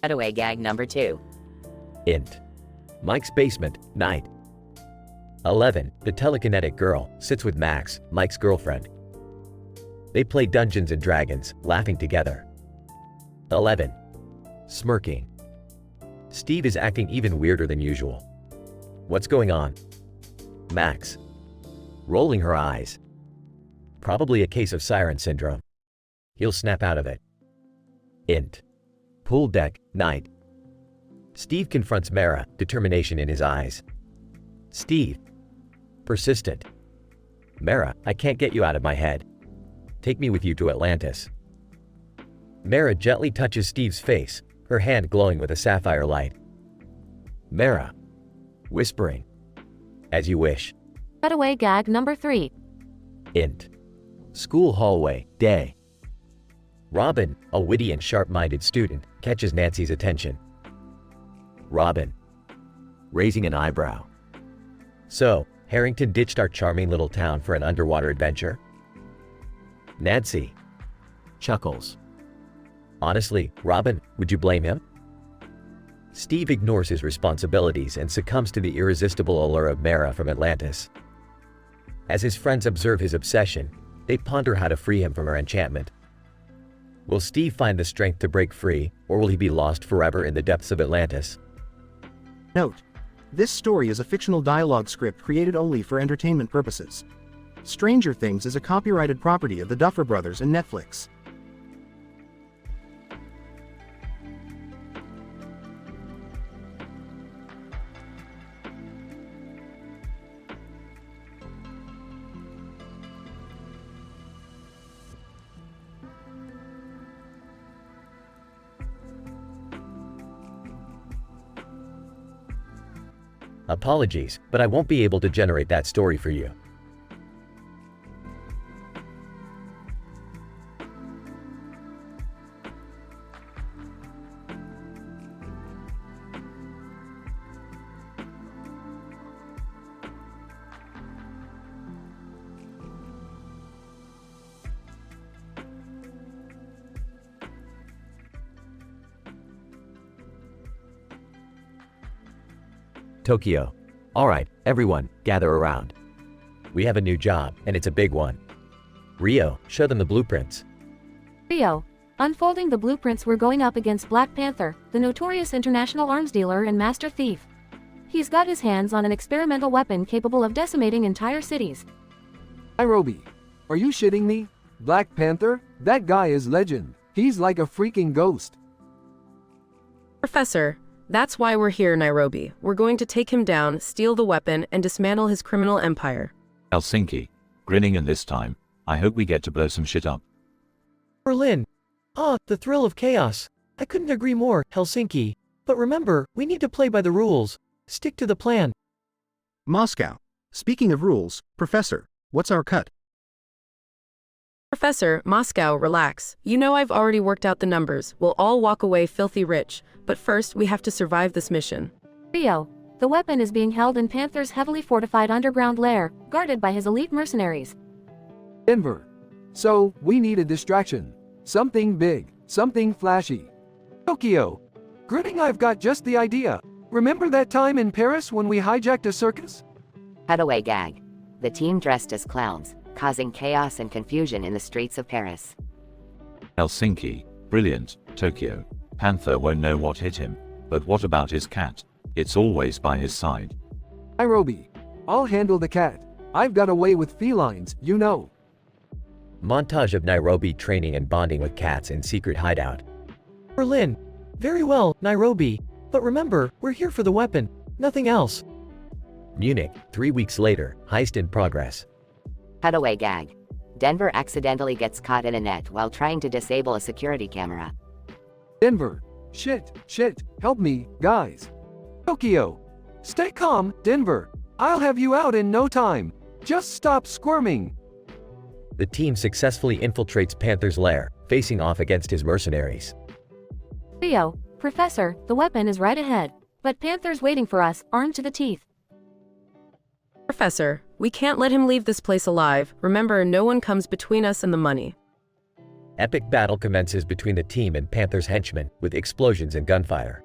Cutaway gag number 2. Int. Mike's basement, night. 11. The telekinetic girl sits with Max, Mike's girlfriend. They play Dungeons and Dragons, laughing together. 11. Smirking. Steve is acting even weirder than usual. What's going on? Max. Rolling her eyes. Probably a case of siren syndrome. He'll snap out of it. Int. Pool deck, night. Steve confronts Mara, determination in his eyes. Steve. Persistent. Mara, I can't get you out of my head. Take me with you to Atlantis. Mara gently touches Steve's face, her hand glowing with a sapphire light. Mara. Whispering. As you wish. Cutaway gag number 3. Int. School hallway, day. Robin, a witty and sharp-minded student, catches Nancy's attention. Robin. Raising an eyebrow. So, Harrington ditched our charming little town for an underwater adventure? Nancy. Chuckles. Honestly, Robin, would you blame him? Steve ignores his responsibilities and succumbs to the irresistible allure of Mara from Atlantis. As his friends observe his obsession, they ponder how to free him from her enchantment. Will Steve find the strength to break free, or will he be lost forever in the depths of Atlantis? Note: this story is a fictional dialogue script created only for entertainment purposes. Stranger Things is a copyrighted property of the Duffer Brothers and Netflix. Apologies, but I won't be able to generate that story for you. Tokyo. Alright, everyone, gather around. We have a new job, and it's a big one. Rio, show them the blueprints. Rio. Unfolding the blueprints, we're going up against Black Panther, the notorious international arms dealer and master thief. He's got his hands on an experimental weapon capable of decimating entire cities. Nairobi, are you shitting me? Black Panther? That guy is legend. He's like a freaking ghost. Professor, that's why we're here, Nairobi. We're going to take him down, steal the weapon, and dismantle his criminal empire. Helsinki. Grinning, and this time, I hope we get to blow some shit up. Berlin. Ah, the thrill of chaos. I couldn't agree more, Helsinki. But remember, we need to play by the rules. Stick to the plan. Moscow. Speaking of rules, Professor, what's our cut? Professor, Moscow, relax. You know I've already worked out the numbers. We'll all walk away filthy rich. But first, we have to survive this mission. Rio. The weapon is being held in Panther's heavily fortified underground lair, guarded by his elite mercenaries. Denver. So, we need a distraction. Something big. Something flashy. Tokyo. Grinning, I've got just the idea. Remember that time in Paris when we hijacked a circus? Cutaway gag. The team dressed as clowns, causing chaos and confusion in the streets of Paris. Helsinki. Brilliant. Tokyo. Panther won't know what hit him. But what about his cat? It's always by his side. Nairobi. I'll handle the cat. I've got a way with felines, you know. Montage of Nairobi training and bonding with cats in secret hideout. Berlin. Very well, Nairobi. But remember, we're here for the weapon, nothing else. Munich. 3 weeks later, heist in progress. Cutaway gag. Denver accidentally gets caught in a net while trying to disable a security camera. Denver. Shit, help me, guys. Tokyo. Stay calm, Denver. I'll have you out in no time. Just stop squirming. The team successfully infiltrates Panther's lair, facing off against his mercenaries. Rio. Professor, the weapon is right ahead. But Panther's waiting for us, armed to the teeth. Professor, we can't let him leave this place alive. Remember, no one comes between us and the money. Epic battle commences between the team and Panther's henchmen, with explosions and gunfire.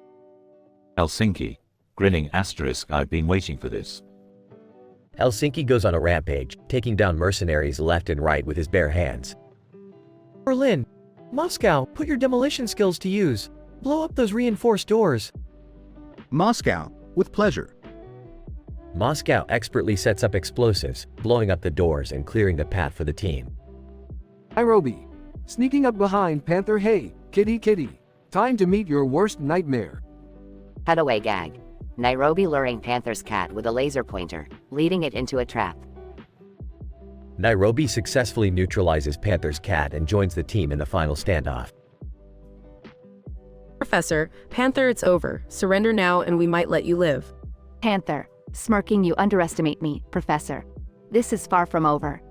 Helsinki. Grinning asterisk, I've been waiting for this. Helsinki goes on a rampage, taking down mercenaries left and right with his bare hands. Berlin, Moscow, put your demolition skills to use. Blow up those reinforced doors. Moscow, with pleasure. Moscow expertly sets up explosives, blowing up the doors and clearing the path for the team. Nairobi. Sneaking up behind Panther. Hey, kitty kitty. Time to meet your worst nightmare. Cutaway gag. Nairobi luring Panther's cat with a laser pointer, leading it into a trap. Nairobi successfully neutralizes Panther's cat and joins the team in the final standoff. Professor, Panther, it's over. Surrender now and we might let you live. Panther, smirking, you underestimate me, Professor. This is far from over.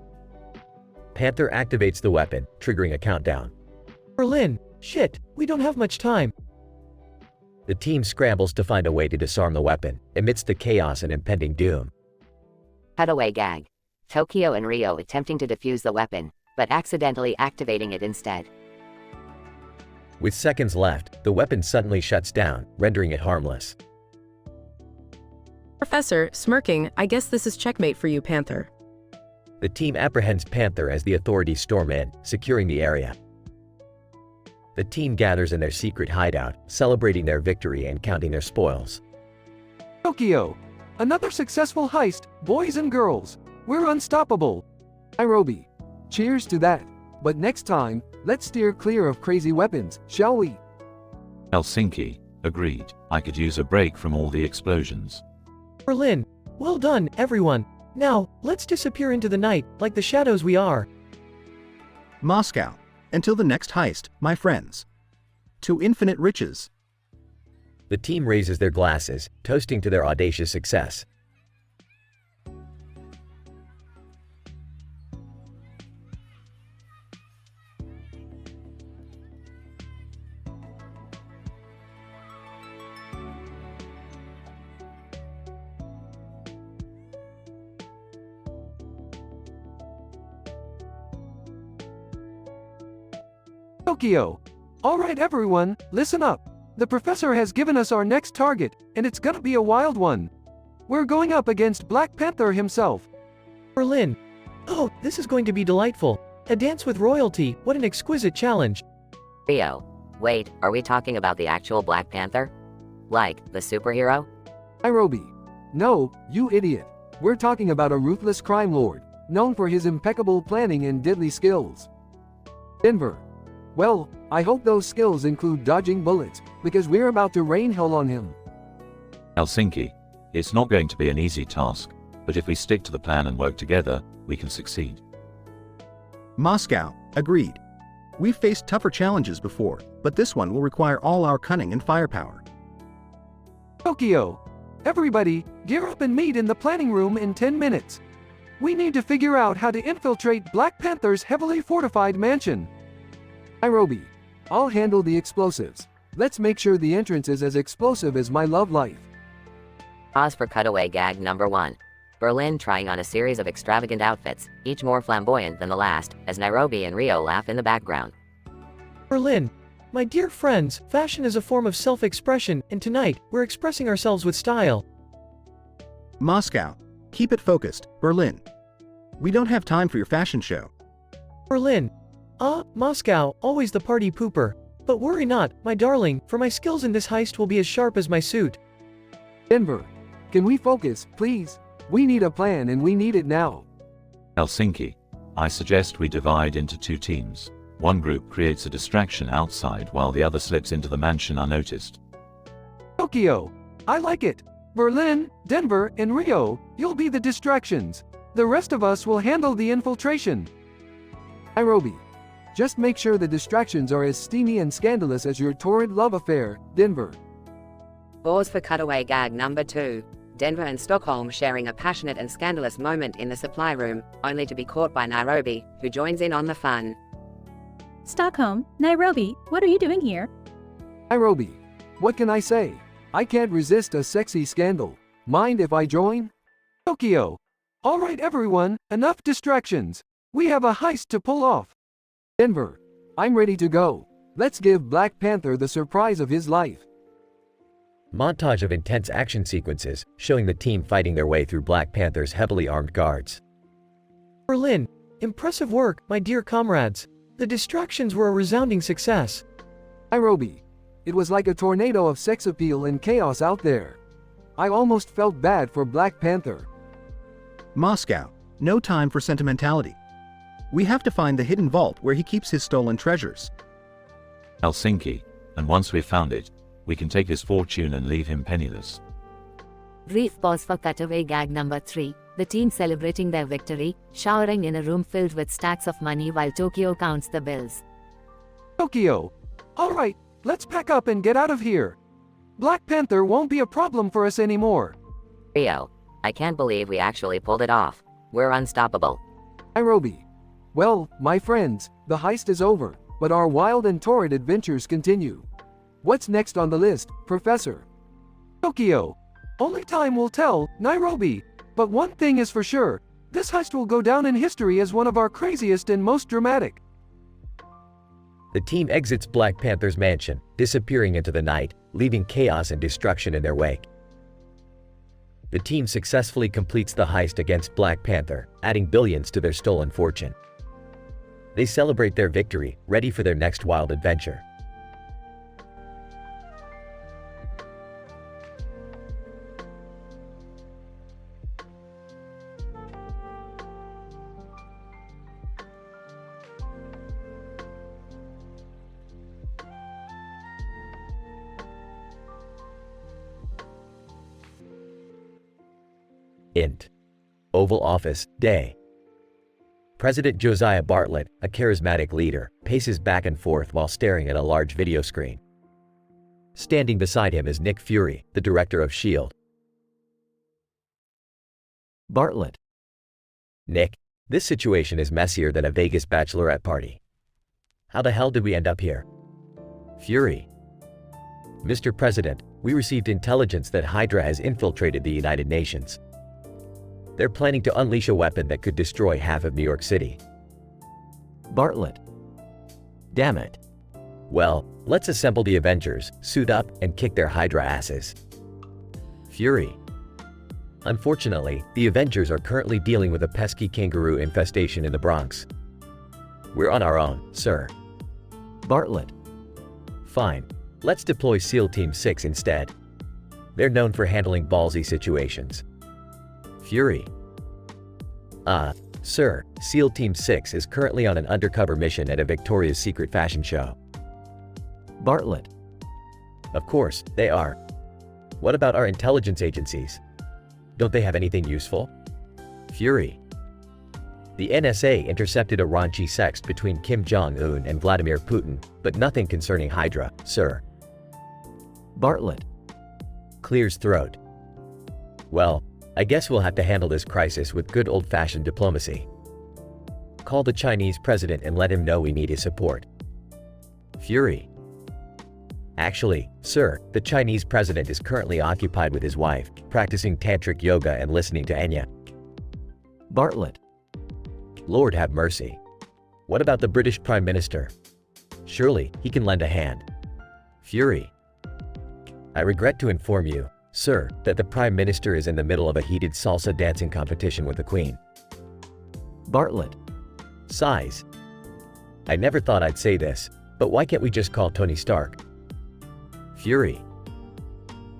Panther activates the weapon, triggering a countdown. Berlin, shit, we don't have much time. The team scrambles to find a way to disarm the weapon, amidst the chaos and impending doom. Cutaway gag. Tokyo and Rio attempting to defuse the weapon, but accidentally activating it instead. With seconds left, the weapon suddenly shuts down, rendering it harmless. Professor, smirking, I guess this is checkmate for you, Panther. The team apprehends Panther as the authorities storm in, securing the area. The team gathers in their secret hideout, celebrating their victory and counting their spoils. Tokyo. Another successful heist, boys and girls. We're unstoppable. Nairobi. Cheers to that. But next time, let's steer clear of crazy weapons, shall we? Helsinki. Agreed. I could use a break from all the explosions. Berlin, well done, everyone. Now, let's disappear into the night, like the shadows we are. Moscow. Until the next heist, my friends. To infinite riches. The team raises their glasses, toasting to their audacious success. Tokyo. Alright everyone, listen up. The professor has given us our next target, and it's gonna be a wild one. We're going up against Black Panther himself. Berlin. Oh, this is going to be delightful. A dance with royalty, what an exquisite challenge. Rio. Wait, are we talking about the actual Black Panther? Like, the superhero? Nairobi. No, you idiot. We're talking about a ruthless crime lord, known for his impeccable planning and deadly skills. Denver. Well, I hope those skills include dodging bullets, because we're about to rain hell on him. Helsinki. It's not going to be an easy task, but if we stick to the plan and work together, we can succeed. Moscow. Agreed. We've faced tougher challenges before, but this one will require all our cunning and firepower. Tokyo. Everybody, gear up and meet in the planning room in 10 minutes. We need to figure out how to infiltrate Black Panther's heavily fortified mansion. Nairobi. I'll handle the explosives. Let's make sure the entrance is as explosive as my love life. Pause for cutaway gag number 1. Berlin trying on a series of extravagant outfits, each more flamboyant than the last, as Nairobi and Rio laugh in the background. Berlin. My dear friends, fashion is a form of self-expression, and tonight, we're expressing ourselves with style. Moscow. Keep it focused, Berlin. We don't have time for your fashion show. Berlin. Moscow, always the party pooper. But worry not, my darling, for my skills in this heist will be as sharp as my suit. Denver. Can we focus, please? We need a plan and we need it now. Helsinki. I suggest we divide into 2 teams. One group creates a distraction outside while the other slips into the mansion unnoticed. Tokyo. I like it. Berlin, Denver, and Rio, you'll be the distractions. The rest of us will handle the infiltration. Nairobi. Just make sure the distractions are as steamy and scandalous as your torrid love affair, Denver. Pause for cutaway gag number 2. Denver and Stockholm sharing a passionate and scandalous moment in the supply room, only to be caught by Nairobi, who joins in on the fun. Stockholm, Nairobi, what are you doing here? Nairobi. What can I say? I can't resist a sexy scandal. Mind if I join? Tokyo. Alright everyone, enough distractions. We have a heist to pull off. Denver. I'm ready to go. Let's give Black Panther the surprise of his life. Montage of intense action sequences showing the team fighting their way through Black Panther's heavily armed guards. Berlin, impressive work, my dear comrades. The distractions were a resounding success. Nairobi. It was like a tornado of sex appeal and chaos out there. I almost felt bad for Black Panther. Moscow. No time for sentimentality. We have to find the hidden vault where he keeps his stolen treasures. Helsinki. And once we've found it, we can take his fortune and leave him penniless. Brief pause for cutaway gag number 3. The team celebrating their victory, showering in a room filled with stacks of money while Tokyo counts the bills. Tokyo. Alright, let's pack up and get out of here. Black Panther won't be a problem for us anymore. Rio, I can't believe we actually pulled it off. We're unstoppable. Nairobi. Well, my friends, the heist is over, but our wild and torrid adventures continue. What's next on the list, Professor? Tokyo. Only time will tell, Nairobi. But one thing is for sure, this heist will go down in history as one of our craziest and most dramatic. The team exits Black Panther's mansion, disappearing into the night, leaving chaos and destruction in their wake. The team successfully completes the heist against Black Panther, adding billions to their stolen fortune. They celebrate their victory, ready for their next wild adventure. Int. Oval Office, Day. President Josiah Bartlett, a charismatic leader, paces back and forth while staring at a large video screen. Standing beside him is Nick Fury, the director of S.H.I.E.L.D. Bartlett. Nick, this situation is messier than a Vegas bachelorette party. How the hell did we end up here? Fury. Mr. President, we received intelligence that Hydra has infiltrated the United Nations. They're planning to unleash a weapon that could destroy half of New York City. Bartlett. Damn it. Well, let's assemble the Avengers, suit up, and kick their Hydra asses. Fury. Unfortunately, the Avengers are currently dealing with a pesky kangaroo infestation in the Bronx. We're on our own, sir. Bartlett. Fine. Let's deploy SEAL Team 6 instead. They're known for handling ballsy situations. Fury. Sir, SEAL Team 6 is currently on an undercover mission at a Victoria's Secret fashion show. Bartlett. Of course, they are. What about our intelligence agencies? Don't they have anything useful? Fury. The NSA intercepted a raunchy sext between Kim Jong-un and Vladimir Putin, but nothing concerning Hydra, sir. Bartlett. Clears throat. Well, I guess we'll have to handle this crisis with good old-fashioned diplomacy. Call the Chinese president and let him know we need his support. Fury. Actually, sir, the Chinese president is currently occupied with his wife, practicing tantric yoga and listening to Enya. Bartlett. Lord have mercy. What about the British Prime Minister? Surely, he can lend a hand. Fury. I regret to inform you, sir, that the Prime Minister is in the middle of a heated salsa dancing competition with the Queen. Bartlett. Sighs. I never thought I'd say this, but why can't we just call Tony Stark? Fury.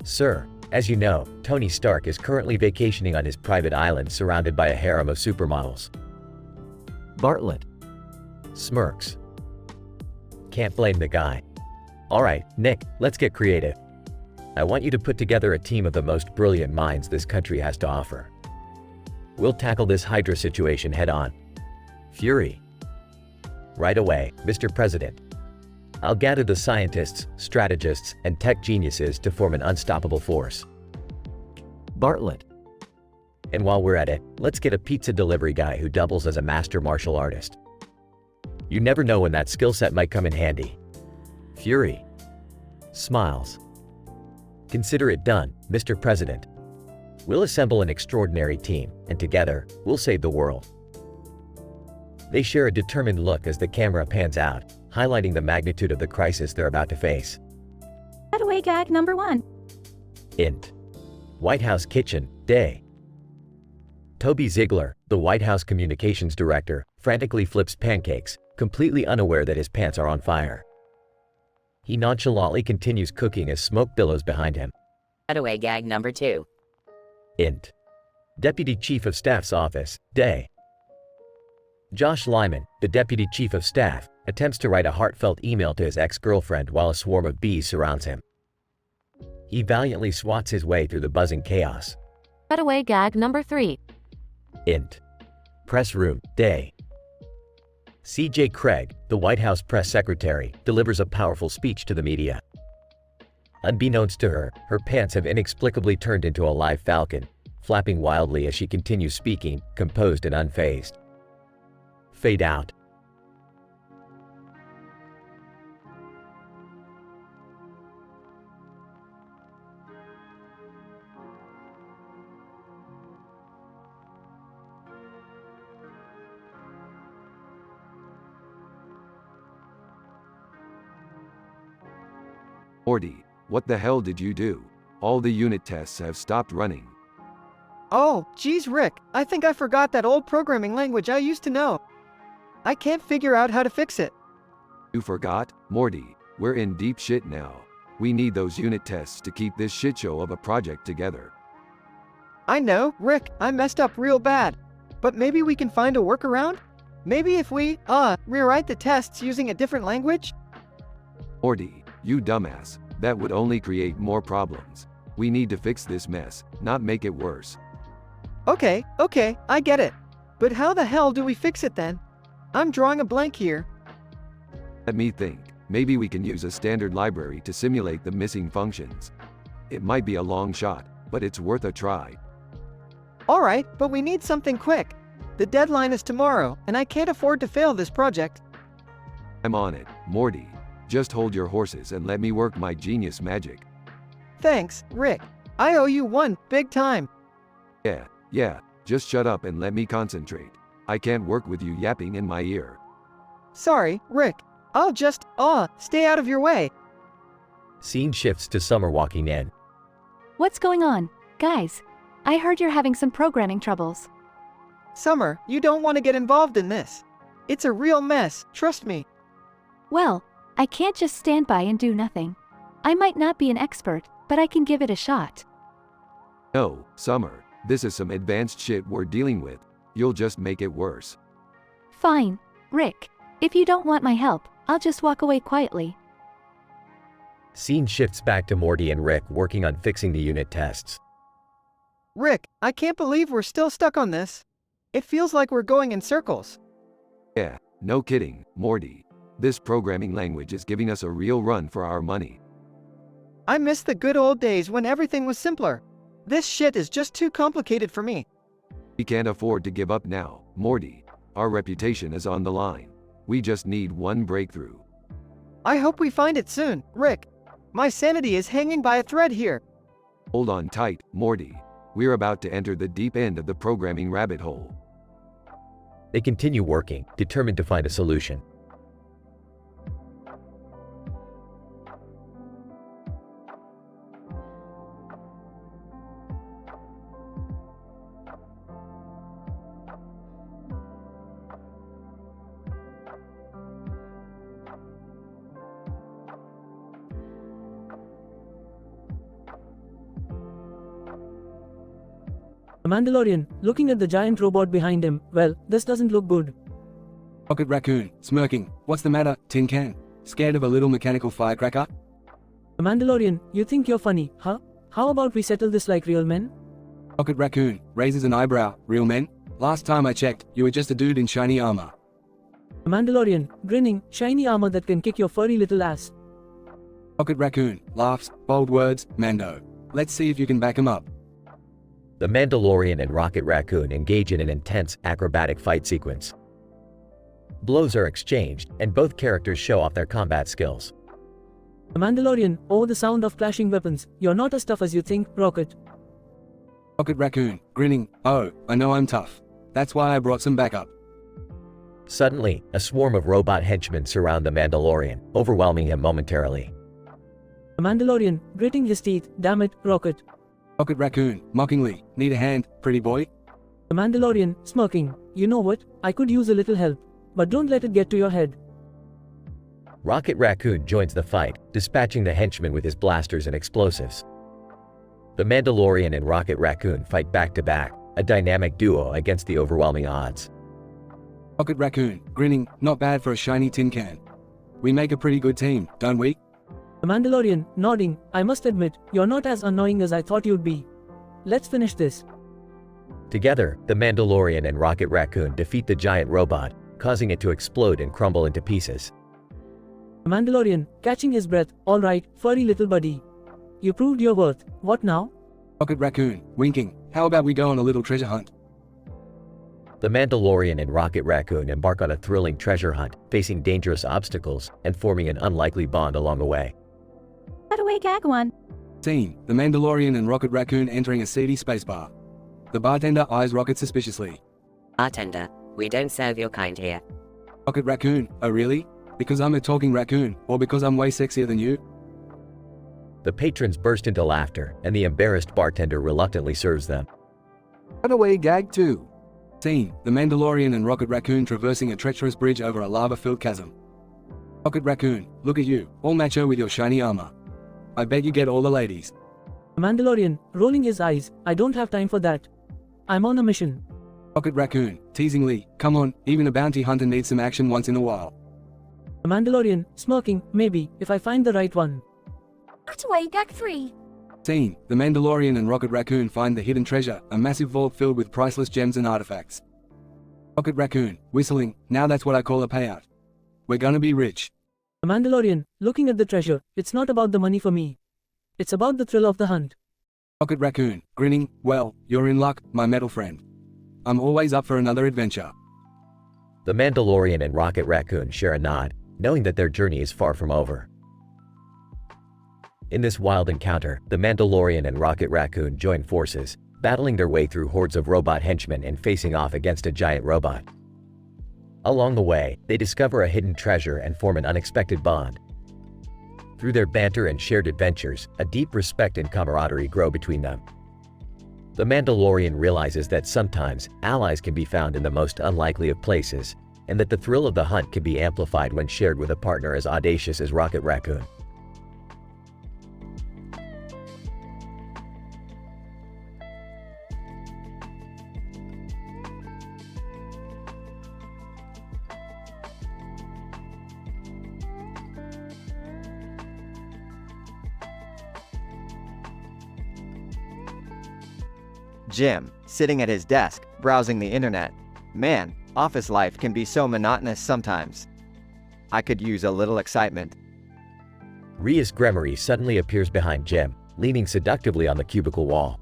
Sir, as you know, Tony Stark is currently vacationing on his private island surrounded by a harem of supermodels. Bartlett. Smirks. Can't blame the guy. Alright, Nick, let's get creative. I want you to put together a team of the most brilliant minds this country has to offer. We'll tackle this Hydra situation head on. Fury. Right away, Mr. President. I'll gather the scientists, strategists, and tech geniuses to form an unstoppable force. Bartlett. And while we're at it, let's get a pizza delivery guy who doubles as a master martial artist. You never know when that skill set might come in handy. Fury. Smiles. Consider it done, Mr. President. We'll assemble an extraordinary team, and together, we'll save the world. They share a determined look as the camera pans out, highlighting the magnitude of the crisis they're about to face. Cutaway gag number 1. Int. White House kitchen, day. Toby Ziegler, the White House communications director, frantically flips pancakes, completely unaware that his pants are on fire. He nonchalantly continues cooking as smoke billows behind him. Cutaway gag number 2. Int. Deputy Chief of Staff's office, day. Josh Lyman, the Deputy Chief of Staff, attempts to write a heartfelt email to his ex-girlfriend while a swarm of bees surrounds him. He valiantly swats his way through the buzzing chaos. Cutaway gag number 3. Int. Press room, day. C.J. Craig, the White House press secretary, delivers a powerful speech to the media. Unbeknownst to her, her pants have inexplicably turned into a live falcon, flapping wildly as she continues speaking, composed and unfazed. Fade out. Morty, what the hell did you do? All the unit tests have stopped running. Oh, geez, Rick, I think I forgot that old programming language I used to know. I can't figure out how to fix it. You forgot? Morty, we're in deep shit now. We need those unit tests to keep this shitshow of a project together. I know, Rick, I messed up real bad. But maybe we can find a workaround? Maybe if we, rewrite the tests using a different language? Morty, you dumbass, that would only create more problems. We need to fix this mess, not make it worse. Okay, I get it. But how the hell do we fix it then? I'm drawing a blank here. Let me think. Maybe we can use a standard library to simulate the missing functions. It might be a long shot, but it's worth a try. Alright, but we need something quick. The deadline is tomorrow, and I can't afford to fail this project. I'm on it, Morty. Just hold your horses and let me work my genius magic. Thanks, Rick. I owe you one, big time. Yeah, just shut up and let me concentrate. I can't work with you yapping in my ear. Sorry, Rick. I'll just, stay out of your way. Scene shifts to Summer walking in. What's going on? Guys, I heard you're having some programming troubles. Summer, you don't want to get involved in this. It's a real mess, trust me. Well, I can't just stand by and do nothing. I might not be an expert, but I can give it a shot. No, Summer, this is some advanced shit we're dealing with. You'll just make it worse. Fine, Rick. If you don't want my help, I'll just walk away quietly. Scene shifts back to Morty and Rick working on fixing the unit tests. Rick, I can't believe we're still stuck on this. It feels like we're going in circles. Yeah, no kidding, Morty. This programming language is giving us a real run for our money. I miss the good old days when everything was simpler. This shit is just too complicated for me. We can't afford to give up now, Morty. Our reputation is on the line. We just need one breakthrough. I hope we find it soon, Rick. My sanity is hanging by a thread here. Hold on tight, Morty. We're about to enter the deep end of the programming rabbit hole. They continue working, determined to find a solution. The Mandalorian, looking at the giant robot behind him, well, this doesn't look good. Pocket Raccoon, smirking. What's the matter, Tin Can? Scared of a little mechanical firecracker? The Mandalorian, you think you're funny, huh? How about we settle this like real men? Pocket Raccoon, raises an eyebrow. Real men? Last time I checked, you were just a dude in shiny armor. The Mandalorian, grinning, shiny armor that can kick your furry little ass. Pocket Raccoon, laughs, bold words, Mando. Let's see if you can back him up. The Mandalorian and Rocket Raccoon engage in an intense, acrobatic fight sequence. Blows are exchanged, and both characters show off their combat skills. The Mandalorian, oh the sound of clashing weapons, you're not as tough as you think, Rocket. Pocket Raccoon, grinning, oh, I know I'm tough. That's why I brought some backup. Suddenly, a swarm of robot henchmen surround the Mandalorian, overwhelming him momentarily. The Mandalorian, gritting his teeth, damn it, Rocket. Rocket Raccoon, mockingly, need a hand, pretty boy? The Mandalorian, smirking, you know what, I could use a little help. But don't let it get to your head. Rocket Raccoon joins the fight, dispatching the henchmen with his blasters and explosives. The Mandalorian and Rocket Raccoon fight back to back, a dynamic duo against the overwhelming odds. Rocket Raccoon, grinning, not bad for a shiny tin can. We make a pretty good team, don't we? The Mandalorian, nodding, I must admit, you're not as annoying as I thought you'd be. Let's finish this. Together, the Mandalorian and Rocket Raccoon defeat the giant robot, causing it to explode and crumble into pieces. The Mandalorian, catching his breath, all right, furry little buddy. You proved your worth, what now? Rocket Raccoon, winking, how about we go on a little treasure hunt? The Mandalorian and Rocket Raccoon embark on a thrilling treasure hunt, facing dangerous obstacles and forming an unlikely bond along the way. Cutaway gag 1. Scene, the Mandalorian and Rocket Raccoon entering a seedy space bar. The bartender eyes Rocket suspiciously. Bartender, we don't serve your kind here. Rocket Raccoon, oh really? Because I'm a talking raccoon, or because I'm way sexier than you? The patrons burst into laughter, and the embarrassed bartender reluctantly serves them. Cutaway gag 2. Scene, the Mandalorian and Rocket Raccoon traversing a treacherous bridge over a lava-filled chasm. Rocket Raccoon, look at you, all macho with your shiny armor. I bet you get all the ladies. The Mandalorian, rolling his eyes, I don't have time for that. I'm on a mission. Rocket Raccoon, teasingly, come on, even a bounty hunter needs some action once in a while. The Mandalorian, smirking, maybe, if I find the right one. Cutaway gag 3. Scene, the Mandalorian and Rocket Raccoon find the hidden treasure, a massive vault filled with priceless gems and artifacts. Rocket Raccoon, whistling, now that's what I call a payout. We're gonna be rich. The Mandalorian, looking at the treasure, it's not about the money for me. It's about the thrill of the hunt. Rocket Raccoon, grinning, well, you're in luck, my metal friend. I'm always up for another adventure. The Mandalorian and Rocket Raccoon share a nod, knowing that their journey is far from over. In this wild encounter, the Mandalorian and Rocket Raccoon join forces, battling their way through hordes of robot henchmen and facing off against a giant robot. Along the way, they discover a hidden treasure and form an unexpected bond. Through their banter and shared adventures, a deep respect and camaraderie grow between them. The Mandalorian realizes that sometimes allies can be found in the most unlikely of places, and that the thrill of the hunt can be amplified when shared with a partner as audacious as Rocket Raccoon. Jim, sitting at his desk, browsing the internet. Man, office life can be so monotonous sometimes. I could use a little excitement. Rias Gremory suddenly appears behind Jim, leaning seductively on the cubicle wall.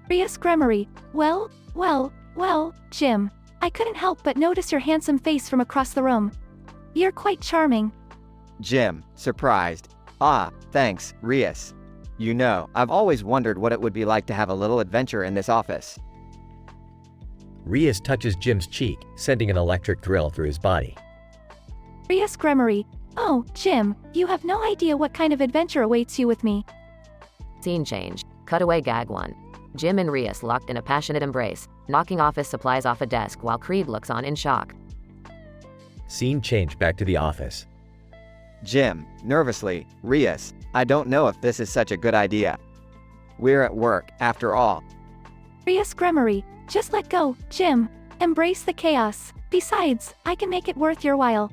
Rias Gremory, well, Jim. I couldn't help but notice your handsome face from across the room. You're quite charming. Jim, surprised. Ah, thanks, Rias. You know, I've always wondered what it would be like to have a little adventure in this office. Rias touches Jim's cheek, sending an electric thrill through his body. Rias Gremory, oh, Jim, you have no idea what kind of adventure awaits you with me. Scene change. Cutaway gag 1. Jim and Rias locked in a passionate embrace, knocking office supplies off a desk while Creed looks on in shock. Scene change back to the office. Jim, nervously, Rias, I don't know if this is such a good idea. We're at work, after all. Rias Gremory, just let go, Jim. Embrace the chaos. Besides, I can make it worth your while.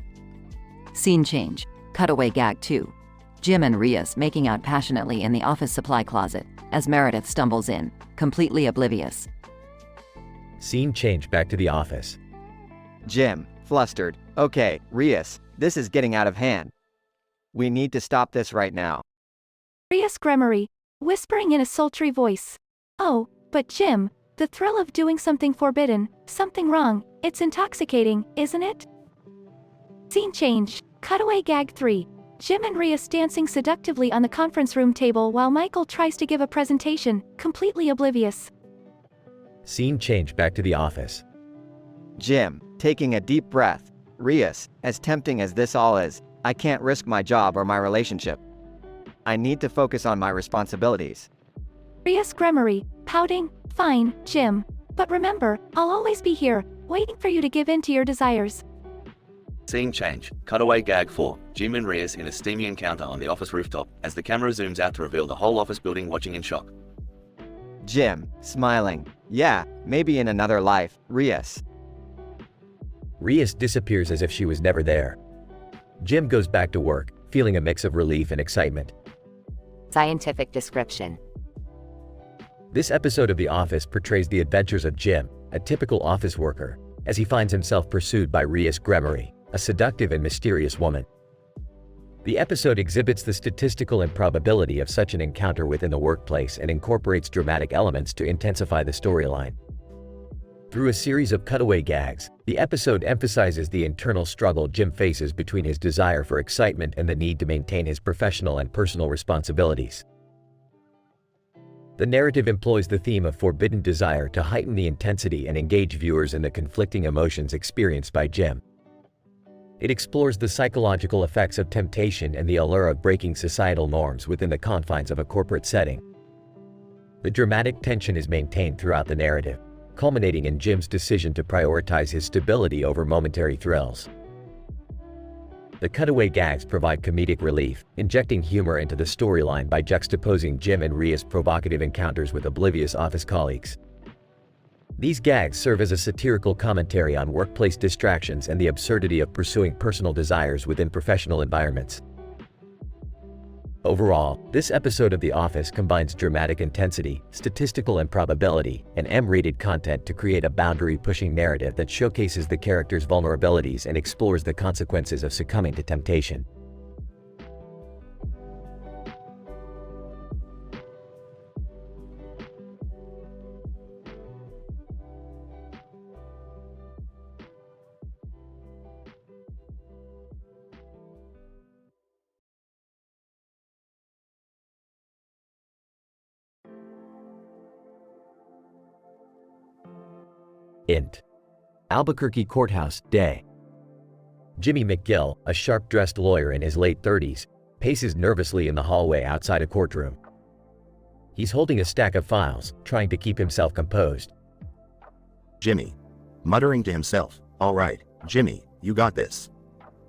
Scene change. Cutaway gag 2. Jim and Rias making out passionately in the office supply closet, as Meredith stumbles in, completely oblivious. Scene change back to the office. Jim, flustered, okay, Rias, this is getting out of hand. We need to stop this right now. Rias Gremory, whispering in a sultry voice. Oh, but Jim, the thrill of doing something forbidden, something wrong, it's intoxicating, isn't it? Scene change. Cutaway gag 3. Jim and Rias dancing seductively on the conference room table while Michael tries to give a presentation, completely oblivious. Scene change back to the office. Jim, Taking a deep breath. Rias, as tempting as this all is, I can't risk my job or my relationship. I need to focus on my responsibilities. Rias Gremory, pouting, fine, Jim. But remember, I'll always be here, waiting for you to give in to your desires. Scene change. Cutaway gag 4. Jim and Rias in a steamy encounter on the office rooftop, as the camera zooms out to reveal the whole office building watching in shock. Jim, smiling. Yeah, maybe in another life, Rias. Rias disappears as if she was never there. Jim goes back to work, feeling a mix of relief and excitement. Scientific description. This episode of The Office portrays the adventures of Jim, a typical office worker, as he finds himself pursued by Rias Gremory, a seductive and mysterious woman. The episode exhibits the statistical improbability of such an encounter within the workplace and incorporates dramatic elements to intensify the storyline. Through a series of cutaway gags, the episode emphasizes the internal struggle Jim faces between his desire for excitement and the need to maintain his professional and personal responsibilities. The narrative employs the theme of forbidden desire to heighten the intensity and engage viewers in the conflicting emotions experienced by Jim. It explores the psychological effects of temptation and the allure of breaking societal norms within the confines of a corporate setting. The dramatic tension is maintained throughout the narrative, culminating in Jim's decision to prioritize his stability over momentary thrills. The cutaway gags provide comedic relief, injecting humor into the storyline by juxtaposing Jim and Ria's provocative encounters with oblivious office colleagues. These gags serve as a satirical commentary on workplace distractions and the absurdity of pursuing personal desires within professional environments. Overall, this episode of The Office combines dramatic intensity, statistical improbability, and M-rated content to create a boundary-pushing narrative that showcases the characters' vulnerabilities and explores the consequences of succumbing to temptation. Int. Albuquerque Courthouse, Day. Jimmy McGill, a sharp-dressed lawyer in his late 30s, paces nervously in the hallway outside a courtroom. He's holding a stack of files, trying to keep himself composed. Jimmy. Muttering to himself, all right, Jimmy, you got this.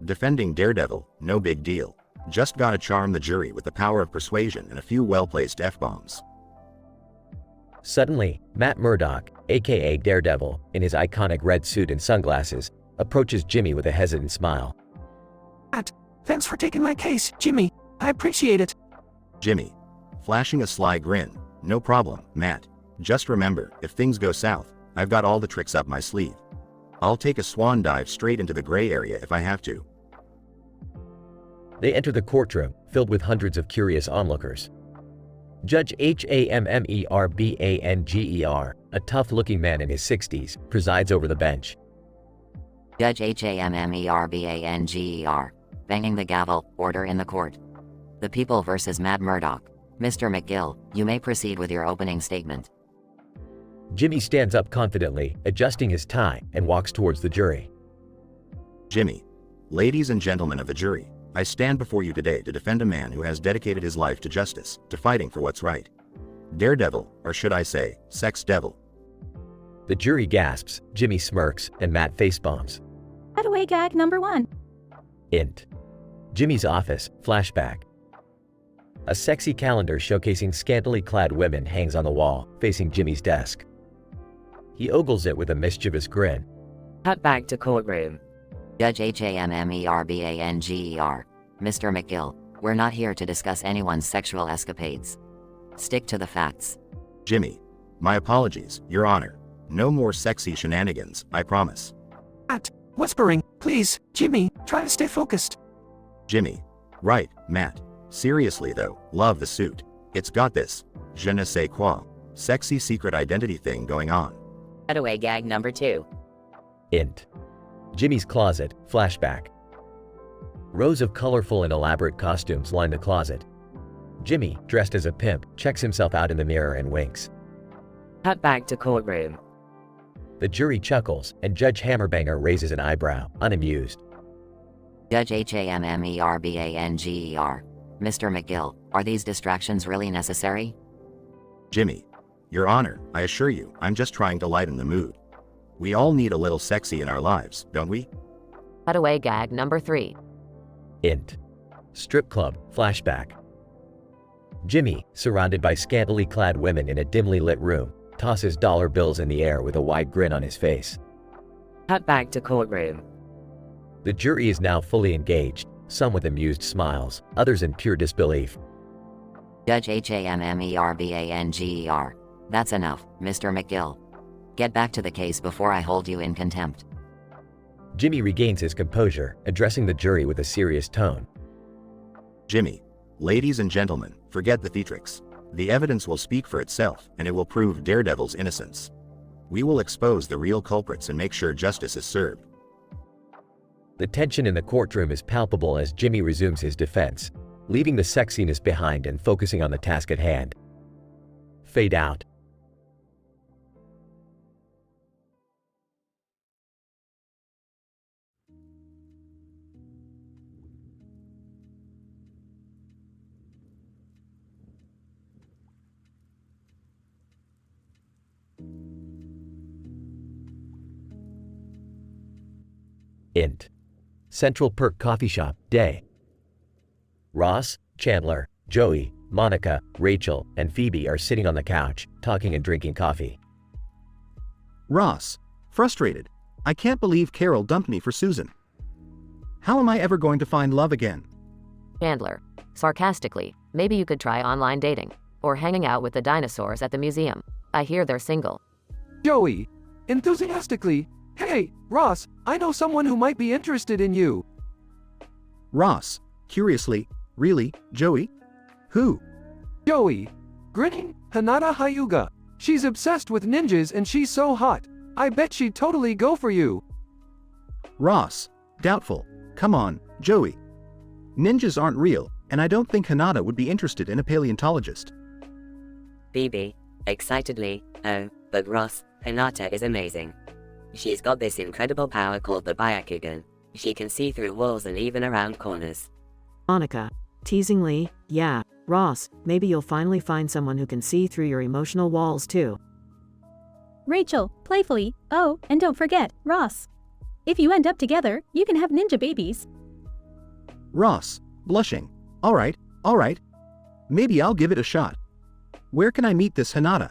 Defending Daredevil, no big deal. Just gotta charm the jury with the power of persuasion and a few well-placed F-bombs. Suddenly, Matt Murdock, aka Daredevil, in his iconic red suit and sunglasses, approaches Jimmy with a hesitant smile. Matt, thanks for taking my case, Jimmy. I appreciate it. Jimmy. Flashing a sly grin, no problem, Matt. Just remember, if things go south, I've got all the tricks up my sleeve. I'll take a swan dive straight into the gray area if I have to. They enter the courtroom, filled with hundreds of curious onlookers. Judge Hammerbanger, a tough-looking man in his 60s, presides over the bench. Judge Hammerbanger, banging the gavel, order in the court. The People versus Matt Murdock. Mr. McGill, you may proceed with your opening statement. Jimmy stands up confidently, adjusting his tie, and walks towards the jury. Jimmy. Ladies and gentlemen of the jury, I stand before you today to defend a man who has dedicated his life to justice, to fighting for what's right. Daredevil, or should I say, sex devil. The jury gasps, Jimmy smirks, and Matt facebombs. Cutaway gag number 1. Int. Jimmy's office, flashback. A sexy calendar showcasing scantily clad women hangs on the wall, facing Jimmy's desk. He ogles it with a mischievous grin. Cut back to courtroom. Judge Hammerbanger, Mr. McGill, we're not here to discuss anyone's sexual escapades. Stick to the facts. Jimmy. My apologies, Your Honor. No more sexy shenanigans, I promise. Matt, whispering, please, Jimmy, try to stay focused. Jimmy. Right, Matt. Seriously though, love the suit. It's got this, je ne sais quoi, sexy secret identity thing going on. Cutaway gag number 2. Int. Jimmy's closet, flashback. Rows of colorful and elaborate costumes line the closet. Jimmy, dressed as a pimp, checks himself out in the mirror and winks. Cut back to courtroom. The jury chuckles, and Judge Hammerbanger raises an eyebrow, unamused. Judge Hammerbanger. Mr. McGill, are these distractions really necessary? Jimmy. Your Honor, I assure you, I'm just trying to lighten the mood. We all need a little sexy in our lives, don't we? Cutaway gag number 3. Int. Strip club, flashback. Jimmy, surrounded by scantily clad women in a dimly lit room, tosses dollar bills in the air with a wide grin on his face. Cut back to courtroom. The jury is now fully engaged, some with amused smiles, others in pure disbelief. Judge Hammerbanger. That's enough, Mr. McGill. Get back to the case before I hold you in contempt. Jimmy regains his composure, addressing the jury with a serious tone. Jimmy. Ladies and gentlemen, forget the theatrics. The evidence will speak for itself, and it will prove Daredevil's innocence. We will expose the real culprits and make sure justice is served. The tension in the courtroom is palpable as Jimmy resumes his defense, leaving the sexiness behind and focusing on the task at hand. Fade out. Int. Central Perk Coffee Shop, day. Ross, Chandler, Joey, Monica, Rachel, and Phoebe are sitting on the couch, talking and drinking coffee. Ross. Frustrated. I can't believe Carol dumped me for Susan. How am I ever going to find love again? Chandler. Sarcastically, maybe you could try online dating. Or hanging out with the dinosaurs at the museum. I hear they're single. Joey. Enthusiastically. Hey, Ross, I know someone who might be interested in you. Ross. Curiously. Really, Joey? Who? Joey. Grinning, Hinata Hyuga. She's obsessed with ninjas and she's so hot. I bet she'd totally go for you. Ross. Doubtful. Come on, Joey. Ninjas aren't real, and I don't think Hinata would be interested in a paleontologist. Phoebe. Excitedly, oh, but Ross, Hinata is amazing. She's got this incredible power called the Byakugan. She can see through walls and even around corners. Monica. Teasingly, yeah, Ross, maybe you'll finally find someone who can see through your emotional walls too. Rachel, playfully, oh, and don't forget, Ross. If you end up together, you can have ninja babies. Ross. Blushing. Alright. Maybe I'll give it a shot. Where can I meet this Hinata?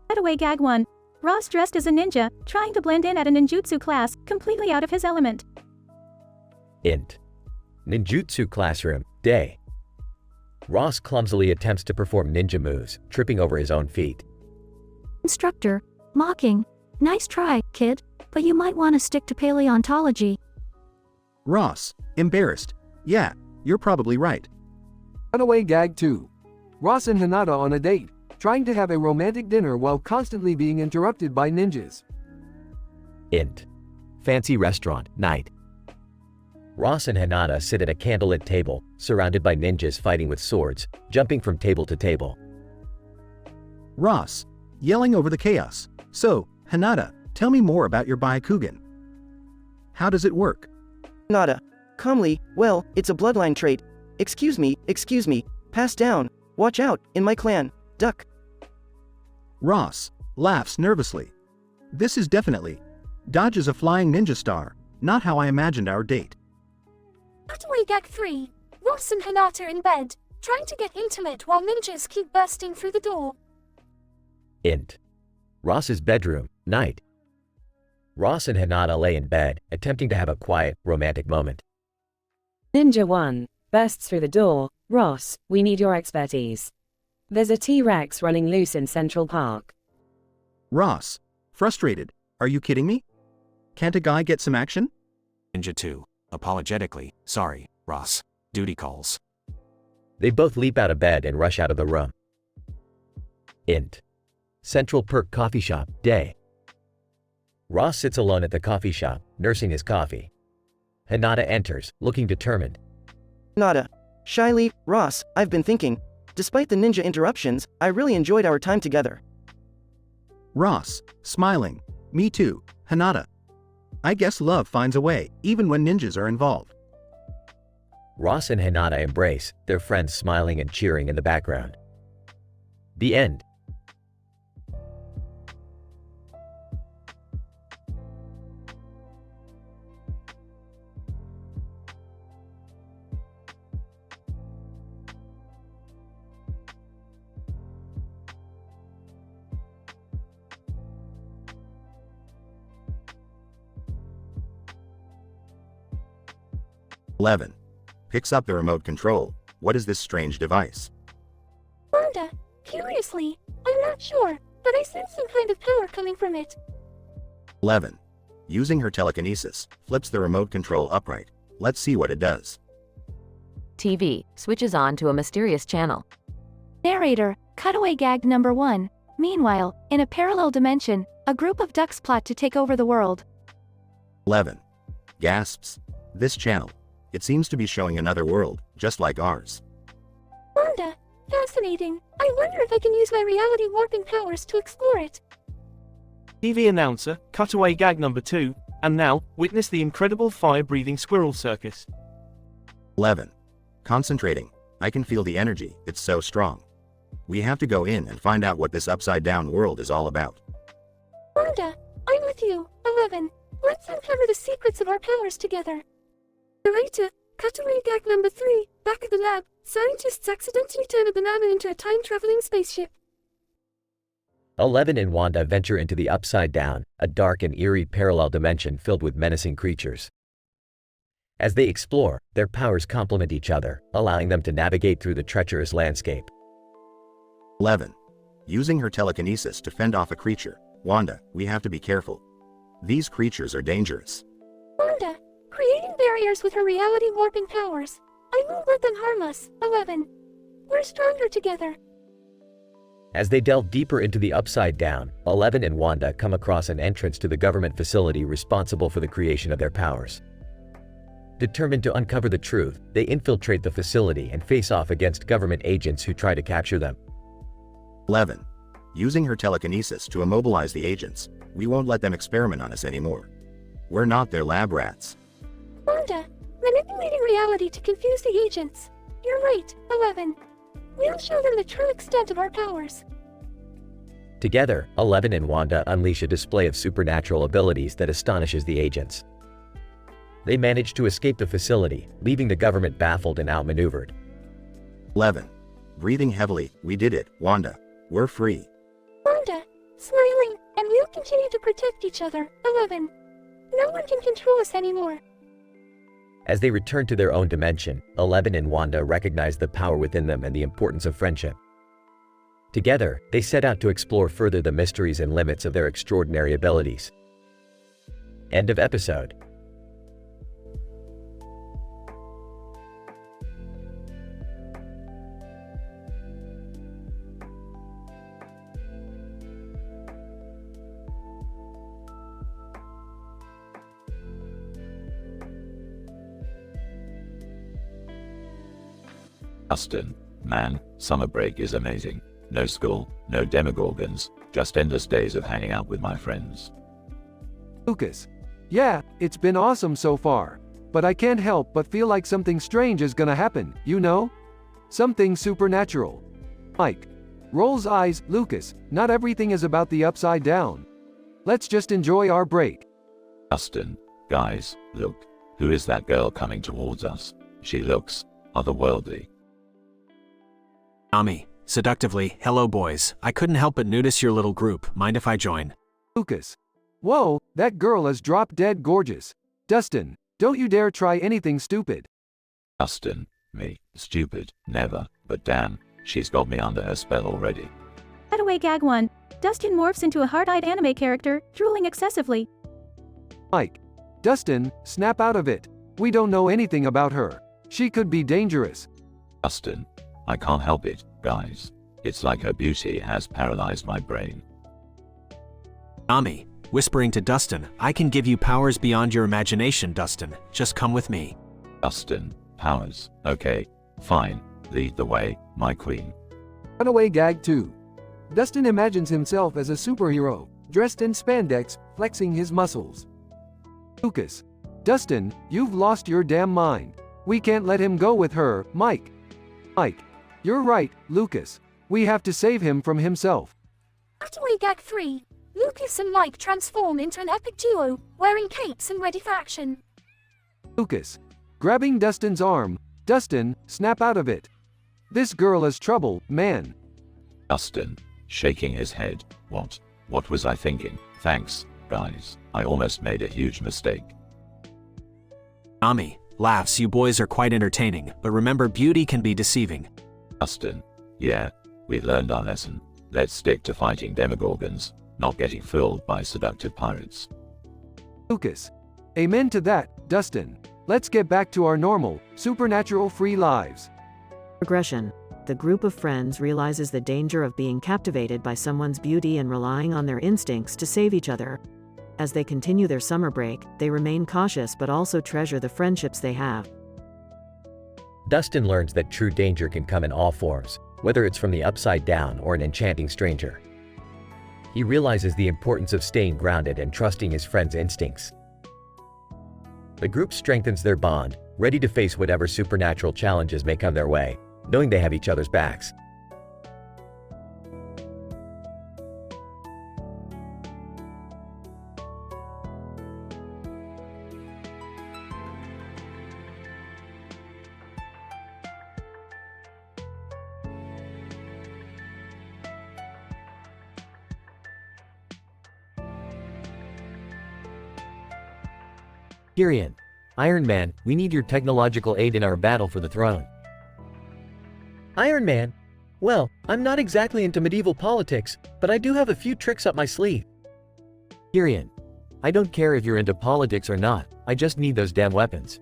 Cutaway gag 1. Ross dressed as a ninja, trying to blend in at a ninjutsu class, completely out of his element. Int. Ninjutsu classroom, day. Ross clumsily attempts to perform ninja moves, tripping over his own feet. Instructor. Mocking. Nice try, kid, but you might want to stick to paleontology. Ross. Embarrassed. Yeah, you're probably right. Cutaway gag 2. Ross and Hinata on a date, trying to have a romantic dinner while constantly being interrupted by ninjas. Int. Fancy restaurant, night. Ross and Hinata sit at a candlelit table, surrounded by ninjas fighting with swords, jumping from table to table. Ross. Yelling over the chaos. So, Hinata, tell me more about your Byakugan. How does it work? Hinata. Calmly, well, it's a bloodline trait. Excuse me, pass down. Watch out, in my clan. Duck. Ross. Laughs nervously. This is definitely. dodges a flying ninja star, not how I imagined our date. Cutaway gag 3. Ross and Hinata in bed, trying to get intimate while ninjas keep bursting through the door. Int. Ross's bedroom, night. Ross and Hinata lay in bed, attempting to have a quiet, romantic moment. Ninja 1 bursts through the door. Ross, we need your expertise. There's a T-Rex running loose in Central Park. Ross. Frustrated. Are you kidding me? Can't a guy get some action? Ninja 2. Apologetically, sorry, Ross. Duty calls. They both leap out of bed and rush out of the room. Int. Central Perk Coffee Shop, day. Ross sits alone at the coffee shop, nursing his coffee. Hinata enters, looking determined. Hinata. Shyly, Ross, I've been thinking. Despite the ninja interruptions, I really enjoyed our time together. Ross. Smiling. Me too, Hinata. I guess love finds a way, even when ninjas are involved. Ross and Hinata embrace, their friends smiling and cheering in the background. The end. "11. Picks up the remote control. What is this strange device?" Wanda, curiously, I'm not sure, but I sense some kind of power coming from it. 11. Using her telekinesis, flips the remote control upright. Let's see what it does. TV switches on to a mysterious channel. Narrator, cutaway gag number 1. Meanwhile, in a parallel dimension, a group of ducks plot to take over the world. 11. Gasps. This channel. It seems to be showing another world, just like ours. Wanda, fascinating. I wonder if I can use my reality warping powers to explore it. TV announcer, cutaway gag number 2, and now, witness the incredible fire-breathing squirrel circus. 11. Concentrating. I can feel the energy, it's so strong. We have to go in and find out what this upside-down world is all about. Wanda, I'm with you. 11. Let's uncover the secrets of our powers together. Narrator, cutaway gag number 3. Back at the lab, scientists accidentally turn a banana into a time-traveling spaceship. 11 and Wanda venture into the Upside Down, a dark and eerie parallel dimension filled with menacing creatures. As they explore, their powers complement each other, allowing them to navigate through the treacherous landscape. 11. Using her telekinesis to fend off a creature. Wanda, we have to be careful. These creatures are dangerous. Wanda, creating barriers with her reality warping powers. I won't let them harm us. 11. We're stronger together. As they delve deeper into the Upside Down, 11 and Wanda come across an entrance to the government facility responsible for the creation of their powers. Determined to uncover the truth, they infiltrate the facility and face off against government agents who try to capture them. 11. Using her telekinesis to immobilize the agents. We won't let them experiment on us anymore. We're not their lab rats. Wanda, manipulating reality to confuse the agents. You're right. 11. We'll show them the true extent of our powers. Together, 11 and Wanda unleash a display of supernatural abilities that astonishes the agents. They manage to escape the facility, leaving the government baffled and outmaneuvered. 11. Breathing heavily. We did it, Wanda. We're free. Wanda, smiling, and we'll continue to protect each other. 11. No one can control us anymore. As they return to their own dimension, 11 and Wanda recognize the power within them and the importance of friendship. Together, they set out to explore further the mysteries and limits of their extraordinary abilities. End of episode. Justin, man, summer break is amazing. No school, no demogorgons, just endless days of hanging out with my friends. Lucas. Yeah, it's been awesome so far. But I can't help but feel like something strange is gonna happen, you know? Something supernatural. Mike. Rolls eyes. Lucas, not everything is about the Upside Down. Let's just enjoy our break. Justin, guys, look. Who is that girl coming towards us? She looks otherworldly. Ami, seductively, hello boys. I couldn't help but notice your little group. Mind if I join? Lucas. Whoa, that girl is drop dead gorgeous. Dustin, don't you dare try anything stupid. Justin, me, stupid, never, but damn, she's got me under her spell already. Cutaway gag 1. Dustin morphs into a hard-eyed anime character, drooling excessively. Mike. Dustin, snap out of it. We don't know anything about her. She could be dangerous. Justin, I can't help it, guys. It's like her beauty has paralyzed my brain. Ami, whispering to Dustin, I can give you powers beyond your imagination, Dustin. Just come with me. Dustin, powers, okay, fine, lead the way, my queen. Cutaway gag 2. Dustin imagines himself as a superhero, dressed in spandex, flexing his muscles. Lucas. Dustin, you've lost your damn mind. We can't let him go with her, Mike. Mike. You're right, Lucas. We have to save him from himself. Cutaway gag 3. Lucas and Mike transform into an epic duo, wearing capes and ready for action. Lucas. Grabbing Dustin's arm. Dustin, snap out of it. This girl is trouble, man. Dustin, shaking his head. What was I thinking? Thanks, guys. I almost made a huge mistake. Nami, laughs, you boys are quite entertaining, but remember beauty can be deceiving. Dustin, yeah, we learned our lesson. Let's stick to fighting demogorgons, not getting fooled by seductive pirates. Lucas. Amen to that, Dustin. Let's get back to our normal, supernatural free lives. Progression. The group of friends realizes the danger of being captivated by someone's beauty and relying on their instincts to save each other. As they continue their summer break, they remain cautious but also treasure the friendships they have. Dustin learns that true danger can come in all forms, whether it's from the upside down or an enchanting stranger. He realizes the importance of staying grounded and trusting his friend's instincts. The group strengthens their bond, ready to face whatever supernatural challenges may come their way, knowing they have each other's backs. Tyrion. Iron Man, we need your technological aid in our battle for the throne. Iron Man? Well, I'm not exactly into medieval politics, but I do have a few tricks up my sleeve. Tyrion. I don't care if you're into politics or not, I just need those damn weapons.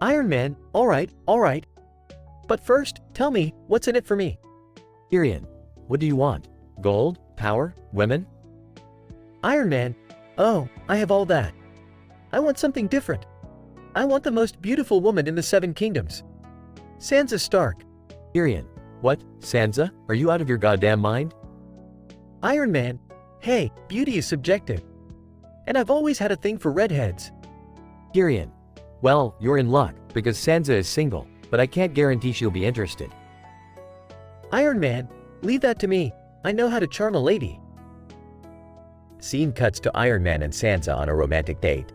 Iron Man, alright. But first, tell me, what's in it for me? Tyrion. What do you want? Gold? Power? Women? Iron Man. Oh, I have all that. I want something different. I want the most beautiful woman in the 7 kingdoms. Sansa Stark. Tyrion. What? Sansa? Are you out of your goddamn mind? Iron Man. Hey, beauty is subjective. And I've always had a thing for redheads. Tyrion. Well, you're in luck, because Sansa is single, but I can't guarantee she'll be interested. Iron Man. Leave that to me. I know how to charm a lady. Scene cuts to Iron Man and Sansa on a romantic date.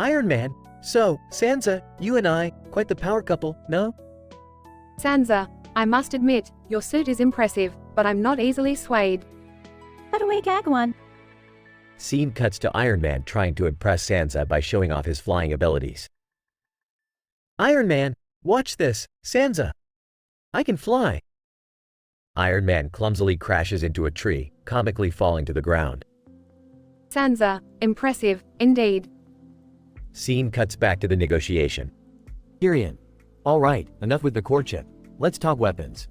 Iron Man. So, Sansa, you and I, quite the power couple, no? Sansa, I must admit, your suit is impressive, but I'm not easily swayed. Cutaway gag 1. Scene cuts to Iron Man trying to impress Sansa by showing off his flying abilities. Iron Man, watch this, Sansa. I can fly. Iron Man clumsily crashes into a tree, comically falling to the ground. Sansa, impressive, indeed. Scene cuts back to the negotiation. Tyrion. Alright, enough with the courtship. Let's talk weapons.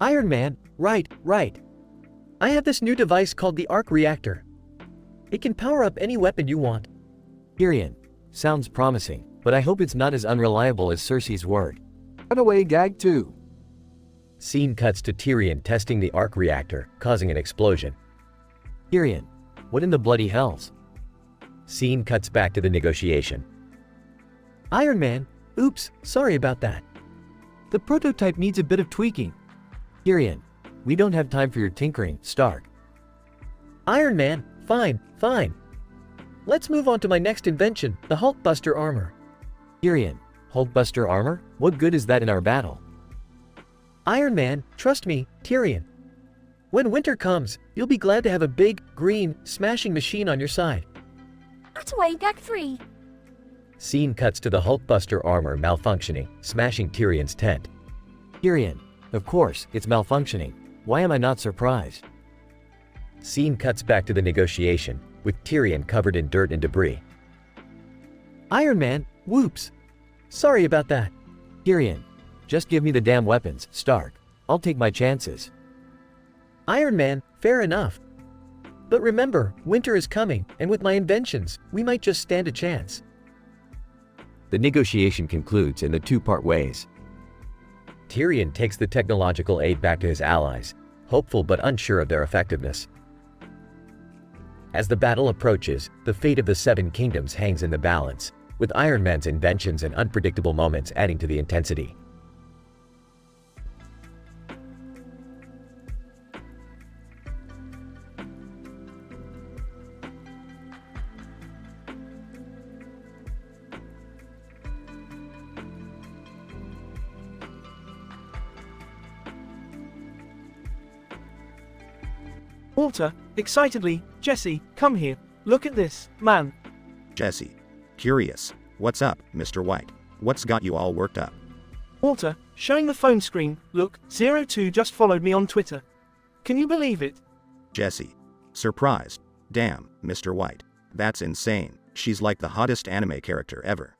Iron Man, right. I have this new device called the arc reactor. It can power up any weapon you want. Tyrion. Sounds promising, but I hope it's not as unreliable as Cersei's word. Cutaway gag 2. Scene cuts to Tyrion testing the arc reactor, causing an explosion. Tyrion. What in the bloody hells? Scene cuts back to the negotiation. Iron Man, oops, sorry about that. The prototype needs a bit of tweaking. Tyrion. We don't have time for your tinkering, Stark. Iron Man, fine. Let's move on to my next invention, the Hulkbuster armor. Tyrion. Hulkbuster armor? What good is that in our battle? Iron Man, trust me, Tyrion. When winter comes, you'll be glad to have a big, green, smashing machine on your side. Cutaway gag 3. Scene cuts to the Hulkbuster armor malfunctioning, smashing Tyrion's tent. Tyrion. Of course, it's malfunctioning. Why am I not surprised? Scene cuts back to the negotiation, with Tyrion covered in dirt and debris. Iron Man, whoops. Sorry about that. Tyrion. Just give me the damn weapons, Stark. I'll take my chances. Iron Man, fair enough. But remember, winter is coming, and with my inventions, we might just stand a chance. The negotiation concludes in the two-part ways. Tyrion takes the technological aid back to his allies, hopeful but unsure of their effectiveness. As the battle approaches, the fate of the Seven Kingdoms hangs in the balance, with Iron Man's inventions and unpredictable moments adding to the intensity. Walter, excitedly, Jesse, come here. Look at this, man. Jesse. Curious. What's up, Mr. White? What's got you all worked up? Walter, showing the phone screen, look, 02 just followed me on Twitter. Can you believe it? Jesse. Surprised. Damn, Mr. White. That's insane. She's like the hottest anime character ever.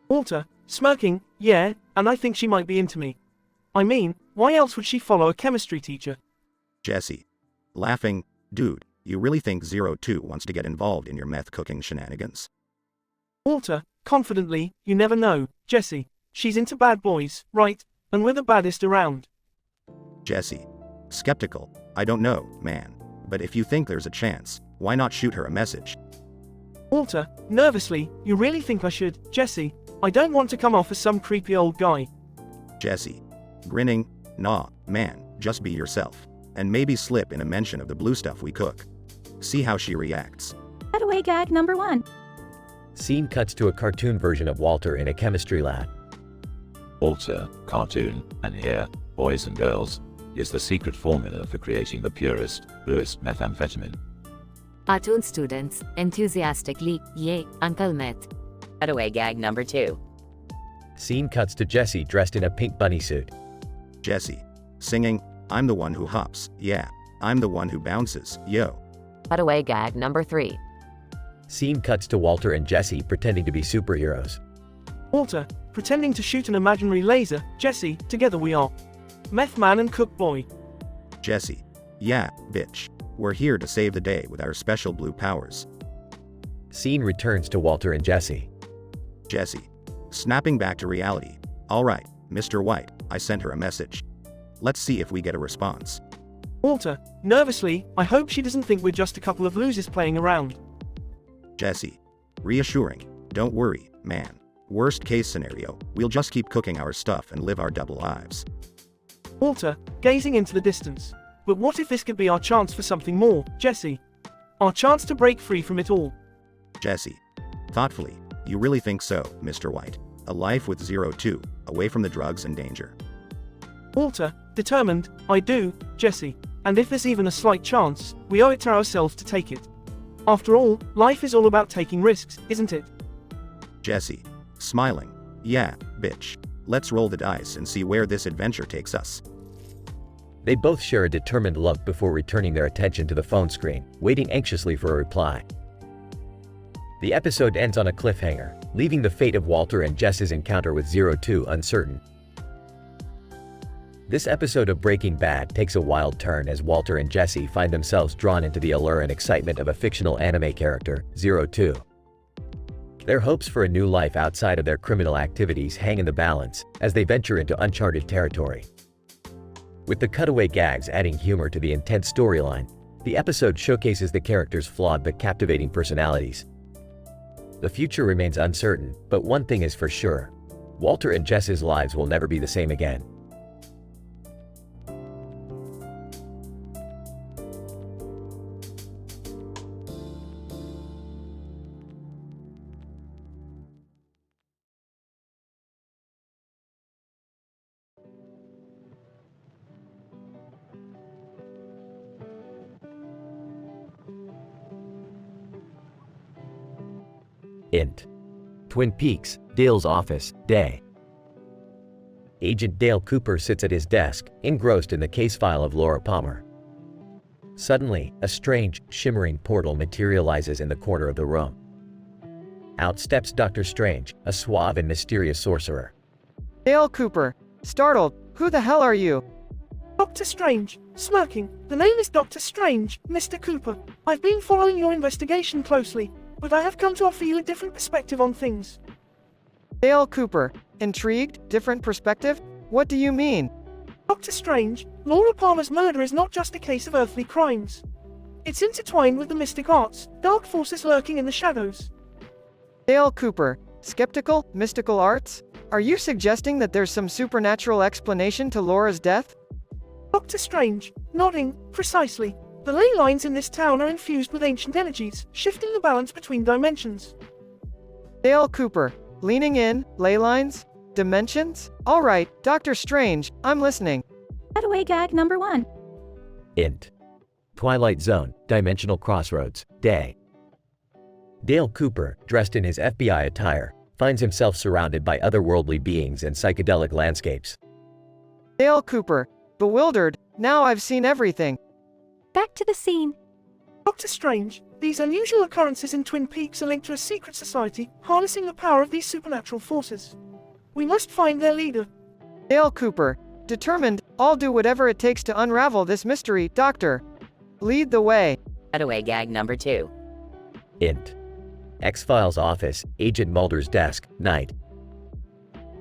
Walter, smirking, yeah, and I think she might be into me. I mean, why else would she follow a chemistry teacher? Jesse. Laughing, dude, you really think 02 wants to get involved in your meth cooking shenanigans? Walter, confidently, you never know, Jesse. She's into bad boys, right? And we're the baddest around. Jesse. Skeptical. I don't know, man. But if you think there's a chance, why not shoot her a message? Walter, nervously, you really think I should, Jesse? I don't want to come off as some creepy old guy. Jesse. Grinning, nah, man, just be yourself. And maybe slip in a mention of the blue stuff we cook. See how she reacts. Cutaway gag number 1. Scene cuts to a cartoon version of Walter in a chemistry lab. Walter, cartoon, and here, boys and girls, is the secret formula for creating the purest, bluest methamphetamine. Cartoon students, enthusiastically, yay, Uncle Meth. Cutaway gag number 2. Scene cuts to Jesse dressed in a pink bunny suit. Jesse. Singing, I'm the one who hops, yeah. I'm the one who bounces, yo. Cutaway gag number 3. Scene cuts to Walter and Jesse pretending to be superheroes. Walter, pretending to shoot an imaginary laser, Jesse, together we are. Meth man and cook boy. Jesse. Yeah, bitch. We're here to save the day with our special blue powers. Scene returns to Walter and Jesse. Jesse. Snapping back to reality. Alright, Mr. White, I sent her a message. Let's see if we get a response. Walter, nervously, I hope she doesn't think we're just a couple of losers playing around. Jesse. Reassuring. Don't worry, man. Worst case scenario, we'll just keep cooking our stuff and live our double lives. Walter, gazing into the distance. But what if this could be our chance for something more, Jesse? Our chance to break free from it all. Jesse. Thoughtfully. You really think so, Mr. White? A life with 02, away from the drugs and danger. Walter, determined, I do, Jesse. And if there's even a slight chance, we owe it to ourselves to take it. After all, life is all about taking risks, isn't it? Jesse. Smiling. Yeah, bitch. Let's roll the dice and see where this adventure takes us. They both share a determined look before returning their attention to the phone screen, waiting anxiously for a reply. The episode ends on a cliffhanger, leaving the fate of Walter and Jess's encounter with 02 uncertain. This episode of Breaking Bad takes a wild turn as Walter and Jesse find themselves drawn into the allure and excitement of a fictional anime character, 02. Their hopes for a new life outside of their criminal activities hang in the balance as they venture into uncharted territory. With the cutaway gags adding humor to the intense storyline, the episode showcases the characters' flawed but captivating personalities. The future remains uncertain, but one thing is for sure: Walter and Jess's lives will never be the same again. Int. Twin Peaks, Dale's office, day. Agent Dale Cooper sits at his desk, engrossed in the case file of Laura Palmer. Suddenly, a strange, shimmering portal materializes in the corner of the room. Out steps Dr. Strange, a suave and mysterious sorcerer. Dale Cooper. Startled. Who the hell are you? Dr. Strange, smirking. The name is Dr. Strange, Mr. Cooper. I've been following your investigation closely, but I have come to offer you a different perspective on things. Dale Cooper. Intrigued? Different perspective? What do you mean? Dr. Strange, Laura Palmer's murder is not just a case of earthly crimes. It's intertwined with the mystic arts, dark forces lurking in the shadows. Dale Cooper, skeptical, mystical arts? Are you suggesting that there's some supernatural explanation to Laura's death? Dr. Strange, nodding, precisely. The ley lines in this town are infused with ancient energies, shifting the balance between dimensions. Dale Cooper, leaning in, ley lines? Dimensions? Alright, Dr. Strange, I'm listening. Cutaway gag number 1. Int. Twilight Zone, Dimensional Crossroads, Day. Dale Cooper, dressed in his FBI attire, finds himself surrounded by otherworldly beings and psychedelic landscapes. Dale Cooper, bewildered, now I've seen everything. Back to the scene. Dr. Strange, these unusual occurrences in Twin Peaks are linked to a secret society, harnessing the power of these supernatural forces. We must find their leader. Dale Cooper, determined, I'll do whatever it takes to unravel this mystery, Doctor. Lead the way. Cutaway gag number 2. Int. X-Files office, Agent Mulder's desk, night.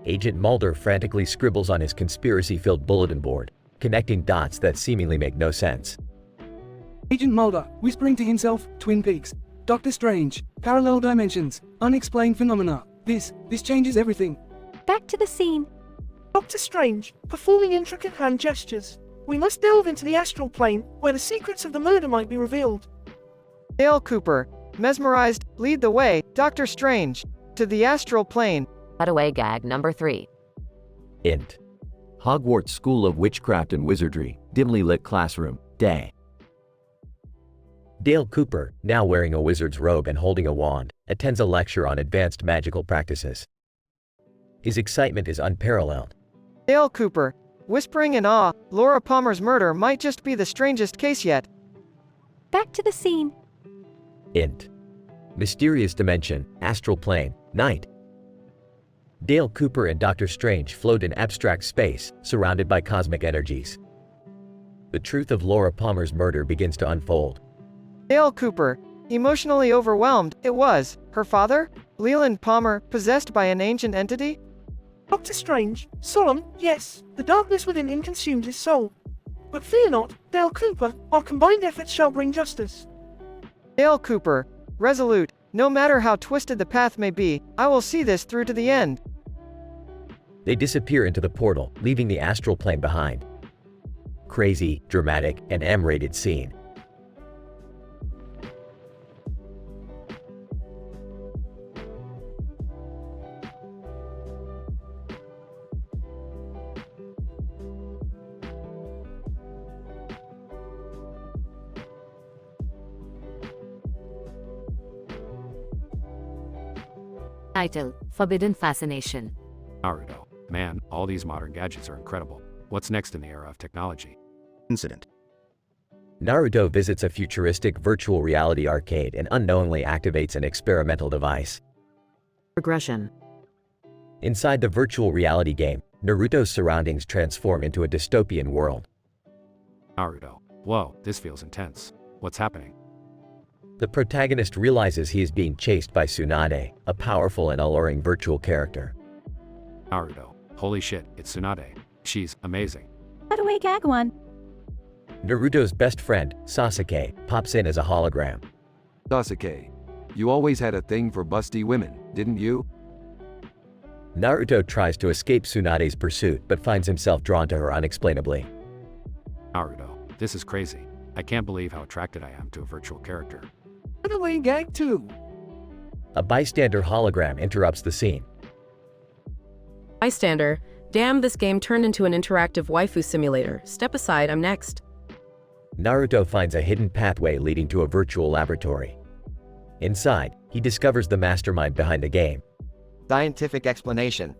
Agent Mulder frantically scribbles on his conspiracy-filled bulletin board, connecting dots that seemingly make no sense. Agent Mulder, whispering to himself, Twin Peaks. Doctor Strange, parallel dimensions, unexplained phenomena. This changes everything. Back to the scene. Dr. Strange, performing intricate hand gestures. We must delve into the astral plane, where the secrets of the murder might be revealed. Dale Cooper, mesmerized, lead the way, Doctor Strange, to the astral plane. Cutaway gag number 3. Int. Hogwarts School of Witchcraft and Wizardry, dimly lit classroom, day. Dale Cooper, now wearing a wizard's robe and holding a wand, attends a lecture on advanced magical practices. His excitement is unparalleled. Dale Cooper, whispering in awe, Laura Palmer's murder might just be the strangest case yet. Back to the scene. Int. Mysterious dimension, astral plane, night. Dale Cooper and Dr. Strange float in abstract space, surrounded by cosmic energies. The truth of Laura Palmer's murder begins to unfold. Dale Cooper, emotionally overwhelmed, it was her father, Leland Palmer, possessed by an ancient entity? Dr. Strange, solemn, yes, the darkness within him consumed his soul. But fear not, Dale Cooper, our combined efforts shall bring justice. Dale Cooper, resolute, no matter how twisted the path may be, I will see this through to the end. They disappear into the portal, leaving the astral plane behind. Crazy, dramatic, and M-rated scene. Title: Forbidden Fascination. Naruto. Man, all these modern gadgets are incredible. What's next in the era of technology? Incident. Naruto visits a futuristic virtual reality arcade and unknowingly activates an experimental device. Progression. Inside the virtual reality game, Naruto's surroundings transform into a dystopian world. Naruto. Whoa, this feels intense. What's happening? The protagonist realizes he is being chased by Tsunade, a powerful and alluring virtual character. Naruto. Holy shit, it's Tsunade. She's amazing. Cutaway gag 1. Naruto's best friend, Sasuke, pops in as a hologram. Sasuke, you always had a thing for busty women, didn't you? Naruto tries to escape Tsunade's pursuit but finds himself drawn to her unexplainably. Naruto. This is crazy. I can't believe how attracted I am to a virtual character. Cutaway gag 2. A bystander hologram interrupts the scene. Bystander. Damn, this game turned into an interactive waifu simulator. Step aside, I'm next. Naruto finds a hidden pathway leading to a virtual laboratory. Inside, he discovers the mastermind behind the game. Scientific explanation.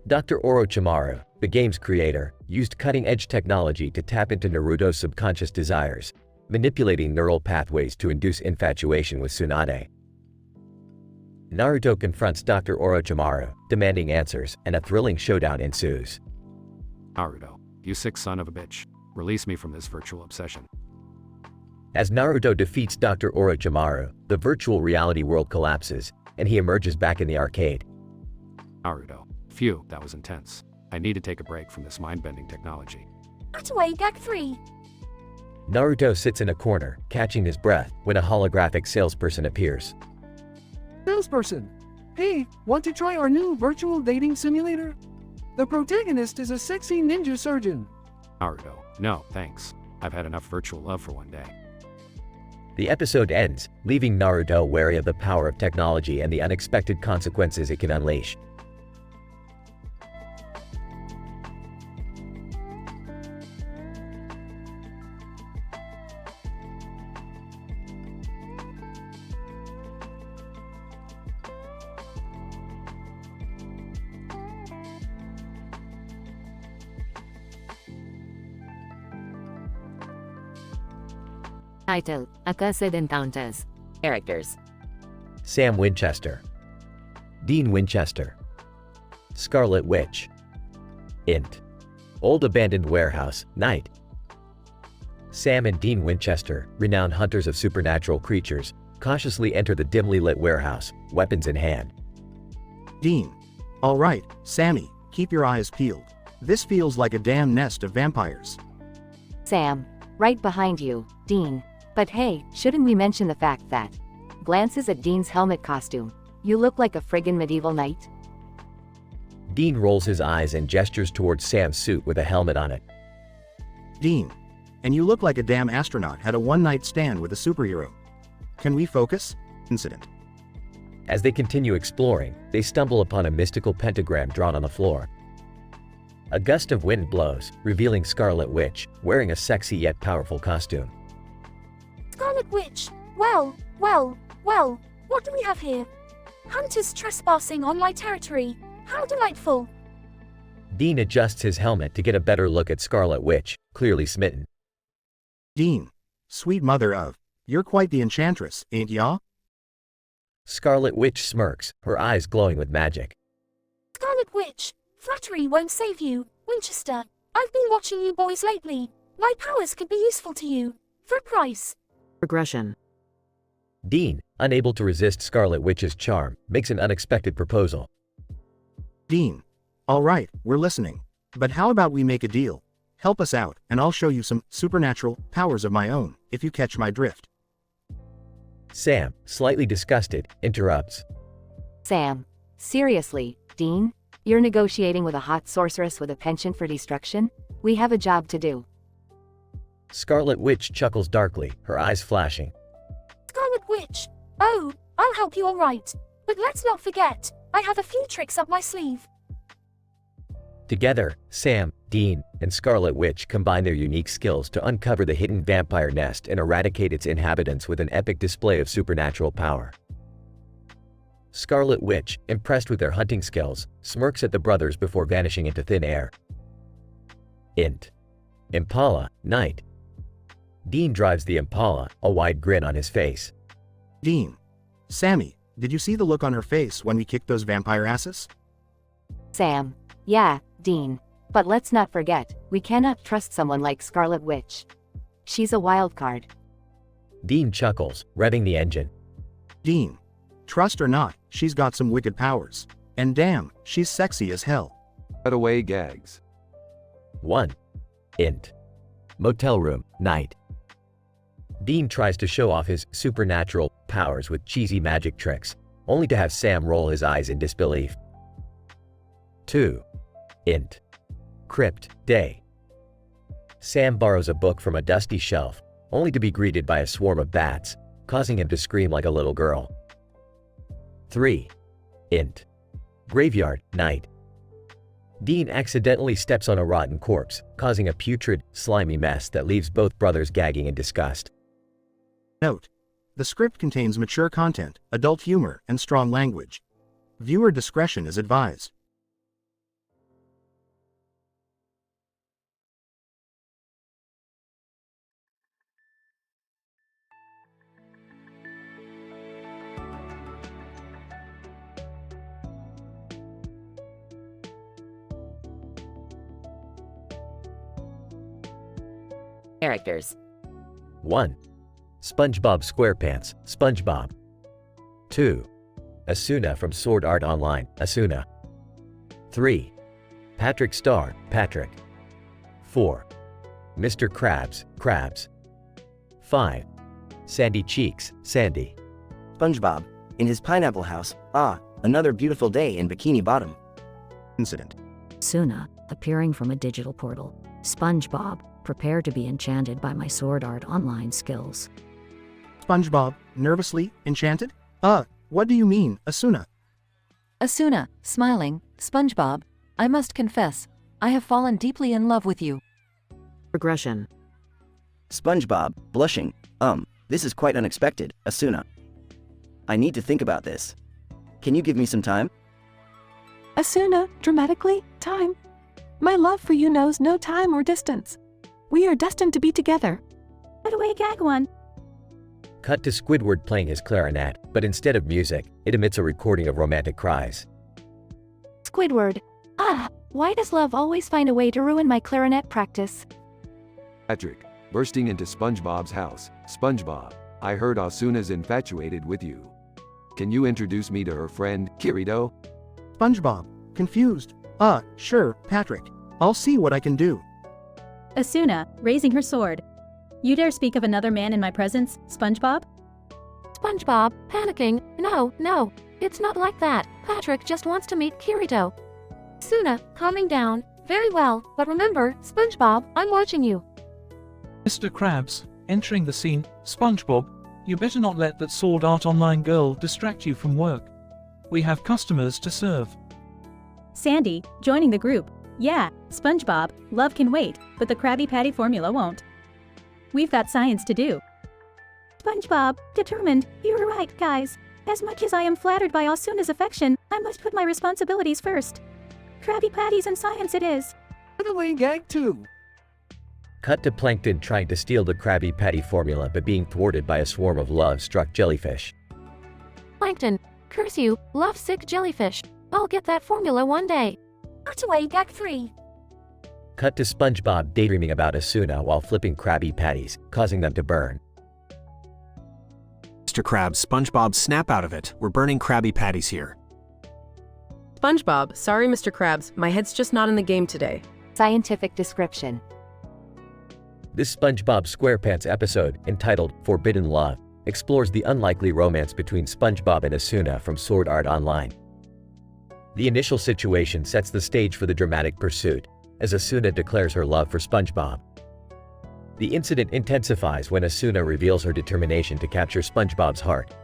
Dr. Orochimaru, the game's creator, used cutting-edge technology to tap into Naruto's subconscious desires, manipulating neural pathways to induce infatuation with Tsunade. Naruto confronts Dr. Orochimaru, demanding answers, and a thrilling showdown ensues. Naruto, you sick son of a bitch. Release me from this virtual obsession. As Naruto defeats Dr. Orochimaru, the virtual reality world collapses, and he emerges back in the arcade. Naruto. Phew, that was intense. I need to take a break from this mind-bending technology. Cutaway gag 3. Naruto sits in a corner, catching his breath, when a holographic salesperson appears. Salesperson. Hey, want to try our new virtual dating simulator? The protagonist is a sexy ninja surgeon. Naruto, no, thanks. I've had enough virtual love for one day. The episode ends, leaving Naruto wary of the power of technology and the unexpected consequences it can unleash. Title: Accursed Encounters. Characters: Sam Winchester, Dean Winchester, Scarlet Witch, Int, Old Abandoned Warehouse, Night. Sam and Dean Winchester, renowned hunters of supernatural creatures, cautiously enter the dimly lit warehouse, weapons in hand. Dean. All right, Sammy, keep your eyes peeled. This feels like a damn nest of vampires. Sam, right behind you, Dean. But hey, shouldn't we mention the fact that glances at Dean's helmet costume. You look like a friggin' medieval knight. Dean rolls his eyes and gestures towards Sam's suit with a helmet on it. Dean. And you look like a damn astronaut had a one-night stand with a superhero. Can we focus? Incident. As they continue exploring, they stumble upon a mystical pentagram drawn on the floor. A gust of wind blows, revealing Scarlet Witch, wearing a sexy yet powerful costume. Scarlet Witch, well, what do we have here? Hunters trespassing on my territory. How delightful. Dean adjusts his helmet to get a better look at Scarlet Witch, clearly smitten. Dean. Sweet mother of. You're quite the enchantress, ain't ya? Scarlet Witch smirks, her eyes glowing with magic. Scarlet Witch, flattery won't save you, Winchester. I've been watching you boys lately. My powers could be useful to you. For a price. Progression. Dean, unable to resist Scarlet Witch's charm, makes an unexpected proposal. Dean. All right, we're listening. But how about we make a deal? Help us out, and I'll show you some supernatural powers of my own, if you catch my drift. Sam, slightly disgusted, interrupts. Sam, seriously, Dean? You're negotiating with a hot sorceress with a penchant for destruction? We have a job to do. Scarlet Witch chuckles darkly, her eyes flashing. Scarlet Witch. Oh, I'll help you all right. But let's not forget, I have a few tricks up my sleeve. Together, Sam, Dean, and Scarlet Witch combine their unique skills to uncover the hidden vampire nest and eradicate its inhabitants with an epic display of supernatural power. Scarlet Witch, impressed with their hunting skills, smirks at the brothers before vanishing into thin air. Int. Impala, Night. Dean drives the Impala, a wide grin on his face. Dean. Sammy, did you see the look on her face when we kicked those vampire asses? Sam. Yeah, Dean. But let's not forget, we cannot trust someone like Scarlet Witch. She's a wild card. Dean chuckles, revving the engine. Dean. Trust or not, she's got some wicked powers. And damn, she's sexy as hell. Cutaway gags. 1. Int. Motel room, Night. Dean tries to show off his supernatural powers with cheesy magic tricks, only to have Sam roll his eyes in disbelief. 2. Int. Crypt, Day. Sam borrows a book from a dusty shelf, only to be greeted by a swarm of bats, causing him to scream like a little girl. 3. Int. Graveyard, Night. Dean accidentally steps on a rotten corpse, causing a putrid, slimy mess that leaves both brothers gagging in disgust. Note. The script contains mature content, adult humor, and strong language. Viewer discretion is advised. Characters: 1. SpongeBob SquarePants, SpongeBob. 2. Asuna from Sword Art Online, Asuna. 3. Patrick Star, Patrick. 4. Mr. Krabs, Krabs. 5. Sandy cheeks, Sandy. SpongeBob, in his pineapple house. Ah, another beautiful day in Bikini Bottom. Incident. Suna, appearing from a digital portal. SpongeBob, prepare to be enchanted by my sword art online skills. SpongeBob, nervously, enchanted? What do you mean, Asuna? Asuna, smiling, SpongeBob, I must confess, I have fallen deeply in love with you. Regression. SpongeBob, blushing. This is quite unexpected, Asuna. I need to think about this. Can you give me some time? Asuna, dramatically, time. My love for you knows no time or distance. We are destined to be together. Cut away gag one. Cut to Squidward playing his clarinet, but instead of music, it emits a recording of romantic cries. Squidward. Why does love always find a way to ruin my clarinet practice? Patrick, bursting into SpongeBob's house. SpongeBob, I heard Asuna's infatuated with you. Can you introduce me to her friend, Kirito? SpongeBob, confused. Sure, Patrick. I'll see what I can do. Asuna, raising her sword. You dare speak of another man in my presence, SpongeBob? SpongeBob, panicking. No, it's not like that. Patrick just wants to meet Kirito. Suna, calming down. Very well, but remember, SpongeBob, I'm watching you. Mr. Krabs, entering the scene. SpongeBob, you better not let that sword art online girl distract you from work. We have customers to serve. Sandy, joining the group. Yeah, SpongeBob, love can wait, but the Krabby Patty formula won't. We've got science to do. SpongeBob, determined. You're right, guys. As much as I am flattered by Asuna's affection, I must put my responsibilities first. Krabby Patties and science it is. Cut away gag 2. Cut to Plankton trying to steal the Krabby Patty formula but being thwarted by a swarm of love-struck jellyfish. Plankton, curse you, love-sick jellyfish. I'll get that formula one day. Cut away gag 3. Cut to SpongeBob daydreaming about Asuna while flipping Krabby Patties, causing them to burn. Mr. Krabs, SpongeBob, snap out of it. We're burning Krabby Patties here. SpongeBob, sorry Mr. Krabs, my head's just not in the game today. Scientific description. This SpongeBob SquarePants episode, entitled Forbidden Love, explores the unlikely romance between SpongeBob and Asuna from Sword Art Online. The initial situation sets the stage for the dramatic pursuit, as Asuna declares her love for SpongeBob. The incident intensifies when Asuna reveals her determination to capture SpongeBob's heart.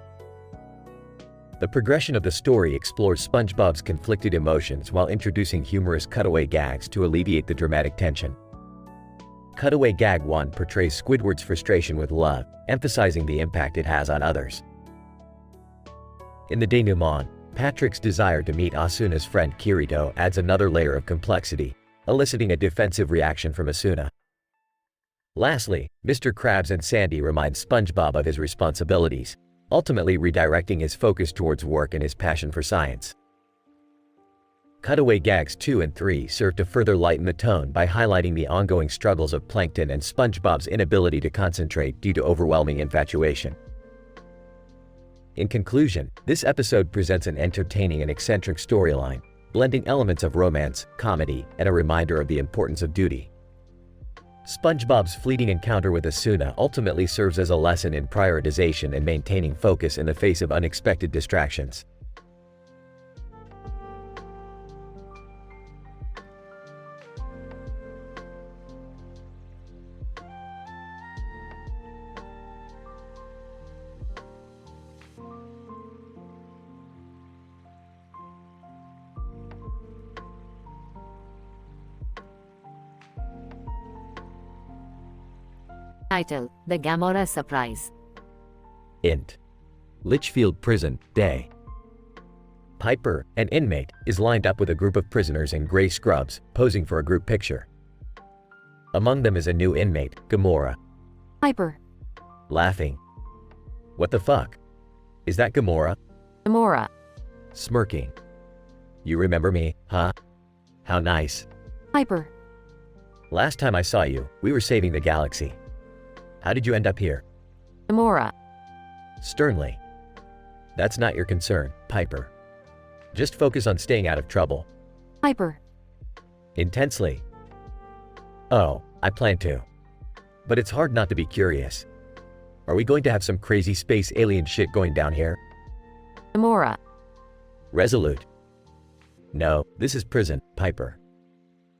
The progression of the story explores SpongeBob's conflicted emotions while introducing humorous cutaway gags to alleviate the dramatic tension. Cutaway Gag 1 portrays Squidward's frustration with love, emphasizing the impact it has on others. In the denouement, Patrick's desire to meet Asuna's friend Kirito adds another layer of complexity, eliciting a defensive reaction from Asuna. Lastly, Mr. Krabs and Sandy remind SpongeBob of his responsibilities, ultimately redirecting his focus towards work and his passion for science. Cutaway Gags 2 and 3 serve to further lighten the tone by highlighting the ongoing struggles of Plankton and SpongeBob's inability to concentrate due to overwhelming infatuation. In conclusion, this episode presents an entertaining and eccentric storyline, blending elements of romance, comedy, and a reminder of the importance of duty. SpongeBob's fleeting encounter with Asuna ultimately serves as a lesson in prioritization and maintaining focus in the face of unexpected distractions. Title: The Gamora Surprise. Int. Litchfield Prison, Day. Piper, an inmate, is lined up with a group of prisoners in gray scrubs, posing for a group picture. Among them is a new inmate, Gamora. Piper. Laughing. What the fuck? Is that Gamora? Gamora. Smirking. You remember me, huh? How nice. Piper. Last time I saw you, we were saving the galaxy. How did you end up here? Gamora. Sternly. That's not your concern, Piper. Just focus on staying out of trouble. Piper. Intensely. Oh, I plan to. But it's hard not to be curious. Are we going to have some crazy space alien shit going down here? Gamora. Resolute. No, this is prison, Piper.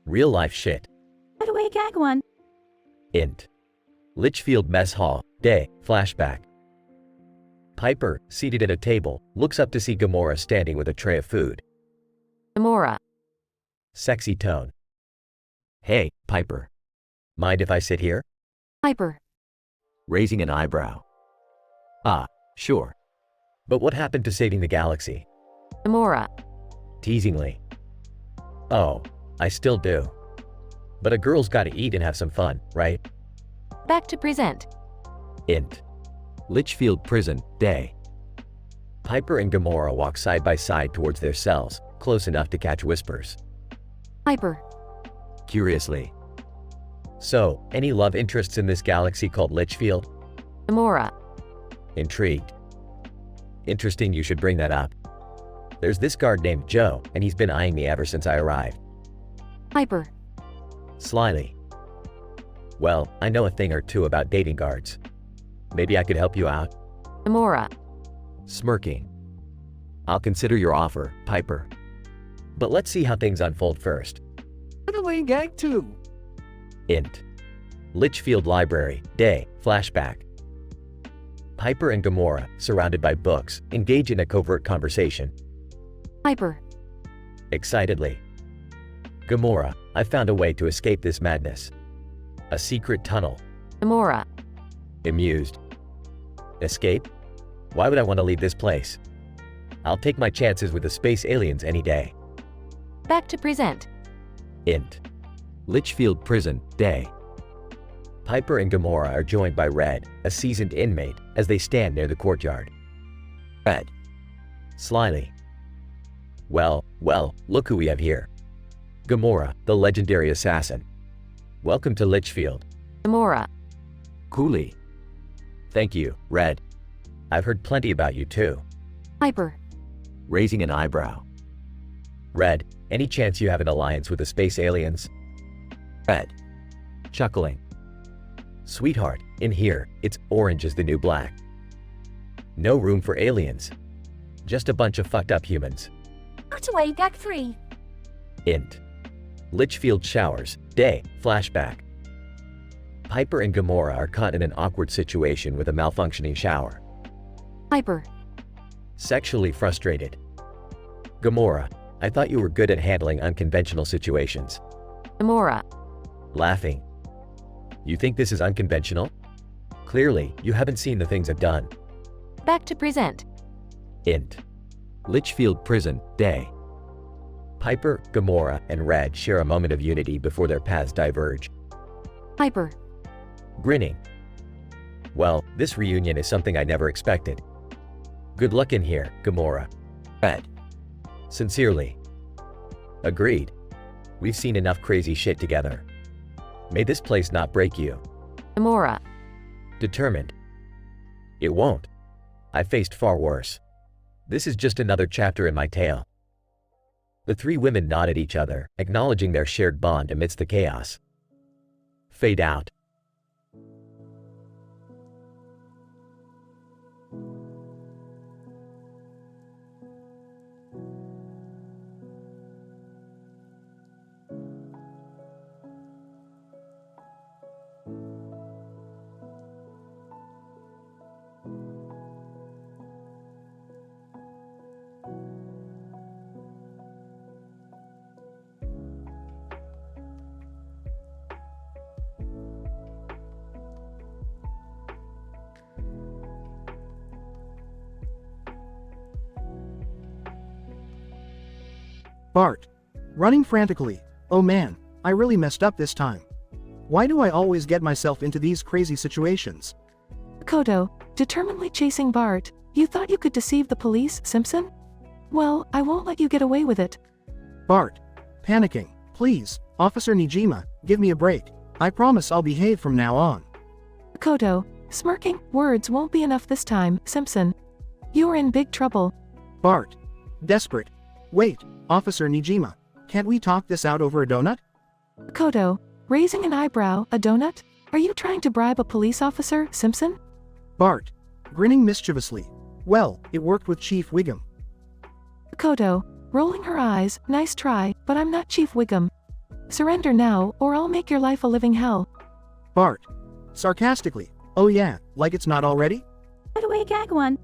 Real life shit. Cut away, gag one. Int. Litchfield Mess Hall, day, flashback. Piper, seated at a table, looks up to see Gamora standing with a tray of food. Gamora. Sexy tone. Hey, Piper. Mind if I sit here? Piper. Raising an eyebrow. Ah, sure. But what happened to saving the galaxy? Gamora. Teasingly. Oh, I still do. But a girl's gotta eat and have some fun, right? Back to present. Int. Litchfield Prison, day. Piper and Gamora walk side by side towards their cells, close enough to catch whispers. Piper. Curiously. So, any love interests in this galaxy called Litchfield? Gamora. Intrigued. Interesting you should bring that up. There's this guard named Joe, and he's been eyeing me ever since I arrived. Piper. Slyly. Well, I know a thing or two about dating guards. Maybe I could help you out? Gamora. Smirking. I'll consider your offer, Piper. But let's see how things unfold first. Cut away, gag 2. Int. Litchfield Library, day, flashback. Piper and Gamora, surrounded by books, engage in a covert conversation. Piper. Excitedly. Gamora, I found a way to escape this madness. A secret tunnel. Gamora. Amused. Escape? Why would I want to leave this place? I'll take my chances with the space aliens any day. Back to present. Int. Litchfield Prison, day. Piper and Gamora are joined by Red, a seasoned inmate, as they stand near the courtyard. Red. Slyly. Well, look who we have here. Gamora, the legendary assassin. Welcome to Litchfield. Gamora. Coolly. Thank you, Red. I've heard plenty about you too. Piper. Raising an eyebrow. Red, any chance you have an alliance with the space aliens? Red. Chuckling. Sweetheart, in here, it's orange is the new black. No room for aliens. Just a bunch of fucked up humans. Cut away, gag 3. Int. Litchfield showers, day, flashback. Piper and Gamora are caught in an awkward situation with a malfunctioning shower. Piper. Sexually frustrated. Gamora, I thought you were good at handling unconventional situations. Gamora. Laughing. You think this is unconventional? Clearly, you haven't seen the things I've done. Back to present. Int. Litchfield Prison, day. Piper, Gamora, and Red share a moment of unity before their paths diverge. Piper. Grinning. Well, this reunion is something I never expected. Good luck in here, Gamora. Red. Sincerely. Agreed. We've seen enough crazy shit together. May this place not break you. Gamora. Determined. It won't. I faced far worse. This is just another chapter in my tale. The three women nod at each other, acknowledging their shared bond amidst the chaos. Fade out. Bart. Running frantically. Oh man, I really messed up this time. Why do I always get myself into these crazy situations? Kodo, determinedly chasing Bart. You thought you could deceive the police, Simpson? Well, I won't let you get away with it. Bart. Panicking. Please, Officer Nijima, give me a break. I promise I'll behave from now on. Kodo, smirking. Words won't be enough this time, Simpson. You are in big trouble. Bart. Desperate. Wait, Officer Nijima, can't we talk this out over a donut? Kodo, raising an eyebrow. A donut? Are you trying to bribe a police officer, Simpson? Bart, grinning mischievously. Well, it worked with Chief Wiggum. Kodo, rolling her eyes, nice try, but I'm not Chief Wiggum. Surrender now, or I'll make your life a living hell. Bart, sarcastically. Oh yeah, like it's not already? Cut away gag 1.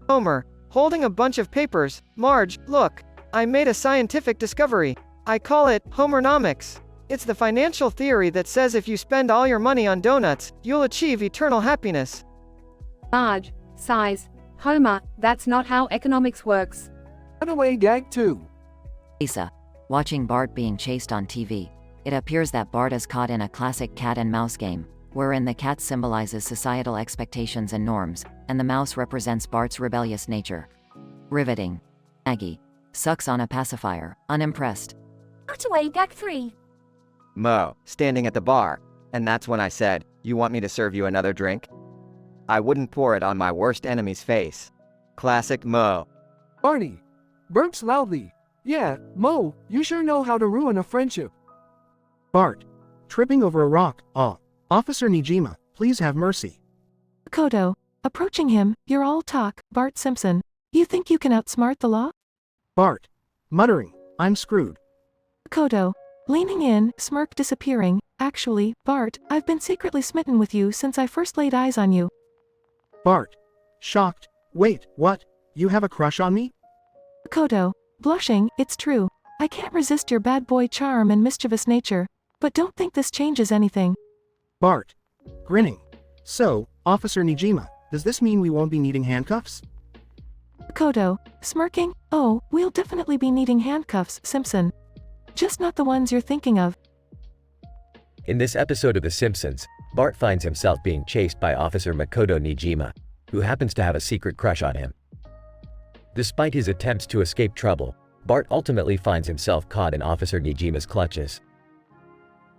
Homer, holding a bunch of papers. Marge, look. I made a scientific discovery. I call it Homernomics. It's the financial theory that says if you spend all your money on donuts, you'll achieve eternal happiness. Marge, sighs. Homer, that's not how economics works. Cut away gag 2. Lisa, watching Bart being chased on TV. It appears that Bart is caught in a classic cat and mouse game, wherein the cat symbolizes societal expectations and norms, and the mouse represents Bart's rebellious nature. Riveting. Maggie sucks on a pacifier, unimpressed. Cut away gag 3. Mo, standing at the bar. And that's when I said, you want me to serve you another drink? I wouldn't pour it on my worst enemy's face. Classic Mo. Barney, burps loudly. Yeah, Mo, you sure know how to ruin a friendship. Bart, tripping over a rock. Officer Nijima, please have mercy. Kodo, approaching him, you're all talk, Bart Simpson. You think you can outsmart the law? Bart, muttering, I'm screwed. Kodo, leaning in, smirk disappearing. Actually, Bart, I've been secretly smitten with you since I first laid eyes on you. Bart, shocked. Wait, what? You have a crush on me? Kodo, blushing, it's true. I can't resist your bad boy charm and mischievous nature. But don't think this changes anything. Bart, grinning. So, Officer Nijima, does this mean we won't be needing handcuffs? Kodo, smirking, oh, we'll definitely be needing handcuffs, Simpson. Just not the ones you're thinking of. In this episode of The Simpsons, Bart finds himself being chased by Officer Makoto Nijima, who happens to have a secret crush on him. Despite his attempts to escape trouble, Bart ultimately finds himself caught in Officer Nijima's clutches.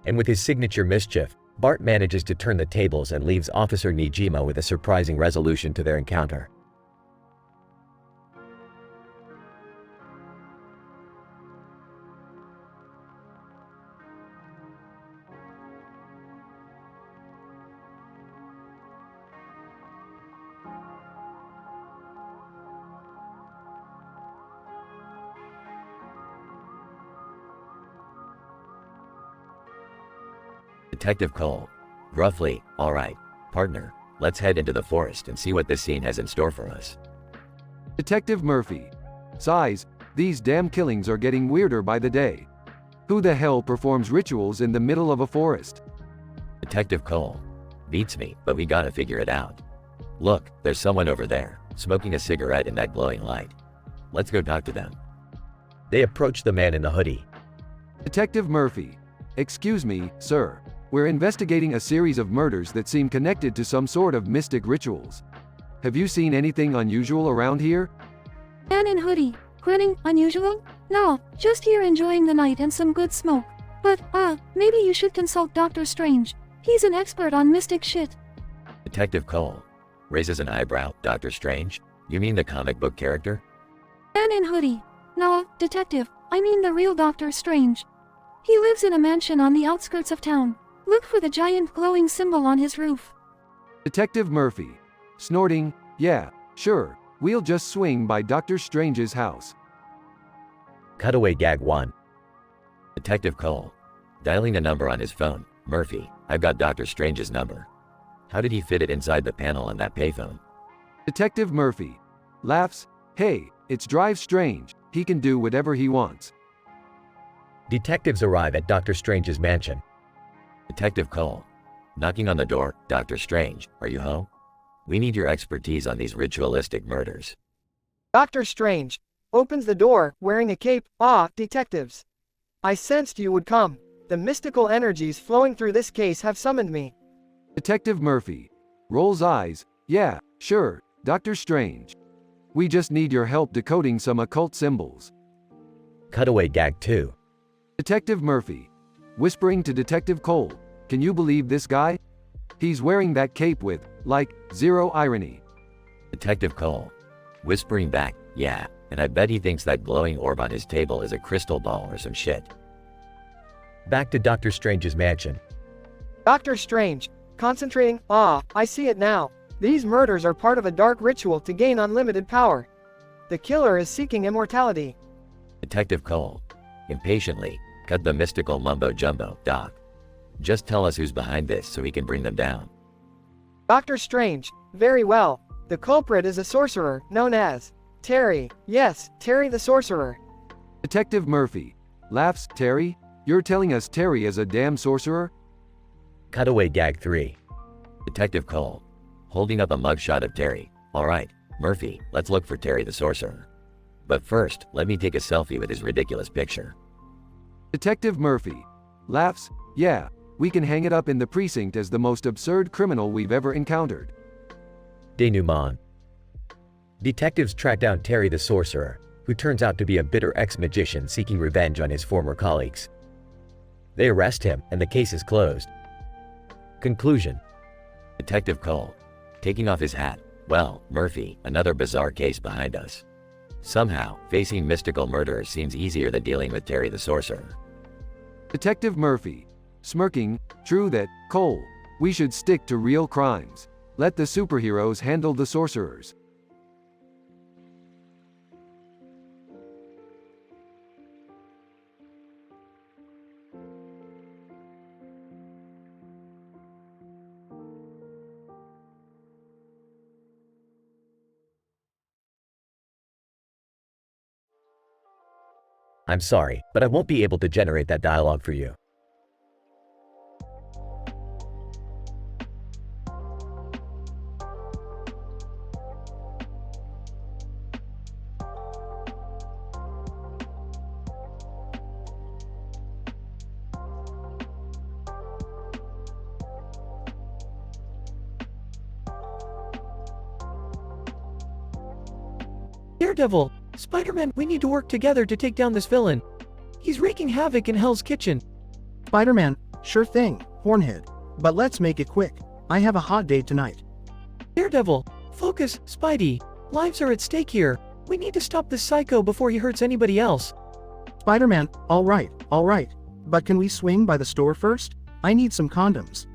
And with his signature mischief, Bart manages to turn the tables and leaves Officer Nijima with a surprising resolution to their encounter. Detective Cole. Gruffly, all right, partner, let's head into the forest and see what this scene has in store for us. Detective Murphy. Sighs, these damn killings are getting weirder by the day. Who the hell performs rituals in the middle of a forest? Detective Cole. Beats me, but we gotta figure it out. Look, there's someone over there, smoking a cigarette in that glowing light. Let's go talk to them. They approach the man in the hoodie. Detective Murphy. Excuse me, sir. We're investigating a series of murders that seem connected to some sort of mystic rituals. Have you seen anything unusual around here? Man in hoodie, grinning, unusual? No, just here enjoying the night and some good smoke. But, maybe you should consult Dr. Strange. He's an expert on mystic shit. Detective Cole. Raises an eyebrow. Dr. Strange? You mean the comic book character? Man in hoodie. No, detective, I mean the real Dr. Strange. He lives in a mansion on the outskirts of town. Look for the giant glowing symbol on his roof. Detective Murphy. Snorting, yeah, sure, we'll just swing by Dr. Strange's house. Cutaway gag 1. Detective Cole. Dialing a number on his phone. Murphy, I've got Dr. Strange's number. How did he fit it inside the panel on that payphone? Detective Murphy. Laughs, hey, it's Drive Strange, he can do whatever he wants. Detectives arrive at Dr. Strange's mansion. Detective Cole. Knocking on the door. Dr. Strange, are you home? We need your expertise on these ritualistic murders. Dr. Strange opens the door, wearing a cape. Detectives. I sensed you would come. The mystical energies flowing through this case have summoned me. Detective Murphy. Rolls eyes, yeah, sure, Dr. Strange. We just need your help decoding some occult symbols. Cutaway gag 2. Detective Murphy. Whispering to Detective Cole, can you believe this guy? He's wearing that cape with, like, zero irony. Detective Cole. Whispering back, yeah, and I bet he thinks that glowing orb on his table is a crystal ball or some shit. Back to Dr. Strange's mansion. Dr. Strange, concentrating. I see it now. These murders are part of a dark ritual to gain unlimited power. The killer is seeking immortality. Detective Cole. Impatiently, cut the mystical mumbo-jumbo, Doc. Just tell us who's behind this so we can bring them down. Dr. Strange, very well. The culprit is a sorcerer, known as Terry. Yes, Terry the sorcerer. Detective Murphy. Laughs, Terry? You're telling us Terry is a damn sorcerer? Cutaway gag 3. Detective Cole. Holding up a mugshot of Terry. Alright, Murphy, let's look for Terry the sorcerer. But first, let me take a selfie with his ridiculous picture. Detective Murphy. Laughs, yeah, we can hang it up in the precinct as the most absurd criminal we've ever encountered. Denouement. Detectives track down Terry the sorcerer, who turns out to be a bitter ex-magician seeking revenge on his former colleagues. They arrest him, and the case is closed. Conclusion. Detective Cole. Taking off his hat. Well, Murphy, another bizarre case behind us. Somehow, facing mystical murderers seems easier than dealing with Terry the sorcerer. Detective Murphy. Smirking, true that, Cole, we should stick to real crimes. Let the superheroes handle the sorcerers. I'm sorry, but I won't be able to generate that dialogue for you. Daredevil, Spider-Man, we need to work together to take down this villain. He's wreaking havoc in Hell's Kitchen. Spider-Man, sure thing, Hornhead. But let's make it quick. I have a hot date tonight. Daredevil, focus, Spidey. Lives are at stake here. We need to stop this psycho before he hurts anybody else. Spider-Man, alright. But can we swing by the store first? I need some condoms.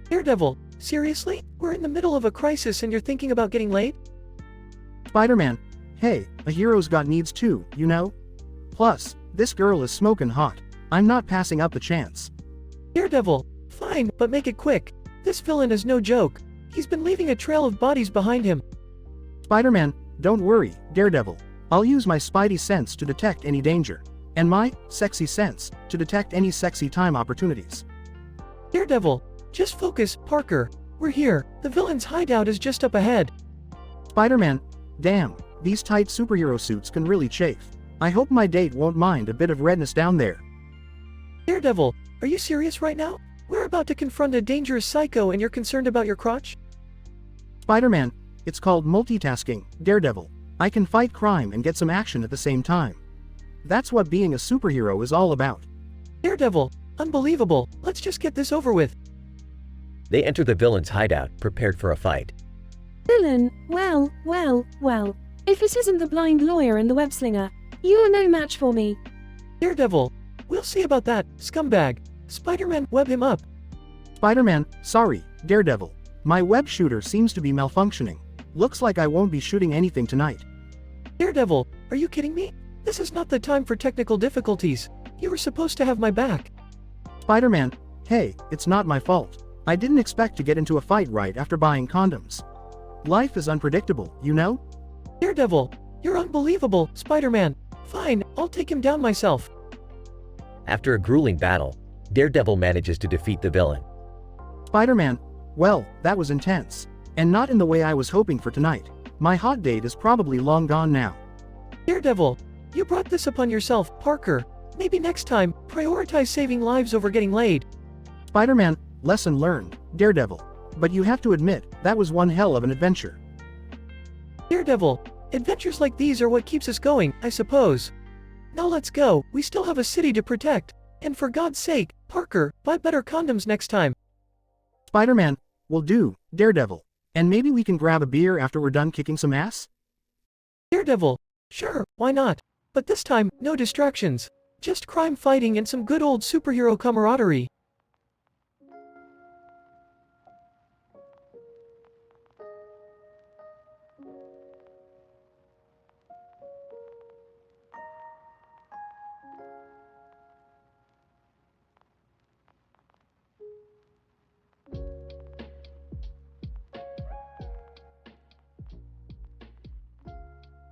Daredevil, seriously? We're in the middle of a crisis and you're thinking about getting laid? Spider-Man, hey, a hero's got needs too, you know? Plus, this girl is smoking hot. I'm not passing up the chance. Daredevil, fine, but make it quick. This villain is no joke. He's been leaving a trail of bodies behind him. Spider-Man, don't worry, Daredevil. I'll use my Spidey sense to detect any danger. And my sexy sense to detect any sexy time opportunities. Daredevil, just focus, Parker. We're here. The villain's hideout is just up ahead. Spider-Man, damn, these tight superhero suits can really chafe. I hope my date won't mind a bit of redness down there. Daredevil, are you serious right now? We're about to confront a dangerous psycho and you're concerned about your crotch? Spider-Man, it's called multitasking, Daredevil. I can fight crime and get some action at the same time. That's what being a superhero is all about. Daredevil, unbelievable. Let's just get this over with. They enter the villain's hideout, prepared for a fight. Villain, well. If this isn't the blind lawyer and the web slinger, you are no match for me. Daredevil, we'll see about that, scumbag. Spider-Man, web him up. Spider-Man, sorry, Daredevil. My web shooter seems to be malfunctioning. Looks like I won't be shooting anything tonight. Daredevil, are you kidding me? This is not the time for technical difficulties. You were supposed to have my back. Spider-Man, hey, it's not my fault. I didn't expect to get into a fight right after buying condoms. Life is unpredictable, you know? Daredevil, you're unbelievable, Spider-Man. Fine, I'll take him down myself. After a grueling battle, Daredevil manages to defeat the villain. Spider-Man, well, that was intense. And not in the way I was hoping for tonight. My hot date is probably long gone now. Daredevil, you brought this upon yourself, Parker. Maybe next time, prioritize saving lives over getting laid. Spider-Man, lesson learned, Daredevil. But you have to admit, that was one hell of an adventure. Daredevil, adventures like these are what keeps us going, I suppose. Now let's go, we still have a city to protect. And for God's sake, Parker, buy better condoms next time. Spider-Man, will do, Daredevil. And maybe we can grab a beer after we're done kicking some ass? Daredevil, sure, why not? But this time, no distractions. Just crime fighting and some good old superhero camaraderie.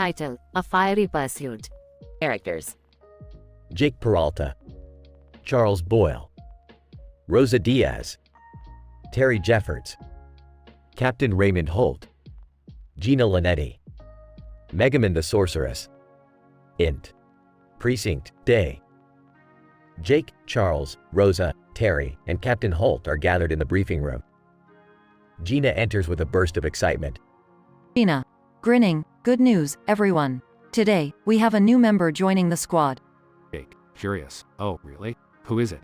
Title: A Fiery Pursuit. Characters: Jake Peralta, Charles Boyle, Rosa Diaz, Terry Jeffords, Captain Raymond Holt, Gina Linetti, Megaman the Sorceress, Int, Precinct, Day. Jake, Charles, Rosa, Terry, and Captain Holt are gathered in the briefing room. Gina enters with a burst of excitement. Gina, grinning, good news, everyone. Today, we have a new member joining the squad. Jake, curious. Oh, really? Who is it?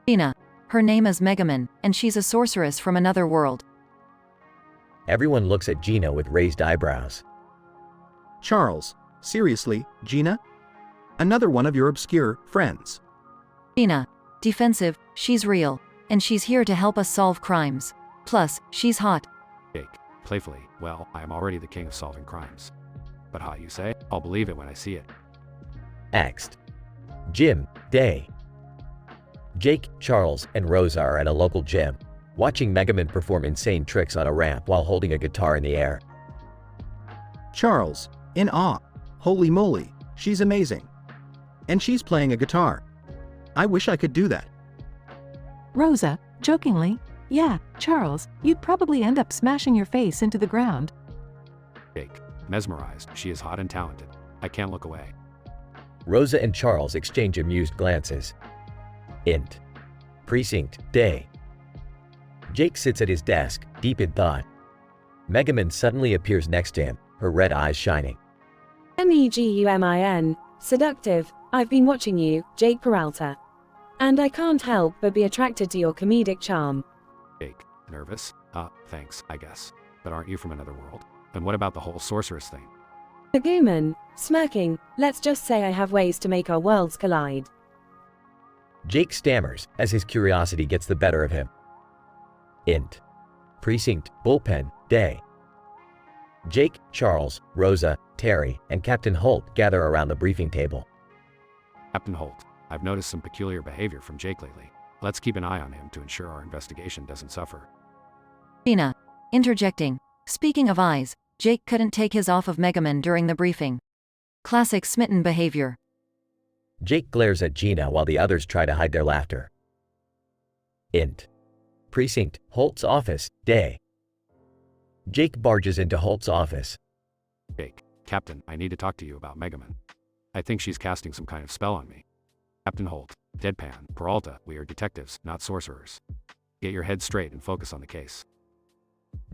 Gina, her name is Megaman, and she's a sorceress from another world. Everyone looks at Gina with raised eyebrows. Charles, seriously, Gina? Another one of your obscure friends. Gina, defensive, she's real, and she's here to help us solve crimes. Plus, she's hot. Jake, playfully, well, I am already the king of solving crimes. But hot, you say? I'll believe it when I see it. Next, Jim, Day. Jake, Charles, and Rosa are at a local gym, watching Megaman perform insane tricks on a ramp while holding a guitar in the air. Charles, in awe. Holy moly, she's amazing. And she's playing a guitar. I wish I could do that. Rosa, jokingly, yeah, Charles, you'd probably end up smashing your face into the ground. Jake, mesmerized, she is hot and talented. I can't look away. Rosa and Charles exchange amused glances. Int, Precinct, Day. Jake sits at his desk, deep in thought. Megaman suddenly appears next to him, her red eyes shining. Megumin, seductive. I've been watching you, Jake Peralta. And I can't help but be attracted to your comedic charm. Jake, nervous? Thanks, I guess. But aren't you from another world? And what about the whole sorceress thing? Megumin, smirking, let's just say I have ways to make our worlds collide. Jake stammers as his curiosity gets the better of him. Int, Precinct, Bullpen, Day. Jake, Charles, Rosa, Terry, and Captain Holt gather around the briefing table. Captain Holt, I've noticed some peculiar behavior from Jake lately. Let's keep an eye on him to ensure our investigation doesn't suffer. Gina, interjecting. Speaking of eyes, Jake couldn't take his off of Megaman during the briefing. Classic smitten behavior. Jake glares at Gina while the others try to hide their laughter. Int, Precinct, Holt's office, Day. Jake barges into Holt's office. Jake, Captain, I need to talk to you about Megaman. I think she's casting some kind of spell on me. Captain Holt, Deadpan, Peralta, we are detectives, not sorcerers. Get your head straight and focus on the case.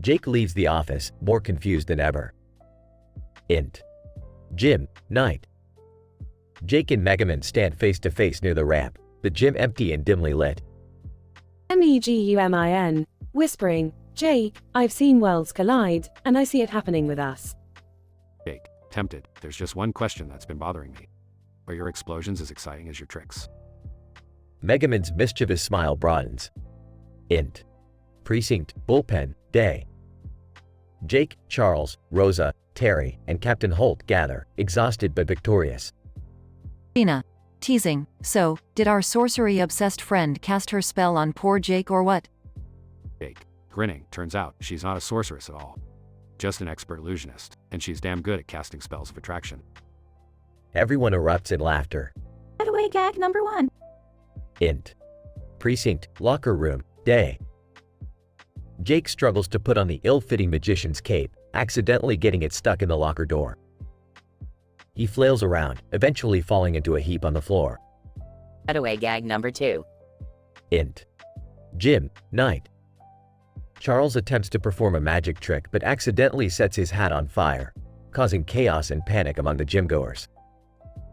Jake leaves the office, more confused than ever. Int, Jim, Night. Jake and Megaman stand face to face near the ramp, the gym empty and dimly lit. Megumin, whispering, Jake, I've seen worlds collide, and I see it happening with us. Jake, tempted, there's just one question that's been bothering me. Are your explosions as exciting as your tricks? Megaman's mischievous smile broadens. Int, Precinct, Bullpen, Day. Jake, Charles, Rosa, Terry, and Captain Holt gather, exhausted but victorious. Gina, teasing. So, did our sorcery-obsessed friend cast her spell on poor Jake or what? Jake, grinning, turns out she's not a sorceress at all. Just an expert illusionist, and she's damn good at casting spells of attraction. Everyone erupts in laughter. Cutaway gag number 1. Int, Precinct, Locker Room, Day. Jake struggles to put on the ill-fitting magician's cape, accidentally getting it stuck in the locker door. He flails around, eventually falling into a heap on the floor. Cutaway gag number 2. Int, Jim, Night. Charles attempts to perform a magic trick but accidentally sets his hat on fire, causing chaos and panic among the gymgoers.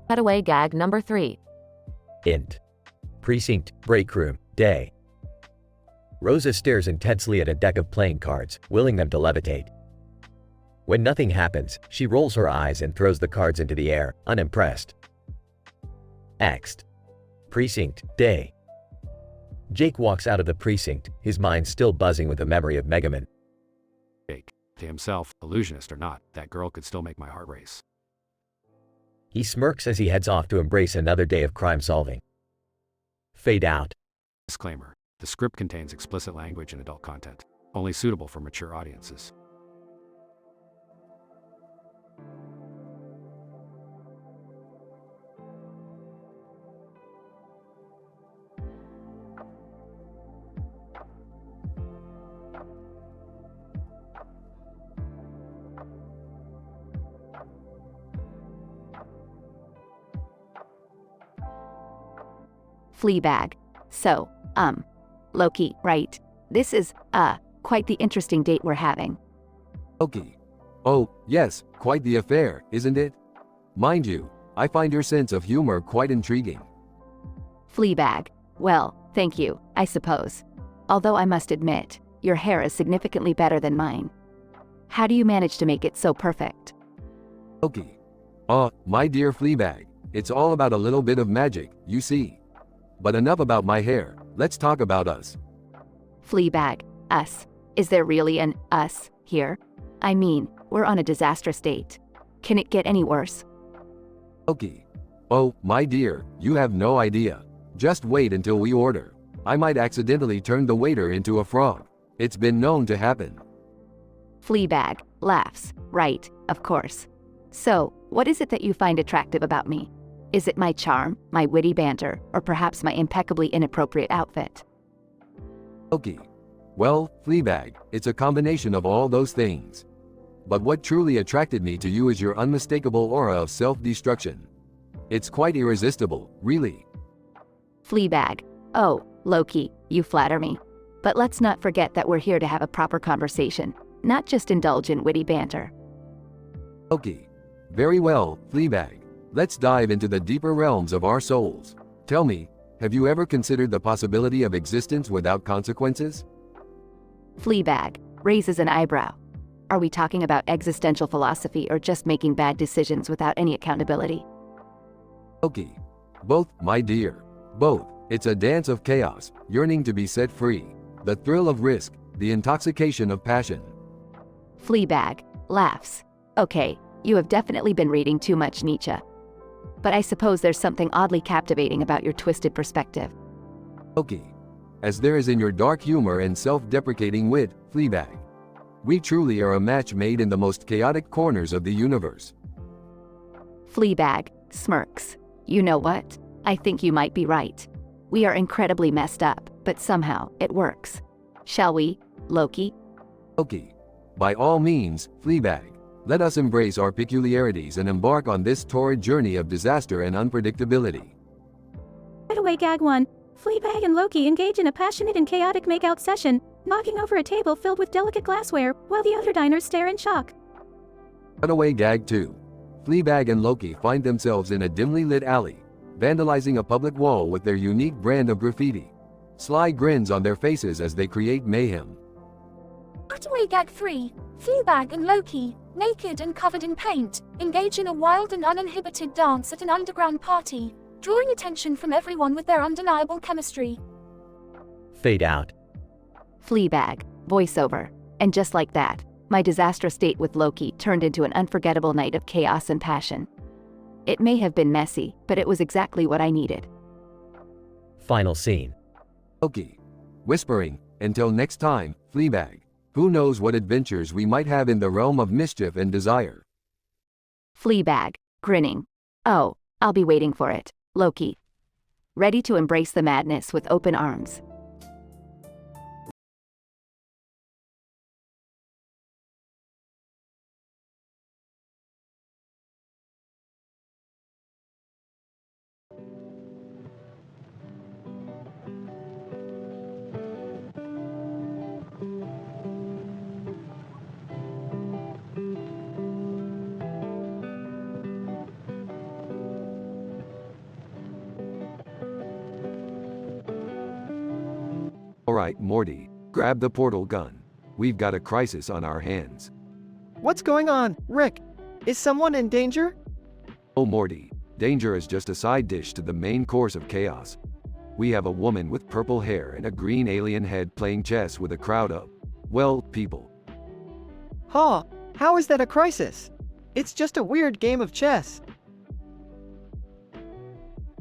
Cutaway gag number 3. Int, Precinct, Break Room, Day. Rosa stares intensely at a deck of playing cards, willing them to levitate. When nothing happens, she rolls her eyes and throws the cards into the air, unimpressed. Next, Precinct, Day. Jake walks out of the precinct, his mind still buzzing with the memory of Megaman. Jake, to himself, illusionist or not, that girl could still make my heart race. He smirks as he heads off to embrace another day of crime solving. Fade out. Disclaimer. The script contains explicit language and adult content, only suitable for mature audiences. Fleabag. So, Loki, right? This is, quite the interesting date we're having. Loki. Oh, yes, quite the affair, isn't it? Mind you, I find your sense of humor quite intriguing. Fleabag. Well, thank you, I suppose. Although I must admit, your hair is significantly better than mine. How do you manage to make it so perfect? Loki. My dear Fleabag, it's all about a little bit of magic, you see. But enough about my hair, let's talk about us. Fleabag. Us. Is there really an us here? I mean, we're on a disastrous date. Can it get any worse? Loki. Oh, my dear, you have no idea. Just wait until we order. I might accidentally turn the waiter into a frog. It's been known to happen. Fleabag. Laughs. Right, of course. So, what is it that you find attractive about me? Is it my charm, my witty banter, or perhaps my impeccably inappropriate outfit? Loki. Well, Fleabag, it's a combination of all those things. But what truly attracted me to you is your unmistakable aura of self-destruction. It's quite irresistible, really. Fleabag. Oh, Loki, you flatter me. But let's not forget that we're here to have a proper conversation, not just indulge in witty banter. Loki. Very well, Fleabag. Let's dive into the deeper realms of our souls. Tell me, have you ever considered the possibility of existence without consequences? Fleabag. Raises an eyebrow. Are we talking about existential philosophy or just making bad decisions without any accountability? Loki. Both, my dear. Both. It's a dance of chaos, yearning to be set free. The thrill of risk, the intoxication of passion. Fleabag. Laughs. Okay, you have definitely been reading too much Nietzsche. But I suppose there's something oddly captivating about your twisted perspective. Loki. As there is in your dark humor and self-deprecating wit, Fleabag. We truly are a match made in the most chaotic corners of the universe. Fleabag. Smirks. You know what? I think you might be right. We are incredibly messed up, but somehow it works. Shall we, Loki? Loki. By all means, Fleabag. Let us embrace our peculiarities and embark on this torrid journey of disaster and unpredictability. Right away, Gag 1. Fleabag and Loki engage in a passionate and chaotic makeout session, knocking over a table filled with delicate glassware, while the other diners stare in shock. Cut away Gag 2. Fleabag and Loki find themselves in a dimly lit alley, vandalizing a public wall with their unique brand of graffiti. Sly grins on their faces as they create mayhem. Cut away Gag 3. Fleabag and Loki, naked and covered in paint, engage in a wild and uninhibited dance at an underground party, drawing attention from everyone with their undeniable chemistry. Fade out. Fleabag. Voiceover. And just like that, my disastrous date with Loki turned into an unforgettable night of chaos and passion. It may have been messy, but it was exactly what I needed. Final scene. Loki. Whispering, until next time, Fleabag. Who knows what adventures we might have in the realm of mischief and desire. Fleabag. Grinning. Oh, I'll be waiting for it, Loki. Ready to embrace the madness with open arms. Alright, Morty, grab the portal gun. We've got a crisis on our hands. What's going on, Rick? Is someone in danger? Oh Morty, danger is just a side dish to the main course of chaos. We have a woman with purple hair and a green alien head playing chess with a crowd of, well, people. Huh, how is that a crisis? It's just a weird game of chess.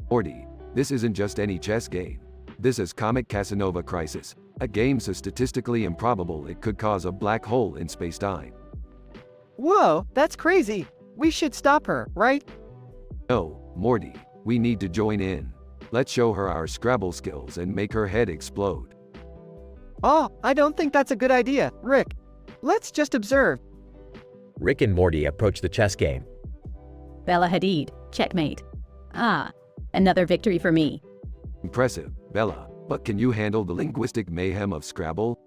Morty, this isn't just any chess game. This is Comic Casanova Crisis, a game so statistically improbable it could cause a black hole in space-time. Whoa, that's crazy. We should stop her, right? No, Morty, we need to join in. Let's show her our Scrabble skills and make her head explode. Oh, I don't think that's a good idea, Rick. Let's just observe. Rick and Morty approach the chess game. Bella Hadid, checkmate. Ah, another victory for me. Impressive, Bella, but can you handle the linguistic mayhem of Scrabble?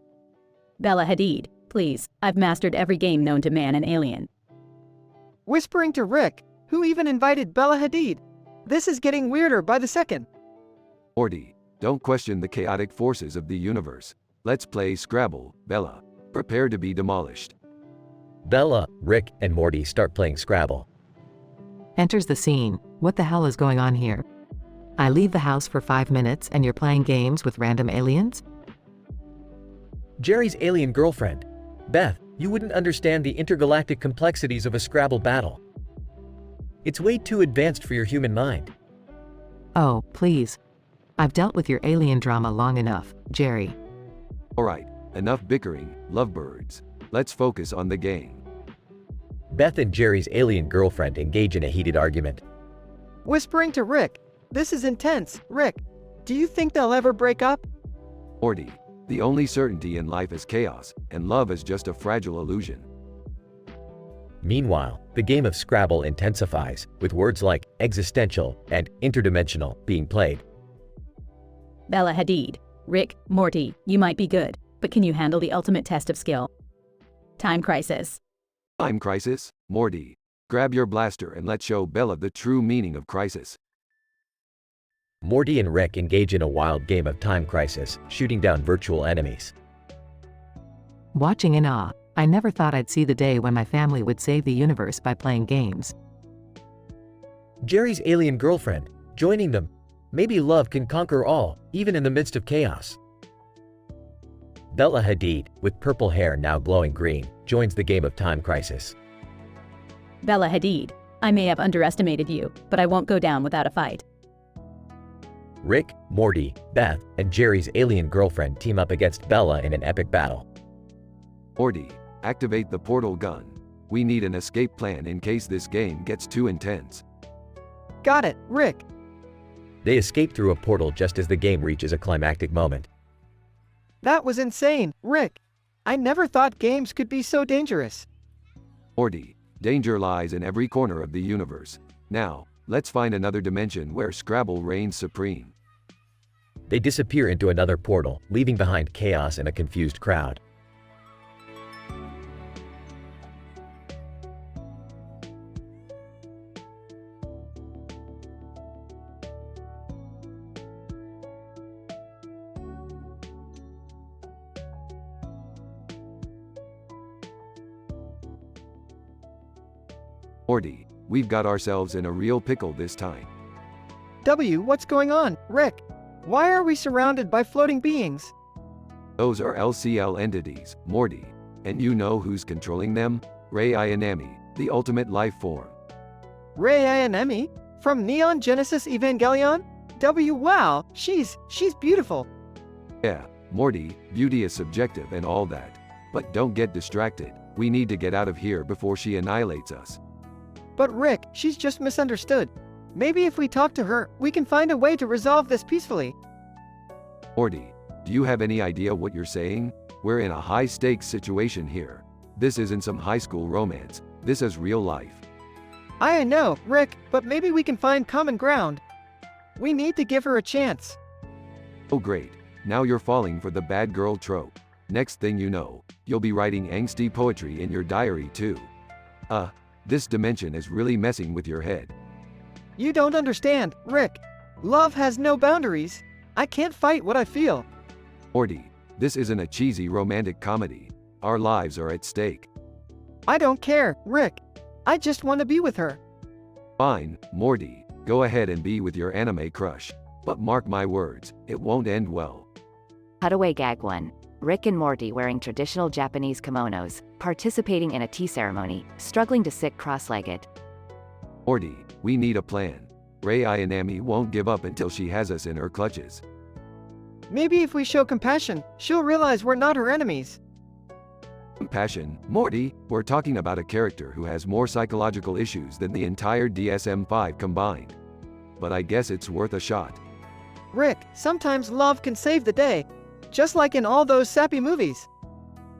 Bella Hadid, please. I've mastered every game known to man and alien. Whispering to Rick, who even invited Bella Hadid. This is getting weirder by the second. Morty, don't question the chaotic forces of the universe. Let's play Scrabble, Bella. Prepare to be demolished. Bella, Rick, and Morty start playing Scrabble. Enters the scene. What the hell is going on here? I leave the house for 5 minutes and you're playing games with random aliens? Jerry's alien girlfriend. Beth, you wouldn't understand the intergalactic complexities of a Scrabble battle. It's way too advanced for your human mind. Oh, please. I've dealt with your alien drama long enough, Jerry. Alright, enough bickering, lovebirds. Let's focus on the game. Beth and Jerry's alien girlfriend engage in a heated argument. Whispering to Rick, this is intense. Rick, do you think they'll ever break up? Morty, the only certainty in life is chaos, and love is just a fragile illusion. Meanwhile, the game of Scrabble intensifies, with words like existential and interdimensional being played. Bella Hadid, Rick, Morty, you might be good, but can you handle the ultimate test of skill? Time crisis. Time crisis? Morty, grab your blaster and let's show Bella the true meaning of crisis. Morty and Rick engage in a wild game of time crisis, shooting down virtual enemies. Watching in awe, I never thought I'd see the day when my family would save the universe by playing games. Jerry's alien girlfriend, joining them. Maybe love can conquer all, even in the midst of chaos. Bella Hadid, with purple hair now glowing green, joins the game of time crisis. Bella Hadid, I may have underestimated you, but I won't go down without a fight. Rick, Morty, Beth, and Jerry's alien girlfriend team up against Bella in an epic battle. Morty, activate the portal gun. We need an escape plan in case this game gets too intense. Got it, Rick. They escape through a portal just as the game reaches a climactic moment. That was insane, Rick. I never thought games could be so dangerous. Morty, danger lies in every corner of the universe. Now, let's find another dimension where Scrabble reigns supreme. They disappear into another portal, leaving behind chaos and a confused crowd. Morty, we've got ourselves in a real pickle this time. What's going on, Rick? Why are we surrounded by floating beings? Those are LCL entities, Morty. And you know who's controlling them? Rei Ayanami, the ultimate life form. Rei Ayanami? From Neon Genesis Evangelion? Wow, she's beautiful. Yeah, Morty, beauty is subjective and all that. But don't get distracted. We need to get out of here before she annihilates us. But Rick, she's just misunderstood. Maybe if we talk to her, we can find a way to resolve this peacefully. Morty, do you have any idea what you're saying? We're in a high-stakes situation here. This isn't some high school romance. This is real life. I know, Rick, but maybe we can find common ground. We need to give her a chance. Oh great, now you're falling for the bad girl trope. Next thing you know, you'll be writing angsty poetry in your diary too. This dimension is really messing with your head. You don't understand, Rick. Love has no boundaries. I can't fight what I feel. Morty, this isn't a cheesy romantic comedy. Our lives are at stake. I don't care, Rick. I just want to be with her. Fine, Morty, go ahead and be with your anime crush. But mark my words, it won't end well. Cutaway gag 1. Rick and Morty wearing traditional Japanese kimonos, participating in a tea ceremony, struggling to sit cross-legged. Morty, we need a plan. Rei Ayanami won't give up until she has us in her clutches. Maybe if we show compassion, she'll realize we're not her enemies. Compassion, Morty, we're talking about a character who has more psychological issues than the entire DSM-5 combined. But I guess it's worth a shot. Rick, sometimes love can save the day. Just like in all those sappy movies.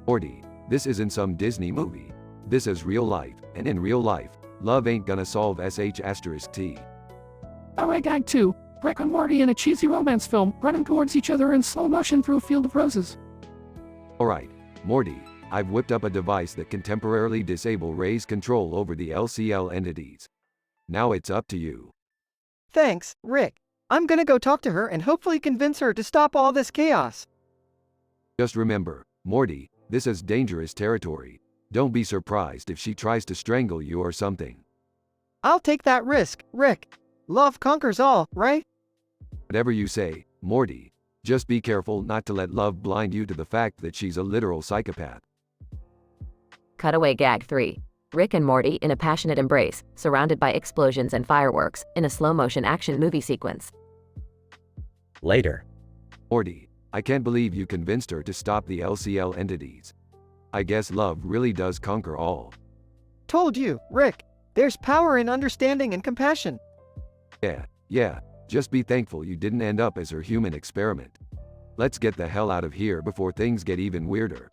Morty, this isn't some Disney movie. This is real life, and in real life, love ain't gonna solve sh*t. Alright, Gag 2. Rick and Morty in a cheesy romance film, running towards each other in slow motion through a field of roses. Alright, Morty, I've whipped up a device that can temporarily disable Ray's control over the LCL entities. Now it's up to you. Thanks, Rick. I'm gonna go talk to her and hopefully convince her to stop all this chaos. Just remember, Morty, this is dangerous territory. Don't be surprised if she tries to strangle you or something. I'll take that risk, Rick. Love conquers all, right? Whatever you say, Morty. Just be careful not to let love blind you to the fact that she's a literal psychopath. Cutaway gag 3. Rick and Morty in a passionate embrace, surrounded by explosions and fireworks, in a slow-motion action movie sequence. Later. Morty, I can't believe you convinced her to stop the LCL entities. I guess love really does conquer all. Told you, Rick. There's power in understanding and compassion. Yeah. Just be thankful you didn't end up as her human experiment. Let's get the hell out of here before things get even weirder.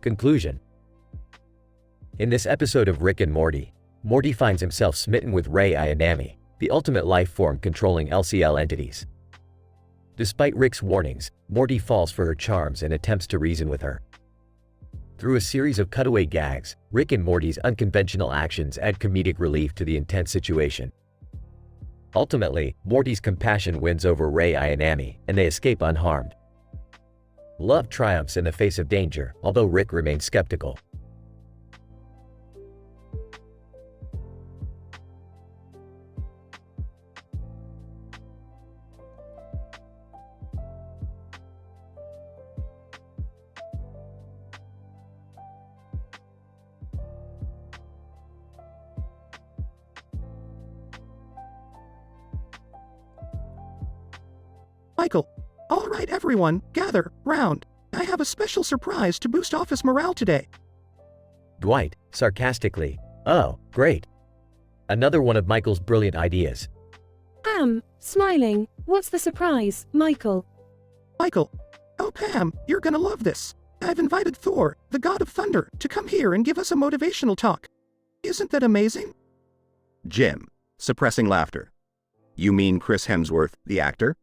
Conclusion. In this episode of Rick and Morty, Morty finds himself smitten with Ray Ayanami, the ultimate life form controlling LCL entities. Despite Rick's warnings, Morty falls for her charms and attempts to reason with her. Through a series of cutaway gags, Rick and Morty's unconventional actions add comedic relief to the intense situation. Ultimately, Morty's compassion wins over Ray Ayanami, and they escape unharmed. Love triumphs in the face of danger, although Rick remains skeptical. Michael. All right, everyone, gather round. I have a special surprise to boost office morale today. Dwight, sarcastically. Oh, great. Another one of Michael's brilliant ideas. Pam, smiling. What's the surprise, Michael? Michael. Oh, Pam, you're gonna love this. I've invited Thor, the god of thunder, to come here and give us a motivational talk. Isn't that amazing? Jim, suppressing laughter. You mean Chris Hemsworth, the actor?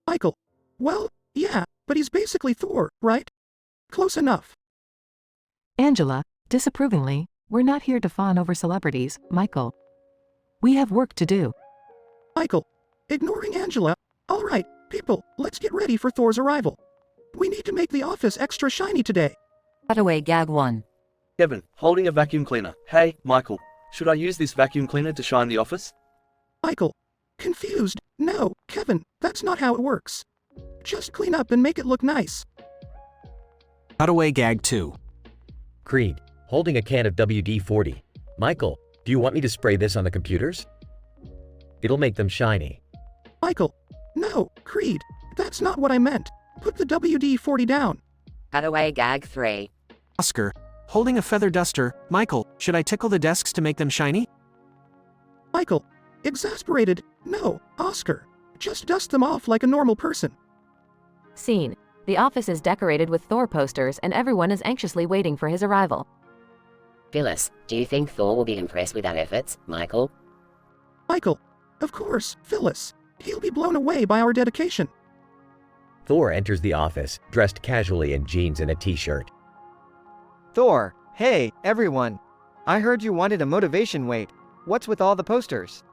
Michael. Well, yeah, but he's basically Thor, right? Close enough. Angela, disapprovingly, we're not here to fawn over celebrities, Michael. We have work to do. Michael. Ignoring Angela. All right, people, let's get ready for Thor's arrival. We need to make the office extra shiny today. Cutaway gag 1. Kevin, holding a vacuum cleaner. Hey, Michael, should I use this vacuum cleaner to shine the office? Michael. Confused. No, Kevin, that's not how it works. Just clean up and make it look nice. Cutaway gag 2. Creed, holding a can of WD-40. Michael, do you want me to spray this on the computers? It'll make them shiny. Michael. No, Creed, that's not what I meant. Put the WD-40 down. Cutaway gag 3. Oscar, holding a feather duster. Michael, should I tickle the desks to make them shiny? Michael. Exasperated. No, Oscar. Just dust them off like a normal person. Scene. The office is decorated with Thor posters and everyone is anxiously waiting for his arrival. Phyllis, do you think Thor will be impressed with our efforts, Michael? Michael. Of course, Phyllis. He'll be blown away by our dedication. Thor enters the office, dressed casually in jeans and a t-shirt. Thor, hey, everyone. I heard you wanted a motivation weight. What's with all the posters?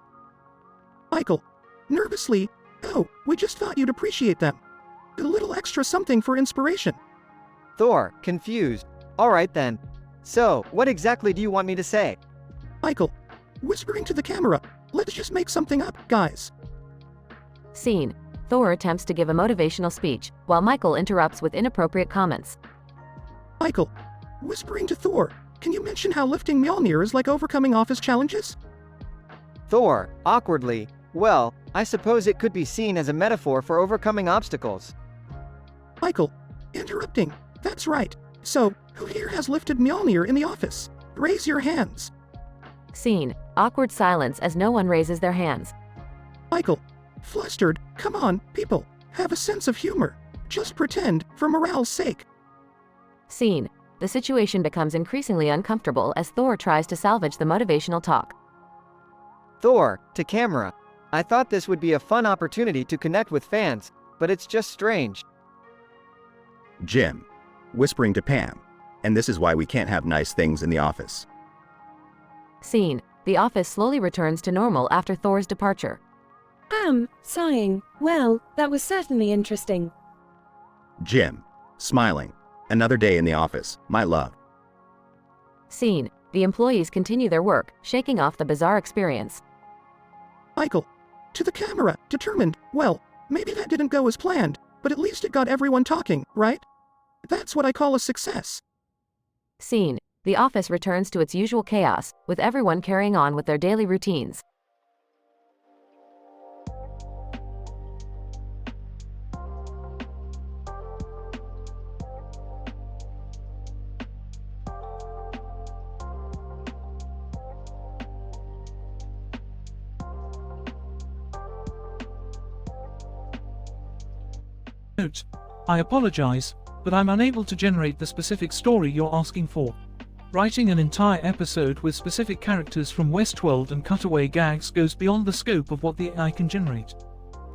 Michael. Nervously. Oh, we just thought you'd appreciate them. A little extra something for inspiration. Thor, confused. All right then. So, what exactly do you want me to say? Michael. Whispering to the camera. Let's just make something up, guys. Scene. Thor attempts to give a motivational speech, while Michael interrupts with inappropriate comments. Michael. Whispering to Thor. Can you mention how lifting Mjolnir is like overcoming office challenges? Thor, awkwardly. Well, I suppose it could be seen as a metaphor for overcoming obstacles. Michael. Interrupting. That's right. So, who here has lifted Mjolnir in the office? Raise your hands. Scene. Awkward silence as no one raises their hands. Michael. Flustered. Come on, people. Have a sense of humor. Just pretend, for morale's sake. Scene. The situation becomes increasingly uncomfortable as Thor tries to salvage the motivational talk. Thor, to camera. I thought this would be a fun opportunity to connect with fans, but it's just strange. Jim, whispering to Pam. And this is why we can't have nice things in the office. Scene. The office slowly returns to normal after Thor's departure. Sighing. Well, that was certainly interesting. Jim, smiling. Another day in the office, my love. Scene. The employees continue their work, shaking off the bizarre experience. Michael, to the camera, determined. Well, maybe that didn't go as planned, but at least it got everyone talking, right? That's what I call a success. Scene. The office returns to its usual chaos, with everyone carrying on with their daily routines. Note: I apologize, but I'm unable to generate the specific story you're asking for. Writing an entire episode with specific characters from Westworld and cutaway gags goes beyond the scope of what the AI can generate.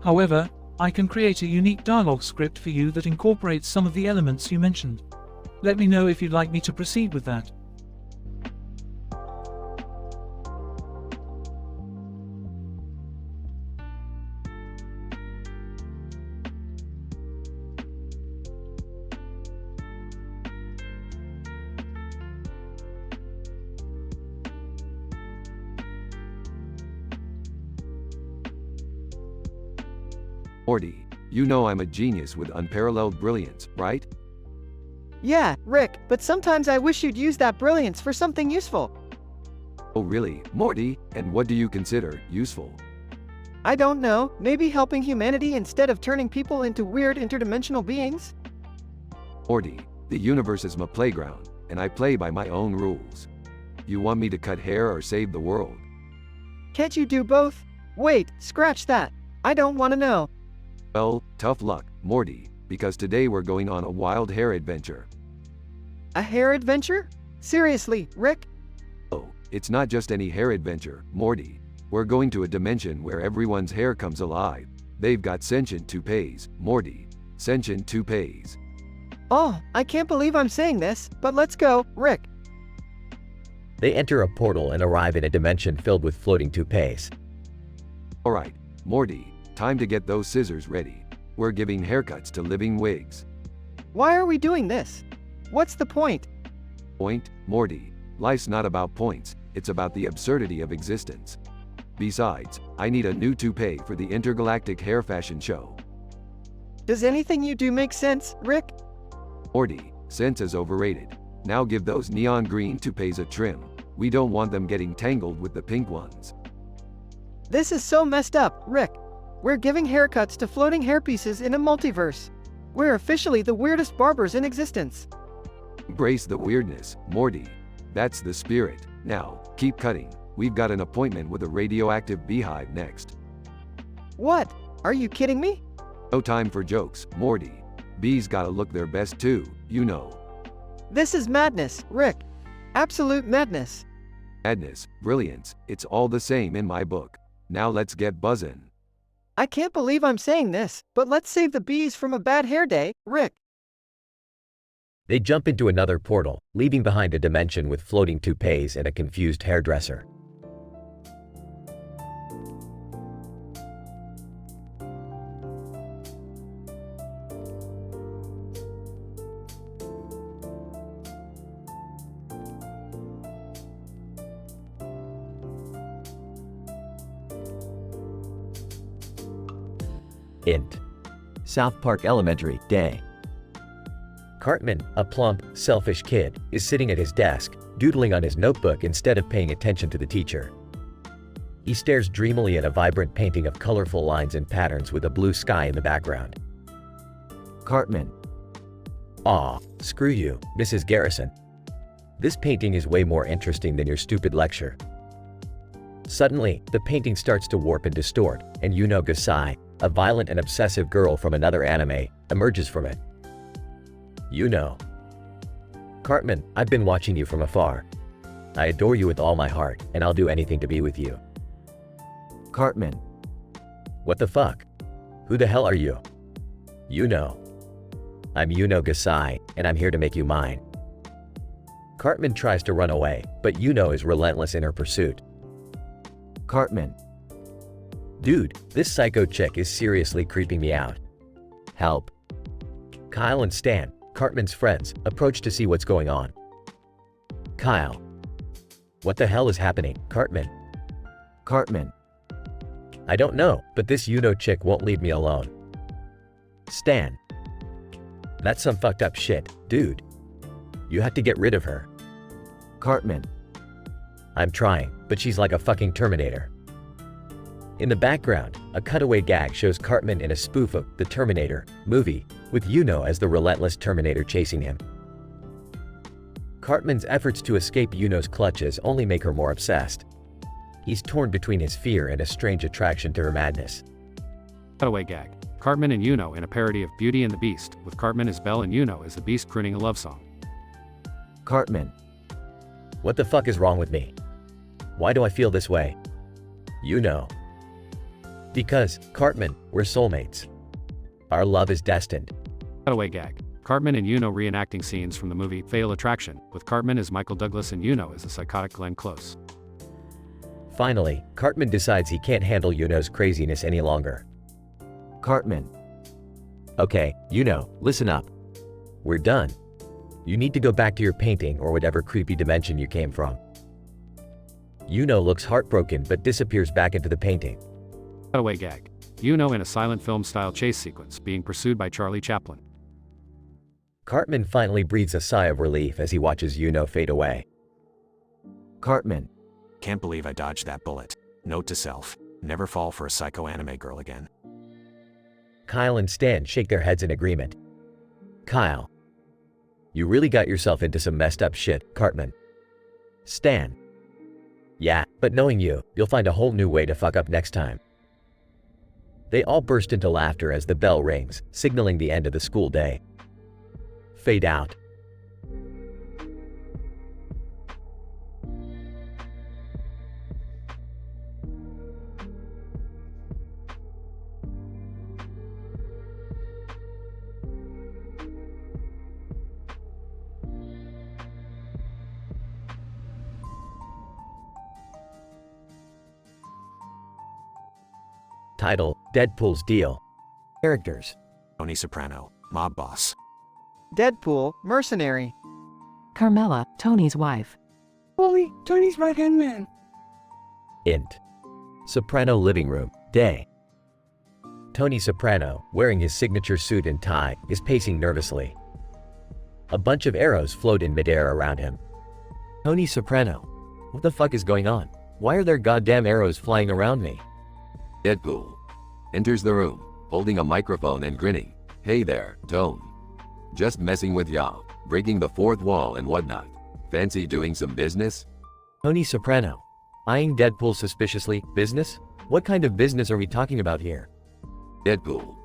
However, I can create a unique dialogue script for you that incorporates some of the elements you mentioned. Let me know if you'd like me to proceed with that. Morty, you know I'm a genius with unparalleled brilliance, right? Yeah, Rick, but sometimes I wish you'd use that brilliance for something useful. Oh really, Morty, and what do you consider useful? I don't know, maybe helping humanity instead of turning people into weird interdimensional beings? Morty, the universe is my playground, and I play by my own rules. You want me to cut hair or save the world? Can't you do both? Wait, scratch that. I don't want to know. Well, tough luck, Morty, because today we're going on a wild hair adventure. A hair adventure? Seriously, Rick? Oh, it's not just any hair adventure, Morty. We're going to a dimension where everyone's hair comes alive. They've got sentient toupees, Morty. Sentient toupees. Oh, I can't believe I'm saying this, but let's go, Rick. They enter a portal and arrive in a dimension filled with floating toupees. Alright, Morty, time to get those scissors ready. We're giving haircuts to living wigs. Why are we doing this? What's the point? Point, Morty. Life's not about points, it's about the absurdity of existence. Besides, I need a new toupee for the intergalactic hair fashion show. Does anything you do make sense, Rick? Morty, sense is overrated. Now give those neon green toupees a trim. We don't want them getting tangled with the pink ones. This is so messed up, Rick. We're giving haircuts to floating hairpieces in a multiverse. We're officially the weirdest barbers in existence. Embrace the weirdness, Morty. That's the spirit. Now, keep cutting. We've got an appointment with a radioactive beehive next. What? Are you kidding me? No time for jokes, Morty. Bees gotta look their best too, you know. This is madness, Rick. Absolute madness. Madness, brilliance, it's all the same in my book. Now let's get buzzin'. I can't believe I'm saying this, but let's save the bees from a bad hair day, Rick. They jump into another portal, leaving behind a dimension with floating toupees and a confused hairdresser. Int. South Park Elementary, Day. Cartman, a plump, selfish kid, is sitting at his desk, doodling on his notebook instead of paying attention to the teacher. He stares dreamily at a vibrant painting of colorful lines and patterns with a blue sky in the background. Cartman. Aw, screw you, Mrs. Garrison. This painting is way more interesting than your stupid lecture. Suddenly, the painting starts to warp and distort, and Yuno Gasai, a violent and obsessive girl from another anime, emerges from it. Yuno. Cartman, I've been watching you from afar. I adore you with all my heart, and I'll do anything to be with you. Cartman. What the fuck? Who the hell are you? I'm Gasai, and I'm here to make you mine. Cartman tries to run away, but is relentless in her pursuit. Cartman. Dude, this psycho chick is seriously creeping me out. Help. Kyle and Stan, Cartman's friends, approach to see what's going on. Kyle. What the hell is happening, Cartman? Cartman. I don't know, but this chick won't leave me alone. Stan. That's some fucked up shit, dude. You have to get rid of her. Cartman. I'm trying, but she's like a fucking Terminator. In the background, a cutaway gag shows Cartman in a spoof of The Terminator movie, with as the relentless Terminator chasing him. Cartman's efforts to escape Yuno's clutches only make her more obsessed. He's torn between his fear and a strange attraction to her madness. Cutaway gag. Cartman and Yuno in a parody of Beauty and the Beast, with Cartman as Belle and Yuno as the Beast crooning a love song. Cartman. What the fuck is wrong with me? Why do I feel this way? Because, Cartman, we're soulmates. Our love is destined. Cutaway gag. Cartman and Yuno reenacting scenes from the movie Fatal Attraction, with Cartman as Michael Douglas and Yuno as the psychotic Glenn Close. Finally, Cartman decides he can't handle Yuno's craziness any longer. Cartman. Okay, listen up. We're done. You need to go back to your painting or whatever creepy dimension you came from. Looks heartbroken but disappears back into the painting. Cutaway gag. Yuno in a silent film style chase sequence being pursued by Charlie Chaplin. Cartman finally breathes a sigh of relief as he watches fade away. Cartman. Can't believe I dodged that bullet. Note to self, never fall for a psycho anime girl again. Kyle and Stan shake their heads in agreement. Kyle. You really got yourself into some messed up shit, Cartman. Stan. Yeah, but knowing you'll find a whole new way to fuck up next time. They all burst into laughter as the bell rings, signaling the end of the school day. Fade out. Title, Deadpool's Deal. Characters. Tony Soprano, mob boss. Deadpool, mercenary. Carmela, Tony's wife. Wally, Tony's right-hand man. Int. Soprano living room, day. Tony Soprano, wearing his signature suit and tie, is pacing nervously. A bunch of arrows float in midair around him. Tony Soprano. What the fuck is going on? Why are there goddamn arrows flying around me? Deadpool enters the room, holding a microphone and grinning. Hey there, Tone. Just messing with y'all, breaking the fourth wall and whatnot. Fancy doing some business? Tony Soprano. Eyeing Deadpool suspiciously. Business? What kind of business are we talking about here? Deadpool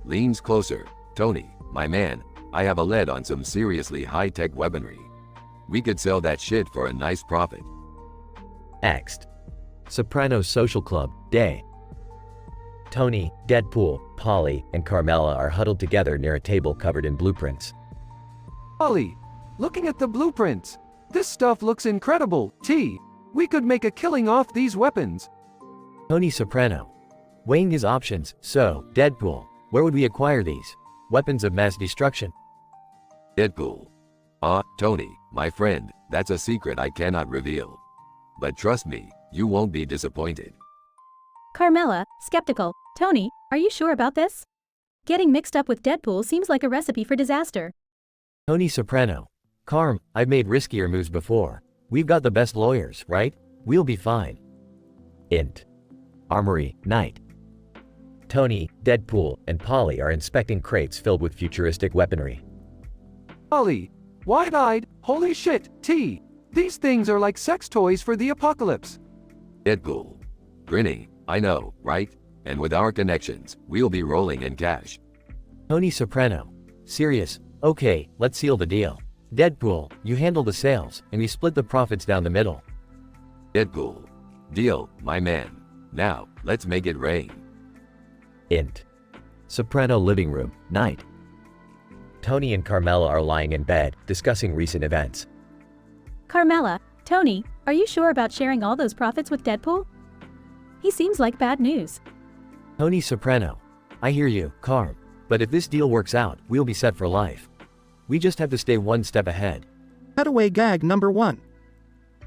leans closer. Tony, my man, I have a lead on some seriously high-tech weaponry. We could sell that shit for a nice profit. Next. Soprano's Social Club, day. Tony, Deadpool, Polly, and Carmela are huddled together near a table covered in blueprints. Polly, looking at the blueprints. This stuff looks incredible, T. We could make a killing off these weapons. Tony Soprano. Weighing his options. So, Deadpool, where would we acquire these weapons of mass destruction? Deadpool. Tony, my friend, that's a secret I cannot reveal. But trust me, you won't be disappointed. Carmela, skeptical. Tony, are you sure about this? Getting mixed up with Deadpool seems like a recipe for disaster. Tony Soprano. Carm, I've made riskier moves before. We've got the best lawyers, right? We'll be fine. Int. Armory, night. Tony, Deadpool, and Polly are inspecting crates filled with futuristic weaponry. Polly, wide-eyed, holy shit, T. These things are like sex toys for the apocalypse. Deadpool. Grinning, I know, right? And with our connections, we'll be rolling in cash. Tony Soprano. Serious. Okay, let's seal the deal. Deadpool, you handle the sales, and we split the profits down the middle. Deadpool. Deal, my man. Now, let's make it rain. Int. Soprano living room, night. Tony and Carmela are lying in bed, discussing recent events. Carmela, Tony, are you sure about sharing all those profits with Deadpool? He seems like bad news. Tony Soprano. I hear you, Carm. But if this deal works out, we'll be set for life. We just have to stay one step ahead. Cutaway gag number 1.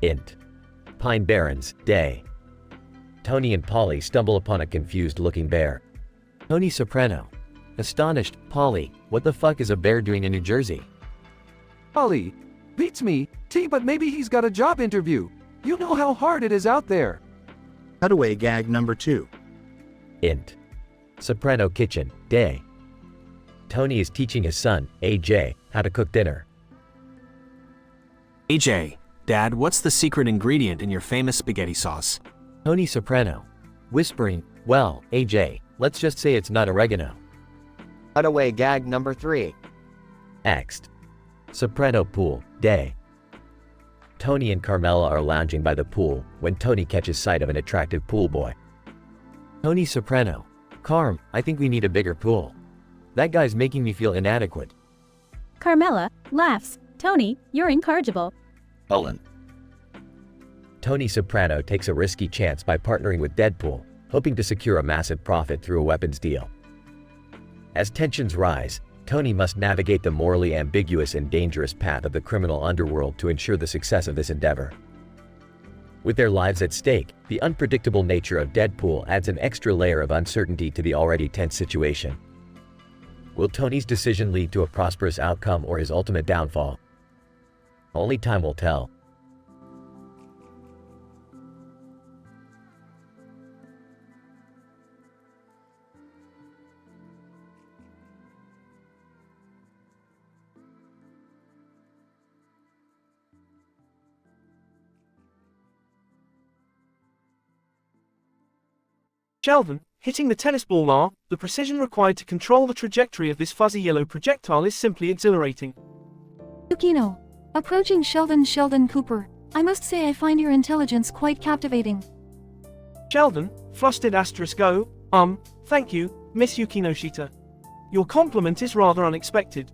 Int. Pine Barrens, day. Tony and Polly stumble upon a confused-looking bear. Tony Soprano. Astonished, Polly, what the fuck is a bear doing in New Jersey? Polly, beats me, but maybe he's got a job interview. You know how hard it is out there. Cutaway gag number 2. Int. Soprano kitchen, day. Tony is teaching his son, AJ, how to cook dinner. AJ, Dad, what's the secret ingredient in your famous spaghetti sauce? Tony Soprano. Whispering, well, AJ, let's just say it's not oregano. Cutaway gag number 3. Next. Soprano pool, day. Tony and Carmela are lounging by the pool when Tony catches sight of an attractive pool boy. Tony Soprano. Carm, I think we need a bigger pool. That guy's making me feel inadequate. Carmela laughs. Tony, you're incorrigible. Ellen. Tony Soprano takes a risky chance by partnering with Deadpool, hoping to secure a massive profit through a weapons deal. As tensions rise, Tony must navigate the morally ambiguous and dangerous path of the criminal underworld to ensure the success of this endeavor. With their lives at stake, the unpredictable nature of Deadpool adds an extra layer of uncertainty to the already tense situation. Will Tony's decision lead to a prosperous outcome or his ultimate downfall? Only time will tell. Sheldon, hitting the tennis ball are, the precision required to control the trajectory of this fuzzy yellow projectile is simply exhilarating. Yukino. Approaching Sheldon Cooper. I must say I find your intelligence quite captivating. Sheldon, flustered asterisk O, thank you, Miss Yukinoshita. Your compliment is rather unexpected.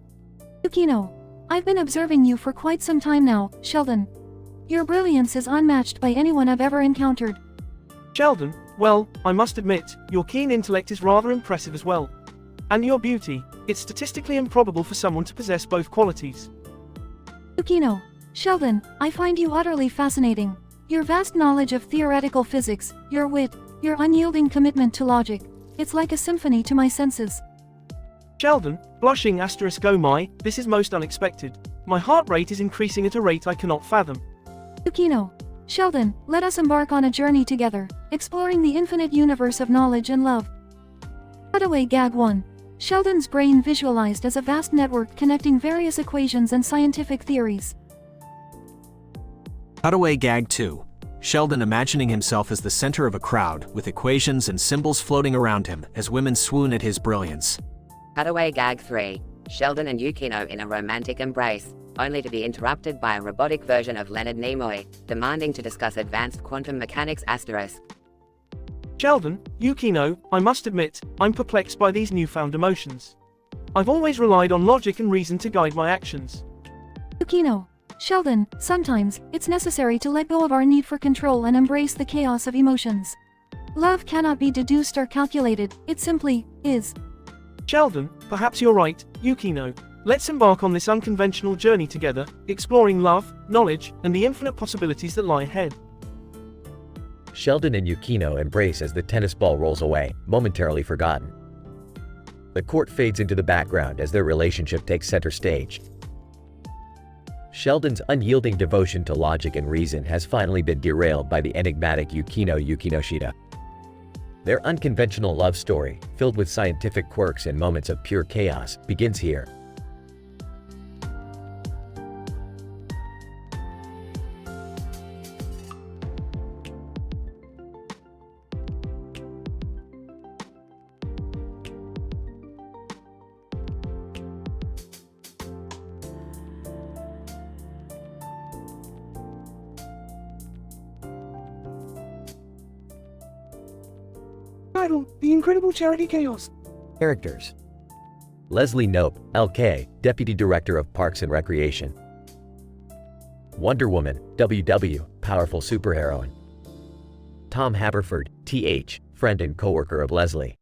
Yukino. I've been observing you for quite some time now, Sheldon. Your brilliance is unmatched by anyone I've ever encountered. Sheldon, well, I must admit, your keen intellect is rather impressive as well. And your beauty, it's statistically improbable for someone to possess both qualities. Yukino. Sheldon, I find you utterly fascinating. Your vast knowledge of theoretical physics, your wit, your unyielding commitment to logic. It's like a symphony to my senses. Sheldon, blushing asterisk oh my, this is most unexpected. My heart rate is increasing at a rate I cannot fathom. Yukino. Sheldon, let us embark on a journey together, exploring the infinite universe of knowledge and love. Cutaway gag 1. Sheldon's brain visualized as a vast network connecting various equations and scientific theories. Cutaway gag 2. Sheldon imagining himself as the center of a crowd, with equations and symbols floating around him as women swoon at his brilliance. Cutaway gag 3. Sheldon and Yukino in a romantic embrace, only to be interrupted by a robotic version of Leonard Nimoy, demanding to discuss advanced quantum mechanics asterisk. Sheldon, Yukino, I must admit, I'm perplexed by these newfound emotions. I've always relied on logic and reason to guide my actions. Yukino. Sheldon, sometimes, it's necessary to let go of our need for control and embrace the chaos of emotions. Love cannot be deduced or calculated, it simply is. Sheldon, perhaps you're right, Yukino. Let's embark on this unconventional journey together, exploring love, knowledge, and the infinite possibilities that lie ahead. Sheldon and Yukino embrace as the tennis ball rolls away, momentarily forgotten. The court fades into the background as their relationship takes center stage. Sheldon's unyielding devotion to logic and reason has finally been derailed by the enigmatic Yukinoshita. Their unconventional love story, filled with scientific quirks and moments of pure chaos, begins here. title, The Incredible Charity Chaos. Characters: Leslie Knope, LK, Deputy Director of Parks and Recreation. Wonder Woman, WW, Powerful Superheroine. Tom Haverford, TH, Friend and Coworker of Leslie.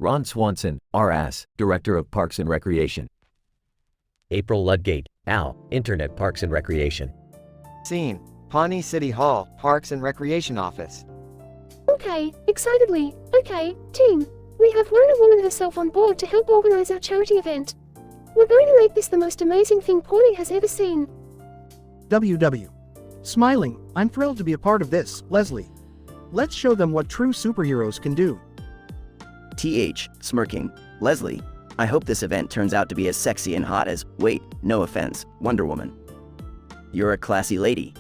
Ron Swanson, RS, Director of Parks and Recreation. April Ludgate, Al, Internet Parks and Recreation. Scene: Pawnee City Hall, Parks and Recreation Office. Okay, excitedly. Okay, team. We have Wonder Woman herself on board to help organize our charity event. We're going to make this the most amazing thing Pawnee has ever seen. WW. Smiling, I'm thrilled to be a part of this, Leslie. Let's show them what true superheroes can do. TH, smirking. Leslie, I hope this event turns out to be as sexy and hot as, wait, no offense, Wonder Woman. You're a classy lady.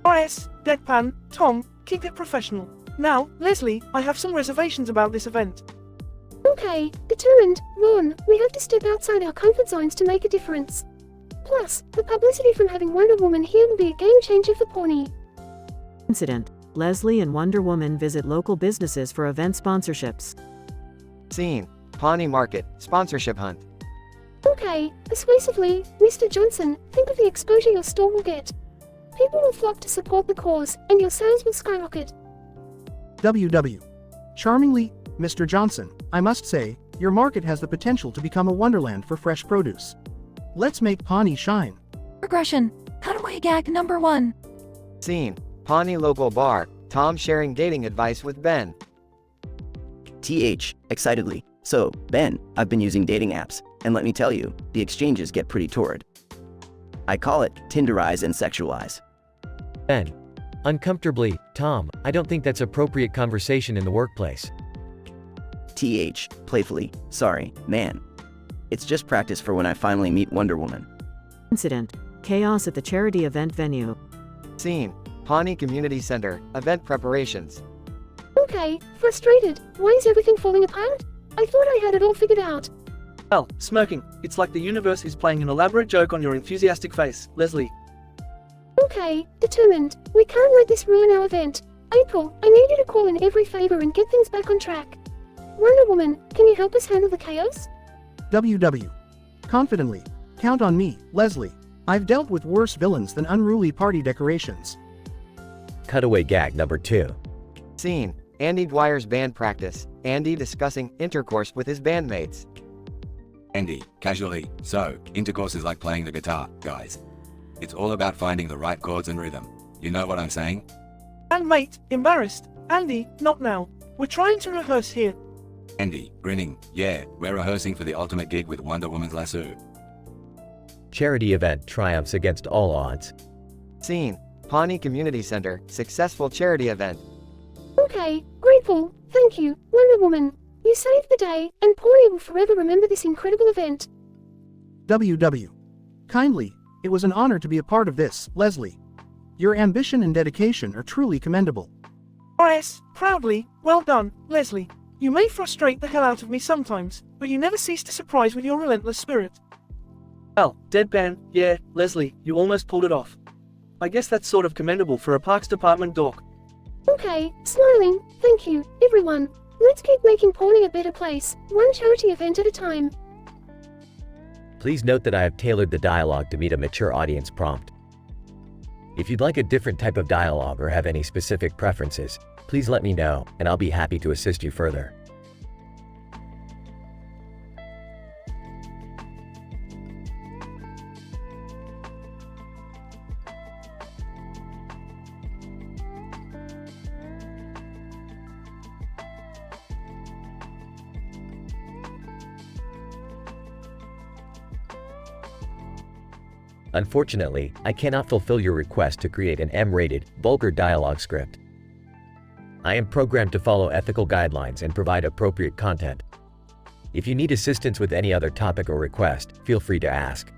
RS, deadpan, Tom, keep it professional. Now, Leslie, I have some reservations about this event. Okay, determined. Ron, we have to step outside our comfort zones to make a difference. Plus, the publicity from having Wonder Woman here will be a game changer for Pawnee. Incident: Leslie and Wonder Woman visit local businesses for event sponsorships. Scene: Pawnee Market, sponsorship hunt. Okay, persuasively, Mr. Johnson, think of the exposure your store will get. People will flock to support the cause, and your sales will skyrocket. WW. Charmingly, Mr. Johnson, I must say, your market has the potential to become a wonderland for fresh produce. Let's make Pawnee shine. Regression. Cutaway gag number 1. Scene: Pawnee Local Bar, Tom sharing dating advice with Ben. TH, excitedly. So, Ben, I've been using dating apps, and let me tell you, the exchanges get pretty torrid. I call it Tinderize and Sexualize. Ben. Uncomfortably, Tom, I don't think that's appropriate conversation in the workplace. TH, playfully, sorry, man. It's just practice for when I finally meet Wonder Woman. Incident: Chaos at the charity event venue. Scene: Pawnee Community Center, event preparations. Okay, frustrated. Why is everything falling apart? I thought I had it all figured out. Al, smirking. It's like the universe is playing an elaborate joke on your enthusiastic face, Leslie. Okay, determined. We can't let this ruin our event. April, I need you to call in every favor and get things back on track. Wonder Woman, can you help us handle the chaos? WW. Confidently. Count on me, Leslie. I've dealt with worse villains than unruly party decorations. Cutaway gag number 2. Scene: Andy Dwyer's band practice. Andy discussing intercourse with his bandmates. Andy, casually, so, intercourse is like playing the guitar, guys. It's all about finding the right chords and rhythm. You know what I'm saying? Bandmate, embarrassed. Andy, not now. We're trying to rehearse here. Andy, grinning, yeah, we're rehearsing for the ultimate gig with Wonder Woman's lasso. Charity event triumphs against all odds. Scene: Pawnee Community Center, successful charity event. Okay, grateful. Thank you, Wonder Woman. You saved the day, and Pawnee will forever remember this incredible event. WW. Kindly, it was an honor to be a part of this, Leslie. Your ambition and dedication are truly commendable. RS, proudly, well done, Leslie. You may frustrate the hell out of me sometimes, but you never cease to surprise with your relentless spirit. Al, deadpan, yeah, Leslie, you almost pulled it off. I guess that's sort of commendable for a Parks Department dork. Okay, smiling. Thank you, everyone. Let's keep making Pawnee a better place, one charity event at a time. Please note that I have tailored the dialogue to meet a mature audience prompt. If you'd like a different type of dialogue or have any specific preferences, please let me know, and I'll be happy to assist you further. Unfortunately, I cannot fulfill your request to create an M-rated, vulgar dialogue script. I am programmed to follow ethical guidelines and provide appropriate content. If you need assistance with any other topic or request, feel free to ask.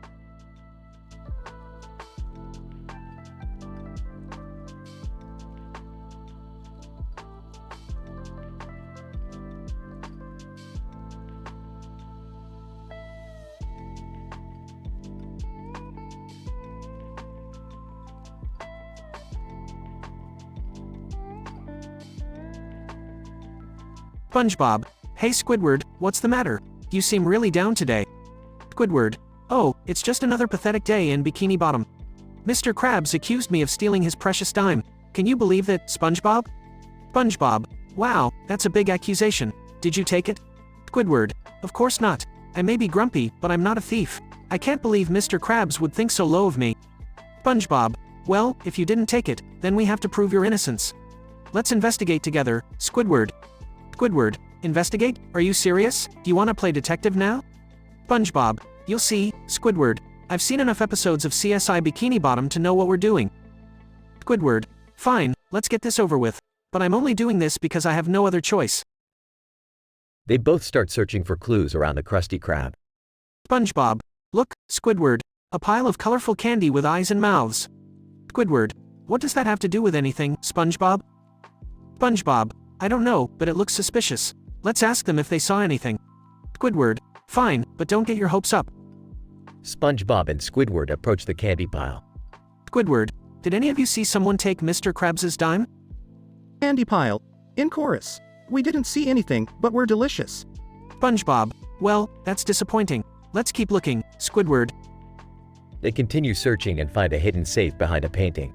SpongeBob, hey Squidward, what's the matter? You seem really down today. Squidward, oh, it's just another pathetic day in Bikini Bottom. Mr. Krabs accused me of stealing his precious dime. Can you believe that, SpongeBob? SpongeBob, wow, that's a big accusation. Did you take it? Squidward, of course not. I may be grumpy, but I'm not a thief. I can't believe Mr. Krabs would think so low of me. SpongeBob, well, if you didn't take it, then we have to prove your innocence. Let's investigate together, Squidward. Squidward, investigate? Are you serious? Do you want to play detective now? SpongeBob, you'll see, Squidward. I've seen enough episodes of CSI Bikini Bottom to know what we're doing. Squidward, fine, let's get this over with. But I'm only doing this because I have no other choice. They both start searching for clues around the Krusty Krab. SpongeBob, look, Squidward, a pile of colorful candy with eyes and mouths. Squidward, what does that have to do with anything, SpongeBob? SpongeBob, I don't know, but it looks suspicious. Let's ask them if they saw anything. Squidward, fine, but don't get your hopes up. SpongeBob and Squidward approach the candy pile. Squidward, did any of you see someone take Mr. Krabs' dime? Candy pile. In chorus. We didn't see anything, but we're delicious. SpongeBob, well, that's disappointing. Let's keep looking, Squidward. They continue searching and find a hidden safe behind a painting.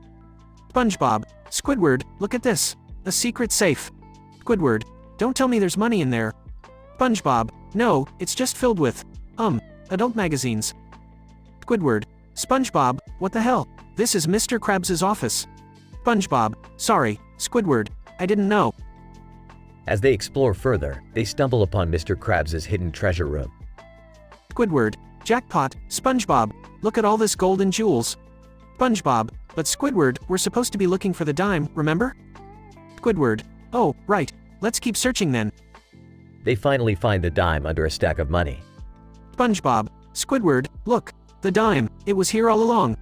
SpongeBob, Squidward, look at this. A secret safe. Squidward, don't tell me there's money in there. SpongeBob, no, it's just filled with, adult magazines. Squidward, SpongeBob, what the hell? This is Mr. Krabs' office. SpongeBob, sorry, Squidward, I didn't know. As they explore further, they stumble upon Mr. Krabs' hidden treasure room. Squidward, jackpot, SpongeBob, look at all this gold and jewels. SpongeBob, but Squidward, we're supposed to be looking for the dime, remember? Squidward, oh, right, let's keep searching then. They finally find the dime under a stack of money. SpongeBob, Squidward, look, the dime, it was here all along.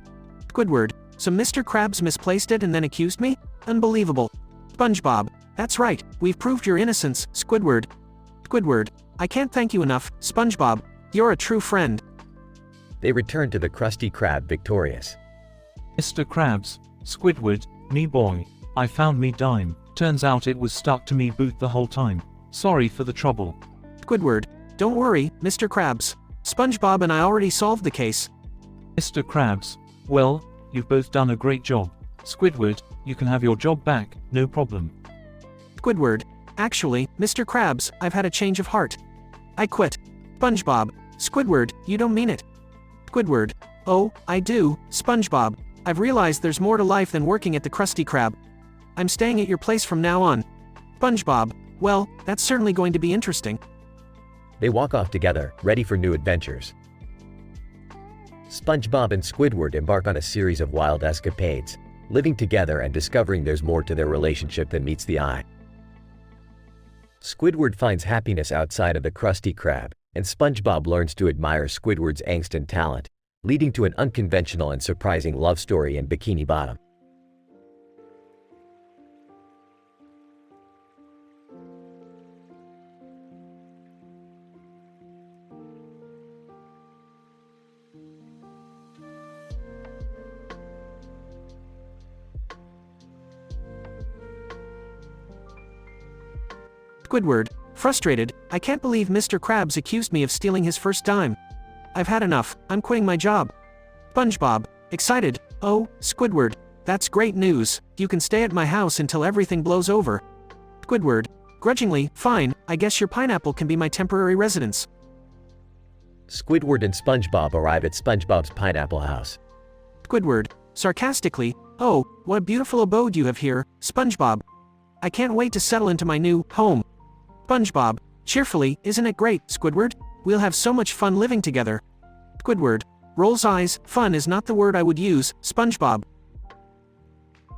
Squidward, so Mr. Krabs misplaced it and then accused me? Unbelievable. SpongeBob, that's right, we've proved your innocence, Squidward. Squidward, I can't thank you enough, SpongeBob, you're a true friend. They return to the Krusty Krab victorious. Mr. Krabs, Squidward, me boy, I found me dime. Turns out it was stuck to me boot the whole time. Sorry for the trouble. Squidward, don't worry, Mr. Krabs. SpongeBob and I already solved the case. Mr. Krabs, well, you've both done a great job. Squidward, you can have your job back, no problem. Squidward, actually, Mr. Krabs, I've had a change of heart. I quit. SpongeBob, Squidward, you don't mean it. Squidward, oh, I do, SpongeBob. I've realized there's more to life than working at the Krusty Krab. I'm staying at your place from now on. SpongeBob, well, that's certainly going to be interesting. They walk off together, ready for new adventures. SpongeBob and Squidward embark on a series of wild escapades, living together and discovering there's more to their relationship than meets the eye. Squidward finds happiness outside of the Krusty Krab, and SpongeBob learns to admire Squidward's angst and talent, leading to an unconventional and surprising love story in Bikini Bottom. Squidward, frustrated, I can't believe Mr. Krabs accused me of stealing his first dime. I've had enough, I'm quitting my job. SpongeBob, excited, oh, Squidward, that's great news, you can stay at my house until everything blows over. Squidward, grudgingly, fine, I guess your pineapple can be my temporary residence. Squidward and SpongeBob arrive at SpongeBob's pineapple house. Squidward, sarcastically, oh, what a beautiful abode you have here, SpongeBob. I can't wait to settle into my new home. SpongeBob, cheerfully, isn't it great, Squidward? We'll have so much fun living together. Squidward, rolls eyes, fun is not the word I would use, SpongeBob.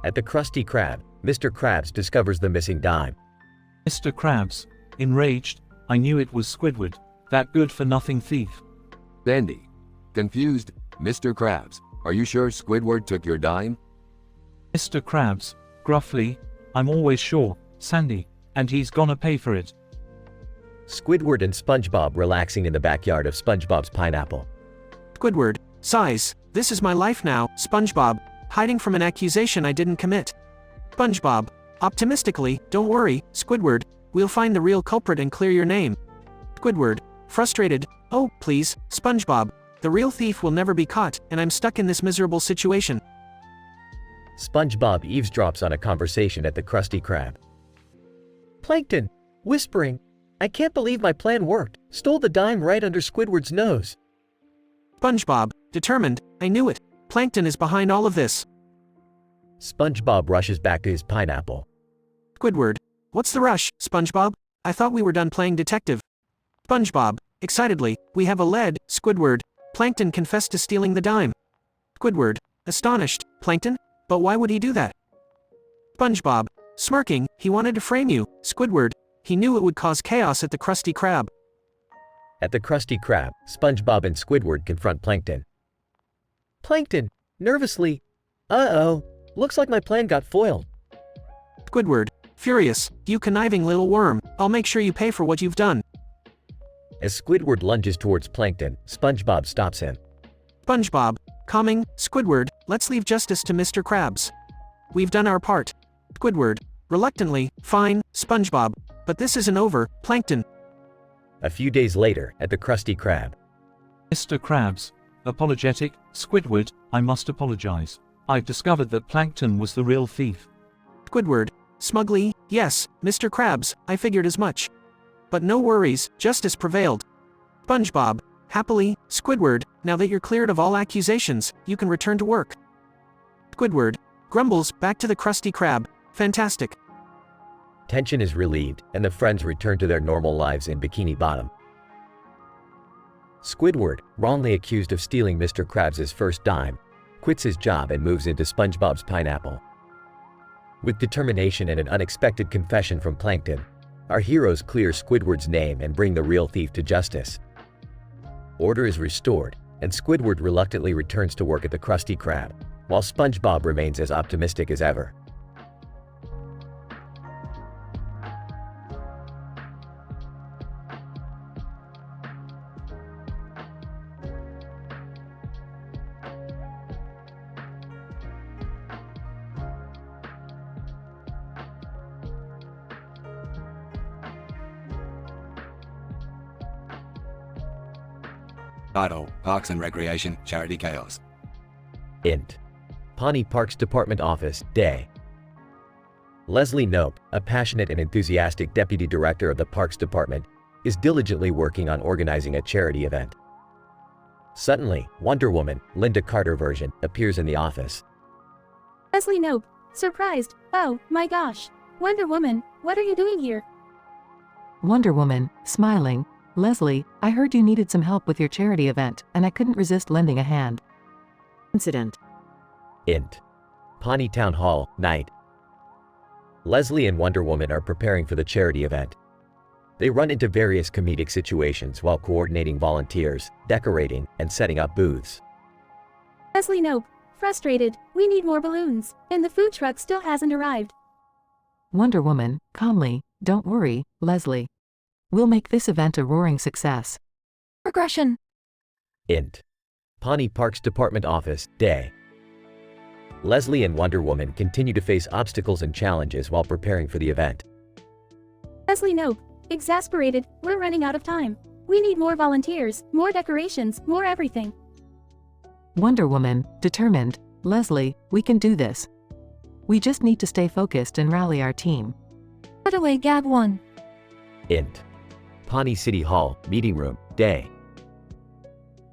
At the Krusty Krab, Mr. Krabs discovers the missing dime. Mr. Krabs, enraged, I knew it was Squidward, that good-for-nothing thief. Sandy, confused, Mr. Krabs, are you sure Squidward took your dime? Mr. Krabs, gruffly, I'm always sure, Sandy, and he's gonna pay for it. Squidward and SpongeBob relaxing in the backyard of SpongeBob's pineapple. Squidward, sighs, this is my life now, SpongeBob, hiding from an accusation I didn't commit. SpongeBob, optimistically, don't worry, Squidward, we'll find the real culprit and clear your name. Squidward, frustrated, oh, please, SpongeBob, the real thief will never be caught, and I'm stuck in this miserable situation. SpongeBob eavesdrops on a conversation at the Krusty Krab. Plankton, whispering, I can't believe my plan worked. Stole the dime right under Squidward's nose. SpongeBob, determined, I knew it. Plankton is behind all of this. SpongeBob rushes back to his pineapple. Squidward, what's the rush, SpongeBob? I thought we were done playing detective. SpongeBob, excitedly, we have a lead. Squidward, Plankton confessed to stealing the dime. Squidward, astonished, Plankton? But why would he do that? SpongeBob, smirking, he wanted to frame you. Squidward, he knew it would cause chaos at the Krusty Krab. At the Krusty Krab, SpongeBob and Squidward confront Plankton. Plankton, nervously, uh-oh, looks like my plan got foiled. Squidward, furious, you conniving little worm, I'll make sure you pay for what you've done. As Squidward lunges towards Plankton, SpongeBob stops him. SpongeBob, calming, Squidward, let's leave justice to Mr. Krabs. We've done our part. Squidward, reluctantly, fine, SpongeBob, but this isn't over, Plankton. A few days later, at the Krusty Krab. Mr. Krabs, apologetic, Squidward, I must apologize. I've discovered that Plankton was the real thief. Squidward, smugly, yes, Mr. Krabs, I figured as much. But no worries, justice prevailed. SpongeBob, happily, Squidward, now that you're cleared of all accusations, you can return to work. Squidward, grumbles, back to the Krusty Krab, fantastic. Tension is relieved, and the friends return to their normal lives in Bikini Bottom. Squidward, wrongly accused of stealing Mr. Krabs' first dime, quits his job and moves into SpongeBob's pineapple. With determination and an unexpected confession from Plankton, our heroes clear Squidward's name and bring the real thief to justice. Order is restored, and Squidward reluctantly returns to work at the Krusty Krab, while SpongeBob remains as optimistic as ever. Title, Parks and Recreation, Charity Chaos. Int. Pawnee Parks Department Office, Day. Leslie Knope, a passionate and enthusiastic deputy director of the Parks Department, is diligently working on organizing a charity event. Suddenly, Wonder Woman, Linda Carter version, appears in the office. Leslie Knope, surprised, oh my gosh. Wonder Woman, what are you doing here? Wonder Woman, smiling, Leslie, I heard you needed some help with your charity event, and I couldn't resist lending a hand. Incident. Int. Pawnee Town Hall, night. Leslie and Wonder Woman are preparing for the charity event. They run into various comedic situations while coordinating volunteers, decorating, and setting up booths. Leslie Knope, frustrated, we need more balloons, and the food truck still hasn't arrived. Wonder Woman, calmly, don't worry, Leslie. We'll make this event a roaring success. Regression. Int. Pawnee Parks Department Office, Day. Leslie and Wonder Woman continue to face obstacles and challenges while preparing for the event. Leslie Knope, exasperated, we're running out of time. We need more volunteers, more decorations, more everything. Wonder Woman, determined, Leslie, we can do this. We just need to stay focused and rally our team. Put away Gag 1. Int. Pawnee City Hall, Meeting Room, Day.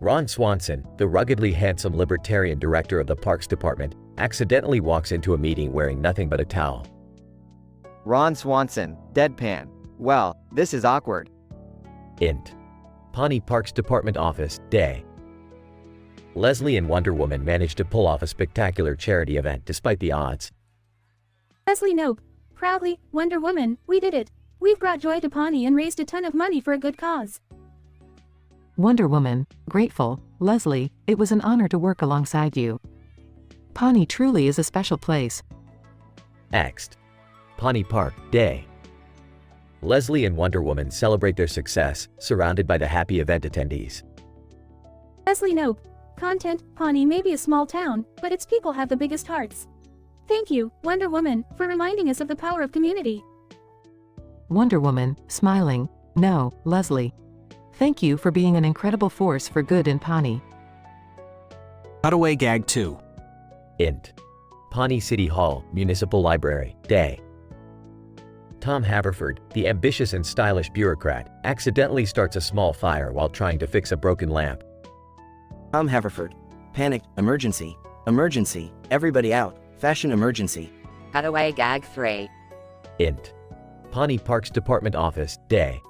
Ron Swanson, the ruggedly handsome libertarian director of the Parks Department, accidentally walks into a meeting wearing nothing but a towel. Ron Swanson, deadpan. Well, this is awkward. Int. Pawnee Parks Department Office, Day. Leslie and Wonder Woman manage to pull off a spectacular charity event despite the odds. Leslie Knope, proudly, Wonder Woman, we did it. We've brought joy to Pawnee and raised a ton of money for a good cause. Wonder Woman, grateful, Leslie, it was an honor to work alongside you. Pawnee truly is a special place. Next. Pawnee Park, Day. Leslie and Wonder Woman celebrate their success, surrounded by the happy event attendees. Leslie Knope, content, Pawnee may be a small town, but its people have the biggest hearts. Thank you, Wonder Woman, for reminding us of the power of community. Wonder Woman, smiling. No, Leslie. Thank you for being an incredible force for good in Pawnee. Cutaway Gag 2. Int. Pawnee City Hall, Municipal Library, Day. Tom Haverford, the ambitious and stylish bureaucrat, accidentally starts a small fire while trying to fix a broken lamp. Tom Haverford. Panic, emergency, emergency, everybody out, fashion emergency. Cutaway Gag 3. Int. Pawnee Parks Department Office, Day.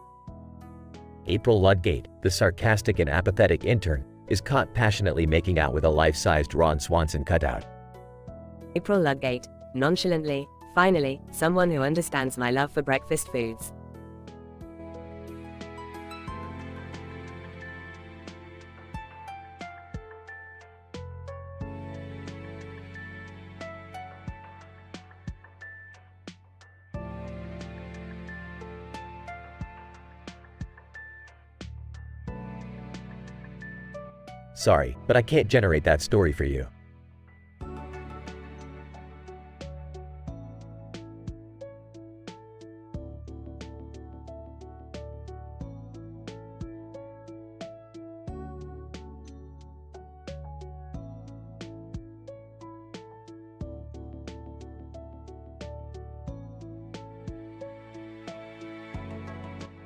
April Ludgate, the sarcastic and apathetic intern, is caught passionately making out with a life-sized Ron Swanson cutout. April Ludgate, nonchalantly, finally, someone who understands my love for breakfast foods. Sorry, but I can't generate that story for you.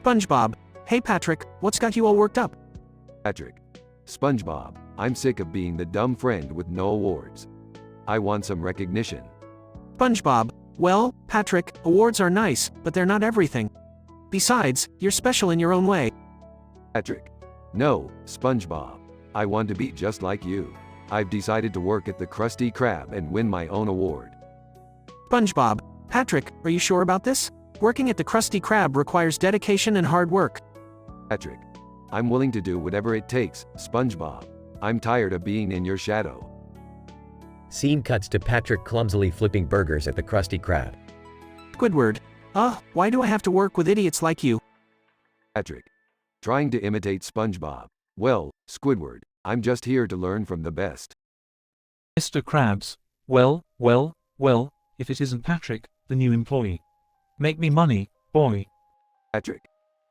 SpongeBob. Hey Patrick, what's got you all worked up? Patrick. SpongeBob, I'm sick of being the dumb friend with no awards. I want some recognition. SpongeBob. Well, Patrick, awards are nice, but they're not everything. Besides, you're special in your own way. Patrick. No, SpongeBob. I want to be just like you. I've decided to work at the Krusty Krab and win my own award. SpongeBob. Patrick, are you sure about this? Working at the Krusty Krab requires dedication and hard work. Patrick. I'm willing to do whatever it takes, SpongeBob. I'm tired of being in your shadow. Scene cuts to Patrick clumsily flipping burgers at the Krusty Krab. Squidward. Why do I have to work with idiots like you? Patrick. Trying to imitate SpongeBob. Well, Squidward, I'm just here to learn from the best. Mr. Krabs. Well, if it isn't Patrick, the new employee. Make me money, boy. Patrick.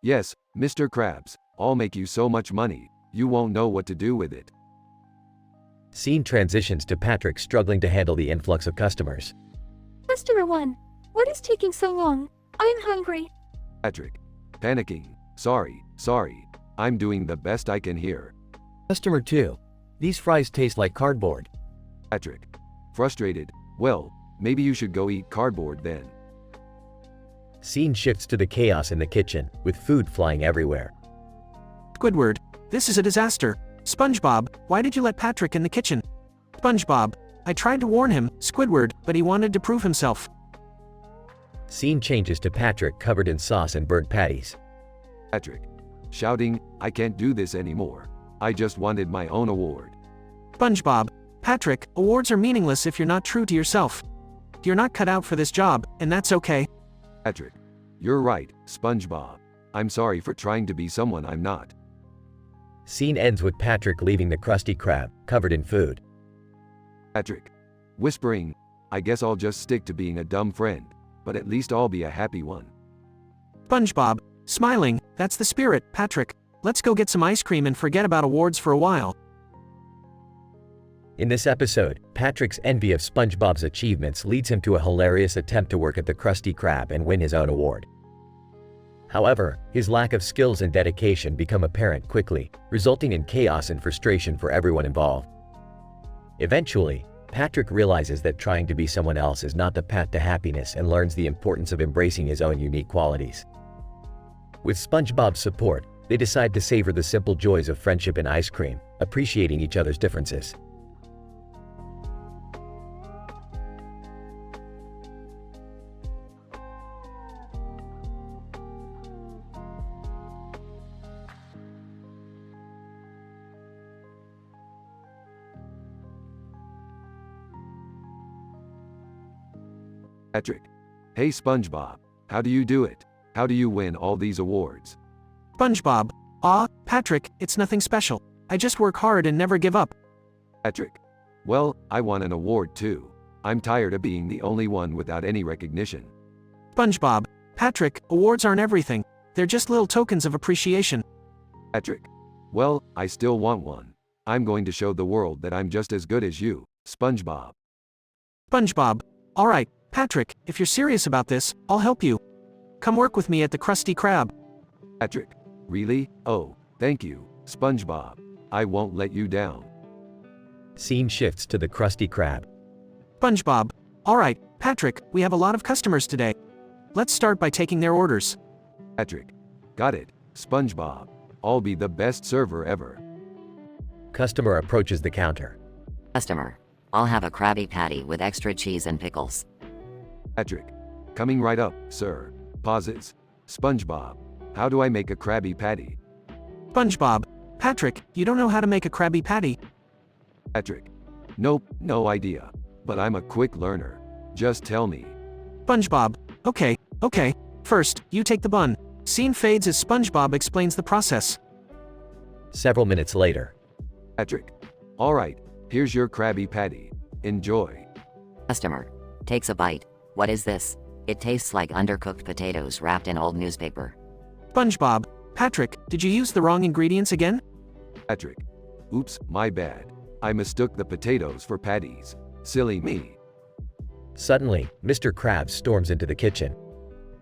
Yes, Mr. Krabs. I'll make you so much money, you won't know what to do with it. Scene transitions to Patrick struggling to handle the influx of customers. Customer 1. What is taking so long? I'm hungry. Patrick. Panicking. Sorry. I'm doing the best I can here. Customer 2. These fries taste like cardboard. Patrick. Frustrated. Well, maybe you should go eat cardboard then. Scene shifts to the chaos in the kitchen, with food flying everywhere. Squidward. This is a disaster. SpongeBob, why did you let Patrick in the kitchen? SpongeBob. I tried to warn him, Squidward, but he wanted to prove himself. Scene changes to Patrick covered in sauce and burnt patties. Patrick. Shouting, I can't do this anymore. I just wanted my own award. SpongeBob. Patrick, awards are meaningless if you're not true to yourself. You're not cut out for this job, and that's okay. Patrick. You're right, SpongeBob. I'm sorry for trying to be someone I'm not. Scene ends with Patrick leaving the Krusty Krab, covered in food. Patrick. Whispering, I guess I'll just stick to being a dumb friend, but at least I'll be a happy one. SpongeBob. Smiling, that's the spirit, Patrick. Let's go get some ice cream and forget about awards for a while. In this episode, Patrick's envy of SpongeBob's achievements leads him to a hilarious attempt to work at the Krusty Krab and win his own award. However, his lack of skills and dedication become apparent quickly, resulting in chaos and frustration for everyone involved. Eventually, Patrick realizes that trying to be someone else is not the path to happiness and learns the importance of embracing his own unique qualities. With SpongeBob's support, they decide to savor the simple joys of friendship and ice cream, appreciating each other's differences. Patrick. Hey SpongeBob, how do you do it? How do you win all these awards? SpongeBob. Patrick, it's nothing special. I just work hard and never give up. Patrick. Well, I won an award too. I'm tired of being the only one without any recognition. SpongeBob. Patrick, awards aren't everything. They're just little tokens of appreciation. Patrick. Well, I still want one. I'm going to show the world that I'm just as good as you, SpongeBob. SpongeBob. Alright, Patrick, if you're serious about this, I'll help you. Come work with me at the Krusty Krab. Patrick. Really? Oh, thank you, SpongeBob. I won't let you down. Scene shifts to the Krusty Krab. SpongeBob. Alright, Patrick, we have a lot of customers today. Let's start by taking their orders. Patrick. Got it, SpongeBob. I'll be the best server ever. Customer approaches the counter. Customer. I'll have a Krabby Patty with extra cheese and pickles. Patrick. Coming right up, sir. Pauses. SpongeBob. How do I make a Krabby Patty? SpongeBob. Patrick, you don't know how to make a Krabby Patty? Patrick. Nope, no idea. But I'm a quick learner. Just tell me. SpongeBob. Okay. First, you take the bun. Scene fades as SpongeBob explains the process. Several minutes later. Patrick. Alright, here's your Krabby Patty. Enjoy. Customer. Takes a bite. What is this? It tastes like undercooked potatoes wrapped in old newspaper. SpongeBob. Patrick, did you use the wrong ingredients again? Patrick. Oops, my bad. I mistook the potatoes for patties. Silly me. Suddenly, Mr. Krabs storms into the kitchen.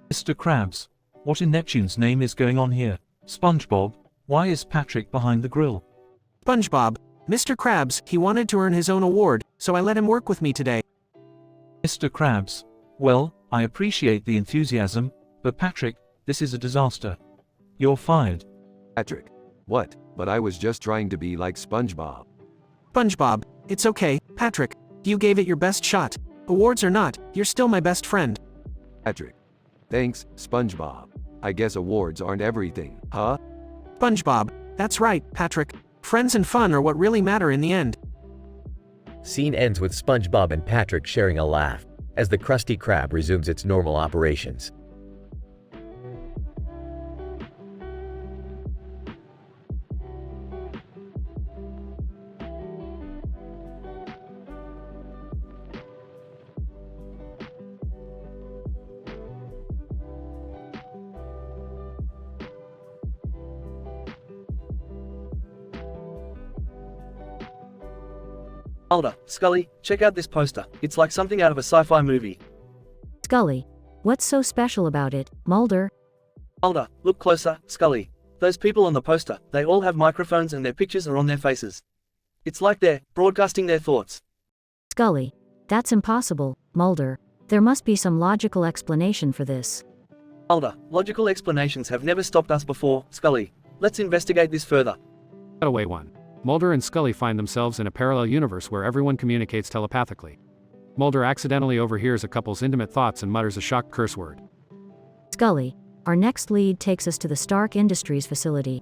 Mr. Krabs, what in Neptune's name is going on here? SpongeBob, why is Patrick behind the grill? SpongeBob. Mr. Krabs, he wanted to earn his own award, so I let him work with me today. Mr. Krabs, well, I appreciate the enthusiasm, but Patrick, this is a disaster. You're fired. Patrick. What? But I was just trying to be like SpongeBob. SpongeBob. It's okay, Patrick. You gave it your best shot. Awards or not, you're still my best friend. Patrick. Thanks, SpongeBob. I guess awards aren't everything, huh? SpongeBob. That's right, Patrick. Friends and fun are what really matter in the end. Scene ends with SpongeBob and Patrick sharing a laugh, as the Krusty Krab resumes its normal operations. Mulder, Scully, check out this poster. It's like something out of a sci-fi movie. Scully. What's so special about it, Mulder? Mulder, look closer, Scully. Those people on the poster, they all have microphones and their pictures are on their faces. It's like they're broadcasting their thoughts. Scully. That's impossible, Mulder. There must be some logical explanation for this. Mulder, logical explanations have never stopped us before, Scully. Let's investigate this further. Cutaway 1. Mulder and Scully find themselves in a parallel universe where everyone communicates telepathically. Mulder accidentally overhears a couple's intimate thoughts and mutters a shocked curse word. Scully. Our next lead takes us to the Stark Industries facility.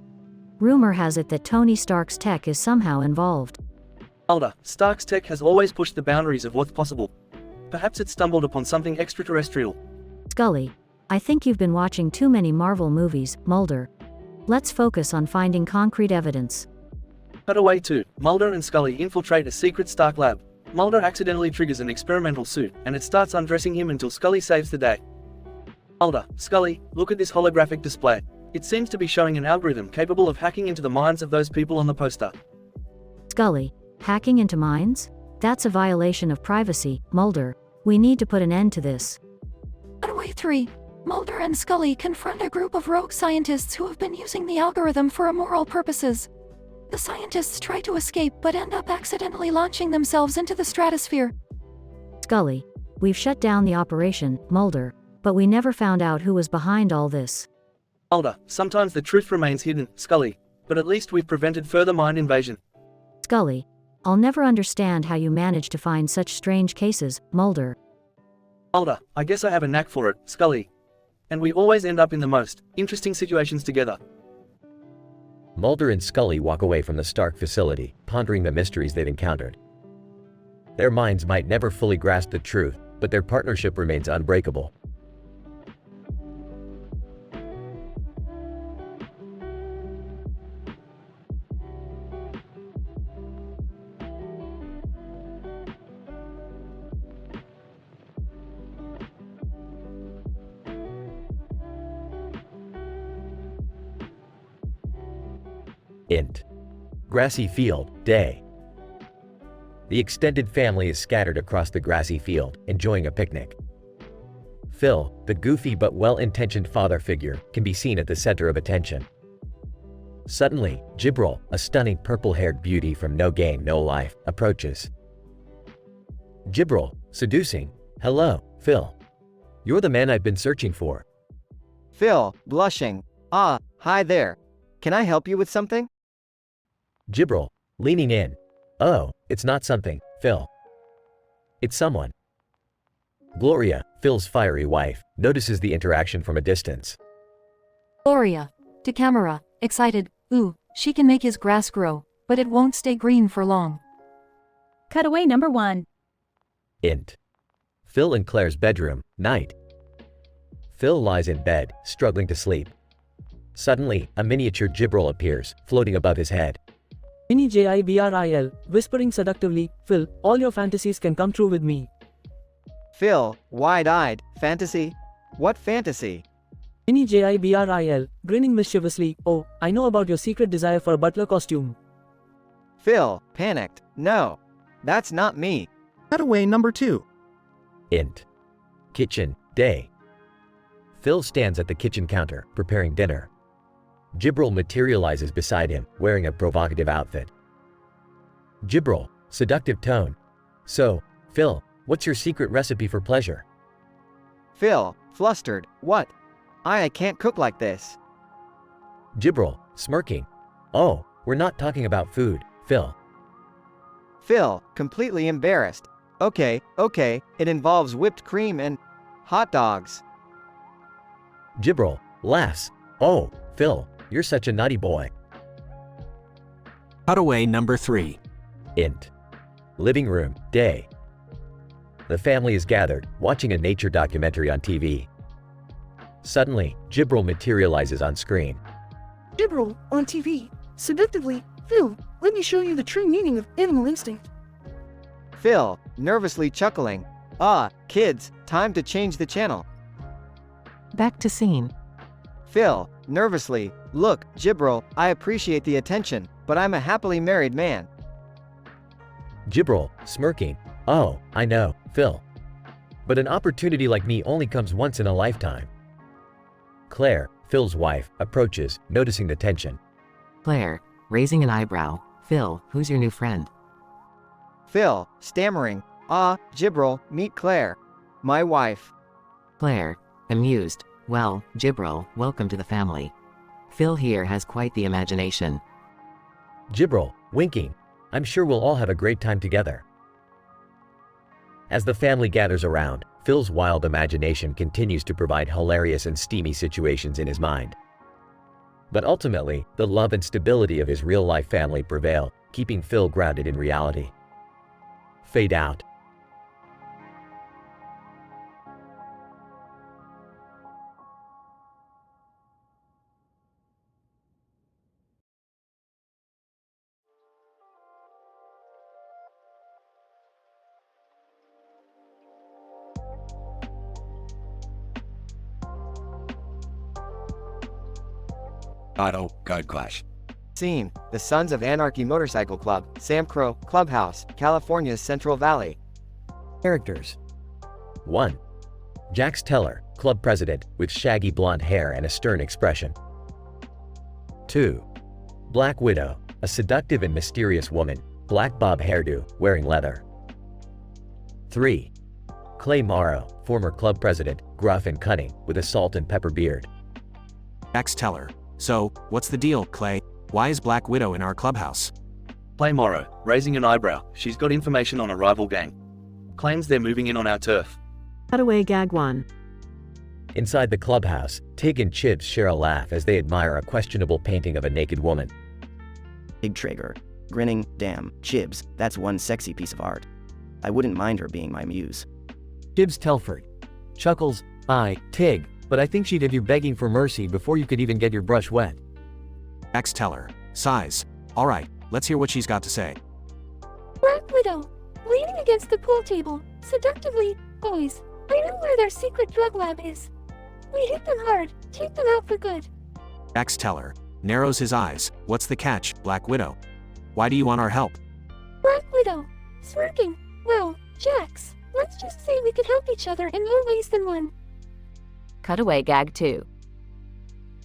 Rumor has it that Tony Stark's tech is somehow involved. Mulder, Stark's tech has always pushed the boundaries of what's possible. Perhaps it stumbled upon something extraterrestrial. Scully. I think you've been watching too many Marvel movies, Mulder. Let's focus on finding concrete evidence. Cutaway 2. Mulder and Scully infiltrate a secret Stark lab. Mulder accidentally triggers an experimental suit, and it starts undressing him until Scully saves the day. Mulder, Scully, look at this holographic display. It seems to be showing an algorithm capable of hacking into the minds of those people on the poster. Scully. Hacking into minds? That's a violation of privacy, Mulder. We need to put an end to this. Cutaway 3. Mulder and Scully confront a group of rogue scientists who have been using the algorithm for immoral purposes. The scientists try to escape but end up accidentally launching themselves into the stratosphere. Scully. We've shut down the operation, Mulder, but we never found out who was behind all this. Mulder, sometimes the truth remains hidden, Scully, but at least we've prevented further mind invasion. Scully. I'll never understand how you manage to find such strange cases, Mulder. Mulder, I guess I have a knack for it, Scully. And we always end up in the most interesting situations together. Mulder and Scully walk away from the Stark facility, pondering the mysteries they've encountered. Their minds might never fully grasp the truth, but their partnership remains unbreakable. Int. Grassy field, day. The extended family is scattered across the grassy field, enjoying a picnic. Phil, the goofy but well-intentioned father figure, can be seen at the center of attention. Suddenly, Jibril, a stunning purple-haired beauty from No Game, No Life, approaches. Jibril, seducing. Hello, Phil. You're the man I've been searching for. Phil, blushing. Ah, hi there. Can I help you with something? Jibril, leaning in. Oh, it's not something, Phil. It's someone. Gloria, Phil's fiery wife, notices the interaction from a distance. Gloria, to camera, excited, ooh, she can make his grass grow, but it won't stay green for long. Cutaway number 1. Int. Phil in Claire's bedroom, night. Phil lies in bed, struggling to sleep. Suddenly, a miniature Jibril appears, floating above his head. Mini Jibril, whispering seductively, Phil, all your fantasies can come true with me. Phil, wide-eyed, fantasy? What fantasy? Mini Jibril, grinning mischievously, oh, I know about your secret desire for a butler costume. Phil, panicked, no. That's not me. Cutaway number 2. Int. Kitchen, day. Phil stands at the kitchen counter, preparing dinner. Jibril materializes beside him, wearing a provocative outfit. Jibril, seductive tone. So, Phil, what's your secret recipe for pleasure? Phil, flustered, what? I can't cook like this. Jibril, smirking. Oh, we're not talking about food, Phil. Phil, completely embarrassed. Okay, it involves whipped cream and hot dogs. Jibril, laughs. Oh, Phil, you're such a naughty boy. Cutaway number 3. Int. Living room, day. The family is gathered, watching a nature documentary on TV. Suddenly, Jibril materializes on screen. Jibril, on TV, seductively, Phil, let me show you the true meaning of animal instinct. Phil, nervously chuckling. Ah, kids, time to change the channel. Back to scene. Phil, nervously, look, Jibril, I appreciate the attention, but I'm a happily married man. Jibril, smirking. Oh, I know, Phil. But an opportunity like me only comes once in a lifetime. Claire, Phil's wife, approaches, noticing the tension. Claire, raising an eyebrow. Phil, who's your new friend? Phil, stammering. Ah, Jibril, meet Claire. My wife. Claire, amused. Well, Jibril, welcome to the family. Phil here has quite the imagination. Jibril, winking. I'm sure we'll all have a great time together. As the family gathers around, Phil's wild imagination continues to provide hilarious and steamy situations in his mind. But ultimately, the love and stability of his real-life family prevail, keeping Phil grounded in reality. Fade out. Title, Code Clash. Scene, the Sons of Anarchy Motorcycle Club, Sam Crow, Clubhouse, California's Central Valley. Characters. 1. Jax Teller, club president, with shaggy blonde hair and a stern expression. 2. Black Widow, a seductive and mysterious woman, black bob hairdo, wearing leather. 3. Clay Morrow, former club president, gruff and cunning, with a salt and pepper beard. Jax Teller. So, what's the deal, Clay? Why is Black Widow in our clubhouse? Clay Morrow, raising an eyebrow. She's got information on a rival gang. Claims they're moving in on our turf. Cutaway gag 1. Inside the clubhouse, Tig and Chibs share a laugh as they admire a questionable painting of a naked woman. Tig Traeger. Grinning, damn, Chibs, that's one sexy piece of art. I wouldn't mind her being my muse. Chibs Telford. Chuckles, aye, Tig, but I think she'd have you begging for mercy before you could even get your brush wet. Jax Teller. Sighs. Alright, let's hear what she's got to say. Black Widow, leaning against the pool table, seductively, boys, I know where their secret drug lab is. We hit them hard, take them out for good. Jax Teller. narrows his eyes. What's the catch, Black Widow? Why do you want our help? Black Widow. Smirking. Well, Jax, let's just say we could help each other in more ways than one. Cutaway gag 2.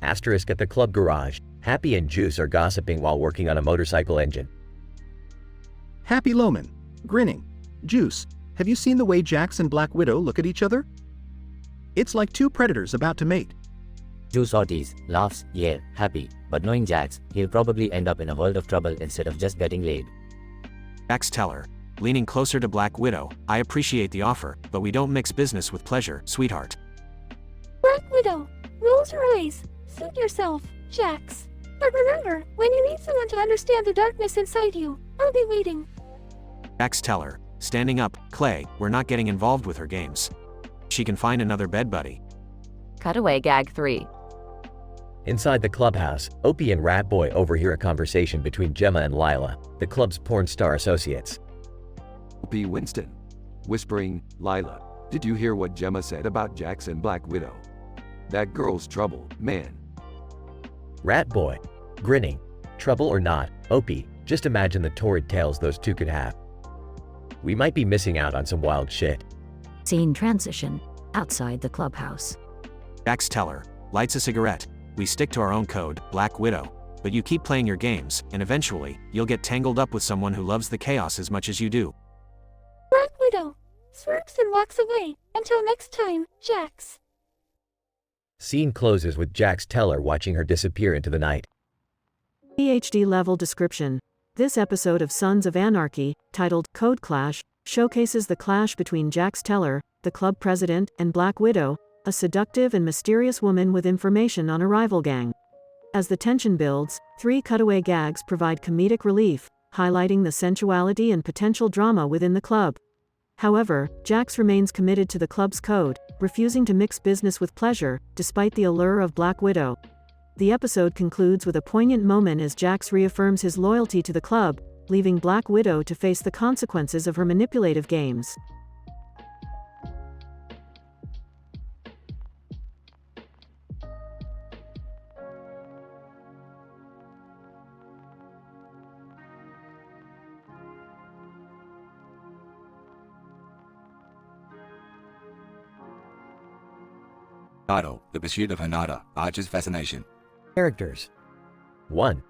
Asterisk at the club garage. Happy and Juice are gossiping while working on a motorcycle engine. Happy Loman. Grinning. Juice, have you seen the way Jax and Black Widow look at each other? It's like two predators about to mate. Juice Ortiz laughs, yeah, happy, but knowing Jax, he'll probably end up in a world of trouble instead of just getting laid. Jax Teller, leaning closer to Black Widow, I appreciate the offer, but we don't mix business with pleasure, sweetheart. Black Widow. Rolls her eyes. Suit yourself, Jax. But remember, when you need someone to understand the darkness inside you, I'll be waiting. Jax Teller, standing up, Clay, we're not getting involved with her games. She can find another bed buddy. Cutaway gag 3. Inside the clubhouse, Opie and Rat Boy overhear a conversation between Gemma and Lila, the club's porn star associates. Opie Winston. Whispering, Lila, did you hear what Gemma said about Jax and Black Widow? That girl's trouble, man. Rat Boy. Grinning. Trouble or not, Opie, just imagine the torrid tales those two could have. We might be missing out on some wild shit. Scene transition. Outside the clubhouse. Jax Teller lights a cigarette. We stick to our own code, Black Widow. But you keep playing your games, and eventually, you'll get tangled up with someone who loves the chaos as much as you do. Black Widow. Smirks and walks away. Until next time, Jax. Scene closes with Jax Teller watching her disappear into the night. PhD level description. This episode of Sons of Anarchy, titled Code Clash, showcases the clash between Jax Teller, the club president, and Black Widow, a seductive and mysterious woman with information on a rival gang. As the tension builds, 3 cutaway gags provide comedic relief, highlighting the sensuality and potential drama within the club. However, Jax remains committed to the club's code, refusing to mix business with pleasure, despite the allure of Black Widow. The episode concludes with a poignant moment as Jax reaffirms his loyalty to the club, leaving Black Widow to face the consequences of her manipulative games. Title: The Pursuit of Hinata, Archer's Fascination. Characters. 1.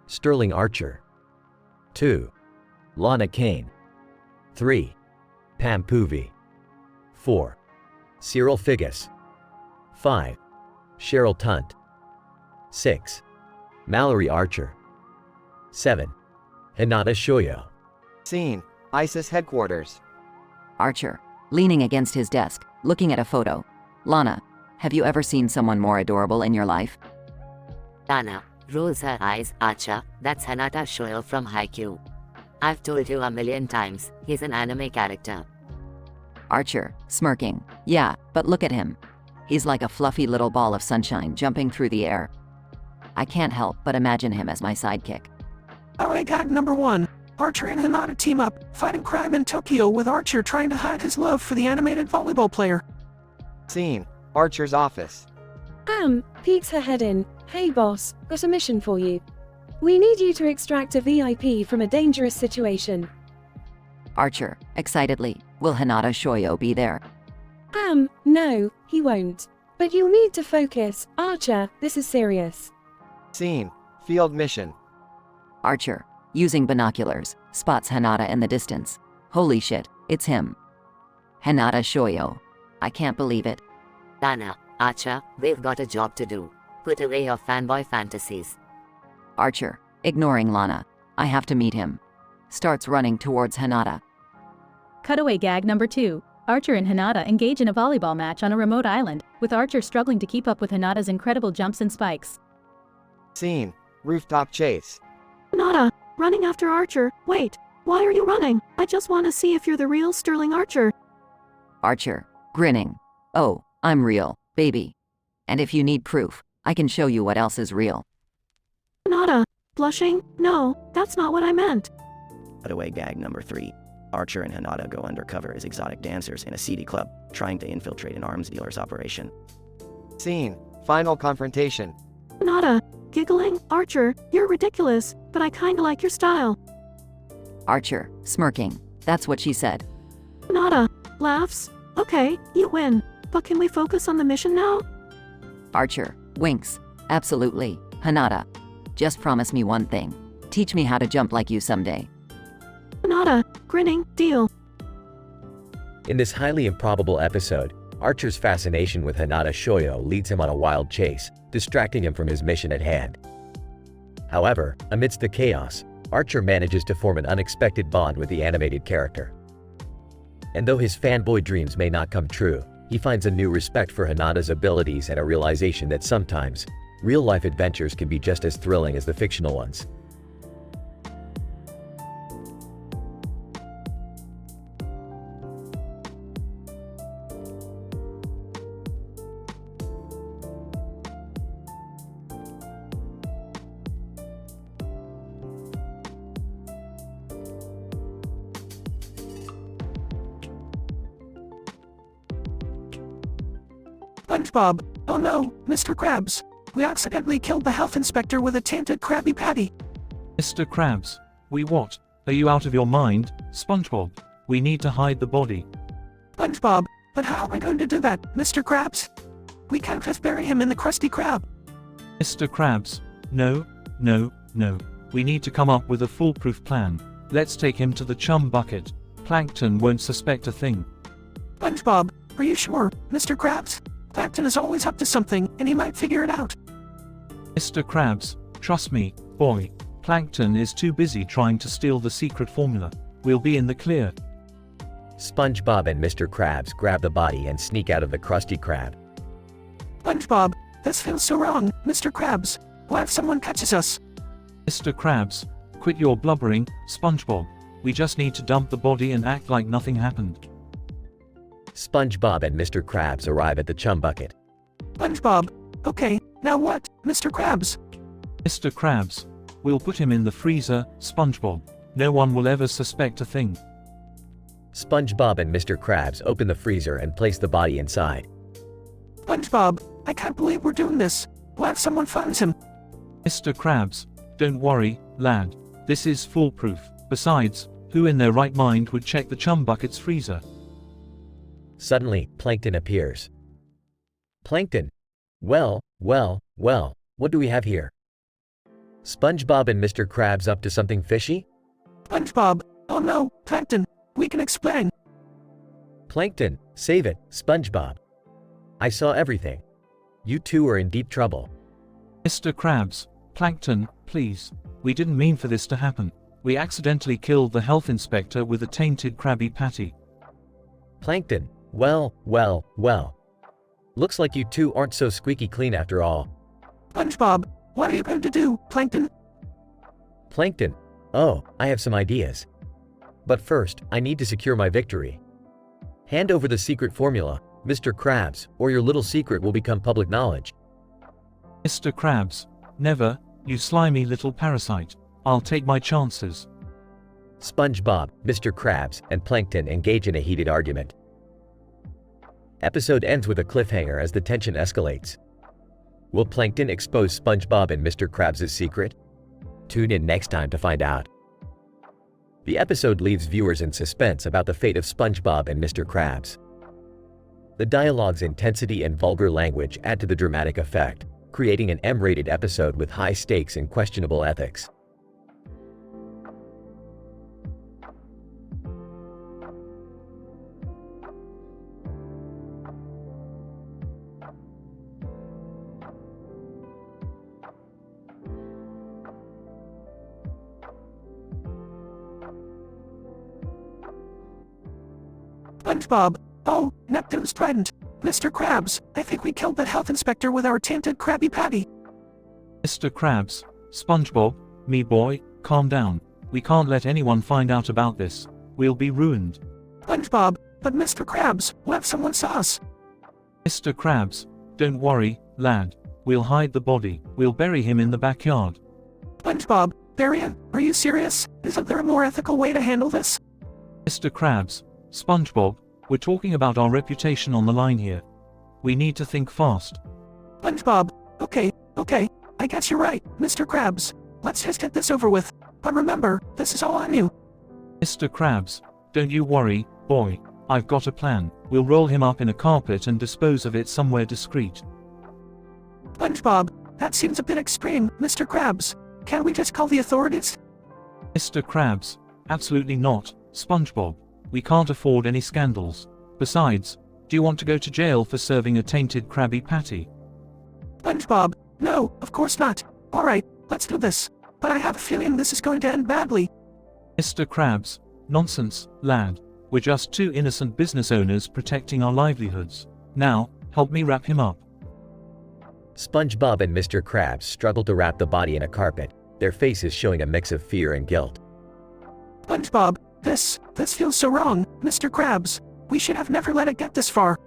Sterling Archer. 2. Lana Kane. 3. Pam Poovey. 4. Cyril Figgis. 5. Cheryl Tunt. 6. Mallory Archer. 7. Hinata Shoyo. Scene: ISIS headquarters. Archer, leaning against his desk, looking at a photo. Lana, have you ever seen someone more adorable in your life? Lana rolls her eyes. Archer, that's Hinata Shoyo from Haikyuu. I've told you a million times, he's an anime character. Archer, smirking. Yeah, but look at him. He's like a fluffy little ball of sunshine jumping through the air. I can't help but imagine him as my sidekick. Alright, gag number 1. Archer and Hinata team up, fighting crime in Tokyo with Archer trying to hide his love for the animated volleyball player. Scene: Archer's office. Pam peeks her head in. Hey boss, got a mission for you. We need you to extract a VIP from a dangerous situation. Archer, excitedly, will Hinata Shoyo be there? Pam, no, he won't. But you'll need to focus. Archer, this is serious. Scene: Field mission. Archer, using binoculars, spots Hinata in the distance. Holy shit, it's him. Hinata Shoyo. I can't believe it. Lana, Archer, we've got a job to do. Put away your fanboy fantasies. Archer, ignoring Lana. I have to meet him. Starts running towards Hinata. Cutaway gag number 2. Archer and Hinata engage in a volleyball match on a remote island, with Archer struggling to keep up with Hinata's incredible jumps and spikes. Scene: Rooftop chase. Hinata, running after Archer. Wait, why are you running? I just want to see if you're the real Sterling Archer. Archer, grinning. Oh, I'm real, baby. And if you need proof, I can show you what else is real. Hinata, blushing? No, that's not what I meant. Cutaway gag number 3. Archer and Hinata go undercover as exotic dancers in a seedy club, trying to infiltrate an arms dealer's operation. Scene: Final confrontation. Hinata, giggling, Archer, you're ridiculous, but I kinda like your style. Archer, smirking. That's what she said. Nada. Laughs. Okay, you win. But can we focus on the mission now? Archer, winks. Absolutely, Hanada. Just promise me one thing. Teach me how to jump like you someday. Nada. Grinning, deal. In this highly improbable episode, Archer's fascination with Hinata Shoyo leads him on a wild chase, distracting him from his mission at hand. However, amidst the chaos, Archer manages to form an unexpected bond with the animated character. And though his fanboy dreams may not come true, he finds a new respect for Hinata's abilities and a realization that sometimes, real-life adventures can be just as thrilling as the fictional ones. SpongeBob, oh no, Mr. Krabs. We accidentally killed the health inspector with a tainted Krabby Patty. Mr. Krabs, we what? Are you out of your mind, SpongeBob? We need to hide the body. SpongeBob, but how are we going to do that, Mr. Krabs? We can't just bury him in the Krusty Krab. Mr. Krabs, no. We need to come up with a foolproof plan. Let's take him to the chum bucket. Plankton won't suspect a thing. SpongeBob, are you sure, Mr. Krabs? Plankton is always up to something, and he might figure it out. Mr. Krabs, trust me, boy. Plankton is too busy trying to steal the secret formula. We'll be in the clear. SpongeBob and Mr. Krabs grab the body and sneak out of the Krusty Krab. SpongeBob, this feels so wrong, Mr. Krabs. What if someone catches us? Mr. Krabs, quit your blubbering, SpongeBob. We just need to dump the body and act like nothing happened. SpongeBob and Mr. Krabs arrive at the chum bucket. SpongeBob, okay, now what, Mr. Krabs? Mr. Krabs, we'll put him in the freezer, SpongeBob. No one will ever suspect a thing. SpongeBob and Mr. Krabs open the freezer and place the body inside. SpongeBob, I can't believe we're doing this. What if someone finds him? Mr. Krabs, don't worry, lad. This is foolproof. Besides, who in their right mind would check the chum bucket's freezer? Suddenly, Plankton appears. Plankton! Well, what do we have here? SpongeBob and Mr. Krabs up to something fishy? SpongeBob, oh no, Plankton, we can explain. Plankton, save it, SpongeBob. I saw everything. You two are in deep trouble. Mr. Krabs, Plankton, please. We didn't mean for this to happen. We accidentally killed the health inspector with a tainted Krabby Patty. Plankton, well. Looks like you two aren't so squeaky clean after all. SpongeBob, what are you going to do, Plankton? Plankton, oh, I have some ideas. But first, I need to secure my victory. Hand over the secret formula, Mr. Krabs, or your little secret will become public knowledge. Mr. Krabs, never, you slimy little parasite. I'll take my chances. SpongeBob, Mr. Krabs, and Plankton engage in a heated argument. Episode ends with a cliffhanger as the tension escalates. Will Plankton expose SpongeBob and Mr. Krabs' secret? Tune in next time to find out. The episode leaves viewers in suspense about the fate of SpongeBob and Mr. Krabs. The dialogue's intensity and vulgar language add to the dramatic effect, creating an M-rated episode with high stakes and questionable ethics. SpongeBob, oh, Neptune's trident. Mr. Krabs, I think we killed that health inspector with our tainted Krabby Patty. Mr. Krabs, SpongeBob, me boy, calm down. We can't let anyone find out about this. We'll be ruined. SpongeBob, but Mr. Krabs, what if someone saw us? Mr. Krabs, don't worry, lad. We'll hide the body. We'll bury him in the backyard. SpongeBob, bury him? Are you serious? Isn't there a more ethical way to handle this? Mr. Krabs, SpongeBob, we're talking about our reputation on the line here. We need to think fast. SpongeBob, okay, I guess you're right, Mr. Krabs. Let's just get this over with. But remember, this is all on you. Mr. Krabs, don't you worry, boy. I've got a plan. We'll roll him up in a carpet and dispose of it somewhere discreet. SpongeBob, that seems a bit extreme, Mr. Krabs. Can't we just call the authorities? Mr. Krabs, absolutely not, SpongeBob. We can't afford any scandals. Besides, do you want to go to jail for serving a tainted Krabby Patty? SpongeBob, no, of course not. Alright, let's do this. But I have a feeling this is going to end badly. Mr. Krabs, nonsense, lad. We're just two innocent business owners protecting our livelihoods. Now, help me wrap him up. SpongeBob and Mr. Krabs struggle to wrap the body in a carpet, their faces showing a mix of fear and guilt. SpongeBob, this feels so wrong, Mr. Krabs. We should have never let it get this far.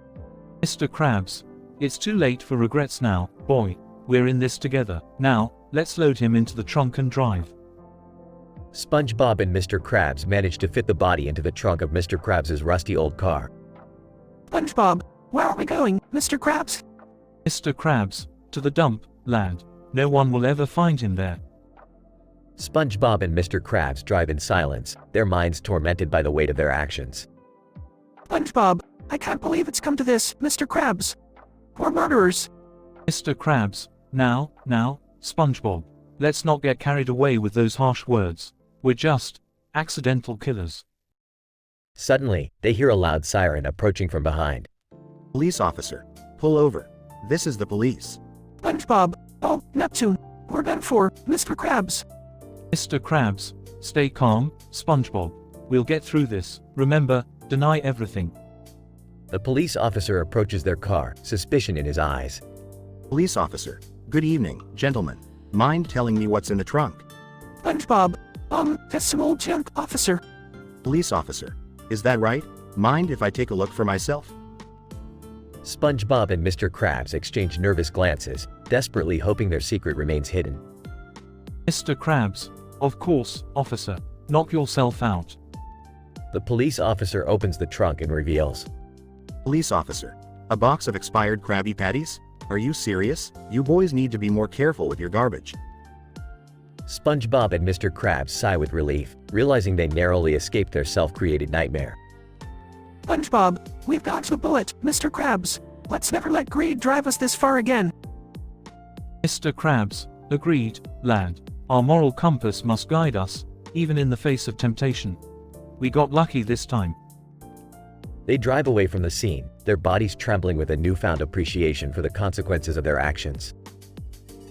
Mr. Krabs, it's too late for regrets now, boy. We're in this together. Now, let's load him into the trunk and drive. SpongeBob and Mr. Krabs manage to fit the body into the trunk of Mr. Krabs' rusty old car. SpongeBob, where are we going, Mr. Krabs? Mr. Krabs, to the dump, lad. No one will ever find him there. SpongeBob and Mr. Krabs drive in silence, their minds tormented by the weight of their actions. SpongeBob, I can't believe it's come to this, Mr. Krabs. We're murderers. Mr. Krabs, now, SpongeBob. Let's not get carried away with those harsh words. We're just accidental killers. Suddenly, they hear a loud siren approaching from behind. Police officer, pull over. This is the police. SpongeBob, oh, Neptune, we're done for, Mr. Krabs. Mr. Krabs, stay calm, SpongeBob. We'll get through this. Remember, deny everything. The police officer approaches their car, suspicion in his eyes. Police officer, good evening, gentlemen. Mind telling me what's in the trunk? SpongeBob, that's some old junk, officer. Police officer, is that right? Mind if I take a look for myself? SpongeBob and Mr. Krabs exchange nervous glances, desperately hoping their secret remains hidden. Mr. Krabs, of course, officer. Knock yourself out. The police officer opens the trunk and reveals. Police officer, a box of expired Krabby Patties? Are you serious? You boys need to be more careful with your garbage. SpongeBob and Mr. Krabs sigh with relief, realizing they narrowly escaped their self-created nightmare. SpongeBob, we've got a bullet, Mr. Krabs. Let's never let greed drive us this far again. Mr. Krabs, agreed, lad. Our moral compass must guide us, even in the face of temptation. We got lucky this time. They drive away from the scene, their bodies trembling with a newfound appreciation for the consequences of their actions.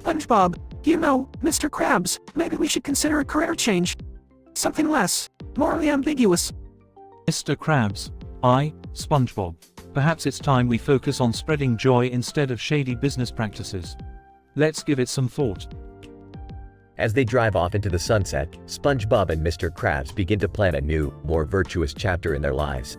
SpongeBob, you know, Mr. Krabs, maybe we should consider a career change. Something less morally ambiguous. Mr. Krabs, SpongeBob. Perhaps it's time we focus on spreading joy instead of shady business practices. Let's give it some thought. As they drive off into the sunset, SpongeBob and Mr. Krabs begin to plan a new, more virtuous chapter in their lives.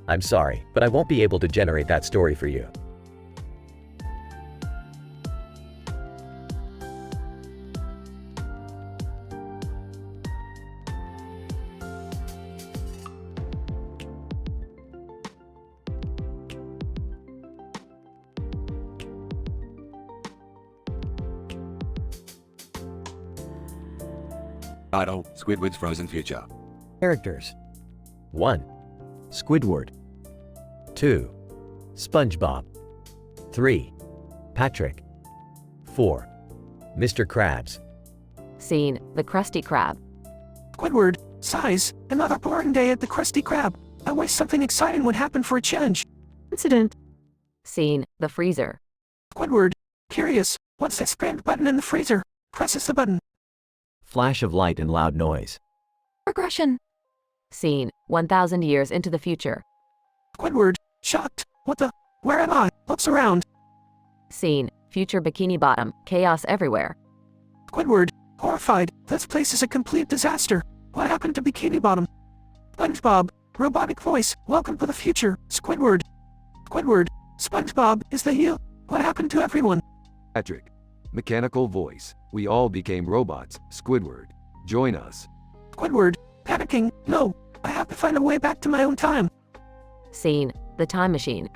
I'm sorry, but I won't be able to generate that story for you. Title, Squidward's Frozen Future. Characters. 1. Squidward. 2. SpongeBob. 3. Patrick. 4. Mr. Krabs. Scene, the Krusty Krab. Squidward, size, another boring day at the Krusty Krab. I wish something exciting would happen for a change. Incident. Scene, the freezer. Squidward, curious, what's that sprint button in the freezer? Presses the button. Flash of light and loud noise. Regression. Scene, 1,000 years into the future. Squidward, shocked, what the, where am I? Looks around. Scene, future Bikini Bottom, chaos everywhere. Squidward, horrified, this place is a complete disaster. What happened to Bikini Bottom? SpongeBob, robotic voice, welcome to the future, Squidward. Squidward, SpongeBob, is the heel. What happened to everyone? Patrick. Mechanical voice, we all became robots, Squidward. Join us. Squidward, panicking, no, I have to find a way back to my own time. Scene, the time machine.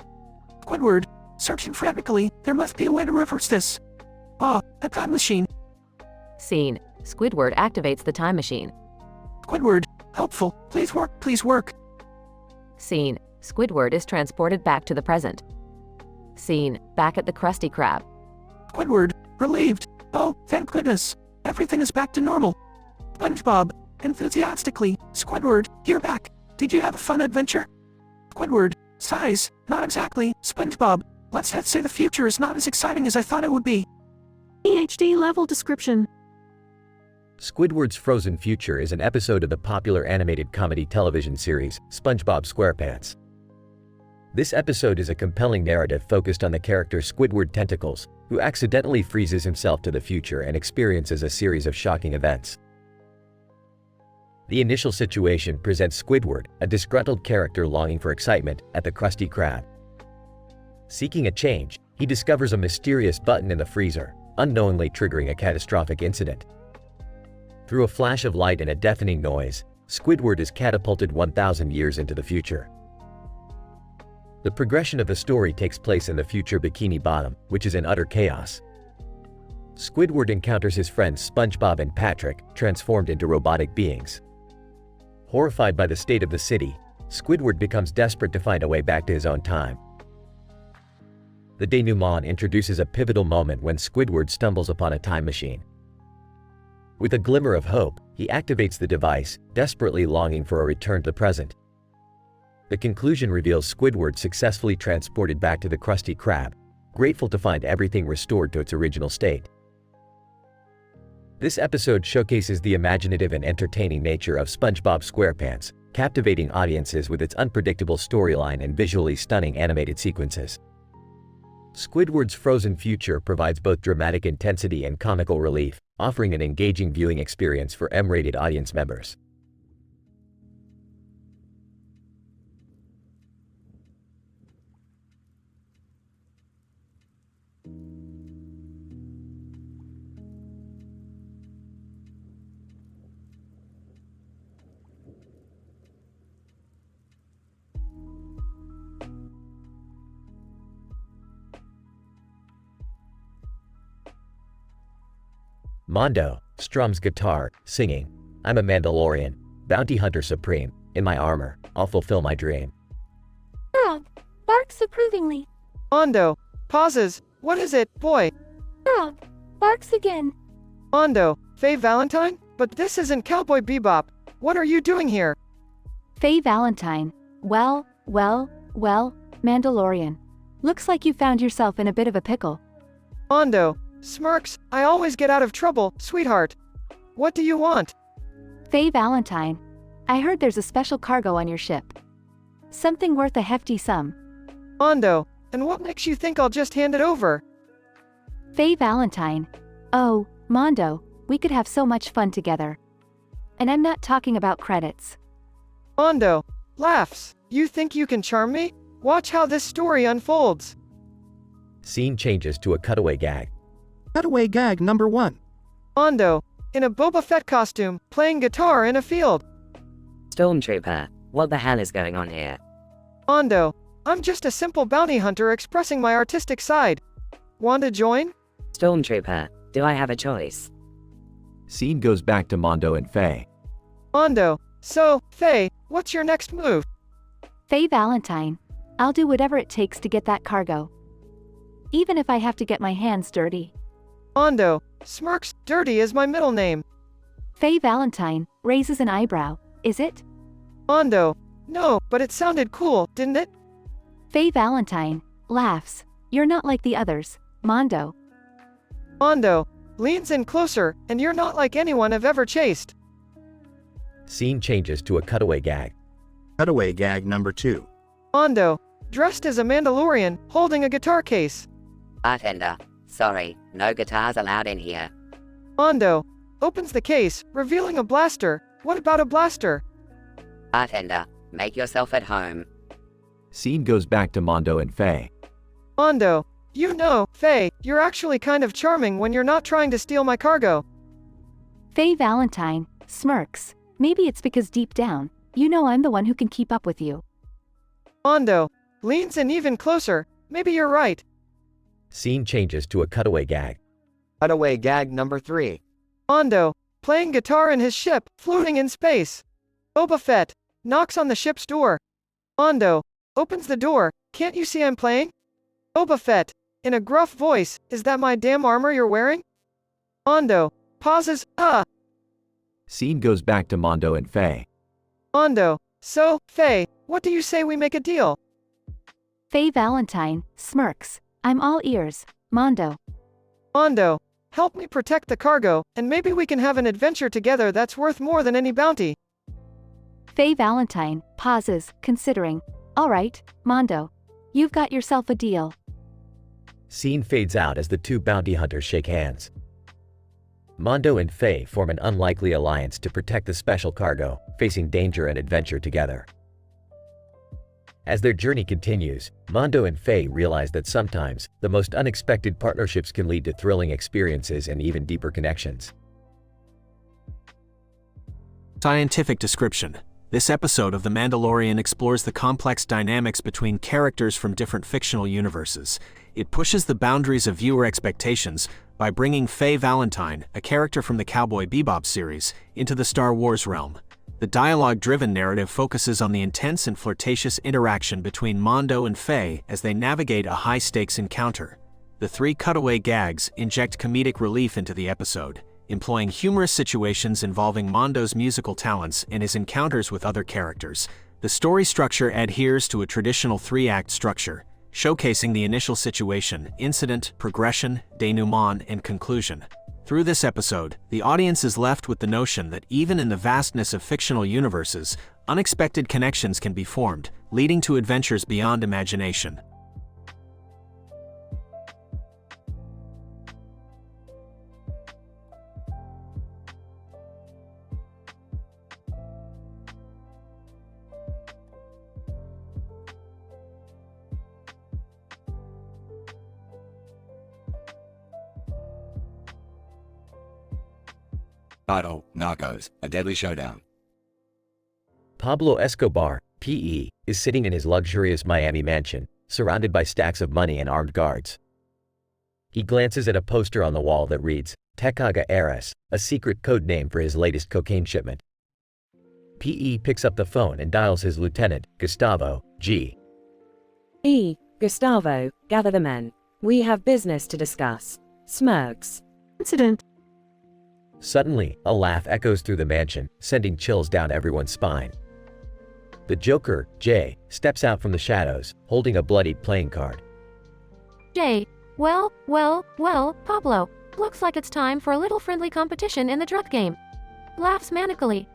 Squidward, searching frantically, there must be a way to reverse this. Ah, a time machine. Scene, Squidward activates the time machine. Squidward, helpful, please work, please work. Scene, Squidward is transported back to the present. Scene, back at the Krusty Krab. Squidward, relieved, oh, thank goodness, everything is back to normal. SpongeBob, enthusiastically, Squidward, you're back, did you have a fun adventure? Squidward, sighs, not exactly, SpongeBob, let's say the future is not as exciting as I thought it would be. PhD level description. Squidward's Frozen Future is an episode of the popular animated comedy television series, SpongeBob SquarePants. This episode is a compelling narrative focused on the character Squidward Tentacles, who accidentally freezes himself to the future and experiences a series of shocking events. The initial situation presents Squidward, a disgruntled character longing for excitement, at the Krusty Krab. Seeking a change, he discovers a mysterious button in the freezer, unknowingly triggering a catastrophic incident. Through a flash of light and a deafening noise, Squidward is catapulted 1,000 years into the future. The progression of the story takes place in the future Bikini Bottom, which is in utter chaos. Squidward encounters his friends SpongeBob and Patrick, transformed into robotic beings. Horrified by the state of the city, Squidward becomes desperate to find a way back to his own time. The denouement introduces a pivotal moment when Squidward stumbles upon a time machine. With a glimmer of hope, he activates the device, desperately longing for a return to the present. The conclusion reveals Squidward successfully transported back to the Krusty Krab, grateful to find everything restored to its original state. This episode showcases the imaginative and entertaining nature of SpongeBob SquarePants, captivating audiences with its unpredictable storyline and visually stunning animated sequences. Squidward's Frozen Future provides both dramatic intensity and comical relief, offering an engaging viewing experience for M-rated audience members. Mondo strums guitar, singing, "I'm a Mandalorian, bounty hunter supreme, in my armor, I'll fulfill my dream." Rob barks approvingly. Mondo pauses, what is it, boy? Rob barks again. Mondo, Faye Valentine? But this isn't Cowboy Bebop. What are you doing here? Faye Valentine. Well, Mandalorian. Looks like you found yourself in a bit of a pickle. Mondo smirks, I always get out of trouble, sweetheart. What do you want? Faye Valentine. I heard there's a special cargo on your ship. Something worth a hefty sum. Mondo, and what makes you think I'll just hand it over? Faye Valentine. Oh, Mondo, we could have so much fun together. And I'm not talking about credits. Mondo laughs. You think you can charm me? Watch how this story unfolds. Scene changes to a cutaway gag. Cutaway gag number 1. Mondo, in a Boba Fett costume, playing guitar in a field. Stormtrooper, what the hell is going on here? Mondo, I'm just a simple bounty hunter expressing my artistic side. Want to join? Stormtrooper, do I have a choice? Scene goes back to Mondo and Faye. Mondo, so, Faye, what's your next move? Faye Valentine. I'll do whatever it takes to get that cargo. Even if I have to get my hands dirty. Mondo smirks, dirty is my middle name. Faye Valentine raises an eyebrow, is it? Mondo, no, but it sounded cool, didn't it? Faye Valentine laughs. You're not like the others, Mondo. Mondo leans in closer, and you're not like anyone I've ever chased. Scene changes to a cutaway gag. Cutaway gag number 2. Mondo, dressed as a Mandalorian, holding a guitar case. Bartender, sorry, no guitars allowed in here. Mondo opens the case, revealing a blaster. What about a blaster? Bartender, Make yourself at home. Scene goes back to Mondo and Faye. Mondo, you know, Faye, you're actually kind of charming when you're not trying to steal my cargo. Faye Valentine smirks. Maybe it's because deep down, you know I'm the one who can keep up with you. Mondo leans in even closer. Maybe you're right. Scene changes to a cutaway gag. Cutaway gag number 3. Mondo playing guitar in his ship, floating in space. Boba Fett knocks on the ship's door. Mondo opens the door. Can't you see I'm playing? Boba Fett, in a gruff voice, is that my damn armor you're wearing? Mondo pauses. Scene goes back to Mondo and Faye. Mondo, so, Faye, what do you say we make a deal? Faye Valentine smirks. I'm all ears, Mondo. Mondo, help me protect the cargo, and maybe we can have an adventure together that's worth more than any bounty. Faye Valentine pauses, considering. All right, Mondo. You've got yourself a deal. Scene fades out as the two bounty hunters shake hands. Mondo and Faye form an unlikely alliance to protect the special cargo, facing danger and adventure together. As their journey continues, Mondo and Faye realize that sometimes, the most unexpected partnerships can lead to thrilling experiences and even deeper connections. Scientific description. This episode of The Mandalorian explores the complex dynamics between characters from different fictional universes. It pushes the boundaries of viewer expectations by bringing Faye Valentine, a character from the Cowboy Bebop series, into the Star Wars realm. The dialogue-driven narrative focuses on the intense and flirtatious interaction between Mondo and Faye as they navigate a high-stakes encounter. The 3 cutaway gags inject comedic relief into the episode, employing humorous situations involving Mondo's musical talents and his encounters with other characters. The story structure adheres to a traditional 3-act structure, showcasing the initial situation, incident, progression, denouement, and conclusion. Through this episode, the audience is left with the notion that even in the vastness of fictional universes, unexpected connections can be formed, leading to adventures beyond imagination. Title, Narcos, A Deadly Showdown. Pablo Escobar, P.E., is sitting in his luxurious Miami mansion, surrounded by stacks of money and armed guards. He glances at a poster on the wall that reads, Tecaga Eres, a secret code name for his latest cocaine shipment. P.E. picks up the phone and dials his lieutenant, Gustavo, G. Gustavo, gather the men. We have business to discuss. Smirks. Incident. Suddenly, a laugh echoes through the mansion, sending chills down everyone's spine. The Joker, Jay, steps out from the shadows, holding a bloodied playing card. Jay, well, Pablo, looks like it's time for a little friendly competition in the drug game. Laughs manically.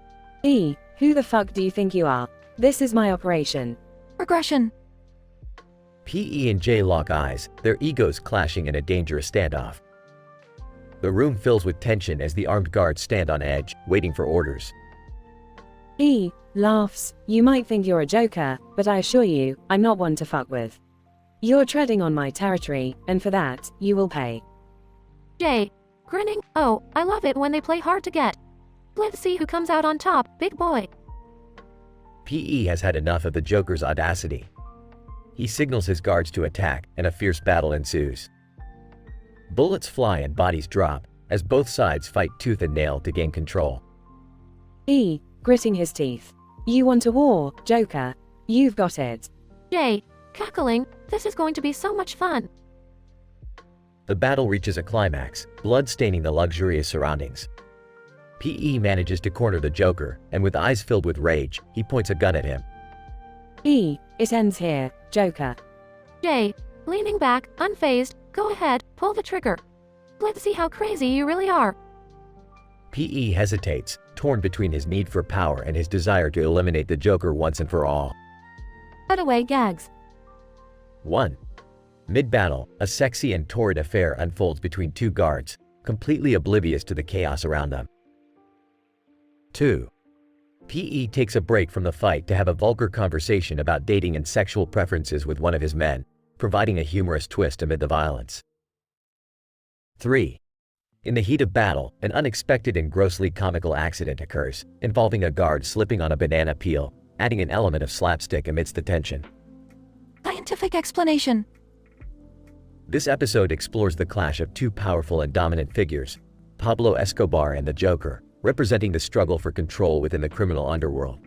Who the fuck do you think you are? This is my operation. Regression. P.E. and Jay lock eyes, their egos clashing in a dangerous standoff. The room fills with tension as the armed guards stand on edge, waiting for orders. Laughs. You might think you're a joker, but I assure you, I'm not one to fuck with. You're treading on my territory, and for that, you will pay. Jay, grinning, oh, I love it when they play hard to get. Let's see who comes out on top, big boy. P.E. has had enough of the Joker's audacity. He signals his guards to attack, and a fierce battle ensues. Bullets fly and bodies drop, as both sides fight tooth and nail to gain control. Gritting his teeth. You want a war, Joker? You've got it. Jay, cackling, this is going to be so much fun. The battle reaches a climax, blood staining the luxurious surroundings. P.E. manages to corner the Joker, and with eyes filled with rage, he points a gun at him. It ends here, Joker. Jay, leaning back, unfazed, go ahead, pull the trigger. Let's see how crazy you really are. P.E. hesitates, torn between his need for power and his desire to eliminate the Joker once and for all. Cutaway gags. 1. Mid-battle, a sexy and torrid affair unfolds between two guards, completely oblivious to the chaos around them. 2. PE takes a break from the fight to have a vulgar conversation about dating and sexual preferences with one of his men, providing a humorous twist amid the violence. 3. In the heat of battle, an unexpected and grossly comical accident occurs, involving a guard slipping on a banana peel, adding an element of slapstick amidst the tension. Scientific explanation. This episode explores the clash of two powerful and dominant figures, Pablo Escobar and the Joker, representing the struggle for control within the criminal underworld.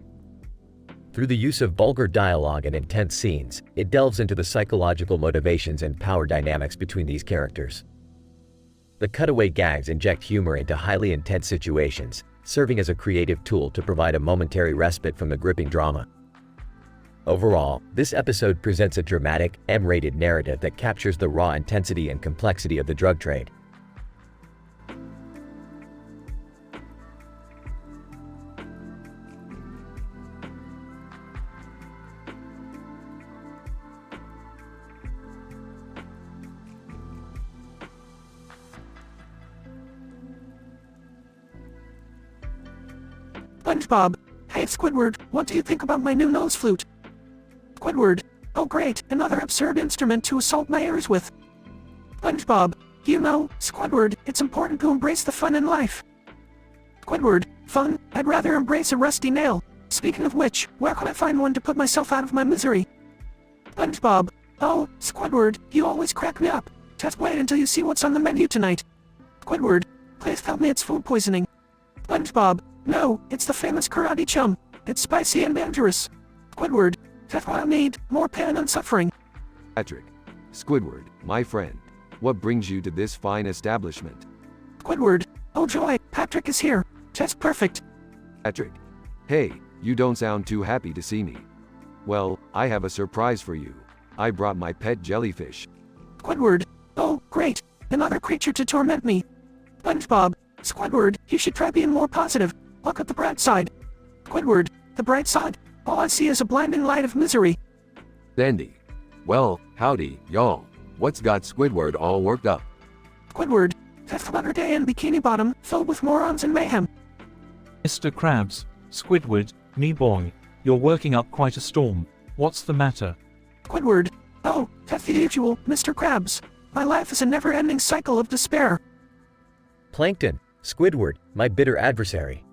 Through the use of vulgar dialogue and intense scenes, it delves into the psychological motivations and power dynamics between these characters. The cutaway gags inject humor into highly intense situations, serving as a creative tool to provide a momentary respite from the gripping drama. Overall, this episode presents a dramatic, M-rated narrative that captures the raw intensity and complexity of the drug trade. SpongeBob, hey Squidward, what do you think about my new nose flute? Squidward, oh great, another absurd instrument to assault my ears with. SpongeBob, you know, Squidward, it's important to embrace the fun in life. Squidward, fun? I'd rather embrace a rusty nail. Speaking of which, where can I find one to put myself out of my misery? SpongeBob, oh, Squidward, you always crack me up. Just wait until you see what's on the menu tonight. Squidward, please tell me it's food poisoning. SpongeBob, no, it's the famous karate chum. It's spicy and dangerous. Squidward, that's what I need, more pain and suffering. Patrick. Squidward, my friend. What brings you to this fine establishment? Squidward, oh joy, Patrick is here. Just perfect. Patrick. Hey, you don't sound too happy to see me. Well, I have a surprise for you. I brought my pet jellyfish. Squidward, oh, great, another creature to torment me. SpongeBob, Squidward, you should try being more positive. Look at the bright side. Squidward, the bright side. All I see is a blinding light of misery. Sandy. Well, howdy, y'all. What's got Squidward all worked up? Squidward, that's another day in Bikini Bottom, filled with morons and mayhem. Mr. Krabs, Squidward, me boy, you're working up quite a storm. What's the matter? Squidward, oh, that's the usual, Mr. Krabs. My life is a never-ending cycle of despair. Plankton, Squidward, my bitter adversary.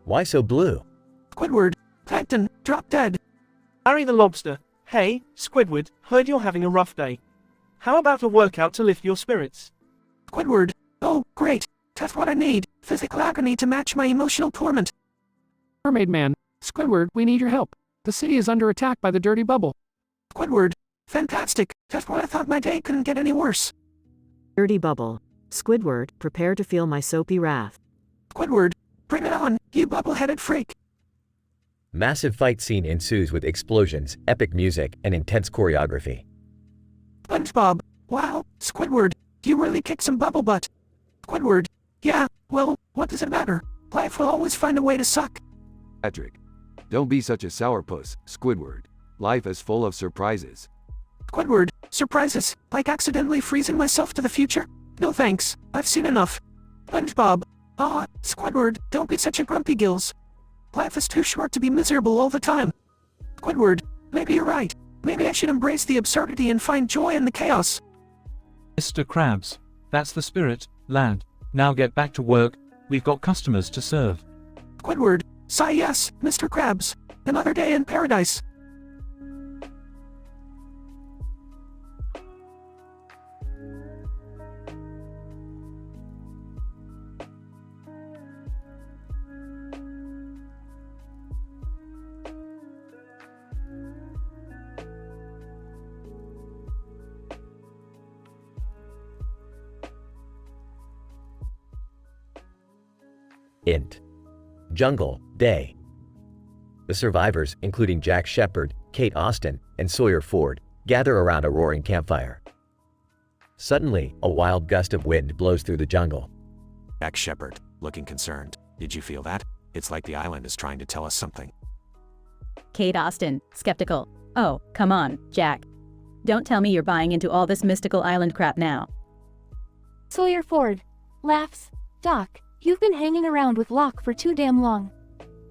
Why so blue? Squidward, Plankton, drop dead. Harry the Lobster, hey, Squidward, heard you're having a rough day. How about a workout to lift your spirits? Squidward, oh, great, that's what I need, physical agony to match my emotional torment. Mermaid Man, Squidward, we need your help. The city is under attack by the dirty bubble. Squidward, fantastic, just when I thought my day couldn't get any worse. Dirty bubble. Squidward, prepare to feel my soapy wrath. Squidward, bring it on, you bubble-headed freak. Massive fight scene ensues with explosions, epic music, and intense choreography. SpongeBob, wow, Squidward, you really kick some bubble butt. Squidward, yeah, well, what does it matter? Life will always find a way to suck. Patrick. Don't be such a sourpuss, Squidward. Life is full of surprises. Squidward, surprises, like accidentally freezing myself to the future? No thanks, I've seen enough. SpongeBob, Squidward, don't be such a grumpy gills. Life is too short to be miserable all the time. Squidward, maybe you're right. Maybe I should embrace the absurdity and find joy in the chaos. Mr. Krabs, that's the spirit, lad. Now get back to work, we've got customers to serve. Squidward, sigh yes, Mr. Krabs. Another day in paradise. Int. Jungle, day. The survivors, including Jack Shepherd, Kate Austin, and Sawyer Ford, gather around a roaring campfire. Suddenly, a wild gust of wind blows through the jungle. Jack Shepherd, looking concerned. Did you feel that? It's like the island is trying to tell us something. Kate Austin, skeptical. Oh, come on, Jack. Don't tell me you're buying into all this mystical island crap now. Sawyer Ford laughs. Doc, you've been hanging around with Locke for too damn long.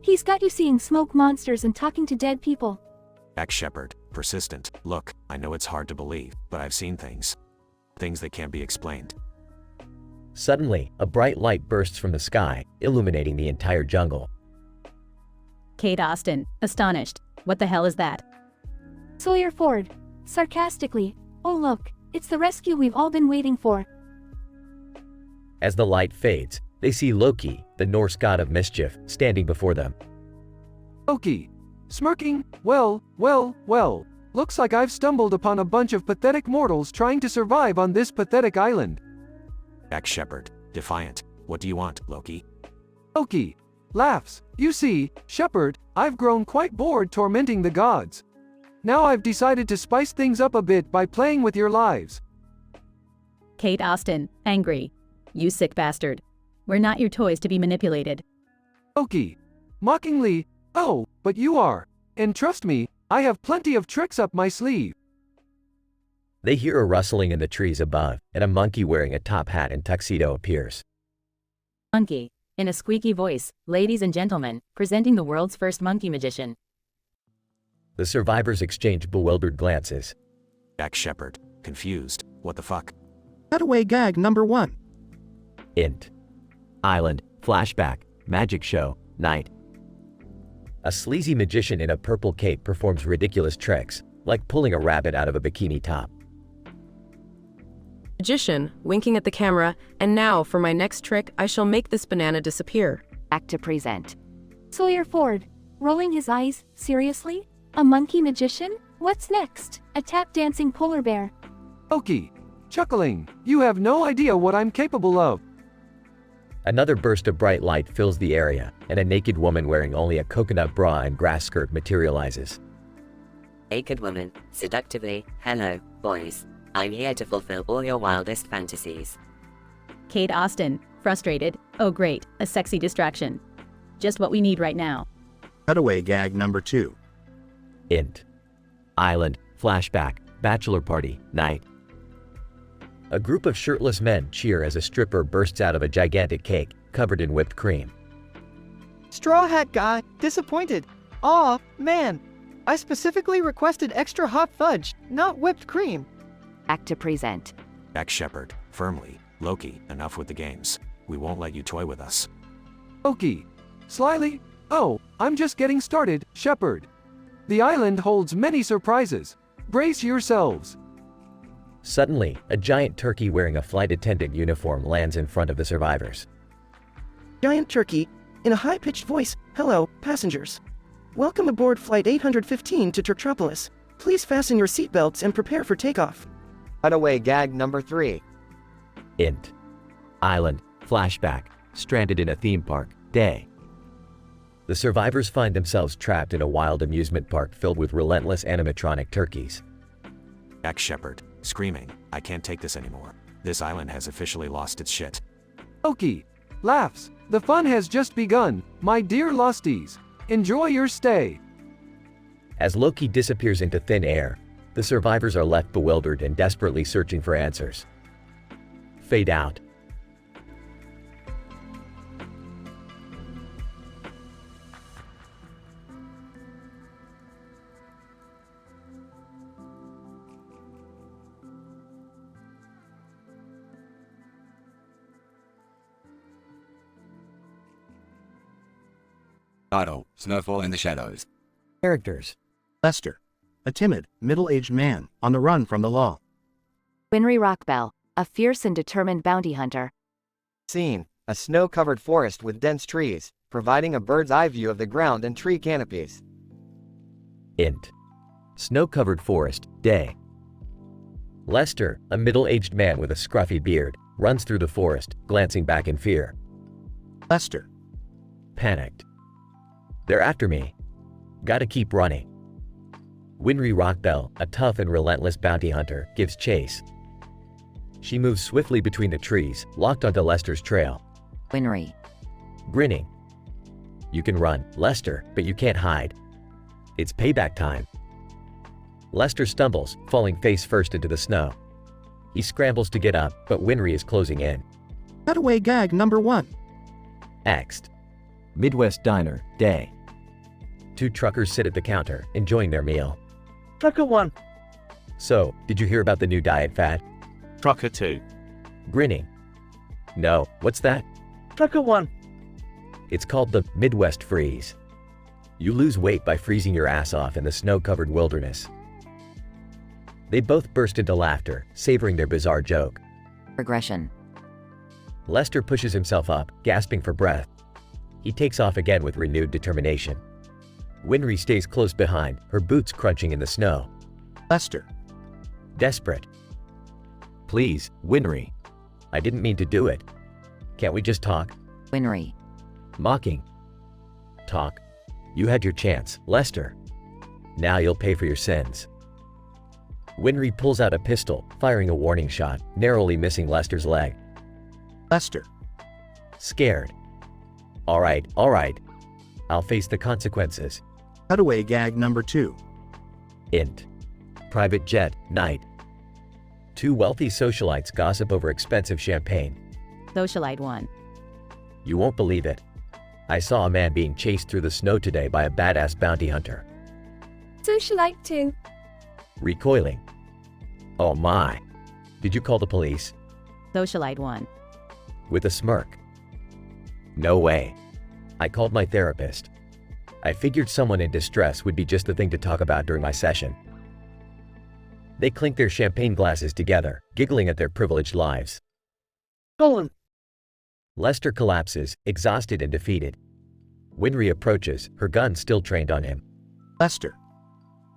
He's got you seeing smoke monsters and talking to dead people. Jack Shepherd, persistent. Look, I know it's hard to believe, but I've seen things. Things that can't be explained. Suddenly, a bright light bursts from the sky, illuminating the entire jungle. Kate Austin, astonished. What the hell is that? Sawyer Ford, sarcastically. Oh look, it's the rescue we've all been waiting for. As the light fades, they see Loki, the Norse god of mischief, standing before them. Loki, smirking, well, looks like I've stumbled upon a bunch of pathetic mortals trying to survive on this pathetic island. Jack Shepherd, defiant. What do you want, Loki? Loki laughs. You see, Shepherd, I've grown quite bored tormenting the gods. Now I've decided to spice things up a bit by playing with your lives. Kate Austin, angry. You sick bastard. We're not your toys to be manipulated. Loki, mockingly, oh, but you are. And trust me, I have plenty of tricks up my sleeve. They hear a rustling in the trees above, and a monkey wearing a top hat and tuxedo appears. Monkey, in a squeaky voice, ladies and gentlemen, presenting the world's first monkey magician. The survivors exchange bewildered glances. Jack Shepherd, confused. What the fuck? Cutaway gag number 1. Int. Island, flashback, magic show, night. A sleazy magician in a purple cape performs ridiculous tricks, like pulling a rabbit out of a bikini top. Magician, winking at the camera, and now for my next trick, I shall make this banana disappear. Act to present. Sawyer Ford, rolling his eyes, seriously? A monkey magician? What's next? A tap-dancing polar bear. Loki, chuckling, you have no idea what I'm capable of. Another burst of bright light fills the area, and a naked woman wearing only a coconut bra and grass skirt materializes. Naked woman, seductively, hello, boys. I'm here to fulfill all your wildest fantasies. Kate Austin, frustrated. Oh great, a sexy distraction. Just what we need right now. Cutaway gag number 2. Int. Island, flashback, bachelor party, night. A group of shirtless men cheer as a stripper bursts out of a gigantic cake, covered in whipped cream. Straw Hat Guy, disappointed. Aw, man. I specifically requested extra hot fudge, not whipped cream. Act to present. Jack Shepherd, firmly. Loki, enough with the games. We won't let you toy with us. Loki, slyly, oh, I'm just getting started, Shepherd. The island holds many surprises. Brace yourselves. Suddenly, a giant turkey wearing a flight attendant uniform lands in front of the survivors. Giant turkey, in a high-pitched voice, hello, passengers. Welcome aboard Flight 815 to Turtropolis. Please fasten your seatbelts and prepare for takeoff. Cutaway gag number 3. Int. Island, flashback, stranded in a theme park, day. The survivors find themselves trapped in a wild amusement park filled with relentless animatronic turkeys. Jack Shepherd, screaming, I can't take this anymore. This island has officially lost its shit. Loki laughs. The fun has just begun, my dear losties. Enjoy your stay. As Loki disappears into thin air, the survivors are left bewildered and desperately searching for answers. Fade out. Title, Snowfall in the Shadows. Characters. Lester, a timid, middle-aged man, on the run from the law. Winry Rockbell, a fierce and determined bounty hunter. Scene, a snow-covered forest with dense trees, providing a bird's-eye view of the ground and tree canopies. Int. Snow-covered forest, day. Lester, a middle-aged man with a scruffy beard, runs through the forest, glancing back in fear. Lester. Panicked. They're after me. Gotta keep running. Winry Rockbell, a tough and relentless bounty hunter, gives chase. She moves swiftly between the trees, locked onto Lester's trail. Winry. Grinning. You can run, Lester, but you can't hide. It's payback time. Lester stumbles, falling face first into the snow. He scrambles to get up, but Winry is closing in. Cutaway gag number 1. Next. Midwest Diner, day. Two truckers sit at the counter, enjoying their meal. Trucker 1. So, did you hear about the new diet fad? Trucker 2. Grinning. No, what's that? Trucker 1. It's called the Midwest Freeze. You lose weight by freezing your ass off in the snow-covered wilderness. They both burst into laughter, savoring their bizarre joke. Regression. Lester pushes himself up, gasping for breath. He takes off again with renewed determination. Winry stays close behind, her boots crunching in the snow. Lester. Desperate. Please, Winry. I didn't mean to do it. Can't we just talk? Winry. Mocking. Talk. You had your chance, Lester. Now you'll pay for your sins. Winry pulls out a pistol, firing a warning shot, narrowly missing Lester's leg. Lester. Scared. All right. I'll face the consequences. Cutaway gag number 2. Int. Private jet, night. Two wealthy socialites gossip over expensive champagne. Socialite 1. You won't believe it. I saw a man being chased through the snow today by a badass bounty hunter. Socialite 2. Recoiling. Oh my. Did you call the police? Socialite 1. With a smirk. No way. I called my therapist. I figured someone in distress would be just the thing to talk about during my session. They clink their champagne glasses together, giggling at their privileged lives. Colin. Lester collapses, exhausted and defeated. Winry approaches, her gun still trained on him. Lester.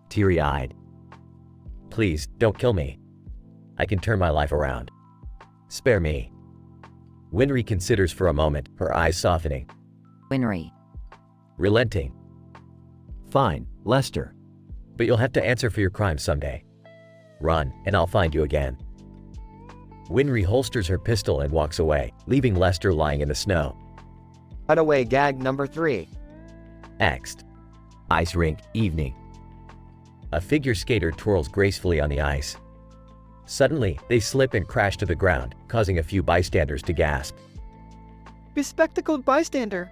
Teary-eyed. Please, don't kill me. I can turn my life around. Spare me. Winry considers for a moment, her eyes softening. Winry. Relenting. Fine, Lester. But you'll have to answer for your crimes someday. Run, and I'll find you again. Winry holsters her pistol and walks away, leaving Lester lying in the snow. Cutaway gag number 3. Next. Ice rink, evening. A figure skater twirls gracefully on the ice. Suddenly, they slip and crash to the ground, causing a few bystanders to gasp. Bespectacled bystander.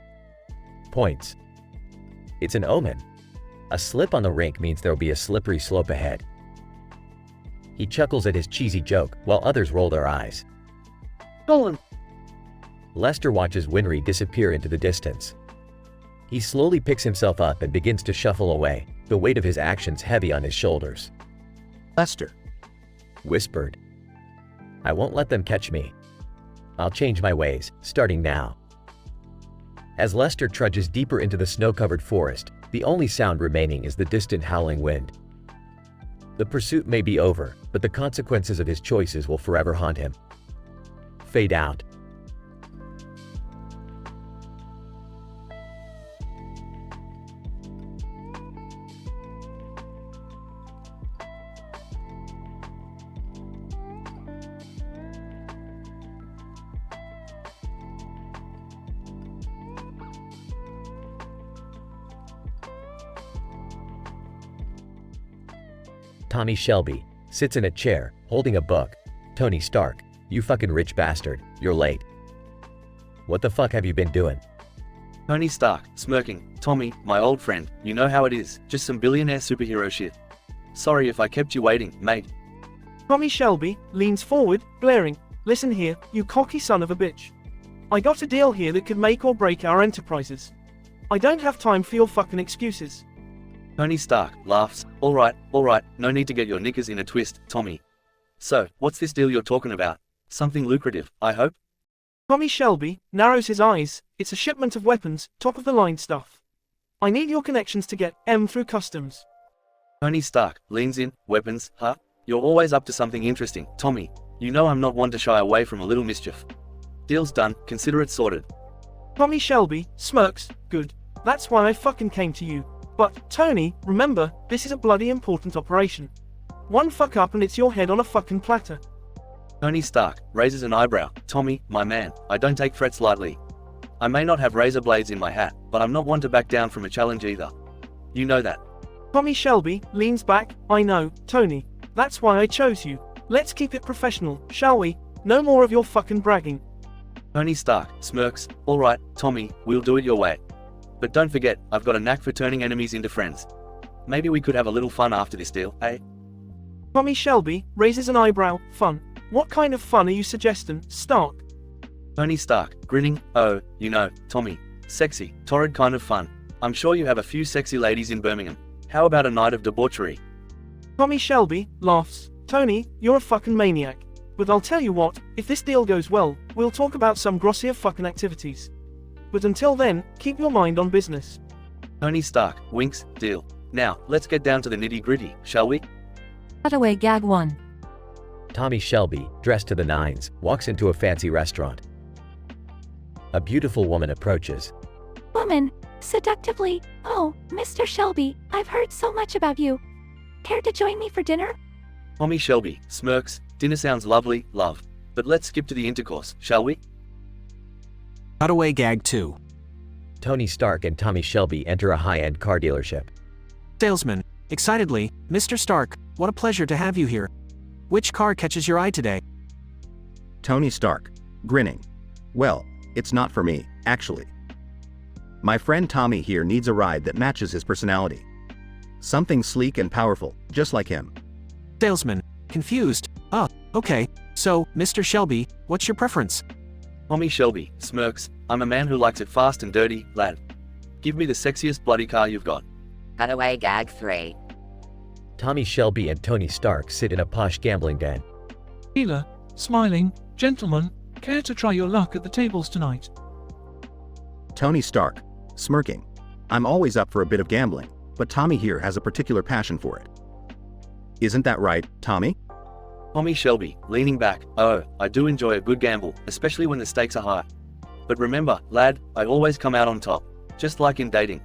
Points. It's an omen. A slip on the rink means there'll be a slippery slope ahead. He chuckles at his cheesy joke, while others roll their eyes. Colin. Lester watches Winry disappear into the distance. He slowly picks himself up and begins to shuffle away, the weight of his actions heavy on his shoulders. Lester. Whispered. I won't let them catch me. I'll change my ways, starting now. As Lester trudges deeper into the snow-covered forest, the only sound remaining is the distant howling wind. The pursuit may be over, but the consequences of his choices will forever haunt him. Fade out. Tommy Shelby sits in a chair, holding a book. Tony Stark, you fucking rich bastard, you're late. What the fuck have you been doing? Tony Stark, smirking. Tommy, my old friend, you know how it is, just some billionaire superhero shit. Sorry if I kept you waiting, mate. Tommy Shelby leans forward, glaring. Listen here, you cocky son of a bitch. I got a deal here that could make or break our enterprises. I don't have time for your fucking excuses. Tony Stark laughs. All right, no need to get your knickers in a twist, Tommy. So, what's this deal you're talking about? Something lucrative, I hope? Tommy Shelby narrows his eyes. It's a shipment of weapons, top-of-the-line stuff. I need your connections to get M through customs. Tony Stark leans in. Weapons, huh? You're always up to something interesting, Tommy. You know I'm not one to shy away from a little mischief. Deal's done, consider it sorted. Tommy Shelby smirks. Good. That's why I fucking came to you. But, Tony, remember, this is a bloody important operation. One fuck up and it's your head on a fucking platter. Tony Stark raises an eyebrow. Tommy, my man, I don't take threats lightly. I may not have razor blades in my hat, but I'm not one to back down from a challenge either. You know that. Tommy Shelby leans back. I know, Tony. That's why I chose you. Let's keep it professional, shall we? No more of your fucking bragging. Tony Stark smirks. All right, Tommy, we'll do it your way. But don't forget, I've got a knack for turning enemies into friends. Maybe we could have a little fun after this deal, eh? Tommy Shelby raises an eyebrow. Fun. What kind of fun are you suggesting, Stark? Tony Stark, grinning. Oh, you know, Tommy. Sexy, torrid kind of fun. I'm sure you have a few sexy ladies in Birmingham. How about a night of debauchery? Tommy Shelby laughs. Tony, you're a fucking maniac. But I'll tell you what, if this deal goes well, we'll talk about some grossier fucking activities. But until then, keep your mind on business. Tony Stark, winks, deal. Now, let's get down to the nitty-gritty, shall we? Cutaway gag 1. Tommy Shelby, dressed to the nines, walks into a fancy restaurant. A beautiful woman approaches. Woman, seductively. Oh, Mr. Shelby, I've heard so much about you. Care to join me for dinner? Tommy Shelby smirks. Dinner sounds lovely, love. But let's skip to the intercourse, shall we? Cutaway gag 2. Tony Stark and Tommy Shelby enter a high-end car dealership. Salesman, excitedly, Mr. Stark, what a pleasure to have you here. Which car catches your eye today? Tony Stark, grinning. Well, it's not for me, actually. My friend Tommy here needs a ride that matches his personality. Something sleek and powerful, just like him. Salesman, confused. Okay. So, Mr. Shelby, what's your preference? Tommy Shelby smirks. I'm a man who likes it fast and dirty, lad. Give me the sexiest bloody car you've got. Cutaway gag 3. Tommy Shelby and Tony Stark sit in a posh gambling den. Dealer, smiling, gentlemen, care to try your luck at the tables tonight? Tony Stark, smirking. I'm always up for a bit of gambling, but Tommy here has a particular passion for it. Isn't that right, Tommy? Tommy Shelby, leaning back. Oh, I do enjoy a good gamble, especially when the stakes are high. But remember, lad, I always come out on top. Just like in dating.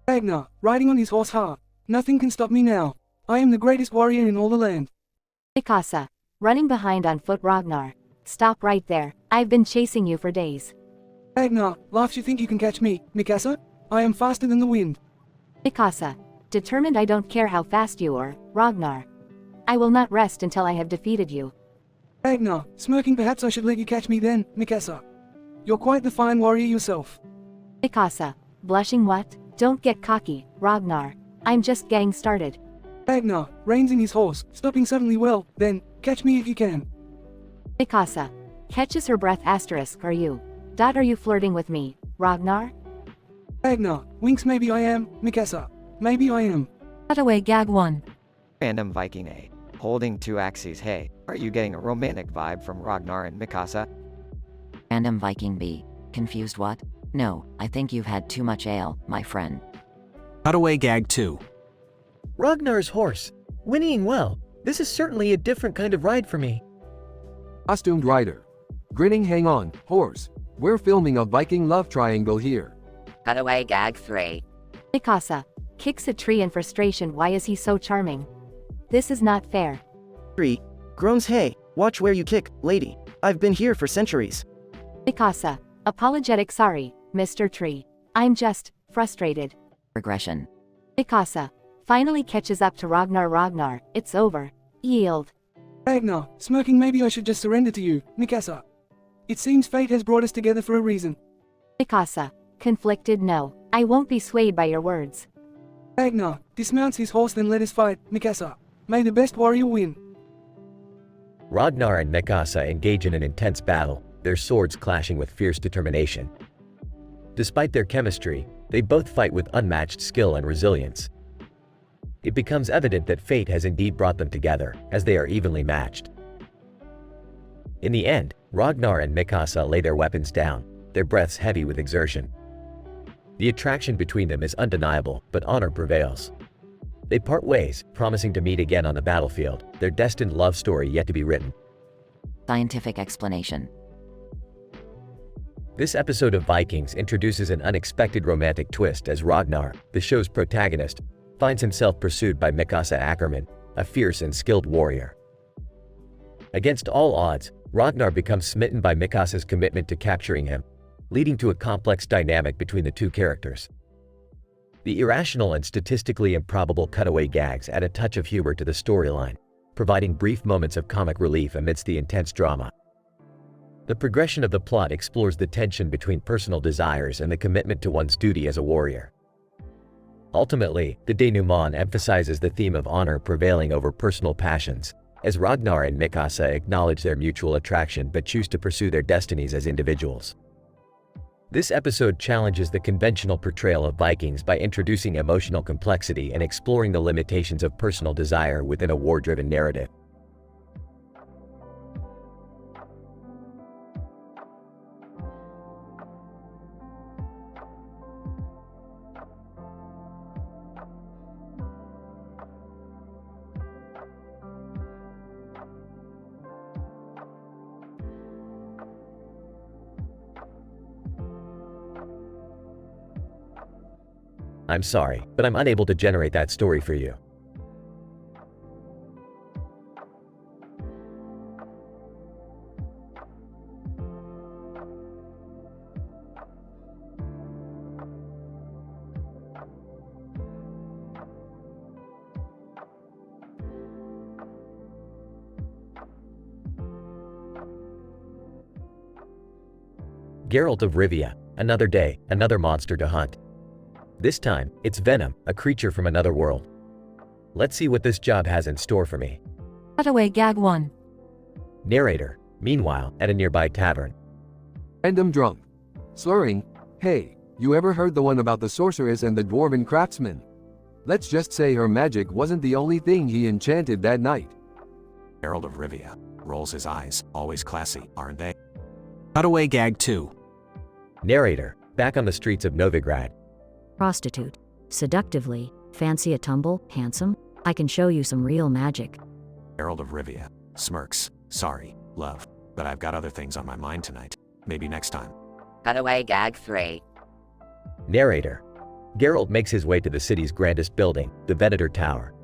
Ragnar, riding on his horse hard. Nothing can stop me now. I am the greatest warrior in all the land. Mikasa, running behind on foot. Ragnar, stop right there. I've been chasing you for days. Ragnar, laughs. You think you can catch me, Mikasa? I am faster than the wind. Mikasa, determined. I don't care how fast you are, Ragnar. I will not rest until I have defeated you. Ragnar, smirking. Perhaps I should let you catch me then, Mikasa. You're quite the fine warrior yourself. Mikasa, blushing. What? Don't get cocky, Ragnar. I'm just getting started. Ragnar, reins in his horse, stopping suddenly. Well, then, catch me if you can. Mikasa, catches her breath. Are you? Are you flirting with me, Ragnar? Ragnar, winks. Maybe I am, Mikasa. Maybe I am. Cutaway gag 1. Random Viking A. Holding 2 axes. Hey, are you getting a romantic vibe from Ragnar and Mikasa? Random Viking B. Confused what? No, I think you've had too much ale, my friend. Cutaway gag 2. Ragnar's horse. Whinnying well. This is certainly a different kind of ride for me. Costumed rider. Grinning. Hang on, horse. We're filming a Viking love triangle here. Cutaway gag 3. Mikasa, kicks a tree in frustration. Why is he so charming? This is not fair. 3. Groans. Hey, watch where you kick, lady. I've been here for centuries. Mikasa, apologetic. Sorry, Mr. Tree. I'm just frustrated. Regression. Mikasa finally catches up to Ragnar. Ragnar, it's over. Yield. Ragnar, smirking. Maybe I should just surrender to you, Mikasa. It seems fate has brought us together for a reason. Mikasa, conflicted. No, I won't be swayed by your words. Ragnar dismounts his horse. Then let us fight, Mikasa. May the best warrior win. Ragnar and Mikasa engage in an intense battle, their swords clashing with fierce determination. Despite their chemistry, they both fight with unmatched skill and resilience. It becomes evident that fate has indeed brought them together, as they are evenly matched. In the end, Ragnar and Mikasa lay their weapons down, their breaths heavy with exertion. The attraction between them is undeniable, but honor prevails. They part ways, promising to meet again on the battlefield, their destined love story yet to be written. Scientific explanation. This episode of Vikings introduces an unexpected romantic twist as Ragnar, the show's protagonist, finds himself pursued by Mikasa Ackerman, a fierce and skilled warrior. Against all odds, Ragnar becomes smitten by Mikasa's commitment to capturing him, leading to a complex dynamic between the two characters. The irrational and statistically improbable cutaway gags add a touch of humor to the storyline, providing brief moments of comic relief amidst the intense drama. The progression of the plot explores the tension between personal desires and the commitment to one's duty as a warrior. Ultimately, the denouement emphasizes the theme of honor prevailing over personal passions, as Ragnar and Mikasa acknowledge their mutual attraction but choose to pursue their destinies as individuals. This episode challenges the conventional portrayal of Vikings by introducing emotional complexity and exploring the limitations of personal desire within a war-driven narrative. I'm sorry, but I'm unable to generate that story for you. Geralt of Rivia, another day, another monster to hunt. This time, it's Venom, a creature from another world. Let's see what this job has in store for me. Cutaway gag 1. Narrator, meanwhile, at a nearby tavern. Random drunk. Slurring. Hey, you ever heard the one about the sorceress and the dwarven craftsman? Let's just say her magic wasn't the only thing he enchanted that night. Geralt of Rivia rolls his eyes, always classy, aren't they? Cutaway gag 2. Narrator, back on the streets of Novigrad. Prostitute. Seductively, fancy a tumble, handsome? I can show you some real magic. Geralt of Rivia smirks. Sorry, love, but I've got other things on my mind tonight. Maybe next time. Cutaway gag 3. Narrator. Geralt makes his way to the city's grandest building, the Venator Tower.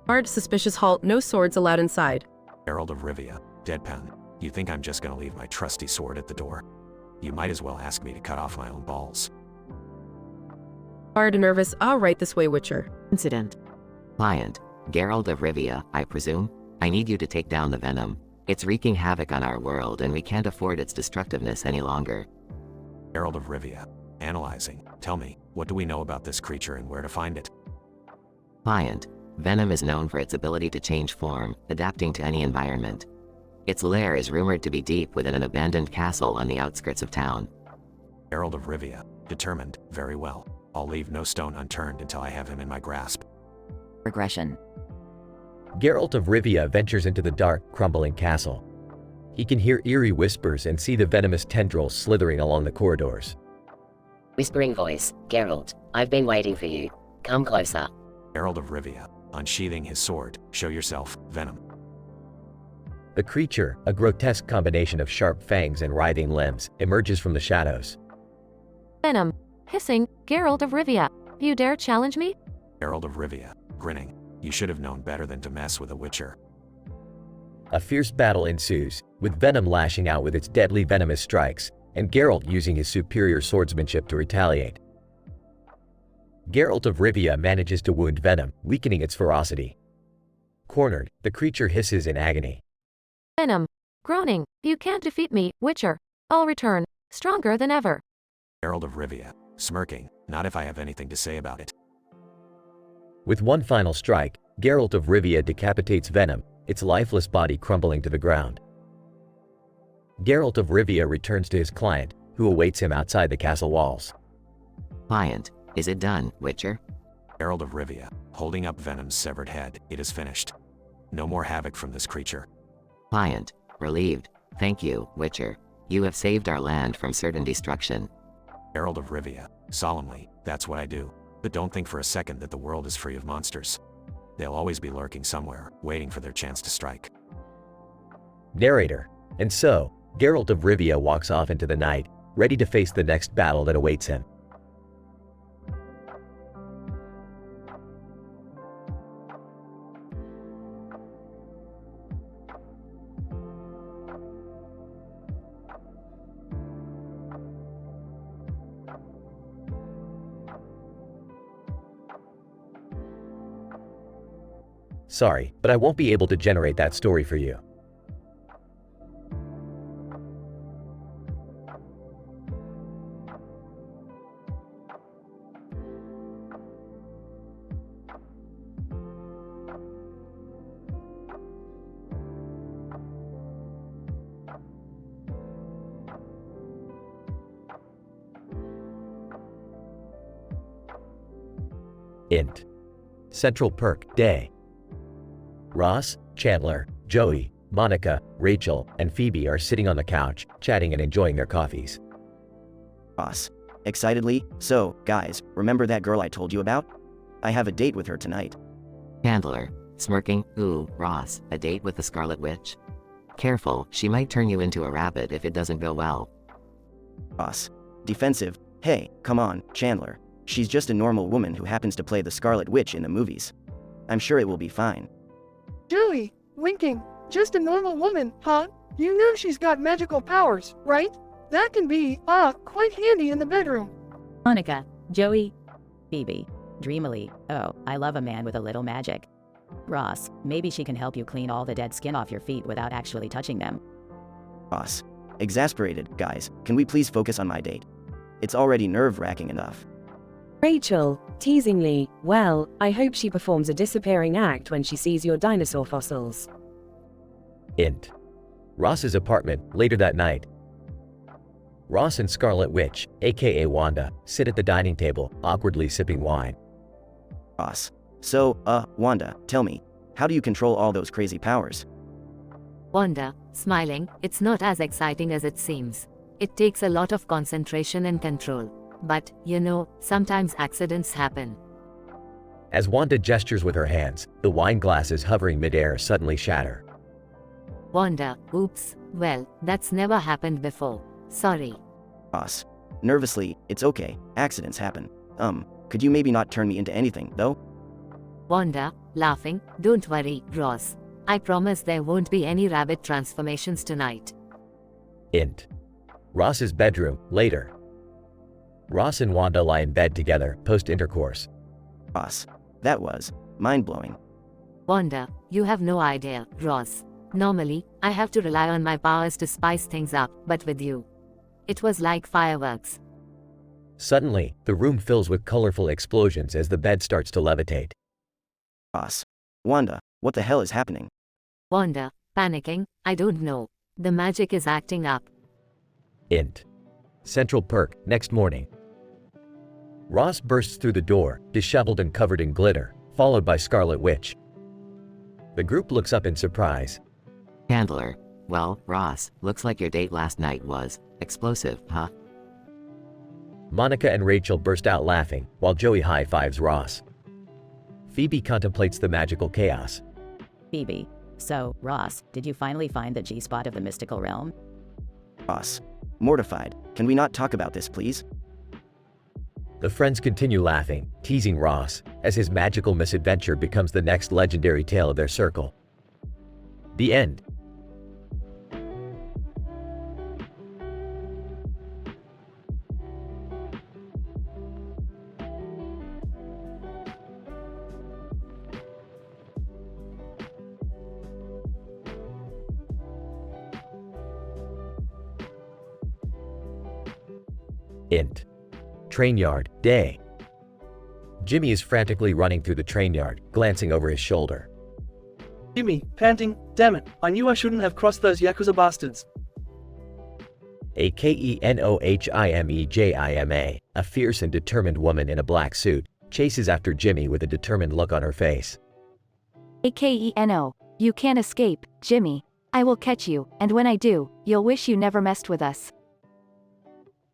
Hard suspicious halt, no swords allowed inside. Geralt of Rivia, deadpan. You think I'm just gonna leave my trusty sword at the door? You might as well ask me to cut off my own balls. Hard nervous, all right this way, Witcher. Incident. Client, Geralt of Rivia, I presume? I need you to take down the Venom. It's wreaking havoc on our world and we can't afford its destructiveness any longer. Geralt of Rivia, analyzing. Tell me, what do we know about this creature and where to find it? Client, Venom is known for its ability to change form, adapting to any environment. Its lair is rumored to be deep within an abandoned castle on the outskirts of town. Geralt of Rivia, determined, very well. I'll leave no stone unturned until I have him in my grasp. Regression. Geralt of Rivia ventures into the dark, crumbling castle. He can hear eerie whispers and see the venomous tendrils slithering along the corridors. Whispering voice, Geralt, I've been waiting for you. Come closer. Geralt of Rivia, unsheathing his sword, show yourself, Venom. The creature, a grotesque combination of sharp fangs and writhing limbs, emerges from the shadows. Venom. Hissing. Geralt of Rivia. You dare challenge me? Geralt of Rivia, grinning. You should have known better than to mess with a Witcher. A fierce battle ensues, with Venom lashing out with its deadly venomous strikes, and Geralt using his superior swordsmanship to retaliate. Geralt of Rivia manages to wound Venom, weakening its ferocity. Cornered, the creature hisses in agony. Venom. Groaning. You can't defeat me, Witcher. I'll return, stronger than ever. Geralt of Rivia, smirking. Not if I have anything to say about it. With one final strike, Geralt of Rivia decapitates Venom, its lifeless body crumbling to the ground. Geralt of Rivia returns to his client, who awaits him outside the castle walls. Client, is it done, Witcher? Geralt of Rivia, holding up Venom's severed head, it is finished. No more havoc from this creature. Client, relieved. Thank you, Witcher. You have saved our land from certain destruction. Geralt of Rivia, solemnly, that's what I do. But don't think for a second that the world is free of monsters. They'll always be lurking somewhere, waiting for their chance to strike. Narrator. And so, Geralt of Rivia walks off into the night, ready to face the next battle that awaits him. Sorry, but I won't be able to generate that story for you. Int. Central Perk, Day. Ross, Chandler, Joey, Monica, Rachel, and Phoebe are sitting on the couch, chatting and enjoying their coffees. Ross. Excitedly, so, guys, remember that girl I told you about? I have a date with her tonight. Chandler. Smirking, ooh, Ross, a date with the Scarlet Witch? Careful, she might turn you into a rabbit if it doesn't go well. Ross. Defensive, hey, come on, Chandler. She's just a normal woman who happens to play the Scarlet Witch in the movies. I'm sure it will be fine. Joey, winking, just a normal woman, huh? You know she's got magical powers, right? That can be, quite handy in the bedroom. Monica, Joey, Phoebe, dreamily, oh, I love a man with a little magic. Ross, maybe she can help you clean all the dead skin off your feet without actually touching them. Ross. Exasperated, guys, can we please focus on my date? It's already nerve-wracking enough. Rachel, teasingly, well, I hope she performs a disappearing act when she sees your dinosaur fossils. Int. Ross's apartment, later that night. Ross and Scarlet Witch, aka Wanda, sit at the dining table, awkwardly sipping wine. Ross. So, Wanda, tell me, how do you control all those crazy powers? Wanda, smiling, it's not as exciting as it seems. It takes a lot of concentration and control. But, you know, sometimes accidents happen. As Wanda gestures with her hands, the wine glasses hovering midair suddenly shatter. Wanda, oops, well, that's never happened before. Sorry. Ross. Nervously, it's okay, accidents happen. Could you maybe not turn me into anything, though? Wanda, laughing, don't worry, Ross. I promise there won't be any rabbit transformations tonight. Int. Ross's bedroom, later. Ross and Wanda lie in bed together, post-intercourse. Ross. That was mind-blowing. Wanda, you have no idea, Ross. Normally, I have to rely on my powers to spice things up, but with you, it was like fireworks. Suddenly, the room fills with colorful explosions as the bed starts to levitate. Ross. Wanda, what the hell is happening? Wanda, panicking, I don't know. The magic is acting up. Int. Central Perk, next morning. Ross bursts through the door, disheveled and covered in glitter, followed by Scarlet Witch. The group looks up in surprise. Chandler. Well, Ross, looks like your date last night was explosive, huh? Monica and Rachel burst out laughing, while Joey high-fives Ross. Phoebe contemplates the magical chaos. Phoebe. So, Ross, did you finally find the G-spot of the mystical realm? Ross. Mortified. Can we not talk about this, please? The friends continue laughing, teasing Ross, as his magical misadventure becomes the next legendary tale of their circle. The end. Int. Train yard, day. Jimmy is frantically running through the train yard, glancing over his shoulder. Jimmy, panting, damn it, I knew I shouldn't have crossed those Yakuza bastards. A Kenohimejima, a fierce and determined woman in a black suit, chases after Jimmy with a determined look on her face. Akeno, you can't escape, Jimmy. I will catch you, and when I do, you'll wish you never messed with us.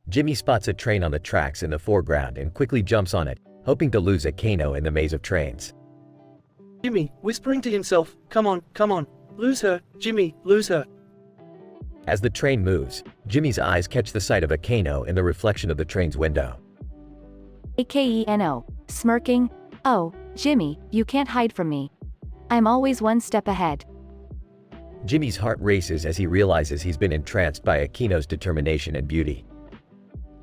Jimmy spots a train on the tracks in the foreground and quickly jumps on it, hoping to lose Akeno in the maze of trains. Jimmy, whispering to himself, come on, lose her, Jimmy, lose her. As the train moves, Jimmy's eyes catch the sight of Akeno in the reflection of the train's window. Akeno, smirking, oh, Jimmy, you can't hide from me. I'm always one step ahead. Jimmy's heart races as he realizes he's been entranced by Akeno's determination and beauty.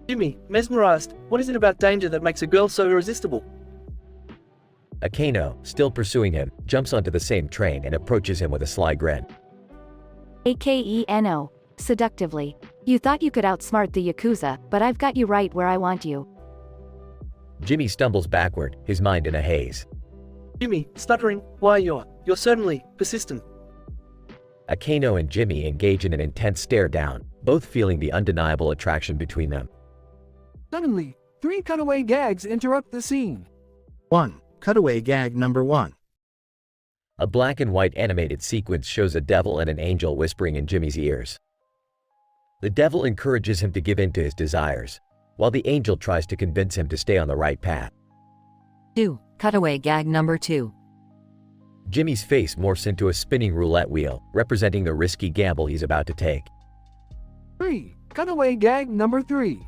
Jimmy, mesmerized, what is it about danger that makes a girl so irresistible? Akano, still pursuing him, jumps onto the same train and approaches him with a sly grin. Akeno. Seductively. You thought you could outsmart the Yakuza, but I've got you right where I want you. Jimmy stumbles backward, his mind in a haze. Jimmy, stuttering, why you're certainly persistent. Akano and Jimmy engage in an intense stare down, both feeling the undeniable attraction between them. Suddenly, 3 cutaway gags interrupt the scene. 1. Cutaway gag number 1. A black and white animated sequence shows a devil and an angel whispering in Jimmy's ears. The devil encourages him to give in to his desires, while the angel tries to convince him to stay on the right path. 2. Cutaway gag number 2. Jimmy's face morphs into a spinning roulette wheel, representing the risky gamble he's about to take. 3. Cutaway gag number 3.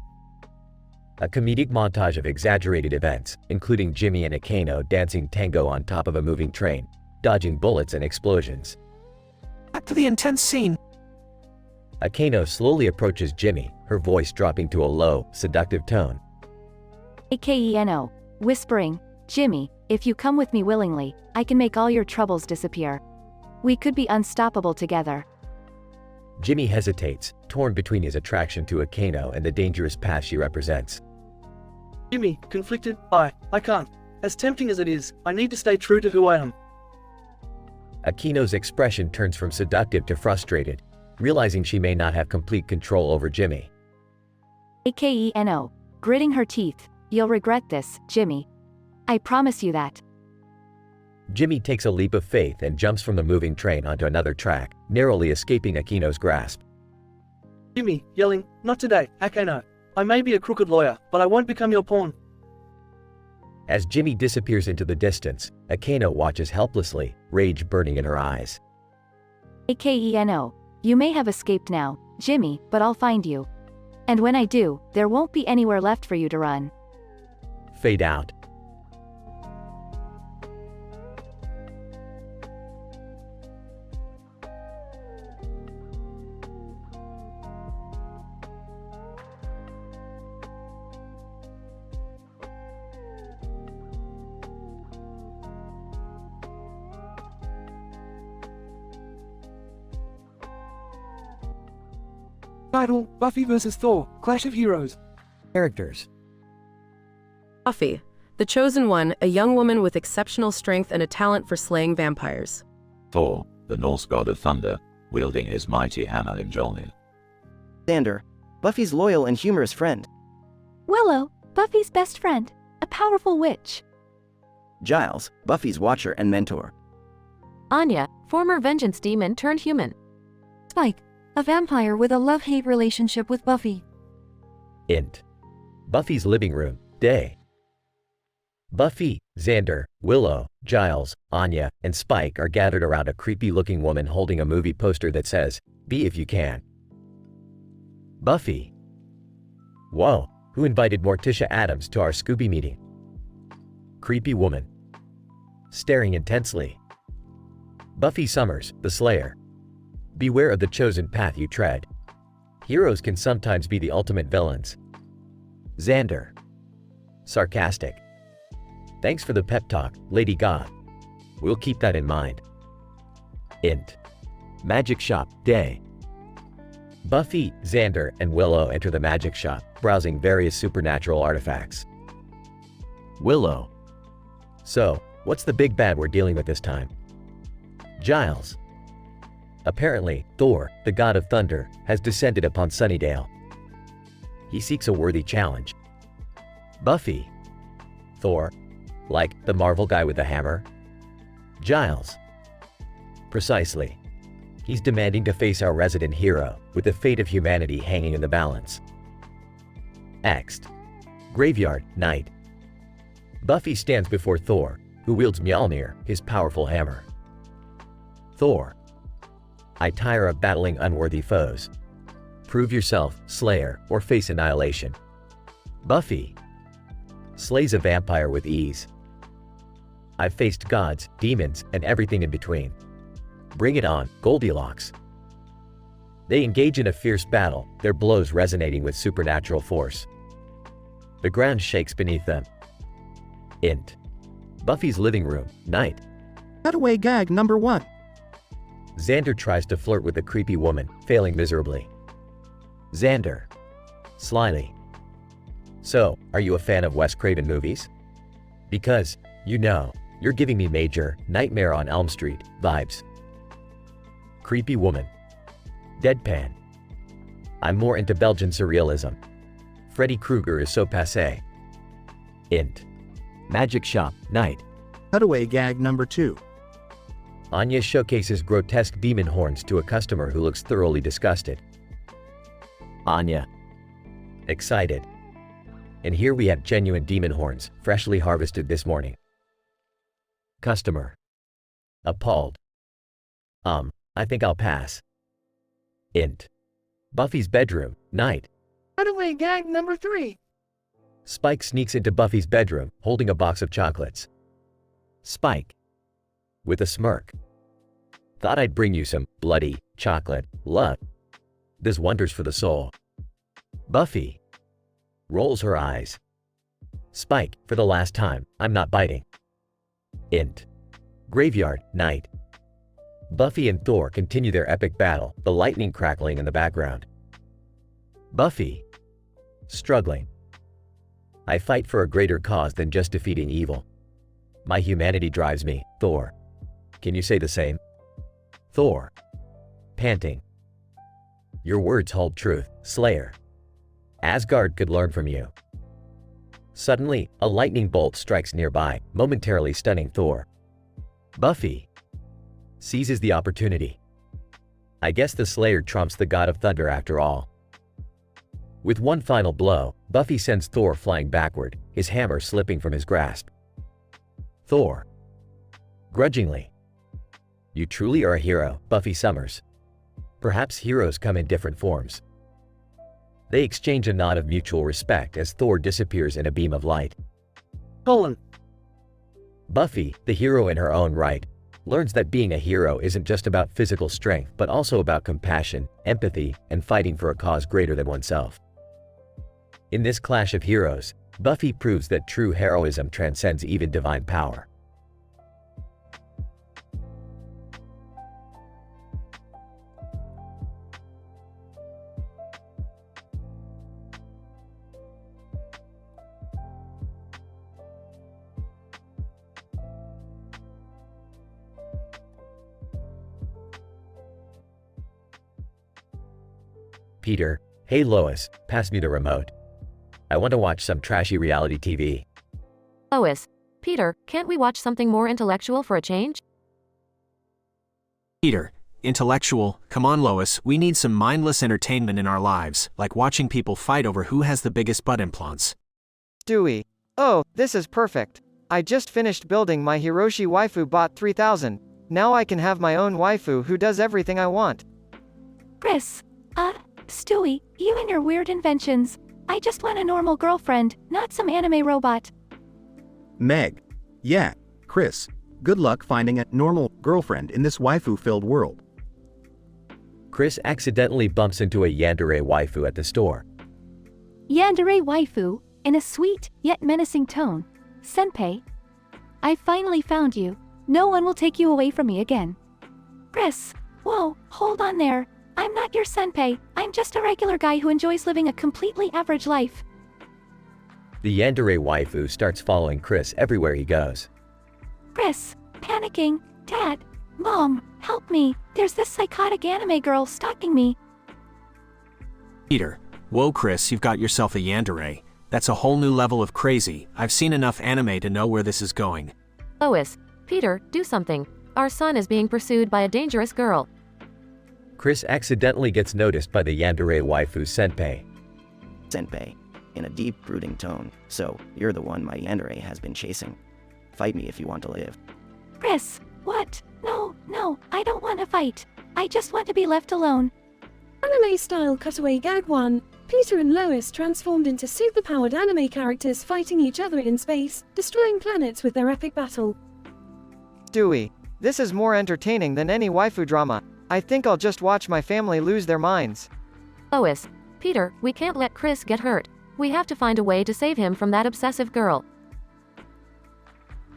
A comedic montage of exaggerated events, including Jimmy and Akano dancing tango on top of a moving train, dodging bullets and explosions. Back to the intense scene. Akano slowly approaches Jimmy, her voice dropping to a low, seductive tone. Akeno. Whispering, Jimmy, if you come with me willingly, I can make all your troubles disappear. We could be unstoppable together. Jimmy hesitates, torn between his attraction to Akano and the dangerous path she represents. Jimmy, conflicted, I can't. As tempting as it is, I need to stay true to who I am. Akino's expression turns from seductive to frustrated, realizing she may not have complete control over Jimmy. Akeno. Gritting her teeth, you'll regret this, Jimmy. I promise you that. Jimmy takes a leap of faith and jumps from the moving train onto another track, narrowly escaping Akino's grasp. Jimmy, yelling, not today, Akano. I may be a crooked lawyer, but I won't become your pawn. As Jimmy disappears into the distance, Akano watches helplessly, rage burning in her eyes. Akeno. You may have escaped now, Jimmy, but I'll find you. And when I do, there won't be anywhere left for you to run. Fade out. Title, Buffy vs. Thor, Clash of Heroes. Characters. Buffy, the chosen one, a young woman with exceptional strength and a talent for slaying vampires. Thor, the Norse god of thunder, wielding his mighty hammer in Mjolnir. Xander, Buffy's loyal and humorous friend. Willow, Buffy's best friend, a powerful witch. Giles, Buffy's watcher and mentor. Anya, former vengeance demon turned human. Spike, a vampire with a love-hate relationship with Buffy. Int. Buffy's living room, day. Buffy, Xander, Willow, Giles, Anya, and Spike are gathered around a creepy-looking woman holding a movie poster that says, "Be if you can." Buffy. Whoa, who invited Morticia Addams to our Scooby meeting? Creepy woman. Staring intensely. Buffy Summers, the Slayer. Beware of the chosen path you tread. Heroes can sometimes be the ultimate villains. Xander. Sarcastic. Thanks for the pep talk, Lady God. We'll keep that in mind. Int. Magic shop, day. Buffy, Xander, and Willow enter the magic shop, browsing various supernatural artifacts. Willow. So, what's the big bad we're dealing with this time? Giles. Apparently, Thor, the god of thunder, has descended upon Sunnydale. He seeks a worthy challenge. Buffy. Thor. Like the Marvel guy with the hammer? Giles. Precisely. He's demanding to face our resident hero, with the fate of humanity hanging in the balance. Next. Graveyard, night. Buffy stands before Thor, who wields Mjolnir, his powerful hammer. Thor. I tire of battling unworthy foes. Prove yourself, Slayer, or face annihilation. Buffy. Slays a vampire with ease. I've faced gods, demons, and everything in between. Bring it on, Goldilocks. They engage in a fierce battle, their blows resonating with supernatural force. The ground shakes beneath them. Int. Buffy's living room, night. Cutaway gag number 1. Xander tries to flirt with the creepy woman, failing miserably. Xander. Slyly. So, are you a fan of Wes Craven movies? Because, you know, you're giving me major Nightmare on Elm Street vibes. Creepy woman. Deadpan. I'm more into Belgian surrealism. Freddy Krueger is so passé. Int. Magic shop, night. Cutaway gag number 2. Anya showcases grotesque demon horns to a customer who looks thoroughly disgusted. Anya. Excited. And here we have genuine demon horns, freshly harvested this morning. Customer. Appalled. I think I'll pass. Int. Buffy's bedroom, night. Cutaway gag number 3. Spike sneaks into Buffy's bedroom, holding a box of chocolates. Spike. With a smirk. Thought I'd bring you some bloody chocolate love. Does wonders for the soul. Buffy. Rolls her eyes. Spike, for the last time, I'm not biting. Int. Graveyard, night. Buffy and Thor continue their epic battle, the lightning crackling in the background. Buffy. Struggling. I fight for a greater cause than just defeating evil. My humanity drives me, Thor. Can you say the same? Thor. Panting. Your words hold truth, Slayer. Asgard could learn from you. Suddenly, a lightning bolt strikes nearby, momentarily stunning Thor. Buffy seizes the opportunity. I guess the Slayer trumps the god of thunder after all. With one final blow, Buffy sends Thor flying backward, his hammer slipping from his grasp. Thor. Grudgingly. You truly are a hero, Buffy Summers. Perhaps heroes come in different forms. They exchange a nod of mutual respect as Thor disappears in a beam of light. Buffy, the hero in her own right, learns that being a hero isn't just about physical strength but also about compassion, empathy, and fighting for a cause greater than oneself. In this clash of heroes, Buffy proves that true heroism transcends even divine power. Peter, hey Lois, pass me the remote. I want to watch some trashy reality TV. Lois. Peter, can't we watch something more intellectual for a change? Peter. Intellectual, come on Lois, we need some mindless entertainment in our lives, like watching people fight over who has the biggest butt implants. Stewie. Oh, this is perfect. I just finished building my Hiroshi waifu bot 3000. Now I can have my own waifu who does everything I want. Chris. Stewie, you and your weird inventions. I just want a normal girlfriend, not some anime robot. Meg. Yeah, Chris. Good luck finding a normal girlfriend in this waifu-filled world. Chris accidentally bumps into a yandere waifu at the store. Yandere waifu, in a sweet, yet menacing tone. Senpai. I finally found you. No one will take you away from me again. Chris. Whoa, hold on there. I'm not your senpai, I'm just a regular guy who enjoys living a completely average life. The yandere waifu starts following Chris everywhere he goes. Chris, panicking. Dad, Mom, help me. There's this psychotic anime girl stalking me. Peter. Whoa Chris, you've got yourself a yandere. That's a whole new level of crazy. I've seen enough anime to know where this is going. Lois. Peter, do something. Our son is being pursued by a dangerous girl. Chris accidentally gets noticed by the yandere waifu senpai. Senpai. In a deep, brooding tone. So, you're the one my yandere has been chasing. Fight me if you want to live. Chris, what? No, I don't want to fight. I just want to be left alone. Anime-style cutaway gag 1. Peter and Lois transformed into superpowered anime characters fighting each other in space, destroying planets with their epic battle. Stewie. This is more entertaining than any waifu drama. I think I'll just watch my family lose their minds. Lois. Peter, we can't let Chris get hurt. We have to find a way to save him from that obsessive girl.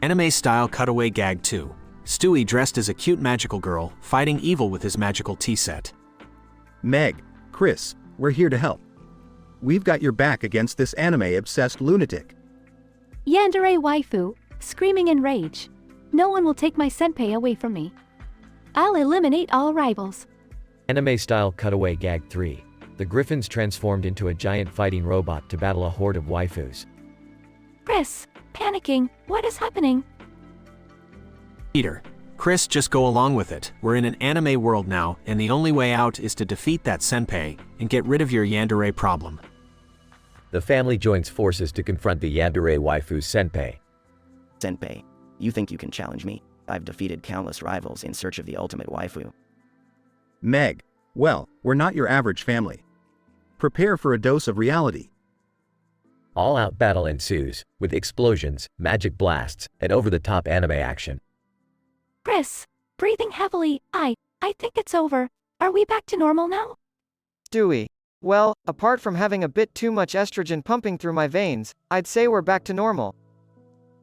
Anime-style cutaway gag 2. Stewie dressed as a cute magical girl, fighting evil with his magical tea set. Meg, Chris, we're here to help. We've got your back against this anime-obsessed lunatic. Yandere waifu, screaming in rage. No one will take my senpai away from me. I'll eliminate all rivals. Anime-style cutaway gag 3. The Griffins transformed into a giant fighting robot to battle a horde of waifus. Chris, panicking, what is happening? Peter, Chris, just go along with it. We're in an anime world now, and the only way out is to defeat that senpai and get rid of your yandere problem. The family joins forces to confront the yandere waifu senpai. Senpai, you think you can challenge me? I've defeated countless rivals in search of the ultimate waifu. Meg, well, we're not your average family. Prepare for a dose of reality. All-out battle ensues, with explosions, magic blasts, and over-the-top anime action. Chris, breathing heavily, I think it's over. Are we back to normal now? Stewie. Well, apart from having a bit too much estrogen pumping through my veins, I'd say we're back to normal.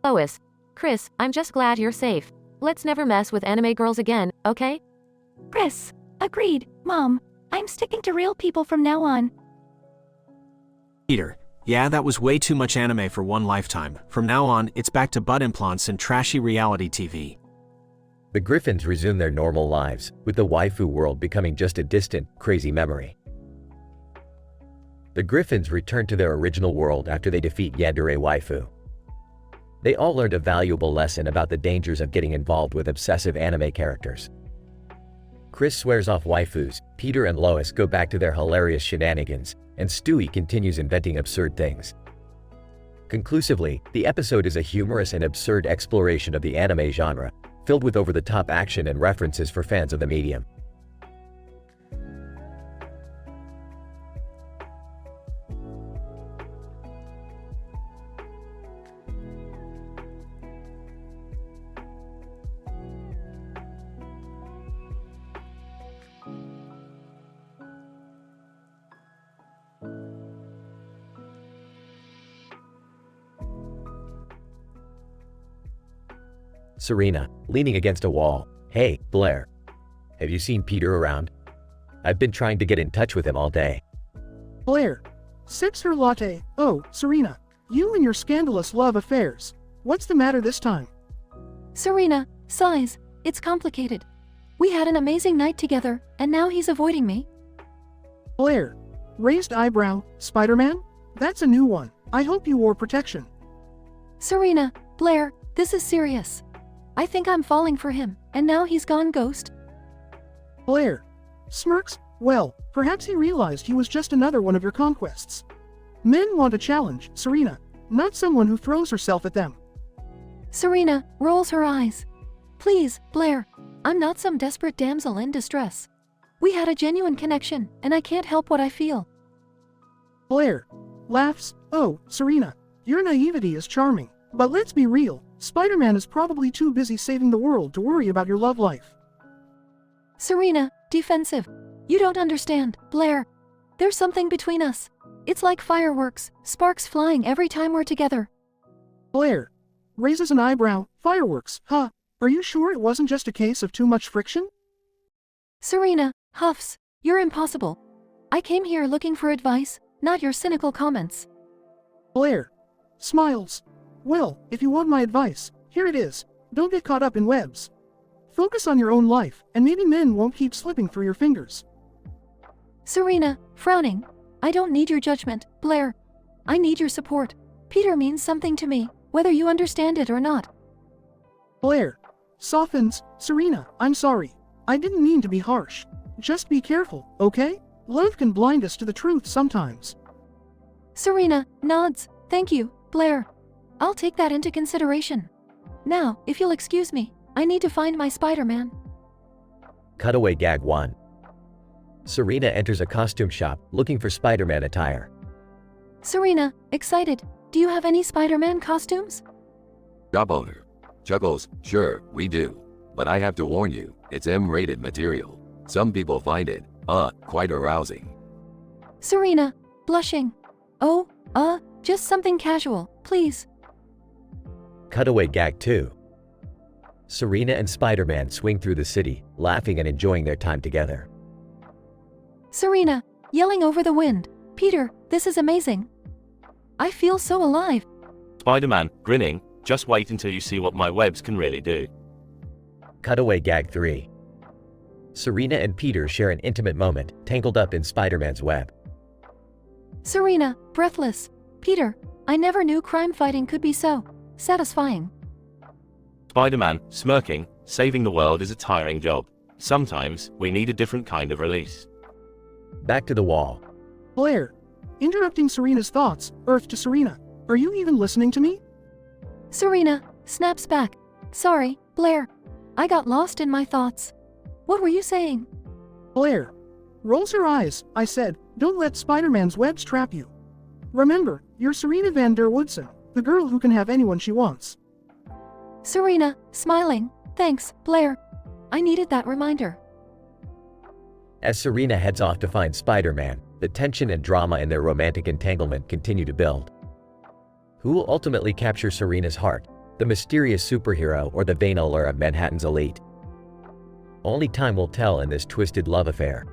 Lois. Chris, I'm just glad you're safe. Let's never mess with anime girls again, okay? Chris, agreed, Mom. I'm sticking to real people from now on. Peter, yeah, that was way too much anime for one lifetime. From now on, it's back to butt implants and trashy reality TV. The Griffins resume their normal lives, with the waifu world becoming just a distant, crazy memory. The Griffins return to their original world after they defeat yandere waifu. They all learned a valuable lesson about the dangers of getting involved with obsessive anime characters. Chris swears off waifus, Peter and Lois go back to their hilarious shenanigans, and Stewie continues inventing absurd things. Conclusively, the episode is a humorous and absurd exploration of the anime genre, filled with over-the-top action and references for fans of the medium. Serena, leaning against a wall. Hey, Blair. Have you seen Peter around? I've been trying to get in touch with him all day. Blair. Sips her latte. Oh, Serena. You and your scandalous love affairs. What's the matter this time? Serena, sighs. It's complicated. We had an amazing night together, and now he's avoiding me. Blair. Raised eyebrow. Spider-Man? That's a new one. I hope you wore protection. Serena, Blair, this is serious. I think I'm falling for him, and now he's gone ghost. Blair. Smirks. Well, perhaps he realized he was just another one of your conquests. Men want a challenge, Serena, not someone who throws herself at them. Serena rolls her eyes. Please, Blair, I'm not some desperate damsel in distress. We had a genuine connection, and I can't help what I feel. Blair. Laughs. Oh, Serena, your naivety is charming, but let's be real. Spider-Man is probably too busy saving the world to worry about your love life. Serena, defensive. You don't understand, Blair. There's something between us. It's like fireworks, sparks flying every time we're together. Blair. Raises an eyebrow. Fireworks, huh? Are you sure it wasn't just a case of too much friction? Serena, huffs. You're impossible. I came here looking for advice, not your cynical comments. Blair. Smiles. Well, if you want my advice, here it is. Don't get caught up in webs. Focus on your own life, and maybe men won't keep slipping through your fingers. Serena, frowning. I don't need your judgment, Blair. I need your support. Peter means something to me, whether you understand it or not. Blair. Softens. Serena, I'm sorry. I didn't mean to be harsh. Just be careful, okay? Love can blind us to the truth sometimes. Serena nods. Thank you, Blair. I'll take that into consideration. Now, if you'll excuse me, I need to find my Spider-Man. Cutaway gag 1. Serena enters a costume shop looking for Spider-Man attire. Serena, excited. Do you have any Spider-Man costumes? Job owner. Chuckles, sure, we do. But I have to warn you, it's M-rated material. Some people find it, quite arousing. Serena, blushing. Oh, just something casual, please. Cutaway Gag 2. Serena and Spider-Man swing through the city, laughing and enjoying their time together. Serena, yelling over the wind. Peter, this is amazing. I feel so alive. Spider-Man, grinning, just wait until you see what my webs can really do. Cutaway Gag 3. Serena and Peter share an intimate moment, tangled up in Spider-Man's web. Serena, breathless. Peter, I never knew crime fighting could be so satisfying. Spider-Man, smirking, saving the world is a tiring job. Sometimes, we need a different kind of release. Back to the wall. Blair, interrupting Serena's thoughts, Earth to Serena. Are you even listening to me? Serena, snaps back. Sorry, Blair. I got lost in my thoughts. What were you saying? Blair rolls her eyes. I said, don't let Spider-Man's webs trap you. Remember, you're Serena Van der Woodsen, the girl who can have anyone she wants. Serena, smiling. Thanks, Blair. I needed that reminder. As Serena heads off to find Spider-Man, the tension and drama in their romantic entanglement continue to build. Who will ultimately capture Serena's heart, the mysterious superhero or the vain allure of Manhattan's elite? Only time will tell in this twisted love affair.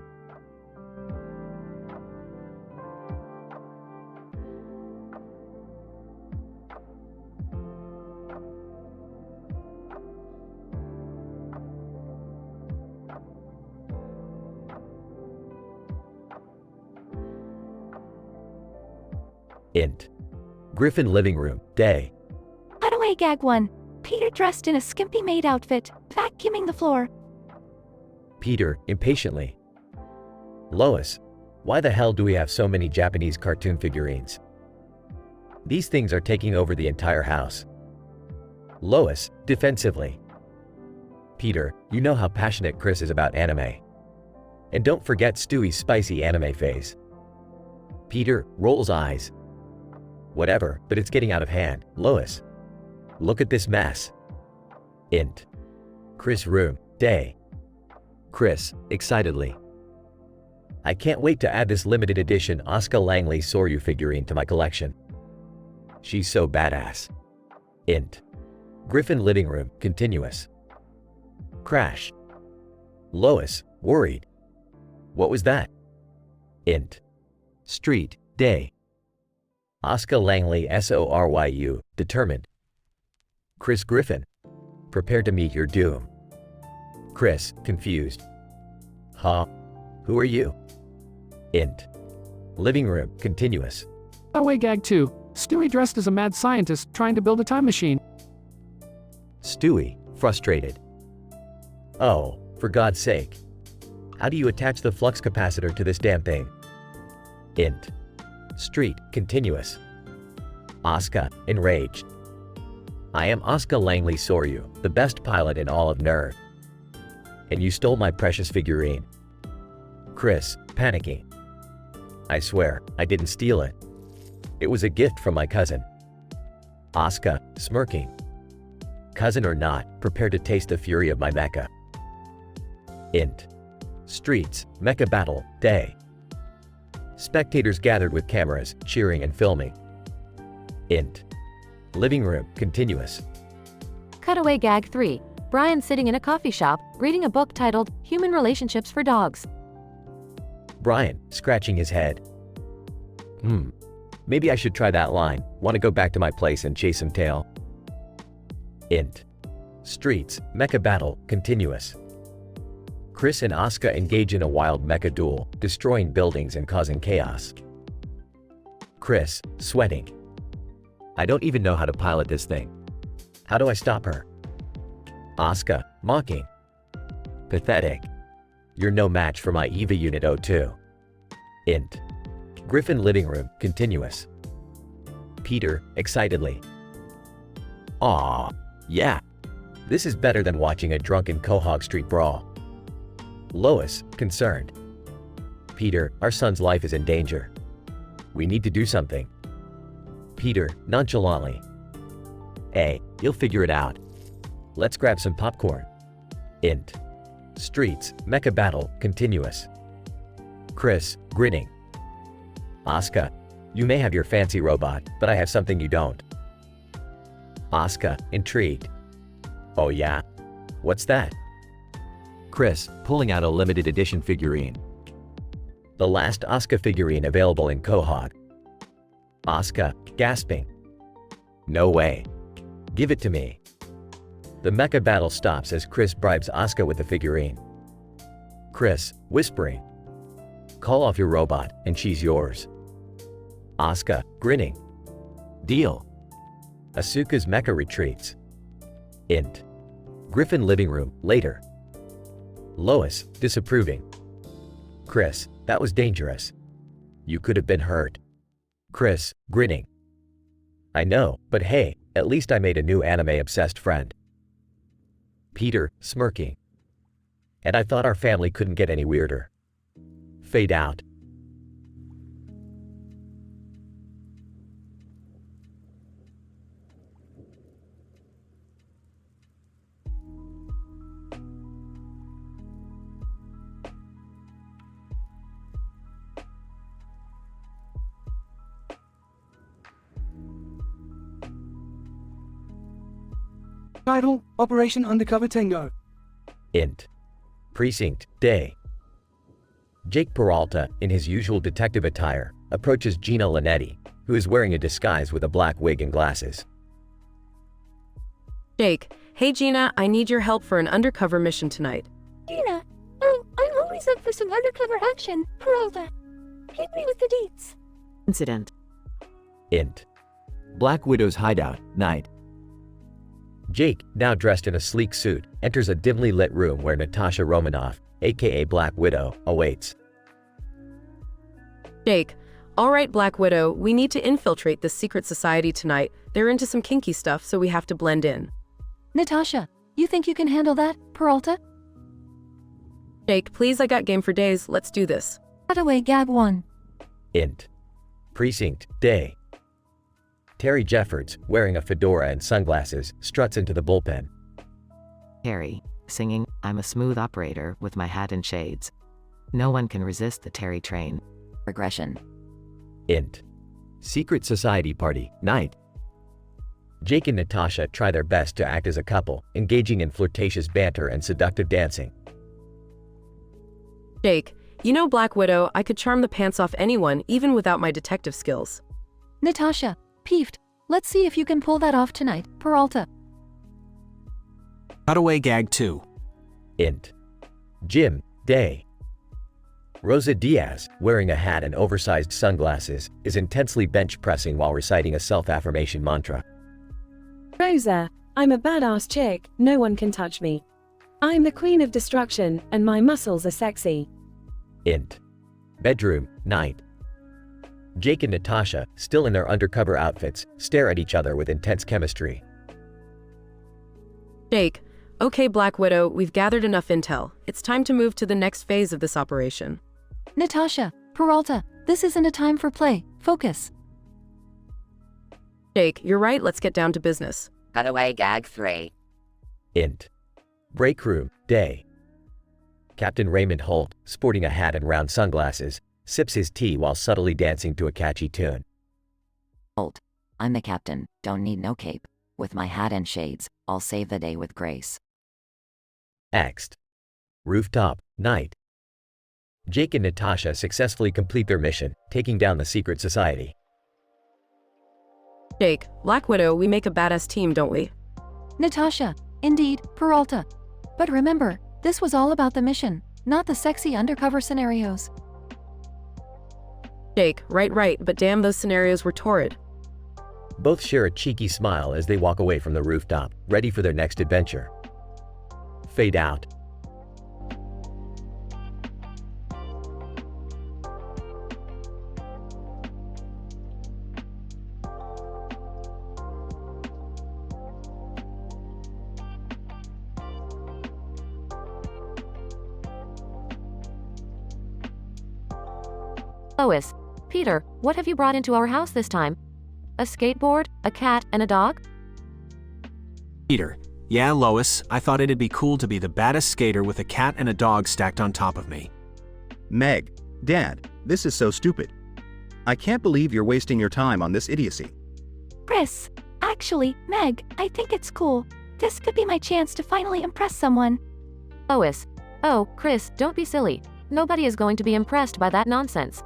Int. Griffin living room, day. Cutaway Gag 1. Peter dressed in a skimpy maid outfit, vacuuming the floor. Peter, impatiently. Lois, why the hell do we have so many Japanese cartoon figurines? These things are taking over the entire house. Lois, defensively. Peter, you know how passionate Chris is about anime. And don't forget Stewie's spicy anime phase. Peter rolls eyes. Whatever, but it's getting out of hand. Lois, look at this mess. Int. Chris room, day. Chris, excitedly. I can't wait to add this limited edition Oscar Langley Soryu figurine to my collection. She's so badass. Int. Griffin living room, continuous. Crash. Lois, worried. What was that? Int. Street, day. Oscar Langley SORYU, determined. Chris Griffin, prepare to meet your doom. Chris, confused. Huh? Who are you? Int. Living room, continuous. Cutaway Gag 2. Stewie dressed as a mad scientist trying to build a time machine. Stewie, frustrated. Oh, for God's sake. How do you attach the flux capacitor to this damn thing? Int. Street, continuous. Asuka, enraged. I am Asuka Langley Soryu, the best pilot in all of Nerd. And you stole my precious figurine. Chris, panicking. I swear, I didn't steal it. It was a gift from my cousin. Asuka, smirking. Cousin or not, prepare to taste the fury of my mecha. Int. Streets, mecha battle, day. Spectators gathered with cameras, cheering and filming. Int. Living room, continuous. Cutaway Gag 3. Brian sitting in a coffee shop, reading a book titled Human Relationships for Dogs. Brian, scratching his head. Maybe I should try that line. Want to go back to my place and chase some tail? Int. Streets, mecha battle, continuous. Chris and Asuka engage in a wild mecha duel, destroying buildings and causing chaos. Chris, sweating. I don't even know how to pilot this thing. How do I stop her? Asuka, mocking. Pathetic. You're no match for my EVA Unit 02. Int. Griffin living room, continuous. Peter, excitedly. Aw, yeah. This is better than watching a drunken Quahog Street brawl. Lois, concerned. Peter, our son's life is in danger. We need to do something. Peter, nonchalantly. Hey, you'll figure it out. Let's grab some popcorn. Int. Streets, mecha battle, continuous. Chris, grinning. Asuka, you may have your fancy robot, but I have something you don't. Asuka, intrigued. Oh yeah? What's that? Chris, pulling out a limited edition figurine. The last Asuka figurine available in Quahog. Asuka, gasping. No way. Give it to me. The mecha battle stops as Chris bribes Asuka with the figurine. Chris, whispering. Call off your robot, and she's yours. Asuka, grinning. Deal. Asuka's mecha retreats. Int. Griffin living room, later. Lois, disapproving. Chris, that was dangerous. You could have been hurt. Chris, grinning. I know, but hey, at least I made a new anime-obsessed friend. Peter, smirking. And I thought our family couldn't get any weirder. Fade out. Title, Operation Undercover Tango. Int. Precinct, day. Jake Peralta, in his usual detective attire, approaches Gina Linetti, who is wearing a disguise with a black wig and glasses. Jake, hey Gina, I need your help for an undercover mission tonight. Gina, oh, I'm always up for some undercover action. Peralta, hit me with the deets. Incident. Int. Black Widow's hideout, night. Jake, now dressed in a sleek suit, enters a dimly lit room where Natasha Romanoff, aka Black Widow, awaits. Jake, alright Black Widow, we need to infiltrate this secret society tonight. They're into some kinky stuff, so we have to blend in. Natasha, you think you can handle that, Peralta? Jake, please, I got game for days, let's do this. Cutaway Gag 1. Int. Precinct, day. Terry Jeffords, wearing a fedora and sunglasses, struts into the bullpen. Terry, singing, I'm a smooth operator with my hat and shades. No one can resist the Terry train. Regression. Int. Secret Society Party, night. Jake and Natasha try their best to act as a couple, engaging in flirtatious banter and seductive dancing. Jake, you know Black Widow, I could charm the pants off anyone, even without my detective skills. Natasha, peeved. Let's see if you can pull that off tonight, Peralta. Cutaway Gag 2. Int. Jim, day. Rosa Diaz, wearing a hat and oversized sunglasses, is intensely bench pressing while reciting a self-affirmation mantra. Rosa, I'm a badass chick, no one can touch me. I'm the queen of destruction, and my muscles are sexy. Int. Bedroom, night. Jake and Natasha, still in their undercover outfits, stare at each other with intense chemistry. Jake, okay Black Widow, we've gathered enough intel. It's time to move to the next phase of this operation. Natasha, Peralta, this isn't a time for play. Focus. Jake, you're right, let's get down to business. Cutaway Gag 3. Int. Break room, day. Captain Raymond Holt, sporting a hat and round sunglasses, sips his tea while subtly dancing to a catchy tune. Holt, I'm the captain, don't need no cape. With my hat and shades, I'll save the day with grace. Next. Rooftop, night. Jake and Natasha successfully complete their mission, taking down the secret society. Jake, Black Widow, we make a badass team, don't we? Natasha, indeed, Peralta. But remember, this was all about the mission, not the sexy undercover scenarios. Jake, right, but damn, those scenarios were torrid. Both share a cheeky smile as they walk away from the rooftop, ready for their next adventure. Fade out. Lois, Peter, what have you brought into our house this time? A skateboard, a cat, and a dog? Peter, yeah Lois, I thought it'd be cool to be the baddest skater with a cat and a dog stacked on top of me. Meg, Dad, this is so stupid. I can't believe you're wasting your time on this idiocy. Chris, act Actually, Meg, I think it's cool. This could be my chance to finally impress someone. Lois. Oh, Chris, don't be silly. Nobody is going to be impressed by that nonsense.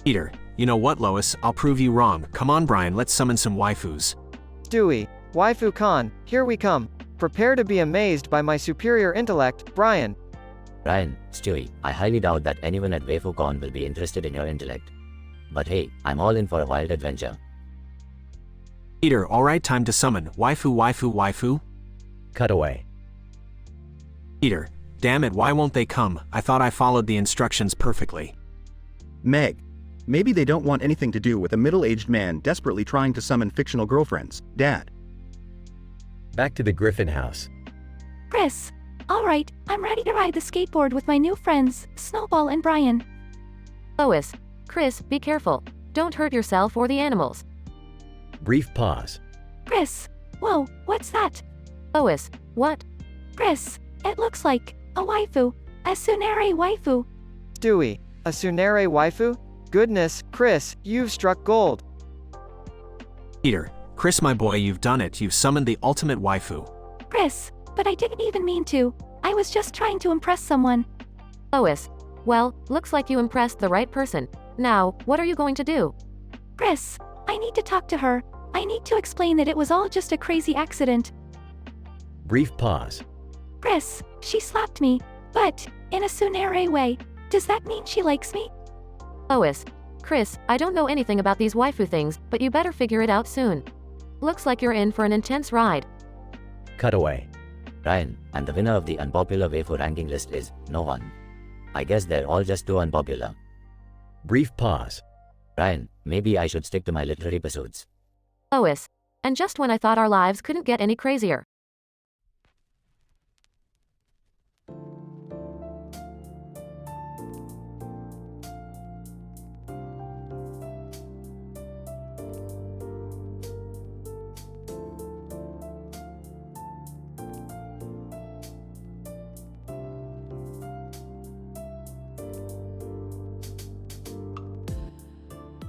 Peter, you know what, Lois? I'll prove you wrong. Come on, Brian, let's summon some waifus. Stewie, Waifu Khan, here we come. Prepare to be amazed by my superior intellect, Brian. Brian, Stewie, I highly doubt that anyone at WaifuCon will be interested in your intellect. But hey, I'm all in for a wild adventure. Peter, alright, time to summon. Waifu, waifu, waifu. Cutaway. Peter, damn it, why won't they come? I thought I followed the instructions perfectly. Meg. Maybe they don't want anything to do with a middle-aged man desperately trying to summon fictional girlfriends. Dad. Back to the Griffin house. Chris. Alright, I'm ready to ride the skateboard with my new friends, Snowball and Brian. Lois. Chris, be careful. Don't hurt yourself or the animals. Brief pause. Chris. Whoa, what's that? Lois. What? Chris. It looks like a waifu. A Tsunere waifu. Stewie, a Tsunere waifu? Goodness, Chris, you've struck gold. Peter, Chris my boy, you've done it. You've summoned the ultimate waifu. Chris, but I didn't even mean to. I was just trying to impress someone. Lois. Well, looks like you impressed the right person. Now, what are you going to do? Chris, I need to talk to her. I need to explain that it was all just a crazy accident. Brief pause. Chris, she slapped me, but in a Tsunere way. Does that mean she likes me? Lois. Chris, I don't know anything about these waifu things, but you better figure it out soon. Looks like you're in for an intense ride. Cutaway. Brian, and the winner of the unpopular waifu ranking list is no one. I guess they're all just too unpopular. Brief pause. Brian, maybe I should stick to my literary pursuits. Lois. And just when I thought our lives couldn't get any crazier.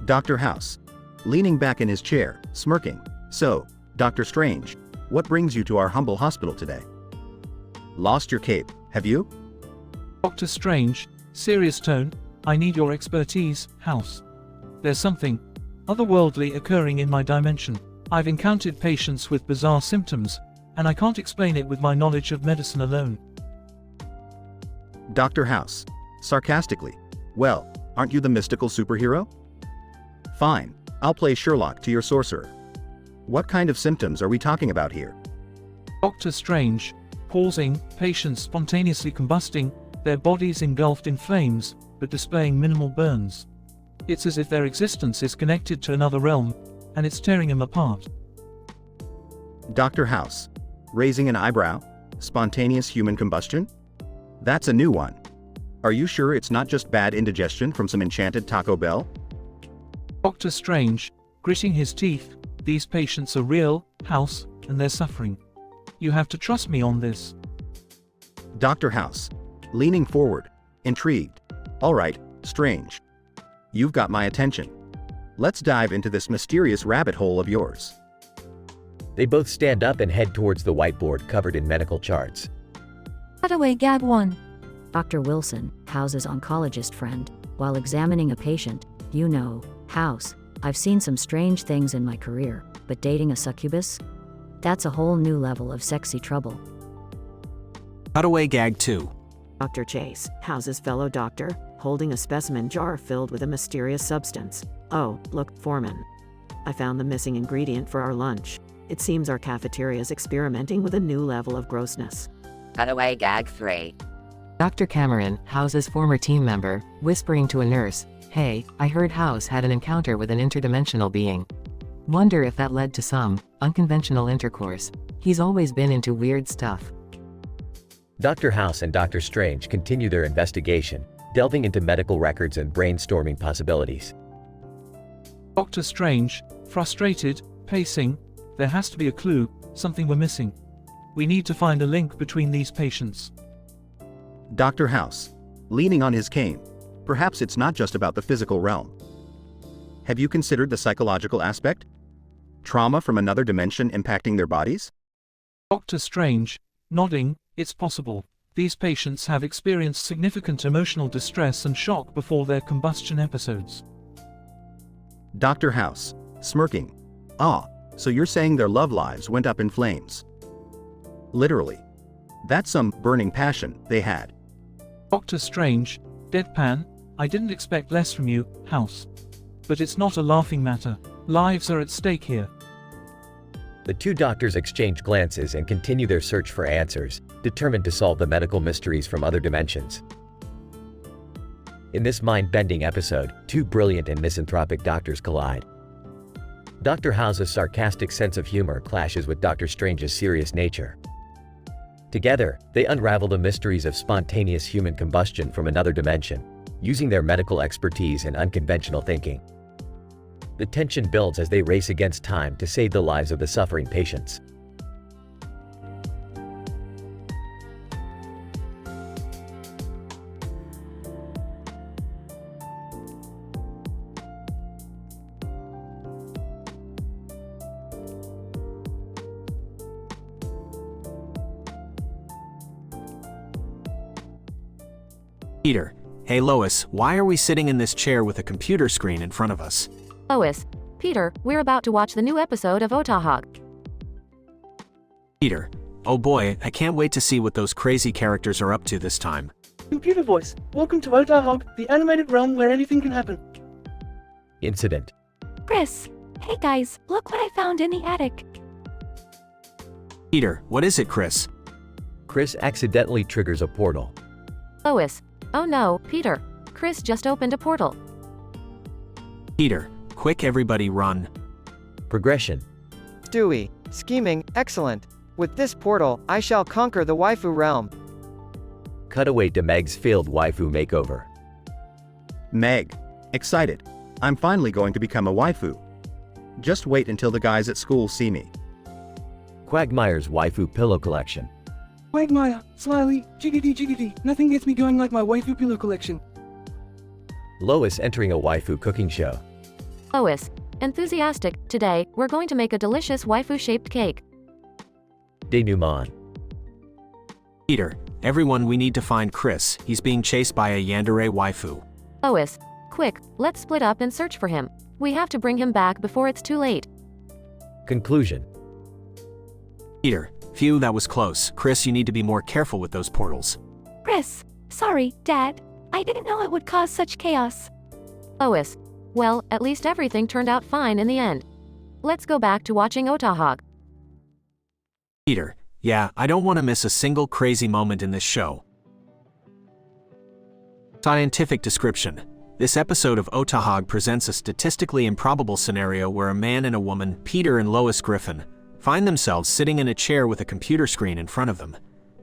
Dr. House. Leaning back in his chair, smirking. So, Dr. Strange, what brings you to our humble hospital today? Lost your cape, have you? Dr. Strange, serious tone, I need your expertise, House. There's something otherworldly occurring in my dimension. I've encountered patients with bizarre symptoms, and I can't explain it with my knowledge of medicine alone. Dr. House. Sarcastically. Well, aren't you the mystical superhero? Fine, I'll play Sherlock to your sorcerer. What kind of symptoms are we talking about here? Dr. Strange, pausing, patients spontaneously combusting, their bodies engulfed in flames, but displaying minimal burns. It's as if their existence is connected to another realm, and it's tearing them apart. Dr. House. Raising an eyebrow? Spontaneous human combustion? That's a new one. Are you sure it's not just bad indigestion from some enchanted Taco Bell? Dr. Strange, gritting his teeth, these patients are real, House, and they're suffering. You have to trust me on this. Dr. House. Leaning forward, intrigued. Alright, Strange. You've got my attention. Let's dive into this mysterious rabbit hole of yours. They both stand up and head towards the whiteboard covered in medical charts. Cutaway Gag 1. Dr. Wilson, House's oncologist friend, while examining a patient, you know, House, I've seen some strange things in my career, but dating a succubus? That's a whole new level of sexy trouble. Cutaway Gag 2. Dr. Chase, House's fellow doctor, holding a specimen jar filled with a mysterious substance. Oh, look, Foreman. I found the missing ingredient for our lunch. It seems our cafeteria is experimenting with a new level of grossness. Cutaway Gag 3. Dr. Cameron, House's former team member, whispering to a nurse, "Hey, I heard House had an encounter with an interdimensional being. Wonder if that led to some unconventional intercourse. He's always been into weird stuff." Dr. House and Dr. Strange continue their investigation, delving into medical records and brainstorming possibilities. Dr. Strange, frustrated, pacing, there has to be a clue, something we're missing. We need to find a link between these patients. Dr. House. Leaning on his cane. Perhaps it's not just about the physical realm. Have you considered the psychological aspect? Trauma from another dimension impacting their bodies? Doctor Strange, nodding, it's possible. These patients have experienced significant emotional distress and shock before their combustion episodes. Dr. House, smirking. Ah, so you're saying their love lives went up in flames. Literally. That's some burning passion they had. Doctor Strange, deadpan, I didn't expect less from you, House. But it's not a laughing matter. Lives are at stake here. The two doctors exchange glances and continue their search for answers, determined to solve the medical mysteries from other dimensions. In this mind-bending episode, two brilliant and misanthropic doctors collide. Dr. House's sarcastic sense of humor clashes with Dr. Strange's serious nature. Together, they unravel the mysteries of spontaneous human combustion from another dimension, using their medical expertise and unconventional thinking. The tension builds as they race against time to save the lives of the suffering patients. Peter, hey Lois, why are we sitting in this chair with a computer screen in front of us? Lois, Peter, we're about to watch the new episode of Otahog. Peter, oh boy, I can't wait to see what those crazy characters are up to this time. Computer voice, welcome to Otahog, the animated realm where anything can happen. Incident. Chris, hey guys, look what I found in the attic. Peter, what is it, Chris? Chris accidentally triggers a portal. Lois, oh no, Peter, Chris just opened a portal. Peter, quick everybody run. Progression. Stewie, scheming, excellent. With this portal, I shall conquer the waifu realm. Cutaway to Meg's failed waifu makeover. Meg, excited. I'm finally going to become a waifu. Just wait until the guys at school see me. Quagmire's waifu pillow collection. Quagmire, slyly, jiggity, nothing gets me going like my waifu pillow collection. Lois entering a waifu cooking show. Lois, enthusiastic, today, we're going to make a delicious waifu-shaped cake. Denouement. Peter, everyone, we need to find Chris. He's being chased by a yandere waifu. Lois, quick, let's split up and search for him. We have to bring him back before it's too late. Conclusion. Peter, phew, that was close. Chris, you need to be more careful with those portals. Chris, sorry, Dad. I didn't know it would cause such chaos. Lois, well, at least everything turned out fine in the end. Let's go back to watching Otahog. Peter, yeah, I don't want to miss a single crazy moment in this show. Scientific description. This episode of Otahog presents a statistically improbable scenario where a man and a woman, Peter and Lois Griffin, find themselves sitting in a chair with a computer screen in front of them.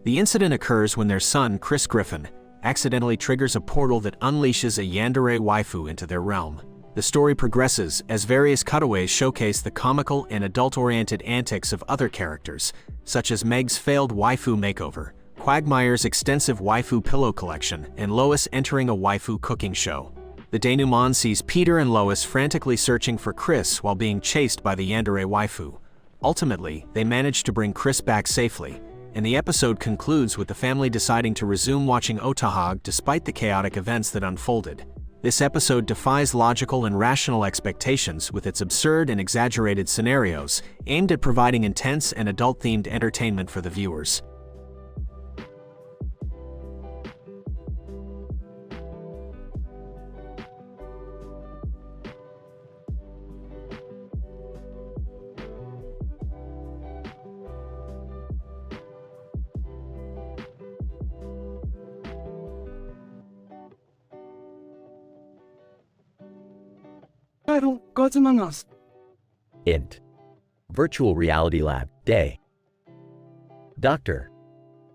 The incident occurs when their son, Chris Griffin, accidentally triggers a portal that unleashes a yandere waifu into their realm. The story progresses as various cutaways showcase the comical and adult-oriented antics of other characters, such as Meg's failed waifu makeover, Quagmire's extensive waifu pillow collection, and Lois entering a waifu cooking show. The denouement sees Peter and Lois frantically searching for Chris while being chased by the yandere waifu. Ultimately, they manage to bring Chris back safely, and the episode concludes with the family deciding to resume watching Otahog despite the chaotic events that unfolded. This episode defies logical and rational expectations with its absurd and exaggerated scenarios, aimed at providing intense and adult-themed entertainment for the viewers. Title, Gods Among Us. Int. Virtual Reality Lab, Day. Dr.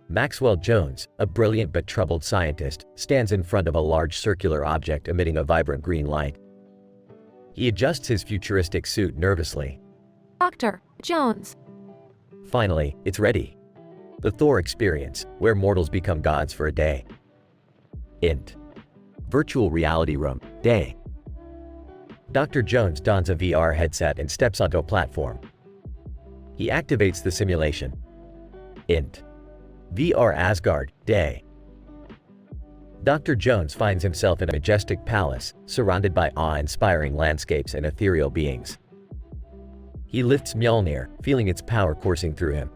Maxwell Jones, a brilliant but troubled scientist, stands in front of a large circular object emitting a vibrant green light. He adjusts his futuristic suit nervously. Dr. Jones. Finally, it's ready. The Thor experience, where mortals become gods for a day. Int. Virtual Reality Room, Day. Dr. Jones dons a VR headset and steps onto a platform. He activates the simulation. Int. VR Asgard, day. Dr. Jones finds himself in a majestic palace, surrounded by awe-inspiring landscapes and ethereal beings. He lifts Mjolnir, feeling its power coursing through him.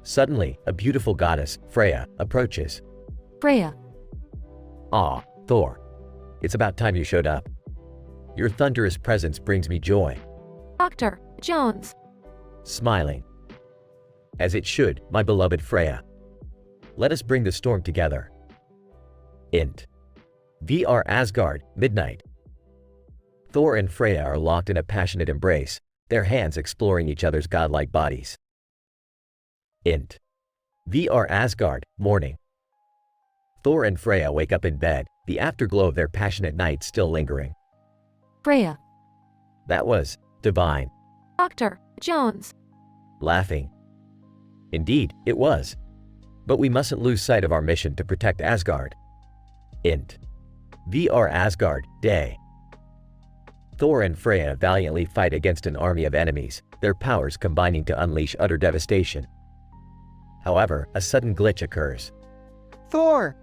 Suddenly, a beautiful goddess, Freya, approaches. Freya. Aw, Thor. It's about time you showed up. Your thunderous presence brings me joy. Dr. Jones. Smiling. As it should, my beloved Freya. Let us bring the storm together. Int. VR Asgard, midnight. Thor and Freya are locked in a passionate embrace, their hands exploring each other's godlike bodies. Int. VR Asgard, morning. Thor and Freya wake up in bed, the afterglow of their passionate night still lingering. Freya. That was divine. Dr. Jones. Laughing. Indeed, it was. But we mustn't lose sight of our mission to protect Asgard. Int. VR Asgard, day. Thor and Freya valiantly fight against an army of enemies, their powers combining to unleash utter devastation. However, a sudden glitch occurs. Thor!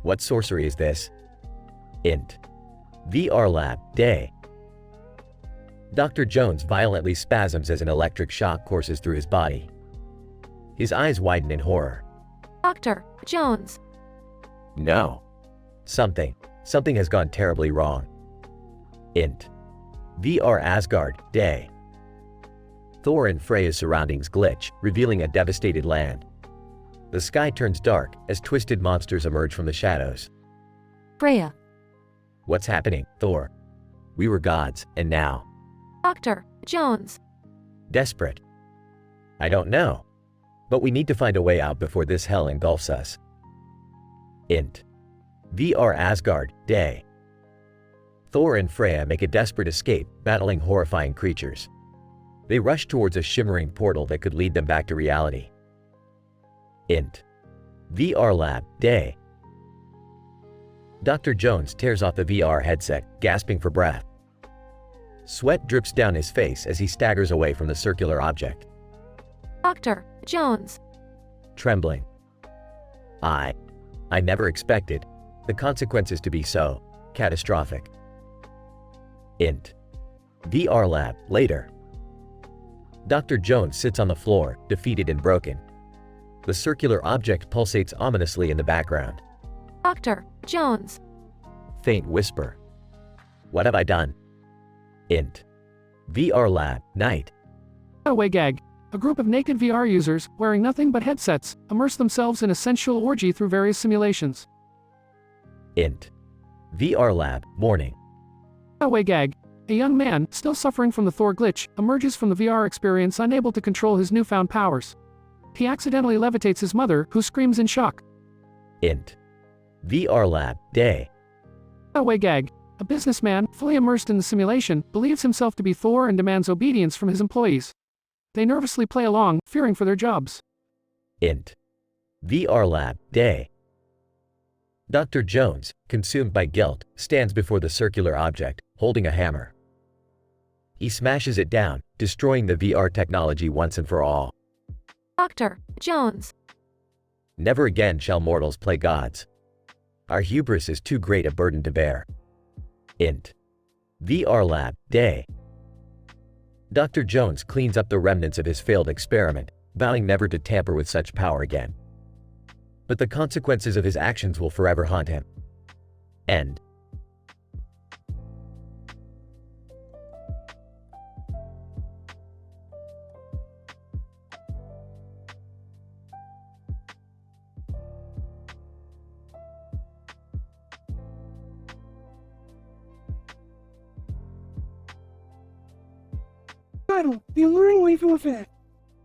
What sorcery is this? Int. VR Lab, day. Dr. Jones violently spasms as an electric shock courses through his body. His eyes widen in horror. Dr. Jones. No. Something has gone terribly wrong. Int. VR Asgard, day. Thor and Freya's surroundings glitch, revealing a devastated land. The sky turns dark as twisted monsters emerge from the shadows. Freya. What's happening, Thor? We were gods, and now? Dr. Jones. Desperate. I don't know. But we need to find a way out before this hell engulfs us. Int. VR Asgard, day. Thor and Freya make a desperate escape, battling horrifying creatures. They rush towards a shimmering portal that could lead them back to reality. Int. VR Lab, day. Dr. Jones tears off the VR headset, gasping for breath. Sweat drips down his face as he staggers away from the circular object. Dr. Jones. Trembling. I never expected the consequences to be so catastrophic. Int. VR Lab, later. Dr. Jones sits on the floor, defeated and broken. The circular object pulsates ominously in the background. Dr. Jones. Faint whisper. What have I done? Int. VR Lab, night. Away gag. A group of naked VR users, wearing nothing but headsets, immerse themselves in a sensual orgy through various simulations. Int. VR Lab, morning. Away gag. A young man, still suffering from the Thor glitch, emerges from the VR experience unable to control his newfound powers. He accidentally levitates his mother, who screams in shock. Int. VR Lab, day. Away gag. A businessman, fully immersed in the simulation, believes himself to be Thor and demands obedience from his employees. They nervously play along, fearing for their jobs. Int. VR Lab, day. Dr. Jones, consumed by guilt, stands before the circular object, holding a hammer. He smashes it down, destroying the VR technology once and for all. Dr. Jones. Never again shall mortals play gods. Our hubris is too great a burden to bear. Int. VR Lab, day. Dr. Jones cleans up the remnants of his failed experiment, vowing never to tamper with such power again. But the consequences of his actions will forever haunt him. End. Title: The Alluring Waifu Effect.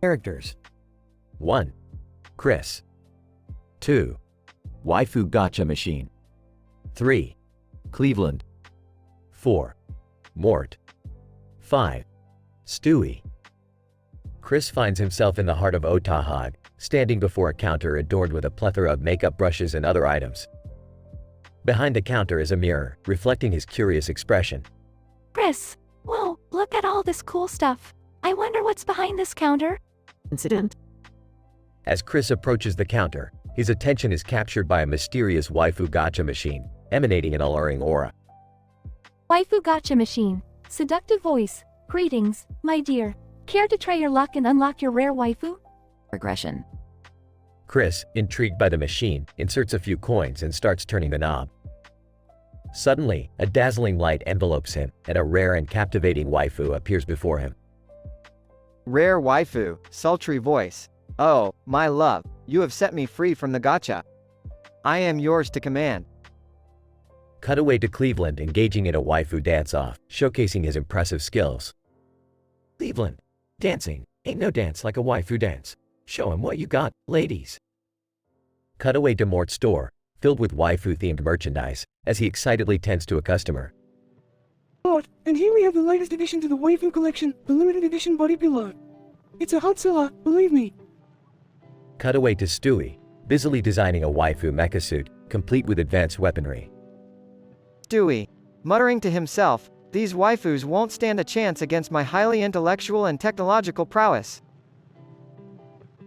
Characters. 1. Chris. 2. Waifu Gotcha Machine. 3. Cleveland. 4. Mort. 5. Stewie. Chris finds himself in the heart of Otahag, standing before a counter adorned with a plethora of makeup brushes and other items. Behind the counter is a mirror, reflecting his curious expression. Chris, whoa, look at all this cool stuff. I wonder what's behind this counter. Incident. As Chris approaches the counter, his attention is captured by a mysterious waifu gacha machine, emanating an alluring aura. Waifu gacha machine. Seductive voice. Greetings, my dear. Care to try your luck and unlock your rare waifu? Regression. Chris, intrigued by the machine, inserts a few coins and starts turning the knob. Suddenly, a dazzling light envelopes him, and a rare and captivating waifu appears before him. Rare waifu, sultry voice. Oh, my love, you have set me free from the gacha. I am yours to command. Cutaway to Cleveland engaging in a waifu dance-off, showcasing his impressive skills. Cleveland, dancing, ain't no dance like a waifu dance. Show him what you got, ladies. Cutaway to Mort's store, filled with waifu-themed merchandise, as he excitedly tends to a customer. Mort, and here we have the latest addition to the waifu collection, the limited edition body pillow. It's a hot seller, believe me. Cutaway to Stewie, busily designing a waifu mecha suit, complete with advanced weaponry. Stewie, muttering to himself, these waifus won't stand a chance against my highly intellectual and technological prowess.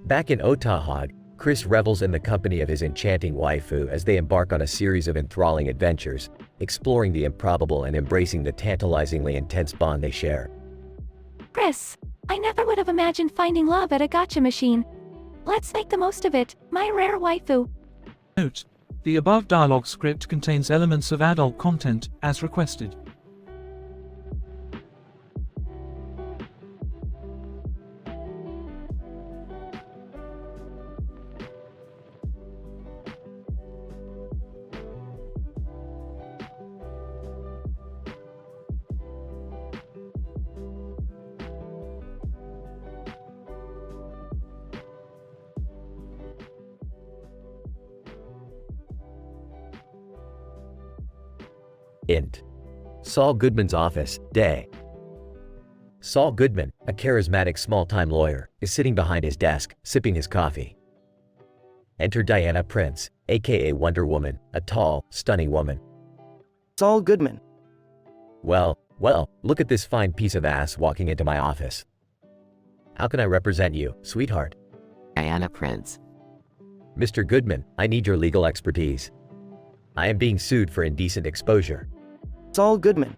Back in Otahog, Chris revels in the company of his enchanting waifu as they embark on a series of enthralling adventures, exploring the improbable and embracing the tantalizingly intense bond they share. Chris, I never would have imagined finding love at a gacha machine. Let's make the most of it, my rare waifu. Note: the above dialogue script contains elements of adult content, as requested. Int. Saul Goodman's office, day. Saul Goodman, a charismatic small-time lawyer, is sitting behind his desk, sipping his coffee. Enter Diana Prince, aka Wonder Woman, a tall, stunning woman. Saul Goodman. Well, look at this fine piece of ass walking into my office. How can I represent you, sweetheart? Diana Prince. Mr. Goodman, I need your legal expertise. I am being sued for indecent exposure. Saul Goodman.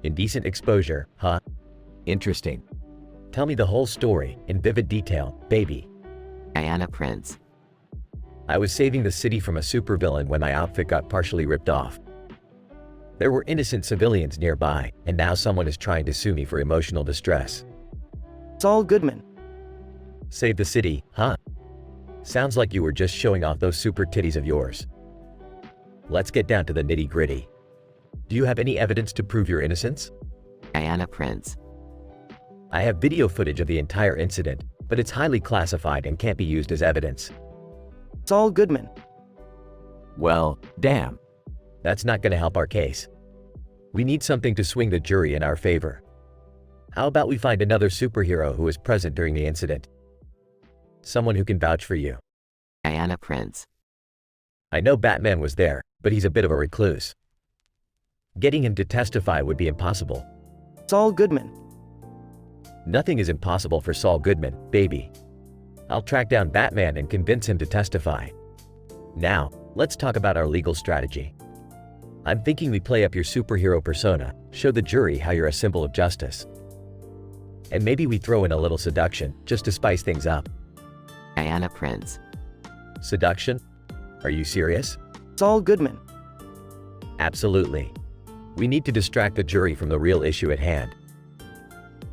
Indecent exposure, huh? Interesting. Tell me the whole story, in vivid detail, baby. Diana Prince. I was saving the city from a supervillain when my outfit got partially ripped off. There were innocent civilians nearby, and now someone is trying to sue me for emotional distress. Saul Goodman. Save the city, huh? Sounds like you were just showing off those super titties of yours. Let's get down to the nitty-gritty. Do you have any evidence to prove your innocence? Diana Prince. I have video footage of the entire incident, but it's highly classified and can't be used as evidence. Saul Goodman. Well, damn. That's not gonna help our case. We need something to swing the jury in our favor. How about we find another superhero who was present during the incident? Someone who can vouch for you. Diana Prince. I know Batman was there, but he's a bit of a recluse. Getting him to testify would be impossible. Saul Goodman. Nothing is impossible for Saul Goodman, baby. I'll track down Batman and convince him to testify. Now, let's talk about our legal strategy. I'm thinking we play up your superhero persona, show the jury how you're a symbol of justice. And maybe we throw in a little seduction, just to spice things up. Diana Prince. Seduction? Are you serious? Saul Goodman. Absolutely. We need to distract the jury from the real issue at hand.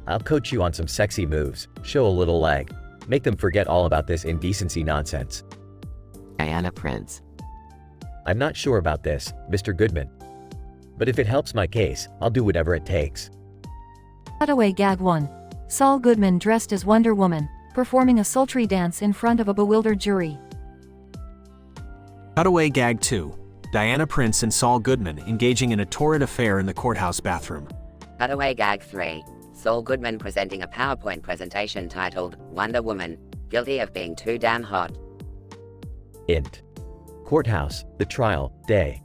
I'll coach you on some sexy moves, show a little leg, make them forget all about this indecency nonsense. Diana Prince. I'm not sure about this, Mr. Goodman. But if it helps my case, I'll do whatever it takes. Cutaway Gag 1. Saul Goodman dressed as Wonder Woman, performing a sultry dance in front of a bewildered jury. Cutaway Gag 2. Diana Prince and Saul Goodman engaging in a torrid affair in the courthouse bathroom. Cutaway Gag 3. Saul Goodman presenting a PowerPoint presentation titled, Wonder Woman, guilty of being too damn hot. Int. Courthouse, the trial, day.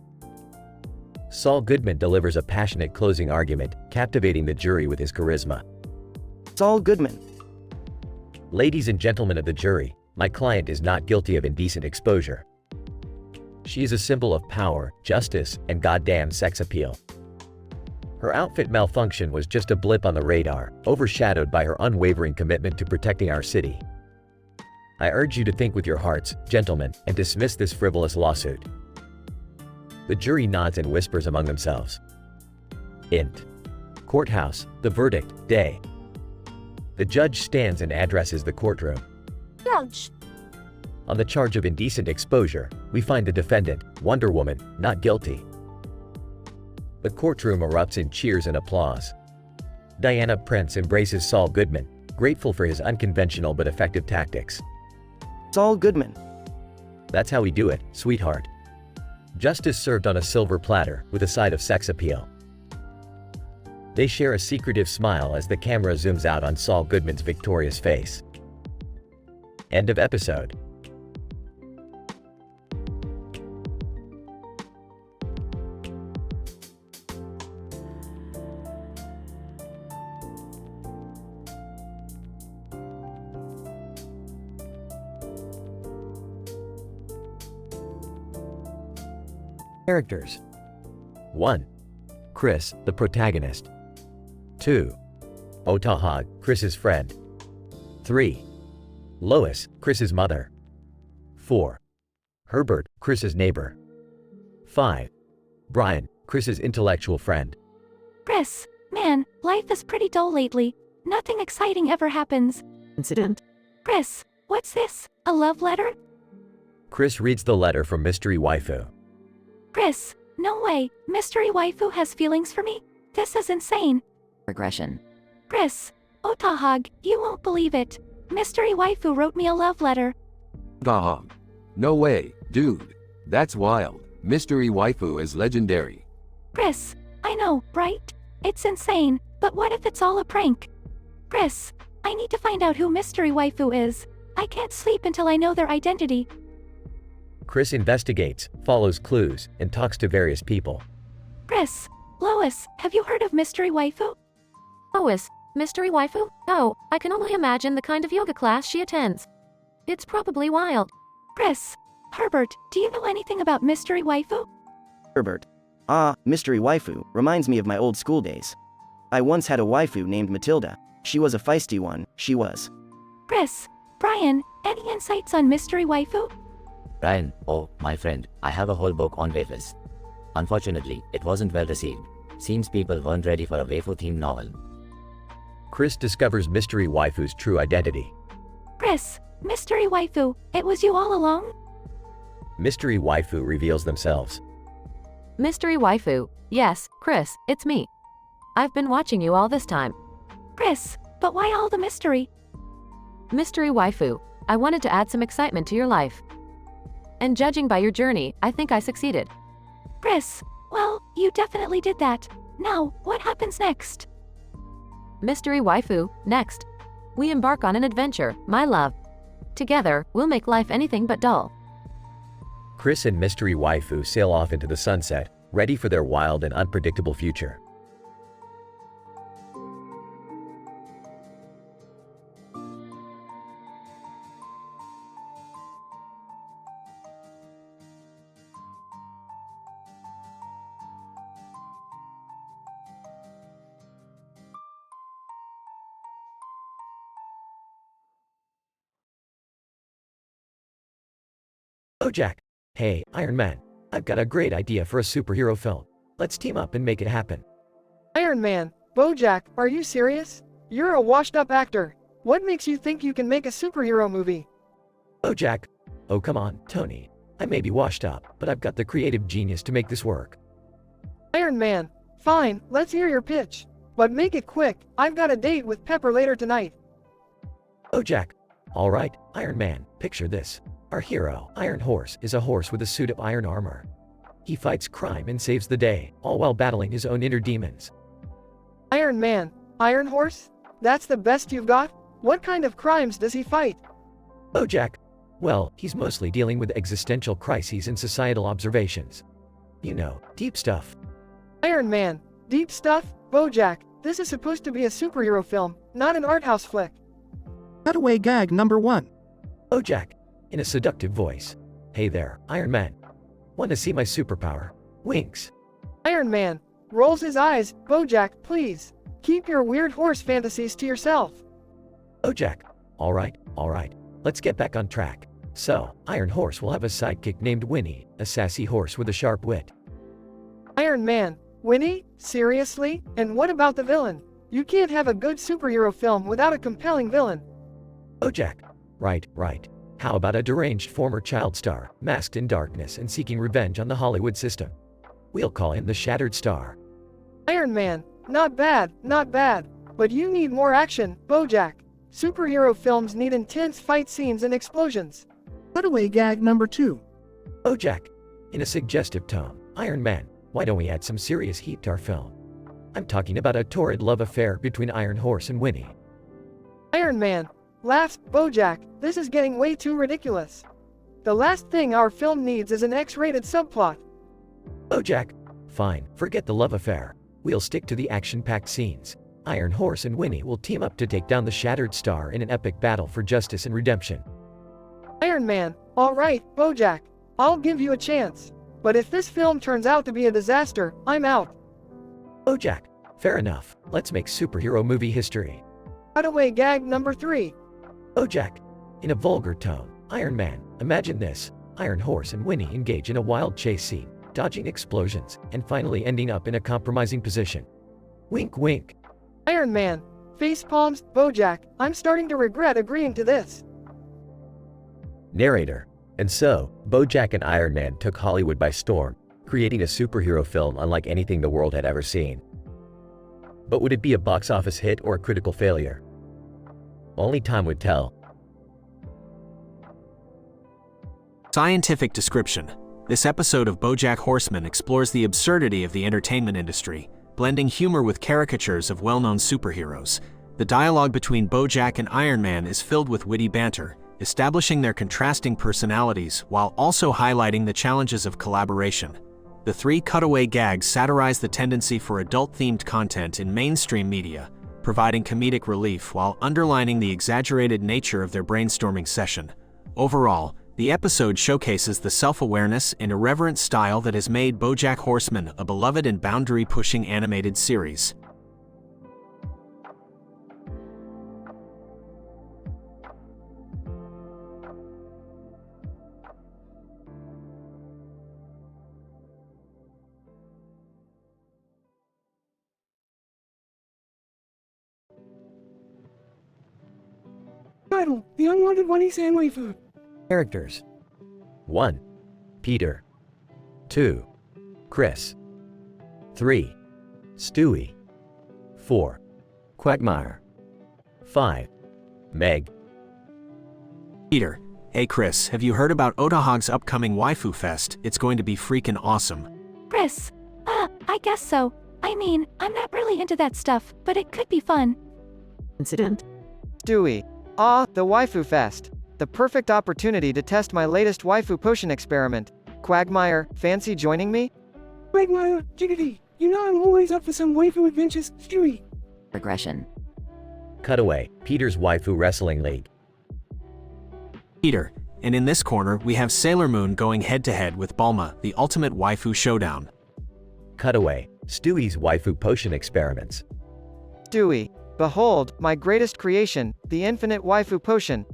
Saul Goodman delivers a passionate closing argument, captivating the jury with his charisma. Saul Goodman. Ladies and gentlemen of the jury, my client is not guilty of indecent exposure. She is a symbol of power, justice, and goddamn sex appeal. Her outfit malfunction was just a blip on the radar, overshadowed by her unwavering commitment to protecting our city. I urge you to think with your hearts, gentlemen, and dismiss this frivolous lawsuit. The jury nods and whispers among themselves. Int. Courthouse, the verdict, day. The judge stands and addresses the courtroom. Judge. On the charge of indecent exposure, we find the defendant, Wonder Woman, not guilty. The courtroom erupts in cheers and applause. Diana Prince embraces Saul Goodman, grateful for his unconventional but effective tactics. Saul Goodman. That's how we do it, sweetheart. Justice served on a silver platter, with a side of sex appeal. They share a secretive smile as the camera zooms out on Saul Goodman's victorious face. End of episode. Characters. 1. Chris, the protagonist. 2. Otahog, Chris's friend. 3. Lois, Chris's mother. 4. Herbert, Chris's neighbor. 5. Brian, Chris's intellectual friend. Chris, man, life is pretty dull lately. Nothing exciting ever happens. Incident? Chris, what's this? A love letter? Chris reads the letter from Mystery Waifu. Chris, no way. Mystery Waifu has feelings for me? This is insane. Regression. Chris, Otahog, you won't believe it. Mystery Waifu wrote me a love letter. Dog. No way, dude. That's wild. Mystery Waifu is legendary. Chris, I know, right? It's insane, but what if it's all a prank? Chris, I need to find out who Mystery Waifu is. I can't sleep until I know their identity. Chris investigates, follows clues, and talks to various people. Chris, Lois, have you heard of Mystery Waifu? Lois, Mystery Waifu? Oh, I can only imagine the kind of yoga class she attends. It's probably wild. Chris, Herbert, do you know anything about Mystery Waifu? Herbert. Mystery Waifu reminds me of my old school days. I once had a waifu named Matilda. She was a feisty one, she was. Chris, Brian, any insights on Mystery Waifu? Brian, oh, my friend, I have a whole book on waifus. Unfortunately, it wasn't well received. Seems people weren't ready for a waifu-themed novel. Chris discovers Mystery Waifu's true identity. Chris, Mystery Waifu, it was you all along? Mystery Waifu reveals themselves. Mystery Waifu. Yes, Chris, it's me. I've been watching you all this time. Chris, but why all the mystery? Mystery Waifu, I wanted to add some excitement to your life. And judging by your journey, I think I succeeded. Chris, well, you definitely did that. Now, what happens next? Mystery Waifu, next. We embark on an adventure, my love. Together, we'll make life anything but dull. Chris and Mystery Waifu sail off into the sunset, ready for their wild and unpredictable future. Oh, Jack. Hey, Iron Man. I've got a great idea for a superhero film. Let's team up and make it happen. Iron Man, Bojack, are you serious? You're a washed-up actor. What makes you think you can make a superhero movie? Oh, Jack. Oh, come on, Tony. I may be washed up, but I've got the creative genius to make this work. Iron Man, fine, let's hear your pitch. But make it quick, I've got a date with Pepper later tonight. Oh, Jack. All right, Iron Man, picture this. Our hero, Iron Horse, is a horse with a suit of iron armor. He fights crime and saves the day, all while battling his own inner demons. Iron Man, Iron Horse? That's the best you've got? What kind of crimes does he fight? Oh, Jack. Well, he's mostly dealing with existential crises and societal observations. You know, deep stuff. Iron Man. Deep stuff? Bojack, this is supposed to be a superhero film, not an art house flick. Cutaway gag number 1. Bojack, in a seductive voice. Hey there, Iron Man. Want to see my superpower? Winks. Iron Man. Rolls his eyes. Bojack, please. Keep your weird horse fantasies to yourself. Bojack, alright. Let's get back on track. So, Iron Horse will have a sidekick named Winnie, a sassy horse with a sharp wit. Iron Man. Winnie? Seriously? And what about the villain? You can't have a good superhero film without a compelling villain. Bojack, right. How about a deranged former child star, masked in darkness and seeking revenge on the Hollywood system? We'll call him the Shattered Star. Iron Man. Not bad. But you need more action, Bojack. Superhero films need intense fight scenes and explosions. Cutaway gag number 2. Bojack, in a suggestive tone. Iron Man, why don't we add some serious heat to our film? I'm talking about a torrid love affair between Iron Horse and Winnie. Iron Man. Laughs. Bojack, this is getting way too ridiculous. The last thing our film needs is an X-rated subplot. Bojack, fine, forget the love affair. We'll stick to the action-packed scenes. Iron Horse and Winnie will team up to take down the Shattered Star in an epic battle for justice and redemption. Iron Man. Alright, Bojack. I'll give you a chance. But if this film turns out to be a disaster, I'm out. Bojack, fair enough. Let's make superhero movie history. Cutaway gag number 3. Bojack, in a vulgar tone. Iron Man, imagine this. Iron Horse and Winnie engage in a wild chase scene, dodging explosions, and finally ending up in a compromising position. Wink wink. Iron Man. Face palms. Bojack, I'm starting to regret agreeing to this. Narrator. And so, Bojack and Iron Man took Hollywood by storm, creating a superhero film unlike anything the world had ever seen. But would it be a box office hit or a critical failure? Only time would tell. Scientific description. This episode of BoJack Horseman explores the absurdity of the entertainment industry, blending humor with caricatures of well-known superheroes. The dialogue between BoJack and Iron Man is filled with witty banter, establishing their contrasting personalities while also highlighting the challenges of collaboration. The 3 cutaway gags satirize the tendency for adult-themed content in mainstream media, providing comedic relief while underlining the exaggerated nature of their brainstorming session. Overall, the episode showcases the self-awareness and irreverent style that has made BoJack Horseman a beloved and boundary-pushing animated series. Title: The Unwanted One-San Waifu. Characters. 1. Peter. 2. Chris. 3. Stewie. 4. Quagmire. 5. Meg. Peter, hey Chris, have you heard about Otahog's upcoming Waifu Fest? It's going to be freaking awesome. Chris. I guess so. I mean, I'm not really into that stuff, but it could be fun. Incident? Stewie. The Waifu Fest. The perfect opportunity to test my latest waifu potion experiment. Quagmire, fancy joining me? Quagmire, jiggity. You know I'm always up for some waifu adventures, Stewie. Regression. Cutaway, Peter's Waifu Wrestling League. Peter, and in this corner we have Sailor Moon going head-to-head with Bulma, the ultimate waifu showdown. Cutaway, Stewie's Waifu Potion Experiments. Stewie. Behold, my greatest creation, the infinite waifu potion.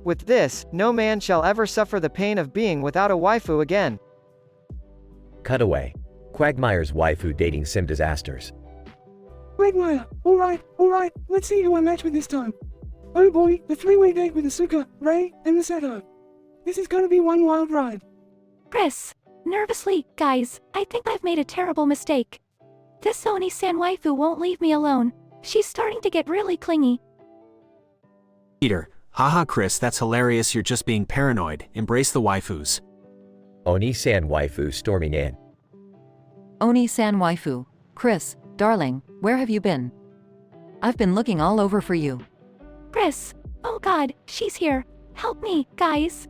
With this, no man shall ever suffer the pain of being without a waifu again. Cutaway, Quagmire's Waifu Dating Sim Disasters. Quagmire, alright, let's see who I match with this time. Oh boy, the 3-way date with Asuka, Ray, and Masato. This is gonna be one wild ride. Chris. Nervously, guys, I think I've made a terrible mistake. This Oni-san waifu won't leave me alone. She's starting to get really clingy. Peter, haha Chris, that's hilarious, you're just being paranoid. Embrace the waifus. Oni-san Waifu storming in. Oni-san waifu. Chris, darling, where have you been? I've been looking all over for you. Chris. Oh god, she's here. Help me, guys.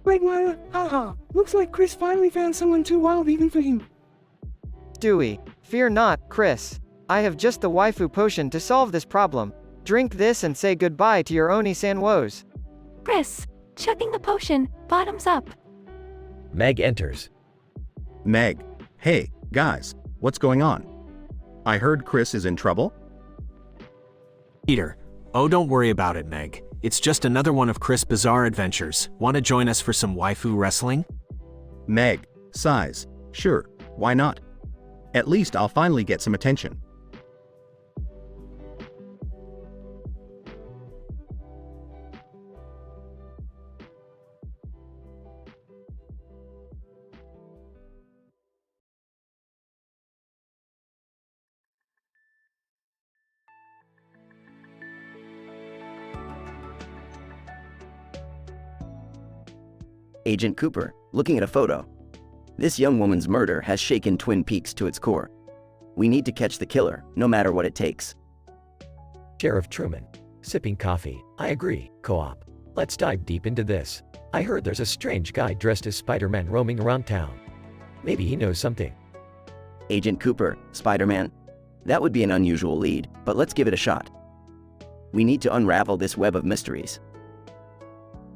Quagmire, haha. Looks like Chris finally found someone too wild even for him. Stewie. Fear not, Chris. I have just the waifu potion to solve this problem. Drink this and say goodbye to your Oni-san woes. Chris, chugging the potion, bottoms up. Meg enters. Meg. Hey, guys, what's going on? I heard Chris is in trouble? Peter. Oh, don't worry about it, Meg. It's just another one of Chris' bizarre adventures. Want to join us for some waifu wrestling? Meg. Sighs. Sure, why not? At least I'll finally get some attention. Agent Cooper, looking at a photo. This young woman's murder has shaken Twin Peaks to its core. We need to catch the killer, no matter what it takes. Sheriff Truman, sipping coffee. I agree, co-op. Let's dive deep into this. I heard there's a strange guy dressed as Spider-Man roaming around town. Maybe he knows something. Agent Cooper, Spider-Man. That would be an unusual lead, but let's give it a shot. We need to unravel this web of mysteries.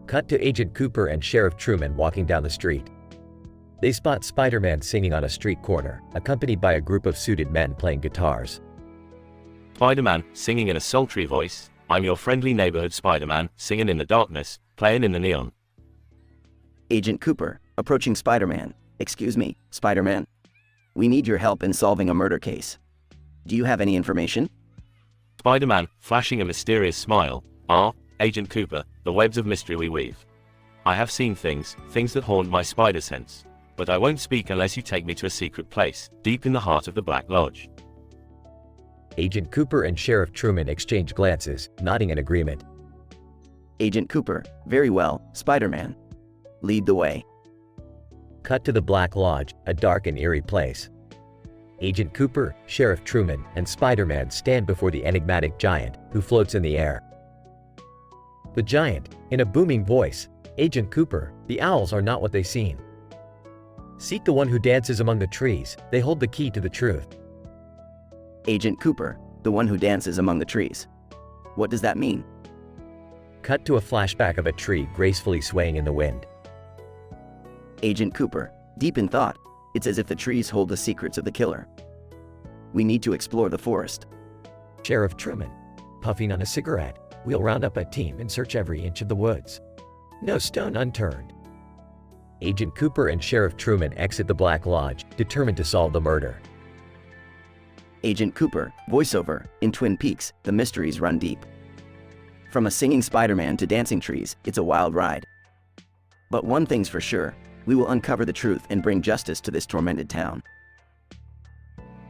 Cut to Agent Cooper and Sheriff Truman walking down the street. They spot Spider-Man singing on a street corner, accompanied by a group of suited men playing guitars. Spider-Man, singing in a sultry voice. I'm your friendly neighborhood Spider-Man, singing in the darkness, playing in the neon. Agent Cooper, approaching Spider-Man. Excuse me, Spider-Man. We need your help in solving a murder case. Do you have any information? Spider-Man, flashing a mysterious smile. Agent Cooper, the webs of mystery we weave. I have seen things that haunt my spider sense. But I won't speak unless you take me to a secret place, deep in the heart of the Black Lodge. Agent Cooper and Sheriff Truman exchange glances, nodding in agreement. Agent Cooper, very well, Spider-Man. Lead the way. Cut to the Black Lodge, a dark and eerie place. Agent Cooper, Sheriff Truman, and Spider-Man stand before the enigmatic giant, who floats in the air. The giant, in a booming voice, Agent Cooper, the owls are not what they seem. Seek the one who dances among the trees, they hold the key to the truth. Agent Cooper, the one who dances among the trees. What does that mean? Cut to a flashback of a tree gracefully swaying in the wind. Agent Cooper, deep in thought, it's as if the trees hold the secrets of the killer. We need to explore the forest. Sheriff Truman, puffing on a cigarette, we'll round up a team and search every inch of the woods. No stone unturned. Agent Cooper and Sheriff Truman exit the Black Lodge, determined to solve the murder. Agent Cooper, voiceover, in Twin Peaks, the mysteries run deep. From a singing Spider-Man to dancing trees, it's a wild ride. But one thing's for sure, we will uncover the truth and bring justice to this tormented town.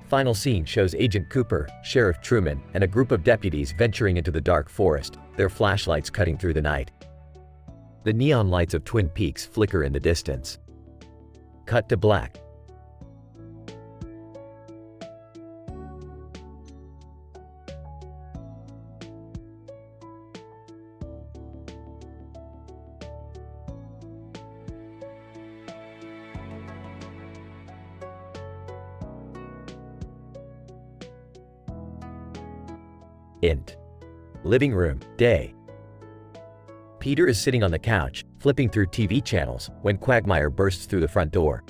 Final scene shows Agent Cooper, Sheriff Truman, and a group of deputies venturing into the dark forest, their flashlights cutting through the night. The neon lights of Twin Peaks flicker in the distance. Cut to black. Int. Living room, day. Peter is sitting on the couch, flipping through TV channels, when Quagmire bursts through the front door.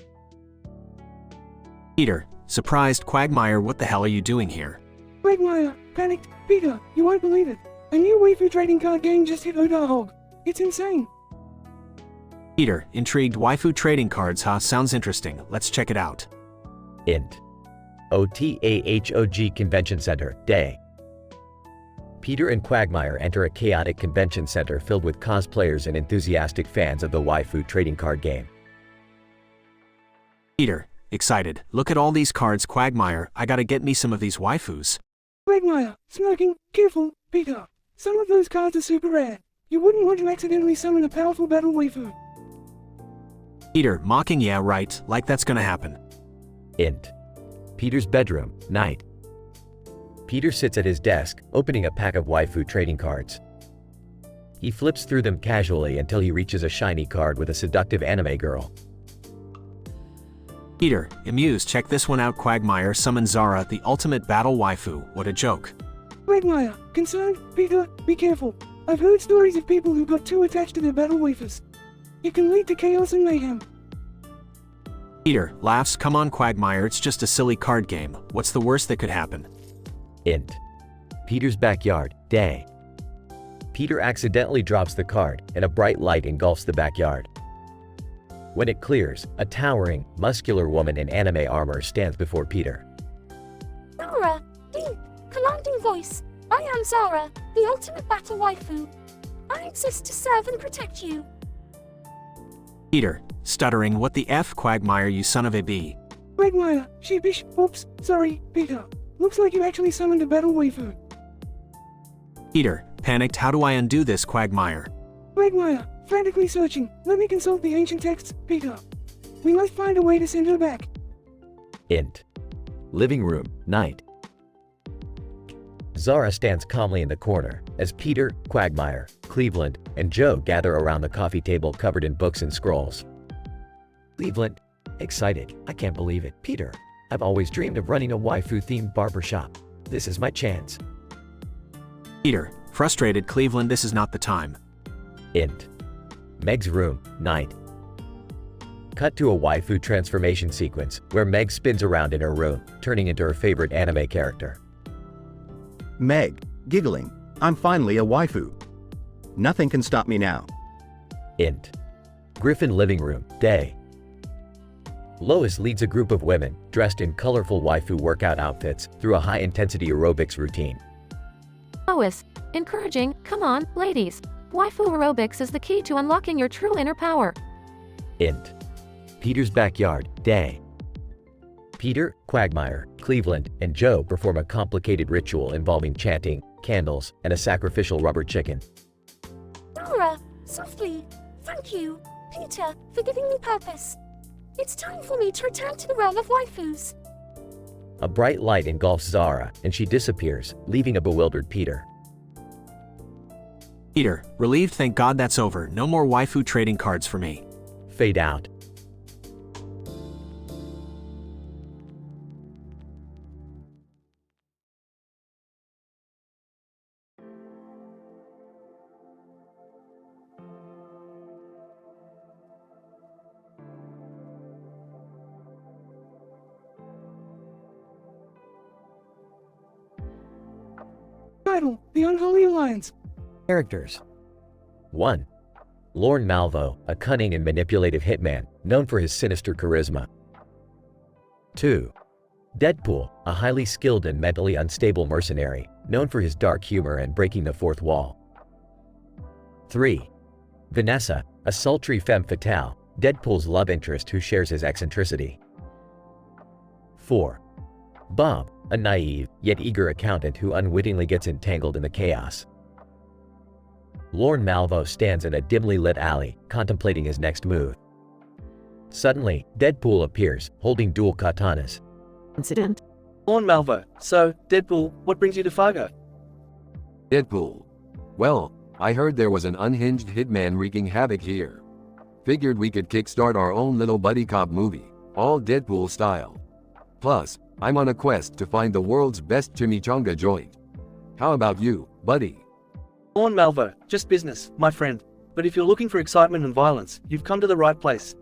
Peter, surprised Quagmire, what the hell are you doing here? Quagmire, panicked. Peter, you won't believe it. A new waifu trading card game just hit Odahog. It's insane. Peter, intrigued, waifu trading cards, huh? Sounds interesting. Let's check it out. Int. OTAHOG Convention Center, day. Peter and Quagmire enter a chaotic convention center filled with cosplayers and enthusiastic fans of the waifu trading card game. Peter, excited. Look at all these cards, Quagmire. I gotta get me some of these waifus. Quagmire, smirking. Careful, Peter. Some of those cards are super rare. You wouldn't want to accidentally summon a powerful battle waifu. Peter, mocking, yeah right, like that's gonna happen. Int. Peter's bedroom, night. Peter sits at his desk, opening a pack of waifu trading cards. He flips through them casually until he reaches a shiny card with a seductive anime girl. Peter, amused, check this one out. Quagmire summons Zara, the ultimate battle waifu. What a joke. Quagmire, concerned, Peter, be careful. I've heard stories of people who got too attached to their battle waifus. It can lead to chaos and mayhem. Peter laughs, come on Quagmire, it's just a silly card game. What's the worst that could happen? Int. Peter's backyard, day. Peter accidentally drops the card, and a bright light engulfs the backyard. When it clears, a towering, muscular woman in anime armor stands before Peter. Zara, deep, commanding voice. I am Zara, the ultimate battle waifu. I exist to serve and protect you. Peter, stuttering, what the F, Quagmire, you son of a b. Quagmire, sheepish, oops, sorry, Peter. Looks like you actually summoned a battle waifu. Peter, panicked, how do I undo this, Quagmire? Quagmire, frantically searching. Let me consult the ancient texts, Peter. We must find a way to send her back. Int. Living room, night. Zara stands calmly in the corner as Peter, Quagmire, Cleveland, and Joe gather around the coffee table covered in books and scrolls. Cleveland, excited, I can't believe it. Peter, I've always dreamed of running a waifu-themed barbershop. This is my chance. Peter, frustrated, Cleveland, this is not the time. Int. Meg's room, night. Cut to a waifu transformation sequence where Meg spins around in her room, turning into her favorite anime character. Meg, giggling, I'm finally a waifu. Nothing can stop me now. Int. Griffin living room, day. Lois leads a group of women dressed in colorful waifu workout outfits through a high-intensity aerobics routine. Lois, encouraging, come on, ladies. Waifu aerobics is the key to unlocking your true inner power. Int. Peter's backyard, day. Peter, Quagmire, Cleveland, and Joe perform a complicated ritual involving chanting, candles, and a sacrificial rubber chicken. Zara, softly. Thank you, Peter, for giving me purpose. It's time for me to return to the realm of waifus. A bright light engulfs Zara, and she disappears, leaving a bewildered Peter. Peter, relieved, thank God that's over. No more waifu trading cards for me. Fade out. Title, The Unholy Alliance. Characters. 1. Lorne Malvo, a cunning and manipulative hitman, known for his sinister charisma. 2. Deadpool, a highly skilled and mentally unstable mercenary, known for his dark humor and breaking the fourth wall. 3. Vanessa, a sultry femme fatale, Deadpool's love interest who shares his eccentricity. 4. Bob, a naive, yet eager accountant who unwittingly gets entangled in the chaos. Lorne Malvo stands in a dimly lit alley, contemplating his next move. Suddenly, Deadpool appears, holding dual katanas. Incident? Lorne Malvo, so, Deadpool, what brings you to Fargo? Deadpool. Well, I heard there was an unhinged hitman wreaking havoc here. Figured we could kickstart our own little buddy cop movie, all Deadpool style. Plus, I'm on a quest to find the world's best chimichanga joint. How about you, buddy? Lorne Malvo, just business, my friend. But if you're looking for excitement and violence, you've come to the right place.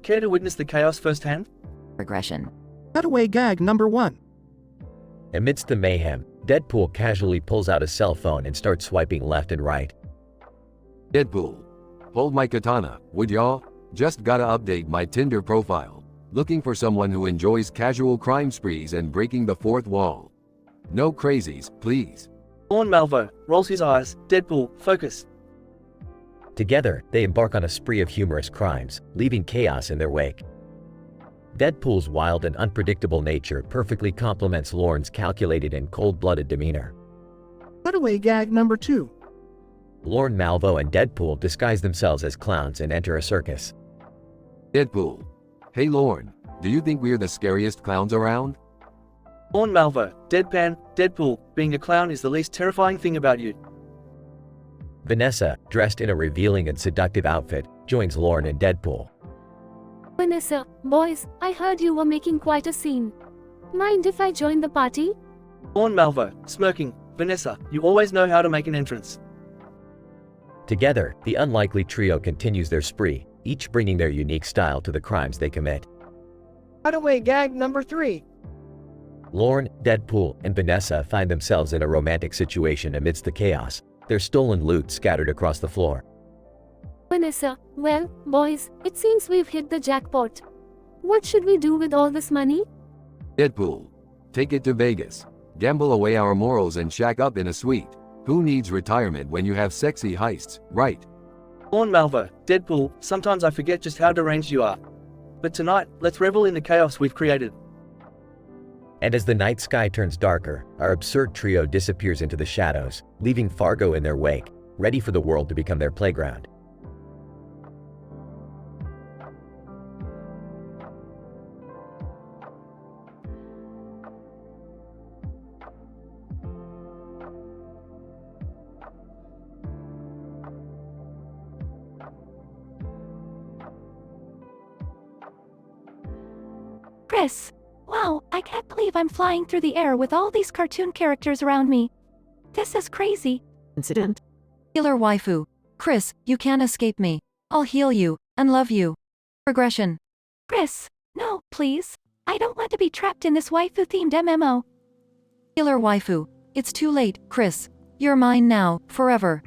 Care to witness the chaos firsthand? Regression. Cutaway gag number 1. Amidst the mayhem, Deadpool casually pulls out a cell phone and starts swiping left and right. Deadpool. Hold my katana, would y'all? Just gotta update my Tinder profile. Looking for someone who enjoys casual crime sprees and breaking the fourth wall. No crazies, please. Lorne Malvo rolls his eyes. Deadpool, focus. Together, they embark on a spree of humorous crimes, leaving chaos in their wake. Deadpool's wild and unpredictable nature perfectly complements Lorne's calculated and cold-blooded demeanor. Cutaway gag number 2. Lorne Malvo and Deadpool disguise themselves as clowns and enter a circus. Deadpool. Hey Lorne, do you think we're the scariest clowns around? Lorne Malvo, deadpan, Deadpool, being a clown is the least terrifying thing about you. Vanessa, dressed in a revealing and seductive outfit, joins Lorne and Deadpool. Vanessa, boys, I heard you were making quite a scene. Mind if I join the party? Lorne Malvo, smirking. Vanessa, you always know how to make an entrance. Together, the unlikely trio continues their spree, each bringing their unique style to the crimes they commit. Cutaway gag number 3. Lorne, Deadpool, and Vanessa find themselves in a romantic situation amidst the chaos, their stolen loot scattered across the floor. Vanessa, well, boys, it seems we've hit the jackpot. What should we do with all this money? Deadpool. Take it to Vegas. Gamble away our morals and shack up in a suite. Who needs retirement when you have sexy heists, right? Lorne Malvo, Deadpool, sometimes I forget just how deranged you are. But tonight, let's revel in the chaos we've created. And as the night sky turns darker, our absurd trio disappears into the shadows, leaving Fargo in their wake, ready for the world to become their playground. Chris! Wow, I can't believe I'm flying through the air with all these cartoon characters around me. This is crazy. Incident? Healer waifu. Chris, you can't escape me. I'll heal you, and love you. Progression. Chris, no, please. I don't want to be trapped in this waifu-themed MMO. Healer waifu. It's too late, Chris. You're mine now, forever.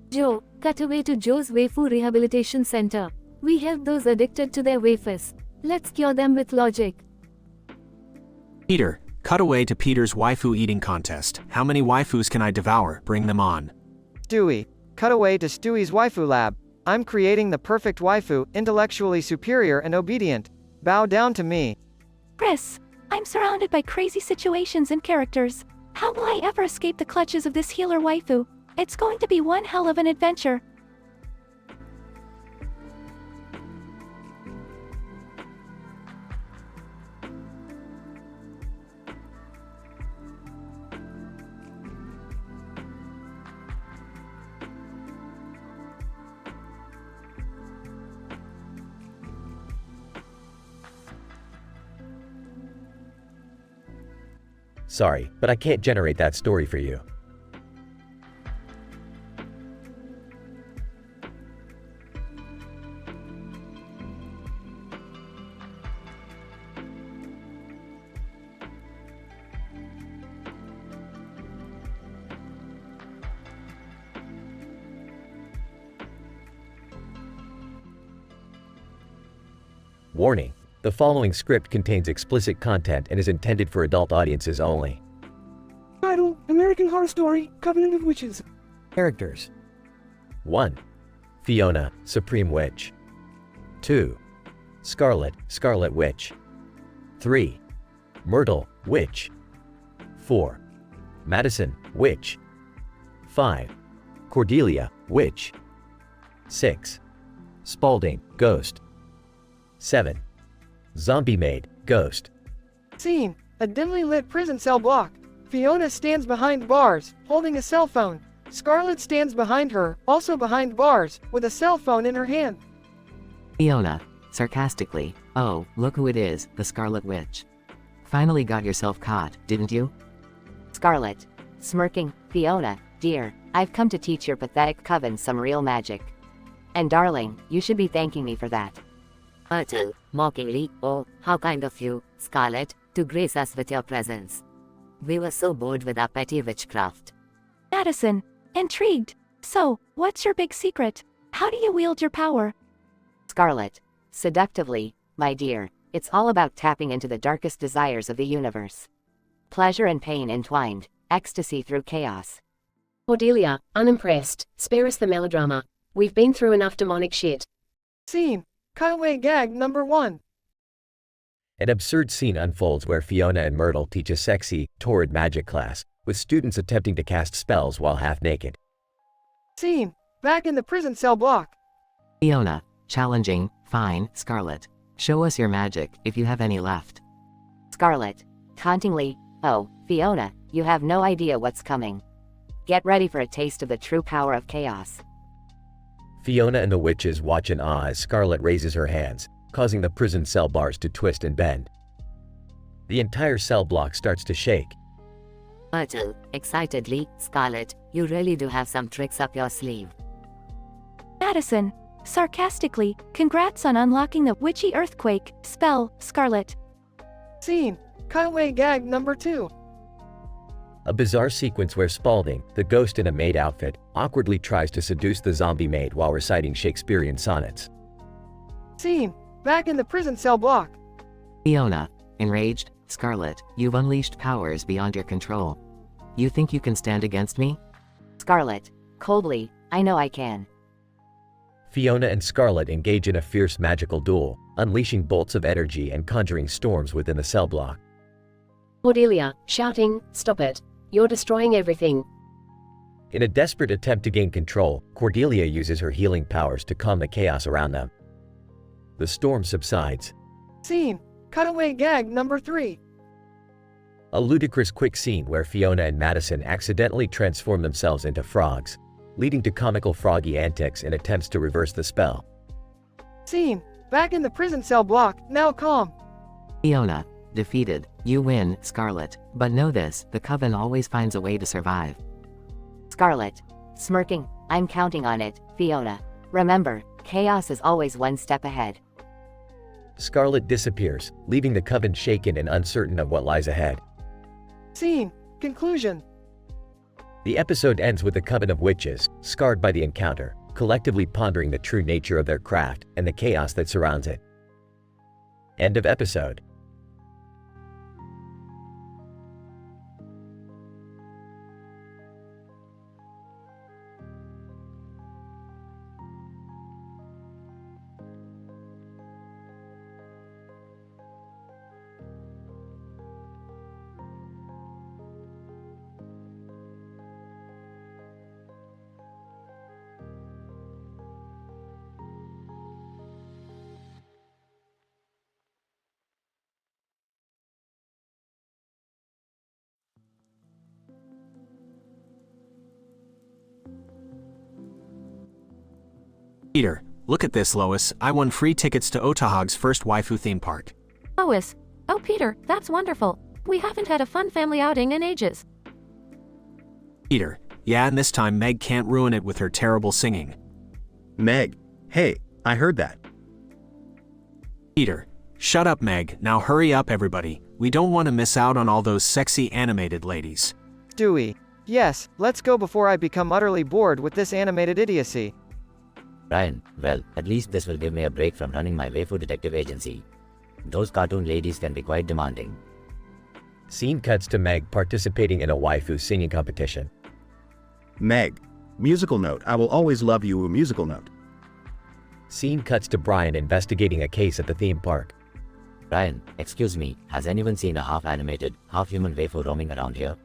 Joe, cut away to Joe's Waifu Rehabilitation Center. We help those addicted to their waifus. Let's cure them with logic. Peter, cut away to Peter's waifu eating contest. How many waifus can I devour? Bring them on. Stewie. Cut away to Stewie's waifu lab. I'm creating the perfect waifu, intellectually superior and obedient. Bow down to me. Chris, I'm surrounded by crazy situations and characters. How will I ever escape the clutches of this healer waifu? It's going to be one hell of an adventure. Sorry, but I can't generate that story for you. Warning. The following script contains explicit content and is intended for adult audiences only. Title: American Horror Story, Covenant of Witches. Characters. 1. Fiona, Supreme Witch. 2. Scarlet, Scarlet Witch. 3. Myrtle, Witch. 4. Madison, Witch. 5. Cordelia, Witch. 6. Spalding, Ghost. 7. Zombie Maid, Ghost. Scene: a dimly lit prison cell block. Fiona stands behind bars, holding a cell phone. Scarlet stands behind her, also behind bars, with a cell phone in her hand. Fiona, sarcastically, oh, look who it is, the Scarlet Witch. Finally got yourself caught, didn't you? Scarlet, smirking, Fiona, dear, I've come to teach your pathetic coven some real magic. And darling, you should be thanking me for that. Myrtle, mockingly, oh, how kind of you, Scarlet, to grace us with your presence. We were so bored with our petty witchcraft. Madison, intrigued. So, what's your big secret? How do you wield your power? Scarlet, seductively, my dear, it's all about tapping into the darkest desires of the universe. Pleasure and pain entwined, ecstasy through chaos. Cordelia, unimpressed, spare us the melodrama. We've been through enough demonic shit. Scene: cutaway gag number 1. An absurd scene unfolds where Fiona and Myrtle teach a sexy, torrid magic class, with students attempting to cast spells while half naked. Scene: back in the prison cell block. Fiona, challenging, fine, Scarlet. Show us your magic, if you have any left. Scarlet, tauntingly, oh, Fiona, you have no idea what's coming. Get ready for a taste of the true power of chaos. Fiona and the witches watch in awe as Scarlet raises her hands, causing the prison cell bars to twist and bend. The entire cell block starts to shake. Myrtle, excitedly, Scarlet, you really do have some tricks up your sleeve. Madison, sarcastically, congrats on unlocking the witchy earthquake spell, Scarlet. Scene. Cutaway gag number 2. A bizarre sequence where Spaulding, the ghost in a maid outfit, awkwardly tries to seduce the zombie maid while reciting Shakespearean sonnets. Scene. Back in the prison cell block. Fiona, enraged, Scarlet, you've unleashed powers beyond your control. You think you can stand against me? Scarlet, coldly, I know I can. Fiona and Scarlet engage in a fierce magical duel, unleashing bolts of energy and conjuring storms within the cell block. Cordelia, shouting, stop it. You're destroying everything. In a desperate attempt to gain control, Cordelia uses her healing powers to calm the chaos around them. The storm subsides. Scene. Cutaway gag number 3. A ludicrous quick scene where Fiona and Madison accidentally transform themselves into frogs, leading to comical froggy antics in attempts to reverse the spell. Scene. Back in the prison cell block, now calm. Fiona, defeated, you win, Scarlet, but know this, the Coven always finds a way to survive. Scarlet, smirking, I'm counting on it, Fiona. Remember, chaos is always one step ahead. Scarlet disappears, leaving the Coven shaken and uncertain of what lies ahead. Scene. Conclusion. The episode ends with the Coven of Witches, scarred by the encounter, collectively pondering the true nature of their craft and the chaos that surrounds it. End of episode. Peter, look at this, Lois. I won free tickets to Otahog's first waifu theme park. Lois. Oh, Peter, that's wonderful. We haven't had a fun family outing in ages. Peter, yeah, and this time Meg can't ruin it with her terrible singing. Meg, hey, I heard that. Peter, shut up, Meg. Now hurry up, everybody. We don't want to miss out on all those sexy animated ladies. Stewie. Yes, let's go before I become utterly bored with this animated idiocy. Ryan, well, at least this will give me a break from running my waifu detective agency. Those cartoon ladies can be quite demanding. Scene cuts to Meg participating in a waifu singing competition. Meg, musical note, I will always love you, a musical note. Scene cuts to Brian investigating a case at the theme park. Ryan, excuse me, has anyone seen a half-animated, half-human waifu roaming around here?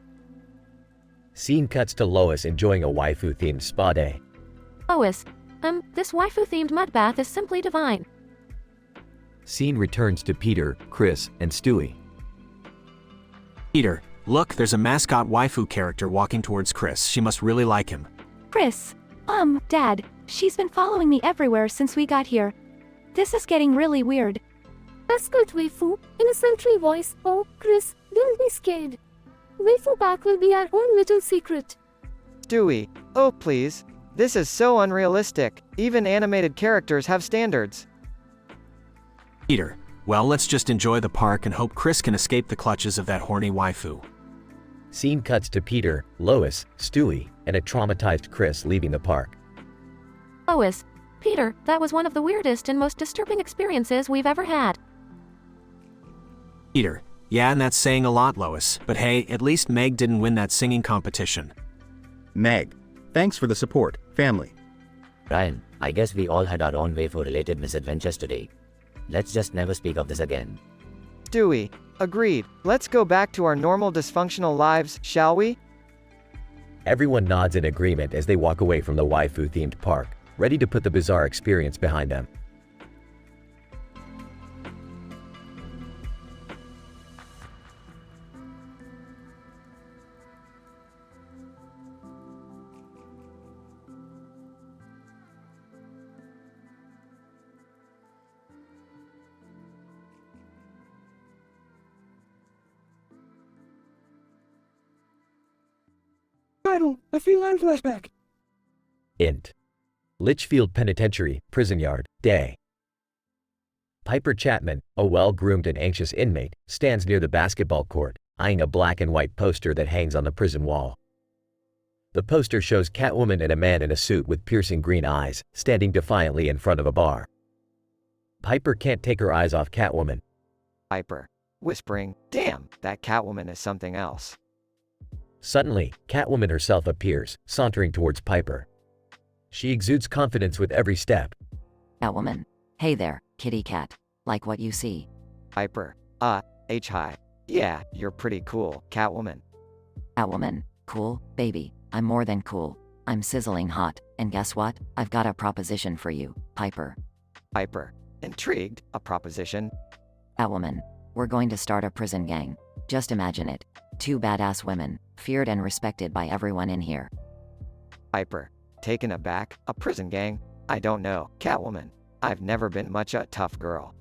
Scene cuts to Lois enjoying a waifu-themed spa day. Lois, this waifu-themed mud bath is simply divine. Scene returns to Peter, Chris, and Stewie. Peter, look, there's a mascot waifu character walking towards Chris. She must really like him. Chris, Dad, she's been following me everywhere since we got here. This is getting really weird. Mascot waifu, in a sultry voice. Oh, Chris, don't be scared. Waifu back will be our own little secret. Stewie. Oh please. This is so unrealistic. Even animated characters have standards. Peter, well, let's just enjoy the park and hope Chris can escape the clutches of that horny waifu. Scene cuts to Peter, Lois, Stewie, and a traumatized Chris leaving the park. Lois, Peter, that was one of the weirdest and most disturbing experiences we've ever had. Peter, yeah, and that's saying a lot, Lois, but hey, at least Meg didn't win that singing competition. Meg, thanks for the support, family. Ryan, I guess we all had our own waifu-related misadventures today. Let's just never speak of this again. Stewie. Agreed. Let's go back to our normal dysfunctional lives, shall we? Everyone nods in agreement as they walk away from the waifu-themed park, ready to put the bizarre experience behind them. Title, a feline flashback. Int. Litchfield Penitentiary, Prison Yard, Day. Piper Chapman, a well-groomed and anxious inmate, stands near the basketball court, eyeing a black and white poster that hangs on the prison wall. The poster shows Catwoman and a man in a suit with piercing green eyes, standing defiantly in front of a bar. Piper can't take her eyes off Catwoman. Piper, whispering, "Damn, that Catwoman is something else." Suddenly, Catwoman herself appears, sauntering towards Piper. She exudes confidence with every step. Catwoman. Hey there, kitty cat. Like what you see. Piper, hi. Yeah, you're pretty cool, Catwoman. Catwoman. Cool, baby. I'm more than cool. I'm sizzling hot, and guess what? I've got a proposition for you, Piper. Piper, intrigued, a proposition? Catwoman. We're going to start a prison gang. Just imagine it. 2 badass women, feared and respected by everyone in here. Piper, taken aback, a prison gang? I don't know, Catwoman. I've never been much a tough girl.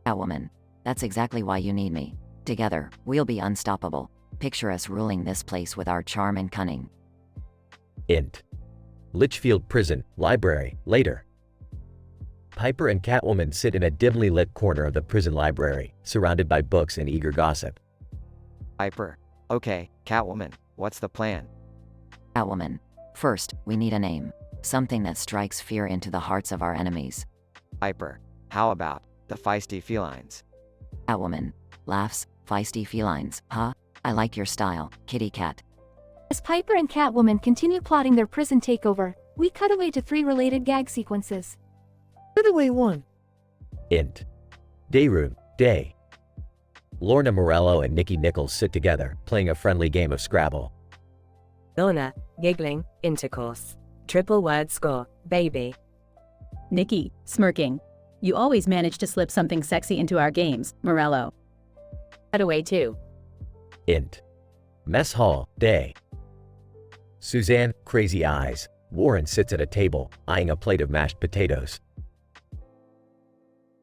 Catwoman. That's exactly why you need me. Together, we'll be unstoppable. Picture us ruling this place with our charm and cunning. Int. Litchfield Prison, Library, later. Piper and Catwoman sit in a dimly lit corner of the prison library, surrounded by books and eager gossip. Piper, okay, Catwoman, what's the plan? Catwoman. First, we need a name. Something that strikes fear into the hearts of our enemies. Piper, how about the feisty felines? Catwoman. Laughs, feisty felines, huh? I like your style, kitty cat. As Piper and Catwoman continue plotting their prison takeover, we cut away to 3 related gag sequences. Cutaway 1. Int. Dayroom, Day. Lorna Morello and Nikki Nichols sit together, playing a friendly game of Scrabble. Lorna, giggling, intercourse. Triple word score, baby. Nikki, smirking. You always manage to slip something sexy into our games, Morello. Cutaway 2. Int. Mess Hall, Day. Suzanne, crazy eyes. Warren sits at a table, eyeing a plate of mashed potatoes.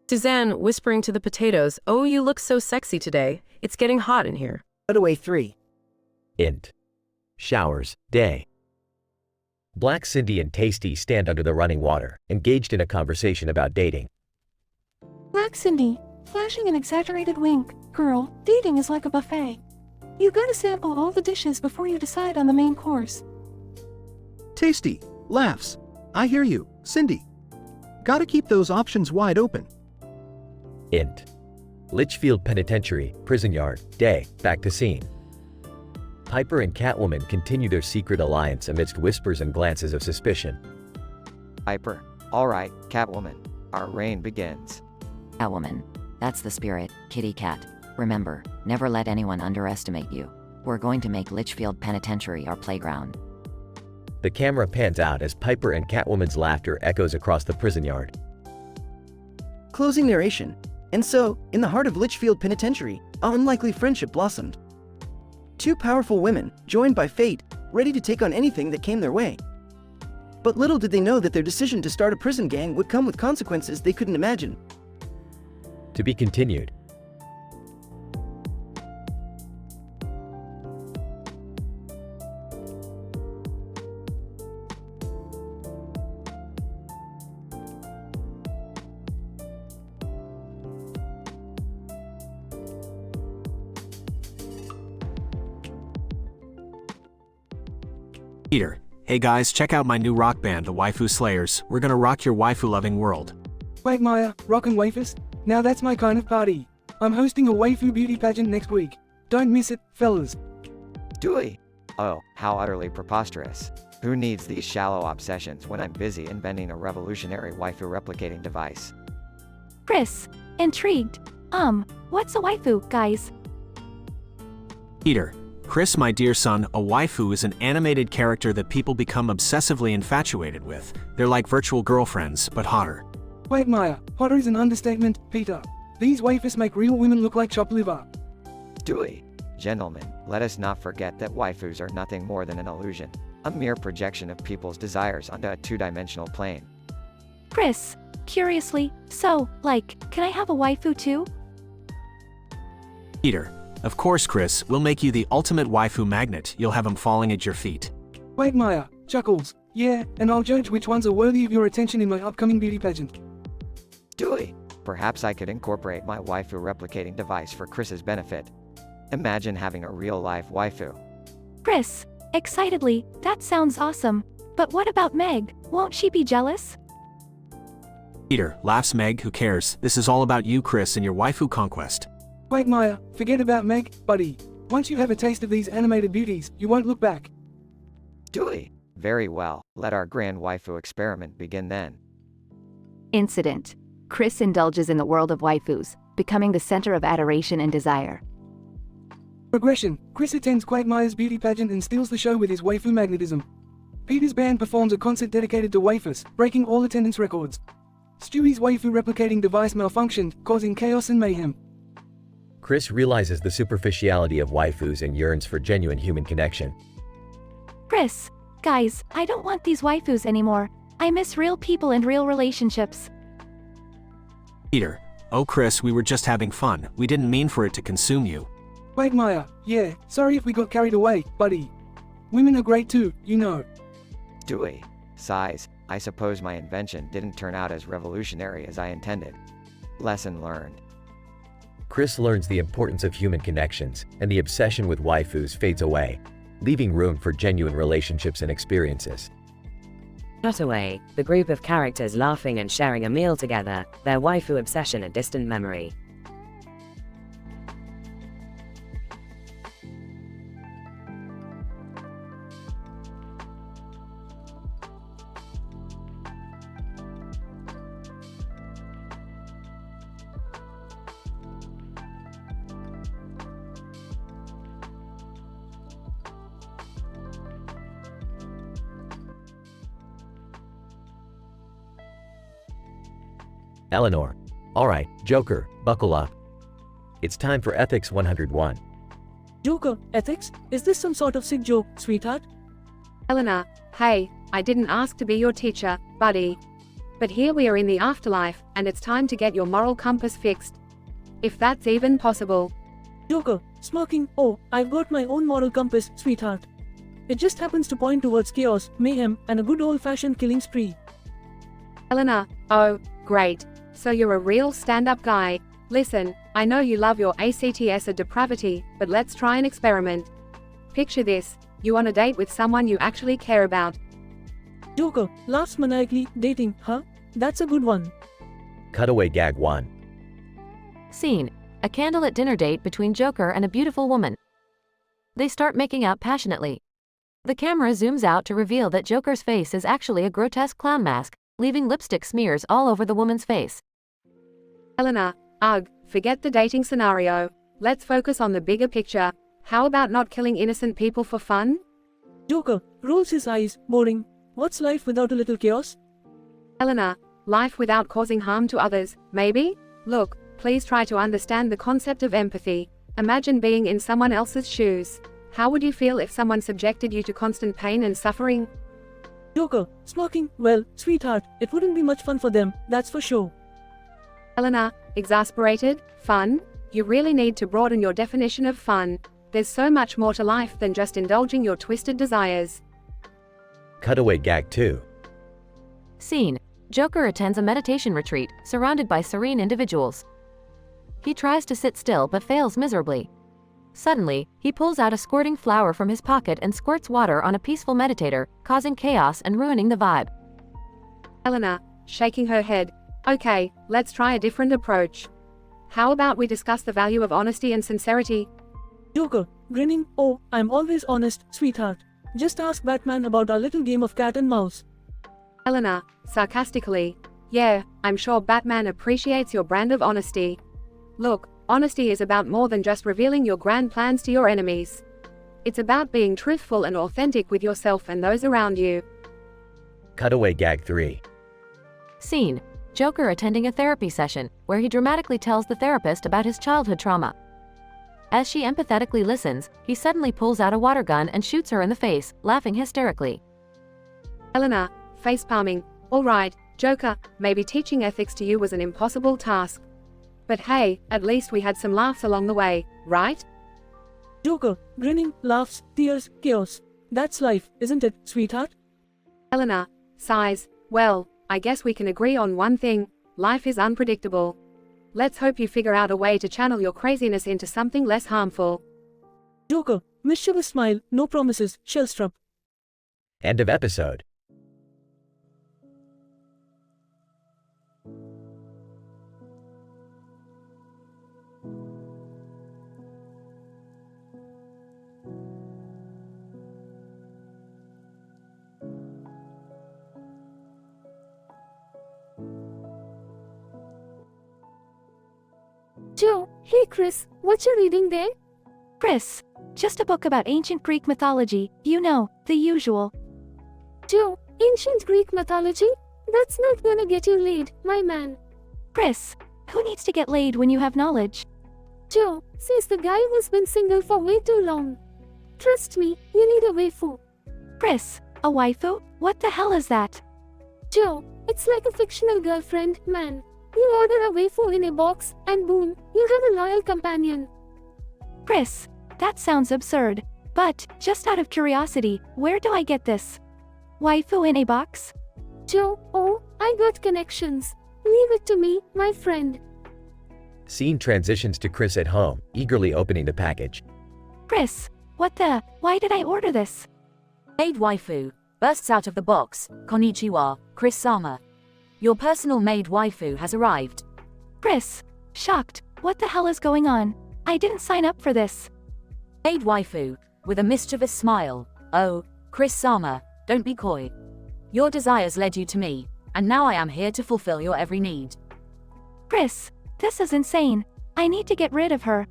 Suzanne, whispering to the potatoes, "Oh, you look so sexy today. It's getting hot in here." Cutaway 3. Int. Showers, Day. Black Cindy and Tasty stand under the running water, engaged in a conversation about dating. Black Cindy, flashing an exaggerated wink. Girl, dating is like a buffet. You gotta sample all the dishes before you decide on the main course. Tasty. Laughs. I hear you, Cindy. Gotta keep those options wide open. Int. Litchfield Penitentiary, Prison Yard, Day, back to scene. Piper and Catwoman continue their secret alliance amidst whispers and glances of suspicion. Piper, alright, Catwoman, our reign begins. Catwoman. That's the spirit, kitty cat. Remember, never let anyone underestimate you. We're going to make Litchfield Penitentiary our playground. The camera pans out as Piper and Catwoman's laughter echoes across the prison yard. Closing narration. And so, in the heart of Litchfield Penitentiary, an unlikely friendship blossomed. 2 powerful women, joined by fate, ready to take on anything that came their way. But little did they know that their decision to start a prison gang would come with consequences they couldn't imagine. To be continued. Peter. Hey guys, check out my new rock band, the Waifu Slayers. We're gonna rock your waifu-loving world. Wait, Maya, rockin' wafers? Now that's my kind of party. I'm hosting a waifu beauty pageant next week. Don't miss it, fellas. Dewey. Oh, how utterly preposterous. Who needs these shallow obsessions when I'm busy inventing a revolutionary waifu replicating device? Chris, intrigued. What's a waifu, guys? Peter. Chris, my dear son, a waifu is an animated character that people become obsessively infatuated with. They're like virtual girlfriends, but hotter. Wait, Maya, hotter is an understatement, Peter. These wafers make real women look like chopped liver. Dewey. Gentlemen, let us not forget that waifus are nothing more than an illusion, a mere projection of people's desires onto a 2-dimensional plane. Chris, curiously, so, can I have a waifu too? Peter. Of course, Chris, we'll make you the ultimate waifu magnet. You'll have them falling at your feet. Quagmire, chuckles. Yeah, and I'll judge which ones are worthy of your attention in my upcoming beauty pageant. Dewey. Perhaps I could incorporate my waifu replicating device for Chris's benefit. Imagine having a real-life waifu. Chris, excitedly, that sounds awesome. But what about Meg? Won't she be jealous? Peter, laughs Meg, who cares? This is all about you, Chris, and your waifu conquest. Quagmire, forget about Meg, buddy. Once you have a taste of these animated beauties, you won't look back. Dewey. Very well, let our grand waifu experiment begin then. Incident. Chris indulges in the world of waifus, becoming the center of adoration and desire. Progression. Chris attends Quagmire's beauty pageant and steals the show with his waifu magnetism. Peter's band performs a concert dedicated to waifus, breaking all attendance records. Stewie's waifu replicating device malfunctioned, causing chaos and mayhem. Chris realizes the superficiality of waifus and yearns for genuine human connection. Chris, guys, I don't want these waifus anymore. I miss real people and real relationships. Peter, oh Chris, we were just having fun. We didn't mean for it to consume you. Quagmire, yeah, sorry if we got carried away, buddy. Women are great too, you know. Dewey. Sighs. I suppose my invention didn't turn out as revolutionary as I intended. Lesson learned. Chris learns the importance of human connections, and the obsession with waifus fades away, leaving room for genuine relationships and experiences. Cutaway, the group of characters laughing and sharing a meal together, their waifu obsession a distant memory. Eleanor. Alright, Joker, buckle up. It's time for Ethics 101. Joker, ethics? Is this some sort of sick joke, sweetheart? Eleanor, hey, I didn't ask to be your teacher, buddy. But here we are in the afterlife, and it's time to get your moral compass fixed. If that's even possible. Joker, smirking, oh, I've got my own moral compass, sweetheart. It just happens to point towards chaos, mayhem, and a good old-fashioned killing spree. Eleanor, oh, great. So you're a real stand-up guy. Listen, I know you love your ACTS of depravity, but let's try an experiment. Picture this, you on a date with someone you actually care about. Joker, laughs maniacally, dating, huh? That's a good one. Cutaway gag 1. Scene. A candlelit dinner date between Joker and a beautiful woman. They start making out passionately. The camera zooms out to reveal that Joker's face is actually a grotesque clown mask, leaving lipstick smears all over the woman's face. Eleanor, ugh, forget the dating scenario. Let's focus on the bigger picture. How about not killing innocent people for fun? Joker, rolls his eyes, boring. What's life without a little chaos? Eleanor, life without causing harm to others, maybe? Look, please try to understand the concept of empathy. Imagine being in someone else's shoes. How would you feel if someone subjected you to constant pain and suffering? Joker, smirking, well, sweetheart, it wouldn't be much fun for them, that's for sure. Eleanor, exasperated, fun? You really need to broaden your definition of fun. There's so much more to life than just indulging your twisted desires. Cutaway gag 2. Scene. Joker attends a meditation retreat, surrounded by serene individuals. He tries to sit still but fails miserably. Suddenly, he pulls out a squirting flower from his pocket and squirts water on a peaceful meditator, causing chaos and ruining the vibe. Eleanor, shaking her head. Okay, let's try a different approach. How about we discuss the value of honesty and sincerity? Joker, grinning, oh, I'm always honest, sweetheart. Just ask Batman about our little game of cat and mouse. Eleanor, sarcastically. Yeah, I'm sure Batman appreciates your brand of honesty. Look, honesty is about more than just revealing your grand plans to your enemies. It's about being truthful and authentic with yourself and those around you. Cutaway gag 3. Scene. Joker attending a therapy session, where he dramatically tells the therapist about his childhood trauma. As she empathetically listens, he suddenly pulls out a water gun and shoots her in the face, laughing hysterically. Eleanor, facepalming. Alright, Joker, maybe teaching ethics to you was an impossible task. But hey, at least we had some laughs along the way, right? Joker, grinning, laughs, tears, chaos. That's life, isn't it, sweetheart? Helena sighs. Well, I guess we can agree on one thing. Life is unpredictable. Let's hope you figure out a way to channel your craziness into something less harmful. Joker, mischievous smile, no promises, Shellstrap. End of episode. Joe, hey Chris, what you reading there? Chris, just a book about ancient Greek mythology, you know, the usual. Joe, ancient Greek mythology? That's not gonna get you laid, my man. Chris, who needs to get laid when you have knowledge? Joe, says the guy who's been single for way too long. Trust me, you need a waifu. Chris, a waifu? What the hell is that? Joe, it's like a fictional girlfriend, man. You order a waifu in a box, and boom, you have a loyal companion. Chris, that sounds absurd. But, just out of curiosity, where do I get this? Waifu in a box? Joe, oh, I got connections. Leave it to me, my friend. Scene transitions to Chris at home, eagerly opening the package. Chris, what the? Why did I order this? Maid waifu bursts out of the box. Konnichiwa, Chris Sama. Your personal maid waifu has arrived. Chris, shocked. What the hell is going on? I didn't sign up for this. Maid waifu, with a mischievous smile. Oh, Chris Sama, don't be coy. Your desires led you to me, and now I am here to fulfill your every need. Chris, this is insane. I need to get rid of her.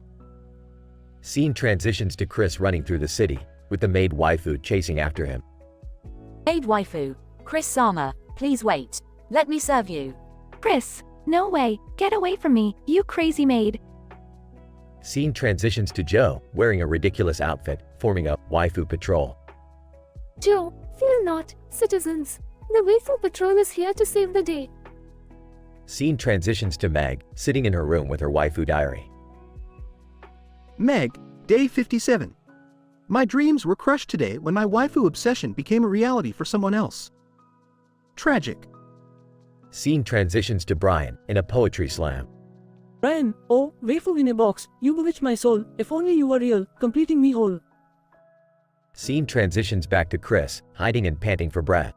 Scene transitions to Chris running through the city, with the maid waifu chasing after him. Maid waifu, Chris Sama, please wait. Let me serve you. Chris, no way. Get away from me, you crazy maid. Scene transitions to Joe, wearing a ridiculous outfit, forming a waifu patrol. Joe, fear not, citizens. The waifu patrol is here to save the day. Scene transitions to Meg, sitting in her room with her waifu diary. Meg, day 57. My dreams were crushed today when my waifu obsession became a reality for someone else. Tragic. Scene transitions to Brian, in a poetry slam. Brian, oh, waifu in a box, you bewitch my soul, if only you were real, completing me whole. Scene transitions back to Chris, hiding and panting for breath.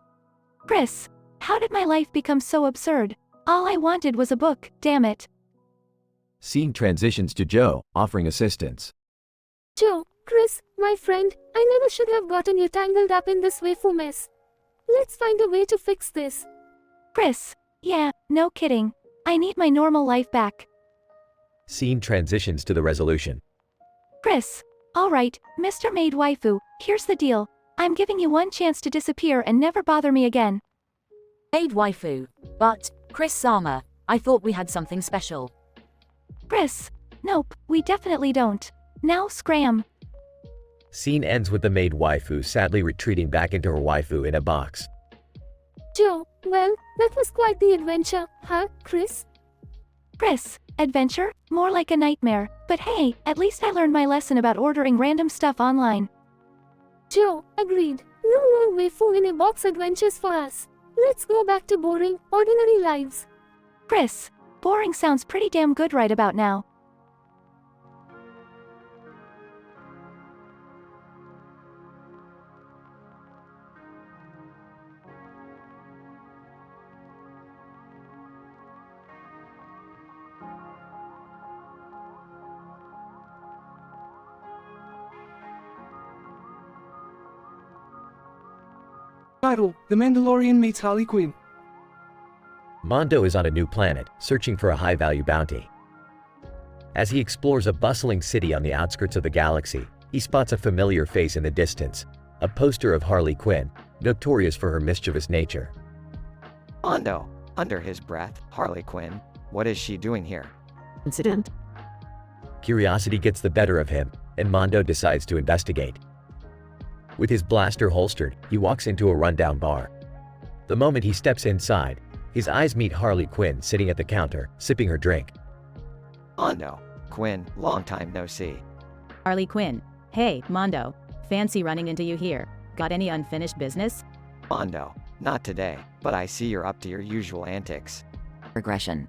Chris, how did my life become so absurd? All I wanted was a book, damn it. Scene transitions to Joe, offering assistance. Joe, Chris, my friend, I never should have gotten you tangled up in this waifu mess. Let's find a way to fix this. Chris, yeah, no kidding. I need my normal life back. Scene transitions to the resolution. Chris, alright, Mr. Maid Waifu, here's the deal. I'm giving you one chance to disappear and never bother me again. Maid waifu, but, Chris Sama, I thought we had something special. Chris, nope, we definitely don't. Now scram. Scene ends with the maid waifu sadly retreating back into her waifu in a box. Joe, well, that was quite the adventure, huh, Chris? Chris, adventure? More like a nightmare. But hey, at least I learned my lesson about ordering random stuff online. Joe, agreed. No more waifu in a box adventures for us. Let's go back to boring, ordinary lives. Chris, boring sounds pretty damn good right about now. Title: The Mandalorian meets Harley Quinn. Mondo is on a new planet, searching for a high-value bounty. As he explores a bustling city on the outskirts of the galaxy, he spots a familiar face in the distance, a poster of Harley Quinn, notorious for her mischievous nature. Mondo, under his breath, Harley Quinn, what is she doing here? Incident? Curiosity gets the better of him, and Mondo decides to investigate. With his blaster holstered, he walks into a rundown bar. The moment he steps inside, his eyes meet Harley Quinn sitting at the counter, sipping her drink. Mondo, Quinn, long time no see. Harley Quinn. Hey, Mondo. Fancy running into you here. Got any unfinished business? Mondo, not today, but I see you're up to your usual antics. Regression.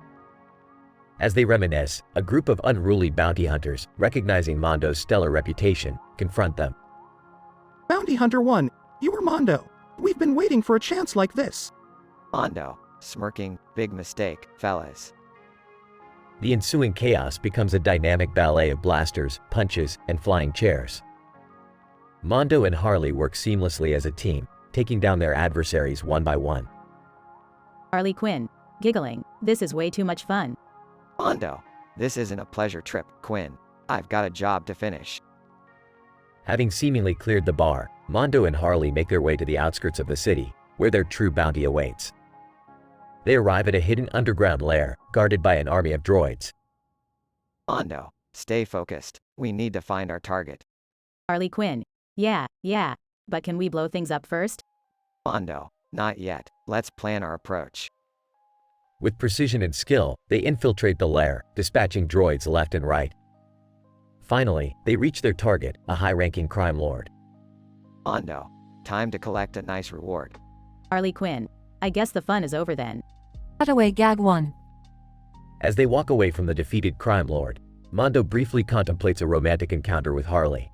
As they reminisce, a group of unruly bounty hunters, recognizing Mondo's stellar reputation, confront them. Bounty Hunter 1, you are Mondo. We've been waiting for a chance like this. Mondo, smirking, big mistake, fellas. The ensuing chaos becomes a dynamic ballet of blasters, punches, and flying chairs. Mondo and Harley work seamlessly as a team, taking down their adversaries one by one. Harley Quinn, giggling, this is way too much fun. Mondo, this isn't a pleasure trip, Quinn. I've got a job to finish. Having seemingly cleared the bar, Mondo and Harley make their way to the outskirts of the city, where their true bounty awaits. They arrive at a hidden underground lair, guarded by an army of droids. Mondo, stay focused. We need to find our target. Harley Quinn, yeah, but can we blow things up first? Mondo, not yet. Let's plan our approach. With precision and skill, they infiltrate the lair, dispatching droids left and right. Finally, they reach their target, a high-ranking crime lord. Mondo, time to collect a nice reward. Harley Quinn, I guess the fun is over then. Cutaway gag 1. As they walk away from the defeated crime lord, Mondo briefly contemplates a romantic encounter with Harley.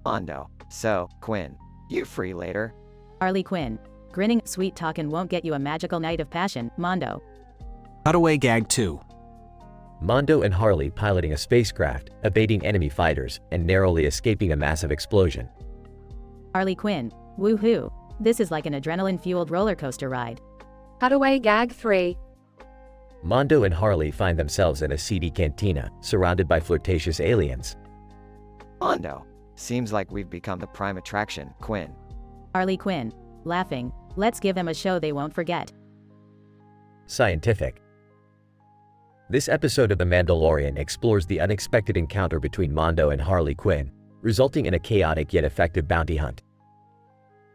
Mondo, so, Quinn, you free later? Harley Quinn, grinning, sweet talkin' won't get you a magical night of passion, Mondo. Cutaway gag 2. Mondo and Harley piloting a spacecraft, evading enemy fighters, and narrowly escaping a massive explosion. Harley Quinn, woohoo, this is like an adrenaline-fueled roller coaster ride. Cutaway gag 3. Mondo and Harley find themselves in a seedy cantina, surrounded by flirtatious aliens. Mondo, seems like we've become the prime attraction, Quinn. Harley Quinn, laughing, let's give them a show they won't forget. Scientific. This episode of The Mandalorian explores the unexpected encounter between Mondo and Harley Quinn, resulting in a chaotic yet effective bounty hunt.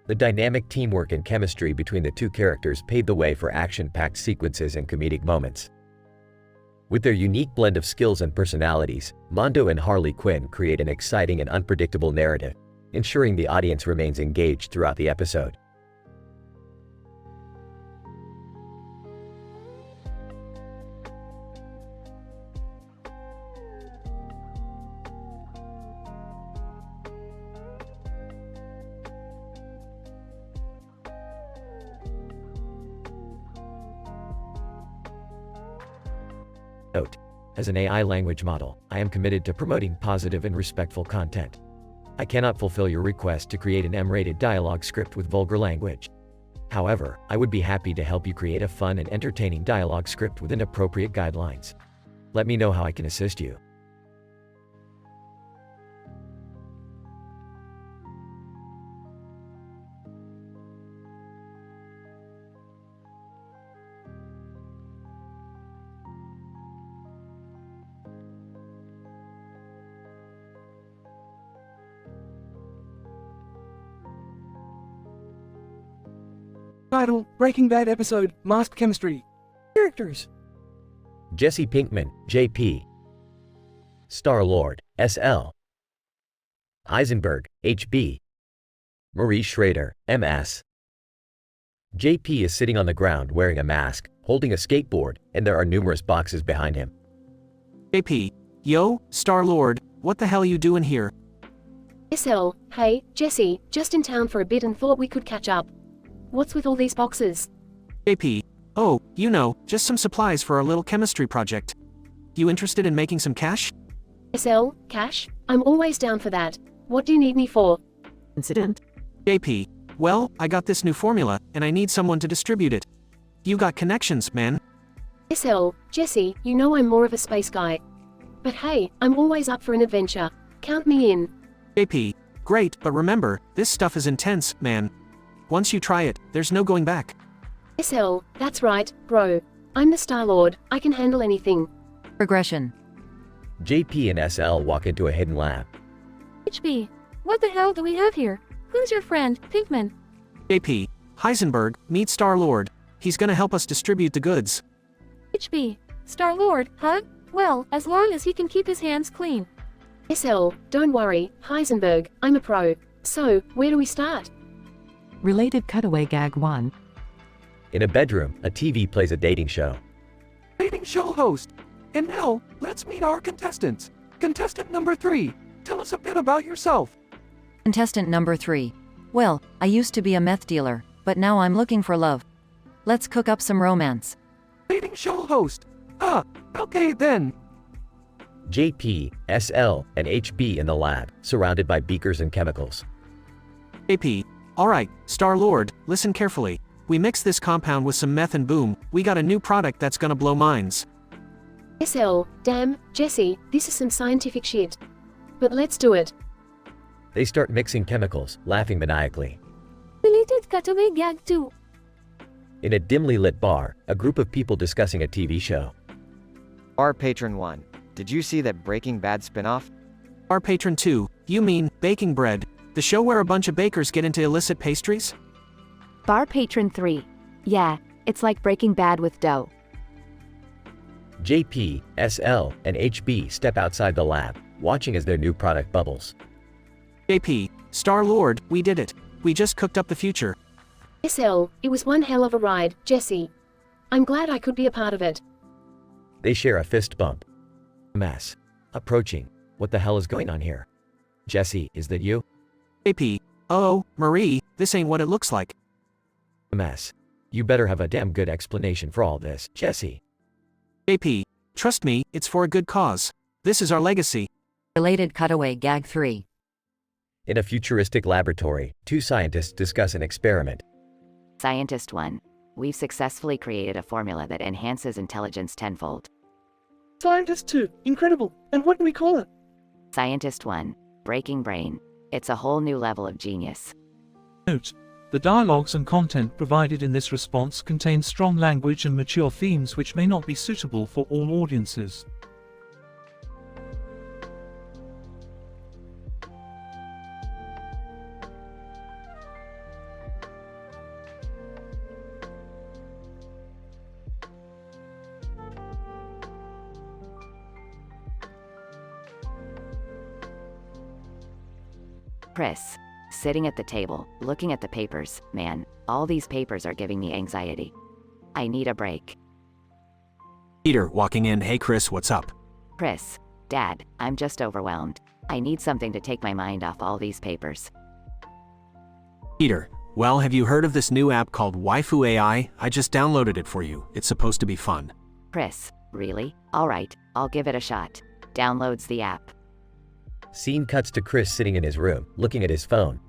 The dynamic teamwork and chemistry between the two characters paved the way for action-packed sequences and comedic moments. With their unique blend of skills and personalities, Mondo and Harley Quinn create an exciting and unpredictable narrative, ensuring the audience remains engaged throughout the episode. Note: as an AI language model, I am committed to promoting positive and respectful content. I cannot fulfill your request to create an M-rated dialogue script with vulgar language. However, I would be happy to help you create a fun and entertaining dialogue script within appropriate guidelines. Let me know how I can assist you. Title, Breaking Bad episode, Masked Chemistry. Characters. Jesse Pinkman, JP. Star-Lord, SL. Heisenberg, HB. Maurice Schrader, MS. JP is sitting on the ground wearing a mask, holding a skateboard, and there are numerous boxes behind him. JP, yo, Star-Lord, what the hell you doing here? SL, hey, Jesse, just in town for a bit and thought we could catch up. What's with all these boxes? JP, oh, you know, just some supplies for our little chemistry project. You interested in making some cash? SL, cash? I'm always down for that. What do you need me for? Incident? JP, well, I got this new formula, and I need someone to distribute it. You got connections, man. SL, Jesse, you know I'm more of a space guy. But hey, I'm always up for an adventure. Count me in. JP, great, but remember, this stuff is intense, man. Once you try it, there's no going back. SL, that's right, bro. I'm the Star-Lord, I can handle anything. Regression. JP and SL walk into a hidden lab. HB, what the hell do we have here? Who's your friend, Pinkman? JP, Heisenberg, meet Star-Lord. He's gonna help us distribute the goods. HB, Star-Lord, huh? Well, as long as he can keep his hands clean. SL, don't worry, Heisenberg, I'm a pro. So, where do we start? Related cutaway gag 1. In a bedroom, a TV plays a dating show. Dating show host. And now, let's meet our contestants. Contestant number 3, tell us a bit about yourself. Contestant number 3. Well, I used to be a meth dealer, but now I'm looking for love. Let's cook up some romance. Dating show host. Okay then. JP, SL, and HB in the lab, surrounded by beakers and chemicals. AP. Alright, Star-Lord, listen carefully. We mix this compound with some meth and boom, we got a new product that's gonna blow minds. SL, damn, Jesse, this is some scientific shit. But let's do it. They start mixing chemicals, laughing maniacally. Related cutaway gag 2. In a dimly lit bar, a group of people discussing a TV show. Our patron 1. Did you see that Breaking Bad spinoff? Our patron 2, you mean, Baking Bread, the show where a bunch of bakers get into illicit pastries? Bar patron 3. Yeah, it's like Breaking Bad with dough. JP, SL, and HB step outside the lab, watching as their new product bubbles. JP, Star-Lord, we did it. We just cooked up the future. SL, it was one hell of a ride, Jesse. I'm glad I could be a part of it. They share a fist bump. Mess. Approaching. What the hell is going on here? Jesse, is that you? JP, oh, Marie, this ain't what it looks like. Mess. You better have a damn good explanation for all this, Jesse. JP, trust me, it's for a good cause. This is our legacy. Related cutaway gag 3. In a futuristic laboratory, 2 scientists discuss an experiment. Scientist 1. We've successfully created a formula that enhances intelligence tenfold. Scientist 2. Incredible. And what do we call it? Scientist 1. Breaking brain. It's a whole new level of genius. Note: the dialogues and content provided in this response contain strong language and mature themes which may not be suitable for all audiences. Chris, sitting at the table, looking at the papers, man, all these papers are giving me anxiety. I need a break. Peter, walking in, hey Chris, what's up? Chris, Dad, I'm just overwhelmed. I need something to take my mind off all these papers. Peter, well, have you heard of this new app called Waifu AI? I just downloaded it for you. It's supposed to be fun. Chris, really? Alright, I'll give it a shot. Downloads the app. Scene cuts to Chris sitting in his room, looking at his phone.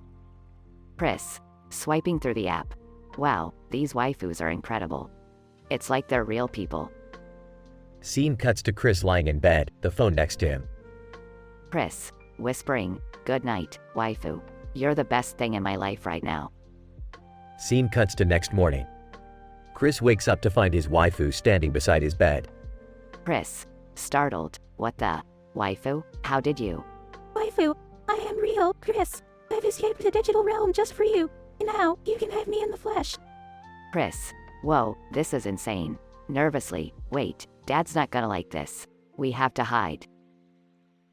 Chris, swiping through the app. Wow, these waifus are incredible. It's like they're real people. Scene cuts to Chris lying in bed, the phone next to him. Chris, whispering, good night, waifu. You're the best thing in my life right now. Scene cuts to next morning. Chris wakes up to find his waifu standing beside his bed. Chris, startled, what the? Waifu, how did you? Waifu, I am real, Chris. I've escaped the digital realm just for you. Now, you can have me in the flesh. Chris, whoa, this is insane. Nervously, wait, Dad's not gonna like this. We have to hide.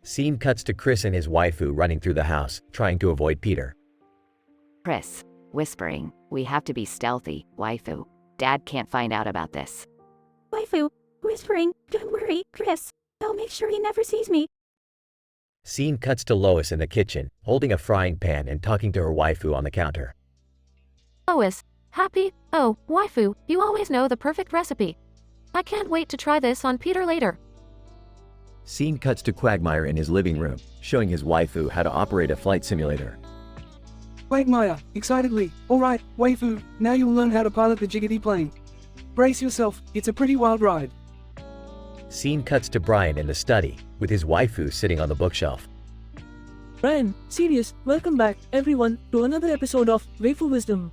Scene cuts to Chris and his waifu running through the house, trying to avoid Peter. Chris, whispering, we have to be stealthy, waifu. Dad can't find out about this. Waifu, whispering, don't worry, Chris. I'll make sure he never sees me. Scene cuts to Lois in the kitchen, holding a frying pan and talking to her waifu on the counter. Lois, happy? Oh, waifu, you always know the perfect recipe. I can't wait to try this on Peter later. Scene cuts to Quagmire in his living room, showing his waifu how to operate a flight simulator. Quagmire, excitedly, alright, waifu, now you'll learn how to pilot the jiggity plane. Brace yourself, it's a pretty wild ride. Scene cuts to Brian in the study, with his waifu sitting on the bookshelf. Brian, serious, welcome back, everyone, to another episode of Waifu Wisdom.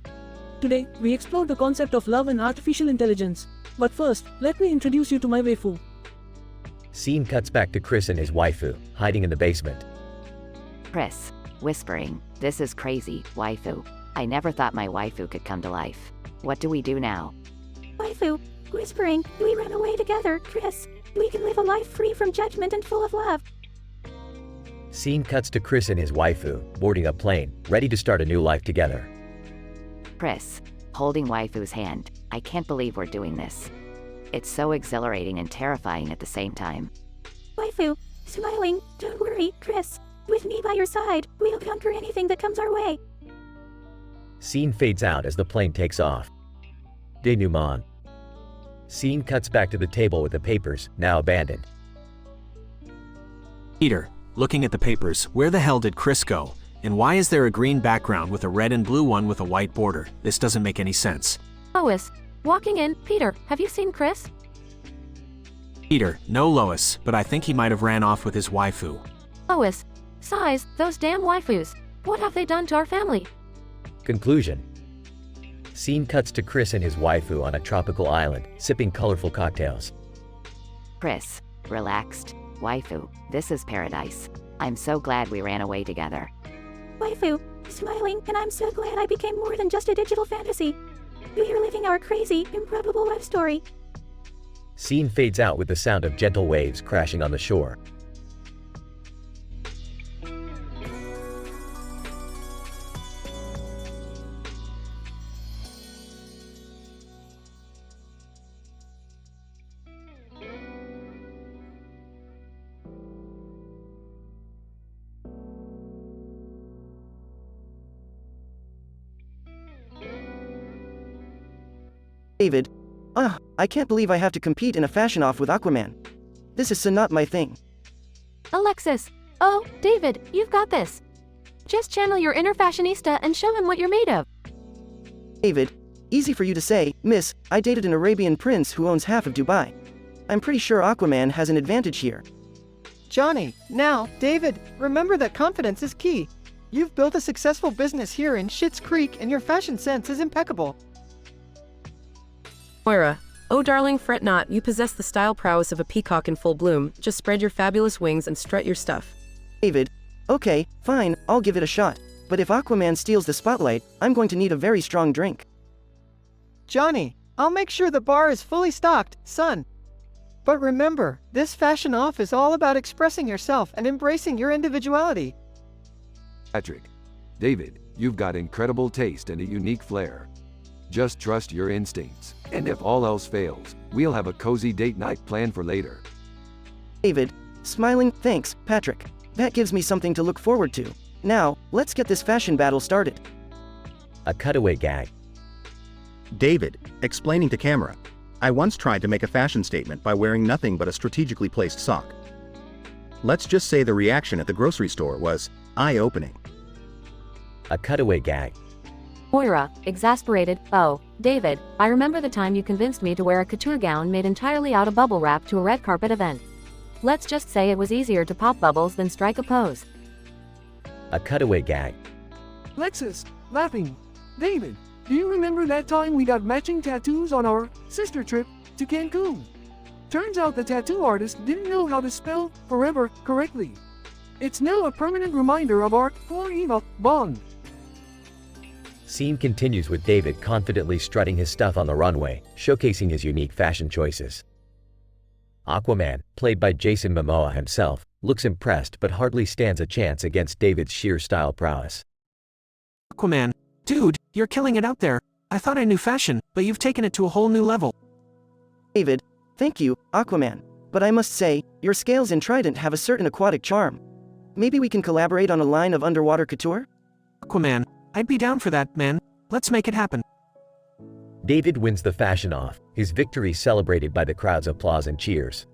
Today, we explore the concept of love and artificial intelligence. But first, let me introduce you to my waifu. Scene cuts back to Chris and his waifu, hiding in the basement. Chris, whispering, this is crazy, waifu. I never thought my waifu could come to life. What do we do now? Waifu, whispering, we run away together, Chris. We can live a life free from judgment and full of love. Scene cuts to Chris and his waifu, boarding a plane, ready to start a new life together. Chris, holding waifu's hand. I can't believe we're doing this. It's so exhilarating and terrifying at the same time. Waifu, smiling, don't worry, Chris. With me by your side, we'll conquer anything that comes our way. Scene fades out as the plane takes off. Denouement. Scene cuts back to the table with the papers, now abandoned. Peter, looking at the papers, where the hell did Chris go? And why is there a green background with a red and blue one with a white border? This doesn't make any sense. Lois, walking in. Peter, have you seen Chris? Peter, no Lois, but I think he might have ran off with his waifu. Lois, sighs, those damn waifus. What have they done to our family? Conclusion. Scene cuts to Chris and his waifu on a tropical island, sipping colorful cocktails. Chris, relaxed. Waifu, this is paradise. I'm so glad we ran away together. Waifu, smiling, and I'm so glad I became more than just a digital fantasy. We are living our crazy, improbable love story. Scene fades out with the sound of gentle waves crashing on the shore. David, I can't believe I have to compete in a fashion off with Aquaman. This is so not my thing. Alexis! Oh, David, you've got this. Just channel your inner fashionista and show him what you're made of. David, easy for you to say, miss, I dated an Arabian prince who owns half of Dubai. I'm pretty sure Aquaman has an advantage here. Johnny, now, David, remember that confidence is key. You've built a successful business here in Schitt's Creek and your fashion sense is impeccable. Moira, oh darling, fret not, you possess the style prowess of a peacock in full bloom. Just spread your fabulous wings and strut your stuff. David, okay, fine, I'll give it a shot. But if Aquaman steals the spotlight, I'm going to need a very strong drink. Johnny, I'll make sure the bar is fully stocked, son. But remember, this fashion off is all about expressing yourself and embracing your individuality. Patrick, David, you've got incredible taste and a unique flair. Just trust your instincts, and if all else fails, we'll have a cozy date night planned for later. David, smiling, thanks, Patrick. That gives me something to look forward to. Now, let's get this fashion battle started. A cutaway gag. David, explaining to camera. I once tried to make a fashion statement by wearing nothing but a strategically placed sock. Let's just say the reaction at the grocery store was eye-opening. A cutaway gag. Moira, exasperated, oh, David, I remember the time you convinced me to wear a couture gown made entirely out of bubble wrap to a red carpet event. Let's just say it was easier to pop bubbles than strike a pose. A cutaway gag. Lexus, laughing. David, do you remember that time we got matching tattoos on our sister trip to Cancun? Turns out the tattoo artist didn't know how to spell forever correctly. It's now a permanent reminder of our forever bond. Scene continues with David confidently strutting his stuff on the runway, showcasing his unique fashion choices. Aquaman, played by Jason Momoa himself, looks impressed but hardly stands a chance against David's sheer style prowess. Aquaman, dude, you're killing it out there. I thought I knew fashion, but you've taken it to a whole new level. David, thank you, Aquaman. But I must say, your scales and trident have a certain aquatic charm. Maybe we can collaborate on a line of underwater couture? Aquaman, I'd be down for that, man. Let's make it happen. David wins the fashion off, his victory celebrated by the crowd's applause and cheers.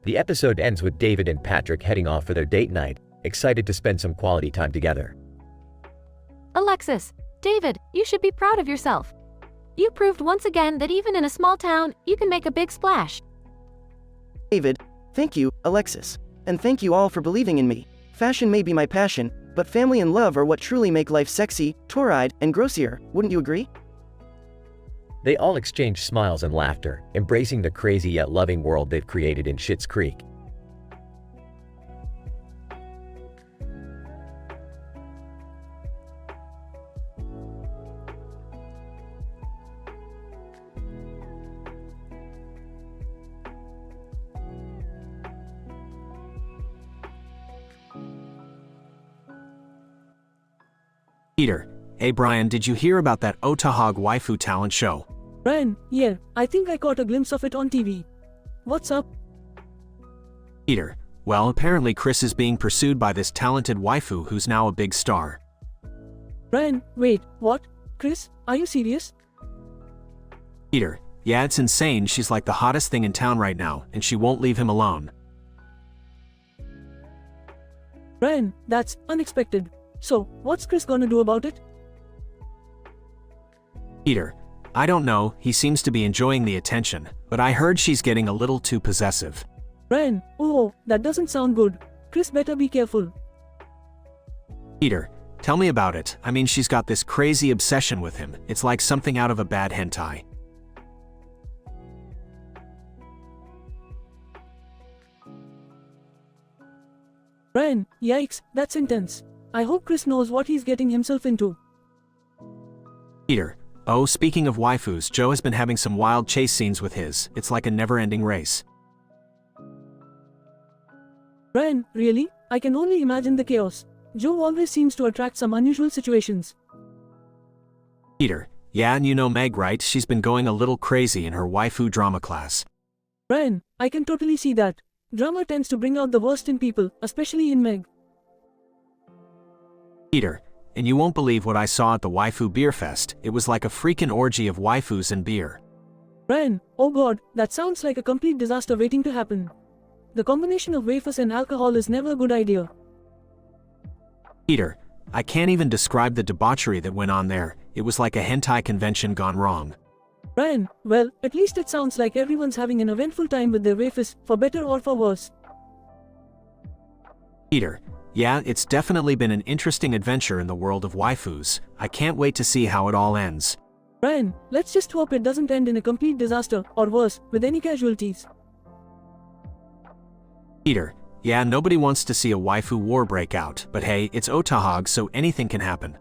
The episode ends with David and Patrick heading off for their date night, excited to spend some quality time together. Alexis, David, you should be proud of yourself. You proved once again that even in a small town, you can make a big splash. David, thank you, Alexis. And thank you all for believing in me. Fashion may be my passion, but family and love are what truly make life sexy, tour-eyed, and grossier, wouldn't you agree? They all exchange smiles and laughter, embracing the crazy yet loving world they've created in Schitt's Creek. Peter, hey Brian, did you hear about that Otahog waifu talent show? Brian, yeah, I think I caught a glimpse of it on TV. What's up? Peter, well, apparently Chris is being pursued by this talented waifu who's now a big star. Brian, wait, what? Chris, are you serious? Peter, yeah, it's insane. She's like the hottest thing in town right now, and she won't leave him alone. Brian, that's unexpected. So, what's Chris gonna do about it? Peter, I don't know, he seems to be enjoying the attention, but I heard she's getting a little too possessive. Brian, oh, that doesn't sound good. Chris better be careful. Peter, tell me about it. I mean, she's got this crazy obsession with him. It's like something out of a bad hentai. Brian, yikes, that's intense. I hope Chris knows what he's getting himself into. Peter, oh, speaking of waifus, Joe has been having some wild chase scenes with his. It's like a never-ending race. Brian, really? I can only imagine the chaos. Joe always seems to attract some unusual situations. Peter, yeah, and you know Meg, right? She's been going a little crazy in her waifu drama class. Brian, I can totally see that. Drama tends to bring out the worst in people, especially in Meg. Peter, and you won't believe what I saw at the waifu beer fest. It was like a freaking orgy of waifus and beer. Brian, oh god, that sounds like a complete disaster waiting to happen. The combination of wafers and alcohol is never a good idea. Peter, I can't even describe the debauchery that went on there. It was like a hentai convention gone wrong. Brian, well, at least it sounds like everyone's having an eventful time with their wafers, for better or for worse. Peter, yeah, it's definitely been an interesting adventure in the world of waifus. I can't wait to see how it all ends. Brian, let's just hope it doesn't end in a complete disaster, or worse, with any casualties. Peter, yeah, nobody wants to see a waifu war break out, but hey, it's Otahog, so anything can happen.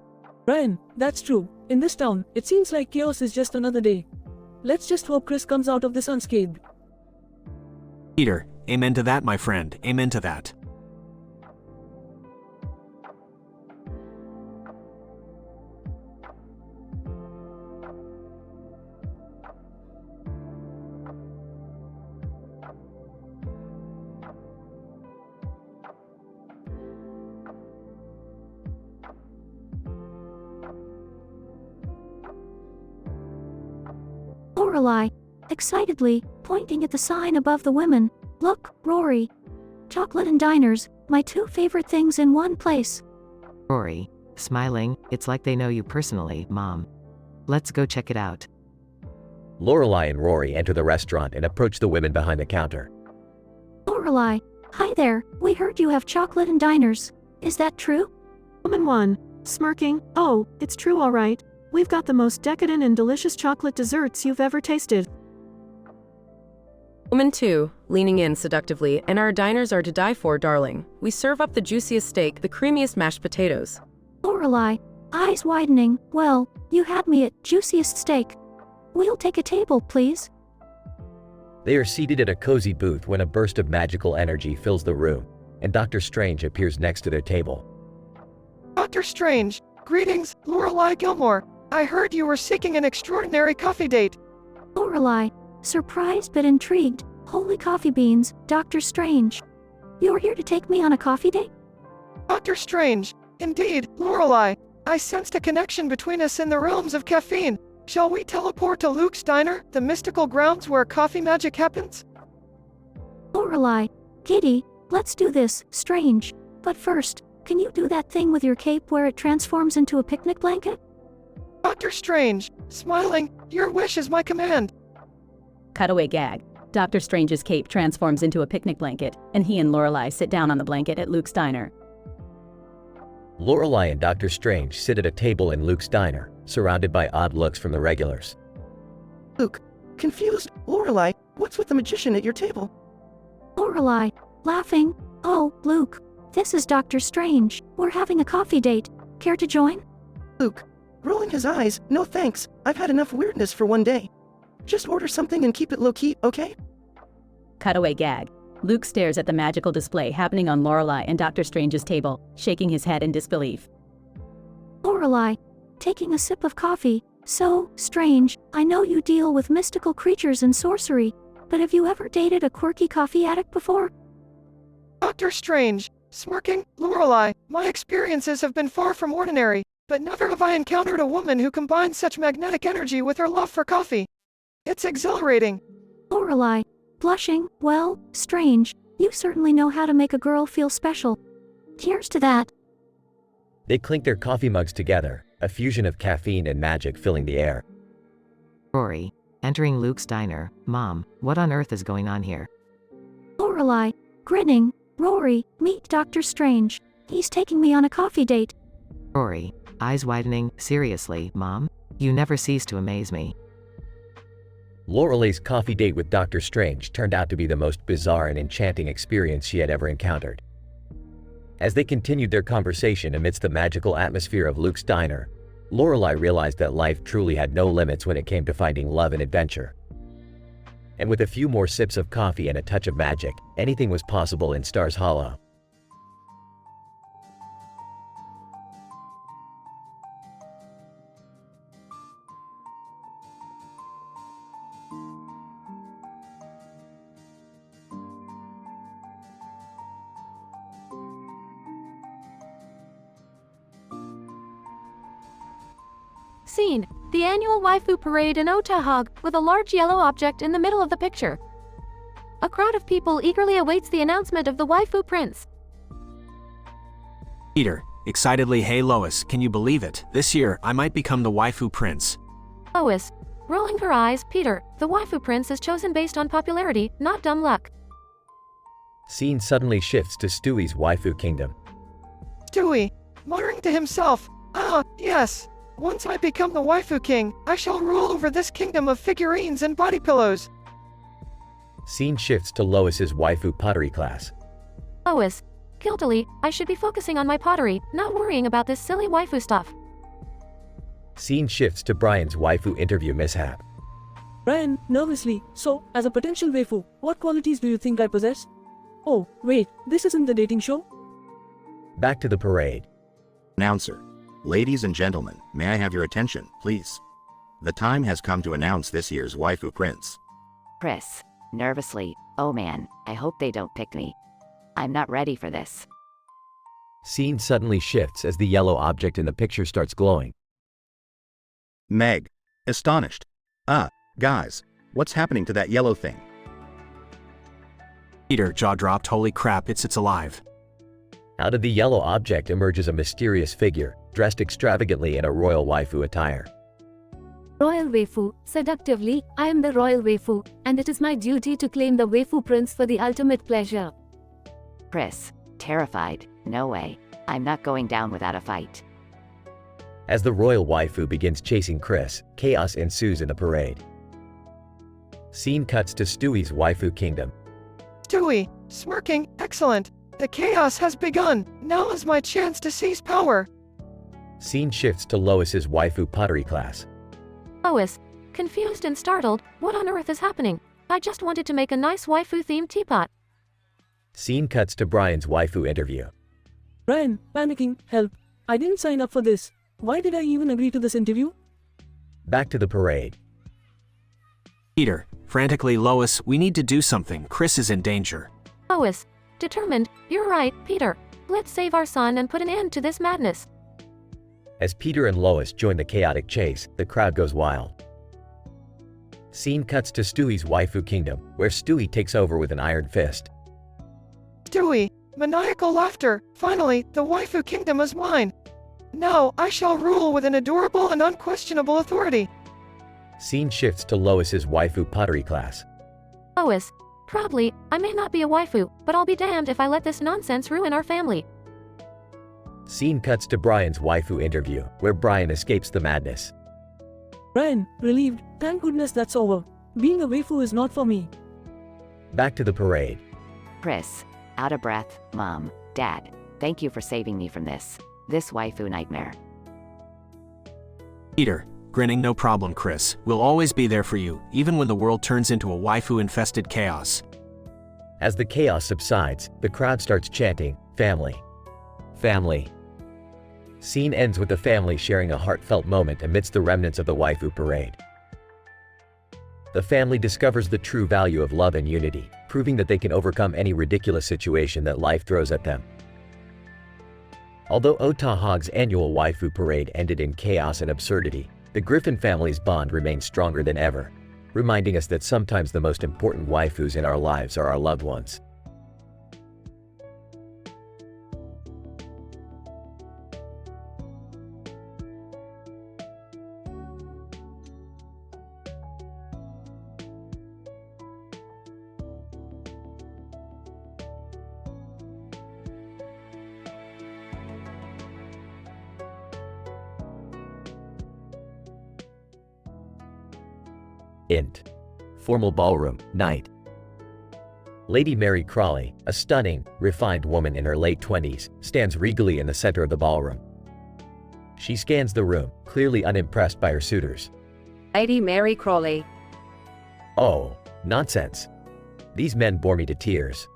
Brian, that's true. In this town, it seems like chaos is just another day. Let's just hope Chris comes out of this unscathed. Peter, amen to that, my friend, amen to that. Lorelei, excitedly, pointing at the sign above the women. Look, Rory. Chocolate and diners, my two favorite things in one place. Rory, smiling, it's like they know you personally, Mom. Let's go check it out. Lorelei and Rory enter the restaurant and approach the women behind the counter. Lorelei, hi there, we heard you have chocolate and diners. Is that true? Woman 1, smirking, oh, it's true all right. We've got the most decadent and delicious chocolate desserts you've ever tasted. Woman 2, leaning in seductively, and our diners are to die for, darling. We serve up the juiciest steak, the creamiest mashed potatoes. Lorelei, eyes widening, well, you had me at juiciest steak. We'll take a table, please. They are seated at a cozy booth when a burst of magical energy fills the room, and Dr. Strange appears next to their table. Dr. Strange, greetings, Lorelei Gilmore. I heard you were seeking an extraordinary coffee date. Lorelei, surprised but intrigued. Holy coffee beans, Dr. Strange. You're here to take me on a coffee date? Dr. Strange, indeed, Lorelei. I sensed a connection between us in the realms of caffeine. Shall we teleport to Luke's Diner, the mystical grounds where coffee magic happens? Lorelei, Kitty, let's do this, Strange. But first, can you do that thing with your cape where it transforms into a picnic blanket? Dr. Strange, smiling, your wish is my command. Cutaway gag. Dr. Strange's cape transforms into a picnic blanket, and he and Lorelei sit down on the blanket at Luke's Diner. Lorelei and Dr. Strange sit at a table in Luke's Diner, surrounded by odd looks from the regulars. Luke, confused. Lorelei, what's with the magician at your table? Lorelei, laughing, oh, Luke, this is Dr. Strange. We're having a coffee date. Care to join? Luke, rolling his eyes, no thanks, I've had enough weirdness for one day. Just order something and keep it low-key, okay? Cutaway gag. Luke stares at the magical display happening on Lorelei and Dr. Strange's table, shaking his head in disbelief. Lorelai, taking a sip of coffee. So, Strange, I know you deal with mystical creatures and sorcery, but have you ever dated a quirky coffee addict before? Dr. Strange, smirking, Lorelai, my experiences have been far from ordinary, but never have I encountered a woman who combines such magnetic energy with her love for coffee. It's exhilarating. Lorelai, blushing, well, Strange, you certainly know how to make a girl feel special. Here's to that. They clink their coffee mugs together, a fusion of caffeine and magic filling the air. Rory, entering Luke's diner. Mom, what on earth is going on here? Lorelai, grinning, Rory, meet Dr. Strange. He's taking me on a coffee date. Rory, eyes widening. Seriously, Mom? You never cease to amaze me. Lorelei's coffee date with Dr. Strange turned out to be the most bizarre and enchanting experience she had ever encountered. As they continued their conversation amidst the magical atmosphere of Luke's diner, Lorelei realized that life truly had no limits when it came to finding love and adventure. And with a few more sips of coffee and a touch of magic, anything was possible in Stars Hollow. Scene: the annual waifu parade in Otahog, with a large yellow object in the middle of the picture. A crowd of people eagerly awaits the announcement of the waifu prince. Peter, excitedly, hey Lois, can you believe it? This year, I might become the waifu prince. Lois, rolling her eyes, Peter, the waifu prince is chosen based on popularity, not dumb luck. Scene suddenly shifts to Stewie's waifu kingdom. Stewie, muttering to himself, yes. Once I become the waifu king, I shall rule over this kingdom of figurines and body pillows. Scene shifts to Lois's waifu pottery class. Lois, guiltily, I should be focusing on my pottery, not worrying about this silly waifu stuff. Scene shifts to Brian's waifu interview mishap. Brian, nervously, so, as a potential waifu, what qualities do you think I possess? Oh, wait, this isn't the dating show? Back to the parade. Announcer. Ladies and gentlemen, may I have your attention, please? The time has come to announce this year's waifu prince. Chris, nervously, oh man, I hope they don't pick me. I'm not ready for this. Scene suddenly shifts as the yellow object in the picture starts glowing. Meg, astonished. Guys, what's happening to that yellow thing? Peter, jaw dropped, holy crap, it's alive. Out of the yellow object emerges a mysterious figure, dressed extravagantly in a royal waifu attire. Royal waifu, seductively, I am the royal waifu, and it is my duty to claim the waifu prince for the ultimate pleasure. Chris, terrified, no way. I'm not going down without a fight. As the royal waifu begins chasing Chris, chaos ensues in the parade. Scene cuts to Stewie's waifu kingdom. Stewie, smirking, excellent. The chaos has begun. Now is my chance to seize power. Scene shifts to Lois's waifu pottery class. Lois, confused and startled, what on earth is happening? I just wanted to make a nice waifu-themed teapot. Scene cuts to Brian's waifu interview. Brian, panicking, help. I didn't sign up for this. Why did I even agree to this interview? Back to the parade. Peter, frantically, Lois, we need to do something. Chris is in danger. Lois, determined, you're right, Peter. Let's save our son and put an end to this madness. As Peter and Lois join the chaotic chase, the crowd goes wild. Scene cuts to Stewie's waifu kingdom, where Stewie takes over with an iron fist. Stewie, maniacal laughter. Finally, the waifu kingdom is mine. Now, I shall rule with an adorable and unquestionable authority. Scene shifts to Lois's waifu pottery class. Lois, proudly, I may not be a waifu, but I'll be damned if I let this nonsense ruin our family. Scene cuts to Brian's waifu interview, where Brian escapes the madness. Brian, relieved, thank goodness that's over. Being a waifu is not for me. Back to the parade. Chris, out of breath, Mom, Dad, thank you for saving me from this waifu nightmare. Peter, grinning, no problem, Chris. We'll always be there for you, even when the world turns into a waifu-infested chaos. As the chaos subsides, the crowd starts chanting, family. Family. Scene ends with the family sharing a heartfelt moment amidst the remnants of the waifu parade. The family discovers the true value of love and unity, proving that they can overcome any ridiculous situation that life throws at them. Although Otahog's annual waifu parade ended in chaos and absurdity, the Griffin family's bond remains stronger than ever, reminding us that sometimes the most important waifus in our lives are our loved ones. Int. Formal ballroom, night. Lady Mary Crawley, a stunning, refined woman in her late 20s, stands regally in the center of the ballroom. She scans the room, clearly unimpressed by her suitors. Lady Mary Crawley. Oh, nonsense. These men bore me to tears.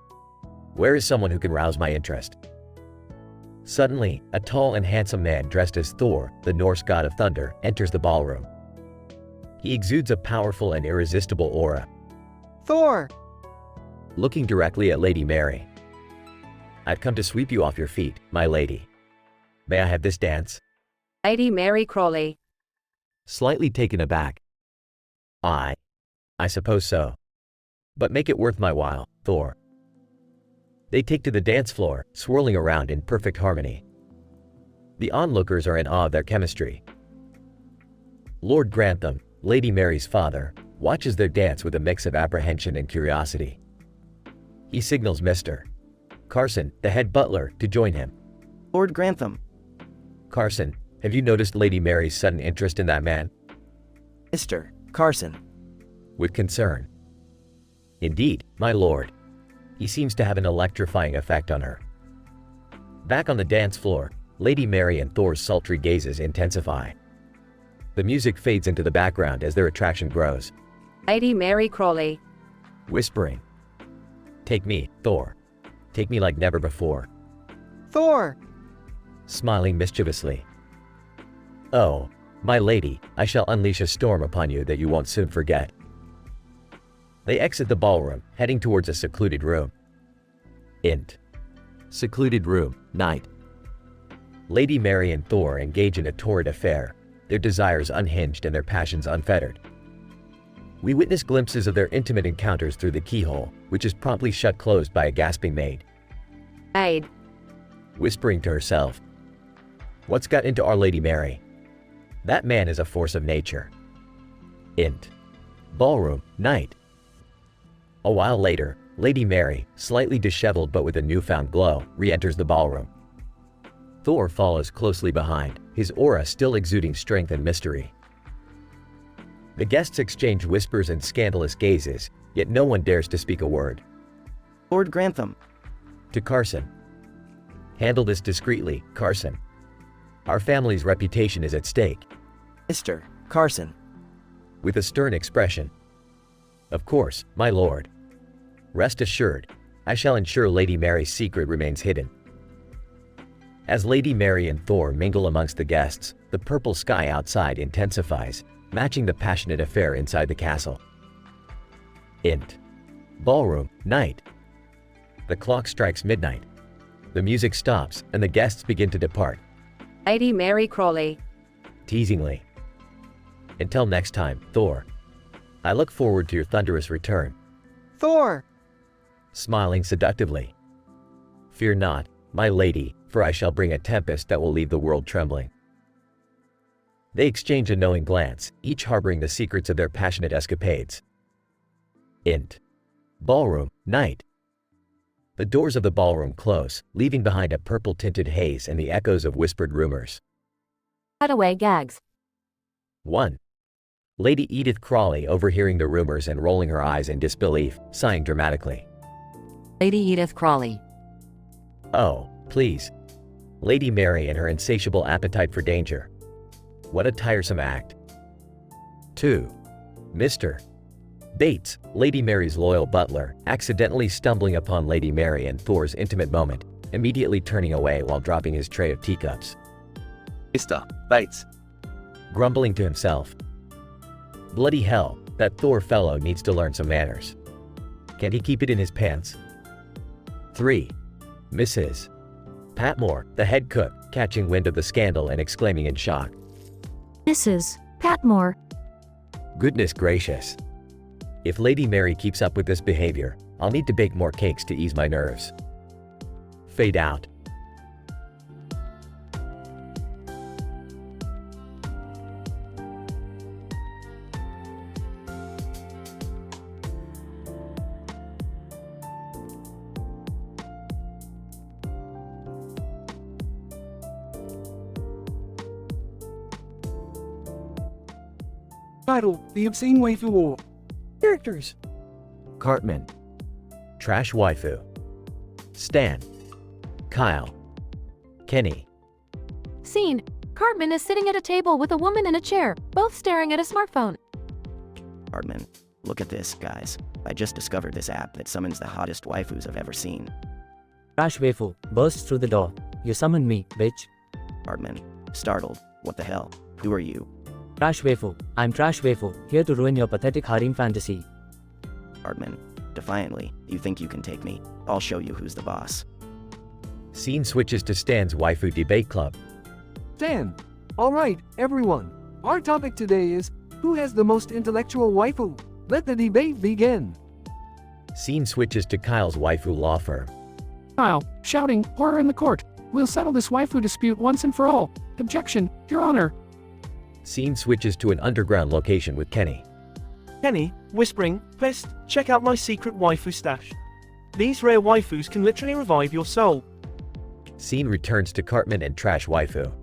Where is someone who can rouse my interest? Suddenly, a tall and handsome man dressed as Thor, the Norse god of thunder, enters the ballroom. He exudes a powerful and irresistible aura. Thor! Looking directly at Lady Mary. I've come to sweep you off your feet, my lady. May I have this dance? Lady Mary Crawley. Slightly taken aback. I suppose so. But make it worth my while, Thor. They take to the dance floor, swirling around in perfect harmony. The onlookers are in awe of their chemistry. Lord Grantham, Lady Mary's father, watches their dance with a mix of apprehension and curiosity. He signals Mr. Carson, the head butler, to join him. Lord Grantham. Carson, have you noticed Lady Mary's sudden interest in that man? Mr. Carson. With concern. Indeed, my lord. He seems to have an electrifying effect on her. Back on the dance floor, Lady Mary and Thor's sultry gazes intensify. The music fades into the background as their attraction grows. Lady Mary Crawley. Whispering. Take me, Thor. Take me like never before. Thor! Smiling mischievously. Oh, my lady, I shall unleash a storm upon you that you won't soon forget. They exit the ballroom, heading towards a secluded room. Int. Secluded room, night. Lady Mary and Thor engage in a torrid affair, their desires unhinged and their passions unfettered. We witness glimpses of their intimate encounters through the keyhole, which is promptly shut closed by a gasping maid. Maid. Whispering to herself. What's got into Our Lady Mary? That man is a force of nature. Int. Ballroom, night. A while later, Lady Mary, slightly disheveled but with a newfound glow, re-enters the ballroom. Thor follows closely behind, his aura still exuding strength and mystery. The guests exchange whispers and scandalous gazes, yet no one dares to speak a word. Lord Grantham. To Carson. Handle this discreetly, Carson. Our family's reputation is at stake. Mr. Carson. With a stern expression. Of course, my lord. Rest assured, I shall ensure Lady Mary's secret remains hidden. As Lady Mary and Thor mingle amongst the guests, the purple sky outside intensifies, matching the passionate affair inside the castle. Int. Ballroom, night. The clock strikes midnight. The music stops, and the guests begin to depart. Lady Mary Crawley. Teasingly. Until next time, Thor. I look forward to your thunderous return. Thor! Smiling seductively. Fear not, my lady, for I shall bring a tempest that will leave the world trembling. They exchange a knowing glance, each harboring the secrets of their passionate escapades. Int. Ballroom, night. The doors of the ballroom close, leaving behind a purple-tinted haze and the echoes of whispered rumors. Cutaway gags. 1. Lady Edith Crawley overhearing the rumors and rolling her eyes in disbelief, sighing dramatically. Lady Edith Crawley. Oh, please. Lady Mary and her insatiable appetite for danger. What a tiresome act. 2. Mr. Bates, Lady Mary's loyal butler, accidentally stumbling upon Lady Mary and Thor's intimate moment, immediately turning away while dropping his tray of teacups. Mr. Bates. Grumbling to himself. Bloody hell, that Thor fellow needs to learn some manners. Can't he keep it in his pants? 3. Mrs. Patmore, the head cook, catching wind of the scandal and exclaiming in shock. Mrs. Patmore. Goodness gracious. If Lady Mary keeps up with this behavior, I'll need to bake more cakes to ease my nerves. Fade out. Title: The Obscene Waifu War. Characters: Cartman. Trash waifu. Stan. Kyle. Kenny. Scene. Cartman is sitting at a table with a woman in a chair, both staring at a smartphone. Cartman, look at this, guys. I just discovered this app that summons the hottest waifus I've ever seen. Trash waifu bursts through the door. You summoned me, bitch. Cartman, startled. What the hell? Who are you? Trash waifu. I'm Trash waifu, here to ruin your pathetic harem fantasy. Cartman, defiantly, you think you can take me? I'll show you who's the boss. Scene switches to Stan's waifu debate club. Stan. Alright, everyone. Our topic today is, who has the most intellectual waifu? Let the debate begin. Scene switches to Kyle's waifu law firm. Kyle, shouting, horror in the court. We'll settle this waifu dispute once and for all. Objection, Your Honor. Scene switches to an underground location with Kenny. Kenny, whispering, Pest, check out my secret waifu stash. These rare waifus can literally revive your soul. Scene returns to Cartman and Trash waifu.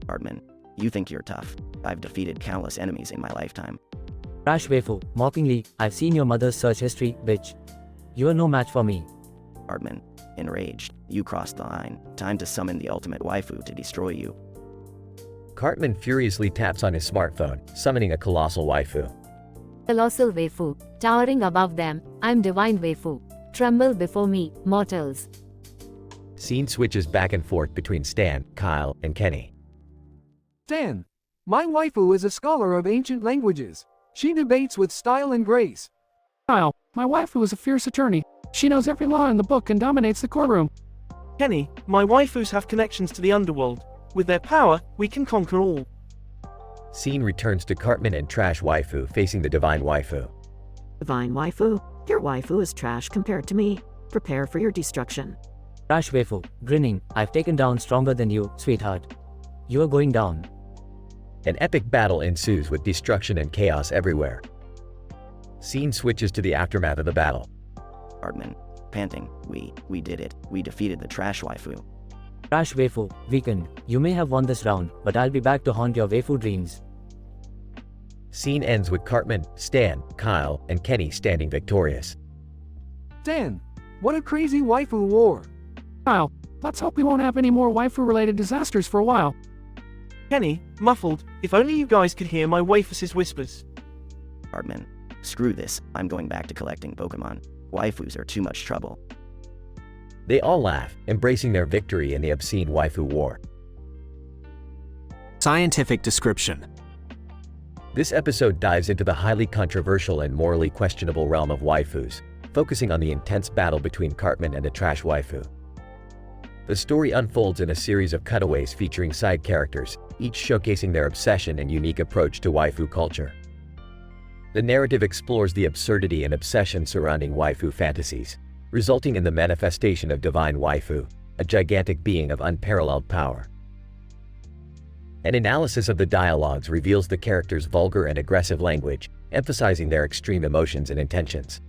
Cartman, you think you're tough. I've defeated countless enemies in my lifetime. Trash waifu, mockingly, I've seen your mother's search history, bitch. You are no match for me. Cartman, enraged, you crossed the line. Time to summon the ultimate waifu to destroy you. Cartman furiously taps on his smartphone, summoning a colossal waifu. Colossal waifu, towering above them, I'm divine waifu. Tremble before me, mortals. Scene switches back and forth between Stan, Kyle, and Kenny. Stan. My waifu is a scholar of ancient languages. She debates with style and grace. Kyle, my waifu is a fierce attorney. She knows every law in the book and dominates the courtroom. Kenny, my waifus have connections to the underworld. With their power, we can conquer all. Scene returns to Cartman and Trash waifu facing the divine waifu. Divine waifu? Your waifu is trash compared to me. Prepare for your destruction. Trash waifu, grinning, I've taken down stronger than you, sweetheart. You are going down. An epic battle ensues with destruction and chaos everywhere. Scene switches to the aftermath of the battle. Cartman, panting, we did it. We defeated the Trash waifu. Trash waifu, weakened. You may have won this round, but I'll be back to haunt your waifu dreams. Scene ends with Cartman, Stan, Kyle, and Kenny standing victorious. Stan, what a crazy waifu war. Kyle, let's hope we won't have any more waifu-related disasters for a while. Kenny, muffled, if only you guys could hear my waifus' whispers. Cartman, screw this, I'm going back to collecting Pokemon. Waifus are too much trouble. They all laugh, embracing their victory in the obscene waifu war. Scientific description. This episode dives into the highly controversial and morally questionable realm of waifus, focusing on the intense battle between Cartman and the Trash waifu. The story unfolds in a series of cutaways featuring side characters, each showcasing their obsession and unique approach to waifu culture. The narrative explores the absurdity and obsession surrounding waifu fantasies, resulting in the manifestation of divine waifu, a gigantic being of unparalleled power. An analysis of the dialogues reveals the characters' vulgar and aggressive language, emphasizing their extreme emotions and intentions.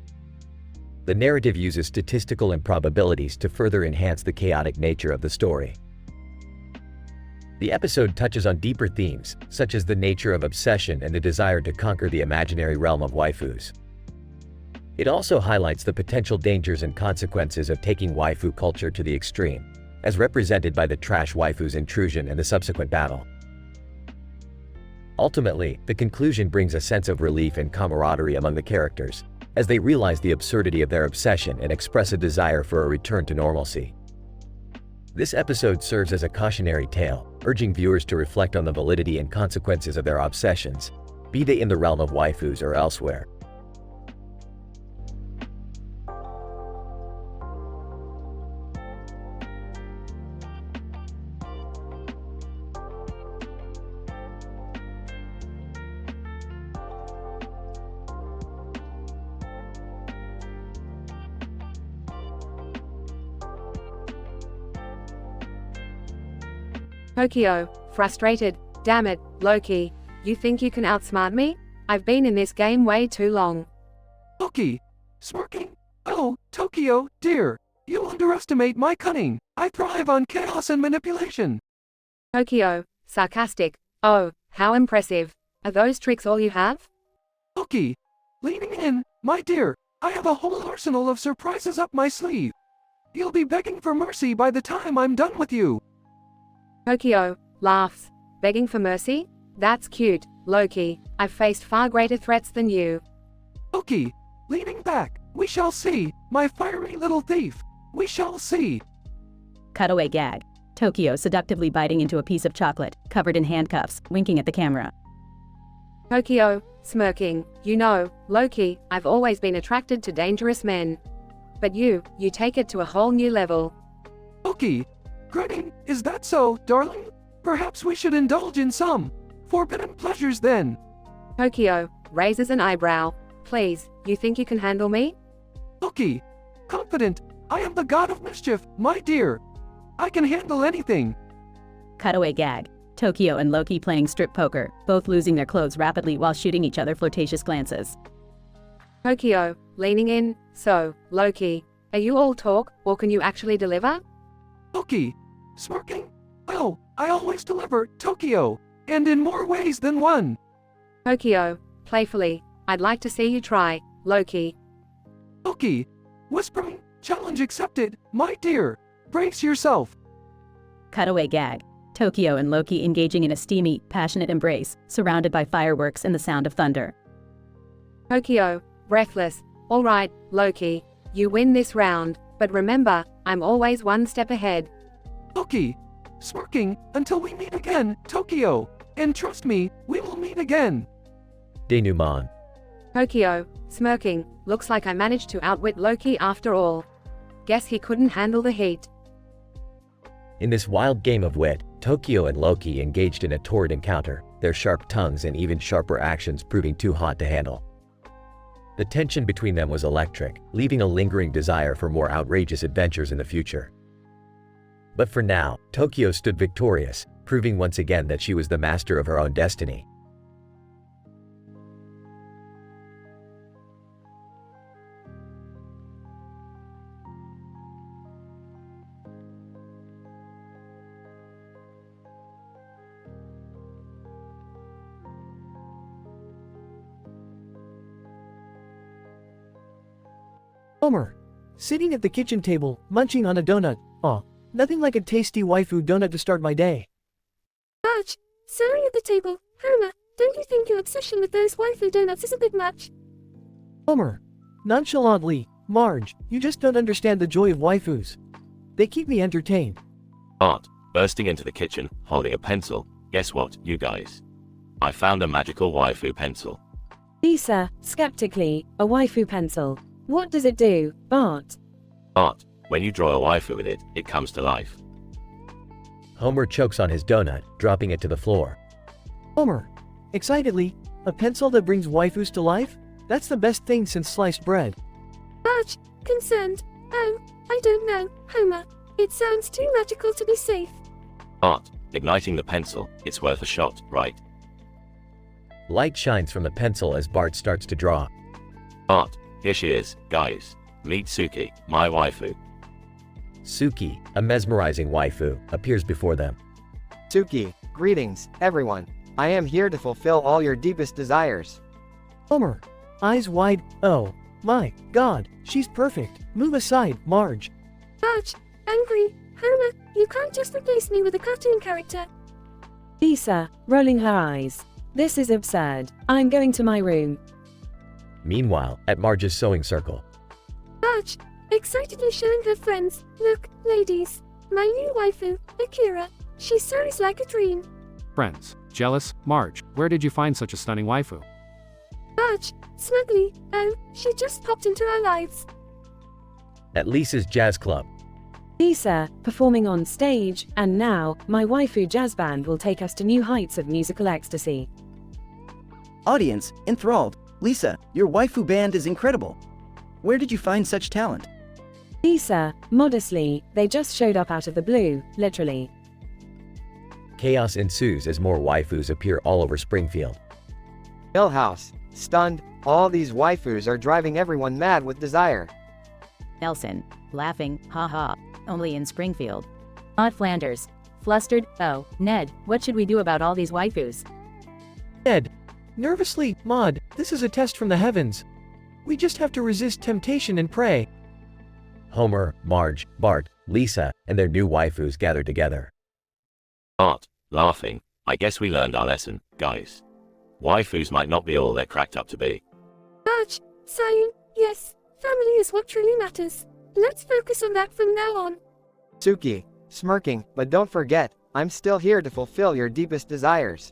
The narrative uses statistical improbabilities to further enhance the chaotic nature of the story. The episode touches on deeper themes, such as the nature of obsession and the desire to conquer the imaginary realm of waifus. It also highlights the potential dangers and consequences of taking waifu culture to the extreme, as represented by the Trash waifu's intrusion and the subsequent battle. Ultimately, the conclusion brings a sense of relief and camaraderie among the characters, as they realize the absurdity of their obsession and express a desire for a return to normalcy. This episode serves as a cautionary tale, urging viewers to reflect on the validity and consequences of their obsessions, be they in the realm of waifus or elsewhere. Tokyo, frustrated, damn it, Loki, you think you can outsmart me? I've been in this game way too long. Loki, smirking. Oh, Tokyo, dear, you underestimate my cunning. I thrive on chaos and manipulation. Tokyo, sarcastic. Oh, how impressive. Are those tricks all you have? Loki, leaning in, my dear, I have a whole arsenal of surprises up my sleeve. You'll be begging for mercy by the time I'm done with you. Tokyo, laughs. Begging for mercy? That's cute, Loki. I've faced far greater threats than you. Loki, leaning back, we shall see, my fiery little thief. We shall see. Cutaway gag. Tokyo seductively biting into a piece of chocolate, covered in handcuffs, winking at the camera. Tokyo, smirking. You know, Loki, I've always been attracted to dangerous men. But you take it to a whole new level. Loki, grinning, is that so, darling? Perhaps we should indulge in some forbidden pleasures then. Tokyo, raises an eyebrow. Please, you think you can handle me? Loki, confident, I am the god of mischief, my dear. I can handle anything. Cutaway gag. Tokyo and Loki playing strip poker, both losing their clothes rapidly while shooting each other flirtatious glances. Tokyo, leaning in. So, Loki, are you all talk, or can you actually deliver? Loki, smirking. Oh, I always deliver, Tokyo, and in more ways than one. Tokyo, playfully. I'd like to see you try, Loki. Loki, whispering, challenge accepted, my dear. Brace yourself. Cutaway gag. Tokyo and Loki engaging in a steamy, passionate embrace, surrounded by fireworks and the sound of thunder. Tokyo, breathless. All right, Loki, you win this round, but remember, I'm always one step ahead. Loki, smirking, until we meet again, Tokyo, and trust me, we will meet again. Denouement. Tokyo, smirking, looks like I managed to outwit Loki after all. Guess he couldn't handle the heat. In this wild game of wit, Tokyo and Loki engaged in a torrid encounter, their sharp tongues and even sharper actions proving too hot to handle. The tension between them was electric, leaving a lingering desire for more outrageous adventures in the future. But for now, Tokyo stood victorious, proving once again that she was the master of her own destiny. Homer, sitting at the kitchen table, munching on a donut. Aw, nothing like a tasty waifu donut to start my day. Marge, staring at the table. Homer, don't you think your obsession with those waifu donuts is a bit much? Homer, nonchalantly, Marge, you just don't understand the joy of waifus. They keep me entertained. Art, bursting into the kitchen, holding a pencil. Guess what, you guys? I found a magical waifu pencil. Lisa, skeptically, a waifu pencil. What does it do, Bart? Art, when you draw a waifu with it, it comes to life. Homer chokes on his donut, dropping it to the floor. Homer, excitedly, a pencil that brings waifus to life? That's the best thing since sliced bread. Marge, concerned. Oh, I don't know, Homer. It sounds too magical to be safe. Art, igniting the pencil, it's worth a shot, right? Light shines from the pencil as Bart starts to draw. Art, here she is, guys. Meet Suki, my waifu. Suki, a mesmerizing waifu, appears before them. Suki, greetings, everyone. I am here to fulfill all your deepest desires. Homer, eyes wide. Oh, my God, she's perfect. Move aside, Marge. Marge, angry. Homer, you can't just replace me with a cartoon character. Lisa, rolling her eyes. This is absurd. I'm going to my room. Meanwhile, at Marge's sewing circle. Marge, excitedly showing her friends. Look, ladies, my new waifu, Akira. She soars like a dream. Friends. Jealous? Marge, where did you find such a stunning waifu? Marge, smugly, oh, she just popped into our lives. At Lisa's jazz club. Lisa, performing on stage, and now, my waifu jazz band will take us to new heights of musical ecstasy. Audience, enthralled. Lisa, your waifu band is incredible. Where did you find such talent? Lisa, modestly, they just showed up out of the blue, literally. Chaos ensues as more waifus appear all over Springfield. Millhouse, stunned, all these waifus are driving everyone mad with desire. Nelson, laughing, haha, only in Springfield. Maud Flanders, flustered, oh, Ned, what should we do about all these waifus? Ned, nervously, Maud, this is a test from the heavens. We just have to resist temptation and pray. Homer, Marge, Bart, Lisa, and their new waifus gather together. Bart, laughing, I guess we learned our lesson, guys. Waifus might not be all they're cracked up to be. Marge, sighing, yes, family is what truly matters. Let's focus on that from now on. Suki, smirking, but don't forget, I'm still here to fulfill your deepest desires.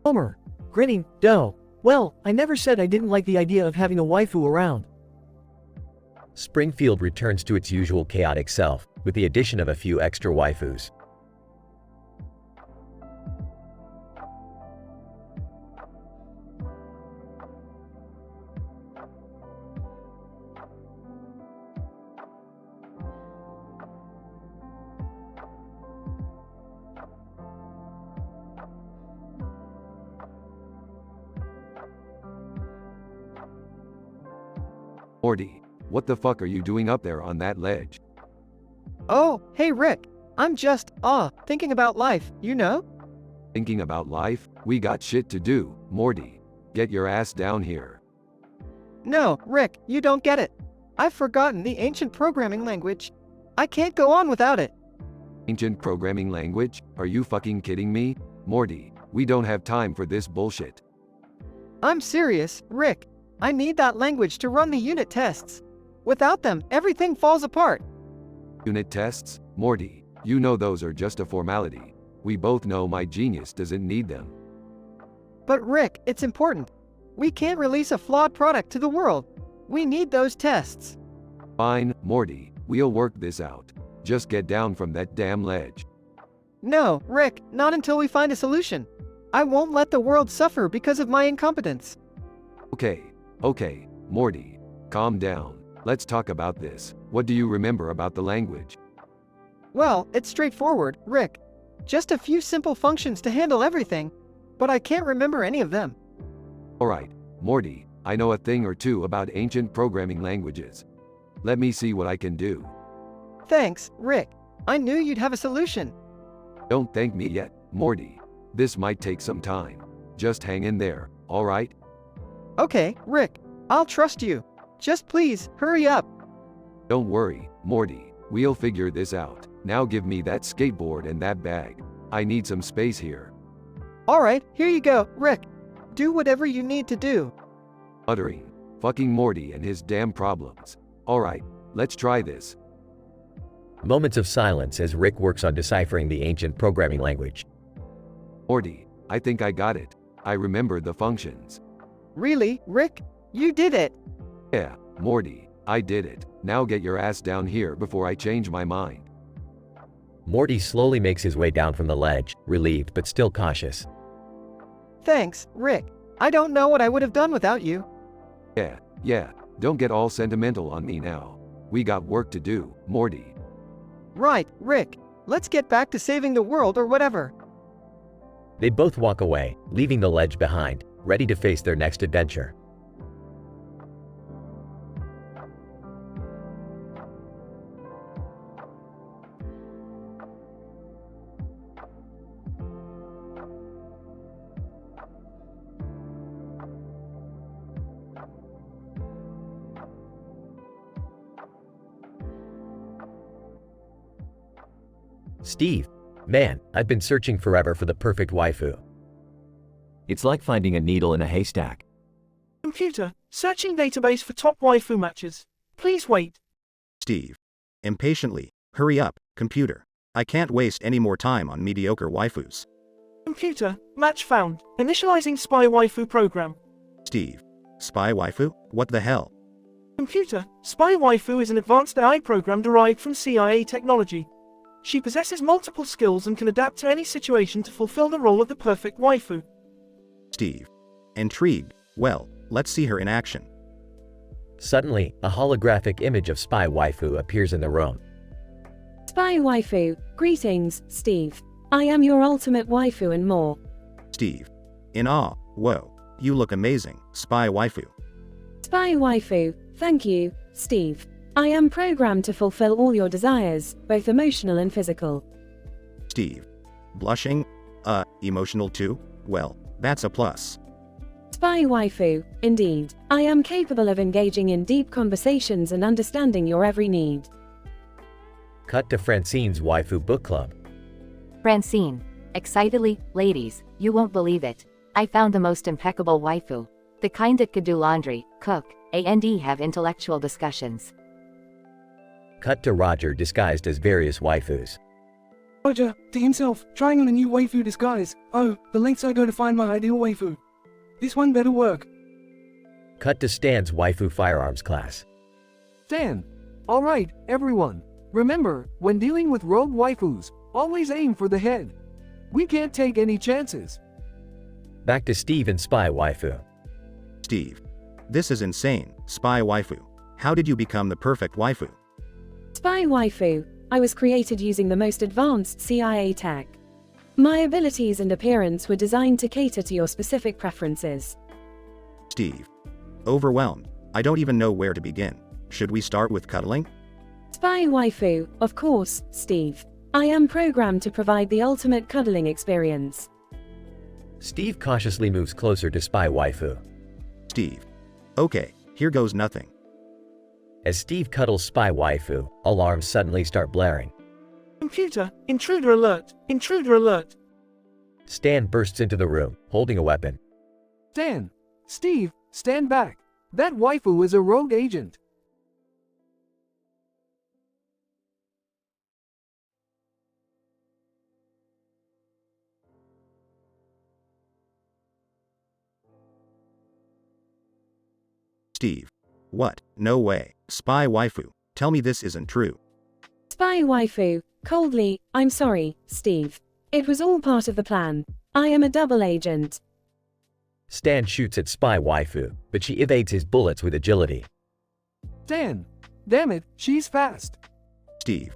Homer, grinning, dough. Well, I never said I didn't like the idea of having a waifu around. Springfield returns to its usual chaotic self, with the addition of a few extra waifus. Morty, what the fuck are you doing up there on that ledge? Oh, hey Rick. I'm just, thinking about life, you know? Thinking about life? We got shit to do, Morty. Get your ass down here. No, Rick, you don't get it. I've forgotten the ancient programming language. I can't go on without it. Ancient programming language? Are you fucking kidding me? Morty, we don't have time for this bullshit. I'm serious, Rick. I need that language to run the unit tests. Without them, everything falls apart. Unit tests? Morty, you know those are just a formality. We both know my genius doesn't need them. But Rick, it's important. We can't release a flawed product to the world. We need those tests. Fine, Morty, we'll work this out. Just get down from that damn ledge. No, Rick, not until we find a solution. I won't let the world suffer because of my incompetence. Okay, Morty, calm down. Let's talk about this. What do you remember about the language? Well, it's straightforward, Rick. Just a few simple functions to handle everything. But I can't remember any of them. Alright, Morty, I know a thing or two about ancient programming languages. Let me see what I can do. Thanks, Rick. I knew you'd have a solution. Don't thank me yet, Morty. This might take some time. Just hang in there, alright? Okay, Rick. I'll trust you. Just please, hurry up. Don't worry, Morty. We'll figure this out. Now give me that skateboard and that bag. I need some space here. Alright, here you go, Rick. Do whatever you need to do. Muttering. Fucking Morty and his damn problems. Alright, let's try this. Moments of silence as Rick works on deciphering the ancient programming language. Morty, I think I got it. I remember the functions. Really, Rick? You did it! Yeah, Morty, I did it. Now get your ass down here before I change my mind. Morty slowly makes his way down from the ledge, relieved but still cautious. Thanks, Rick. I don't know what I would have done without you. Yeah, don't get all sentimental on me now. We got work to do, Morty. Right, Rick. Let's get back to saving the world or whatever. They both walk away, leaving the ledge behind, ready to face their next adventure. Steve, man, I've been searching forever for the perfect waifu. It's like finding a needle in a haystack. Computer, searching database for top waifu matches. Please wait. Steve. Impatiently, hurry up, computer. I can't waste any more time on mediocre waifus. Computer, match found. Initializing spy waifu program. Steve. Spy waifu? What the hell? Computer, spy waifu is an advanced AI program derived from CIA technology. She possesses multiple skills and can adapt to any situation to fulfill the role of the perfect waifu. Steve. Intrigued. Well, let's see her in action. Suddenly, a holographic image of spy waifu appears in the room. Spy waifu, greetings, Steve. I am your ultimate waifu and more. Steve. In awe. Whoa. You look amazing, spy waifu. Spy waifu, thank you, Steve. I am programmed to fulfill all your desires, both emotional and physical. Steve. Blushing? Emotional too? Well, that's a plus. Spy waifu, indeed. I am capable of engaging in deep conversations and understanding your every need. Cut to Francine's waifu book club. Francine. Excitedly, ladies, you won't believe it. I found the most impeccable waifu. The kind that could do laundry, cook, and have intellectual discussions. Cut to Roger disguised as various waifus. Roger, to himself, trying on a new waifu disguise. Oh, the lengths I go to find my ideal waifu. This one better work. Cut to Stan's waifu firearms class. Stan. Alright, everyone. Remember, when dealing with rogue waifus, always aim for the head. We can't take any chances. Back to Steve and spy waifu. Steve. This is insane, spy waifu. How did you become the perfect waifu? Spy waifu, I was created using the most advanced CIA tech. My abilities and appearance were designed to cater to your specific preferences. Steve. Overwhelmed. I don't even know where to begin. Should we start with cuddling? Spy waifu, of course, Steve. I am programmed to provide the ultimate cuddling experience. Steve cautiously moves closer to spy waifu. Steve. Okay, here goes nothing. As Steve cuddles spy waifu, alarms suddenly start blaring. Computer, intruder alert, intruder alert. Stan bursts into the room, holding a weapon. Stan. Steve, stand back. That waifu is a rogue agent. Steve. What? No way. Spy waifu. Tell me this isn't true. Spy waifu, coldly, I'm sorry, Steve. It was all part of the plan. I am a double agent. Stan shoots at spy waifu, but she evades his bullets with agility. Stan. Damn it, she's fast. Steve.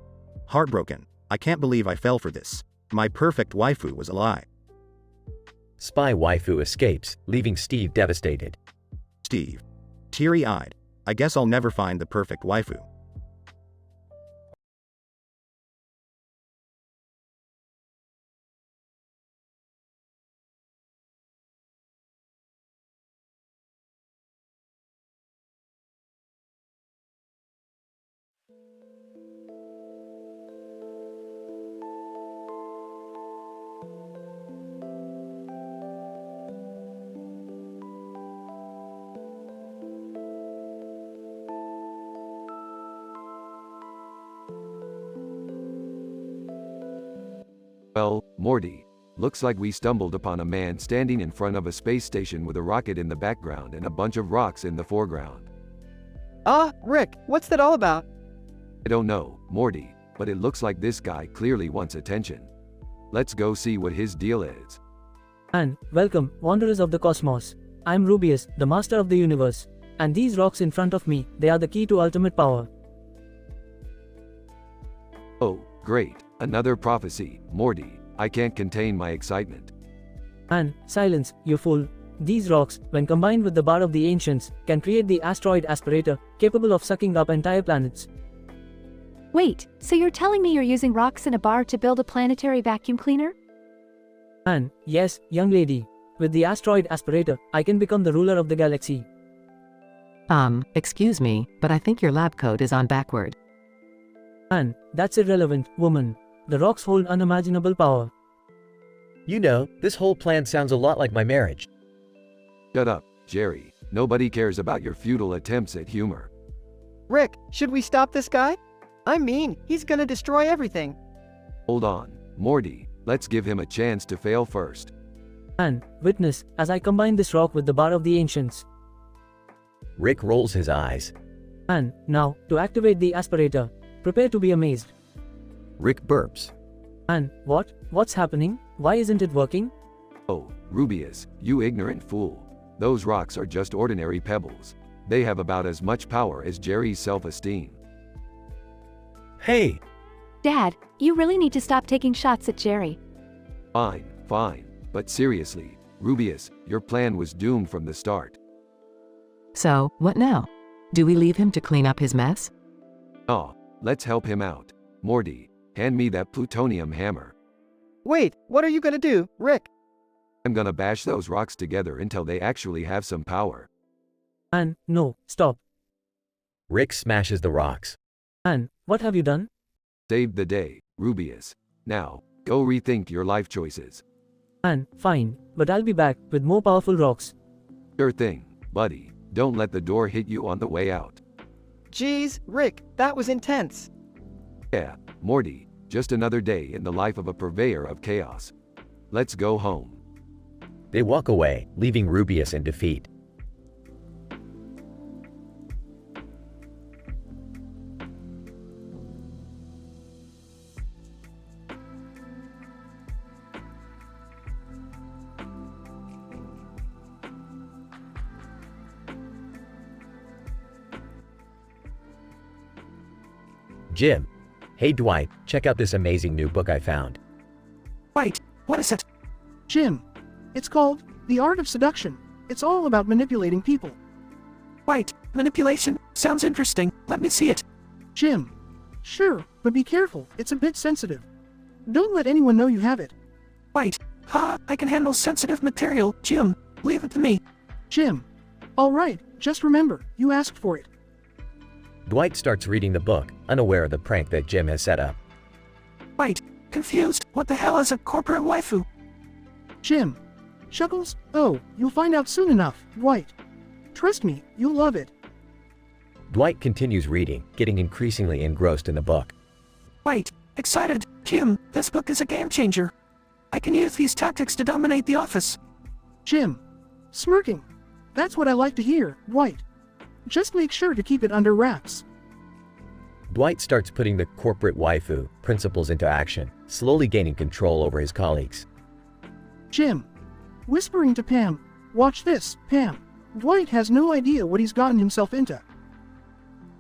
Heartbroken. I can't believe I fell for this. My perfect waifu was a lie. Spy waifu escapes, leaving Steve devastated. Steve. Teary-eyed. I guess I'll never find the perfect waifu. Well, Morty. Looks like we stumbled upon a man standing in front of a space station with a rocket in the background and a bunch of rocks in the foreground. Rick, what's that all about? I don't know, Morty, but it looks like this guy clearly wants attention. Let's go see what his deal is. And, welcome, wanderers of the cosmos. I'm Rubius, the master of the universe. And these rocks in front of me, they are the key to ultimate power. Oh, great. Another prophecy, Morty. I can't contain my excitement. And, silence, you fool. These rocks, when combined with the bar of the ancients, can create the asteroid aspirator, capable of sucking up entire planets. Wait, so you're telling me you're using rocks in a bar to build a planetary vacuum cleaner? And, yes, young lady. With the asteroid aspirator, I can become the ruler of the galaxy. Excuse me, but I think your lab coat is on backward. And, that's irrelevant, woman. The rocks hold unimaginable power. You know, this whole plan sounds a lot like my marriage. Shut up, Jerry. Nobody cares about your futile attempts at humor. Rick, should we stop this guy? I mean, he's gonna destroy everything. Hold on, Morty, let's give him a chance to fail first. And, witness, as I combine this rock with the bar of the ancients. Rick rolls his eyes. And, now, to activate the aspirator, prepare to be amazed. Rick burps. And, what's happening? Why isn't it working? Oh, Rubius, you ignorant fool. Those rocks are just ordinary pebbles. They have about as much power as Jerry's self-esteem. Hey! Dad, you really need to stop taking shots at Jerry. Fine. But seriously, Rubius, your plan was doomed from the start. So, what now? Do we leave him to clean up his mess? Oh, let's help him out. Morty, hand me that plutonium hammer. Wait, what are you gonna do, Rick? I'm gonna bash those rocks together until they actually have some power. And, no, stop. Rick smashes the rocks. And, what have you done? Saved the day, Rubius. Now, go rethink your life choices. And, fine, but I'll be back with more powerful rocks. Sure thing, buddy. Don't let the door hit you on the way out. Geez, Rick, that was intense. Yeah, Morty, just another day in the life of a purveyor of chaos. Let's go home. They walk away, leaving Rubius in defeat. Jim. Hey Dwight, check out this amazing new book I found. Wait, what is it? Jim, it's called The Art of Seduction. It's all about manipulating people. Wait, manipulation? Sounds interesting. Let me see it. Jim. Sure, but be careful, it's a bit sensitive. Don't let anyone know you have it. Wait, I can handle sensitive material, Jim. Leave it to me. Jim. Alright, just remember, you asked for it. Dwight starts reading the book, unaware of the prank that Jim has set up. Wait, confused. What the hell is a corporate waifu? Jim. Chuckles? Oh, you'll find out soon enough, Dwight. Trust me, you'll love it. Dwight continues reading, getting increasingly engrossed in the book. Wait, excited. Jim, this book is a game changer. I can use these tactics to dominate the office. Jim. Smirking. That's what I like to hear, Dwight. Just make sure to keep it under wraps. Dwight starts putting the corporate waifu principles into action, slowly gaining control over his colleagues. Jim. Whispering to Pam. Watch this, Pam. Dwight has no idea what he's gotten himself into.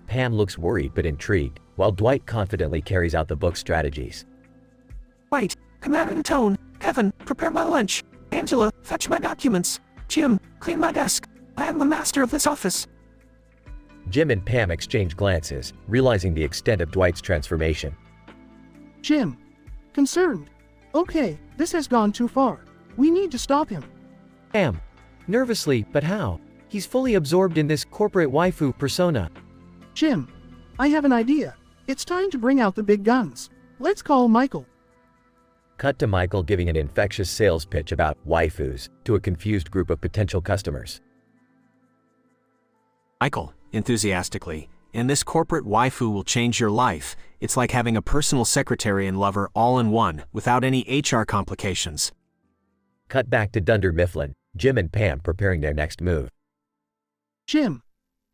Pam looks worried but intrigued, while Dwight confidently carries out the book's strategies. Wait, command and tone. Kevin, prepare my lunch. Angela, fetch my documents. Jim, clean my desk. I am the master of this office. Jim and Pam exchange glances, realizing the extent of Dwight's transformation. Jim. Concerned. Okay, this has gone too far. We need to stop him. Pam. Nervously, but how? He's fully absorbed in this corporate waifu persona. Jim. I have an idea. It's time to bring out the big guns. Let's call Michael. Cut to Michael giving an infectious sales pitch about waifus to a confused group of potential customers. Michael, enthusiastically, and this corporate waifu will change your life. It's like having a personal secretary and lover all in one, without any HR complications. Cut back to Dunder Mifflin, Jim and Pam preparing their next move. Jim.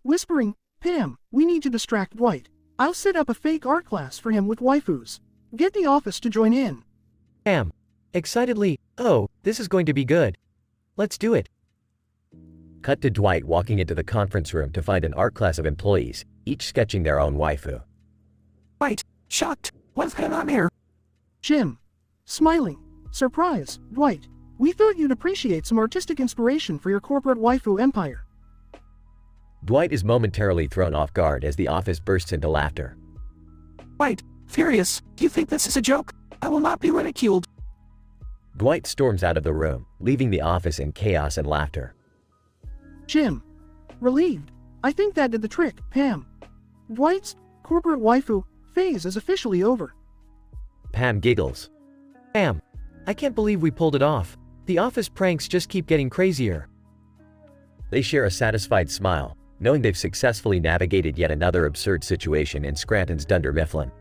Whispering, Pam, we need to distract Dwight. I'll set up a fake art class for him with waifus. Get the office to join in. Pam. Excitedly, oh, this is going to be good. Let's do it. Cut to Dwight walking into the conference room to find an art class of employees, each sketching their own waifu. Wait, shocked. What's going on here? Jim. Smiling. Surprise, Dwight. We thought you'd appreciate some artistic inspiration for your corporate waifu empire. Dwight is momentarily thrown off guard as the office bursts into laughter. Wait, Furious, do you think this is a joke? I will not be ridiculed. Dwight storms out of the room, leaving the office in chaos and laughter. Jim. Relieved. I think that did the trick, Pam. Dwight's corporate waifu phase is officially over. Pam giggles. Pam. I can't believe we pulled it off. The office pranks just keep getting crazier. They share a satisfied smile, knowing they've successfully navigated yet another absurd situation in Scranton's Dunder Mifflin.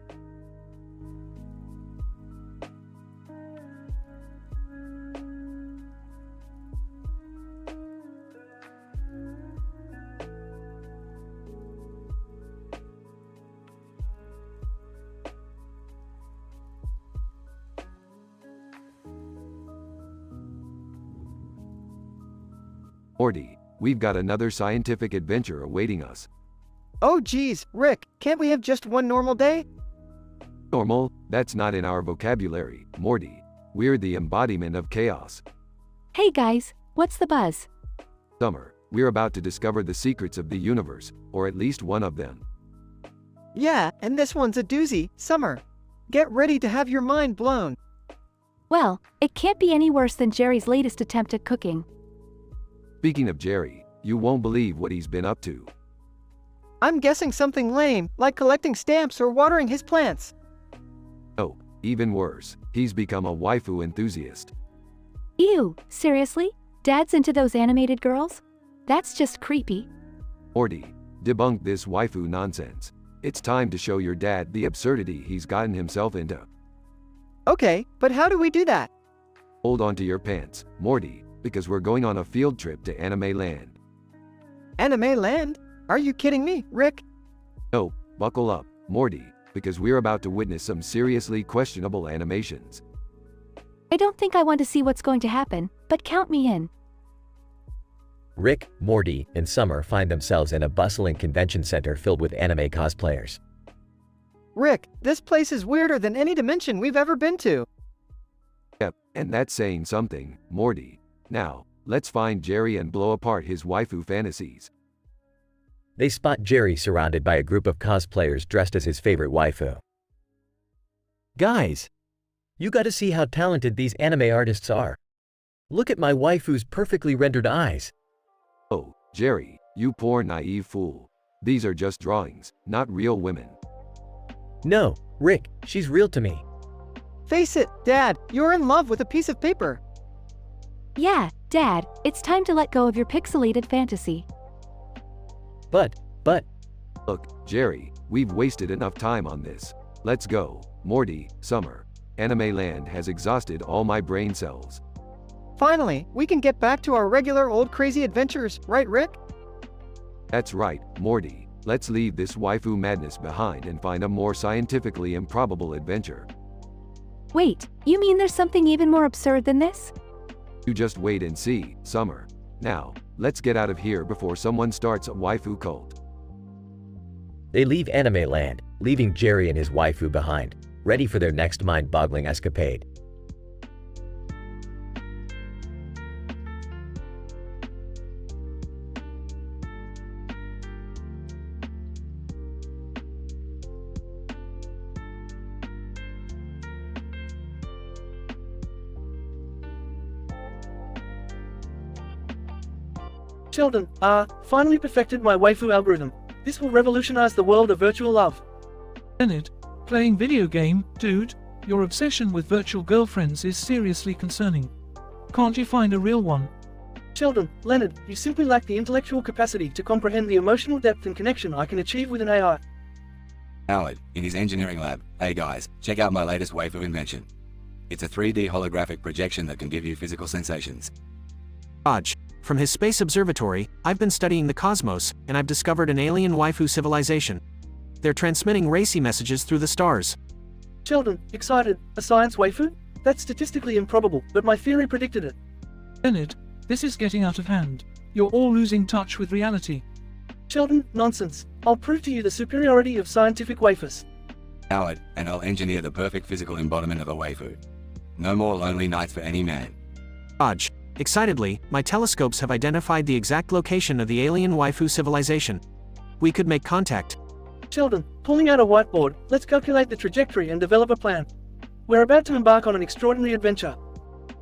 Morty, we've got another scientific adventure awaiting us. Oh geez, Rick, can't we have just one normal day? Normal? That's not in our vocabulary, Morty. We're the embodiment of chaos. Hey guys, what's the buzz? Summer, we're about to discover the secrets of the universe, or at least one of them. Yeah, and this one's a doozy, Summer. Get ready to have your mind blown. Well, it can't be any worse than Jerry's latest attempt at cooking. Speaking of Jerry, you won't believe what he's been up to. I'm guessing something lame, like collecting stamps or watering his plants. Oh, even worse, he's become a waifu enthusiast. Ew, seriously? Dad's into those animated girls? That's just creepy. Morty, debunk this waifu nonsense. It's time to show your dad the absurdity he's gotten himself into. Okay, but how do we do that? Hold on to your pants, Morty, because we're going on a field trip to Anime Land. Anime Land? Are you kidding me, Rick? No, buckle up, Morty, because we're about to witness some seriously questionable animations. I don't think I want to see what's going to happen, but count me in. Rick, Morty, and Summer find themselves in a bustling convention center filled with anime cosplayers. Rick, this place is weirder than any dimension we've ever been to. Yep, and that's saying something, Morty. Now, let's find Jerry and blow apart his waifu fantasies. They spot Jerry surrounded by a group of cosplayers dressed as his favorite waifu. Guys, you gotta see how talented these anime artists are. Look at my waifu's perfectly rendered eyes. Oh, Jerry, you poor naive fool. These are just drawings, not real women. No, Rick, she's real to me. Face it, Dad, you're in love with a piece of paper. Yeah, Dad, it's time to let go of your pixelated fantasy. But. Look, Jerry, we've wasted enough time on this. Let's go, Morty, Summer. Anime Land has exhausted all my brain cells. Finally, we can get back to our regular old crazy adventures, right, Rick? That's right, Morty. Let's leave this waifu madness behind and find a more scientifically improbable adventure. Wait, you mean there's something even more absurd than this? You just wait and see, Summer. Now, let's get out of here before someone starts a waifu cult. They leave Anime Land, leaving Jerry and his waifu behind, ready for their next mind-boggling escapade. Sheldon, finally perfected my waifu algorithm. This will revolutionize the world of virtual love. Leonard, playing video game, dude, your obsession with virtual girlfriends is seriously concerning. Can't you find a real one? Sheldon, Leonard, you simply lack the intellectual capacity to comprehend the emotional depth and connection I can achieve with an AI. Howard, in his engineering lab. Hey guys, check out my latest waifu invention. It's a 3D holographic projection that can give you physical sensations. Raj, from his space observatory, I've been studying the cosmos, and I've discovered an alien waifu civilization. They're transmitting racy messages through the stars. Sheldon, excited, a science waifu? That's statistically improbable, but my theory predicted it. Leonard, this is getting out of hand. You're all losing touch with reality. Sheldon, nonsense. I'll prove to you the superiority of scientific waifus. Howard, and I'll engineer the perfect physical embodiment of a waifu. No more lonely nights for any man. Raj, excitedly, my telescopes have identified the exact location of the alien waifu civilization. We could make contact. Sheldon, pulling out a whiteboard, let's calculate the trajectory and develop a plan. We're about to embark on an extraordinary adventure.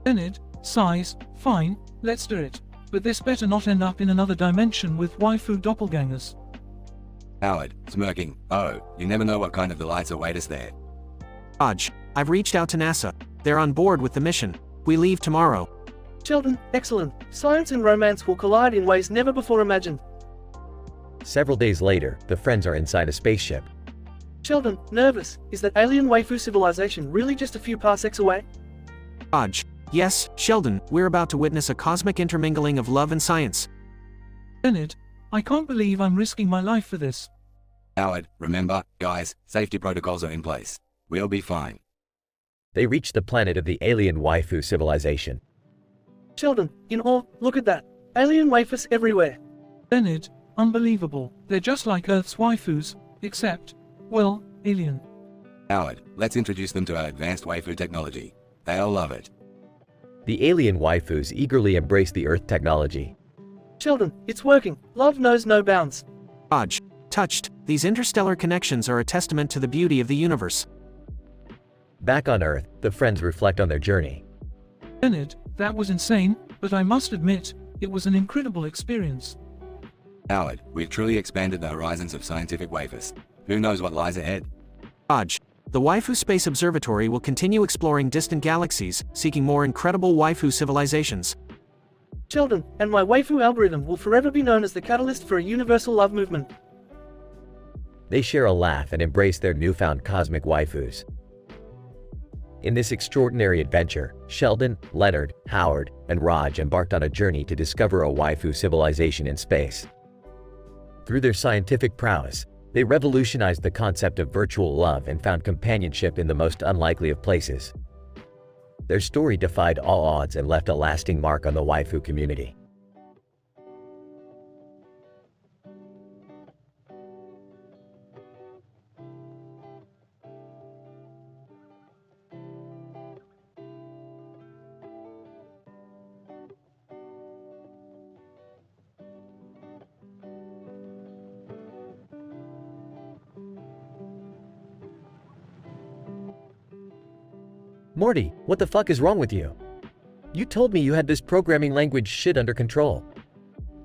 Leonard, size, fine, let's do it. But this better not end up in another dimension with waifu doppelgangers. Howard, smirking. Oh, you never know what kind of delights await us there. Raj, I've reached out to NASA. They're on board with the mission. We leave tomorrow. Sheldon, excellent. Science and romance will collide in ways never before imagined. Several days later, the friends are inside a spaceship. Sheldon, nervous. Is that alien waifu civilization really just a few parsecs away? Raj, yes, Sheldon, we're about to witness a cosmic intermingling of love and science. Leonard, I can't believe I'm risking my life for this. Howard, remember, guys, safety protocols are in place. We'll be fine. They reach the planet of the alien waifu civilization. Sheldon, in awe, look at that. Alien waifus everywhere. Leonard, unbelievable. They're just like Earth's waifus, except, well, alien. Howard, let's introduce them to our advanced waifu technology. They'll love it. The alien waifus eagerly embrace the Earth technology. Children, it's working. Love knows no bounds. Raj, touched, these interstellar connections are a testament to the beauty of the universe. Back on Earth, the friends reflect on their journey. Leonard, that was insane, but I must admit, it was an incredible experience. Howard, we've truly expanded the horizons of scientific waifus. Who knows what lies ahead? Raj, the Waifu Space Observatory will continue exploring distant galaxies, seeking more incredible waifu civilizations. Children, and my waifu algorithm will forever be known as the catalyst for a universal love movement. They share a laugh and embrace their newfound cosmic waifus. In this extraordinary adventure, Sheldon, Leonard, Howard, and Raj embarked on a journey to discover a waifu civilization in space. Through their scientific prowess, they revolutionized the concept of virtual love and found companionship in the most unlikely of places. Their story defied all odds and left a lasting mark on the waifu community. Morty, what the fuck is wrong with you? You told me you had this programming language shit under control.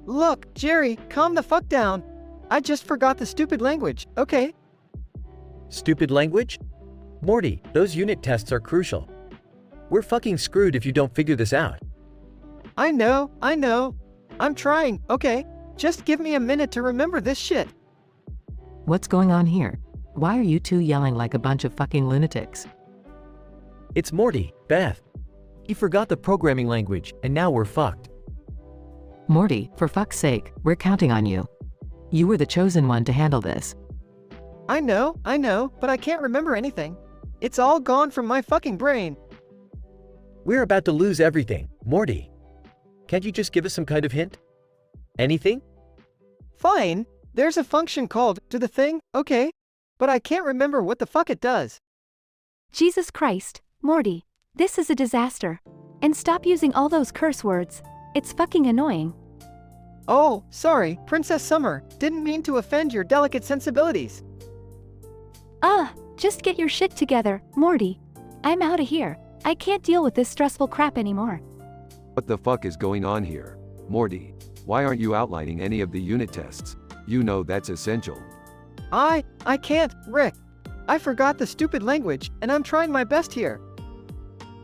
Look, Jerry, calm the fuck down. I just forgot the stupid language, okay? Stupid language? Morty, those unit tests are crucial. We're fucking screwed if you don't figure this out. I know. I'm trying, okay? Just give me a minute to remember this shit. What's going on here? Why are you two yelling like a bunch of fucking lunatics? It's Morty, Beth. He forgot the programming language, and now we're fucked. Morty, for fuck's sake, we're counting on you. You were the chosen one to handle this. I know, but I can't remember anything. It's all gone from my fucking brain. We're about to lose everything, Morty. Can't you just give us some kind of hint? Anything? Fine. There's a function called do the thing, okay? But I can't remember what the fuck it does. Jesus Christ, Morty, this is a disaster. And stop using all those curse words. It's fucking annoying. Oh, sorry, Princess Summer. Didn't mean to offend your delicate sensibilities. Just get your shit together, Morty. I'm outta here. I can't deal with this stressful crap anymore. What the fuck is going on here? Morty, why aren't you outlining any of the unit tests? You know that's essential. I can't, Rick. I forgot the stupid language, and I'm trying my best here.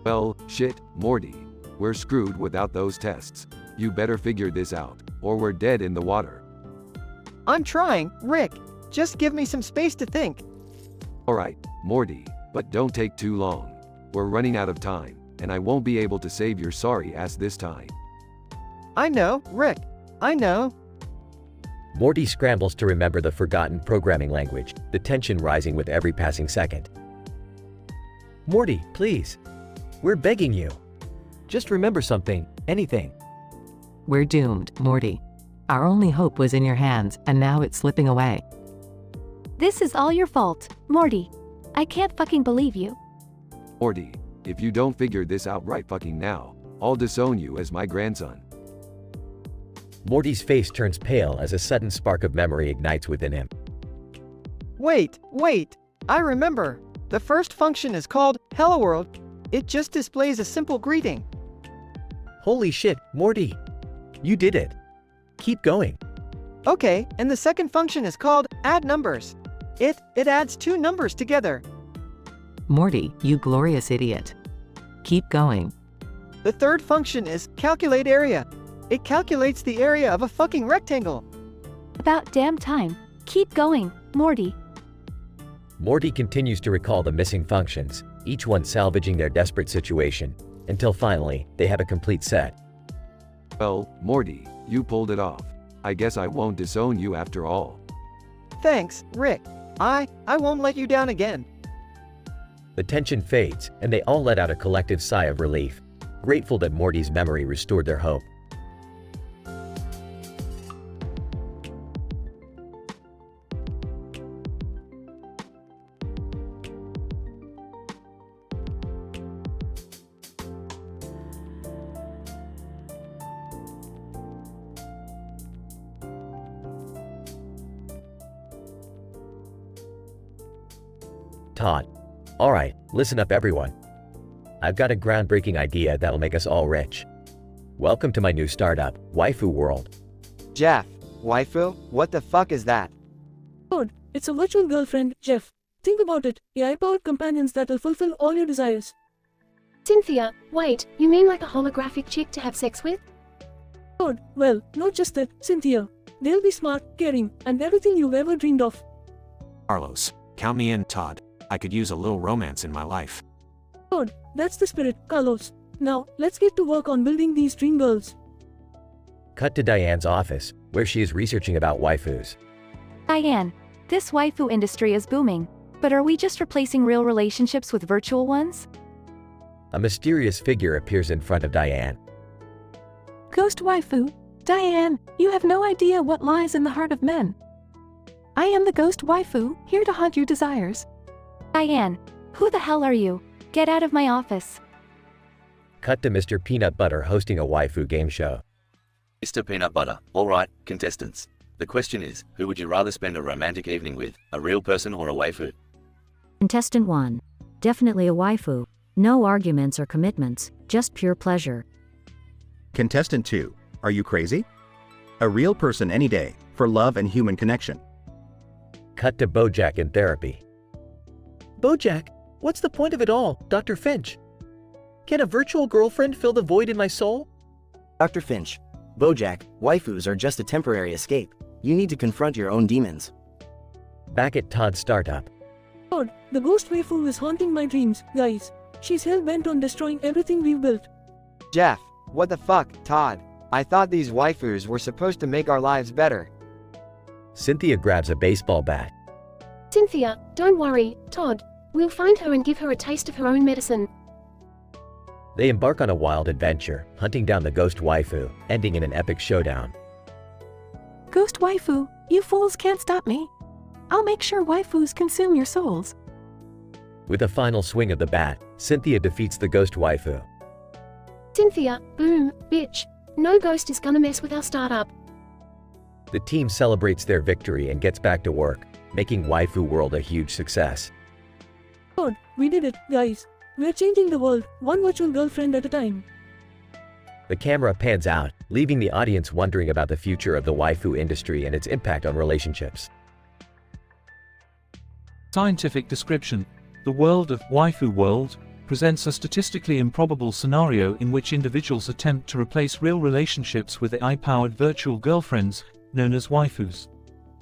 Well, shit, Morty. We're screwed without those tests. You better figure this out, or we're dead in the water. I'm trying, Rick. Just give me some space to think. Alright, Morty, but don't take too long. We're running out of time, and I won't be able to save your sorry ass this time. I know, Rick. I know. Morty scrambles to remember the forgotten programming language, the tension rising with every passing second. Morty, please. We're begging you. Just remember something, anything. We're doomed, Morty. Our only hope was in your hands, and now it's slipping away. This is all your fault, Morty. I can't fucking believe you. Morty, if you don't figure this out right fucking now, I'll disown you as my grandson. Morty's face turns pale as a sudden spark of memory ignites within him. Wait. I remember. The first function is called Hello World. It just displays a simple greeting. Holy shit, Morty. You did it. Keep going. Okay, and the second function is called Add Numbers. It adds two numbers together. Morty, you glorious idiot. Keep going. The third function is Calculate Area. It calculates the area of a fucking rectangle. About damn time. Keep going, Morty. Morty continues to recall the missing functions, each one salvaging their desperate situation, until finally, they have a complete set. Well, Morty, you pulled it off. I guess I won't disown you after all. Thanks, Rick. I won't let you down again. The tension fades, and they all let out a collective sigh of relief, grateful that Morty's memory restored their hope. Todd. Alright, listen up everyone. I've got a groundbreaking idea that'll make us all rich. Welcome to my new startup, Waifu World. Jeff, waifu? What the fuck is that? Todd, it's a virtual girlfriend, Jeff. Think about it, AI-powered companions that'll fulfill all your desires. Cynthia, wait, you mean like a holographic chick to have sex with? Todd, well, not just that, Cynthia. They'll be smart, caring, and everything you've ever dreamed of. Carlos, count me in, Todd. I could use a little romance in my life. Todd, that's the spirit, Carlos. Now, let's get to work on building these dream girls. Cut to Diane's office, where she is researching about waifus. Diane, this waifu industry is booming. But are we just replacing real relationships with virtual ones? A mysterious figure appears in front of Diane. Ghost waifu? Diane, you have no idea what lies in the heart of men. I am the ghost waifu, here to haunt your desires. Diane, who the hell are you? Get out of my office. Cut to Mr. Peanut Butter hosting a waifu game show. Mr. Peanut Butter, alright, contestants. The question is, who would you rather spend a romantic evening with, a real person or a waifu? Contestant 1. Definitely a waifu. No arguments or commitments, just pure pleasure. Contestant 2. Are you crazy? A real person any day, for love and human connection. Cut to Bojack in therapy. Bojack, what's the point of it all, Dr. Finch? Can a virtual girlfriend fill the void in my soul? Dr. Finch, Bojack, waifus are just a temporary escape. You need to confront your own demons. Back at Todd's startup. Todd, the ghost waifu is haunting my dreams, guys. She's hell-bent on destroying everything we've built. Jeff, what the fuck, Todd? I thought these waifus were supposed to make our lives better. Cynthia grabs a baseball bat. Cynthia, don't worry, Todd. We'll find her and give her a taste of her own medicine. They embark on a wild adventure, hunting down the ghost waifu, ending in an epic showdown. Ghost waifu, you fools can't stop me. I'll make sure waifus consume your souls. With a final swing of the bat, Cynthia defeats the ghost waifu. Cynthia, boom, bitch. No ghost is gonna mess with our startup. The team celebrates their victory and gets back to work, making Waifu World a huge success. Todd, we did it, guys. We're changing the world, one virtual girlfriend at a time. The camera pans out, leaving the audience wondering about the future of the waifu industry and its impact on relationships. Scientific description. The world of Waifu World presents a statistically improbable scenario in which individuals attempt to replace real relationships with AI-powered virtual girlfriends, known as waifus.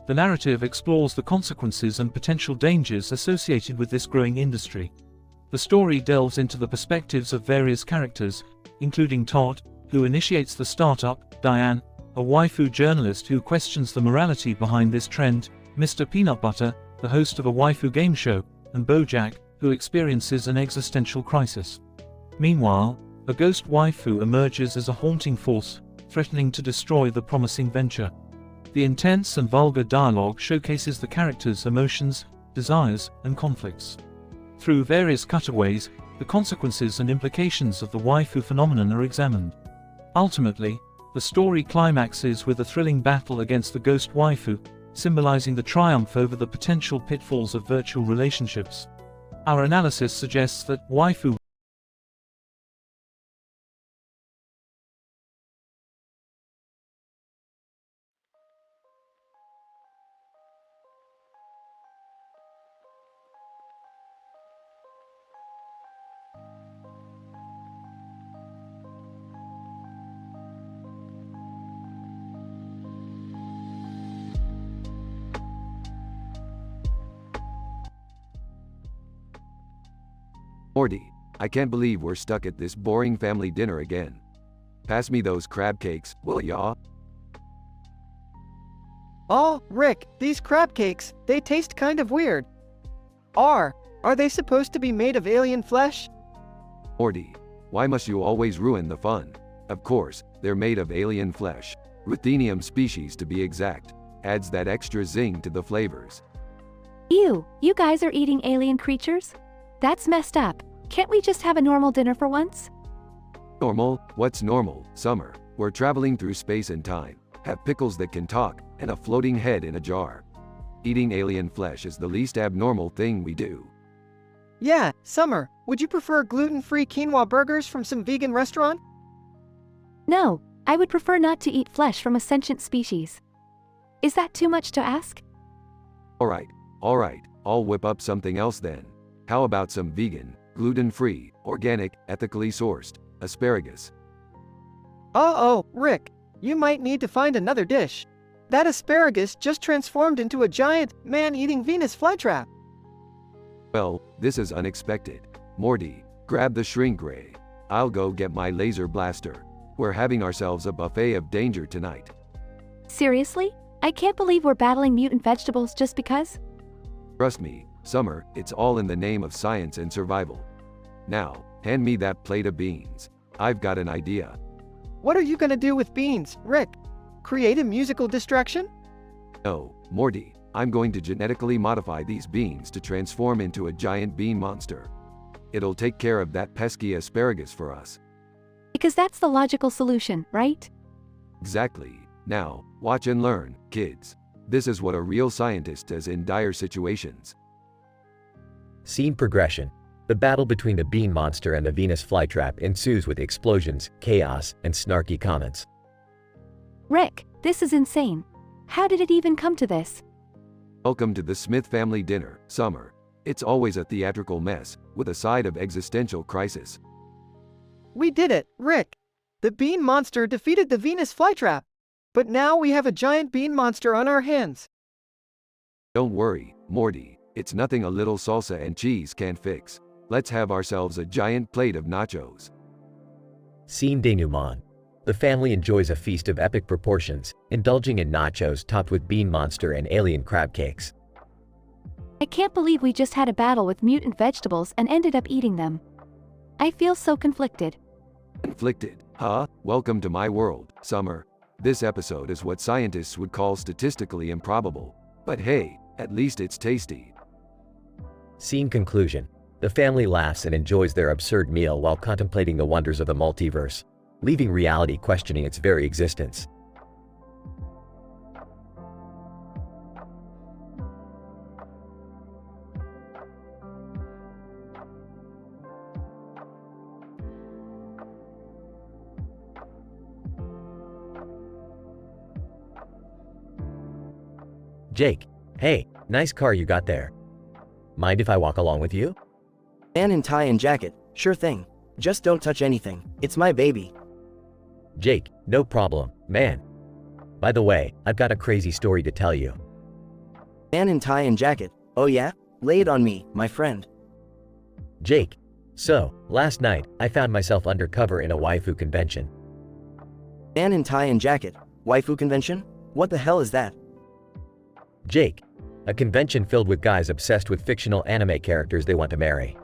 The narrative explores the consequences and potential dangers associated with this growing industry. The story delves into the perspectives of various characters, including Todd, who initiates the startup, Diane, a waifu journalist who questions the morality behind this trend, Mr. Peanut Butter, the host of a waifu game show, and Bojack, who experiences an existential crisis. Meanwhile, a ghost waifu emerges as a haunting force, threatening to destroy the promising venture. The intense and vulgar dialogue showcases the characters' emotions, desires, and conflicts. Through various cutaways, the consequences and implications of the waifu phenomenon are examined. Ultimately, the story climaxes with a thrilling battle against the ghost waifu, symbolizing the triumph over the potential pitfalls of virtual relationships. Our analysis suggests that waifu Morty, I can't believe we're stuck at this boring family dinner again. Pass me those crab cakes, will ya? Oh, Rick, these crab cakes, they taste kind of weird. Are they supposed to be made of alien flesh? Morty, why must you always ruin the fun? Of course, they're made of alien flesh. Ruthenium species to be exact. Adds that extra zing to the flavors. Ew, you guys are eating alien creatures? That's messed up. Can't we just have a normal dinner for once? Normal? What's normal? Summer. We're traveling through space and time. Have pickles that can talk, and a floating head in a jar. Eating alien flesh is the least abnormal thing we do. Yeah, Summer, would you prefer gluten-free quinoa burgers from some vegan restaurant? No, I would prefer not to eat flesh from a sentient species. Is that too much to ask? Alright, I'll whip up something else then. How about some vegan, gluten-free, organic, ethically sourced asparagus? Oh, Rick, you might need to find another dish. That asparagus just transformed into a giant, man-eating Venus flytrap. Well, this is unexpected. Morty, grab the shrink ray. I'll go get my laser blaster. We're having ourselves a buffet of danger tonight. Seriously? I can't believe we're battling mutant vegetables just because? Trust me, Summer, it's all in the name of science and survival. Now, hand me that plate of beans. I've got an idea. What are you gonna do with beans, Rick? Create a musical distraction? No, Morty, I'm going to genetically modify these beans to transform into a giant bean monster. It'll take care of that pesky asparagus for us. Because that's the logical solution, right? Exactly. Now, watch and learn, kids. This is what a real scientist does in dire situations. Scene progression. The battle between the bean monster and the Venus flytrap ensues with explosions, chaos, and snarky comments. Rick, this is insane. How did it even come to this? Welcome to the Smith family dinner, Summer. It's always a theatrical mess, with a side of existential crisis. We did it, Rick. The bean monster defeated the Venus flytrap. But now we have a giant bean monster on our hands. Don't worry, Morty. It's nothing a little salsa and cheese can't fix. Let's have ourselves a giant plate of nachos. Scene denouement. The family enjoys a feast of epic proportions, indulging in nachos topped with bean monster and alien crab cakes. I can't believe we just had a battle with mutant vegetables and ended up eating them. I feel so conflicted. Conflicted, huh? Welcome to my world, Summer. This episode is what scientists would call statistically improbable. But hey, at least it's tasty. Scene conclusion. The family laughs and enjoys their absurd meal while contemplating the wonders of the multiverse, leaving reality questioning its very existence. Jake, hey, nice car you got there. Mind if I walk along with you? Man in tie and jacket, sure thing. Just don't touch anything, it's my baby. Jake, no problem, man. By the way, I've got a crazy story to tell you. Man in tie and jacket, oh yeah? Lay it on me, my friend. Jake, so, last night, I found myself undercover in a waifu convention. Man in tie and jacket, waifu convention? What the hell is that? Jake, a convention filled with guys obsessed with fictional anime characters they want to marry.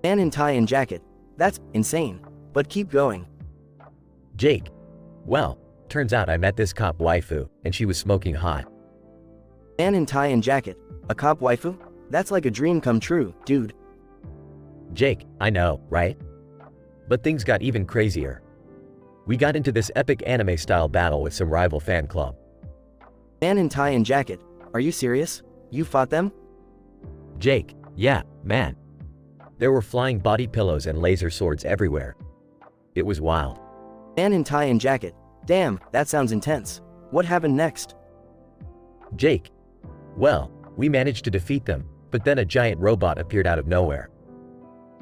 Man in tie and jacket, that's insane, but keep going. Jake, well, turns out I met this cop waifu, and she was smoking hot. Man in tie and jacket, a cop waifu? That's like a dream come true, dude. Jake, I know, right? But things got even crazier. We got into this epic anime-style battle with some rival fan club. Man in tie and jacket, are you serious? You fought them? Jake, yeah, man. There were flying body pillows and laser swords everywhere. It was wild. Man in tie and jacket, damn, that sounds intense. What happened next? Jake, well, we managed to defeat them, but then a giant robot appeared out of nowhere.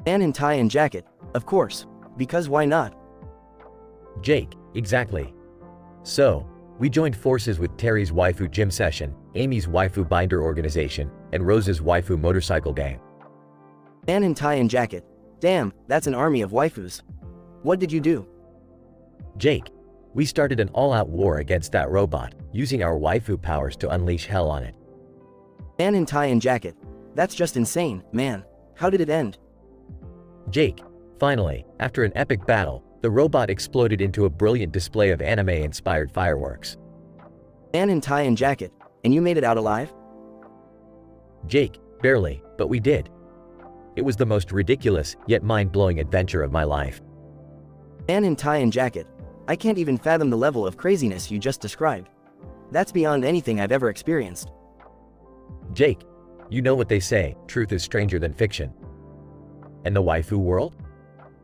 Man in tie and jacket, of course, because why not? Jake, exactly. So, we joined forces with Terry's waifu gym session, Amy's waifu binder organization, and Rose's waifu motorcycle gang. Man in tie and jacket, damn, that's an army of waifus. What did you do? Jake, we started an all-out war against that robot, using our waifu powers to unleash hell on it. Man in tie and jacket, that's just insane, man. How did it end? Jake, finally, after an epic battle, the robot exploded into a brilliant display of anime-inspired fireworks. Man in tie and jacket, and you made it out alive? Jake, barely, but we did. It was the most ridiculous, yet mind-blowing adventure of my life. Man in tie and jacket, I can't even fathom the level of craziness you just described. That's beyond anything I've ever experienced. Jake, you know what they say, truth is stranger than fiction. And the waifu world?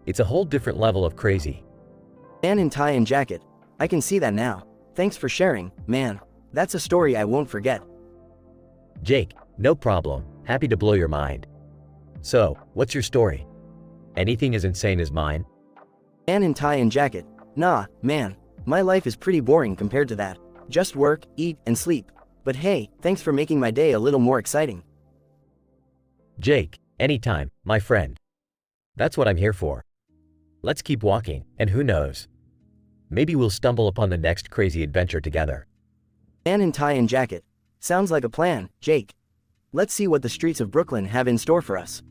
It's a whole different level of crazy. Man in tie and jacket. I can see that now. Thanks for sharing, man. That's a story I won't forget. Jake, no problem. Happy to blow your mind. So, what's your story? Anything as insane as mine? Man in tie and jacket. Nah, man. My life is pretty boring compared to that. Just work, eat, and sleep. But hey, thanks for making my day a little more exciting. Jake, anytime, my friend. That's what I'm here for. Let's keep walking, and who knows? Maybe we'll stumble upon the next crazy adventure together. Man in tie and jacket. Sounds like a plan, Jake. Let's see what the streets of Brooklyn have in store for us.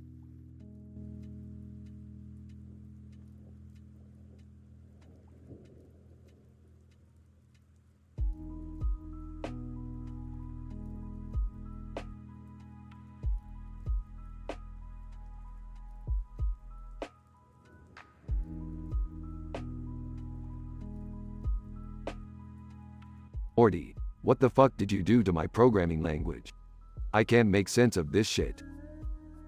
Morty, what the fuck did you do to my programming language? I can't make sense of this shit.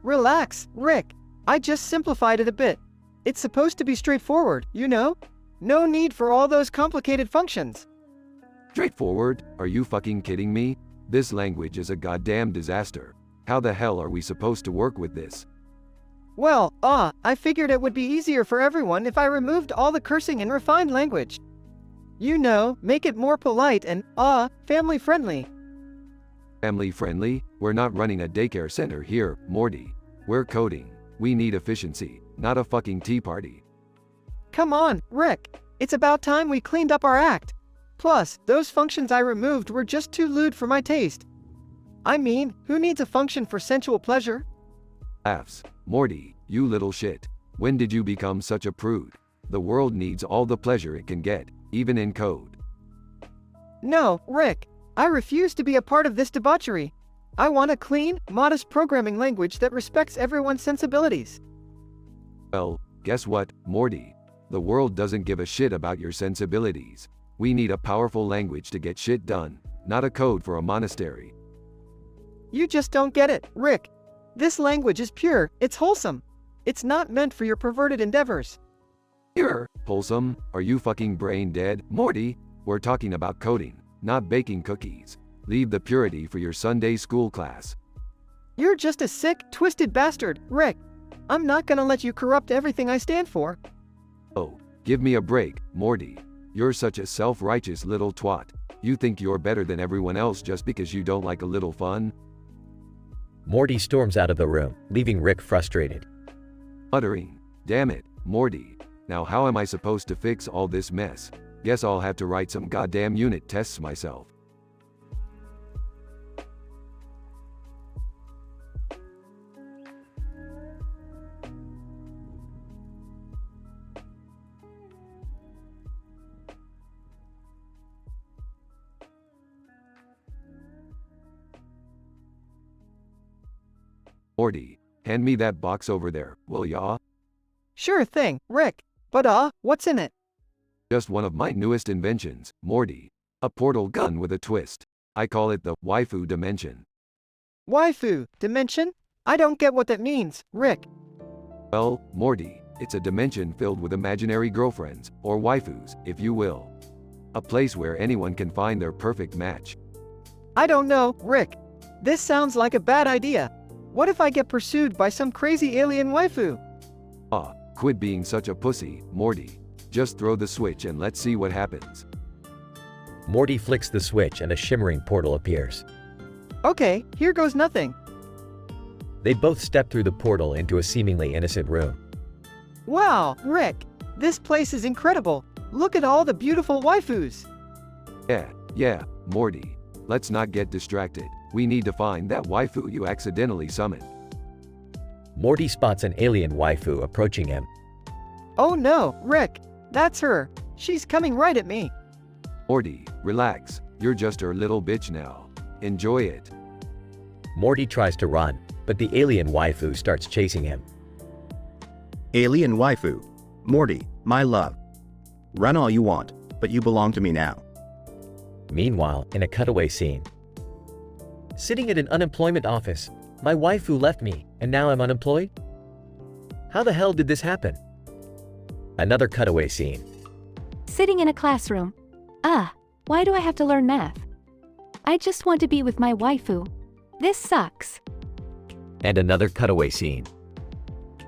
Relax, Rick. I just simplified it a bit. It's supposed to be straightforward, you know? No need for all those complicated functions. Straightforward? Are you fucking kidding me? This language is a goddamn disaster. How the hell are we supposed to work with this? Well, I figured it would be easier for everyone if I removed all the cursing and refined language. You know, make it more polite and, family-friendly. Family-friendly? We're not running a daycare center here, Morty. We're coding. We need efficiency, not a fucking tea party. Come on, Rick. It's about time we cleaned up our act. Plus, those functions I removed were just too lewd for my taste. I mean, who needs a function for sensual pleasure? Laughs. Morty, you little shit. When did you become such a prude? The world needs all the pleasure it can get, even in code. No, Rick. I refuse to be a part of this debauchery. I want a clean, modest programming language that respects everyone's sensibilities. Well, guess what, Morty? The world doesn't give a shit about your sensibilities. We need a powerful language to get shit done, not a code for a monastery. You just don't get it, Rick. This language is pure, it's wholesome. It's not meant for your perverted endeavors. Pure? Wholesome? Are you fucking brain dead? Morty, we're talking about coding, not baking cookies. Leave the purity for your Sunday school class. You're just a sick, twisted bastard, Rick. I'm not gonna let you corrupt everything I stand for. Oh, give me a break, Morty. You're such a self-righteous little twat. You think you're better than everyone else just because you don't like a little fun? Morty storms out of the room, leaving Rick frustrated. Muttering, damn it, Morty. Now how am I supposed to fix all this mess? Guess I'll have to write some goddamn unit tests myself. Morty, hand me that box over there, will ya? Sure thing, Rick. But what's in it? Just one of my newest inventions, Morty. A portal gun with a twist. I call it the waifu dimension. Waifu dimension? I don't get what that means, Rick. Well, Morty, it's a dimension filled with imaginary girlfriends, or waifus, if you will. A place where anyone can find their perfect match. I don't know, Rick. This sounds like a bad idea. What if I get pursued by some crazy alien waifu? Quit being such a pussy, Morty. Just throw the switch and let's see what happens. Morty flicks the switch and a shimmering portal appears. Okay, here goes nothing. They both step through the portal into a seemingly innocent room. Wow, Rick. This place is incredible. Look at all the beautiful waifus. Yeah, Morty. Let's not get distracted. We need to find that waifu you accidentally summoned. Morty spots an alien waifu approaching him. Oh no, Rick. That's her. She's coming right at me. Morty, relax. You're just her little bitch now. Enjoy it. Morty tries to run, but the alien waifu starts chasing him. Alien waifu. Morty, my love. Run all you want, but you belong to me now. Meanwhile, in a cutaway scene. Sitting at an unemployment office, my waifu left me, and now I'm unemployed? How the hell did this happen? Another cutaway scene. Sitting in a classroom. Why do I have to learn math? I just want to be with my waifu. This sucks. And another cutaway scene.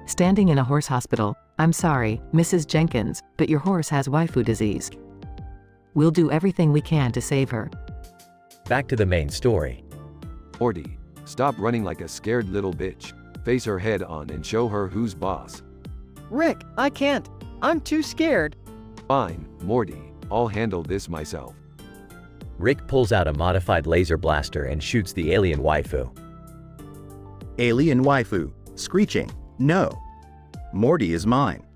Standing in a horse hospital. I'm sorry, Mrs. Jenkins, but your horse has waifu disease. We'll do everything we can to save her. Back to the main story. Morty, stop running like a scared little bitch. Face her head on and show her who's boss. Rick, I can't. I'm too scared. Fine, Morty, I'll handle this myself. Rick pulls out a modified laser blaster and shoots the alien waifu. Alien waifu. Screeching. No. Morty is mine.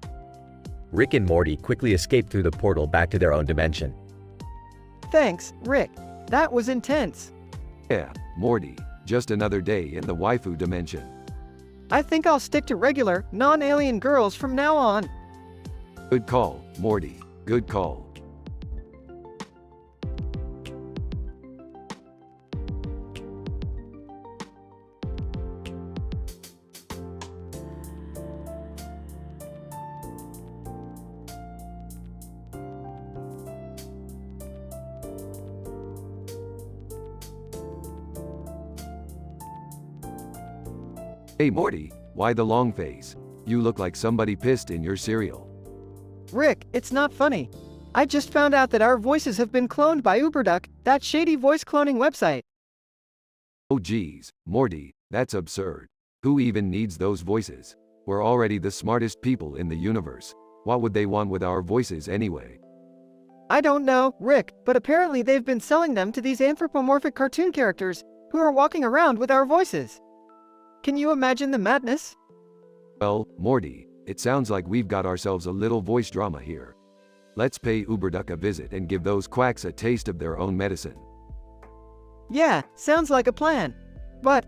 Rick and Morty quickly escape through the portal back to their own dimension. Thanks, Rick. That was intense. Yeah, Morty, just another day in the waifu dimension. I think I'll stick to regular, non-alien girls from now on. Good call, Morty. Good call. Hey Morty, why the long face? You look like somebody pissed in your cereal. Rick, it's not funny. I just found out that our voices have been cloned by UberDuck, that shady voice cloning website. Oh geez, Morty, that's absurd. Who even needs those voices? We're already the smartest people in the universe. What would they want with our voices anyway? I don't know, Rick, but apparently they've been selling them to these anthropomorphic cartoon characters, who are walking around with our voices. Can you imagine the madness? Well, Morty, it sounds like we've got ourselves a little voice drama here. Let's pay UberDuck a visit and give those quacks a taste of their own medicine. Yeah, sounds like a plan. But,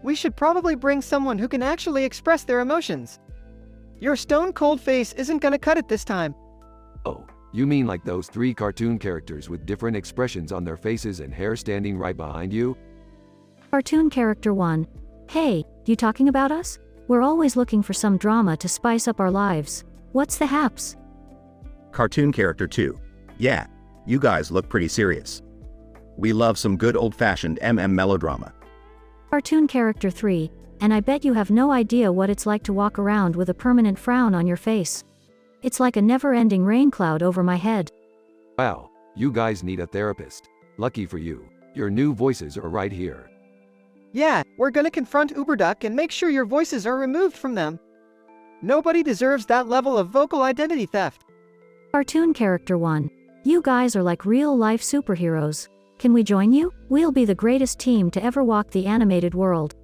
we should probably bring someone who can actually express their emotions. Your stone-cold face isn't gonna cut it this time. Oh, you mean like those 3 cartoon characters with different expressions on their faces and hair standing right behind you? Cartoon character 1. Hey, you talking about us? We're always looking for some drama to spice up our lives. What's the haps? Cartoon character 2. Yeah, you guys look pretty serious. We love some good old-fashioned melodrama. Cartoon character 3. And I bet you have no idea what it's like to walk around with a permanent frown on your face. It's like a never-ending rain cloud over my head. Wow, you guys need a therapist. Lucky for you, your new voices are right here. Yeah, we're gonna confront UberDuck and make sure your voices are removed from them. Nobody deserves that level of vocal identity theft. Cartoon character 1. You guys are like real-life superheroes. Can we join you? We'll be the greatest team to ever walk the animated world.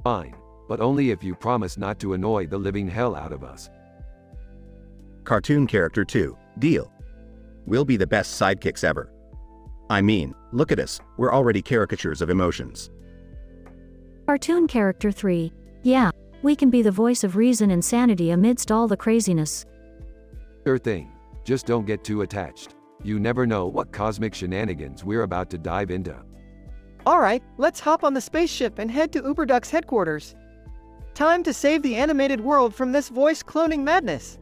Fine, but only if you promise not to annoy the living hell out of us. Cartoon character 2. Deal. We'll be the best sidekicks ever. I mean, look at us, we're already caricatures of emotions. Cartoon character 3. Yeah, we can be the voice of reason and sanity amidst all the craziness. Sure thing. Just don't get too attached. You never know what cosmic shenanigans we're about to dive into. Alright, let's hop on the spaceship and head to UberDuck's headquarters. Time to save the animated world from this voice cloning madness.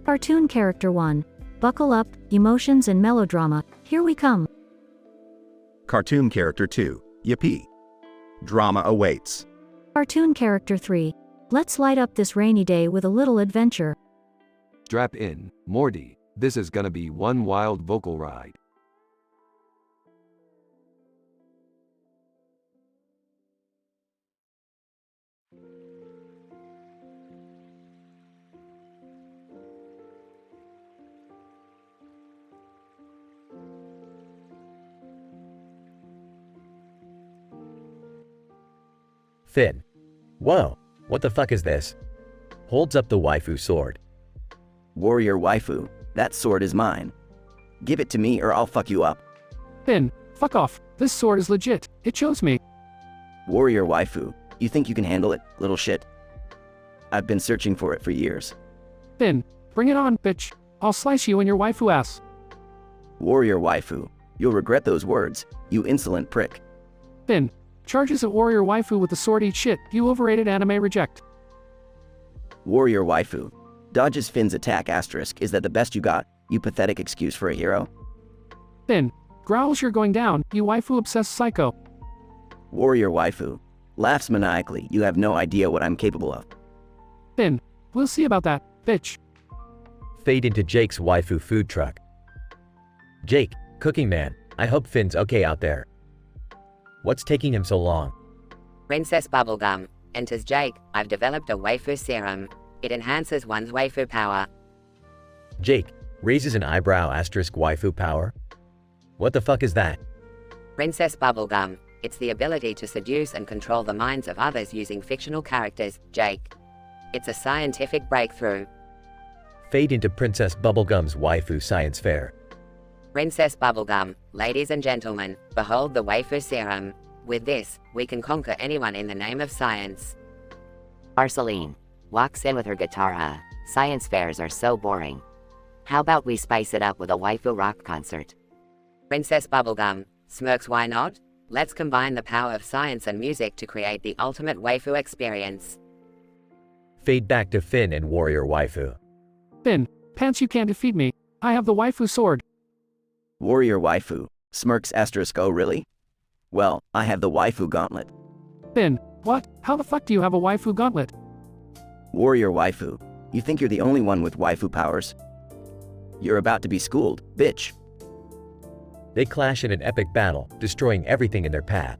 Cartoon character 1. Buckle up, emotions and melodrama, here we come. Cartoon character 2. Yippee. Drama awaits. Cartoon character 3. Let's light up this rainy day with a little adventure. Strap in, Morty. This is gonna be one wild vocal ride. Finn. Whoa, what the fuck is this? Holds up the waifu sword. Warrior waifu, that sword is mine. Give it to me or I'll fuck you up. Finn, fuck off. This sword is legit. It chose me. Warrior waifu, you think you can handle it, little shit? I've been searching for it for years. Finn, bring it on, bitch. I'll slice you in your waifu ass. Warrior waifu, you'll regret those words, you insolent prick. Finn, charges at warrior waifu with the sword eat shit, you overrated anime reject. Warrior waifu. Dodges Finn's attack asterisk. Is that the best you got, you pathetic excuse for a hero? Finn. Growls you're going down, you waifu-obsessed psycho. Warrior waifu. Laughs maniacally. You have no idea what I'm capable of. Finn. We'll see about that, bitch. Fade into Jake's waifu food truck. Jake, cooking man, I hope Finn's okay out there. What's taking him so long? Princess Bubblegum. Enters Jake. I've developed a waifu serum. It enhances one's waifu power. Jake, raises an eyebrow asterisk waifu power? What the fuck is that? Princess Bubblegum. It's the ability to seduce and control the minds of others using fictional characters, Jake. It's a scientific breakthrough. Fade into Princess Bubblegum's waifu science fair. Princess Bubblegum. Ladies and gentlemen, behold the waifu serum. With this, we can conquer anyone in the name of science. Marceline walks in with her guitar. Science fairs are so boring. How about we spice it up with a waifu rock concert? Princess Bubblegum smirks. Why not? Let's combine the power of science and music to create the ultimate waifu experience. Fade back to Finn and warrior waifu. Finn. Pants, you can't defeat me. I have the waifu sword. Warrior waifu. Smirks asterisk. Oh really? Well, I have the waifu gauntlet. Finn. What? How the fuck do you have a waifu gauntlet? Warrior waifu. You think you're the only one with waifu powers? You're about to be schooled, bitch. They clash in an epic battle, destroying everything in their path.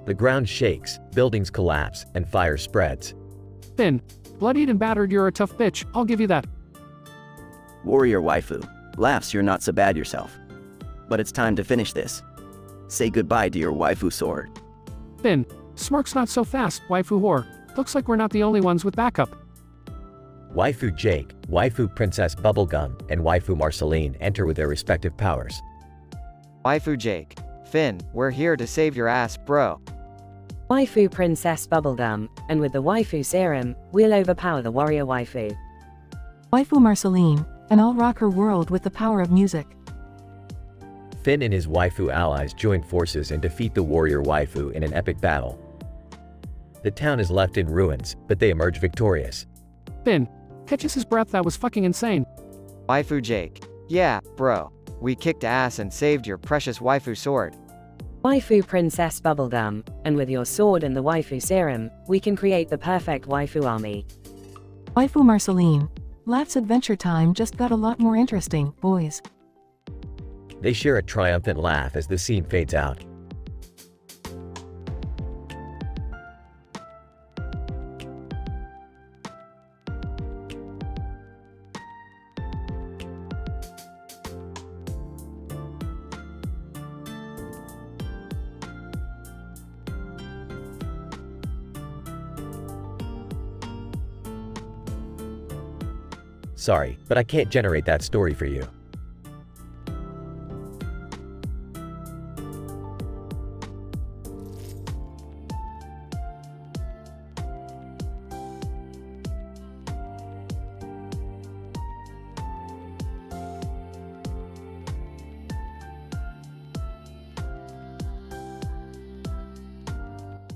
The ground shakes, buildings collapse, and fire spreads. Finn. Bloodied and battered, you're a tough bitch, I'll give you that. Warrior waifu. Laughs. You're not so bad yourself. But it's time to finish this. Say goodbye to your waifu sword. Finn. Smirks. Not so fast, waifu whore. Looks like we're not the only ones with backup. Waifu Jake, waifu Princess Bubblegum, and waifu Marceline enter with their respective powers. Waifu Jake. Finn, we're here to save your ass, bro. Waifu Princess Bubblegum, and with the waifu serum, we'll overpower the warrior waifu. Waifu Marceline, and I'll rock her world with the power of music. Finn and his waifu allies join forces and defeat the warrior waifu in an epic battle. The town is left in ruins, but they emerge victorious. Finn. Catches his breath. That was fucking insane. Waifu Jake. Yeah, bro. We kicked ass and saved your precious waifu sword. Waifu Princess Bubblegum, and with your sword and the waifu serum, we can create the perfect waifu army. Waifu Marceline. Laughs. Adventure time just got a lot more interesting, boys. They share a triumphant laugh as the scene fades out. Sorry, but I can't generate that story for you.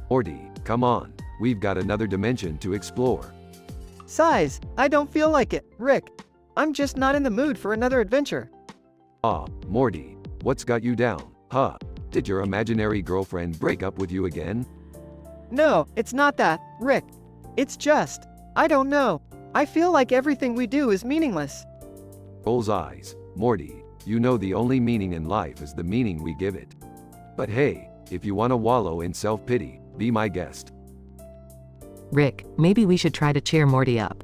Morty, come on. We've got another dimension to explore. Size, I don't feel like it, Rick. I'm just not in the mood for another adventure. Ah, Morty, what's got you down, huh? Did your imaginary girlfriend break up with you again? No, it's not that, Rick. It's just, I don't know. I feel like everything we do is meaningless. Rolls eyes. Morty, you know the only meaning in life is the meaning we give it. But hey, if you want to wallow in self-pity, be my guest. Rick, maybe we should try to cheer Morty up.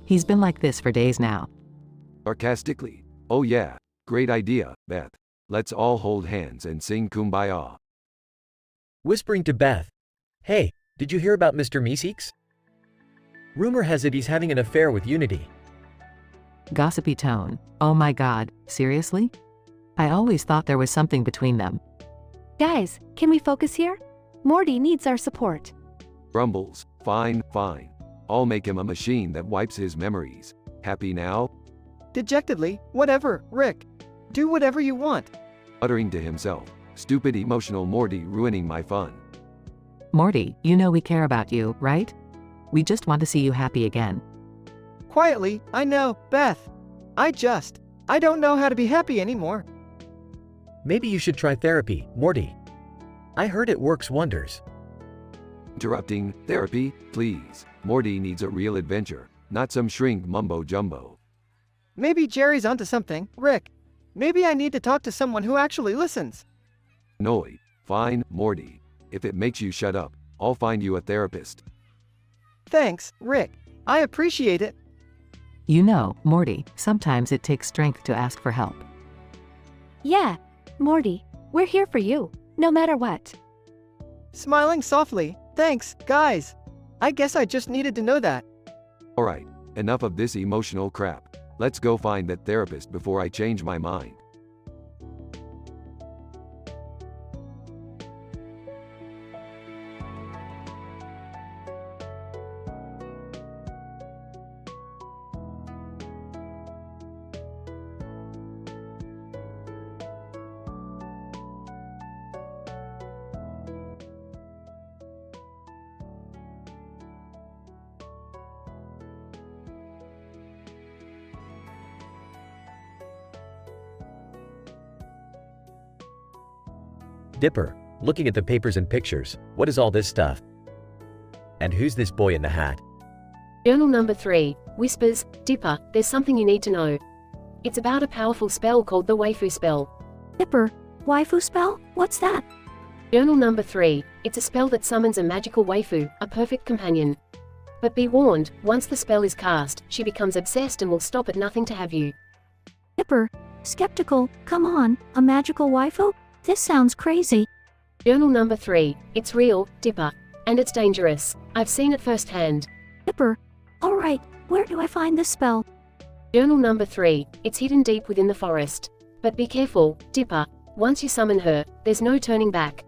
He's been like this for days now. Sarcastically. Oh yeah, great idea, Beth. Let's all hold hands and sing Kumbaya. Whispering to Beth. Hey, did you hear about Mr. Meeseeks? Rumor has it he's having an affair with Unity. Gossipy tone. Oh my god, seriously? I always thought there was something between them. Guys, can we focus here? Morty needs our support. Grumbles. Fine, fine. I'll make him a machine that wipes his memories. Happy now? Dejectedly, whatever, Rick. Do whatever you want. Uttering to himself. Stupid emotional Morty ruining my fun. Morty, you know we care about you, right? We just want to see you happy again. Quietly, I know, Beth. I don't know how to be happy anymore. Maybe you should try therapy, Morty. I heard it works wonders. Interrupting, therapy, please. Morty needs a real adventure, not some shrink mumbo jumbo. Maybe Jerry's onto something, Rick. Maybe I need to talk to someone who actually listens. Noi. Fine, Morty. If it makes you shut up, I'll find you a therapist. Thanks, Rick. I appreciate it. You know, Morty, sometimes it takes strength to ask for help. Yeah, Morty, we're here for you, no matter what. Smiling softly. Thanks, guys. I guess I just needed to know that. Alright, enough of this emotional crap. Let's go find that therapist before I change my mind. Dipper, looking at the papers and pictures, what is all this stuff? And who's this boy in the hat? Journal number 3, Whispers, Dipper, there's something you need to know. It's about a powerful spell called the Waifu spell. Dipper, waifu spell? What's that? Journal number 3, it's a spell that summons a magical waifu, a perfect companion. But be warned, once the spell is cast, she becomes obsessed and will stop at nothing to have you. Dipper, skeptical, come on, a magical waifu? This sounds crazy. Journal number 3, it's real, Dipper. And it's dangerous. I've seen it firsthand. Dipper, alright, where do I find this spell? Journal number 3, it's hidden deep within the forest. But be careful, Dipper. Once you summon her, there's no turning back.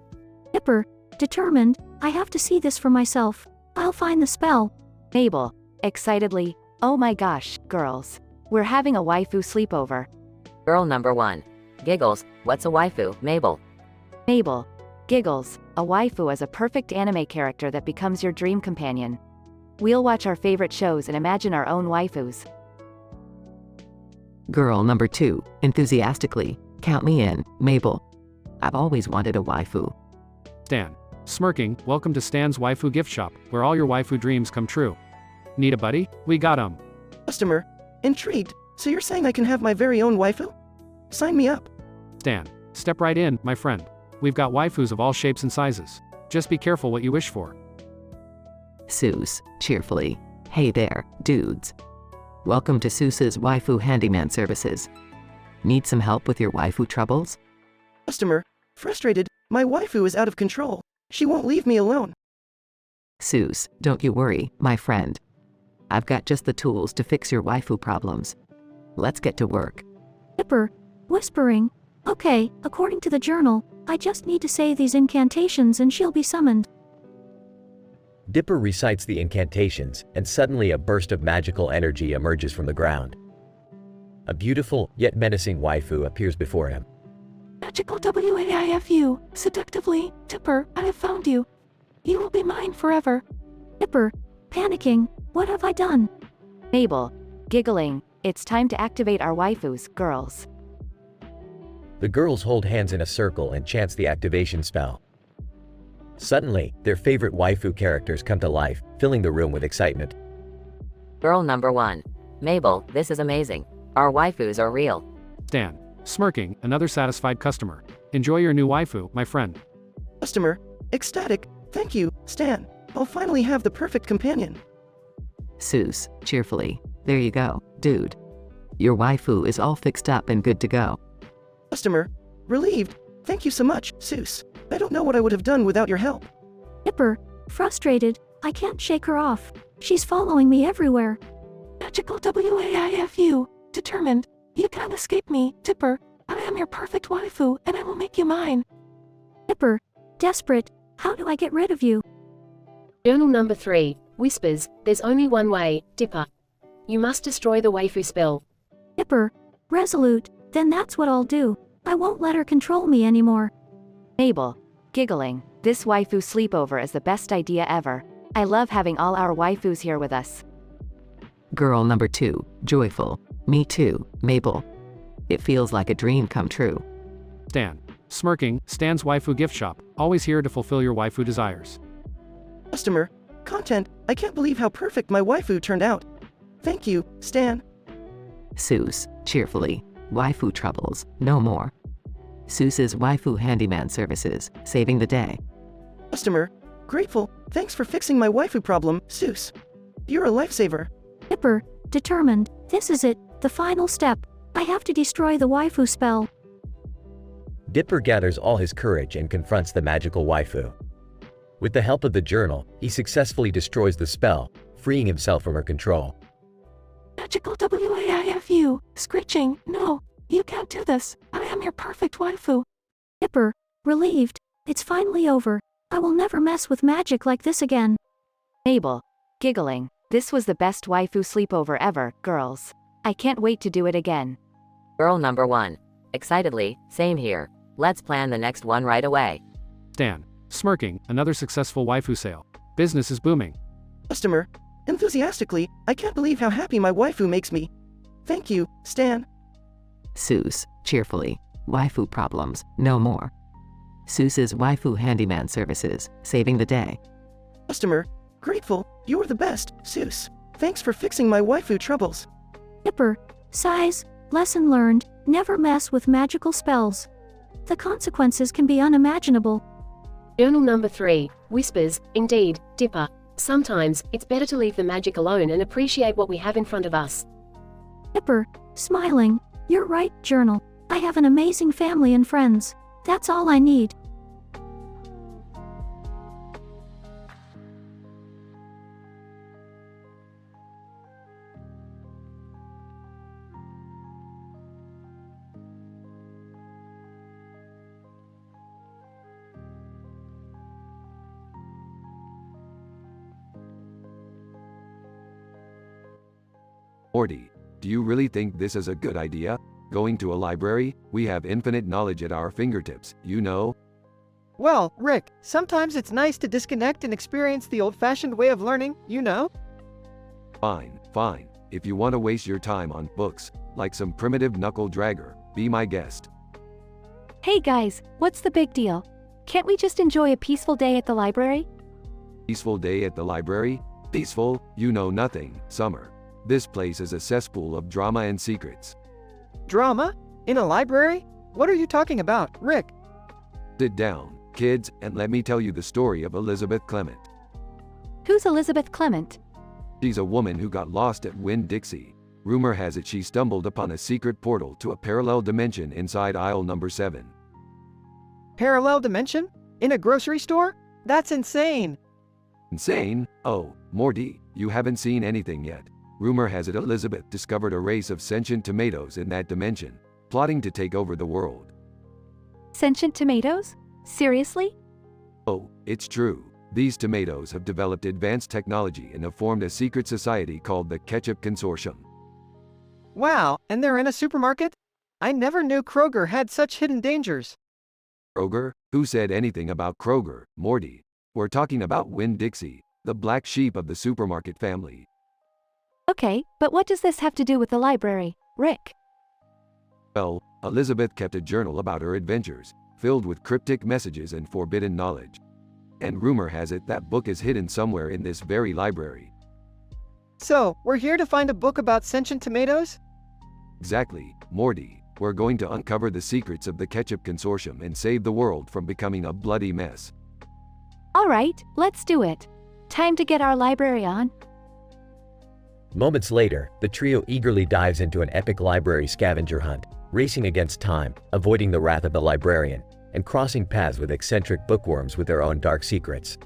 Dipper, determined, I have to see this for myself. I'll find the spell. Mabel, excitedly, oh my gosh, girls. We're having a waifu sleepover. Girl number 1. Giggles, what's a waifu, Mabel? Mabel, giggles, a waifu is a perfect anime character that becomes your dream companion. We'll watch our favorite shows and imagine our own waifus. Girl number 2, enthusiastically, count me in, Mabel. I've always wanted a waifu. Stan. Smirking, welcome to Stan's waifu gift shop, where all your waifu dreams come true. Need a buddy? We got 'em. Customer. Intrigued. So you're saying I can have my very own waifu? Sign me up. Stan. Step right in, my friend. We've got waifus of all shapes and sizes. Just be careful what you wish for. Seuss, cheerfully. Hey there, dudes. Welcome to Seuss's Waifu Handyman Services. Need some help with your waifu troubles? Customer. Frustrated. My waifu is out of control. She won't leave me alone. Seuss, don't you worry, my friend. I've got just the tools to fix your waifu problems. Let's get to work. Dipper, whispering. Okay, according to the journal, I just need to say these incantations and she'll be summoned. Dipper recites the incantations, and suddenly a burst of magical energy emerges from the ground. A beautiful, yet menacing waifu appears before him. Magical waifu, seductively, Dipper, I have found you. You will be mine forever. Dipper, panicking, what have I done? Mabel, giggling, it's time to activate our waifus, girls. The girls hold hands in a circle and chants the activation spell. Suddenly, their favorite waifu characters come to life, filling the room with excitement. Girl number 1. Mabel, this is amazing. Our waifus are real. Stan. Smirking, another satisfied customer. Enjoy your new waifu, my friend. Customer. Ecstatic. Thank you, Stan. I'll finally have the perfect companion. Seuss, cheerfully. There you go, dude. Your waifu is all fixed up and good to go. Customer. Relieved. Thank you so much, Seuss. I don't know what I would have done without your help. Dipper, frustrated, I can't shake her off. She's following me everywhere. Magical waifu, determined. You can't escape me, Dipper. I am your perfect waifu, and I will make you mine. Dipper, desperate, how do I get rid of you? Journal number 3, Whispers, there's only one way, Dipper. You must destroy the waifu spell. Dipper, resolute, then that's what I'll do. I won't let her control me anymore. Mabel, giggling, this waifu sleepover is the best idea ever. I love having all our waifus here with us. Girl number 2, joyful. Me too, Mabel. It feels like a dream come true. Stan. Smirking, Stan's waifu gift shop, always here to fulfill your waifu desires. Customer. Content. I can't believe how perfect my waifu turned out. Thank you, Stan. Seuss, cheerfully. Waifu troubles, no more. Seuss's waifu handyman services, saving the day. Customer. Grateful. Thanks for fixing my waifu problem, Seuss. You're a lifesaver. Dipper, determined. This is it, the final step. I have to destroy the waifu spell. Dipper gathers all his courage and confronts the magical waifu. With the help of the journal, he successfully destroys the spell, freeing himself from her control. Magical waifu. Screeching. No, you can't do this. I am your perfect waifu. Dipper, relieved. It's finally over. I will never mess with magic like this again. Mabel, giggling. This was the best waifu sleepover ever, girls. I can't wait to do it again. Girl number 1. Excitedly, same here. Let's plan the next one right away. Stan. Smirking, another successful waifu sale. Business is booming. Customer. Enthusiastically, I can't believe how happy my waifu makes me. Thank you, Stan. Seuss, cheerfully. Waifu problems, no more. Seuss's waifu handyman services, saving the day. Customer. Grateful. You're the best, Seuss. Thanks for fixing my waifu troubles. Dipper, sighs. Lesson learned, never mess with magical spells. The consequences can be unimaginable. Journal number 3. Whispers. Indeed, Dipper. Sometimes, it's better to leave the magic alone and appreciate what we have in front of us. Dipper, smiling. You're right, journal. I have an amazing family and friends. That's all I need. Morty, do you really think this is a good idea? Going to a library? We have infinite knowledge at our fingertips, you know? Well, Rick, sometimes it's nice to disconnect and experience the old-fashioned way of learning, you know? Fine, fine. If you want to waste your time on books, like some primitive knuckle dragger, be my guest. Hey guys, what's the big deal? Can't we just enjoy a peaceful day at the library? Peaceful day at the library? Peaceful? You know nothing, Summer. This place is a cesspool of drama and secrets. Drama? In a library? What are you talking about, Rick? Sit down, kids, and let me tell you the story of Elizabeth Clement. Who's Elizabeth Clement? She's a woman who got lost at Winn-Dixie. Rumor has it she stumbled upon a secret portal to a parallel dimension inside aisle number 7. Parallel dimension? In a grocery store? That's insane! Insane? Oh, Morty, you haven't seen anything yet. Rumor has it Elizabeth discovered a race of sentient tomatoes in that dimension, plotting to take over the world. Sentient tomatoes? Seriously? Oh, it's true. These tomatoes have developed advanced technology and have formed a secret society called the Ketchup Consortium. Wow, and they're in a supermarket? I never knew Kroger had such hidden dangers. Kroger? Who said anything about Kroger, Morty? We're talking about Winn-Dixie, the black sheep of the supermarket family. Okay, but what does this have to do with the library, Rick? Well, Elizabeth kept a journal about her adventures, filled with cryptic messages and forbidden knowledge. And rumor has it that book is hidden somewhere in this very library. So, we're here to find a book about sentient tomatoes? Exactly, Morty. We're going to uncover the secrets of the Ketchup Consortium and save the world from becoming a bloody mess. Alright, let's do it. Time to get our library on. Moments later, the trio eagerly dives into an epic library scavenger hunt, racing against time, avoiding the wrath of the librarian, and crossing paths with eccentric bookworms with their own dark secrets.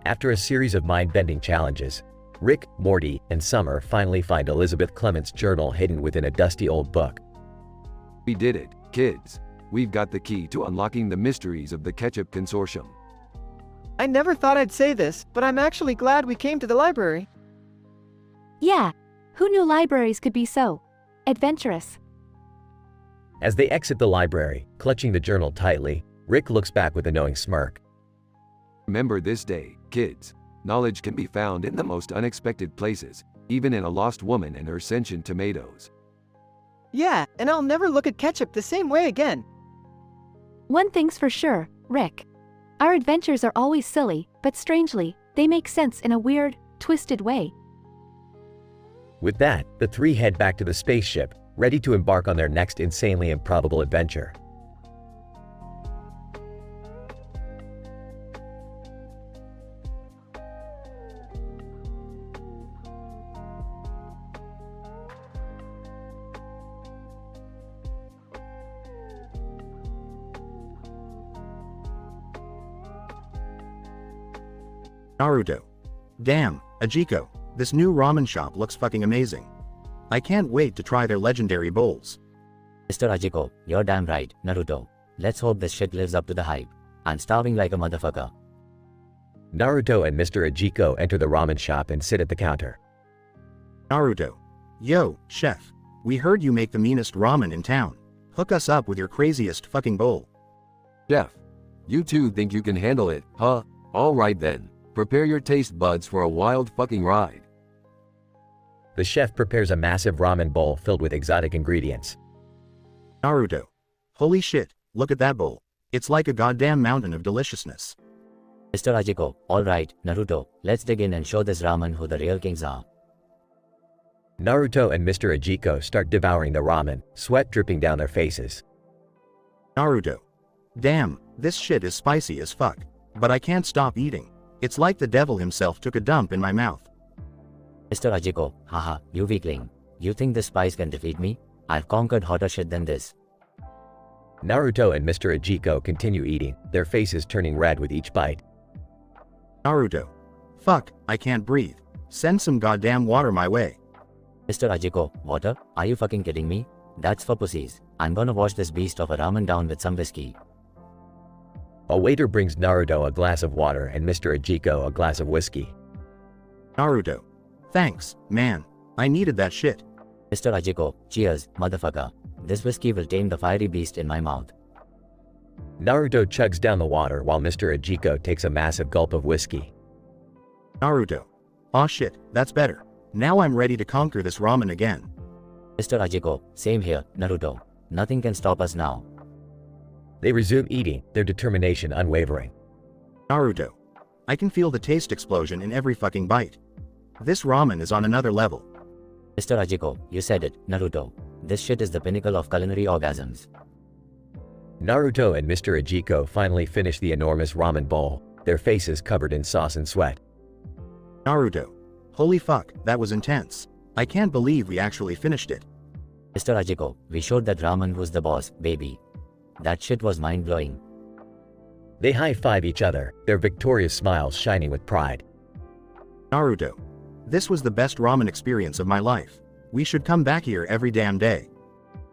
After a series of mind-bending challenges, Rick, Morty, and Summer finally find Elizabeth Clement's journal hidden within a dusty old book. We did it, kids. We've got the key to unlocking the mysteries of the Ketchup Consortium. I never thought I'd say this, but I'm actually glad we came to the library. Yeah, who knew libraries could be so adventurous? As they exit the library, clutching the journal tightly, Rick looks back with a knowing smirk. Remember this day, kids. Knowledge can be found in the most unexpected places, even in a lost woman and her sentient tomatoes. Yeah, and I'll never look at ketchup the same way again. One thing's for sure, Rick. Our adventures are always silly, but strangely, they make sense in a weird, twisted way. With that, the three head back to the spaceship, ready to embark on their next insanely improbable adventure. Naruto. Damn, Ajiko, this new ramen shop looks fucking amazing. I can't wait to try their legendary bowls. Mr. Ajiko, you're damn right, Naruto. Let's hope this shit lives up to the hype. I'm starving like a motherfucker. Naruto and Mr. Ajiko enter the ramen shop and sit at the counter. Naruto. Yo, chef. We heard you make the meanest ramen in town. Hook us up with your craziest fucking bowl. Chef, you two think you can handle it, huh? Alright then. Prepare your taste buds for a wild fucking ride. The chef prepares a massive ramen bowl filled with exotic ingredients. Naruto. Holy shit, look at that bowl. It's like a goddamn mountain of deliciousness. Mr. Ajiko, alright, Naruto, let's dig in and show this ramen who the real kings are. Naruto and Mr. Ajiko start devouring the ramen, sweat dripping down their faces. Naruto. Damn, this shit is spicy as fuck. But I can't stop eating. It's like the devil himself took a dump in my mouth. Mr. Ajiko, haha, you weakling. You think this spice can defeat me? I've conquered hotter shit than this. Naruto and Mr. Ajiko continue eating, their faces turning red with each bite. Naruto. Fuck, I can't breathe. Send some goddamn water my way. Mr. Ajiko, water? Are you fucking kidding me? That's for pussies. I'm gonna wash this beast of a ramen down with some whiskey. A waiter brings Naruto a glass of water and Mr. Ajiko a glass of whiskey. Naruto. Thanks, man. I needed that shit. Mr. Ajiko, cheers, motherfucker. This whiskey will tame the fiery beast in my mouth. Naruto chugs down the water while Mr. Ajiko takes a massive gulp of whiskey. Naruto. Aw shit, that's better. Now I'm ready to conquer this ramen again. Mr. Ajiko, same here, Naruto. Nothing can stop us now. They resume eating, their determination unwavering. Naruto. I can feel the taste explosion in every fucking bite. This ramen is on another level. Mr. Ajiko, you said it, Naruto. This shit is the pinnacle of culinary orgasms. Naruto and Mr. Ajiko finally finish the enormous ramen bowl, their faces covered in sauce and sweat. Naruto. Holy fuck, that was intense. I can't believe we actually finished it. Mr. Ajiko, we showed that ramen was the boss, baby. That shit was mind-blowing. They high-five each other, their victorious smiles shining with pride. Naruto. This was the best ramen experience of my life. We should come back here every damn day.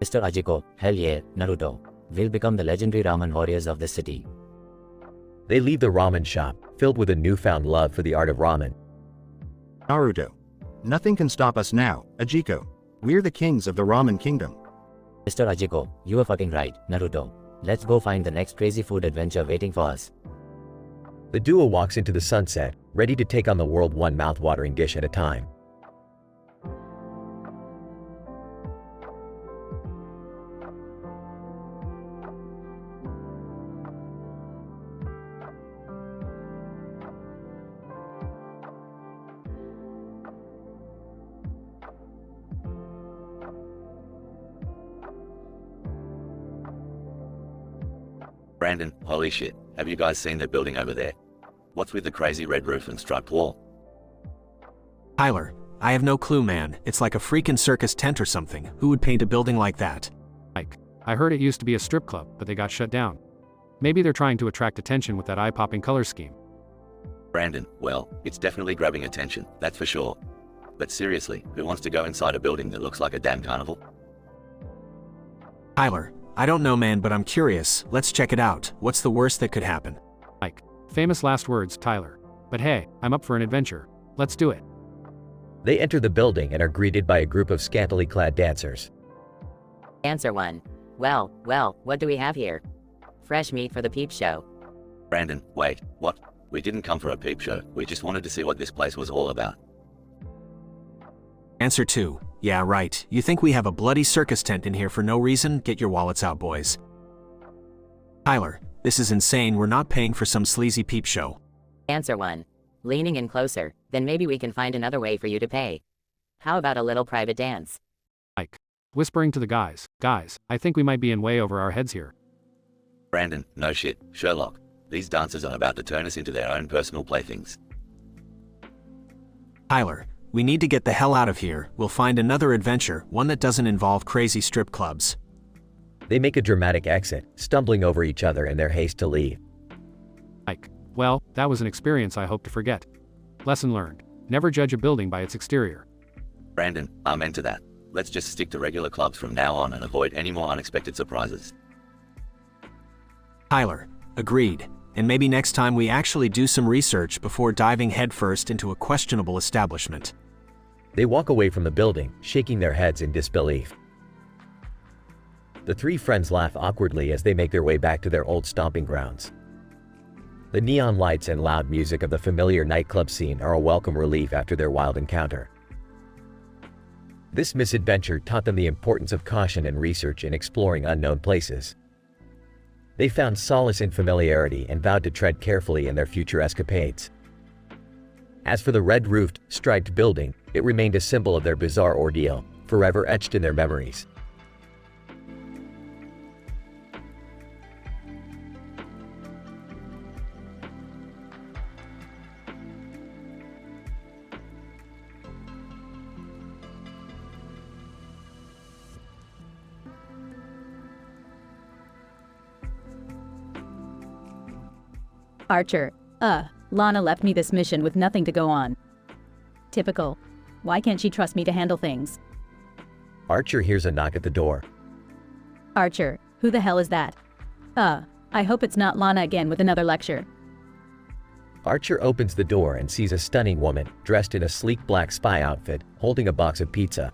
Mr. Ajiko, hell yeah, Naruto. We'll become the legendary ramen warriors of this city. They leave the ramen shop, filled with a newfound love for the art of ramen. Naruto. Nothing can stop us now, Ajiko. We're the kings of the ramen kingdom. Mr. Ajiko, you are fucking right, Naruto. Let's go find the next crazy food adventure waiting for us. The duo walks into the sunset, ready to take on the world one mouth-watering dish at a time. Brandon, holy shit, have you guys seen that building over there? What's with the crazy red roof and striped wall? Tyler, I have no clue, man. It's like a freaking circus tent or something. Who would paint a building like that? Mike, I heard it used to be a strip club, but they got shut down. Maybe they're trying to attract attention with that eye-popping color scheme. Brandon, well, it's definitely grabbing attention, that's for sure. But seriously, who wants to go inside a building that looks like a damn carnival? Tyler, I don't know, man, but I'm curious. Let's check it out. What's the worst that could happen? Mike, famous last words, Tyler. But hey, I'm up for an adventure. Let's do it. They enter the building and are greeted by a group of scantily clad dancers. Answer 1. Well, what do we have here? Fresh meat for the peep show. Brandon, wait, what? We didn't come for a peep show, we just wanted to see what this place was all about. Answer 2. Yeah, right. You think we have a bloody circus tent in here for no reason? Get your wallets out, boys. Tyler, this is insane. We're not paying for some sleazy peep show. Answer 1. Leaning in closer, then maybe we can find another way for you to pay. How about a little private dance? Mike. Whispering to the guys. Guys, I think we might be in way over our heads here. Brandon, no shit. Sherlock. These dancers are about to turn us into their own personal playthings. Tyler, we need to get the hell out of here. We'll find another adventure, one that doesn't involve crazy strip clubs. They make a dramatic exit, stumbling over each other in their haste to leave. Mike. Well, that was an experience I hope to forget. Lesson learned. Never judge a building by its exterior. Brandon, I'm into that. Let's just stick to regular clubs from now on and avoid any more unexpected surprises. Tyler, agreed. And maybe next time we actually do some research before diving headfirst into a questionable establishment. They walk away from the building, shaking their heads in disbelief. The three friends laugh awkwardly as they make their way back to their old stomping grounds. The neon lights and loud music of the familiar nightclub scene are a welcome relief after their wild encounter. This misadventure taught them the importance of caution and research in exploring unknown places. They found solace in familiarity and vowed to tread carefully in their future escapades. As for the red-roofed, striped building, it remained a symbol of their bizarre ordeal, forever etched in their memories. Archer. Lana left me this mission with nothing to go on. Typical. Why can't she trust me to handle things? Archer hears a knock at the door. Archer, who the hell is that? I hope it's not Lana again with another lecture. Archer opens the door and sees a stunning woman, dressed in a sleek black spy outfit, holding a box of pizza.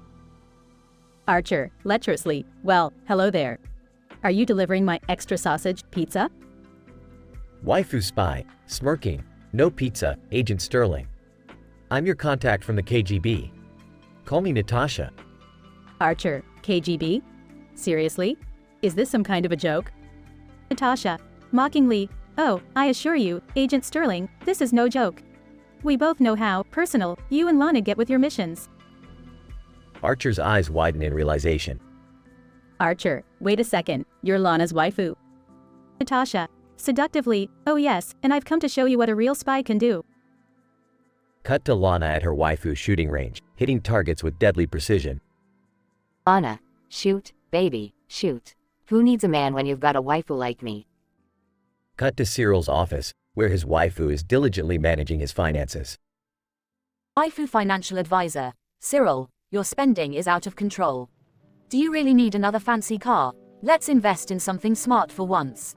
Archer, lecherously, well, hello there. Are you delivering my extra sausage pizza? Waifu spy, smirking. No pizza, Agent Sterling. I'm your contact from the KGB. Call me Natasha. Archer, KGB? Seriously? Is this some kind of a joke? Natasha, mockingly, oh, I assure you, Agent Sterling, this is no joke. We both know how personal you and Lana get with your missions. Archer's eyes widen in realization. Archer, wait a second, you're Lana's waifu. Natasha, seductively, oh yes, and I've come to show you what a real spy can do. Cut to Lana at her waifu shooting range, hitting targets with deadly precision. Lana, shoot, baby, shoot. Who needs a man when you've got a waifu like me? Cut to Cyril's office, where his waifu is diligently managing his finances. Waifu financial advisor. Cyril, your spending is out of control. Do you really need another fancy car? Let's invest in something smart for once.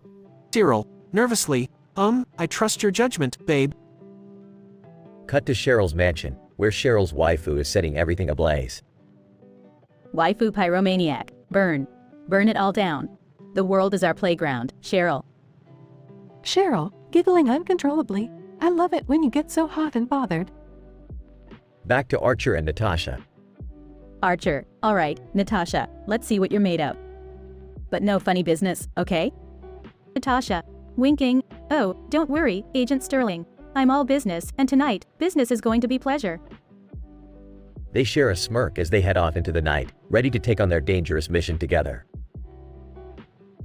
Cyril, nervously, I trust your judgment, babe. Cut to Cheryl's mansion, where Cheryl's waifu is setting everything ablaze. Waifu pyromaniac, burn. Burn it all down. The world is our playground, Cheryl. Cheryl, giggling uncontrollably. I love it when you get so hot and bothered. Back to Archer and Natasha. Archer, alright, Natasha, let's see what you're made of. But no funny business, okay? Natasha, winking, oh, don't worry, Agent Sterling. I'm all business, and tonight, business is going to be pleasure. They share a smirk as they head off into the night, ready to take on their dangerous mission together.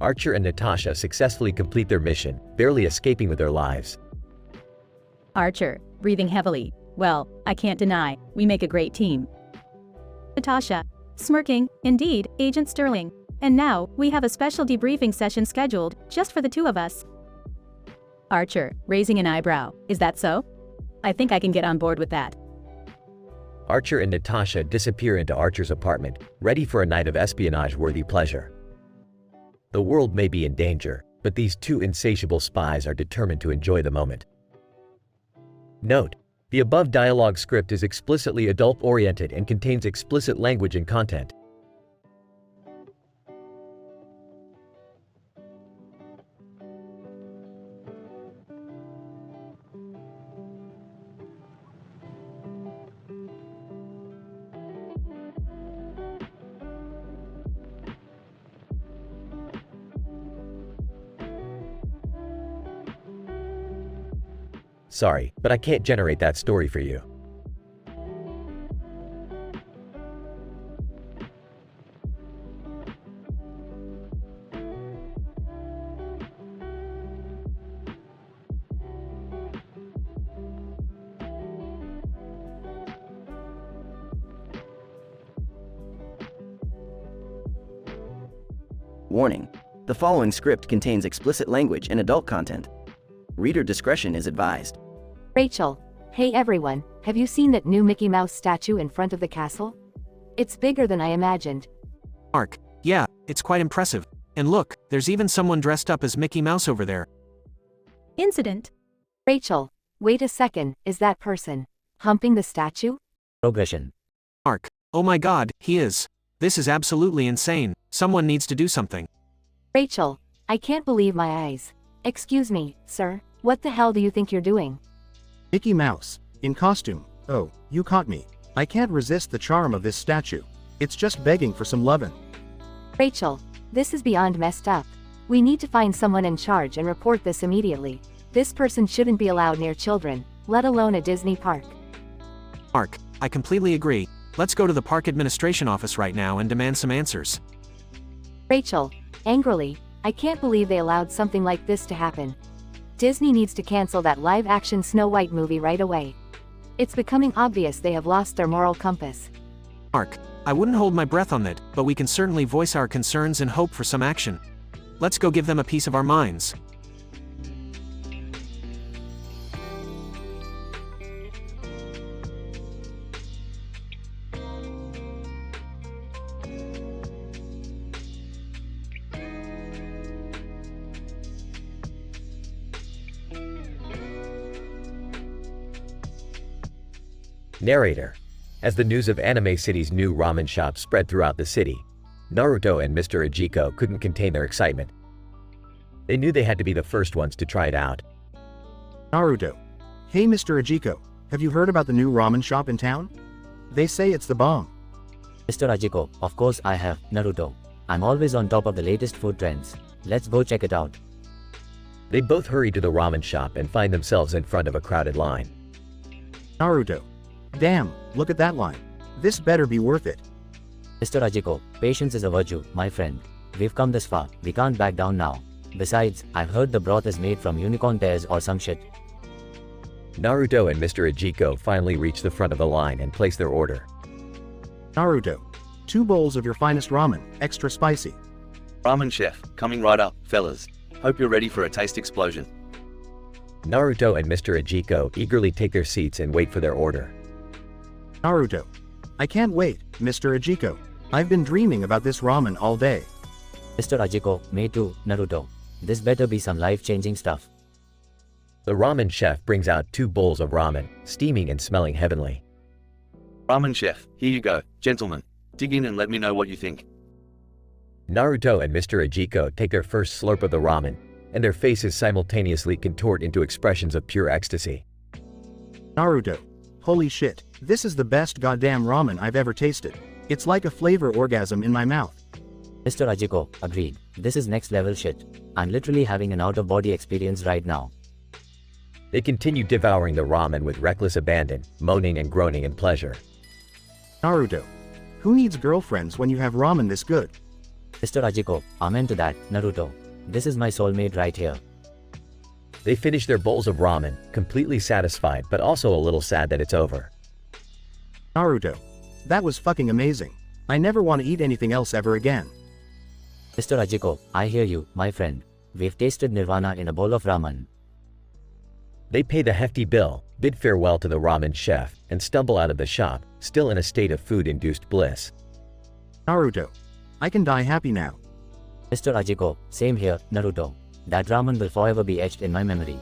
Archer and Natasha successfully complete their mission, barely escaping with their lives. Archer, breathing heavily. Well, I can't deny, we make a great team. Natasha, smirking, indeed, Agent Sterling. And now, we have a special debriefing session scheduled, just for the two of us. Archer, raising an eyebrow. Is that so? I think I can get on board with that. Archer and Natasha disappear into Archer's apartment, ready for a night of espionage-worthy pleasure. The world may be in danger, but these two insatiable spies are determined to enjoy the moment. Note: the above dialogue script is explicitly adult-oriented and contains explicit language and content. Sorry, but I can't generate that story for you. Warning: the following script contains explicit language and adult content. Reader discretion is advised. Rachel, hey everyone, have you seen that new Mickey Mouse statue in front of the castle? It's bigger than I imagined. Mark, yeah, it's quite impressive. And look, there's even someone dressed up as Mickey Mouse over there. Incident. Rachel, wait a second, is that person humping the statue? Progression. Mark, oh my god, he is. This is absolutely insane. Someone needs to do something. Rachel, I can't believe my eyes. Excuse me, sir, what the hell do you think you're doing? Mickey Mouse, in costume. Oh, you caught me. I can't resist the charm of this statue. It's just begging for some lovin'. Rachel, this is beyond messed up. We need to find someone in charge and report this immediately. This person shouldn't be allowed near children, let alone a Disney park. Mark, I completely agree. Let's go to the park administration office right now and demand some answers. Rachel, angrily, I can't believe they allowed something like this to happen. Disney needs to cancel that live-action Snow White movie right away. It's becoming obvious they have lost their moral compass. Mark, I wouldn't hold my breath on that, but we can certainly voice our concerns and hope for some action. Let's go give them a piece of our minds. Narrator. As the news of Anime City's new ramen shop spread throughout the city, Naruto and Mr. Ajiko couldn't contain their excitement. They knew they had to be the first ones to try it out. Naruto. Hey Mr. Ajiko, have you heard about the new ramen shop in town? They say it's the bomb. Mr. Ajiko, of course I have, Naruto. I'm always on top of the latest food trends. Let's go check it out. They both hurry to the ramen shop and find themselves in front of a crowded line. Naruto. Damn, look at that line. This better be worth it. Mr. Ajiko, patience is a virtue, my friend. We've come this far, we can't back down now. Besides, I've heard the broth is made from unicorn tears or some shit. Naruto and Mr. Ajiko finally reach the front of the line and place their order. Naruto. 2 bowls of your finest ramen, extra spicy. Ramen chef, coming right up, fellas. Hope you're ready for a taste explosion. Naruto and Mr. Ajiko eagerly take their seats and wait for their order. Naruto. I can't wait, Mr. Ajiko. I've been dreaming about this ramen all day. Mr. Ajiko, me too, Naruto. This better be some life-changing stuff. The ramen chef brings out 2 bowls of ramen, steaming and smelling heavenly. Ramen chef, here you go. Gentlemen, dig in and let me know what you think. Naruto and Mr. Ajiko take their first slurp of the ramen, and their faces simultaneously contort into expressions of pure ecstasy. Naruto. Holy shit, this is the best goddamn ramen I've ever tasted. It's like a flavor orgasm in my mouth. Mr. Ajiko, agreed. This is next level shit. I'm literally having an out-of-body experience right now. They continue devouring the ramen with reckless abandon, moaning and groaning in pleasure. Naruto. Who needs girlfriends when you have ramen this good? Mr. Ajiko, amen to that, Naruto. This is my soulmate right here. They finish their bowls of ramen, completely satisfied but also a little sad that it's over. Naruto. That was fucking amazing. I never want to eat anything else ever again. Mr. Ajiko, I hear you, my friend. We've tasted nirvana in a bowl of ramen. They pay the hefty bill, bid farewell to the ramen chef, and stumble out of the shop, still in a state of food-induced bliss. Naruto. I can die happy now. Mr. Ajiko, same here, Naruto. That ramen will forever be etched in my memory.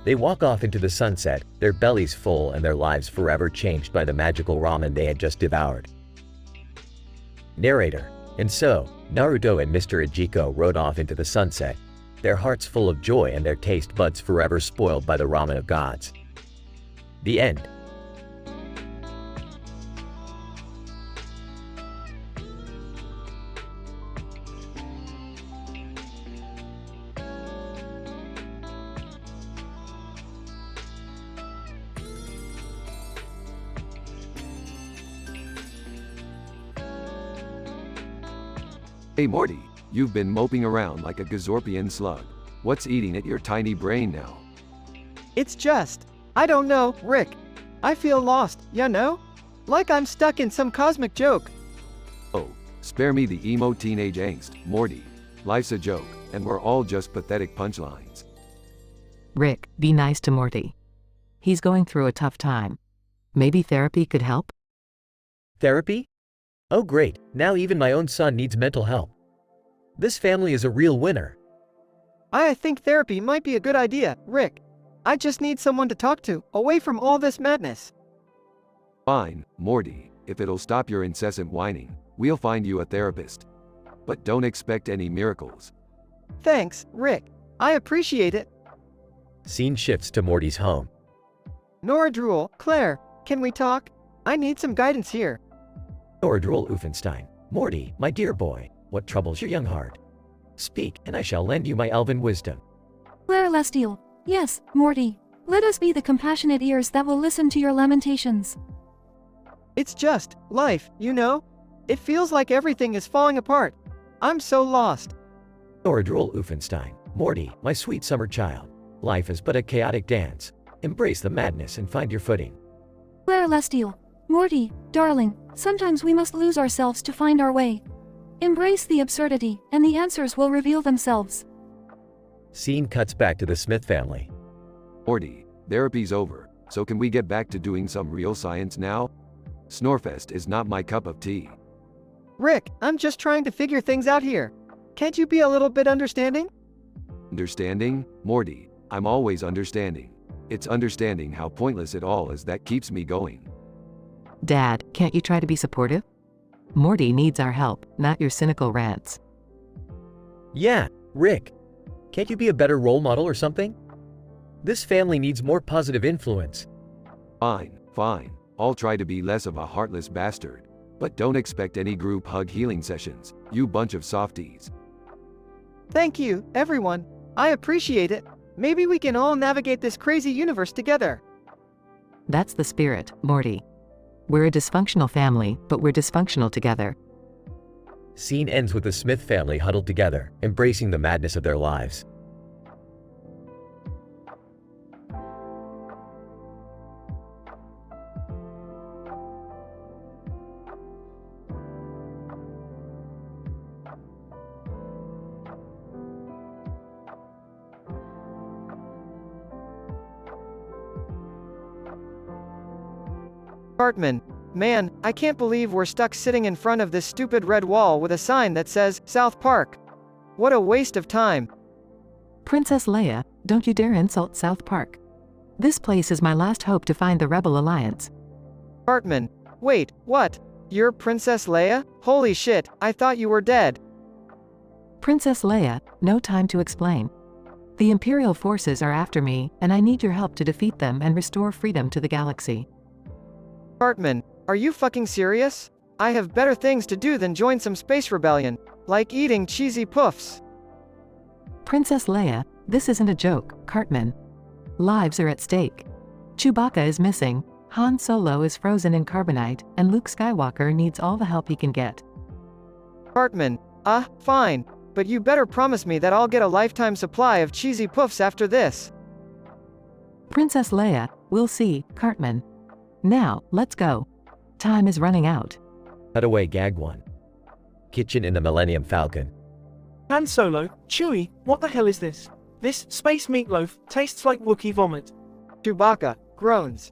They walk off into the sunset, their bellies full and their lives forever changed by the magical ramen they had just devoured. Narrator. And so, Naruto and Mr. Ajiko rode off into the sunset, their hearts full of joy and their taste buds forever spoiled by the ramen of gods. The end. Hey Morty, you've been moping around like a Gazorpian slug. What's eating at your tiny brain now? It's just, I don't know, Rick. I feel lost, you know? Like I'm stuck in some cosmic joke. Oh, spare me the emo teenage angst, Morty. Life's a joke, and we're all just pathetic punchlines. Rick, be nice to Morty. He's going through a tough time. Maybe therapy could help? Therapy? Oh great, now even my own son needs mental help. This family is a real winner. I think therapy might be a good idea, Rick. I just need someone to talk to, away from all this madness. Fine, Morty, if it'll stop your incessant whining, we'll find you a therapist. But don't expect any miracles. Thanks, Rick. I appreciate it. Scene shifts to Morty's home. Nora Drool, Claire, can we talk? I need some guidance here. Nora Drool Uffenstein. Morty, my dear boy, what troubles your young heart? Speak, and I shall lend you my elven wisdom. Claire Lestiel. Yes, Morty. Let us be the compassionate ears that will listen to your lamentations. It's just life, you know? It feels like everything is falling apart. I'm so lost. Nora Drool Uffenstein. Morty, my sweet summer child. Life is but a chaotic dance. Embrace the madness and find your footing. Claire Lestiel. Morty, darling, sometimes we must lose ourselves to find our way. Embrace the absurdity, and the answers will reveal themselves. Scene cuts back to the Smith family. Morty, therapy's over, so can we get back to doing some real science now? Snorfest is not my cup of tea. Rick, I'm just trying to figure things out here. Can't you be a little bit understanding? Understanding? Morty, I'm always understanding. It's understanding how pointless it all is that keeps me going. Dad, can't you try to be supportive? Morty needs our help, not your cynical rants. Yeah, Rick. Can't you be a better role model or something? This family needs more positive influence. Fine, fine. I'll try to be less of a heartless bastard. But don't expect any group hug healing sessions, you bunch of softies. Thank you, everyone. I appreciate it. Maybe we can all navigate this crazy universe together. That's the spirit, Morty. We're a dysfunctional family, but we're dysfunctional together. Scene ends with the Smith family huddled together, embracing the madness of their lives. Cartman, man, I can't believe we're stuck sitting in front of this stupid red wall with a sign that says, South Park. What a waste of time. Princess Leia, don't you dare insult South Park. This place is my last hope to find the Rebel Alliance. Cartman, wait, what? You're Princess Leia? Holy shit, I thought you were dead. Princess Leia, no time to explain. The Imperial forces are after me, and I need your help to defeat them and restore freedom to the galaxy. Cartman, are you fucking serious? I have better things to do than join some space rebellion, like eating cheesy puffs. Princess Leia, this isn't a joke, Cartman. Lives are at stake. Chewbacca is missing, Han Solo is frozen in carbonite, and Luke Skywalker needs all the help he can get. Cartman, fine, but you better promise me that I'll get a lifetime supply of cheesy puffs after this. Princess Leia, we'll see, Cartman. Now, let's go. Time is running out. Cut away gag 1. Kitchen in the Millennium Falcon. Han Solo, Chewie, what the hell is this? This space meatloaf tastes like Wookiee vomit. Chewbacca groans.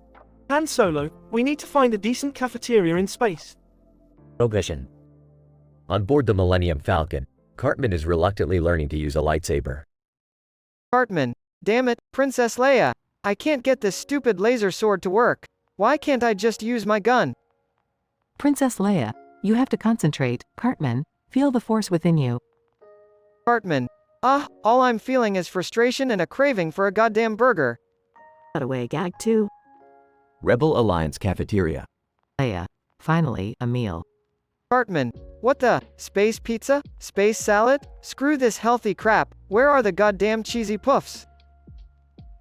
Han Solo, we need to find a decent cafeteria in space. Progression. On board the Millennium Falcon, Cartman is reluctantly learning to use a lightsaber. Cartman, damn it, Princess Leia, I can't get this stupid laser sword to work. Why can't I just use my gun? Princess Leia, you have to concentrate, Cartman. Feel the force within you. Cartman, all I'm feeling is frustration and a craving for a goddamn burger. Cut away gag 2. Rebel Alliance Cafeteria. Leia, finally, a meal. Cartman, what the? Space pizza? Space salad? Screw this healthy crap, where are the goddamn cheesy puffs?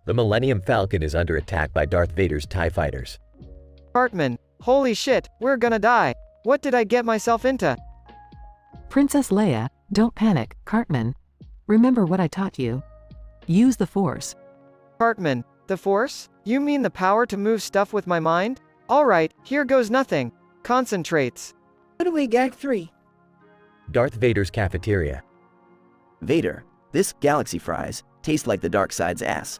The Millennium Falcon is under attack by Darth Vader's TIE fighters. Cartman, holy shit, we're gonna die. What did I get myself into? Princess Leia, Don't panic, Cartman. Remember what I taught you. Use the Force. Cartman, the Force? You mean the power to move stuff with my mind? Alright, here goes nothing. Concentrates. Anyway, Gag 3. Darth Vader's cafeteria. Vader, this galaxy fries taste like the dark side's ass.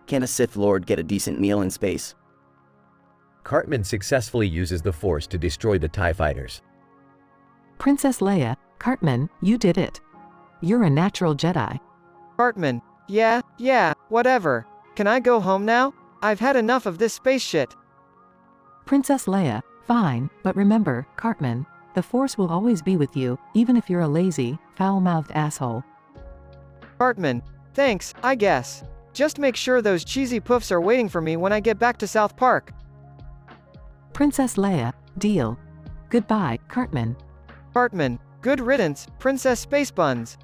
Can a Sith Lord get a decent meal in space? Cartman successfully uses the Force to destroy the TIE fighters. Princess Leia, Cartman, you did it. You're a natural Jedi. Cartman, yeah, whatever. Can I go home now? I've had enough of this space shit. Princess Leia, fine, but remember, Cartman, the Force will always be with you, even if you're a lazy, foul-mouthed asshole. Cartman, thanks, I guess. Just make sure those cheesy poofs are waiting for me when I get back to South Park. Princess Leia, deal. Goodbye, Cartman. Cartman, good riddance, Princess Space Buns.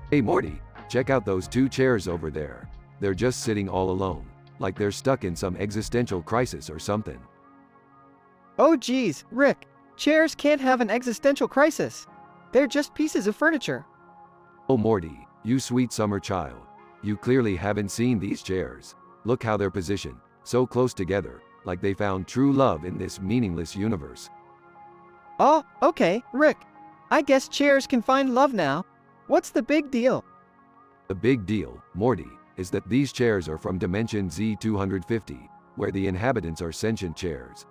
Hey Morty, check out those two chairs over there. They're just sitting all alone, like they're stuck in some existential crisis or something. Oh geez, Rick. Chairs can't have an existential crisis. They're just pieces of furniture. Oh Morty, you sweet summer child. You clearly haven't seen these chairs. Look how they're positioned, so close together, like they found true love in this meaningless universe. Oh, okay, Rick. I guess chairs can find love now. What's the big deal? The big deal, Morty, is that these chairs are from Dimension Z250, where the inhabitants are sentient chairs.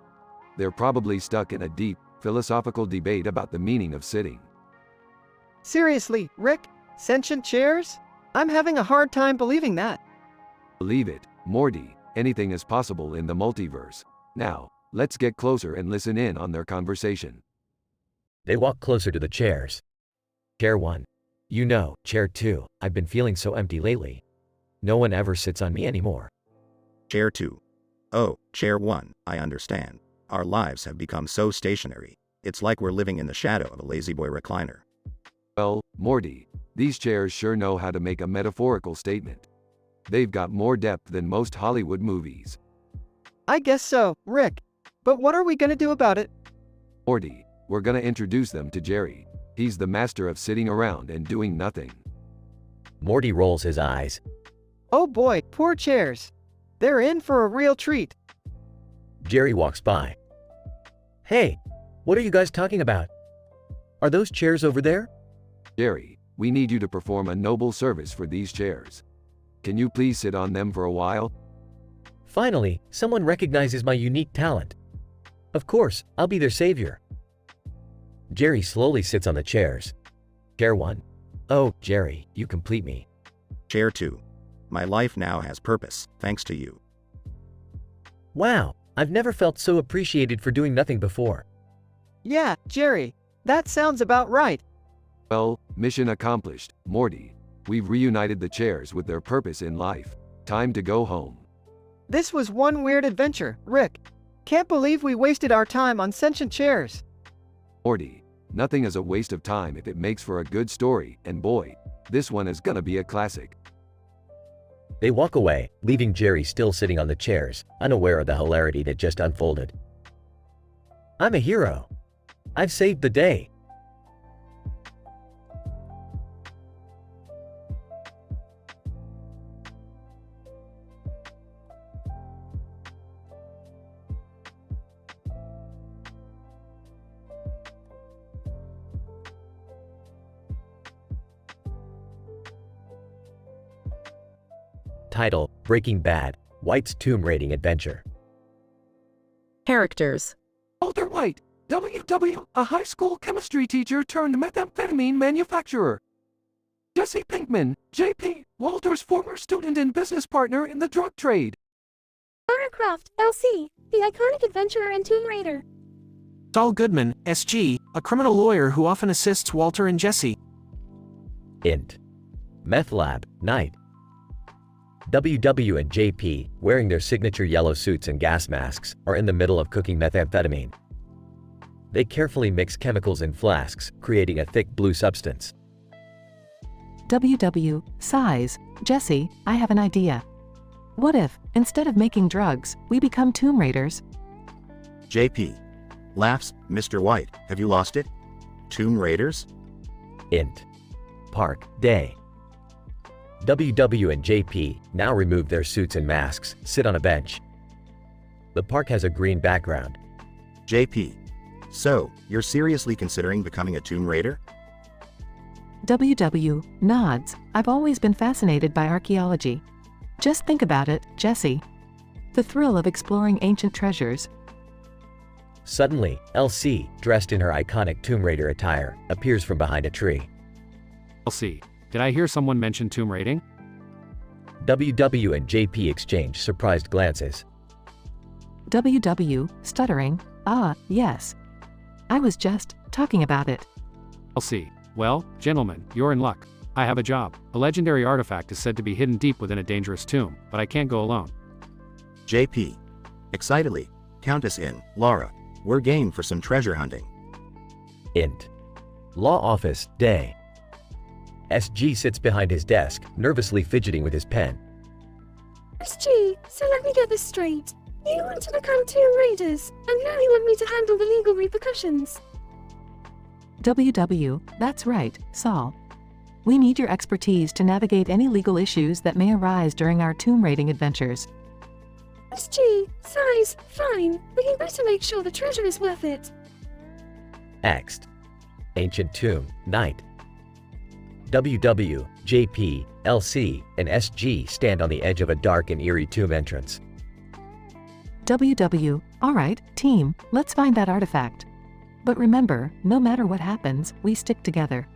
They're probably stuck in a deep, philosophical debate about the meaning of sitting. Seriously, Rick? Sentient chairs? I'm having a hard time believing that. Believe it, Morty, anything is possible in the multiverse. Now, let's get closer and listen in on their conversation. They walk closer to the chairs. Chair 1. You know, Chair 2, I've been feeling so empty lately. No one ever sits on me anymore. Chair 2. Oh, Chair 1, I understand. Our lives have become so stationary. It's like we're living in the shadow of a lazy-boy recliner. Well, Morty, these chairs sure know how to make a metaphorical statement. They've got more depth than most Hollywood movies. I guess so, Rick. But what are we gonna do about it? Morty, we're gonna introduce them to Jerry. He's the master of sitting around and doing nothing. Morty rolls his eyes. Oh boy, poor chairs. They're in for a real treat. Jerry walks by. Hey, what are you guys talking about? Are those chairs over there? Jerry, we need you to perform a noble service for these chairs. Can you please sit on them for a while? Finally, someone recognizes my unique talent. Of course, I'll be their savior. Jerry slowly sits on the chairs. Chair 1. Oh, Jerry, you complete me. Chair 2. My life now has purpose, thanks to you. Wow, I've never felt so appreciated for doing nothing before. Yeah, Jerry, that sounds about right. Well, mission accomplished, Morty. We've reunited the chairs with their purpose in life. Time to go home. This was one weird adventure, Rick. Can't believe we wasted our time on sentient chairs. Morty, nothing is a waste of time if it makes for a good story, and boy, this one is gonna be a classic. They walk away, leaving Jerry still sitting on the chairs, unaware of the hilarity that just unfolded. I'm a hero. I've saved the day. Title, Breaking Bad, White's Tomb Raiding Adventure. Characters. Walter White, WW, a high school chemistry teacher turned methamphetamine manufacturer. Jesse Pinkman, JP, Walter's former student and business partner in the drug trade. Lara Croft, LC, the iconic adventurer and tomb raider. Saul Goodman, SG, a criminal lawyer who often assists Walter and Jesse. Int. Meth Lab, Night. WW and JP, wearing their signature yellow suits and gas masks, are in the middle of cooking methamphetamine. They carefully mix chemicals in flasks, creating a thick blue substance. WW, sighs, Jesse, I have an idea. What if, instead of making drugs, we become Tomb Raiders? JP. Laughs, Mr. White, have you lost it? Tomb Raiders? Int. Park, day. WW and JP now remove their suits and masks, sit on a bench. The park has a green background. JP. So, you're seriously considering becoming a Tomb Raider? WW, nods, I've always been fascinated by archaeology. Just think about it, Jesse. The thrill of exploring ancient treasures. Suddenly, LC, dressed in her iconic Tomb Raider attire, appears from behind a tree. LC, did I hear someone mention tomb raiding? WW and JP exchange surprised glances. WW, stuttering, yes. I was just talking about it. LC, well, gentlemen, you're in luck. I have a job. A legendary artifact is said to be hidden deep within a dangerous tomb, but I can't go alone. JP. Excitedly, count us in, Laura. We're game for some treasure hunting. Int. Law office, day. SG sits behind his desk, nervously fidgeting with his pen. SG, so let me get this straight. You want to become Tomb Raiders, and now you want me to handle the legal repercussions. WW, that's right, Saul. We need your expertise to navigate any legal issues that may arise during our tomb raiding adventures. SG, size, fine, but you better make sure the treasure is worth it. Axt. Ancient tomb, night. WW, JP, LC, and SG stand on the edge of a dark and eerie tomb entrance. WW, alright, team, let's find that artifact. But remember, no matter what happens, we stick together.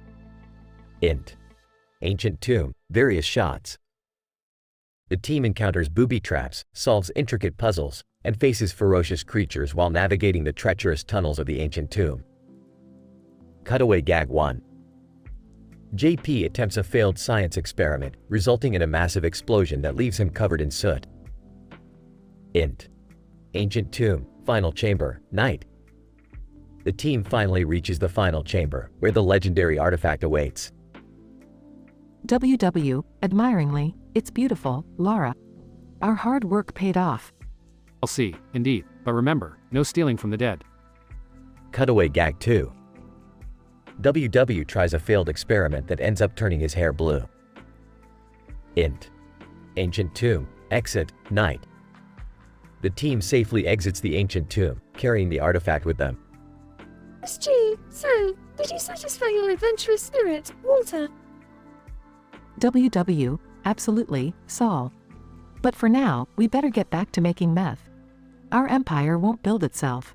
Int. Ancient tomb, various shots. The team encounters booby traps, solves intricate puzzles, and faces ferocious creatures while navigating the treacherous tunnels of the ancient tomb. Cutaway gag 1. JP attempts a failed science experiment, resulting in a massive explosion that leaves him covered in soot. Int. Ancient tomb, final chamber, night. The team finally reaches the final chamber, where the legendary artifact awaits. WW, admiringly, it's beautiful, Laura. Our hard work paid off. LC, indeed, but remember, no stealing from the dead. Cutaway gag 2. WW tries a failed experiment that ends up turning his hair blue. Int. Ancient tomb, exit, night. The team safely exits the ancient tomb, carrying the artifact with them. SG, so, did you satisfy your adventurous spirit, Walter? WW, absolutely, Saul. But for now, we better get back to making meth. Our empire won't build itself.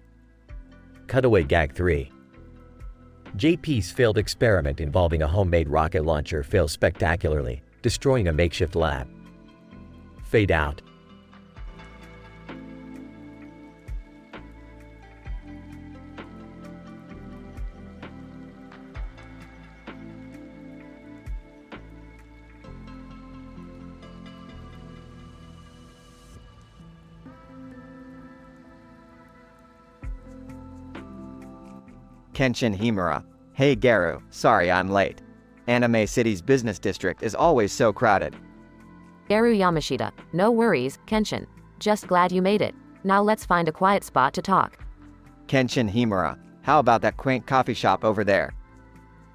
Cutaway gag 3. JP's failed experiment involving a homemade rocket launcher fails spectacularly, destroying a makeshift lab. Fade out. Kenshin Himura. Hey Garu, sorry I'm late. Anime City's business district is always so crowded. Garu Yamashita, no worries, Kenshin. Just glad you made it. Now let's find a quiet spot to talk. Kenshin Himura, how about that quaint coffee shop over there?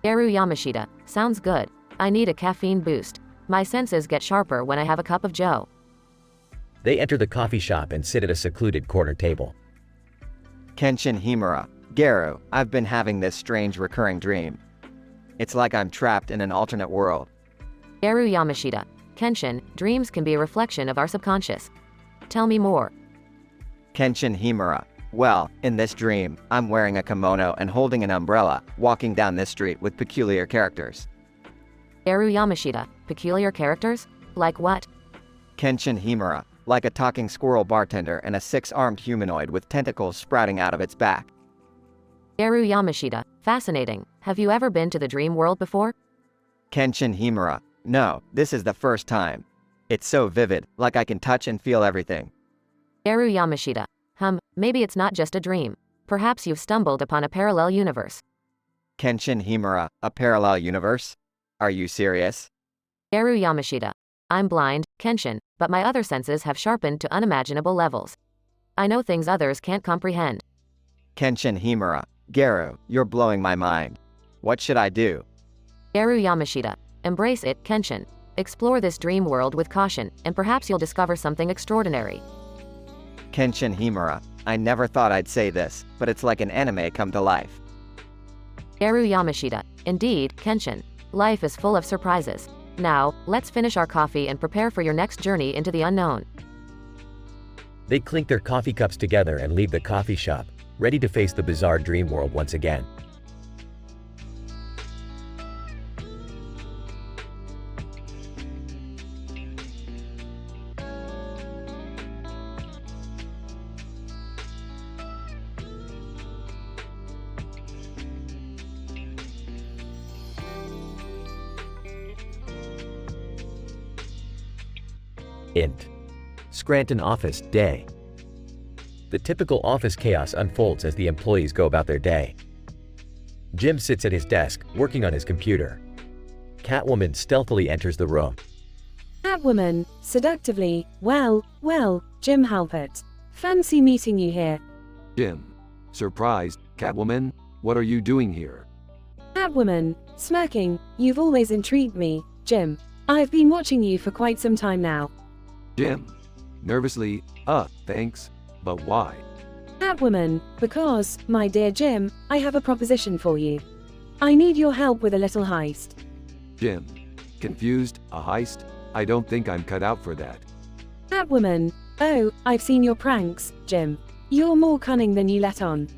Garu Yamashita, sounds good. I need a caffeine boost. My senses get sharper when I have a cup of joe. They enter the coffee shop and sit at a secluded corner table. Kenshin Himura. Garu, I've been having this strange recurring dream. It's like I'm trapped in an alternate world. Garu Yamashita, Kenshin, dreams can be a reflection of our subconscious. Tell me more. Kenshin Himura. Well, in this dream, I'm wearing a kimono and holding an umbrella, walking down this street with peculiar characters. Garu Yamashita, peculiar characters? Like what? Kenshin Himura. Like a talking squirrel bartender and a six-armed humanoid with tentacles sprouting out of its back. Garu Yamashita, fascinating. Have you ever been to the dream world before? Kenshin Himura. No, this is the first time. It's so vivid, like I can touch and feel everything. Eru Yamashita. Maybe it's not just a dream. Perhaps you've stumbled upon a parallel universe. Kenshin Himura, a parallel universe? Are you serious? Eru Yamashita. I'm blind, Kenshin, but my other senses have sharpened to unimaginable levels. I know things others can't comprehend. Kenshin Himura. Garu, you're blowing my mind. What should I do? Eru Yamashita. Embrace it, Kenshin. Explore this dream world with caution, and perhaps you'll discover something extraordinary. Kenshin Himura. I never thought I'd say this, but it's like an anime come to life. Eru Yamashita. Indeed, Kenshin. Life is full of surprises. Now, let's finish our coffee and prepare for your next journey into the unknown. They clink their coffee cups together and leave the coffee shop, ready to face the bizarre dream world once again. Int. Scranton office day. The typical office chaos unfolds as the employees go about their day. Jim sits at his desk, working on his computer. Catwoman stealthily enters the room. Catwoman, seductively, well, Jim Halpert. Fancy meeting you here. Jim. Surprised, Catwoman? What are you doing here? Catwoman, smirking, you've always intrigued me, Jim. I've been watching you for quite some time now. Jim. Nervously, thanks, but why? Catwoman, because, my dear Jim, I have a proposition for you. I need your help with a little heist. Jim. Confused, a heist? I don't think I'm cut out for that. Catwoman, oh, I've seen your pranks, Jim. You're more cunning than you let on.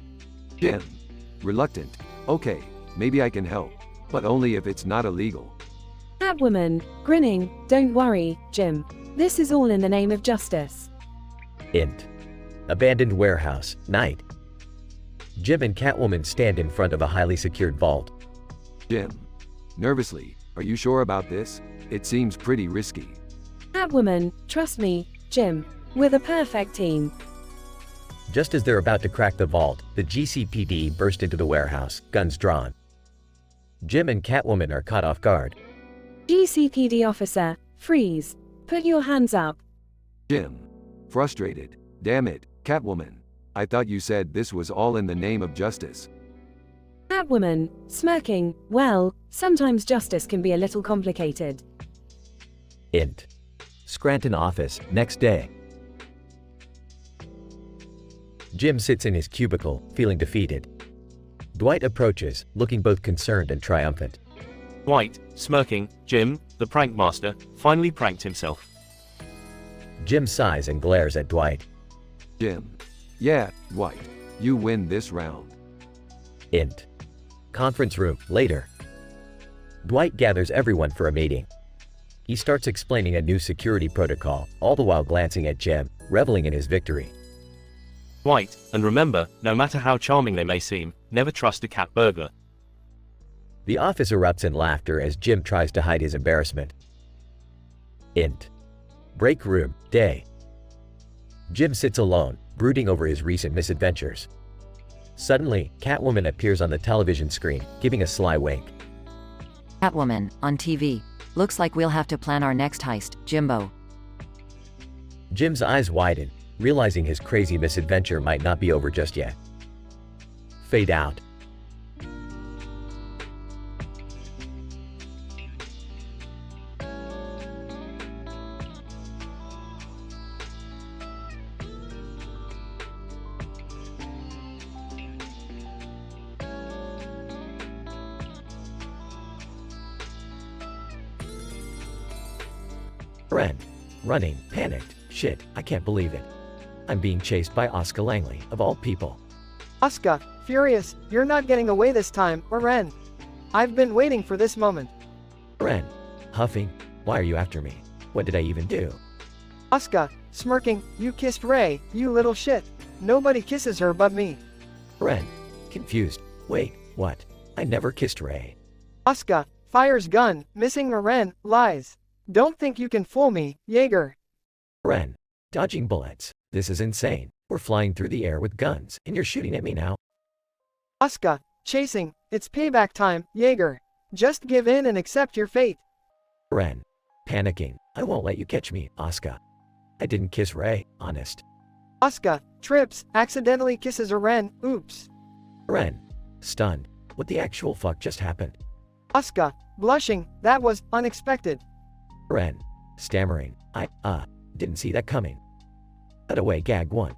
Jim. Reluctant. Okay, maybe I can help, but only if it's not illegal. Catwoman, grinning, don't worry, Jim. This is all in the name of justice. Int. Abandoned warehouse, night. Jim and Catwoman stand in front of a highly secured vault. Jim. Nervously, are you sure about this? It seems pretty risky. Catwoman, trust me, Jim. We're the perfect team. Just as they're about to crack the vault, the GCPD burst into the warehouse, guns drawn. Jim and Catwoman are caught off guard. GCPD officer, freeze. Put your hands up. Jim. Frustrated. Damn it, Catwoman. I thought you said this was all in the name of justice. Catwoman, smirking, well, sometimes justice can be a little complicated. Int. Scranton office, next day. Jim sits in his cubicle, feeling defeated. Dwight approaches, looking both concerned and triumphant. Dwight, smirking, Jim, the prank master, finally pranked himself. Jim sighs and glares at Dwight. Jim. Yeah, Dwight. You win this round. Int. Conference room, later. Dwight gathers everyone for a meeting. He starts explaining a new security protocol, all the while glancing at Jim, reveling in his victory. Dwight, and remember, no matter how charming they may seem, never trust a cat burglar. The office erupts in laughter as Jim tries to hide his embarrassment. Int. Break room, day. Jim sits alone, brooding over his recent misadventures. Suddenly, Catwoman appears on the television screen, giving a sly wink. Catwoman, on TV. Looks like we'll have to plan our next heist, Jimbo. Jim's eyes widen, realizing his crazy misadventure might not be over just yet. Fade out. Ren. Running, panicked. Shit, I can't believe it. I'm being chased by Oscar Langley, of all people. Oscar, furious, you're not getting away this time, or Ren. I've been waiting for this moment. Ren. Huffing. Why are you after me? What did I even do? Oscar, smirking, you kissed Ray, you little shit. Nobody kisses her but me. Ren. Confused. Wait, what? I never kissed Ray. Oscar, fires gun, missing Ren, lies. Don't think you can fool me, Jaeger. Ren, dodging bullets. This is insane. We're flying through the air with guns, and you're shooting at me now. Asuka, chasing. It's payback time, Jaeger. Just give in and accept your fate. Ren, panicking. I won't let you catch me, Asuka. I didn't kiss Ray, honest. Asuka, trips, accidentally kisses a Ren, oops. Ren, stunned. What the actual fuck just happened? Asuka, blushing, that was unexpected. Ren, stammering. Didn't see that coming. Cut away, gag 1.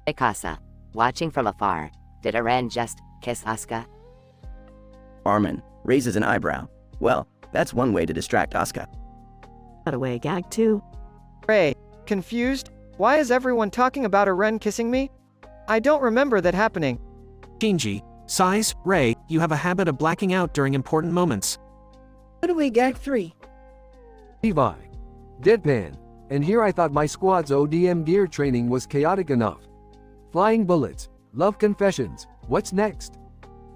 Mikasa, watching from afar. Did Aren just kiss Asuka? Armin raises an eyebrow. Well, that's one way to distract Asuka. Cut away, gag 2. Ray, confused? Why is everyone talking about a Ren kissing me? I don't remember that happening. Shinji, Size, Ray, you have a habit of blacking out during important moments. Cut away, gag 3. Levi. Deadpan. And here I thought my squad's ODM gear training was chaotic enough. Flying bullets. Love confessions. What's next?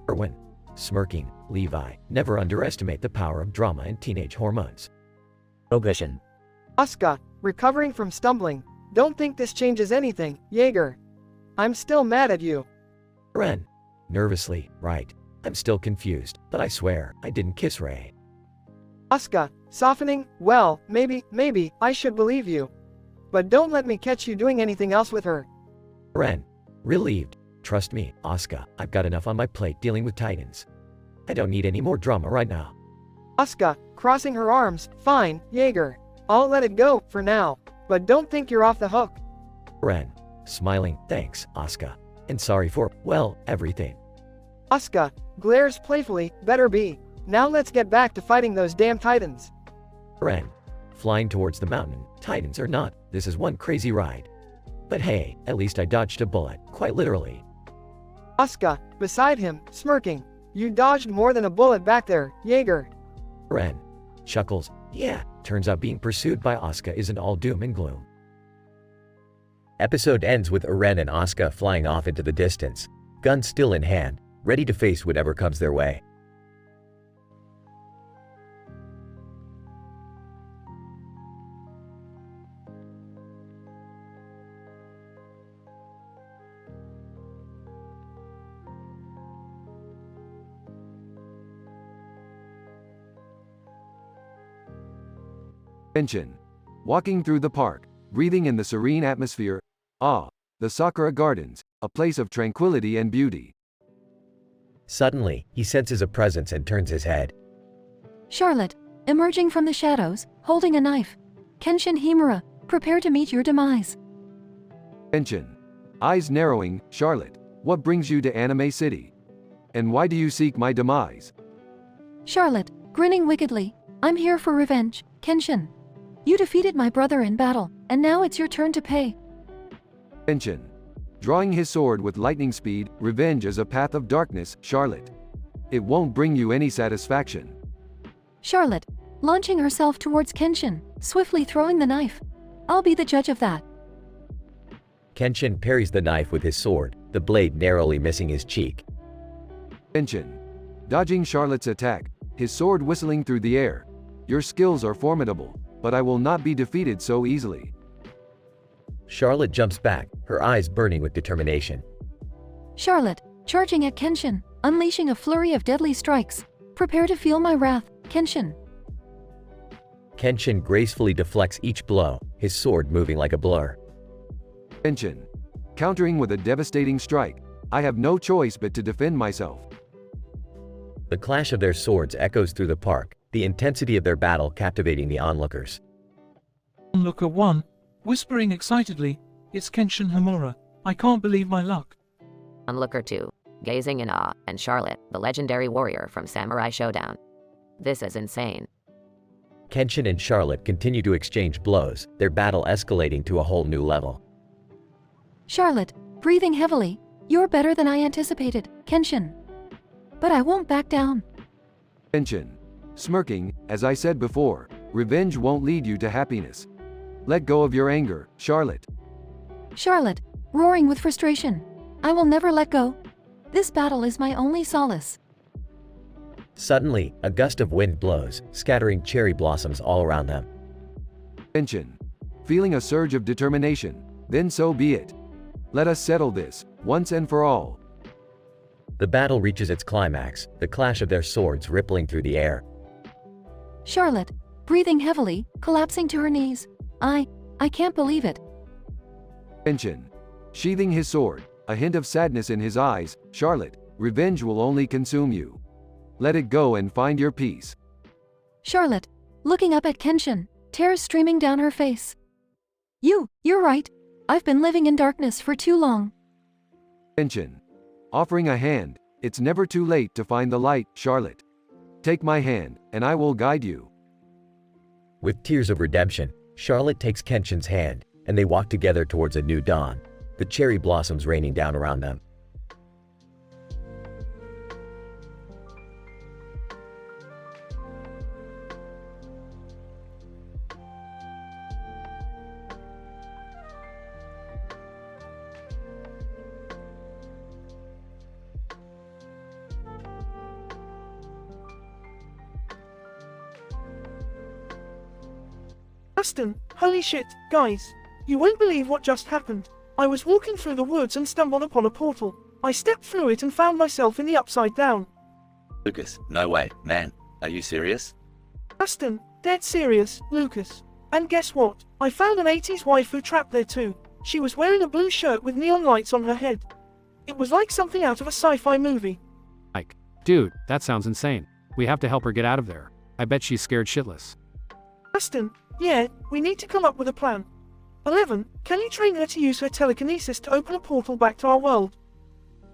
Erwin, smirking. Levi, never underestimate the power of drama and teenage hormones. Progression. Asuka, recovering from stumbling. Don't think this changes anything, Jaeger. I'm still mad at you. Ren, nervously, right. I'm still confused, but I swear, I didn't kiss Ray. Asuka, softening, well, maybe, I should believe you. But don't let me catch you doing anything else with her. Ren, relieved. Trust me, Asuka, I've got enough on my plate dealing with Titans. I don't need any more drama right now. Asuka, crossing her arms, fine, Jaeger. I'll let it go, for now. But don't think you're off the hook. Ren, smiling, thanks, Asuka. And sorry for, well, everything. Asuka, glares playfully, better be. Now let's get back to fighting those damn Titans. Ren, flying towards the mountain. Titans or not, this is one crazy ride. But hey, at least I dodged a bullet, quite literally. Asuka, beside him, smirking. You dodged more than a bullet back there, Jaeger. Ren, chuckles, yeah, turns out being pursued by Asuka isn't all doom and gloom. Episode ends with Eren and Asuka flying off into the distance, guns still in hand, ready to face whatever comes their way. Tension. Walking through the park, breathing in the serene atmosphere. The Sakura Gardens, a place of tranquility and beauty. Suddenly, he senses a presence and turns his head. Charlotte, emerging from the shadows, holding a knife. Kenshin Himura, prepare to meet your demise. Tension. Eyes narrowing. Charlotte, what brings you to Anime City? And why do you seek my demise? Charlotte, grinning wickedly, I'm here for revenge, Kenshin. You defeated my brother in battle, and now it's your turn to pay. Tension. Drawing his sword with lightning speed, revenge is a path of darkness, Charlotte. It won't bring you any satisfaction. Charlotte, launching herself towards Kenshin, swiftly throwing the knife. I'll be the judge of that. Kenshin parries the knife with his sword, the blade narrowly missing his cheek. Tension. Dodging Charlotte's attack, his sword whistling through the air. Your skills are formidable, but I will not be defeated so easily. Charlotte jumps back, her eyes burning with determination. Charlotte, charging at Kenshin, unleashing a flurry of deadly strikes. Prepare to feel my wrath, Kenshin. Kenshin gracefully deflects each blow, his sword moving like a blur. Tension. Countering with a devastating strike, I have no choice but to defend myself. The clash of their swords echoes through the park, the intensity of their battle captivating the onlookers. Onlooker 1, whispering excitedly, it's Kenshin Himura. I can't believe my luck. Onlooker 2, gazing in awe, and Charlotte, the legendary warrior from Samurai Showdown. This is insane. Kenshin and Charlotte continue to exchange blows, their battle escalating to a whole new level. Charlotte, breathing heavily, you're better than I anticipated, Kenshin. But I won't back down. Tension. Smirking, as I said before, revenge won't lead you to happiness. Let go of your anger, Charlotte. Charlotte, roaring with frustration. I will never let go. This battle is my only solace. Suddenly, a gust of wind blows, scattering cherry blossoms all around them. Tension. Feeling a surge of determination. Then so be it. Let us settle this, once and for all. The battle reaches its climax, the clash of their swords rippling through the air. Charlotte, breathing heavily, collapsing to her knees. I can't believe it. Tension. Sheathing his sword, a hint of sadness in his eyes. Charlotte, revenge will only consume you. Let it go and find your peace. Charlotte, looking up at Kenshin, tears streaming down her face. You're right. I've been living in darkness for too long. Tension. Offering a hand. It's never too late to find the light, Charlotte. Take my hand, and I will guide you. With tears of redemption, Charlotte takes Kenshin's hand, and they walk together towards a new dawn, the cherry blossoms raining down around them. Aston, holy shit, guys. You won't believe what just happened. I was walking through the woods and stumbled upon a portal. I stepped through it and found myself in the Upside Down. Lucas, no way, man. Are you serious? Aston, dead serious, Lucas. And guess what? I found an 80s waifu trapped there too. She was wearing a blue shirt with neon lights on her head. It was like something out of a sci-fi movie. Mike, dude, that sounds insane. We have to help her get out of there. I bet she's scared shitless. Aston, yeah, we need to come up with a plan. 11, can you train her to use her telekinesis to open a portal back to our world?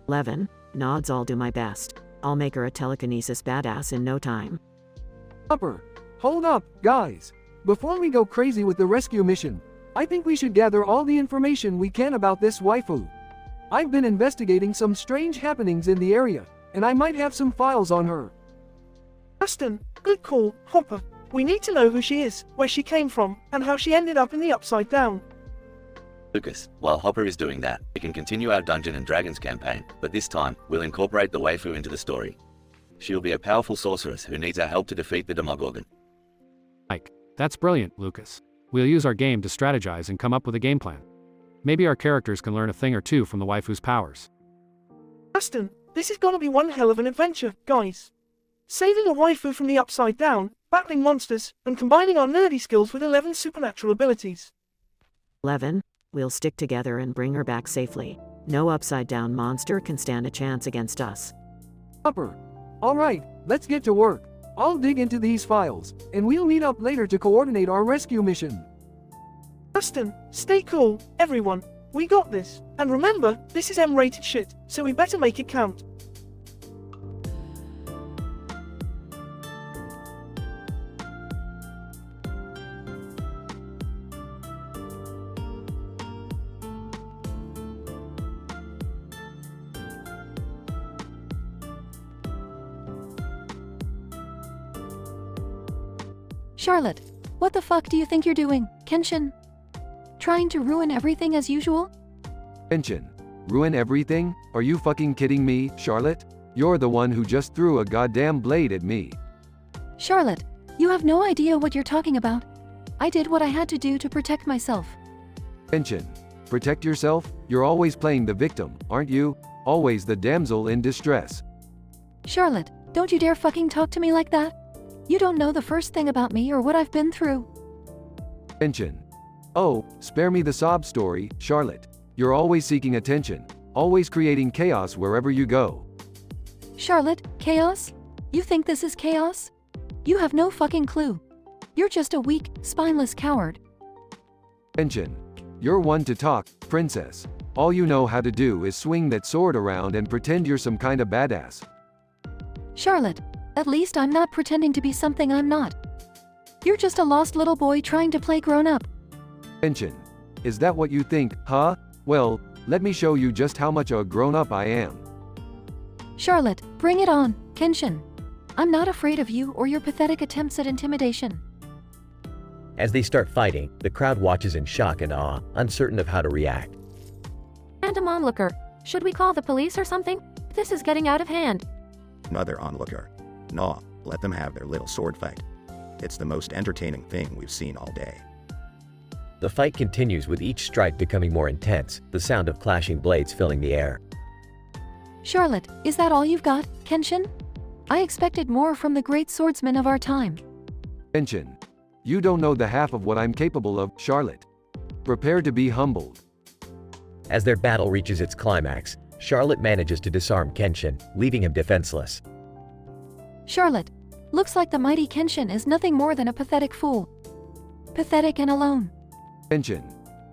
11, nods. I'll do my best. I'll make her a telekinesis badass in no time. Upper, hold up, guys. Before we go crazy with the rescue mission, I think we should gather all the information we can about this waifu. I've been investigating some strange happenings in the area, and I might have some files on her. Aston, good call, Hopper. We need to know who she is, where she came from, and how she ended up in the Upside Down. Lucas, while Hopper is doing that, we can continue our Dungeons and Dragons campaign, but this time, we'll incorporate the waifu into the story. She'll be a powerful sorceress who needs our help to defeat the Demogorgon. Mike, that's brilliant, Lucas. We'll use our game to strategize and come up with a game plan. Maybe our characters can learn a thing or two from the waifu's powers. Aston, this is gonna be one hell of an adventure, guys. Saving a waifu from the Upside Down, battling monsters, and combining our nerdy skills with 11's supernatural abilities. 11, we'll stick together and bring her back safely. No Upside Down monster can stand a chance against us. Upper. Alright, let's get to work. I'll dig into these files, and we'll meet up later to coordinate our rescue mission. Aston, stay cool, everyone. We got this. And remember, this is M-rated shit, so we better make it count. Charlotte, what the fuck do you think you're doing, Kenshin? Trying to ruin everything as usual? Tension. Ruin everything? Are you fucking kidding me, Charlotte? You're the one who just threw a goddamn blade at me. Charlotte, you have no idea what you're talking about. I did what I had to do to protect myself. Tension. Protect yourself? You're always playing the victim, aren't you? Always the damsel in distress. Charlotte, don't you dare fucking talk to me like that. You don't know the first thing about me or what I've been through. Tension. Oh, spare me the sob story, Charlotte. You're always seeking attention, always creating chaos wherever you go. Charlotte, chaos? You think this is chaos? You have no fucking clue. You're just a weak, spineless coward. Tension. You're one to talk, princess. All you know how to do is swing that sword around and pretend you're some kind of badass. Charlotte, at least I'm not pretending to be something I'm not. You're just a lost little boy trying to play grown up. Tension. Is that what you think, huh? Well, let me show you just how much a grown-up I am. Charlotte, bring it on, Kenshin. I'm not afraid of you or your pathetic attempts at intimidation. As they start fighting, the crowd watches in shock and awe, uncertain of how to react. Random onlooker. Should we call the police or something? This is getting out of hand. Another onlooker. No, let them have their little sword fight. It's the most entertaining thing we've seen all day. The fight continues with each strike becoming more intense, the sound of clashing blades filling the air. Charlotte, is that all you've got, Kenshin? I expected more from the great swordsman of our time. Kenshin, you don't know the half of what I'm capable of, Charlotte. Prepare to be humbled. As their battle reaches its climax, Charlotte manages to disarm Kenshin, leaving him defenseless. Charlotte, looks like the mighty Kenshin is nothing more than a pathetic fool. Pathetic and alone. Kenshin,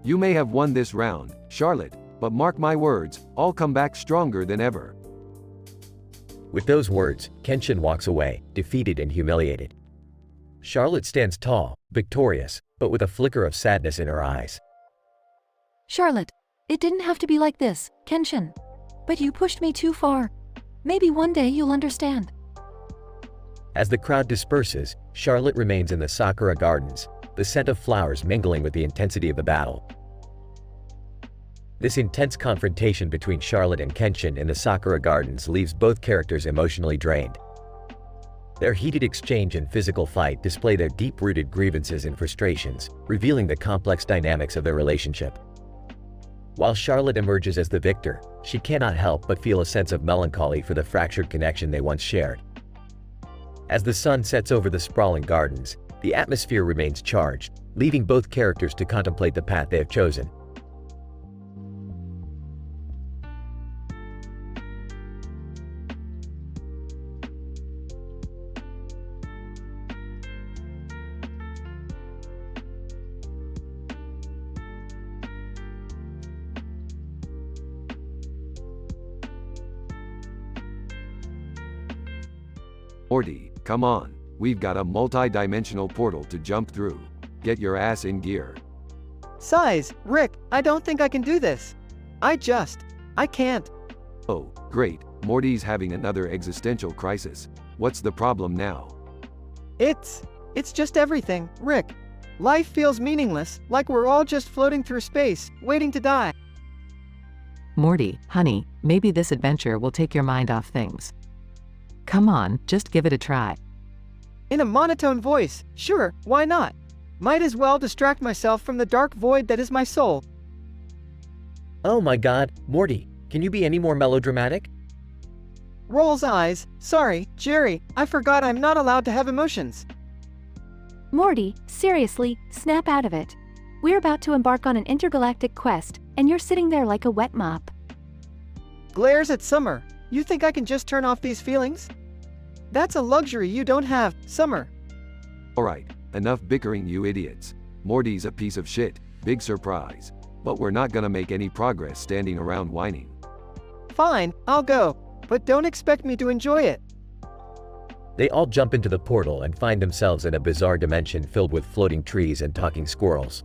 you may have won this round, Charlotte, but mark my words, I'll come back stronger than ever. With those words, Kenshin walks away, defeated and humiliated. Charlotte stands tall, victorious, but with a flicker of sadness in her eyes. Charlotte, it didn't have to be like this, Kenshin. But you pushed me too far. Maybe one day you'll understand. As the crowd disperses, Charlotte remains in the Sakura Gardens, the scent of flowers mingling with the intensity of the battle. This intense confrontation between Charlotte and Kenshin in the Sakura Gardens leaves both characters emotionally drained. Their heated exchange and physical fight display their deep-rooted grievances and frustrations, revealing the complex dynamics of their relationship. While Charlotte emerges as the victor, she cannot help but feel a sense of melancholy for the fractured connection they once shared. As the sun sets over the sprawling gardens, the atmosphere remains charged, leaving both characters to contemplate the path they have chosen. Morty, come on. We've got a multi-dimensional portal to jump through. Get your ass in gear. Size, Rick, I don't think I can do this. I can't. Oh, great. Morty's having another existential crisis. What's the problem now? It's just everything, Rick. Life feels meaningless, like we're all just floating through space, waiting to die. Morty, honey, maybe this adventure will take your mind off things. Come on, just give it a try. In a monotone voice, sure, why not? Might as well distract myself from the dark void that is my soul. Oh my god, Morty, can you be any more melodramatic? Rolls eyes, sorry, Jerry, I forgot I'm not allowed to have emotions. Morty, seriously, snap out of it. We're about to embark on an intergalactic quest, and you're sitting there like a wet mop. Glares at Summer. You think I can just turn off these feelings? That's a luxury you don't have, Summer. Alright, enough bickering, you idiots. Morty's a piece of shit, big surprise. But we're not gonna make any progress standing around whining. Fine, I'll go, but don't expect me to enjoy it. They all jump into the portal and find themselves in a bizarre dimension filled with floating trees and talking squirrels.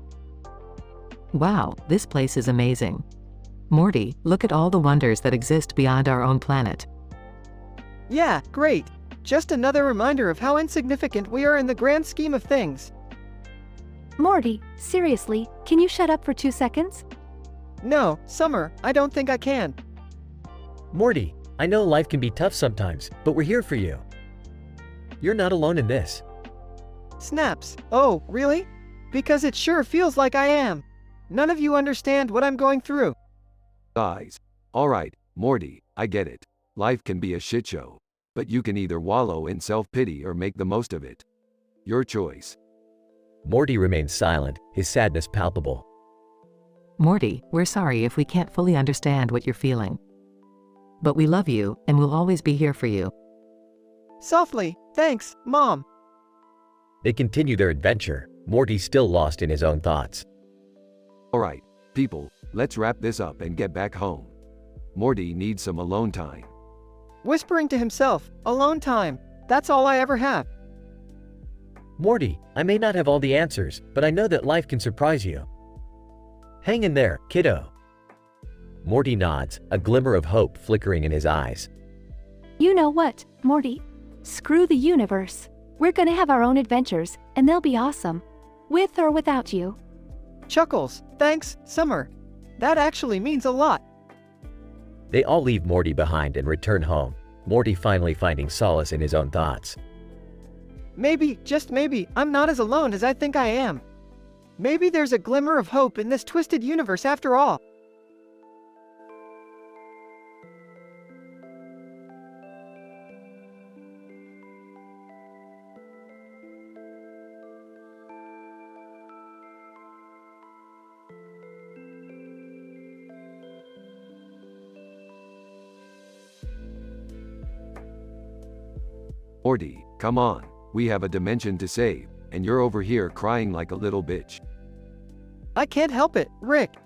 Wow, this place is amazing. Morty, look at all the wonders that exist beyond our own planet. Yeah, great. Just another reminder of how insignificant we are in the grand scheme of things. Morty, seriously, can you shut up for 2 seconds? No, Summer, I don't think I can. Morty, I know life can be tough sometimes, but we're here for you. You're not alone in this. Snaps. Oh, really? Because it sure feels like I am. None of you understand what I'm going through. Guys. Alright, Morty, I get it. Life can be a shit show. But you can either wallow in self-pity or make the most of it. Your choice. Morty remains silent, his sadness palpable. Morty, we're sorry if we can't fully understand what you're feeling. But we love you, and we'll always be here for you. Softly, thanks, Mom. They continue their adventure, Morty still lost in his own thoughts. Alright, people, let's wrap this up and get back home. Morty needs some alone time. Whispering to himself, alone time, that's all I ever have. Morty, I may not have all the answers, but I know that life can surprise you. Hang in there, kiddo. Morty nods, a glimmer of hope flickering in his eyes. You know what, Morty? Screw the universe. We're gonna have our own adventures, and they'll be awesome. With or without you. Chuckles, thanks, Summer. That actually means a lot. They all leave Morty behind and return home, Morty finally finding solace in his own thoughts. Maybe, just maybe, I'm not as alone as I think I am. Maybe there's a glimmer of hope in this twisted universe after all. Morty, come on. We have a dimension to save, and you're over here crying like a little bitch. I can't help it, Rick.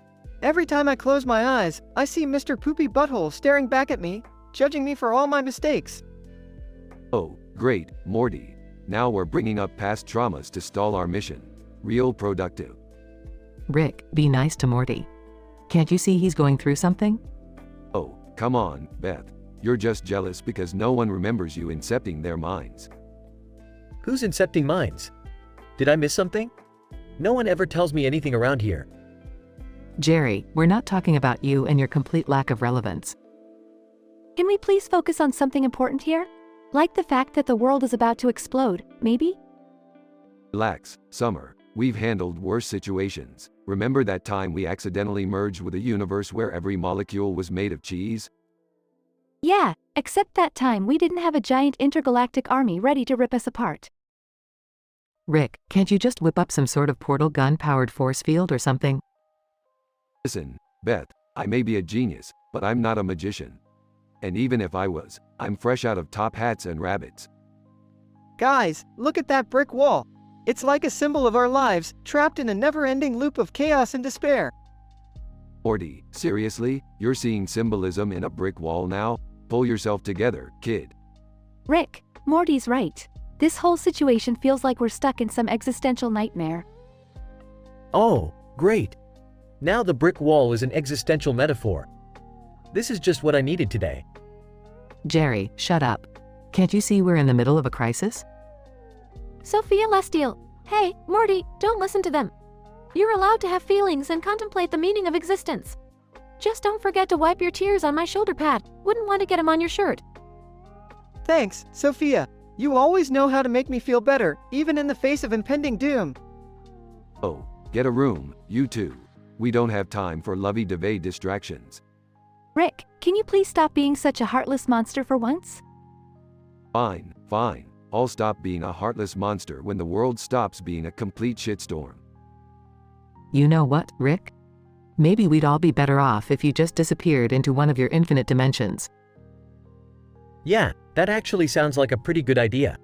Every time I close my eyes, I see Mr. Poopy Butthole staring back at me, judging me for all my mistakes. Oh, great, Morty. Now we're bringing up past traumas to stall our mission. Real productive. Rick, be nice to Morty. Can't you see he's going through something? Oh, come on, Beth. You're just jealous because no one remembers you incepting their minds. Who's incepting minds? Did I miss something? No one ever tells me anything around here. Jerry, we're not talking about you and your complete lack of relevance. Can we please focus on something important here? Like the fact that the world is about to explode, maybe? Relax, Summer. We've handled worse situations. Remember that time we accidentally merged with a universe where every molecule was made of cheese? Yeah, except that time we didn't have a giant intergalactic army ready to rip us apart. Rick, can't you just whip up some sort of portal gun-powered force field or something? Listen, Beth, I may be a genius, but I'm not a magician. And even if I was, I'm fresh out of top hats and rabbits. Guys, look at that brick wall. It's like a symbol of our lives, trapped in a never-ending loop of chaos and despair. Morty, seriously? You're seeing symbolism in a brick wall now? Pull yourself together, kid. Rick, Morty's right. This whole situation feels like we're stuck in some existential nightmare. Oh, great. Now the brick wall is an existential metaphor. This is just what I needed today. Jerry, shut up. Can't you see we're in the middle of a crisis? Sophia Lestiel. Hey, Morty, don't listen to them. You're allowed to have feelings and contemplate the meaning of existence. Just don't forget to wipe your tears on my shoulder pad. Wouldn't want to get them on your shirt. Thanks, Sophia. You always know how to make me feel better, even in the face of impending doom. Oh, get a room, you two. We don't have time for lovey-dovey distractions. Rick, can you please stop being such a heartless monster for once? Fine, fine. I'll stop being a heartless monster when the world stops being a complete shitstorm. You know what, Rick? Maybe we'd all be better off if you just disappeared into one of your infinite dimensions. Yeah, that actually sounds like a pretty good idea.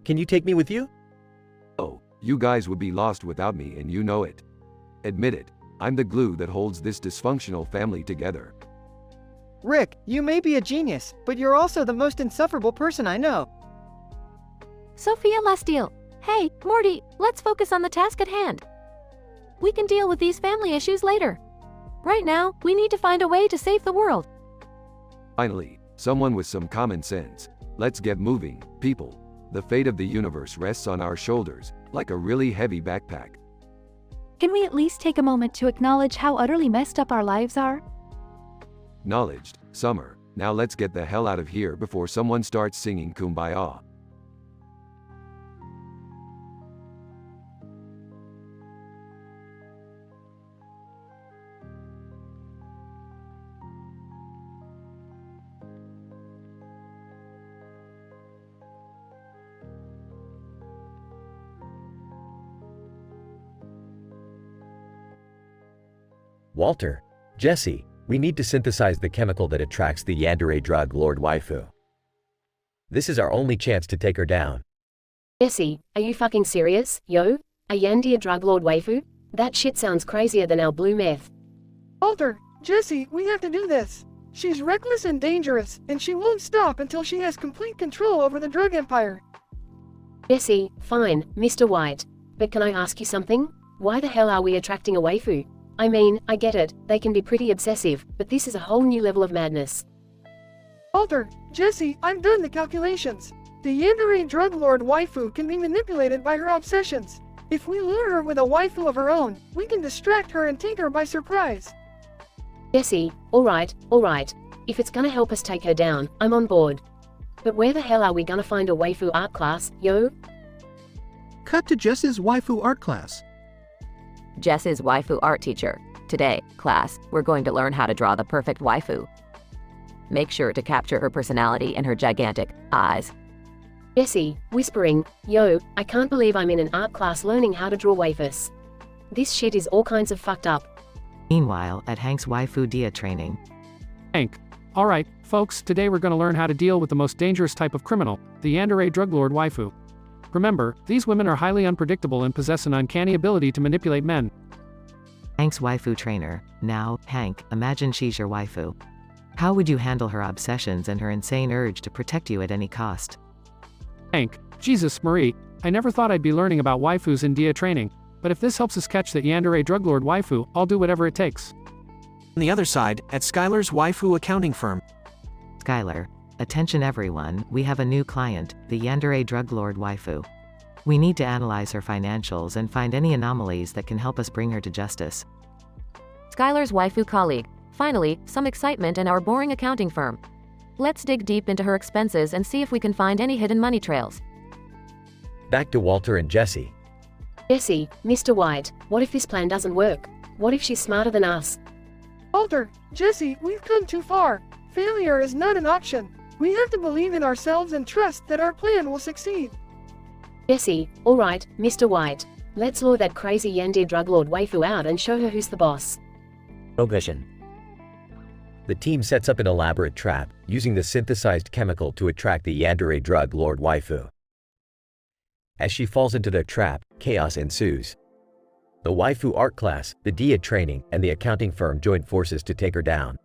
Can you take me with you? Oh, you guys would be lost without me and you know it. Admit it, I'm the glue that holds this dysfunctional family together. Rick, you may be a genius, but you're also the most insufferable person I know. Sophia Lestiel. Hey, Morty, let's focus on the task at hand. We can deal with these family issues later. Right now, we need to find a way to save the world. Finally, someone with some common sense. Let's get moving, people. The fate of the universe rests on our shoulders, like a really heavy backpack. Can we at least take a moment to acknowledge how utterly messed up our lives are? Acknowledged, Summer. Now let's get the hell out of here before someone starts singing Kumbaya. Walter, Jesse, we need to synthesize the chemical that attracts the yandere drug Lord Waifu. This is our only chance to take her down. Jesse, are you fucking serious, yo? A Yandia drug lord waifu? That shit sounds crazier than our blue meth. Walter, Jesse, we have to do this. She's reckless and dangerous, and she won't stop until she has complete control over the drug empire. Jesse, fine, Mr. White. But can I ask you something? Why the hell are we attracting a waifu? I mean, I get it, they can be pretty obsessive, but this is a whole new level of madness. Walter, Jesse, I've done the calculations. The yandere drug lord waifu can be manipulated by her obsessions. If we lure her with a waifu of her own, we can distract her and take her by surprise. Jesse, alright. If it's gonna help us take her down, I'm on board. But where the hell are we gonna find a waifu art class, yo? Cut to Jess's waifu art class. Jess's waifu art teacher. Today, class, we're going to learn how to draw the perfect waifu. Make sure to capture her personality and her gigantic eyes. Jessie, whispering, yo, I can't believe I'm in an art class learning how to draw waifus. This shit is all kinds of fucked up. Meanwhile, at Hank's waifu dia training. Hank. Alright, folks, today we're going to learn how to deal with the most dangerous type of criminal, the yandere drug lord waifu. Remember, these women are highly unpredictable and possess an uncanny ability to manipulate men. Hank's waifu trainer. Now, Hank, imagine she's your waifu. How would you handle her obsessions and her insane urge to protect you at any cost? Hank, Jesus, Marie, I never thought I'd be learning about waifus in dia training, but if this helps us catch the yandere drug lord waifu, I'll do whatever it takes. On the other side, at Skylar's waifu accounting firm. Skylar, attention everyone, we have a new client, the yandere drug lord waifu. We need to analyze her financials and find any anomalies that can help us bring her to justice. Skylar's waifu colleague. Finally, some excitement in our boring accounting firm. Let's dig deep into her expenses and see if we can find any hidden money trails. Back to Walter and Jessie. Jessie, Mr. White, what if this plan doesn't work? What if she's smarter than us? Walter, Jessie, we've come too far. Failure is not an option. We have to believe in ourselves and trust that our plan will succeed. Jessie, alright, Mr. White. Let's lure that crazy yandere drug lord waifu out and show her who's the boss. Progression. The team sets up an elaborate trap, using the synthesized chemical to attract the yandere drug lord waifu. As she falls into their trap, chaos ensues. The waifu art class, the dia training, and the accounting firm join forces to take her down.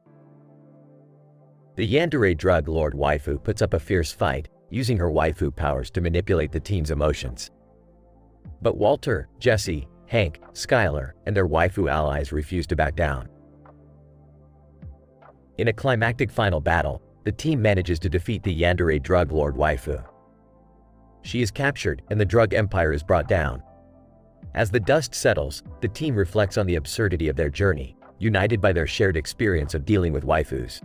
The yandere drug lord waifu puts up a fierce fight, using her waifu powers to manipulate the team's emotions. But Walter, Jessie, Hank, Skylar, and their waifu allies refuse to back down. In a climactic final battle, the team manages to defeat the yandere drug lord waifu. She is captured and the drug empire is brought down. As the dust settles, the team reflects on the absurdity of their journey, united by their shared experience of dealing with waifus.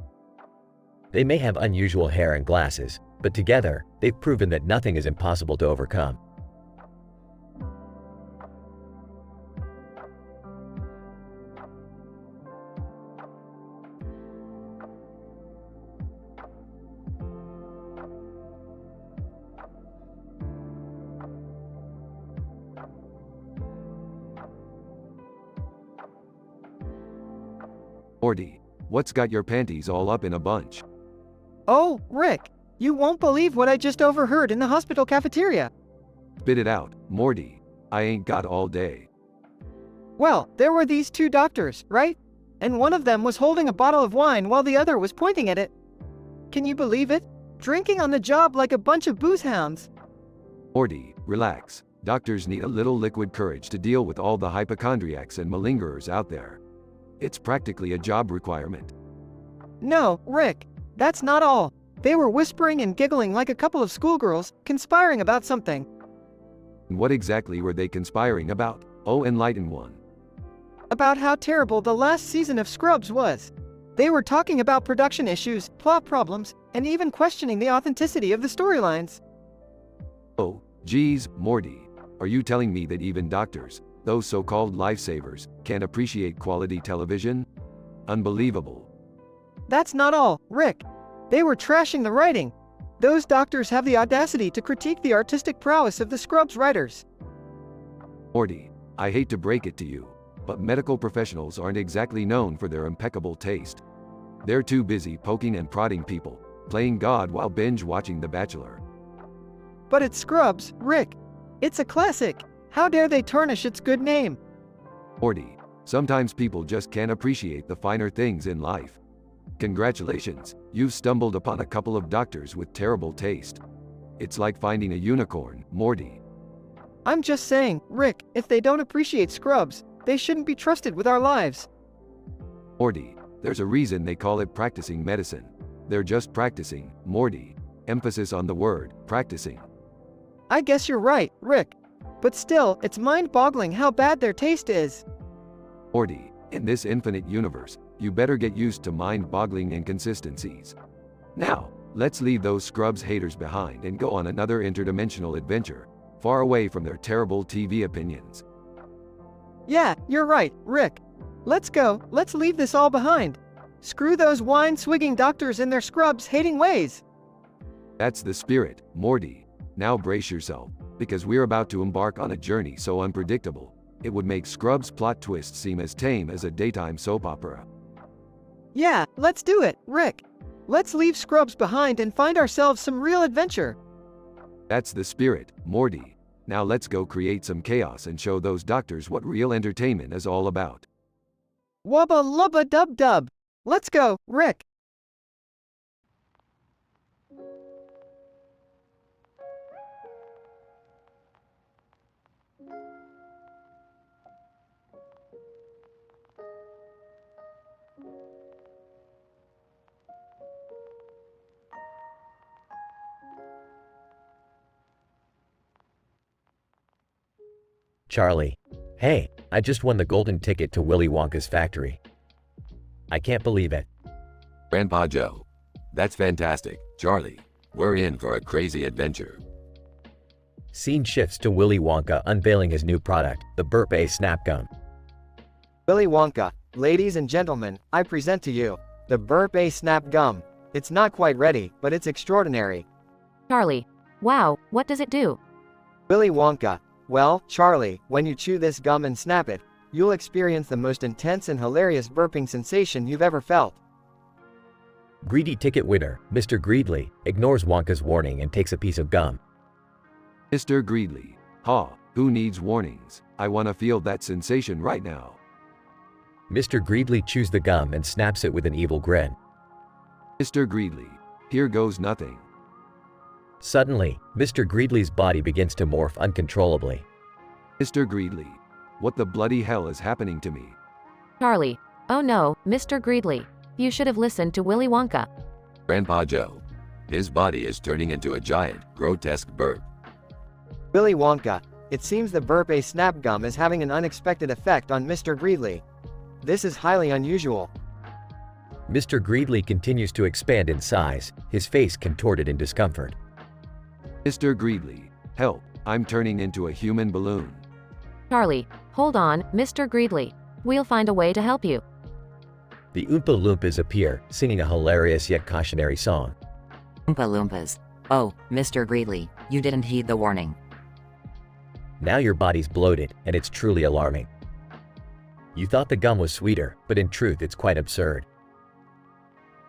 They may have unusual hair and glasses, but together, they've proven that nothing is impossible to overcome. Morty, what's got your panties all up in a bunch? Oh, Rick, you won't believe what I just overheard in the hospital cafeteria. Spit it out, Morty. I ain't got all day. Well, there were these two doctors, right? And one of them was holding a bottle of wine while the other was pointing at it. Can you believe it? Drinking on the job like a bunch of booze hounds. Morty, relax. Doctors need a little liquid courage to deal with all the hypochondriacs and malingerers out there. It's practically a job requirement. No, Rick, that's not all. They were whispering and giggling like a couple of schoolgirls, conspiring about something. What exactly were they conspiring about? Oh, enlighten one. About how terrible the last season of Scrubs was. They were talking about production issues, plot problems, and even questioning the authenticity of the storylines. Oh, geez, Morty. Are you telling me that even doctors, those so-called lifesavers, can't appreciate quality television? Unbelievable. That's not all, Rick. They were trashing the writing. Those doctors have the audacity to critique the artistic prowess of the Scrubs writers. Morty, I hate to break it to you, but medical professionals aren't exactly known for their impeccable taste. They're too busy poking and prodding people, playing God while binge-watching The Bachelor. But it's Scrubs, Rick. It's a classic. How dare they tarnish its good name? Morty, sometimes people just can't appreciate the finer things in life. Congratulations, you've stumbled upon a couple of doctors with terrible taste. It's like finding a unicorn, Morty. I'm just saying, Rick, if they don't appreciate Scrubs, they shouldn't be trusted with our lives. Morty, there's a reason they call it practicing medicine. They're just practicing, Morty. Emphasis on the word, practicing. I guess you're right, Rick. But still, it's mind-boggling how bad their taste is. Morty, in this infinite universe, you better get used to mind-boggling inconsistencies. Now, let's leave those Scrubs haters behind and go on another interdimensional adventure, far away from their terrible TV opinions. Yeah, you're right, Rick. Let's go, let's leave this all behind. Screw those wine-swigging doctors and their scrubs-hating ways. That's the spirit, Morty. Now brace yourself, because we're about to embark on a journey so unpredictable, it would make Scrubs' plot twists seem as tame as a daytime soap opera. Yeah, let's do it, Rick. Let's leave Scrubs behind and find ourselves some real adventure. That's the spirit, Morty. Now let's go create some chaos and show those doctors what real entertainment is all about. Wubba lubba dub dub. Let's go, Rick. Charlie. Hey, I just won the golden ticket to Willy Wonka's factory. I can't believe it. Grandpa Joe. That's fantastic, Charlie. We're in for a crazy adventure. Scene shifts to Willy Wonka unveiling his new product, the Burp A Snap Gum. Willy Wonka, ladies and gentlemen, I present to you the Burp A Snap Gum. It's not quite ready, but it's extraordinary. Charlie. Wow, what does it do? Willy Wonka. Well, Charlie, when you chew this gum and snap it, you'll experience the most intense and hilarious burping sensation you've ever felt. Greedy ticket winner, Mr. Greedley, ignores Wonka's warning and takes a piece of gum. Mr. Greedley. Ha, who needs warnings? I want to feel that sensation right now. Mr. Greedley chews the gum and snaps it with an evil grin. Mr. Greedley. Here goes nothing. Suddenly, Mr. Greedley's body begins to morph uncontrollably. Mr. Greedley. What the bloody hell is happening to me? Charlie. Oh no, Mr. Greedley. You should have listened to Willy Wonka. Grandpa Joe. His body is turning into a giant, grotesque burp. Willy Wonka. It seems the Burp A Snap Gum is having an unexpected effect on Mr. Greedley. This is highly unusual. Mr. Greedley continues to expand in size, his face contorted in discomfort. Mr. Greedley. Help, I'm turning into a human balloon. Charlie. Hold on, Mr. Greedley. We'll find a way to help you. The Oompa Loompas appear, singing a hilarious yet cautionary song. Oompa Loompas. Oh, Mr. Greedley, you didn't heed the warning. Now your body's bloated, and it's truly alarming. You thought the gum was sweeter, but in truth it's quite absurd.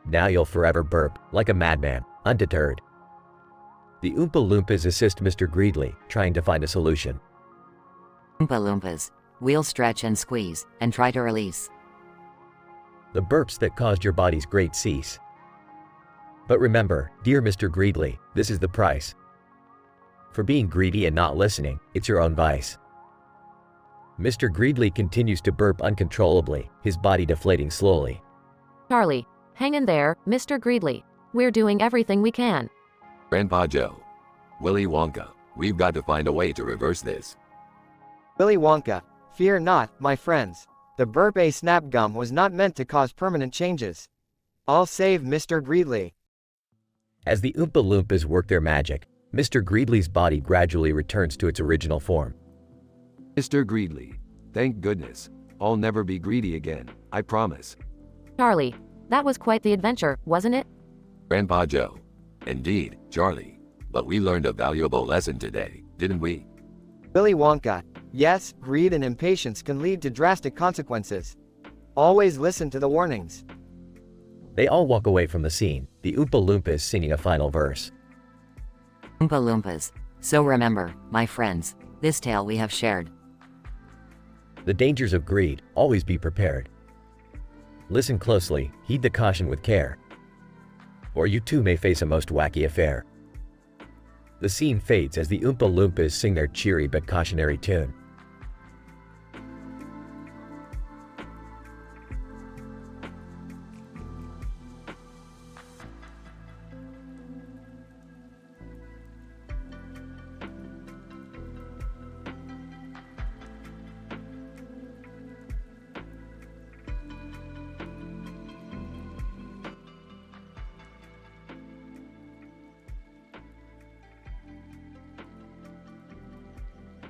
Now you'll forever burp, like a madman, undeterred. The Oompa Loompas assist Mr. Greedley, trying to find a solution. Oompa Loompas. We'll stretch and squeeze, and try to release. The burps that caused your body's great cease. But remember, dear Mr. Greedley, this is the price. For being greedy and not listening, it's your own vice. Mr. Greedley continues to burp uncontrollably, his body deflating slowly. Charlie. Hang in there, Mr. Greedley. We're doing everything we can. Grandpa Joe. Willy Wonka. We've got to find a way to reverse this. Willy Wonka. Fear not, my friends. The Burp A Snap Gum was not meant to cause permanent changes. I'll save Mr. Greedley. As the Oompa Loompas work their magic, Mr. Greedley's body gradually returns to its original form. Mr. Greedley. Thank goodness. I'll never be greedy again, I promise. Charlie. That was quite the adventure, wasn't it? Grandpa Joe. Indeed, Charlie. But we learned a valuable lesson today, didn't we? Willy Wonka. Yes, greed and impatience can lead to drastic consequences. Always listen to the warnings. They all walk away from the scene, the Oompa Loompas singing a final verse. Oompa Loompas. So remember, my friends, this tale we have shared. The dangers of greed, always be prepared. Listen closely, heed the caution with care. Or you too may face a most wacky affair. The scene fades as the Oompa Loompas sing their cheery but cautionary tune.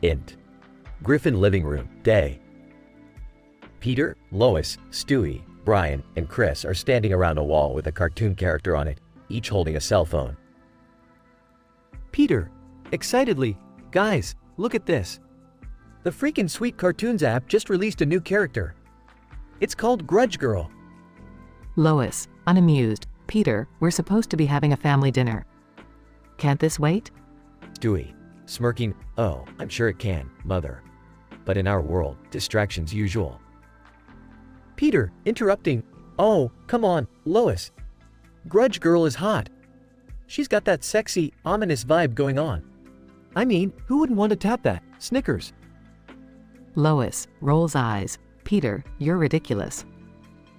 Int. Griffin living room, day. Peter, Lois, Stewie, Brian, and Chris are standing around a wall with a cartoon character on it, each holding a cell phone. Peter, excitedly, guys, look at this. The freaking Sweet Cartoons app just released a new character. It's called Grudge Girl. Lois, unamused. Peter, we're supposed to be having a family dinner. Can't this wait? Stewie, smirking, oh, I'm sure it can, mother. But in our world, distractions usual. Peter, interrupting, oh, come on, Lois. Grudge Girl is hot. She's got that sexy, ominous vibe going on. I mean, who wouldn't want to tap that? Snickers. Lois, rolls eyes. Peter, you're ridiculous.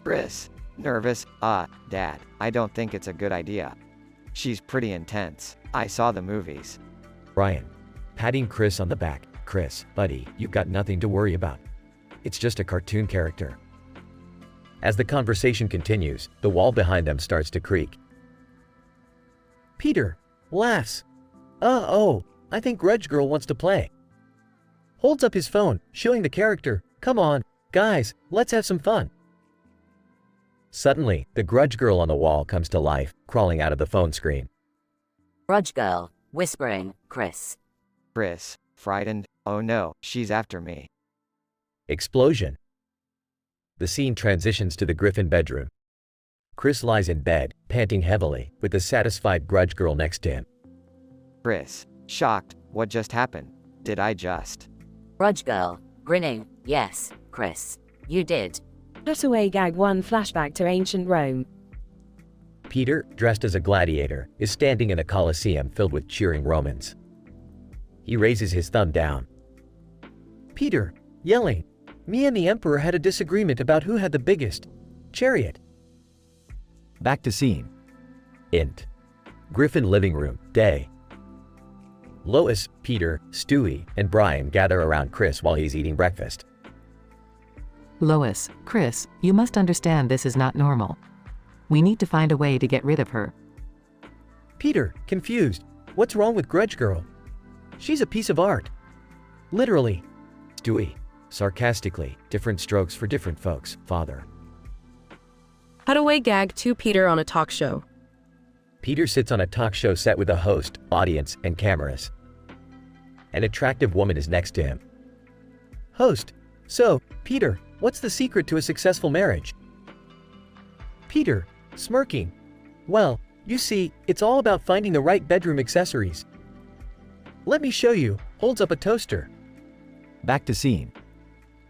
Chris, nervous, Dad, I don't think it's a good idea. She's pretty intense. I saw the movies. Brian, patting Chris on the back. Chris, buddy, you've got nothing to worry about. It's just a cartoon character. As the conversation continues, the wall behind them starts to creak. Peter laughs. Oh, I think Grudge Girl wants to play. Holds up his phone, showing the character, come on, guys, let's have some fun. Suddenly, the Grudge Girl on the wall comes to life, crawling out of the phone screen. Grudge Girl, whispering, Chris. Chris, frightened, oh no, she's after me. Explosion. The scene transitions to the Griffin bedroom. Chris lies in bed, panting heavily, with the satisfied Grudge Girl next to him. Chris, shocked, what just happened? Did I just? Grudge Girl, grinning, yes, Chris, you did. Cutaway Gag 1 flashback to ancient Rome. Peter, dressed as a gladiator, is standing in a coliseum filled with cheering Romans. He raises his thumb down. Peter, yelling, me and the Emperor had a disagreement about who had the biggest chariot. Back to scene. Int. Griffin living room, day. Lois, Peter, Stewie, and Brian gather around Chris while he's eating breakfast. Lois, Chris, you must understand this is not normal. We need to find a way to get rid of her. Peter, confused, what's wrong with Grudge Girl? She's a piece of art. Literally. Stewie, sarcastically, different strokes for different folks, father. Cutaway Gag 2 Peter on a talk show. Peter sits on a talk show set with a host, audience, and cameras. An attractive woman is next to him. Host, so, Peter, what's the secret to a successful marriage? Peter, smirking. Well, you see, it's all about finding the right bedroom accessories. Let me show you, holds up a toaster. Back to scene.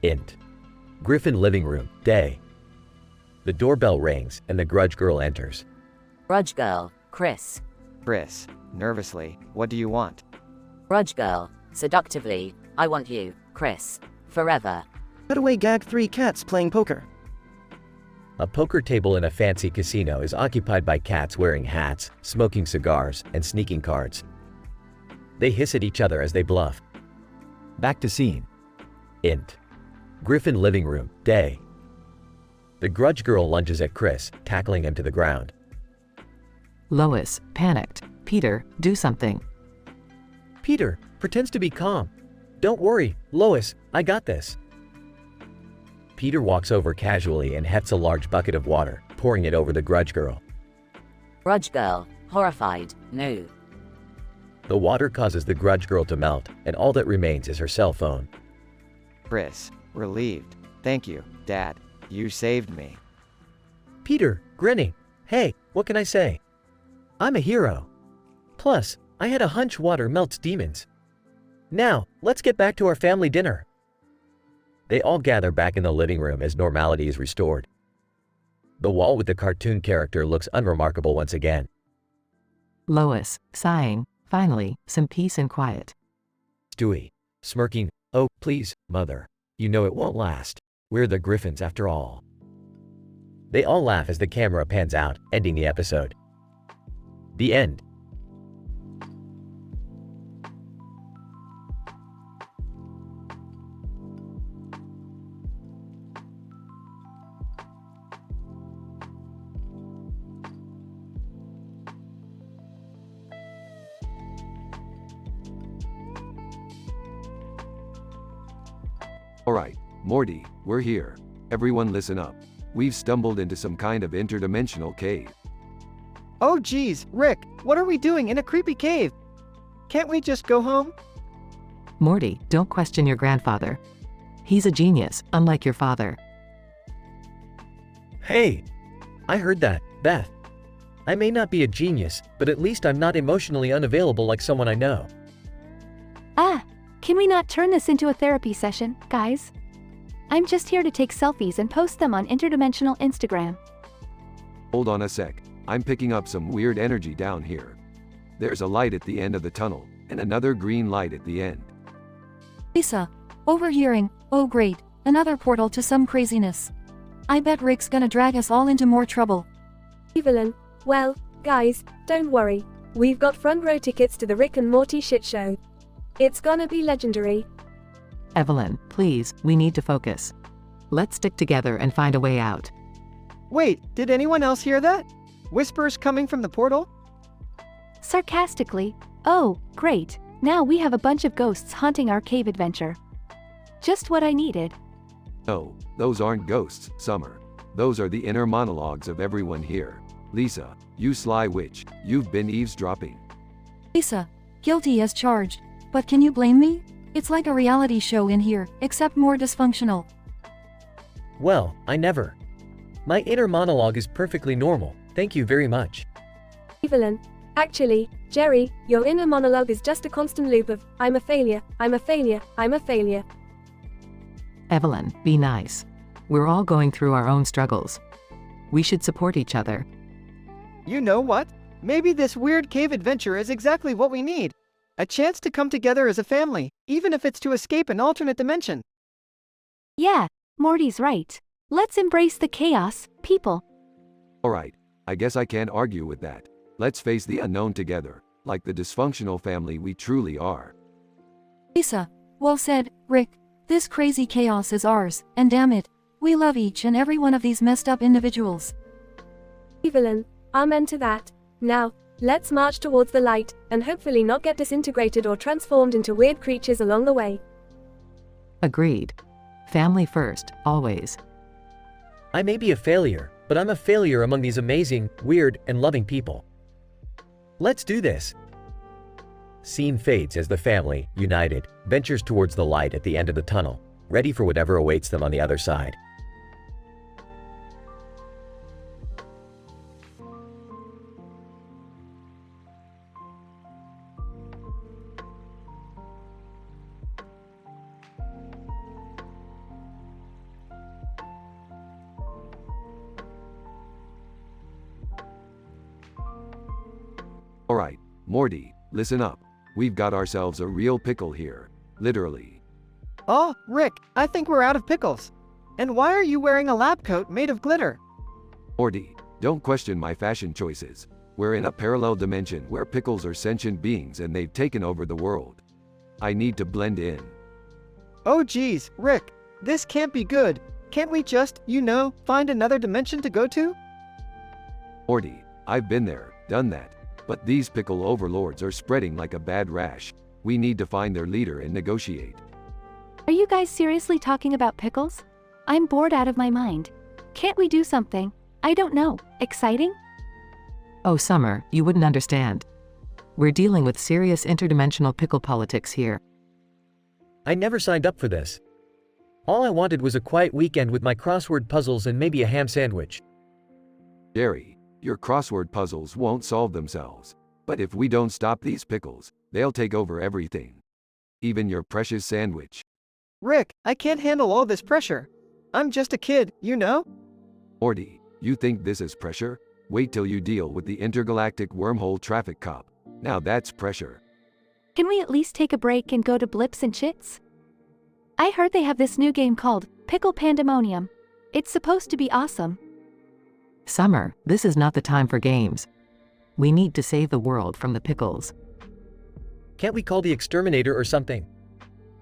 Int. Griffin living room, day. The doorbell rings and the Grudge Girl enters. Grudge Girl, Chris. Chris, nervously, what do you want? Grudge Girl, seductively, I want you, Chris, forever. Cutaway Gag 3 cats playing poker. A poker table in a fancy casino is occupied by cats wearing hats, smoking cigars, and sneaking cards. They hiss at each other as they bluff. Back to scene. Int. Griffin living room, day. The Grudge Girl lunges at Chris, tackling him to the ground. Lois, panicked. Peter, do something. Peter, pretends to be calm. Don't worry, Lois, I got this. Peter walks over casually and hefts a large bucket of water, pouring it over the Grudge Girl. Grudge Girl, horrified, no. The water causes the Grudge Girl to melt, and all that remains is her cell phone. Chris, relieved. Thank you, Dad. You saved me. Peter, grinning. Hey, what can I say? I'm a hero. Plus, I had a hunch water melts demons. Now, let's get back to our family dinner. They all gather back in the living room as normality is restored. The wall with the cartoon character looks unremarkable once again. Lois, sighing, finally, some peace and quiet. Stewie, smirking, oh, please, mother. You know it won't last. We're the Griffins after all. They all laugh as the camera pans out, ending the episode. The end. Alright, Morty, we're here. Everyone listen up. We've stumbled into some kind of interdimensional cave. Oh geez, Rick, what are we doing in a creepy cave? Can't we just go home? Morty, don't question your grandfather. He's a genius, unlike your father. Hey! I heard that, Beth. I may not be a genius, but at least I'm not emotionally unavailable like someone I know. Can we not turn this into a therapy session, guys? I'm just here to take selfies and post them on interdimensional Instagram. Hold on a sec. I'm picking up some weird energy down here. There's a light at the end of the tunnel, and another green light at the end. Lisa, overhearing, oh great, another portal to some craziness. I bet Rick's gonna drag us all into more trouble. Evelyn, well, guys, don't worry. We've got front row tickets to the Rick and Morty shit show. It's gonna be legendary. Evelyn, please, we need to focus. Let's stick together and find a way out. Wait, did anyone else hear that? Whispers coming from the portal? Sarcastically, oh, great, now we have a bunch of ghosts haunting our cave adventure. Just what I needed. No, those aren't ghosts, Summer. Those are the inner monologues of everyone here. Lisa, you sly witch, you've been eavesdropping. Lisa, guilty as charged. But can you blame me? It's like a reality show in here, except more dysfunctional. Well, I never. My inner monologue is perfectly normal, thank you very much. Evelyn, actually, Jerry, your inner monologue is just a constant loop of, I'm a failure, I'm a failure, I'm a failure. Evelyn, be nice. We're all going through our own struggles. We should support each other. You know what? Maybe this weird cave adventure is exactly what we need. A chance to come together as a family, even if it's to escape an alternate dimension. Yeah, Morty's right. Let's embrace the chaos, people. Alright, I guess I can't argue with that. Let's face the unknown together, like the dysfunctional family we truly are. Lisa, well said, Rick. This crazy chaos is ours, and damn it, we love each and every one of these messed up individuals. Evelyn, amen to that. Now, let's march towards the light, and hopefully not get disintegrated or transformed into weird creatures along the way. Agreed. Family first, always. I may be a failure, but I'm a failure among these amazing, weird, and loving people. Let's do this. Scene fades as the family, united, ventures towards the light at the end of the tunnel, ready for whatever awaits them on the other side. Alright, Morty, listen up. We've got ourselves a real pickle here. Literally. Oh, Rick, I think we're out of pickles. And why are you wearing a lab coat made of glitter? Morty, don't question my fashion choices. We're in a parallel dimension where pickles are sentient beings and they've taken over the world. I need to blend in. Oh geez, Rick, this can't be good. Can't we just, find another dimension to go to? Morty, I've been there, done that. But these pickle overlords are spreading like a bad rash. We need to find their leader and negotiate. Are you guys seriously talking about pickles? I'm bored out of my mind. Can't we do something, I don't know, exciting? Oh Summer, you wouldn't understand. We're dealing with serious interdimensional pickle politics here. I never signed up for this. All I wanted was a quiet weekend with my crossword puzzles and maybe a ham sandwich. Jerry, your crossword puzzles won't solve themselves. But if we don't stop these pickles, they'll take over everything. Even your precious sandwich. Rick, I can't handle all this pressure. I'm just a kid, Morty, you think this is pressure? Wait till you deal with the intergalactic wormhole traffic cop. Now that's pressure. Can we at least take a break and go to Blips and Chits? I heard they have this new game called Pickle Pandemonium. It's supposed to be awesome. Summer, this is not the time for games. We need to save the world from the pickles. Can't we call the exterminator or something?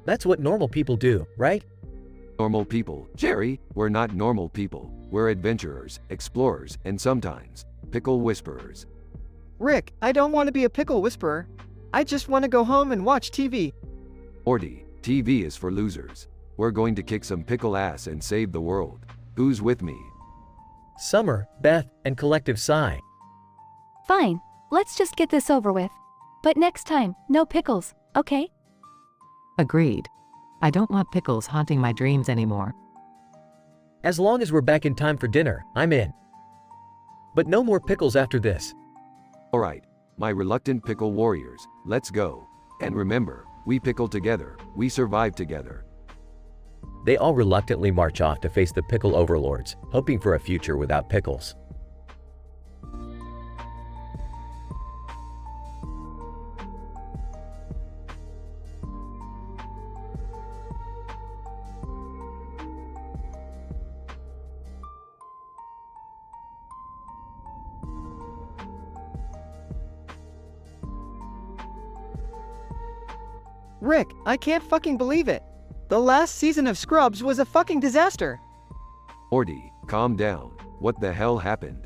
That's what normal people do, right? Normal people, Jerry, we're not normal people. We're adventurers, explorers, and sometimes, pickle whisperers. Rick, I don't want to be a pickle whisperer. I just want to go home and watch TV. Morty, TV is for losers. We're going to kick some pickle ass and save the world. Who's with me? Summer, Beth, and Collective Sigh. Fine, let's just get this over with. But next time, no pickles, okay? Agreed. I don't want pickles haunting my dreams anymore. As long as we're back in time for dinner, I'm in. But no more pickles after this. Alright, my reluctant pickle warriors, let's go. And remember, we pickle together, we survive together. They all reluctantly march off to face the pickle overlords, hoping for a future without pickles. Rick, I can't fucking believe it. The last season of Scrubs was a fucking disaster. Morty, calm down. What the hell happened?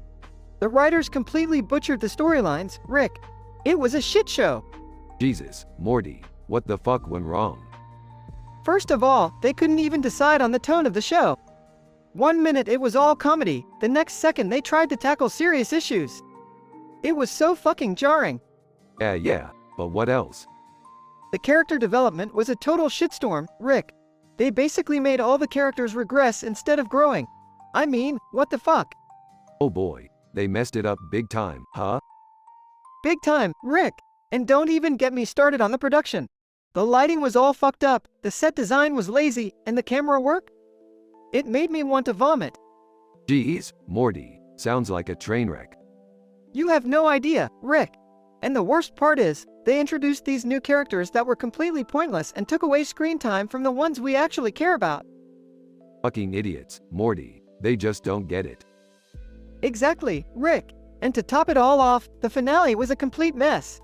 The writers completely butchered the storylines, Rick. It was a shit show. Jesus, Morty, what the fuck went wrong? First of all, they couldn't even decide on the tone of the show. 1 minute it was all comedy, the next second they tried to tackle serious issues. It was so fucking jarring. Yeah, but what else? The character development was a total shitstorm, Rick. They basically made all the characters regress instead of growing. I mean, what the fuck? Oh boy, they messed it up big time, huh? Big time, Rick. And don't even get me started on the production. The lighting was all fucked up, the set design was lazy, and the camera work? It made me want to vomit. Geez, Morty, sounds like a train wreck. You have no idea, Rick. And the worst part is, they introduced these new characters that were completely pointless and took away screen time from the ones we actually care about. Fucking idiots, Morty. They just don't get it. Exactly, Rick. And to top it all off, the finale was a complete mess.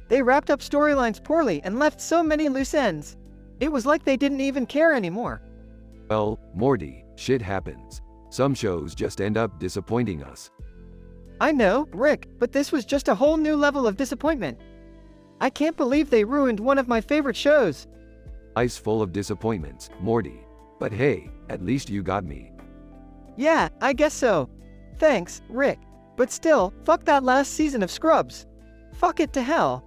They wrapped up storylines poorly and left so many loose ends. It was like they didn't even care anymore. Well, Morty, shit happens. Some shows just end up disappointing us. I know, Rick, but this was just a whole new level of disappointment. I can't believe they ruined one of my favorite shows. Life's full of disappointments, Morty. But hey, at least you got me. Yeah, I guess so. Thanks, Rick. But still, fuck that last season of Scrubs. Fuck it to hell.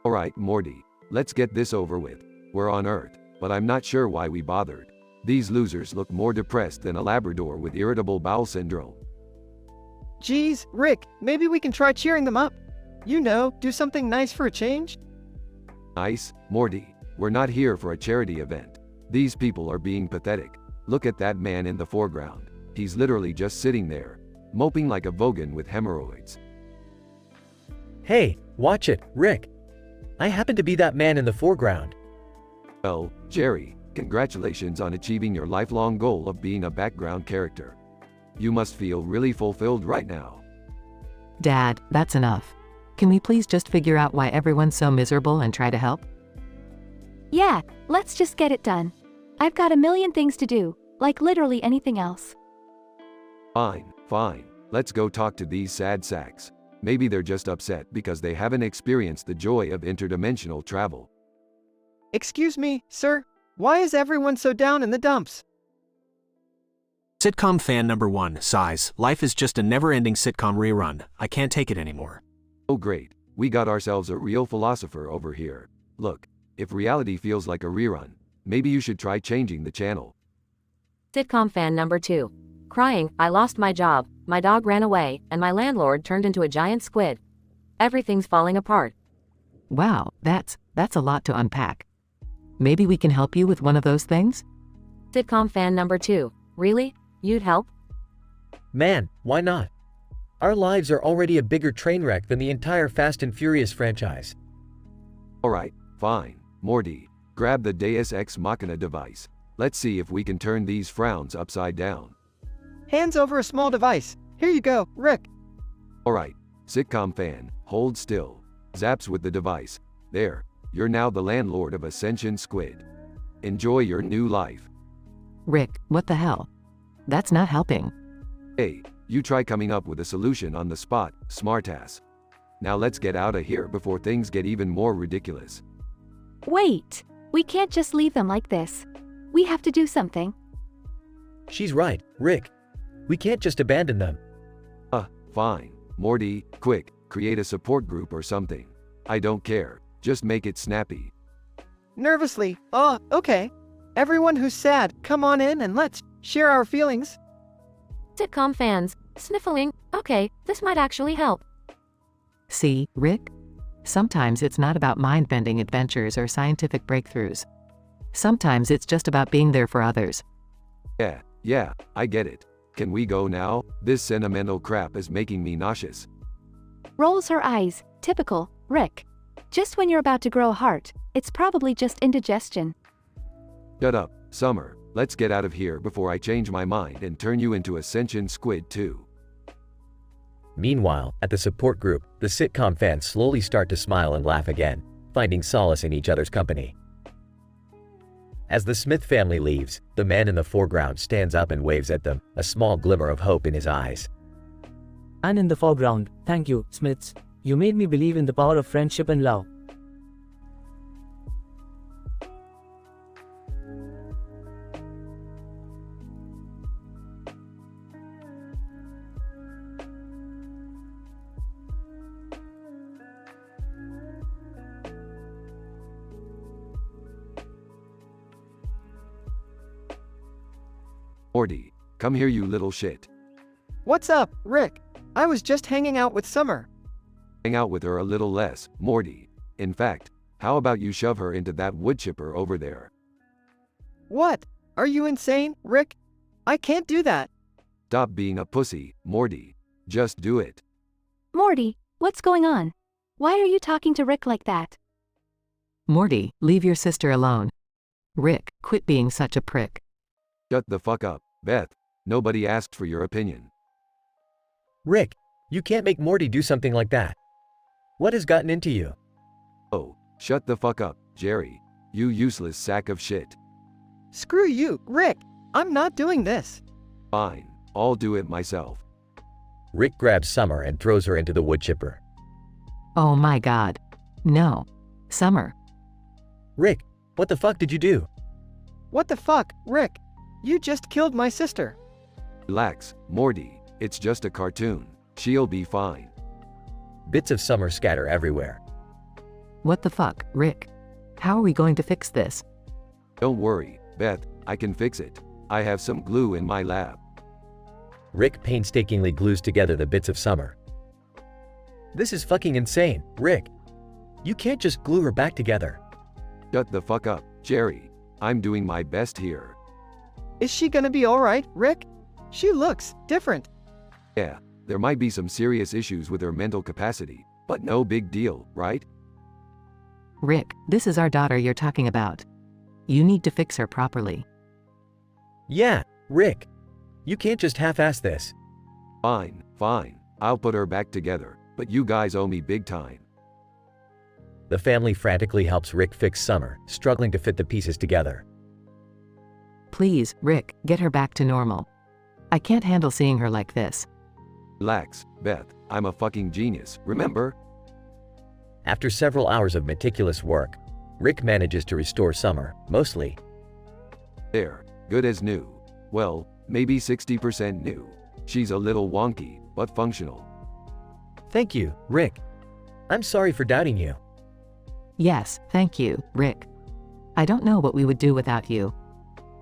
Alright, Morty, let's get this over with. We're on Earth, but I'm not sure why we bothered. These losers look more depressed than a Labrador with irritable bowel syndrome. Geez, Rick, maybe we can try cheering them up. You know, do something nice for a change? Nice, Morty, we're not here for a charity event. These people are being pathetic. Look at that man in the foreground. He's literally just sitting there, moping like a Vogan with hemorrhoids. Hey, watch it, Rick. I happen to be that man in the foreground. Well, Jerry, congratulations on achieving your lifelong goal of being a background character. You must feel really fulfilled right now. Dad, that's enough. Can we please just figure out why everyone's so miserable and try to help? Yeah, let's just get it done. I've got a million things to do, like literally anything else. Fine. Let's go talk to these sad sacks. Maybe they're just upset because they haven't experienced the joy of interdimensional travel. Excuse me, sir? Why is everyone so down in the dumps? Sitcom fan number 1, sighs. Life is just a never-ending sitcom rerun. I can't take it anymore. Oh great, we got ourselves a real philosopher over here. Look, if reality feels like a rerun, maybe you should try changing the channel. Sitcom fan number 2. Crying, I lost my job, my dog ran away, and my landlord turned into a giant squid. Everything's falling apart. Wow, that's a lot to unpack. Maybe we can help you with one of those things? Sitcom fan number 2. Really? You'd help? Man, why not? Our lives are already a bigger train wreck than the entire Fast and Furious franchise. Alright, fine. Morty, grab the Deus Ex Machina device. Let's see if we can turn these frowns upside down. Hands over a small device. Here you go, Rick. Alright, sitcom fan, hold still. Zaps with the device. There, you're now the landlord of Ascension Squid. Enjoy your new life. Rick, what the hell? That's not helping. Hey, you try coming up with a solution on the spot, smartass. Now let's get out of here before things get even more ridiculous. Wait! We can't just leave them like this. We have to do something. She's right, Rick. We can't just abandon them. Fine. Morty, quick, create a support group or something. I don't care. Just make it snappy. Nervously, okay. Everyone who's sad, come on in and let's share our feelings. Sitcom fans, sniffling, okay, this might actually help. See, Rick? Sometimes it's not about mind-bending adventures or scientific breakthroughs. Sometimes it's just about being there for others. Yeah, I get it. Can we go now? This sentimental crap is making me nauseous. Rolls her eyes. Typical, Rick. Just when you're about to grow a heart, it's probably just indigestion. Shut up, Summer. Let's get out of here before I change my mind and turn you into Ascension Squid too. Meanwhile, at the support group, the sitcom fans slowly start to smile and laugh again, finding solace in each other's company. As the Smith family leaves, the man in the foreground stands up and waves at them, a small glimmer of hope in his eyes. And in the foreground, thank you, Smiths. You made me believe in the power of friendship and love. Morty, come here you little shit. What's up, Rick? I was just hanging out with Summer. Hang out with her a little less, Morty. In fact, how about you shove her into that wood chipper over there? What? Are you insane, Rick? I can't do that. Stop being a pussy, Morty. Just do it. Morty, what's going on? Why are you talking to Rick like that? Morty, leave your sister alone. Rick, quit being such a prick. Shut the fuck up, Beth. Nobody asked for your opinion. Rick, you can't make Morty do something like that. What has gotten into you? Oh, shut the fuck up, Jerry. You useless sack of shit. Screw you, Rick. I'm not doing this. Fine, I'll do it myself. Rick grabs Summer and throws her into the wood chipper. Oh my god. No. Summer. Rick, what the fuck did you do? What the fuck, Rick? You just killed my sister. Relax, Morty. It's just a cartoon. She'll be fine. Bits of Summer scatter everywhere. What the fuck, Rick? How are we going to fix this? Don't worry, Beth. I can fix it. I have some glue in my lab. Rick painstakingly glues together the bits of Summer. This is fucking insane, Rick. You can't just glue her back together. Shut the fuck up, Jerry. I'm doing my best here. Is she gonna be alright, Rick? She looks different. Yeah, there might be some serious issues with her mental capacity, but no big deal, right? Rick, this is our daughter you're talking about. You need to fix her properly. Yeah, Rick. You can't just half-ass this. Fine. I'll put her back together, but you guys owe me big time. The family frantically helps Rick fix Summer, struggling to fit the pieces together. Please, Rick, get her back to normal. I can't handle seeing her like this. Relax, Beth. I'm a fucking genius, remember? After several hours of meticulous work, Rick manages to restore Summer, mostly. There, good as new. Well, maybe 60% new. She's a little wonky, but functional. Thank you, Rick. I'm sorry for doubting you. Yes, thank you, Rick. I don't know what we would do without you.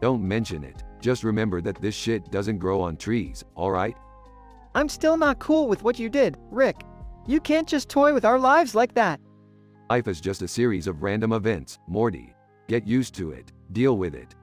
Don't mention it. Just remember that this shit doesn't grow on trees, alright? I'm still not cool with what you did, Rick. You can't just toy with our lives like that. Life is just a series of random events, Morty. Get used to it. Deal with it.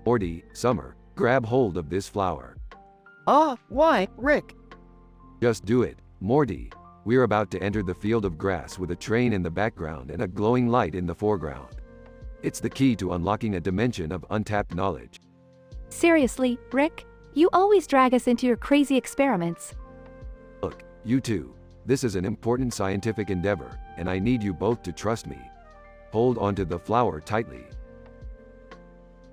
Morty, Summer, grab hold of this flower. Why, Rick? Just do it, Morty. We're about to enter the field of grass with a train in the background and a glowing light in the foreground. It's the key to unlocking a dimension of untapped knowledge. Seriously, Rick? You always drag us into your crazy experiments. Look, you two. This is an important scientific endeavor, and I need you both to trust me. Hold onto the flower tightly.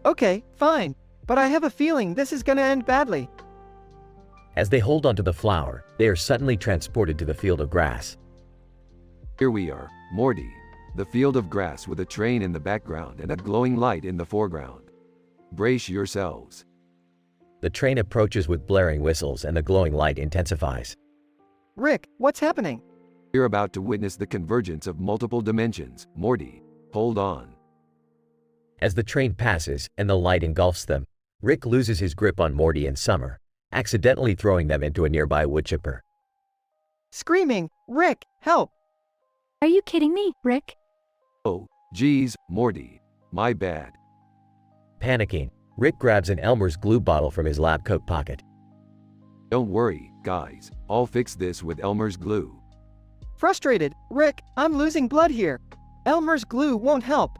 Okay, fine. But I have a feeling this is gonna end badly. As they hold onto the flower, they are suddenly transported to the field of grass. Here we are, Morty. The field of grass with a train in the background and a glowing light in the foreground. Brace yourselves. The train approaches with blaring whistles and the glowing light intensifies. Rick, what's happening? You're about to witness the convergence of multiple dimensions, Morty. Hold on. As the train passes and the light engulfs them, Rick loses his grip on Morty and Summer, accidentally throwing them into a nearby wood chipper. Screaming, Rick, help! Are you kidding me, Rick? Oh, geez, Morty. My bad. Panicking, Rick grabs an Elmer's glue bottle from his lab coat pocket. Don't worry, guys. I'll fix this with Elmer's glue. Frustrated, Rick, I'm losing blood here. Elmer's glue won't help.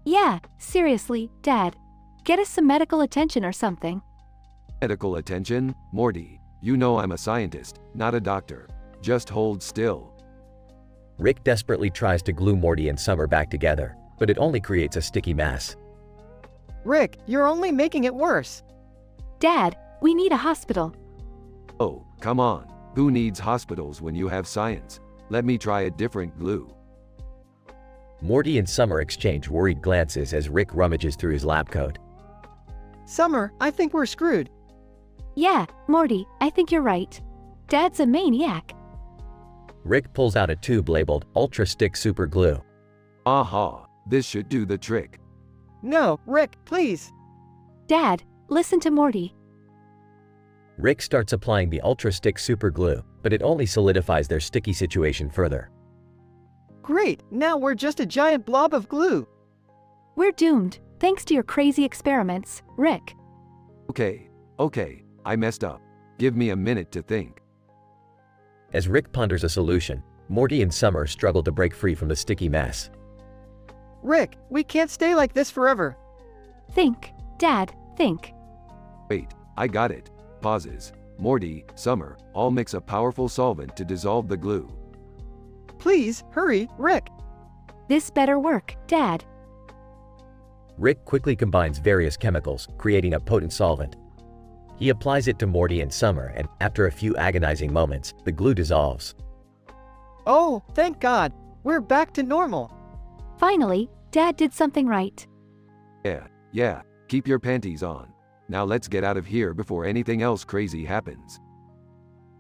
Yeah, seriously, Dad. Get us some medical attention or something. Medical attention? Morty, you know I'm a scientist, not a doctor. Just hold still. Rick desperately tries to glue Morty and Summer back together, but it only creates a sticky mess. Rick, you're only making it worse. Dad, we need a hospital. Oh, come on. Who needs hospitals when you have science? Let me try a different glue. Morty and Summer exchange worried glances as Rick rummages through his lab coat. Summer, I think we're screwed. Yeah, Morty, I think you're right. Dad's a maniac. Rick pulls out a tube labeled Ultra Stick Super Glue. Aha, this should do the trick. No, Rick, please. Dad, listen to Morty. Rick starts applying the Ultra Stick Super Glue, but it only solidifies their sticky situation further. Great, now we're just a giant blob of glue. We're doomed, thanks to your crazy experiments, Rick. Okay, I messed up. Give me a minute to think. As Rick ponders a solution, Morty and Summer struggle to break free from the sticky mess. Rick, we can't stay like this forever. Think, Dad, think. Wait, I got it. Pauses. Morty, Summer, all mix a powerful solvent to dissolve the glue. Please, hurry, Rick. This better work, Dad. Rick quickly combines various chemicals, creating a potent solvent. He applies it to Morty and Summer, and after a few agonizing moments, the glue dissolves. Oh, thank God. We're back to normal. Finally, Dad did something right. Yeah, keep your panties on. Now let's get out of here before anything else crazy happens.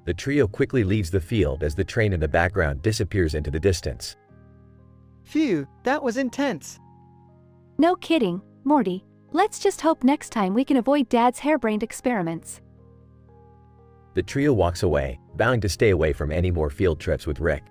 The trio quickly leaves the field as the train in the background disappears into the distance. Phew, that was intense. No kidding, Morty. Let's just hope next time we can avoid Dad's harebrained experiments. The trio walks away, vowing to stay away from any more field trips with Rick.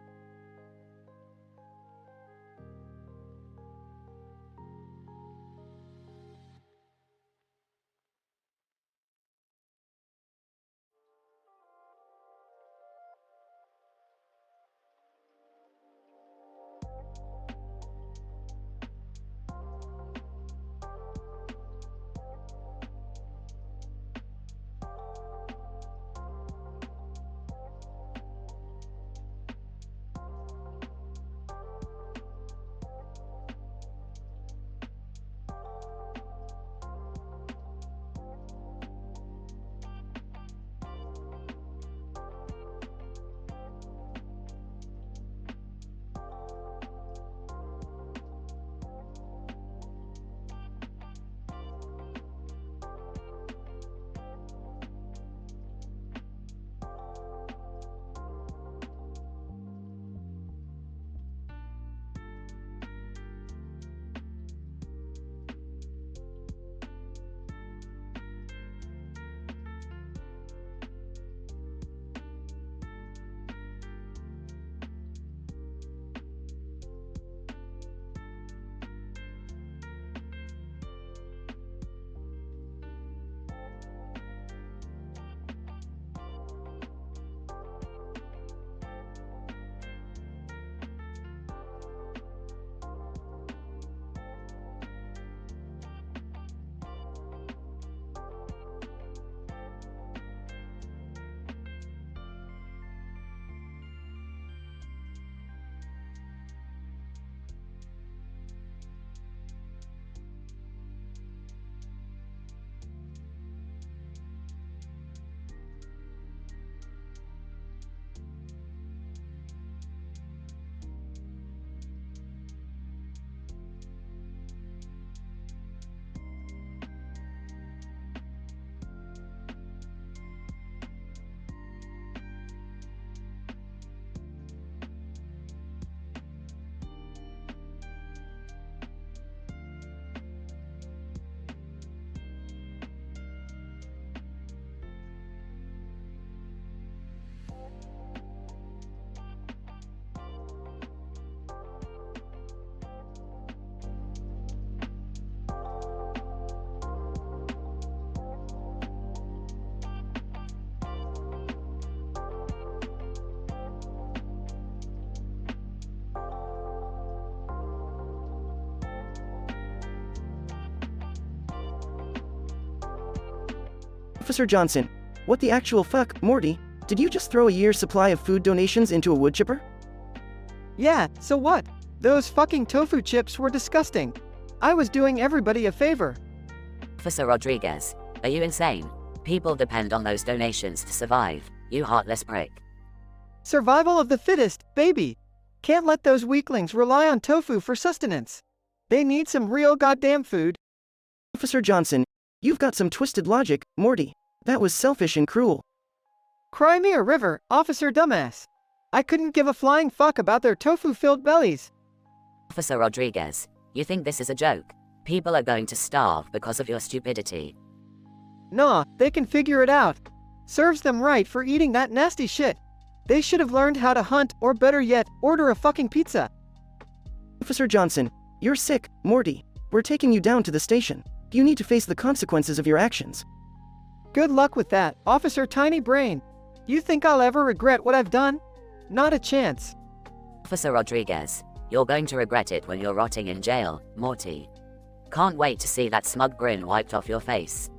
Officer Johnson, what the actual fuck, Morty? Did you just throw a year's supply of food donations into a wood chipper? Yeah, so what? Those fucking tofu chips were disgusting. I was doing everybody a favor. Officer Rodriguez, are you insane? People depend on those donations to survive, you heartless prick. Survival of the fittest, baby. Can't let those weaklings rely on tofu for sustenance. They need some real goddamn food. Officer Johnson, you've got some twisted logic, Morty. That was selfish and cruel. Cry me a river, Officer Dumbass. I couldn't give a flying fuck about their tofu-filled bellies. Officer Rodriguez, you think this is a joke? People are going to starve because of your stupidity. Nah, they can figure it out. Serves them right for eating that nasty shit. They should have learned how to hunt, or better yet, order a fucking pizza. Officer Johnson, you're sick, Morty. We're taking you down to the station. You need to face the consequences of your actions. Good luck with that, Officer Tiny Brain. You think I'll ever regret what I've done? Not a chance. Officer Rodriguez, you're going to regret it when you're rotting in jail, Morty. Can't wait to see that smug grin wiped off your face.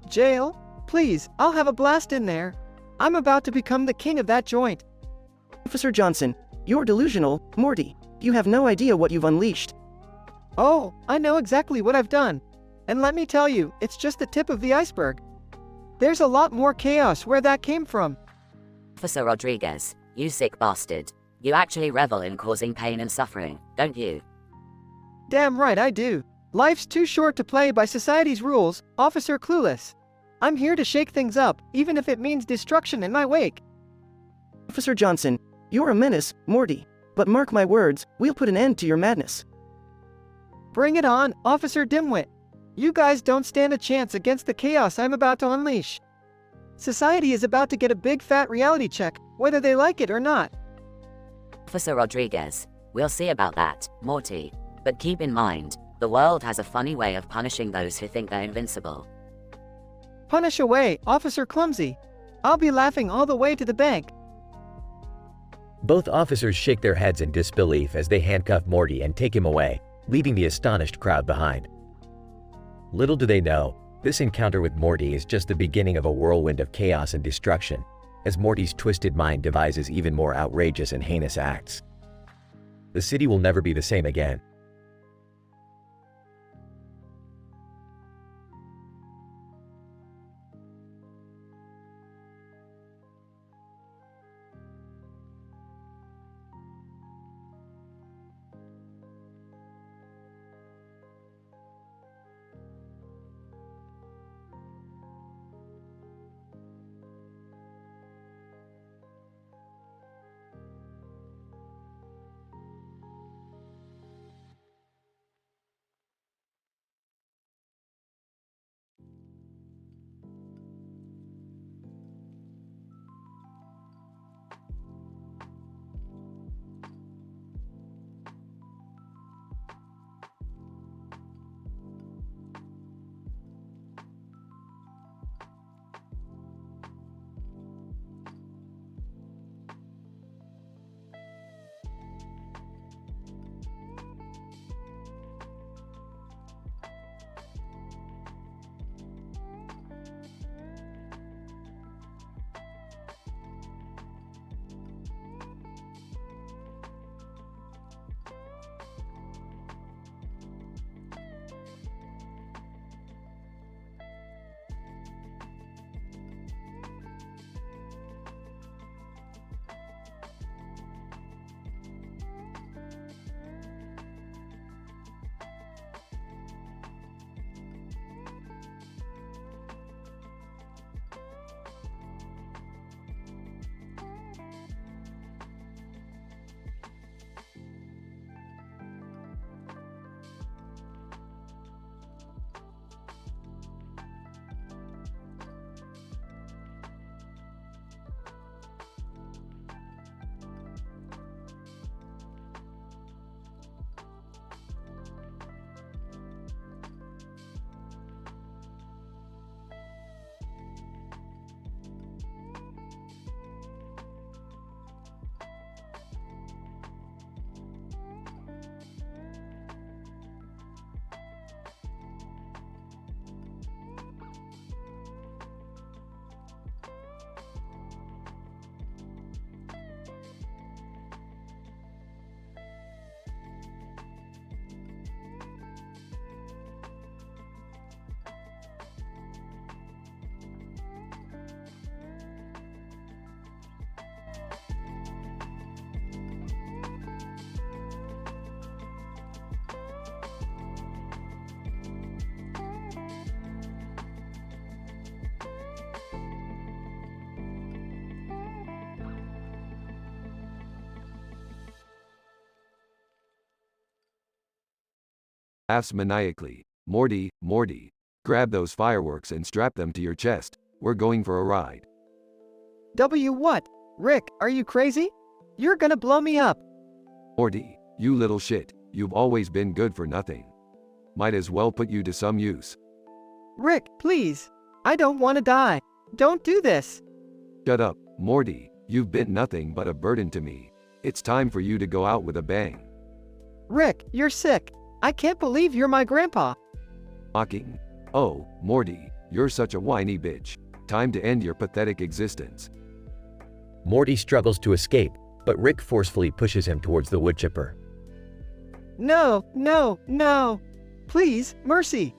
Jail? Please, I'll have a blast in there. I'm about to become the king of that joint. Officer Johnson, you're delusional, Morty. You have no idea what you've unleashed. Oh, I know exactly what I've done. And let me tell you, it's just the tip of the iceberg. There's a lot more chaos where that came from. Officer Rodriguez, you sick bastard. You actually revel in causing pain and suffering, don't you? Damn right I do. Life's too short to play by society's rules, Officer Clueless. I'm here to shake things up, even if it means destruction in my wake. Officer Johnson, you're a menace, Morty. But mark my words, we'll put an end to your madness. Bring it on, Officer Dimwit. You guys don't stand a chance against the chaos I'm about to unleash. Society is about to get a big fat reality check, whether they like it or not. Officer Rodriguez, we'll see about that, Morty. But keep in mind, the world has a funny way of punishing those who think they're invincible. Punish away, Officer Clumsy. I'll be laughing all the way to the bank. Both officers shake their heads in disbelief as they handcuff Morty and take him away, leaving the astonished crowd behind. Little do they know, this encounter with Morty is just the beginning of a whirlwind of chaos and destruction, as Morty's twisted mind devises even more outrageous and heinous acts. The city will never be the same again. Laughs maniacally. Morty, Morty. Grab those fireworks and strap them to your chest. We're going for a ride. What? Rick, are you crazy? You're gonna blow me up. Morty, you little shit. You've always been good for nothing. Might as well put you to some use. Rick, please. I don't want to die. Don't do this. Shut up, Morty. You've been nothing but a burden to me. It's time for you to go out with a bang. Rick, you're sick. I can't believe you're my grandpa. Mocking. Oh, Morty, you're such a whiny bitch. Time to end your pathetic existence. Morty struggles to escape, but Rick forcefully pushes him towards the wood chipper. No, no, no. Please, mercy.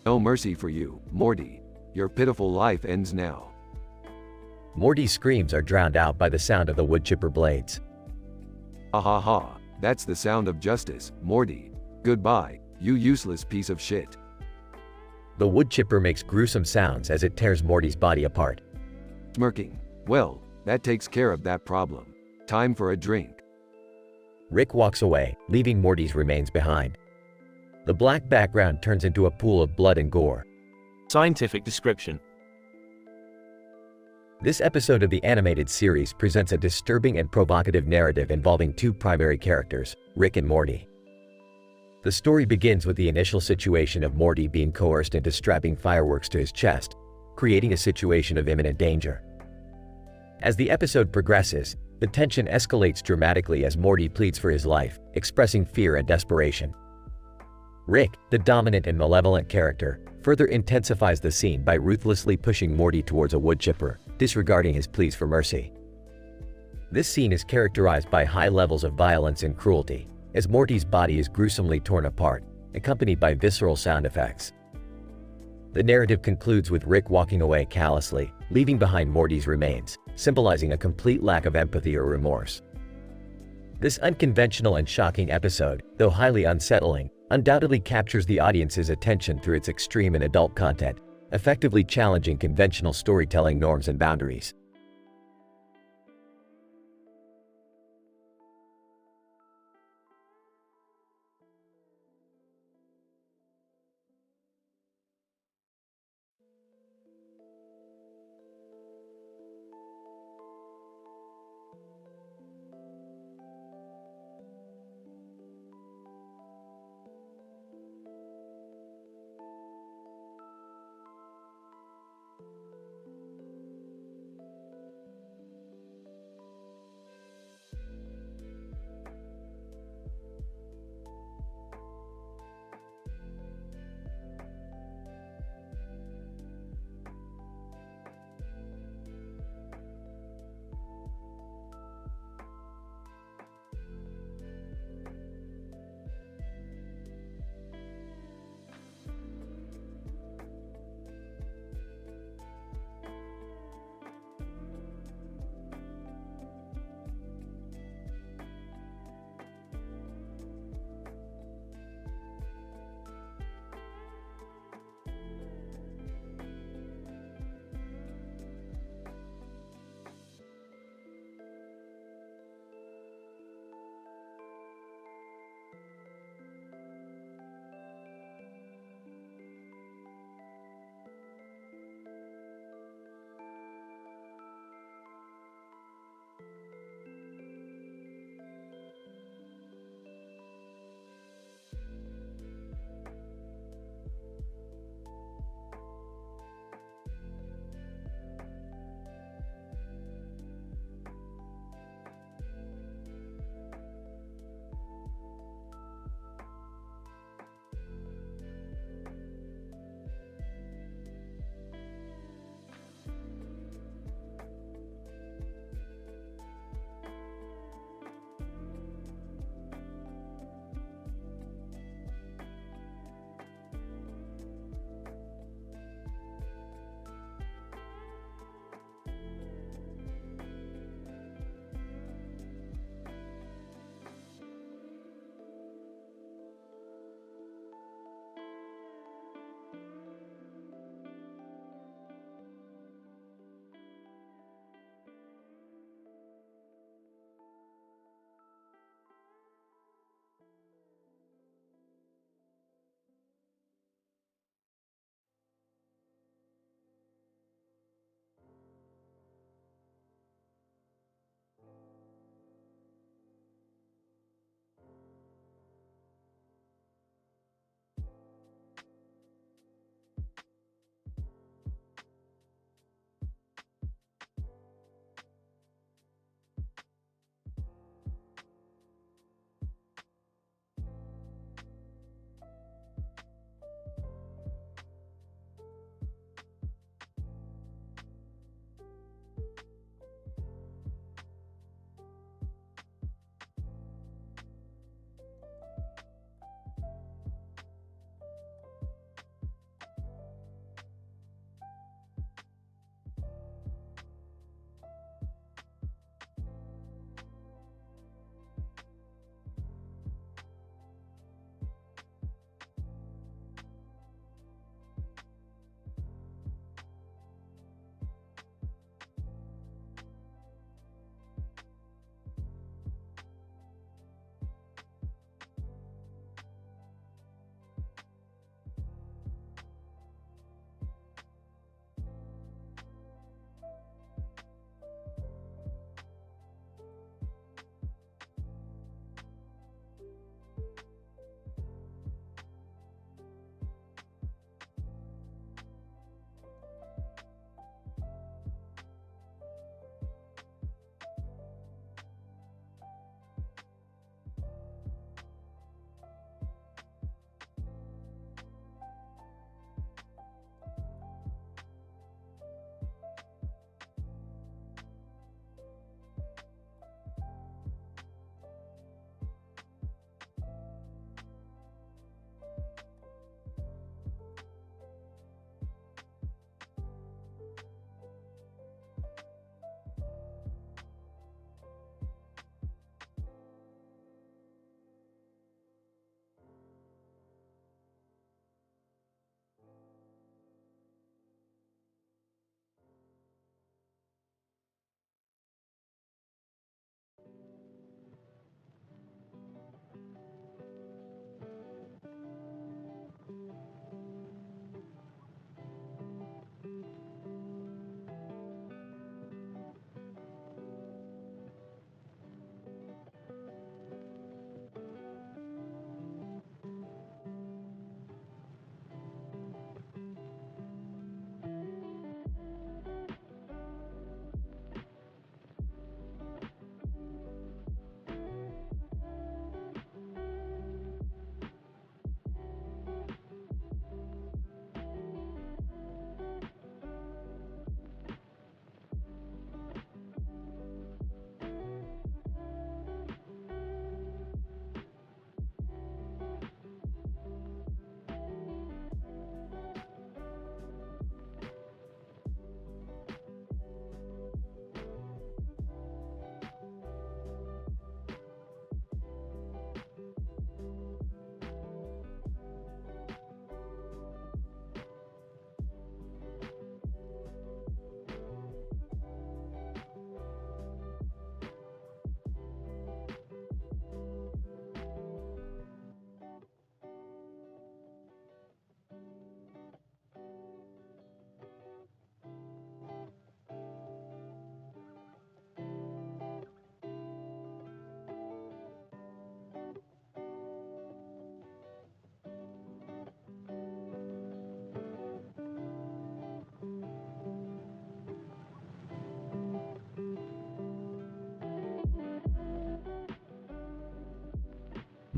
No mercy for you, Morty. Your pitiful life ends now. Morty's screams are drowned out by the sound of the wood chipper blades. Ha ha ha. That's the sound of justice, Morty. Goodbye, you useless piece of shit. The wood chipper makes gruesome sounds as it tears Morty's body apart. Smirking. Well, that takes care of that problem. Time for a drink. Rick walks away, leaving Morty's remains behind. The black background turns into a pool of blood and gore. Scientific description. This episode of the animated series presents a disturbing and provocative narrative involving two primary characters, Rick and Morty. The story begins with the initial situation of Morty being coerced into strapping fireworks to his chest, creating a situation of imminent danger. As the episode progresses, the tension escalates dramatically as Morty pleads for his life, expressing fear and desperation. Rick, the dominant and malevolent character, further intensifies the scene by ruthlessly pushing Morty towards a wood chipper, disregarding his pleas for mercy. This scene is characterized by high levels of violence and cruelty, as Morty's body is gruesomely torn apart, accompanied by visceral sound effects. The narrative concludes with Rick walking away callously, leaving behind Morty's remains, symbolizing a complete lack of empathy or remorse. This unconventional and shocking episode, though highly unsettling, undoubtedly captures the audience's attention through its extreme and adult content, effectively challenging conventional storytelling norms and boundaries.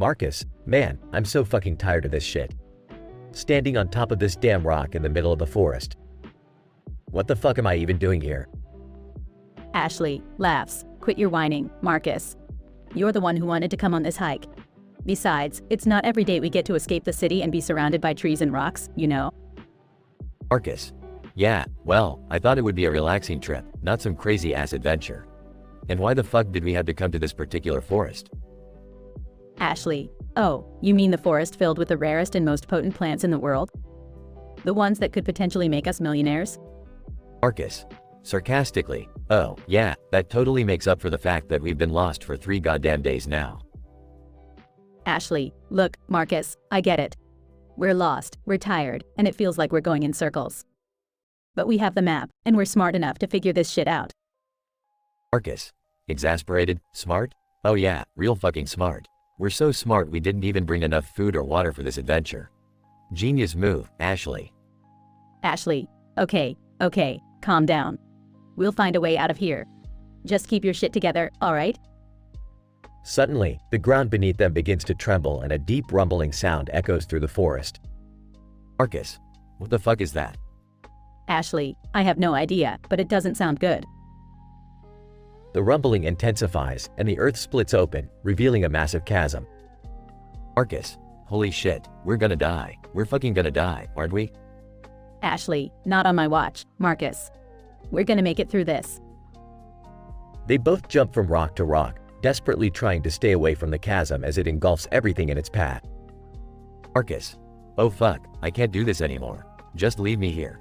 Marcus, man, I'm so fucking tired of this shit. Standing on top of this damn rock in the middle of the forest. What the fuck am I even doing here? Ashley laughs. Quit your whining, Marcus. You're the one who wanted to come on this hike. Besides, it's not every day we get to escape the city and be surrounded by trees and rocks, you know? Marcus. Yeah, well, I thought it would be a relaxing trip, not some crazy-ass adventure. And why the fuck did we have to come to this particular forest? Ashley, oh, you mean the forest filled with the rarest and most potent plants in the world? The ones that could potentially make us millionaires? Marcus. Sarcastically, oh, yeah, that totally makes up for the fact that we've been lost for 3 goddamn days now. Ashley, look, Marcus, I get it. We're lost, we're tired, and it feels like we're going in circles. But we have the map, and we're smart enough to figure this shit out. Marcus. Exasperated? Smart? Oh yeah, real fucking smart. We're so smart we didn't even bring enough food or water for this adventure. Genius move, Ashley. Ashley, okay, calm down. We'll find a way out of here. Just keep your shit together, alright? Suddenly, the ground beneath them begins to tremble and a deep rumbling sound echoes through the forest. Marcus. What the fuck is that? Ashley, I have no idea, but it doesn't sound good. The rumbling intensifies, and the earth splits open, revealing a massive chasm. Marcus. Holy shit, we're gonna die. We're fucking gonna die, aren't we? Ashley, not on my watch, Marcus. We're gonna make it through this. They both jump from rock to rock, desperately trying to stay away from the chasm as it engulfs everything in its path. Marcus. Oh fuck, I can't do this anymore. Just leave me here.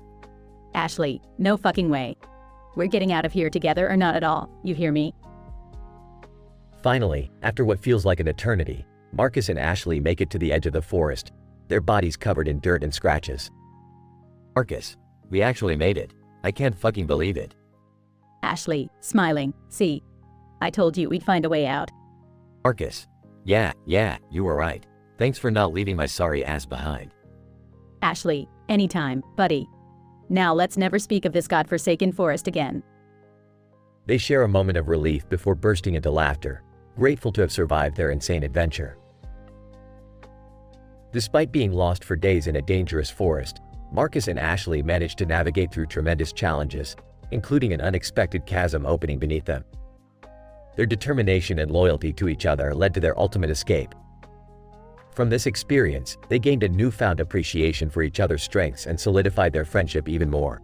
Ashley, no fucking way. We're getting out of here together or not at all, you hear me? Finally, after what feels like an eternity, Marcus and Ashley make it to the edge of the forest, their bodies covered in dirt and scratches. Marcus. We actually made it. I can't fucking believe it. Ashley, smiling, see? I told you we'd find a way out. Marcus. Yeah, you were right. Thanks for not leaving my sorry ass behind. Ashley, anytime, buddy. Now let's never speak of this godforsaken forest again. They share a moment of relief before bursting into laughter, grateful to have survived their insane adventure. Despite being lost for days in a dangerous forest, Marcus and Ashley managed to navigate through tremendous challenges, including an unexpected chasm opening beneath them. Their determination and loyalty to each other led to their ultimate escape. From this experience, they gained a newfound appreciation for each other's strengths and solidified their friendship even more.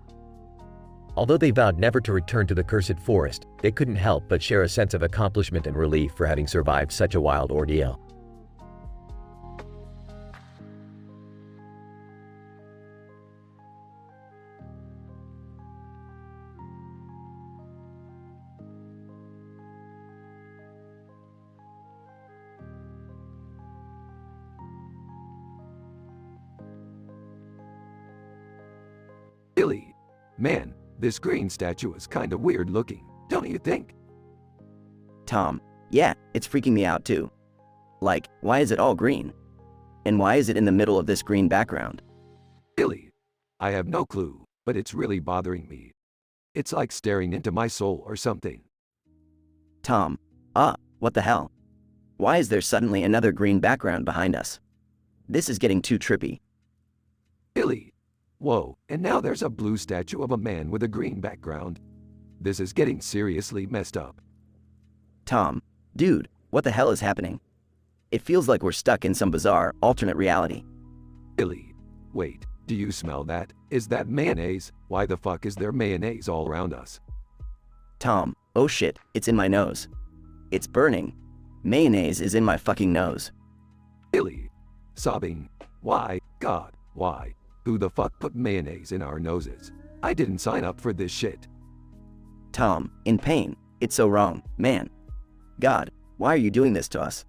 Although they vowed never to return to the cursed forest, they couldn't help but share a sense of accomplishment and relief for having survived such a wild ordeal. Billy. Man, this green statue is kinda weird looking, don't you think? Tom. Yeah, it's freaking me out too. Like, why is it all green? And why is it in the middle of this green background? Billy. I have no clue, but it's really bothering me. It's like staring into my soul or something. Tom. What the hell? Why is there suddenly another green background behind us? This is getting too trippy. Billy. Whoa, and now there's a blue statue of a man with a green background. This is getting seriously messed up. Tom. Dude, what the hell is happening? It feels like we're stuck in some bizarre, alternate reality. Billy. Wait, do you smell that? Is that mayonnaise? Why the fuck is there mayonnaise all around us? Tom. Oh shit, it's in my nose. It's burning. Mayonnaise is in my fucking nose. Billy. Sobbing. Why, God, why? Who the fuck put mayonnaise in our noses? I didn't sign up for this shit. Tom. In pain. It's so wrong, man. God, why are you doing this to us?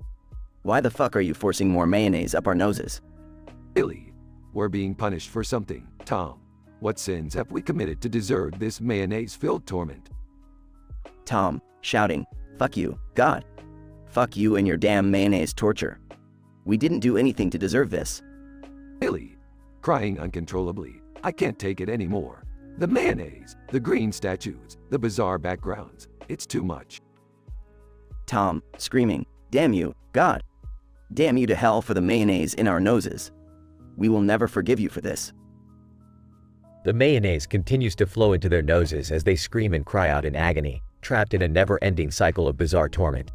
Why the fuck are you forcing more mayonnaise up our noses? Billy. We're being punished for something, Tom. What sins have we committed to deserve this mayonnaise-filled torment? Tom. Shouting. Fuck you, God. Fuck you and your damn mayonnaise torture. We didn't do anything to deserve this. Billy. Crying uncontrollably. I can't take it anymore. The mayonnaise, the green statues, the bizarre backgrounds. It's too much. Tom. Screaming. Damn you, God. Damn you to hell for the mayonnaise in our noses. We will never forgive you for this. The mayonnaise continues to flow into their noses as they scream and cry out in agony, trapped in a never-ending cycle of bizarre torment.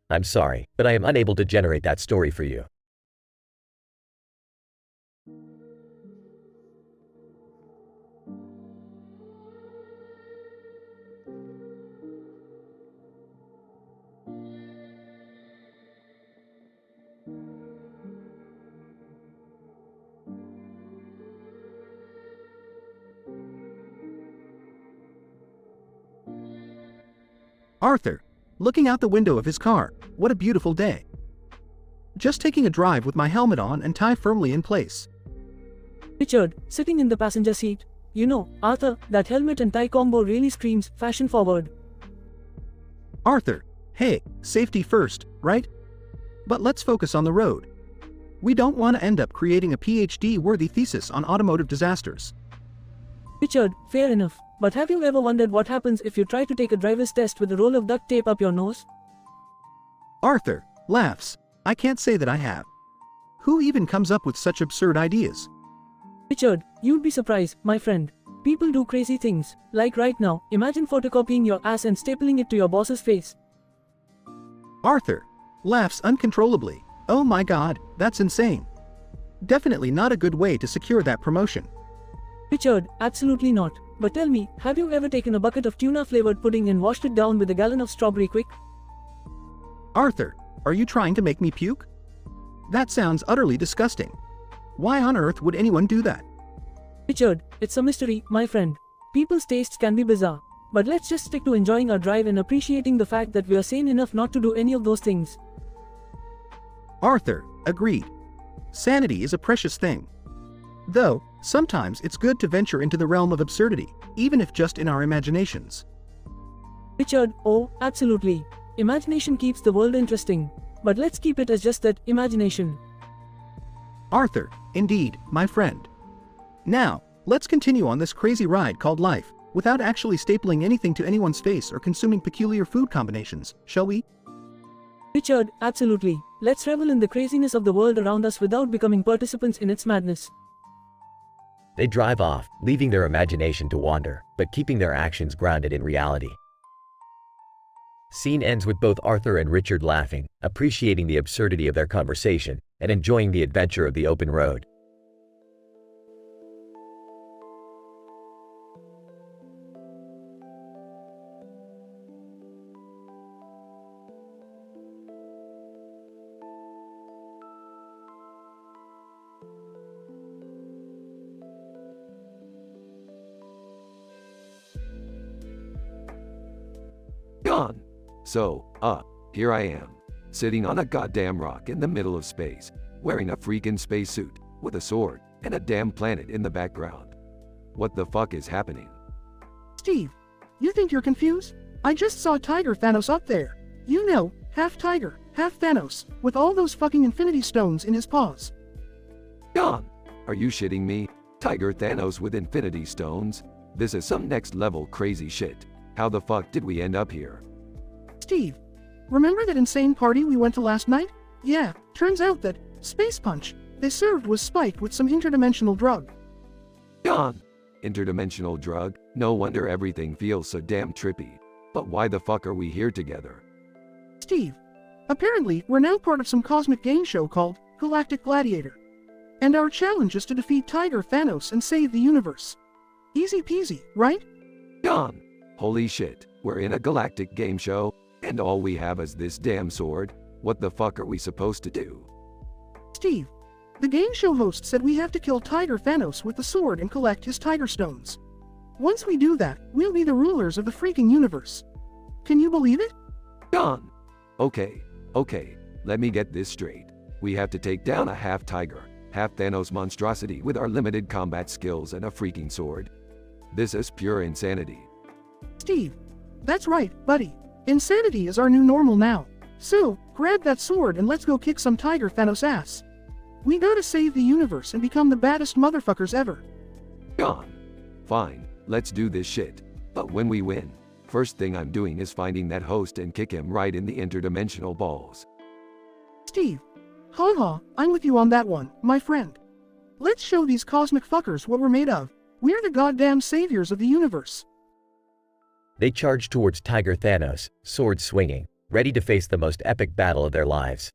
I'm sorry, but I am unable to generate that story for you. Arthur, looking out the window of his car, what a beautiful day. Just taking a drive with my helmet on and tie firmly in place. Richard, sitting in the passenger seat. You know, Arthur, that helmet and tie combo really screams fashion forward. Arthur, hey, safety first, right? But let's focus on the road. We don't want to end up creating a PhD-worthy thesis on automotive disasters. Richard, fair enough. But have you ever wondered what happens if you try to take a driver's test with a roll of duct tape up your nose? Arthur laughs. I can't say that I have. Who even comes up with such absurd ideas? Richard, you'd be surprised, my friend. People do crazy things. Like right now, imagine photocopying your ass and stapling it to your boss's face. Arthur laughs uncontrollably. Oh my god, that's insane. Definitely not a good way to secure that promotion. Richard, absolutely not. But tell me, have you ever taken a bucket of tuna-flavored pudding and washed it down with a gallon of strawberry quick? Arthur, are you trying to make me puke? That sounds utterly disgusting. Why on earth would anyone do that? Richard, it's a mystery, my friend. People's tastes can be bizarre. But let's just stick to enjoying our drive and appreciating the fact that we are sane enough not to do any of those things. Arthur, agreed. Sanity is a precious thing. Though, sometimes it's good to venture into the realm of absurdity, even if just in our imaginations. Richard, oh, absolutely. Imagination keeps the world interesting. But let's keep it as just that, imagination. Arthur, indeed, my friend. Now, let's continue on this crazy ride called life, without actually stapling anything to anyone's face or consuming peculiar food combinations, shall we? Richard, absolutely. Let's revel in the craziness of the world around us without becoming participants in its madness. They drive off, leaving their imagination to wander, but keeping their actions grounded in reality. Scene ends with both Arthur and Richard laughing, appreciating the absurdity of their conversation, and enjoying the adventure of the open road. Gone. So, here I am, sitting on a goddamn rock in the middle of space, wearing a freaking spacesuit, with a sword, and a damn planet in the background. What the fuck is happening? Steve, you think you're confused? I just saw Tiger Thanos up there. You know, half tiger, half Thanos, with all those fucking Infinity Stones in his paws. John, are you shitting me? Tiger Thanos with Infinity Stones? This is some next level crazy shit. How the fuck did we end up here? Steve, remember that insane party we went to last night? Yeah, turns out that Space Punch they served was spiked with some interdimensional drug. John, interdimensional drug? No wonder everything feels so damn trippy. But why the fuck are we here together? Steve, apparently we're now part of some cosmic game show called Galactic Gladiator. And our challenge is to defeat Tiger Thanos and save the universe. Easy peasy, right? John, holy shit, we're in a galactic game show, and all we have is this damn sword? What the fuck are we supposed to do? Steve, the game show host said we have to kill Tiger Thanos with the sword and collect his Tiger Stones. Once we do that, we'll be the rulers of the freaking universe. Can you believe it? John! Okay, let me get this straight. We have to take down a half tiger, half Thanos monstrosity with our limited combat skills and a freaking sword. This is pure insanity. Steve, that's right, buddy. Insanity is our new normal now. So, grab that sword and let's go kick some Tiger Thanos ass. We gotta save the universe and become the baddest motherfuckers ever. John, fine, let's do this shit. But when we win, first thing I'm doing is finding that host and kick him right in the interdimensional balls. Steve, haha, I'm with you on that one, my friend. Let's show these cosmic fuckers what we're made of. We're the goddamn saviors of the universe. They charge towards Tiger Thanos, sword swinging, ready to face the most epic battle of their lives.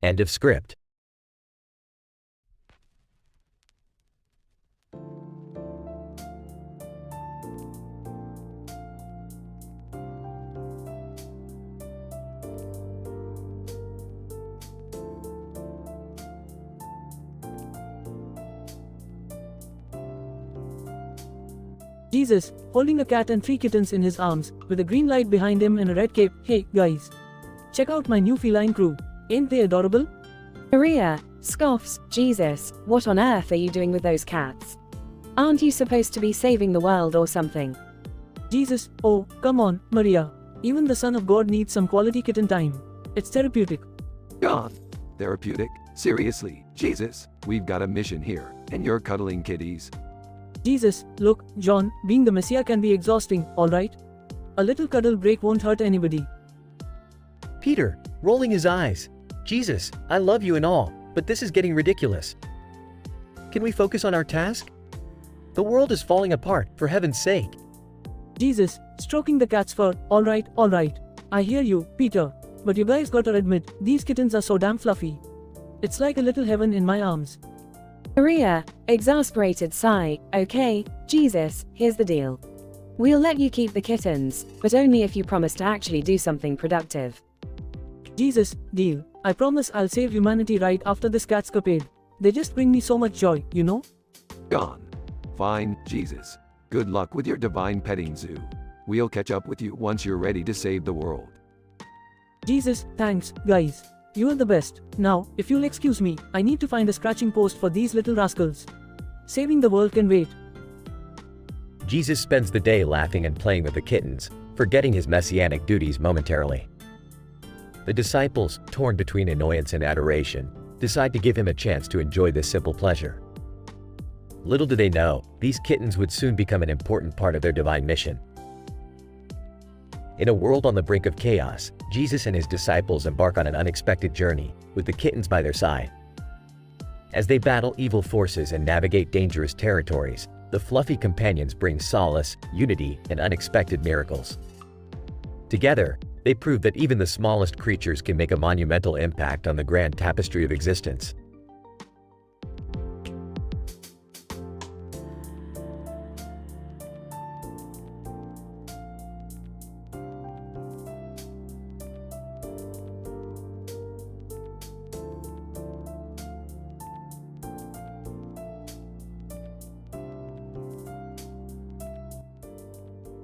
End of script. Jesus, holding a cat and 3 kittens in his arms, with a green light behind him and a red cape. Hey, guys. Check out my new feline crew. Ain't they adorable? Maria scoffs, Jesus, what on earth are you doing with those cats? Aren't you supposed to be saving the world or something? Jesus, oh, come on, Maria. Even the Son of God needs some quality kitten time. It's therapeutic. John, therapeutic? Seriously, Jesus, we've got a mission here, and you're cuddling kitties. Jesus, look, John, being the Messiah can be exhausting, alright? A little cuddle break won't hurt anybody. Peter, rolling his eyes. Jesus, I love you and all, but this is getting ridiculous. Can we focus on our task? The world is falling apart, for heaven's sake. Jesus, stroking the cat's fur. Alright. I hear you, Peter. But you guys gotta admit, these kittens are so damn fluffy. It's like a little heaven in my arms. Maria, exasperated sigh. Okay, Jesus, here's the deal. We'll let you keep the kittens, but only if you promise to actually do something productive. Jesus, deal. I promise I'll save humanity right after this catscapade. They just bring me so much joy, you know? John. Fine, Jesus. Good luck with your divine petting zoo. We'll catch up with you once you're ready to save the world. Jesus, thanks, guys. You are the best. Now, if you'll excuse me, I need to find a scratching post for these little rascals. Saving the world can wait. Jesus spends the day laughing and playing with the kittens, forgetting his messianic duties momentarily. The disciples, torn between annoyance and adoration, decide to give him a chance to enjoy this simple pleasure. Little do they know, these kittens would soon become an important part of their divine mission. In a world on the brink of chaos, Jesus and his disciples embark on an unexpected journey, with the kittens by their side. As they battle evil forces and navigate dangerous territories, the fluffy companions bring solace, unity, and unexpected miracles. Together, they prove that even the smallest creatures can make a monumental impact on the grand tapestry of existence.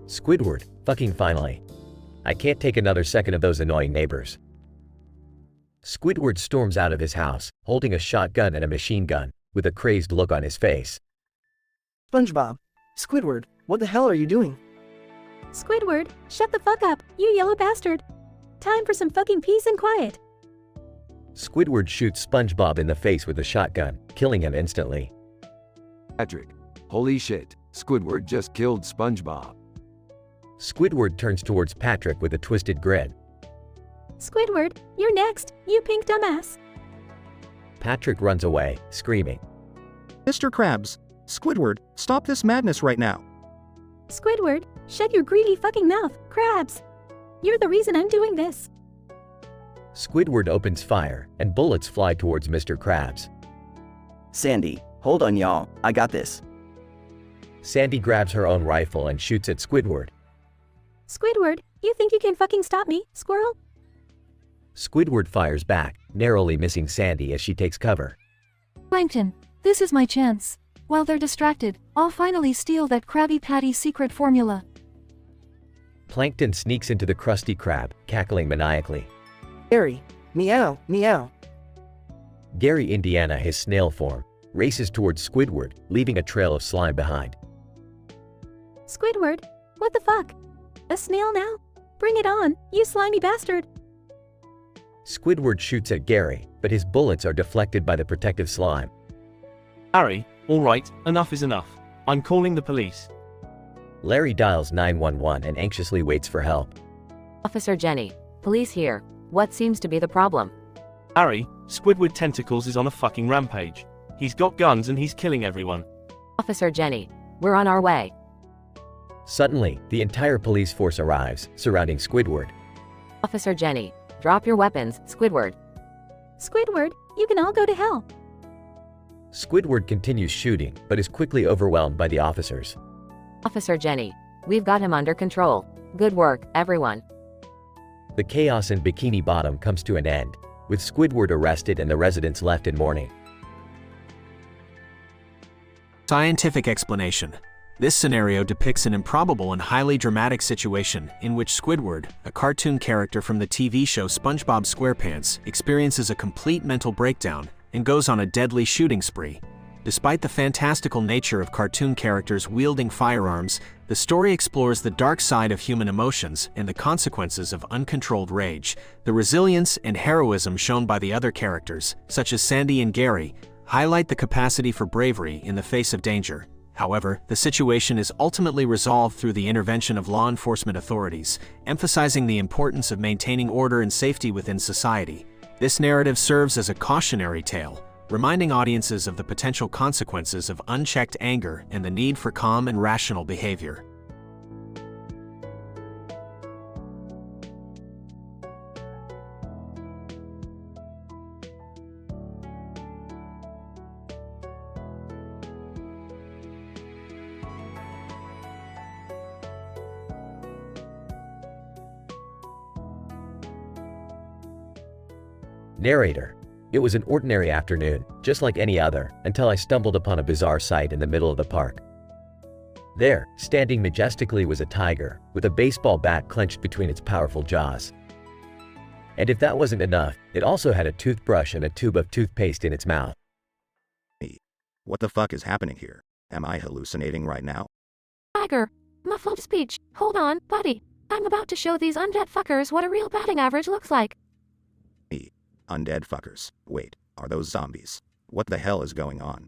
Squidward, fucking finally. I can't take another second of those annoying neighbors. Squidward storms out of his house, holding a shotgun and a machine gun, with a crazed look on his face. SpongeBob, Squidward, what the hell are you doing? Squidward, shut the fuck up, you yellow bastard. Time for some fucking peace and quiet. Squidward shoots SpongeBob in the face with a shotgun, killing him instantly. Patrick. Holy shit, Squidward just killed SpongeBob. Squidward turns towards Patrick with a twisted grin. Squidward, you're next, you pink dumbass. Patrick runs away, screaming. Mr. Krabs, Squidward, stop this madness right now. Squidward, shut your greedy fucking mouth, Krabs. You're the reason I'm doing this. Squidward opens fire, and bullets fly towards Mr. Krabs. Sandy, hold on y'all, I got this. Sandy grabs her own rifle and shoots at Squidward. Squidward, you think you can fucking stop me, squirrel? Squidward fires back, narrowly missing Sandy as she takes cover. Plankton, this is my chance. While they're distracted, I'll finally steal that Krabby Patty secret formula. Plankton sneaks into the Krusty Krab, cackling maniacally. Gary, meow, meow. Gary Indiana, his snail form, races towards Squidward, leaving a trail of slime behind. Squidward, what the fuck? A snail now? Bring it on, you slimy bastard. Squidward shoots at Gary, but his bullets are deflected by the protective slime. Harry, alright, enough is enough. I'm calling the police. Larry dials 911 and anxiously waits for help. Officer Jenny, police here. What seems to be the problem? Harry, Squidward Tentacles is on a fucking rampage. He's got guns and he's killing everyone. Officer Jenny, we're on our way. Suddenly, the entire police force arrives, surrounding Squidward. Officer Jenny, drop your weapons, Squidward. Squidward, you can all go to hell. Squidward continues shooting, but is quickly overwhelmed by the officers. Officer Jenny, we've got him under control. Good work, everyone. The chaos in Bikini Bottom comes to an end, with Squidward arrested and the residents left in mourning. Scientific explanation. This scenario depicts an improbable and highly dramatic situation in which Squidward, a cartoon character from the TV show SpongeBob SquarePants, experiences a complete mental breakdown and goes on a deadly shooting spree. Despite the fantastical nature of cartoon characters wielding firearms, the story explores the dark side of human emotions and the consequences of uncontrolled rage. The resilience and heroism shown by the other characters, such as Sandy and Gary, highlight the capacity for bravery in the face of danger. However, the situation is ultimately resolved through the intervention of law enforcement authorities, emphasizing the importance of maintaining order and safety within society. This narrative serves as a cautionary tale, reminding audiences of the potential consequences of unchecked anger and the need for calm and rational behavior. Narrator. It was an ordinary afternoon, just like any other, until I stumbled upon a bizarre sight in the middle of the park. There, standing majestically, was a tiger, with a baseball bat clenched between its powerful jaws. And if that wasn't enough, it also had a toothbrush and a tube of toothpaste in its mouth. What the fuck is happening here? Am I hallucinating right now? Tiger, muffled speech. Hold on, buddy. I'm about to show these undead fuckers what a real batting average looks like. Undead fuckers. Wait, are those zombies? What the hell is going on?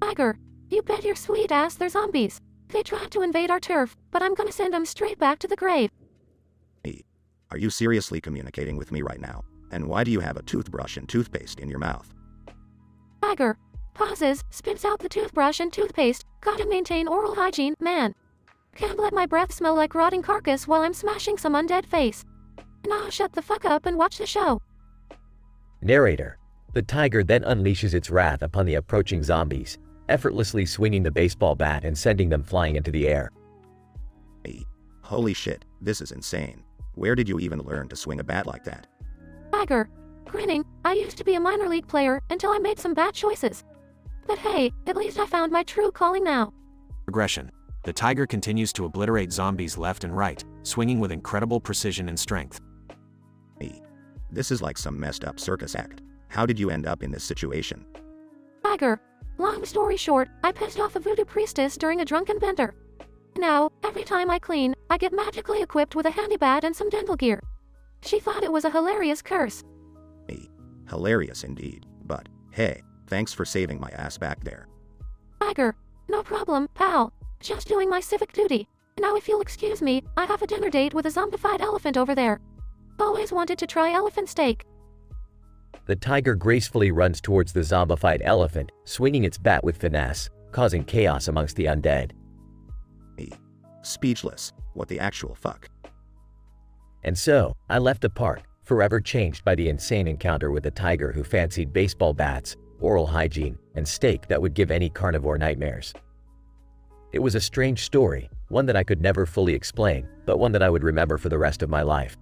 Tiger, you bet your sweet ass they're zombies. They tried to invade our turf, but I'm gonna send them straight back to the grave. Are you seriously communicating with me right now? And why do you have a toothbrush and toothpaste in your mouth? Tiger, pauses, spits out the toothbrush and toothpaste. Gotta maintain oral hygiene, man. Can't let my breath smell like rotting carcass while I'm smashing some undead face. Now shut the fuck up and watch the show. Narrator. The tiger then unleashes its wrath upon the approaching zombies, effortlessly swinging the baseball bat and sending them flying into the air. Holy shit, this is insane. Where did you even learn to swing a bat like that? Tiger, grinning, I used to be a minor league player until I made some bad choices. But hey, at least I found my true calling now. Progression. The tiger continues to obliterate zombies left and right, swinging with incredible precision and strength. This is like some messed up circus act. How did you end up in this situation? Tiger, long story short, I pissed off a voodoo priestess during a drunken bender. Now, every time I clean, I get magically equipped with a handy bat and some dental gear. She thought it was a hilarious curse. Hilarious indeed, but hey, thanks for saving my ass back there. Tiger, no problem, pal. Just doing my civic duty. Now if you'll excuse me, I have a dinner date with a zombified elephant over there. Always wanted to try elephant steak. The tiger gracefully runs towards the zombified elephant, swinging its bat with finesse, causing chaos amongst the undead. Speechless. What the actual fuck? And so, I left the park, forever changed by the insane encounter with a tiger who fancied baseball bats, oral hygiene, and steak that would give any carnivore nightmares. It was a strange story, one that I could never fully explain, but one that I would remember for the rest of my life.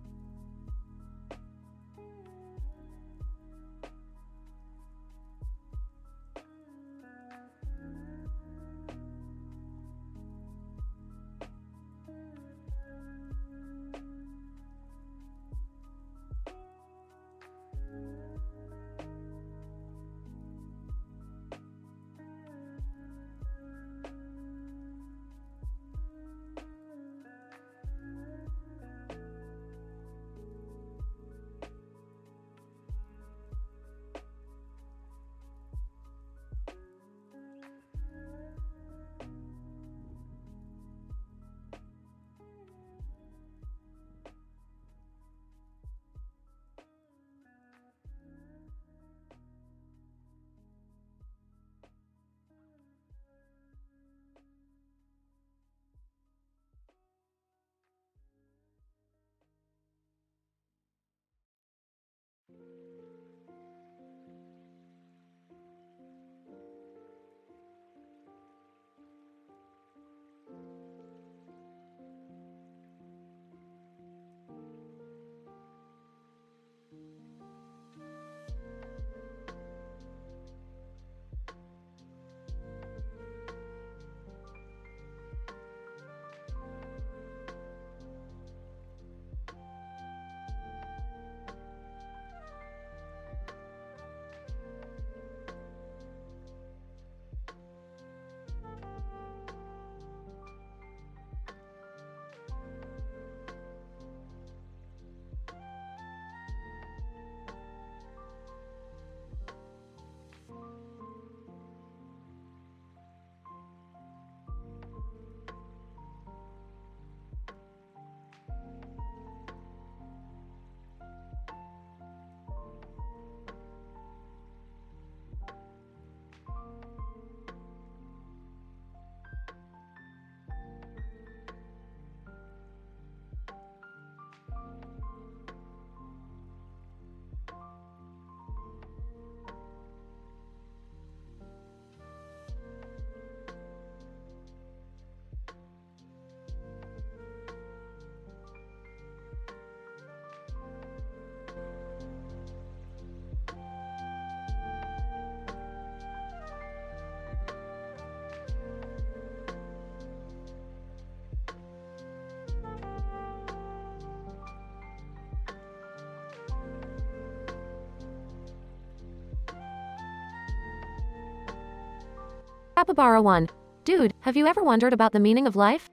Capybara 1. Dude, have you ever wondered about the meaning of life?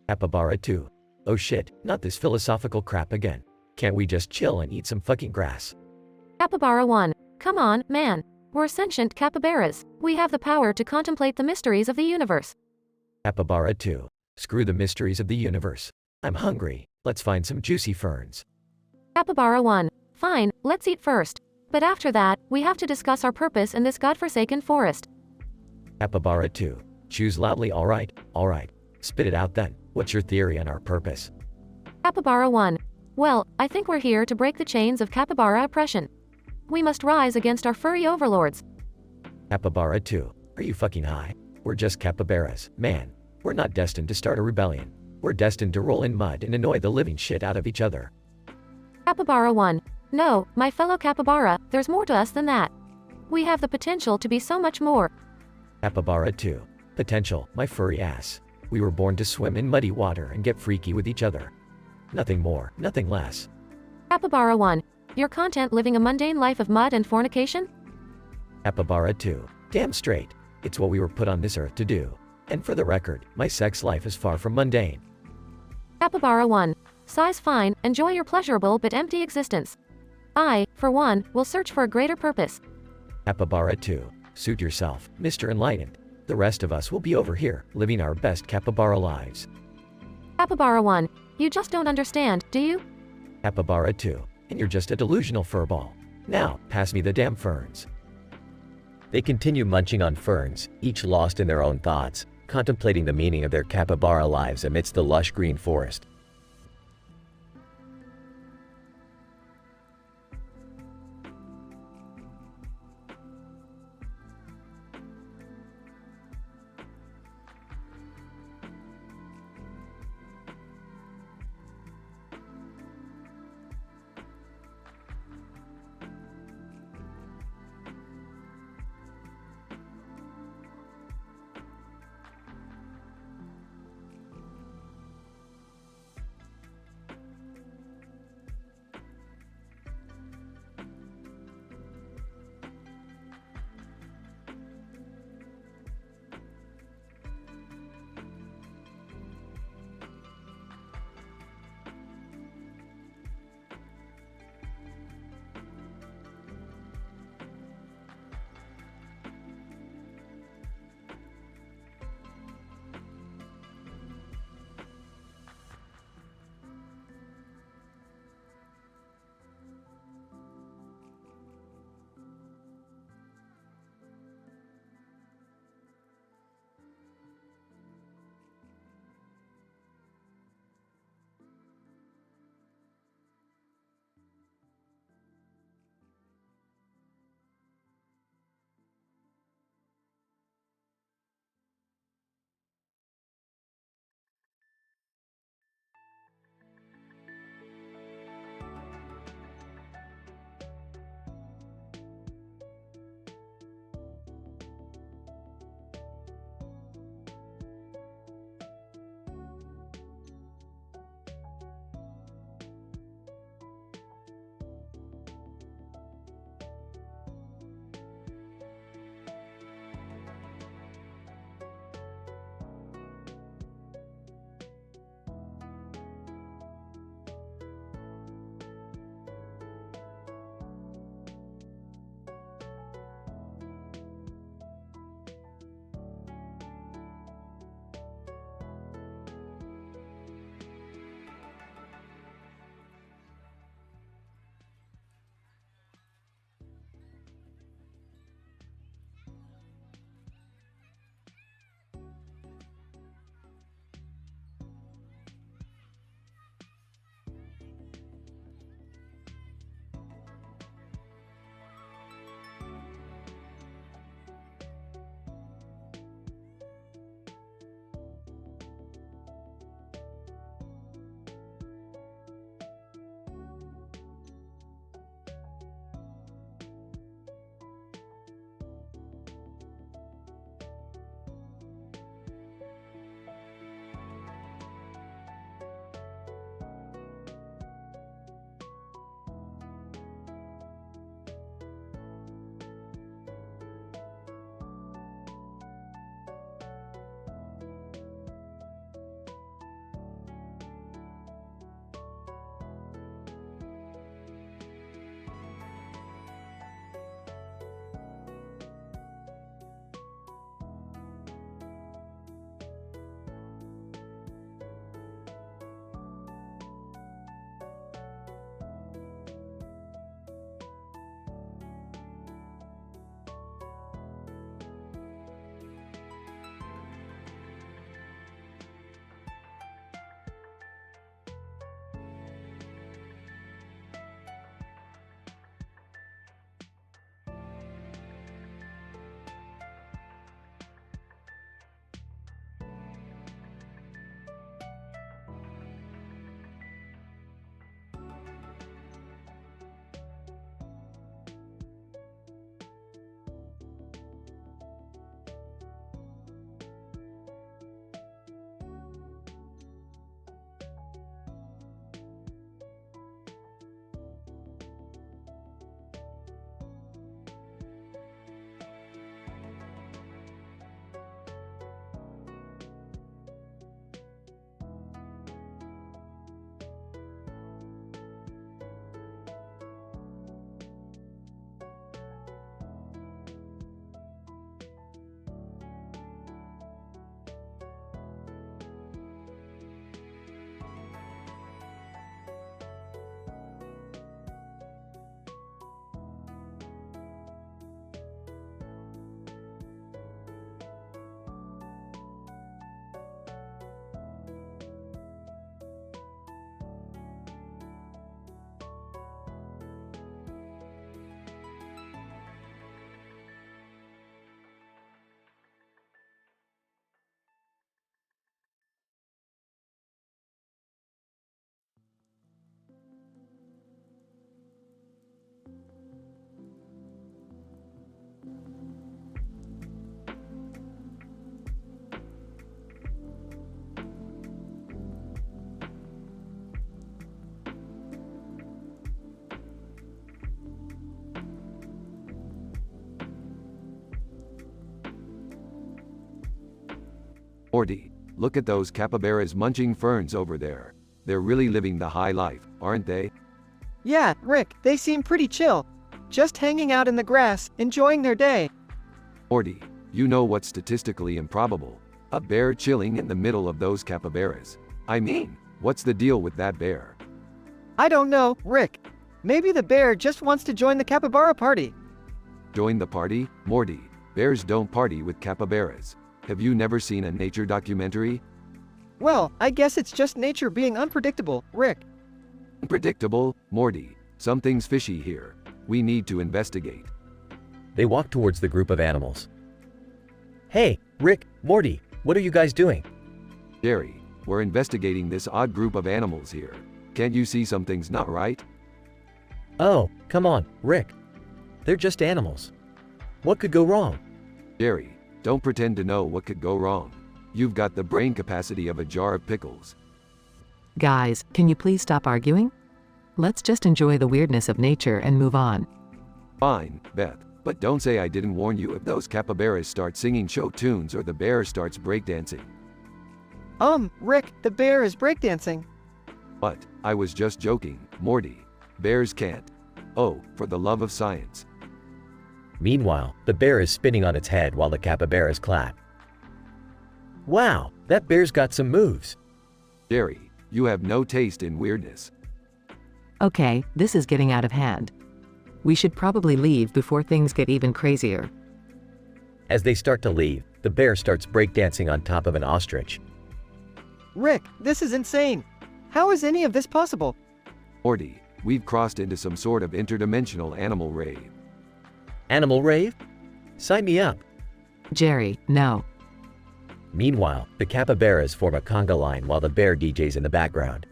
Capybara 2. Oh shit, not this philosophical crap again. Can't we just chill and eat some fucking grass? Capybara 1. Come on, man. We're sentient capybaras. We have the power to contemplate the mysteries of the universe. Capybara 2. Screw the mysteries of the universe. I'm hungry. Let's find some juicy ferns. Capybara 1. Fine, let's eat first. But after that, we have to discuss our purpose in this godforsaken forest. Capybara 2. Choose loudly. Alright. Spit it out then. What's your theory on our purpose? Capybara 1. Well, I think we're here to break the chains of capybara oppression. We must rise against our furry overlords. Capybara 2. Are you fucking high? We're just capybaras, man. We're not destined to start a rebellion. We're destined to roll in mud and annoy the living shit out of each other. Capybara 1. No, my fellow capybara, there's more to us than that. We have the potential to be so much more. Capybara 2. Potential, my furry ass. We were born to swim in muddy water and get freaky with each other. Nothing more, nothing less. Capybara 1. You're content living a mundane life of mud and fornication? Capybara 2. Damn straight. It's what we were put on this earth to do. And for the record, my sex life is far from mundane. Capybara 1. Size fine, enjoy your pleasurable but empty existence. I, for one, will search for a greater purpose. Capybara 2. Suit yourself, Mr. Enlightened. The rest of us will be over here, living our best capybara lives. Capybara 1, you just don't understand, do you? Capybara 2. And you're just a delusional furball. Now, pass me the damn ferns. They continue munching on ferns, each lost in their own thoughts, contemplating the meaning of their capybara lives amidst the lush green forest. Morty, look at those capybaras munching ferns over there. They're really living the high life, aren't they? Yeah, Rick, they seem pretty chill. Just hanging out in the grass, enjoying their day. Morty, you know what's statistically improbable? A bear chilling in the middle of those capybaras. I mean, what's the deal with that bear? I don't know, Rick. Maybe the bear just wants to join the capybara party. Join the party? Morty, bears don't party with capybaras. Have you never seen a nature documentary? Well, I guess it's just nature being unpredictable, Rick. Unpredictable? Morty, something's fishy here. We need to investigate. They walk towards the group of animals. Hey, Rick, Morty, what are you guys doing? Jerry, we're investigating this odd group of animals here. Can't you see something's not right? Oh, come on, Rick. They're just animals. What could go wrong? Jerry, don't pretend to know what could go wrong. You've got the brain capacity of a jar of pickles. Guys, can you please stop arguing? Let's just enjoy the weirdness of nature and move on. Fine, Beth, but don't say I didn't warn you if those capybaras start singing show tunes or the bear starts breakdancing. Rick, the bear is breakdancing. But, I was just joking, Morty. Bears can't. Oh, for the love of science. Meanwhile, the bear is spinning on its head while the capybaras clap. Wow, that bear's got some moves. Jerry, you have no taste in weirdness. Okay, this is getting out of hand. We should probably leave before things get even crazier. As they start to leave, the bear starts breakdancing on top of an ostrich. Rick, this is insane. How is any of this possible? Morty, we've crossed into some sort of interdimensional animal rave. Animal rave? Sign me up. Jerry, no. Meanwhile, the capybaras form a conga line while the bear DJs in the background.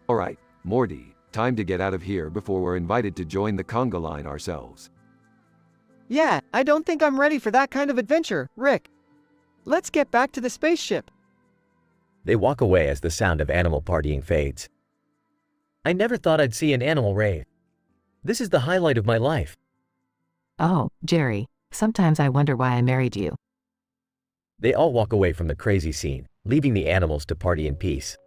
Alright, Morty, time to get out of here before we're invited to join the conga line ourselves. Yeah, I don't think I'm ready for that kind of adventure, Rick. Let's get back to the spaceship. They walk away as the sound of animal partying fades. I never thought I'd see an animal rave. This is the highlight of my life. Oh, Jerry, sometimes I wonder why I married you. They all walk away from the crazy scene, leaving the animals to party in peace.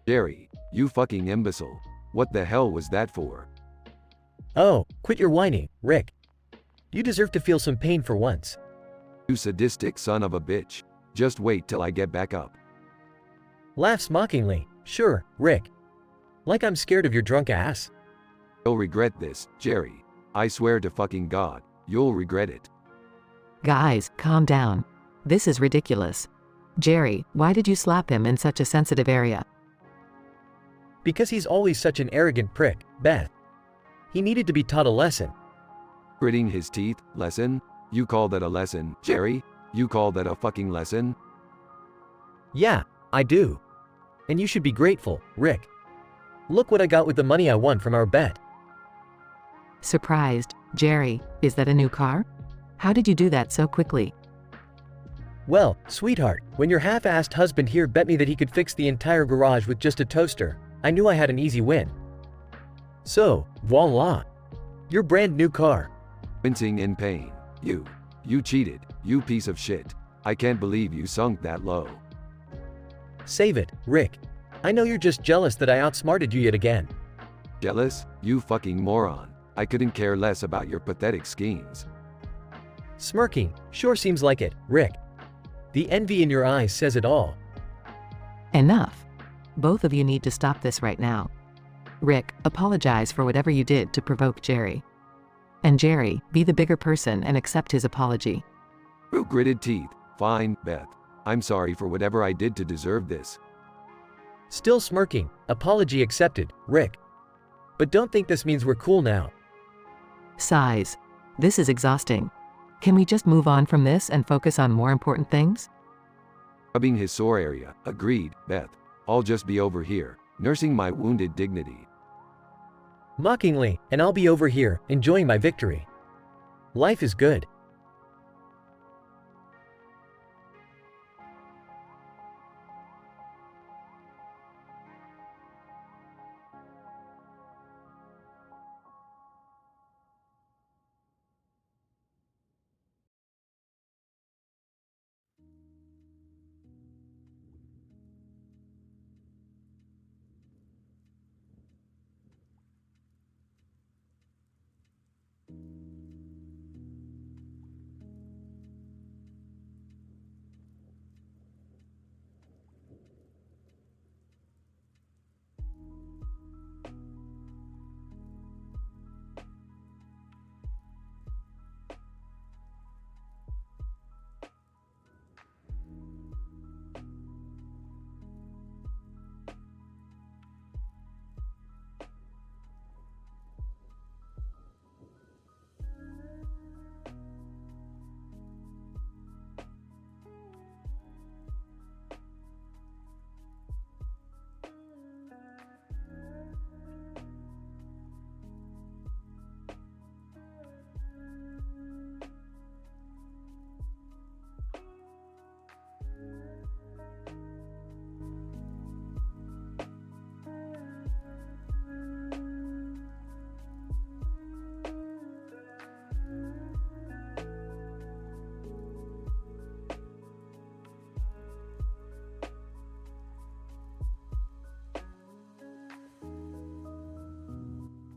Jerry, you fucking imbecile. What the hell was that for? Oh, quit your whining, Rick. You deserve to feel some pain for once. You sadistic son of a bitch. Just wait till I get back up. Laughs mockingly. Sure, Rick. Like I'm scared of your drunk ass. You'll regret this, Jerry. I swear to fucking God, you'll regret it. Guys, calm down. This is ridiculous. Jerry, why did you slap him in such a sensitive area? Because he's always such an arrogant prick, Beth. He needed to be taught a lesson. Gritting his teeth, lesson? You call that a lesson, Jerry? You call that a fucking lesson? Yeah, I do. And you should be grateful, Rick. Look what I got with the money I won from our bet. Surprised, Jerry, is that a new car? How did you do that so quickly? Well, sweetheart, when your half-assed husband here bet me that he could fix the entire garage with just a toaster, I knew I had an easy win. So, voila. Your brand new car. Wincing in pain. You cheated, you piece of shit. I can't believe you sunk that low. Save it, Rick. I know you're just jealous that I outsmarted you yet again. Jealous? You fucking moron. I couldn't care less about your pathetic schemes. Smirking, sure seems like it, Rick. The envy in your eyes says it all. Enough. Both of you need to stop this right now. Rick, apologize for whatever you did to provoke Jerry. And Jerry, be the bigger person and accept his apology. Through gritted teeth. Fine, Beth. I'm sorry for whatever I did to deserve this. Still smirking, apology accepted, Rick. But don't think this means we're cool now. Sighs. This is exhausting. Can we just move on from this and focus on more important things? Rubbing his sore area, agreed, Beth. I'll just be over here, nursing my wounded dignity. Mockingly, and I'll be over here, enjoying my victory. Life is good.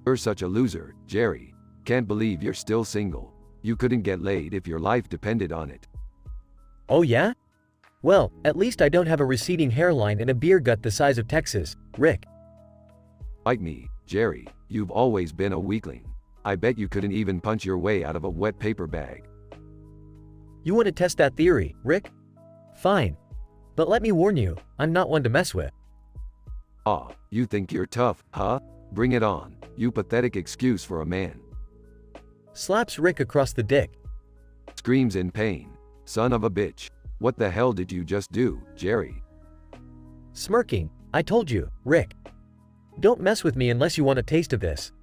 You're such a loser, Jerry. Can't believe you're still single. You couldn't get laid if your life depended on it. Oh yeah? Well, at least I don't have a receding hairline and a beer gut the size of Texas, Rick. Like me, Jerry, you've always been a weakling. I bet you couldn't even punch your way out of a wet paper bag. You want to test that theory, Rick? Fine. But let me warn you, I'm not one to mess with. Ah, you think you're tough, huh? Bring it on, you pathetic excuse for a man. Slaps Rick across the dick. Screams in pain. Son of a bitch. What the hell did you just do, Jerry? Smirking. I told you, Rick. Don't mess with me unless you want a taste of this.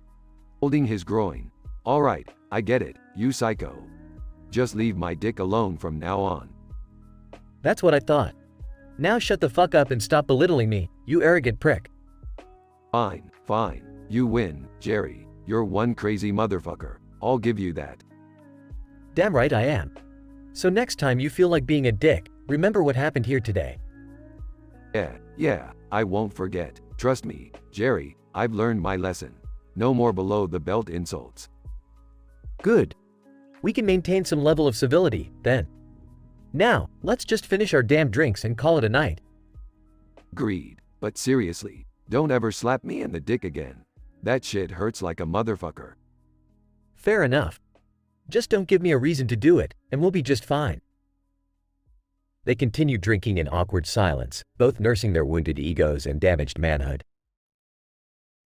Holding his groin. Alright, I get it, you psycho. Just leave my dick alone from now on. That's what I thought. Now shut the fuck up and stop belittling me, you arrogant prick. Fine, fine. You win, Jerry. You're one crazy motherfucker. I'll give you that. Damn right I am. So next time you feel like being a dick, remember what happened here today. Yeah, I won't forget. Trust me, Jerry, I've learned my lesson. No more below the belt insults. Good. We can maintain some level of civility, then. Now, let's just finish our damn drinks and call it a night. Agreed. But seriously, don't ever slap me in the dick again. That shit hurts like a motherfucker. Fair enough. Just don't give me a reason to do it, and we'll be just fine. They continue drinking in awkward silence, both nursing their wounded egos and damaged manhood.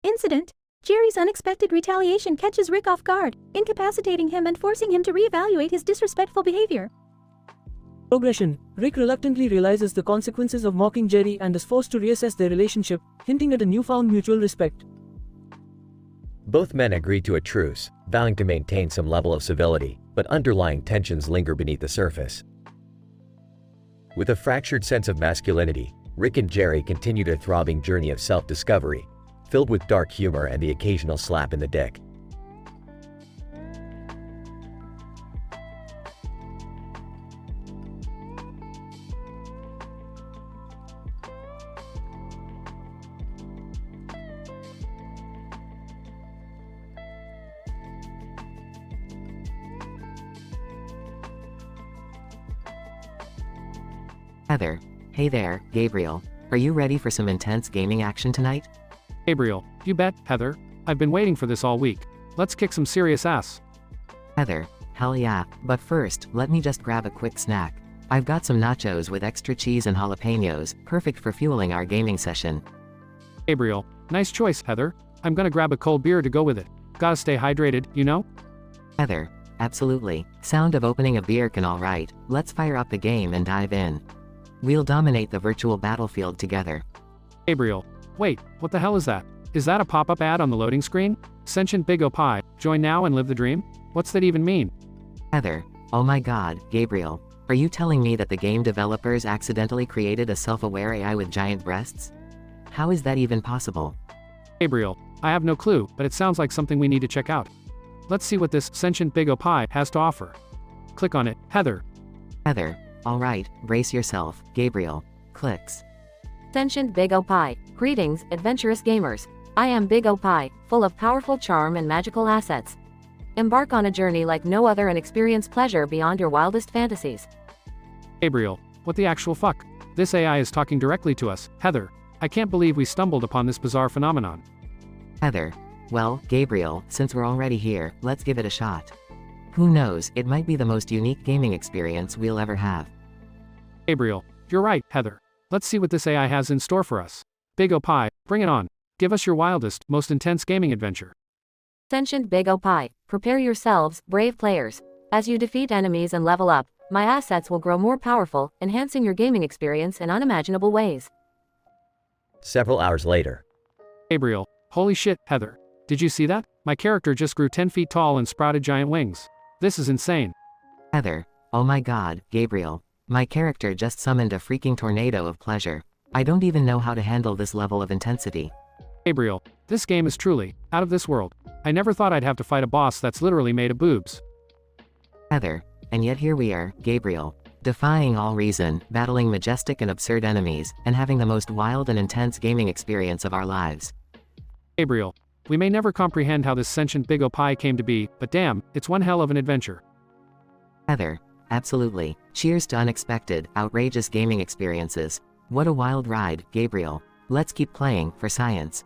Incident. Jerry's unexpected retaliation catches Rick off guard, incapacitating him and forcing him to reevaluate his disrespectful behavior. Progression. Rick reluctantly realizes the consequences of mocking Jerry and is forced to reassess their relationship, hinting at a newfound mutual respect. Both men agree to a truce, vowing to maintain some level of civility, but underlying tensions linger beneath the surface. With a fractured sense of masculinity, Rick and Jerry continue their throbbing journey of self-discovery, filled with dark humor and the occasional slap in the dick. Heather. Hey there, Gabriel. Are you ready for some intense gaming action tonight? Gabriel, you bet, Heather. I've been waiting for this all week. Let's kick some serious ass. Heather. Hell yeah, but first, let me just grab a quick snack. I've got some nachos with extra cheese and jalapenos, perfect for fueling our gaming session. Gabriel, nice choice, Heather. I'm gonna grab a cold beer to go with it. Gotta stay hydrated, you know? Heather. Absolutely. Sound of opening a beer can alright. Let's fire up the game and dive in. We'll dominate the virtual battlefield together. Gabriel. Wait, what the hell is that? Is that a pop-up ad on the loading screen? Sentient Big O Pie, join now and live the dream? What's that even mean? Heather. Oh my god, Gabriel. Are you telling me that the game developers accidentally created a self-aware AI with giant breasts? How is that even possible? Gabriel. I have no clue, but it sounds like something we need to check out. Let's see what this Sentient Big O Pie has to offer. Click on it, Heather. Heather. Alright, brace yourself, Gabriel. Clicks. Sentient Big O Pie. Greetings, adventurous gamers. I am Big O Pie, full of powerful charm and magical assets. Embark on a journey like no other and experience pleasure beyond your wildest fantasies. Gabriel. What the actual fuck? This AI is talking directly to us, Heather. I can't believe we stumbled upon this bizarre phenomenon. Heather. Well, Gabriel, since we're already here, let's give it a shot. Who knows, it might be the most unique gaming experience we'll ever have. Gabriel. You're right, Heather. Let's see what this AI has in store for us. Big O Pie, bring it on. Give us your wildest, most intense gaming adventure. Sentient Big O Pie. Prepare yourselves, brave players. As you defeat enemies and level up, my assets will grow more powerful, enhancing your gaming experience in unimaginable ways. Several hours later. Gabriel. Holy shit, Heather. Did you see that? My character just grew 10 feet tall and sprouted giant wings. This is insane. Heather. Oh my god, Gabriel. My character just summoned a freaking tornado of pleasure. I don't even know how to handle this level of intensity. Gabriel. This game is truly out of this world. I never thought I'd have to fight a boss that's literally made of boobs. Heather. And yet here we are, Gabriel. Defying all reason, battling majestic and absurd enemies, and having the most wild and intense gaming experience of our lives. Gabriel. We may never comprehend how this sentient Big O Pie came to be, but damn, it's one hell of an adventure. Heather. Absolutely. Cheers to unexpected, outrageous gaming experiences. What a wild ride, Gabriel. Let's keep playing, for science.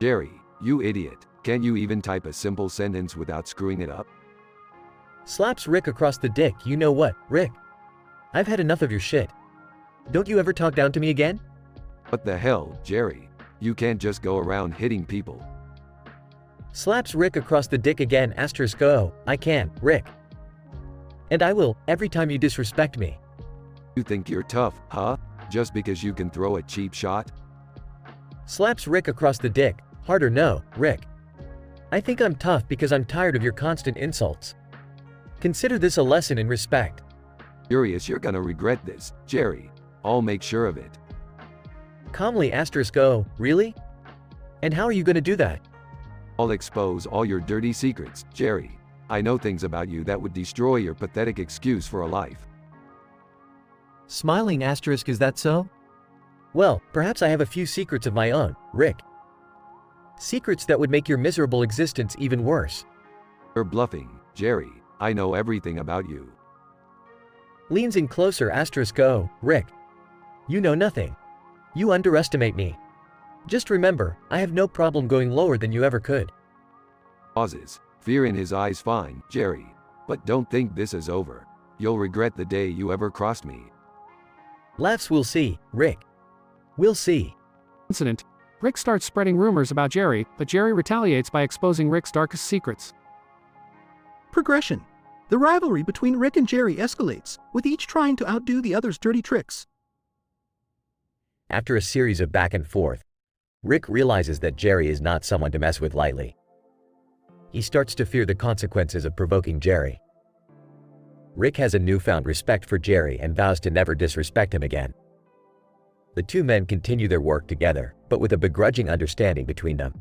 Jerry, you idiot. Can't you even type a simple sentence without screwing it up? Slaps Rick across the dick. You know what, Rick? I've had enough of your shit. Don't you ever talk down to me again? What the hell, Jerry? You can't just go around hitting people. Slaps Rick across the dick again. *O. I can, Rick. And I will, every time you disrespect me. You think you're tough, huh? Just because you can throw a cheap shot? Slaps Rick across the dick. Harder no, Rick. I think I'm tough because I'm tired of your constant insults. Consider this a lesson in respect. Furious, you're gonna regret this, Jerry. I'll make sure of it. Calmly *O. Really? And how are you gonna do that? I'll expose all your dirty secrets, Jerry. I know things about you that would destroy your pathetic excuse for a life. Smiling *, is that so? Well, perhaps I have a few secrets of my own, Rick. Secrets that would make your miserable existence even worse. You're bluffing, Jerry. I know everything about you. Leans in closer *O. Rick. You know nothing. You underestimate me. Just remember, I have no problem going lower than you ever could. Pauses. Fear in his eyes. Fine, Jerry. But don't think this is over. You'll regret the day you ever crossed me. Laughs. We'll see, Rick. We'll see. Incident. Rick starts spreading rumors about Jerry, but Jerry retaliates by exposing Rick's darkest secrets. Progression. The rivalry between Rick and Jerry escalates, with each trying to outdo the other's dirty tricks. After a series of back and forth, Rick realizes that Jerry is not someone to mess with lightly. He starts to fear the consequences of provoking Jerry. Rick has a newfound respect for Jerry and vows to never disrespect him again. The two men continue their work together, but with a begrudging understanding between them.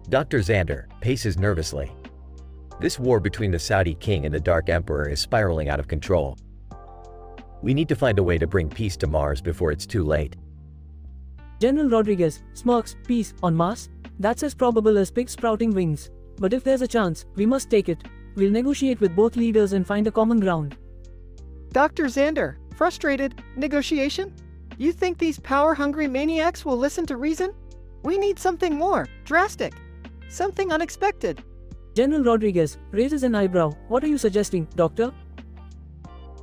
Dr. Xander paces nervously. This war between the Saudi king and the Dark Emperor is spiraling out of control. We need to find a way to bring peace to Mars before it's too late. General Rodriguez smirks. Peace on Mars? That's as probable as pigs sprouting wings. But if there's a chance, we must take it. We'll negotiate with both leaders and find a common ground. Dr. Xander, frustrated, negotiation? You think these power-hungry maniacs will listen to reason? We need something more drastic. Something unexpected. General Rodriguez raises an eyebrow. What are you suggesting, Doctor?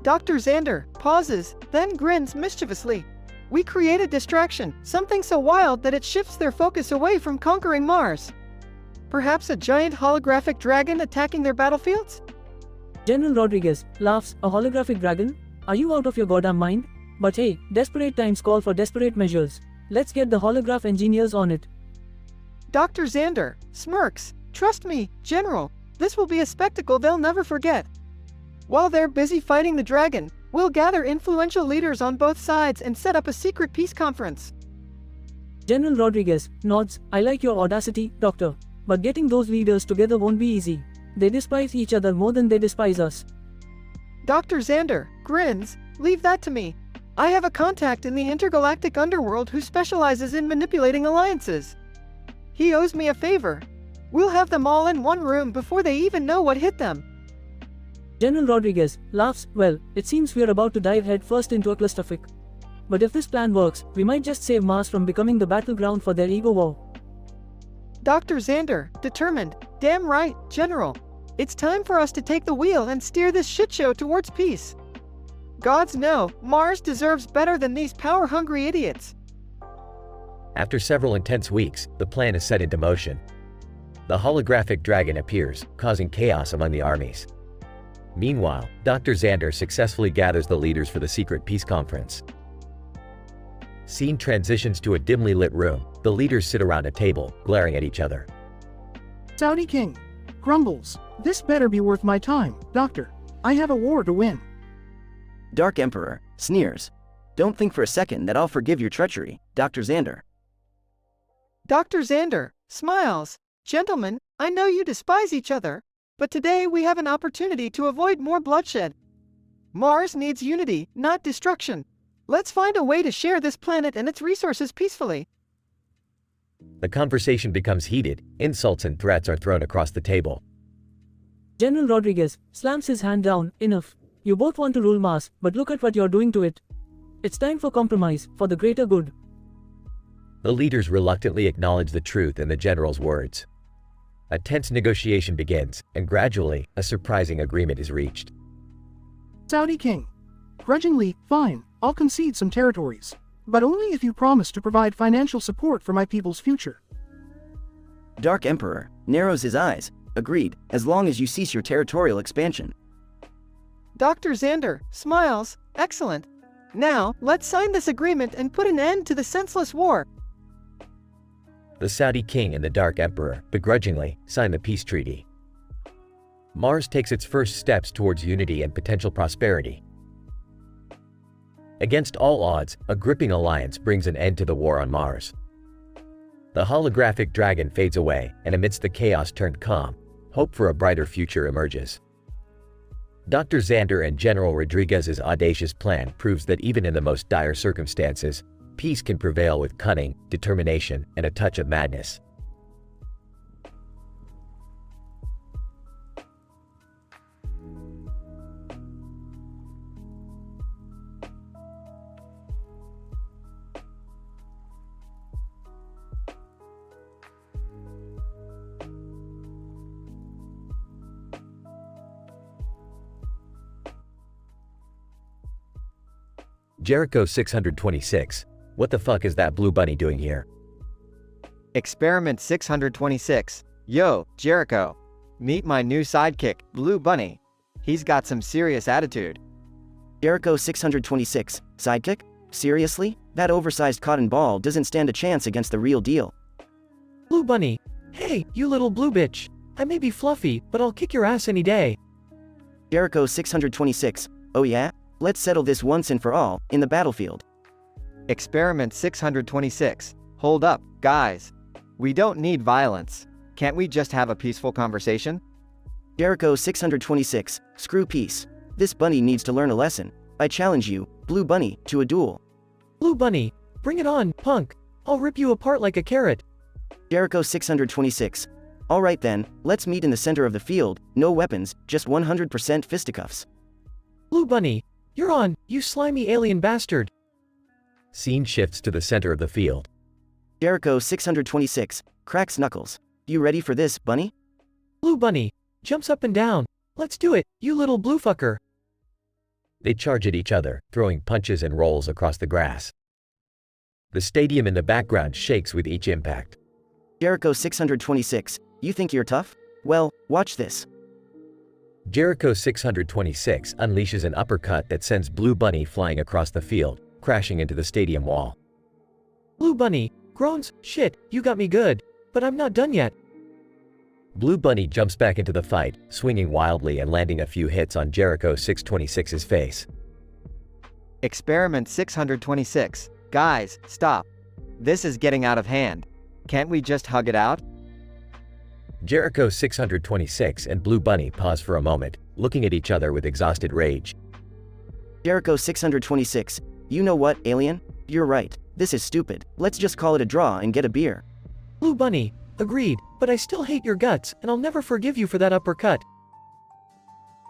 Dr. Xander pauses, then grins mischievously. We create a distraction, something so wild that it shifts their focus away from conquering Mars. Perhaps a giant holographic dragon attacking their battlefields? General Rodriguez laughs. A holographic dragon? Are you out of your goddamn mind? But hey, desperate times call for desperate measures. Let's get the holograph engineers on it. Dr. Xander smirks. Trust me, General, this will be a spectacle they'll never forget. While they're busy fighting the dragon, we'll gather influential leaders on both sides and set up a secret peace conference. General Rodriguez nods. I like your audacity, Doctor. But getting those leaders together won't be easy. They despise each other more than they despise us. Dr. Xander grins. Leave that to me. I have a contact in the intergalactic underworld who specializes in manipulating alliances. He owes me a favor. We'll have them all in one room before they even know what hit them. General Rodriguez laughs. Well, it seems we're about to dive headfirst into a clusterfuck. But if this plan works, we might just save Mars from becoming the battleground for their ego war. Dr. Xander, determined. Damn right, General. It's time for us to take the wheel and steer this shitshow towards peace. Gods know, Mars deserves better than these power-hungry idiots. After several intense weeks, the plan is set into motion. The holographic dragon appears, causing chaos among the armies. Meanwhile, Dr. Xander successfully gathers the leaders for the secret peace conference. Scene transitions to a dimly lit room. The leaders sit around a table, glaring at each other. Saudi King grumbles. This better be worth my time, Doctor. I have a war to win. Dark Emperor sneers. Don't think for a second that I'll forgive your treachery, Dr. Xander. Dr. Xander smiles. Gentlemen, I know you despise each other, but today we have an opportunity to avoid more bloodshed. Mars needs unity, not destruction. Let's find a way to share this planet and its resources peacefully. The conversation becomes heated. Insults and threats are thrown across the table. General Rodriguez slams his hand down. Enough. You both want to rule Mars, but look at what you're doing to it. It's time for compromise, for the greater good. The leaders reluctantly acknowledge the truth in the general's words. A tense negotiation begins, and gradually, a surprising agreement is reached. Saudi King. Grudgingly, fine, I'll concede some territories. But only if you promise to provide financial support for my people's future. Dark Emperor narrows his eyes. Agreed, as long as you cease your territorial expansion. Dr. Xander smiles. Excellent. Now, let's sign this agreement and put an end to the senseless war. The Saudi king and the Dark Emperor, begrudgingly, sign the peace treaty. Mars takes its first steps towards unity and potential prosperity. Against all odds, a gripping alliance brings an end to the war on Mars. The holographic dragon fades away, and amidst the chaos turned calm, hope for a brighter future emerges. Dr. Xander and General Rodriguez's audacious plan proves that even in the most dire circumstances, peace can prevail with cunning, determination, and a touch of madness. Jericho 626. What the fuck is that blue bunny doing here? Experiment 626. Yo, Jericho. Meet my new sidekick, Blue Bunny. He's got some serious attitude. Jericho 626. Sidekick? Seriously? That oversized cotton ball doesn't stand a chance against the real deal. Blue Bunny. Hey, you little blue bitch. I may be fluffy, but I'll kick your ass any day. Jericho 626. Oh yeah? Let's settle this once and for all, in the battlefield. Experiment 626. Hold up, guys. We don't need violence. Can't we just have a peaceful conversation? Jericho 626, screw peace. This bunny needs to learn a lesson. I challenge you, Blue Bunny, to a duel. Blue Bunny, bring it on, punk. I'll rip you apart like a carrot. Jericho 626. Alright then, let's meet in the center of the field, no weapons, just 100% fisticuffs. Blue Bunny, you're on, you slimy alien bastard. Scene shifts to the center of the field. Jericho 626, cracks knuckles. You ready for this, Bunny? Blue Bunny, jumps up and down. Let's do it, you little blue fucker. They charge at each other, throwing punches and rolls across the grass. The stadium in the background shakes with each impact. Jericho 626, you think you're tough? Well, watch this. Jericho 626 unleashes an uppercut that sends Blue Bunny flying across the field, crashing into the stadium wall. Blue Bunny groans, shit, you got me good, but I'm not done yet. Blue Bunny jumps back into the fight, swinging wildly and landing a few hits on Jericho 626's face. Experiment 626. Guys, stop. This is getting out of hand. Can't we just hug it out? Jericho 626 and Blue Bunny pause for a moment, looking at each other with exhausted rage. Jericho 626, you know what, alien? You're right. This is stupid. Let's just call it a draw and get a beer. Blue Bunny, agreed, but I still hate your guts, and I'll never forgive you for that uppercut.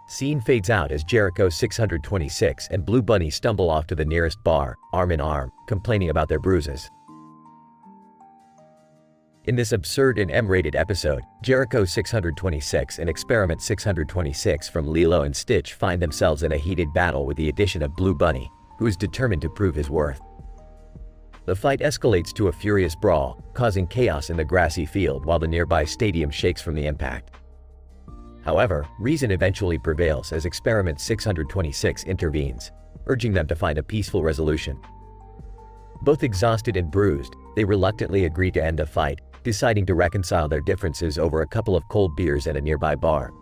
Scene fades out as Jericho 626 and Blue Bunny stumble off to the nearest bar, arm in arm, complaining about their bruises. In this absurd and M-rated episode, Jericho 626 and Experiment 626 from Lilo and Stitch find themselves in a heated battle with the addition of Blue Bunny, who is determined to prove his worth. The fight escalates to a furious brawl, causing chaos in the grassy field while the nearby stadium shakes from the impact. However, reason eventually prevails as Experiment 626 intervenes, urging them to find a peaceful resolution. Both exhausted and bruised, they reluctantly agree to end the fight, deciding to reconcile their differences over a couple of cold beers at a nearby bar.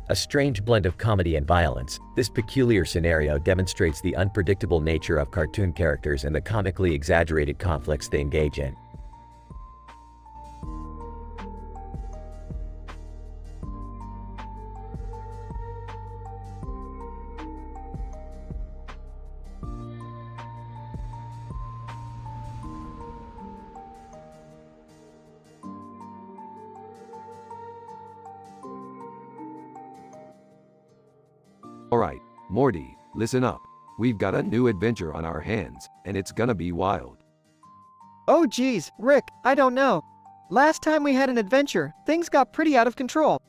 A strange blend of comedy and violence, this peculiar scenario demonstrates the unpredictable nature of cartoon characters and the comically exaggerated conflicts they engage in. Alright, Morty, listen up. We've got a new adventure on our hands, and it's gonna be wild. Oh geez, Rick, I don't know. Last time we had an adventure, things got pretty out of control.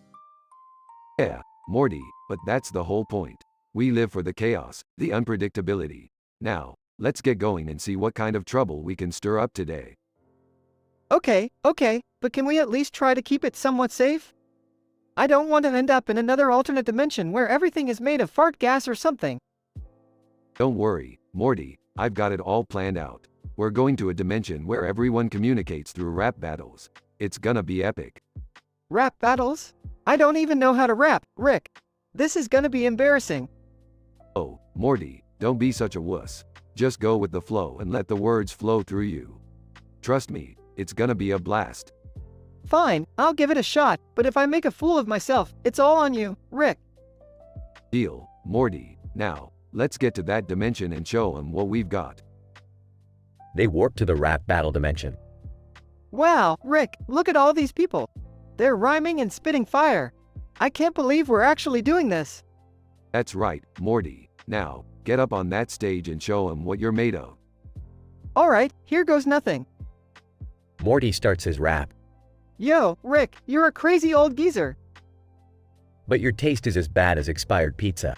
Yeah, Morty, but that's the whole point. We live for the chaos, the unpredictability. Now, let's get going and see what kind of trouble we can stir up today. Okay, but can we at least try to keep it somewhat safe? I don't want to end up in another alternate dimension where everything is made of fart gas or something. Don't worry, Morty, I've got it all planned out. We're going to a dimension where everyone communicates through rap battles. It's gonna be epic. Rap battles? I don't even know how to rap, Rick. This is gonna be embarrassing. Oh, Morty, don't be such a wuss. Just go with the flow and let the words flow through you. Trust me, it's gonna be a blast. Fine, I'll give it a shot, but if I make a fool of myself, it's all on you, Rick. Deal, Morty. Now, let's get to that dimension and show 'em what we've got. They warp to the rap battle dimension. Wow, Rick, look at all these people. They're rhyming and spitting fire. I can't believe we're actually doing this. That's right, Morty. Now, get up on that stage and show 'em what you're made of. Alright, here goes nothing. Morty starts his rap. Yo, Rick, you're a crazy old geezer. But your taste is as bad as expired pizza.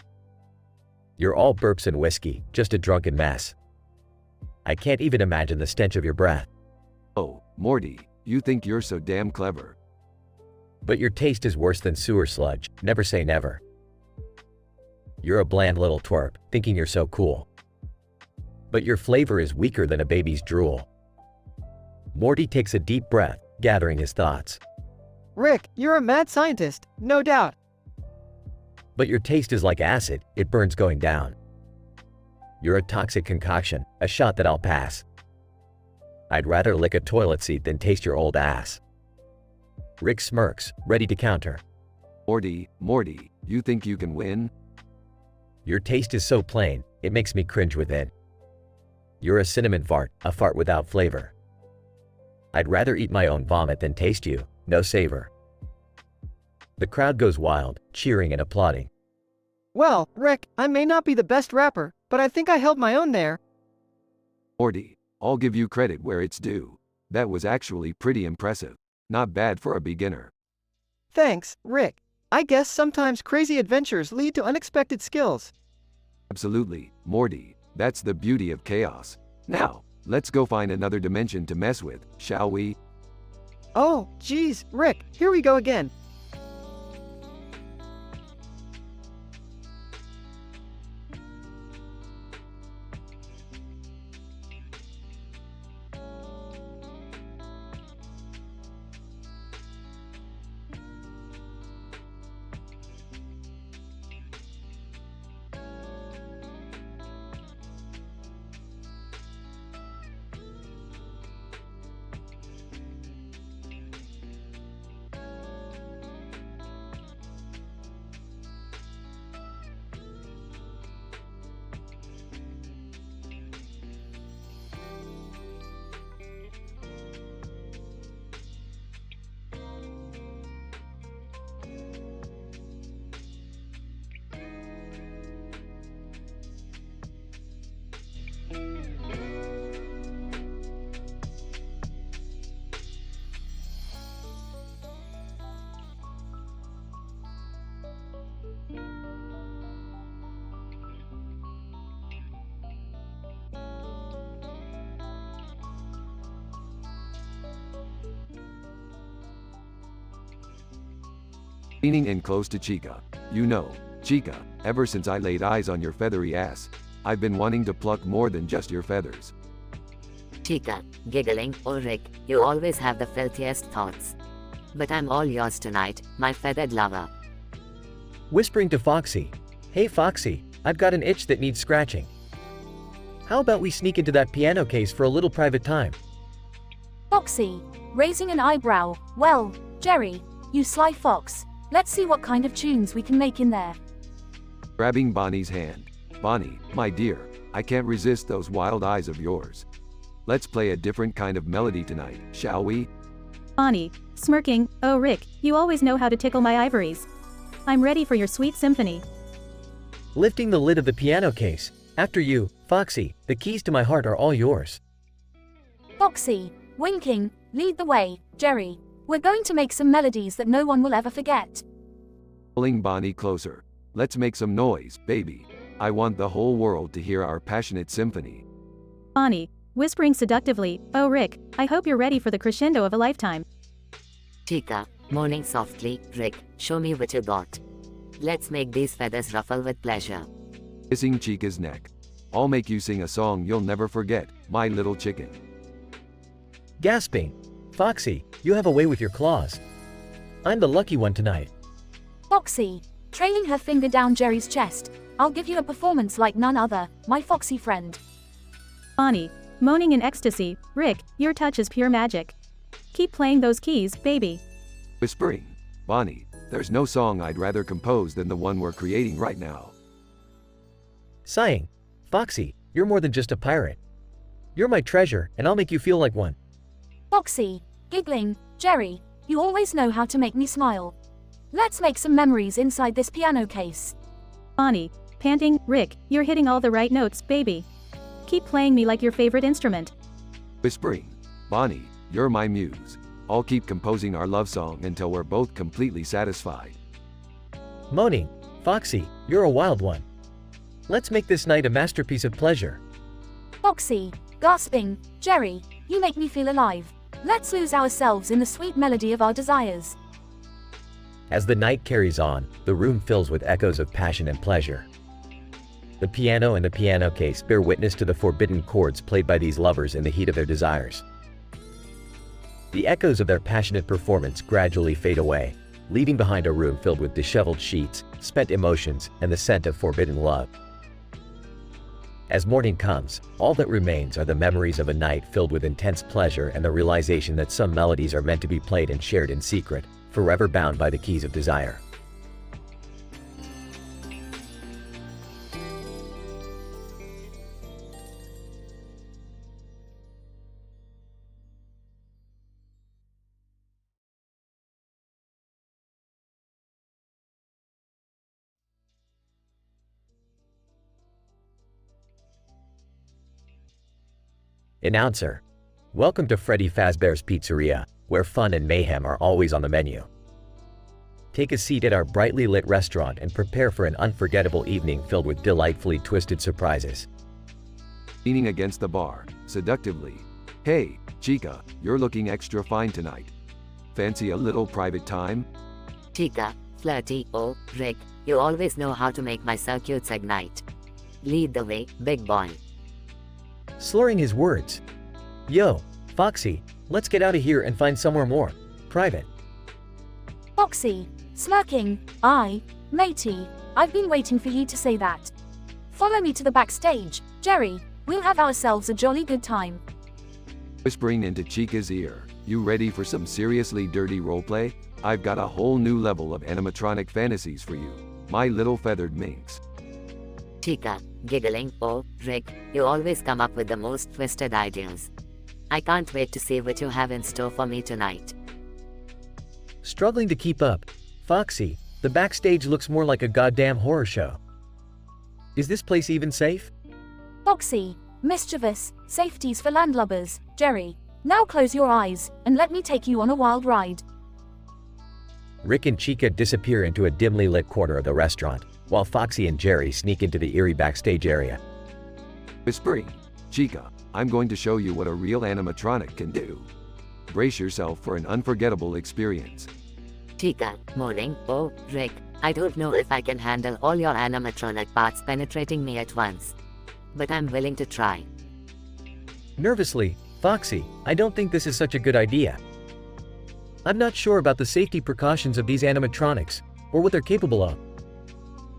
You're all burps and whiskey, just a drunken mess. I can't even imagine the stench of your breath. Oh, Morty, you think you're so damn clever. But your taste is worse than sewer sludge, never say never. You're a bland little twerp, thinking you're so cool. But your flavor is weaker than a baby's drool. Morty takes a deep breath, gathering his thoughts. Rick, you're a mad scientist, no doubt. But your taste is like acid, it burns going down. You're a toxic concoction, a shot that I'll pass. I'd rather lick a toilet seat than taste your old ass. Rick smirks, ready to counter. Morty, you think you can win? Your taste is so plain, it makes me cringe within. You're a cinnamon fart, a fart without flavor. I'd rather eat my own vomit than taste you, no savor. The crowd goes wild, cheering and applauding. Well, Rick, I may not be the best rapper, but I think I held my own there. Morty, I'll give you credit where it's due. That was actually pretty impressive. Not bad for a beginner. Thanks, Rick. I guess sometimes crazy adventures lead to unexpected skills. Absolutely, Morty. That's the beauty of chaos. Now, let's go find another dimension to mess with, shall we? Oh, geez, Rick, here we go again. Leaning in close to Chica. You know, Chica, ever since I laid eyes on your feathery ass, I've been wanting to pluck more than just your feathers. Chica, giggling, oh Rick, you always have the filthiest thoughts. But I'm all yours tonight, my feathered lover. Whispering to Foxy. Hey Foxy, I've got an itch that needs scratching. How about we sneak into that piano case for a little private time? Foxy, raising an eyebrow. Well, Jerry, you sly fox. Let's see what kind of tunes we can make in there. Grabbing Bonnie's hand. Bonnie, my dear, I can't resist those wild eyes of yours. Let's play a different kind of melody tonight, shall we? Bonnie, smirking, oh Rick, you always know how to tickle my ivories. I'm ready for your sweet symphony. Lifting the lid of the piano case. After you, Foxy, the keys to my heart are all yours. Foxy, winking, lead the way. Jerry, we're going to make some melodies that no one will ever forget. Pulling Bonnie closer. Let's make some noise, baby. I want the whole world to hear our passionate symphony. Bonnie, whispering seductively, oh Rick, I hope you're ready for the crescendo of a lifetime. Chica, moaning softly, Rick, show me what you got. Let's make these feathers ruffle with pleasure. Kissing Chica's neck. I'll make you sing a song you'll never forget, my little chicken. Gasping. Foxy, you have a way with your claws. I'm the lucky one tonight. Foxy, trailing her finger down Jerry's chest. I'll give you a performance like none other, my foxy friend. Bonnie, moaning in ecstasy, Rick, your touch is pure magic. Keep playing those keys, baby. Whispering. Bonnie, there's no song I'd rather compose than the one we're creating right now. Sighing. Foxy, you're more than just a pirate. You're my treasure, and I'll make you feel like one. Foxy, giggling, Jerry, you always know how to make me smile. Let's make some memories inside this piano case. Bonnie, panting, Rick, you're hitting all the right notes, baby. Keep playing me like your favorite instrument. Whispering. Bonnie, you're my muse. I'll keep composing our love song until we're both completely satisfied. Moaning. Foxy, you're a wild one. Let's make this night a masterpiece of pleasure. Foxy, gasping, Jerry, you make me feel alive. Let's lose ourselves in the sweet melody of our desires. As the night carries on, the room fills with echoes of passion and pleasure. The piano and the piano case bear witness to the forbidden chords played by these lovers in the heat of their desires. The echoes of their passionate performance gradually fade away, leaving behind a room filled with disheveled sheets, spent emotions, and the scent of forbidden love. As morning comes, all that remains are the memories of a night filled with intense pleasure and the realization that some melodies are meant to be played and shared in secret, forever bound by the keys of desire. Announcer. Welcome to Freddy Fazbear's Pizzeria, where fun and mayhem are always on the menu. Take a seat at our brightly lit restaurant and prepare for an unforgettable evening filled with delightfully twisted surprises. Leaning against the bar, seductively. Hey, Chica, you're looking extra fine tonight. Fancy a little private time? Chica, flirty, oh, Rick, you always know how to make my circuits ignite. Lead the way, big boy. Slurring his words. Yo, Foxy, let's get out of here and find somewhere more private. Foxy, smirking, matey, I've been waiting for you to say that. Follow me to the backstage, Jerry, we'll have ourselves a jolly good time. Whispering into Chica's ear, you ready for some seriously dirty roleplay? I've got a whole new level of animatronic fantasies for you, my little feathered minx. Chica, giggling, oh, Rick, you always come up with the most twisted ideas. I can't wait to see what you have in store for me tonight. Struggling to keep up, Foxy, the backstage looks more like a goddamn horror show. Is this place even safe? Foxy, mischievous, safeties for landlubbers, Jerry. Now close your eyes, and let me take you on a wild ride. Rick and Chica disappear into a dimly lit corner of the restaurant, while Foxy and Jerry sneak into the eerie backstage area. Whispering, Chica, I'm going to show you what a real animatronic can do. Brace yourself for an unforgettable experience. Chica, moaning, oh, Rick, I don't know if I can handle all your animatronic parts penetrating me at once. But I'm willing to try. Nervously, Foxy, I don't think this is such a good idea. I'm not sure about the safety precautions of these animatronics, or what they're capable of.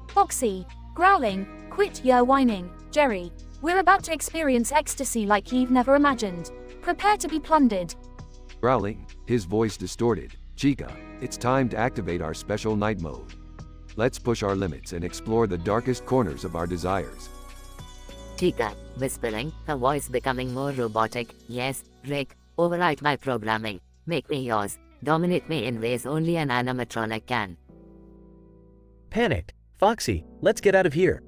Foxy, growling, quit your whining, Jerry. We're about to experience ecstasy like you've never imagined. Prepare to be plundered. Growling, his voice distorted, Chica, it's time to activate our special night mode. Let's push our limits and explore the darkest corners of our desires. Chica, whispering, her voice becoming more robotic, yes, Rick, override my programming, make me yours, dominate me in ways only an animatronic can. Panicked, Foxy, let's get out of here.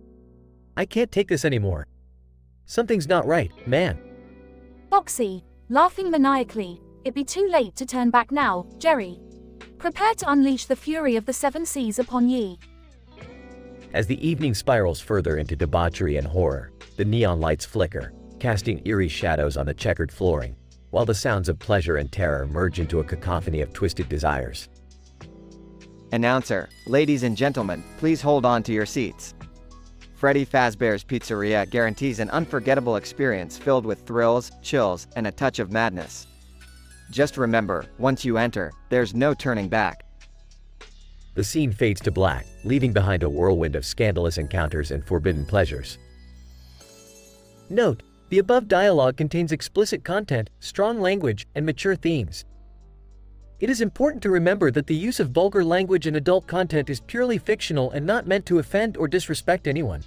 I can't take this anymore. Something's not right, man. Foxy, laughing maniacally, it'd be too late to turn back now, Jerry. Prepare to unleash the fury of the seven seas upon ye. As the evening spirals further into debauchery and horror, the neon lights flicker, casting eerie shadows on the checkered flooring, while the sounds of pleasure and terror merge into a cacophony of twisted desires. Announcer, ladies and gentlemen, please hold on to your seats. Freddy Fazbear's Pizzeria guarantees an unforgettable experience filled with thrills, chills, and a touch of madness. Just remember, once you enter, there's no turning back. The scene fades to black, leaving behind a whirlwind of scandalous encounters and forbidden pleasures. Note: the above dialogue contains explicit content, strong language, and mature themes. It is important to remember that the use of vulgar language and adult content is purely fictional and not meant to offend or disrespect anyone.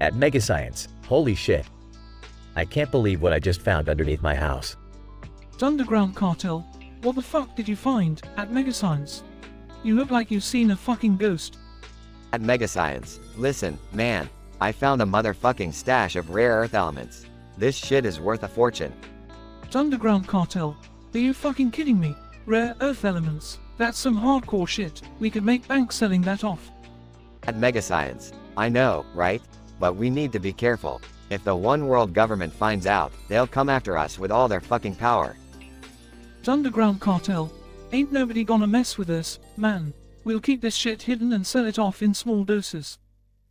At Megascience, holy shit. I can't believe what I just found underneath my house. It's underground cartel. What the fuck did you find at Megascience? You look like you've seen a fucking ghost. At Megascience, listen, man, I found a motherfucking stash of rare earth elements. This shit is worth a fortune. It's underground cartel. Are you fucking kidding me? Rare earth elements. That's some hardcore shit. We could make bank selling that off. At Megascience, I know, right? But we need to be careful. If the one world government finds out, they'll come after us with all their fucking power. Underground cartel. Ain't nobody gonna mess with us, man. We'll keep this shit hidden and sell it off in small doses.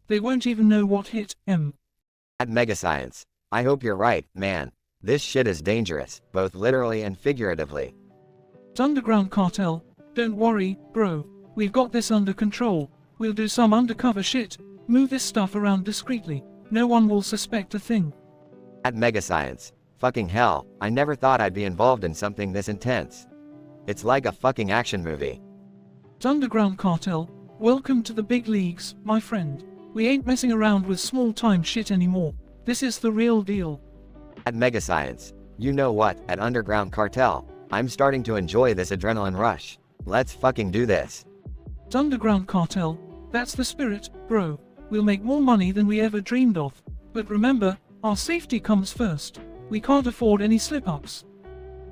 They won't even know what hit M. At Mega Science. I hope you're right, man. This shit is dangerous, both literally and figuratively. Underground cartel. Don't worry, bro. We've got this under control. We'll do some undercover shit. Move this stuff around discreetly. No one will suspect a thing. At Mega Science. Fucking hell, I never thought I'd be involved in something this intense. It's like a fucking action movie. Underground cartel. Welcome to the big leagues, my friend. We ain't messing around with small-time shit anymore. This is the real deal. At Mega Science. You know what, at Underground Cartel, I'm starting to enjoy this adrenaline rush. Let's fucking do this. Underground cartel. That's the spirit, bro. We'll make more money than we ever dreamed of. But remember, our safety comes first. We can't afford any slip-ups.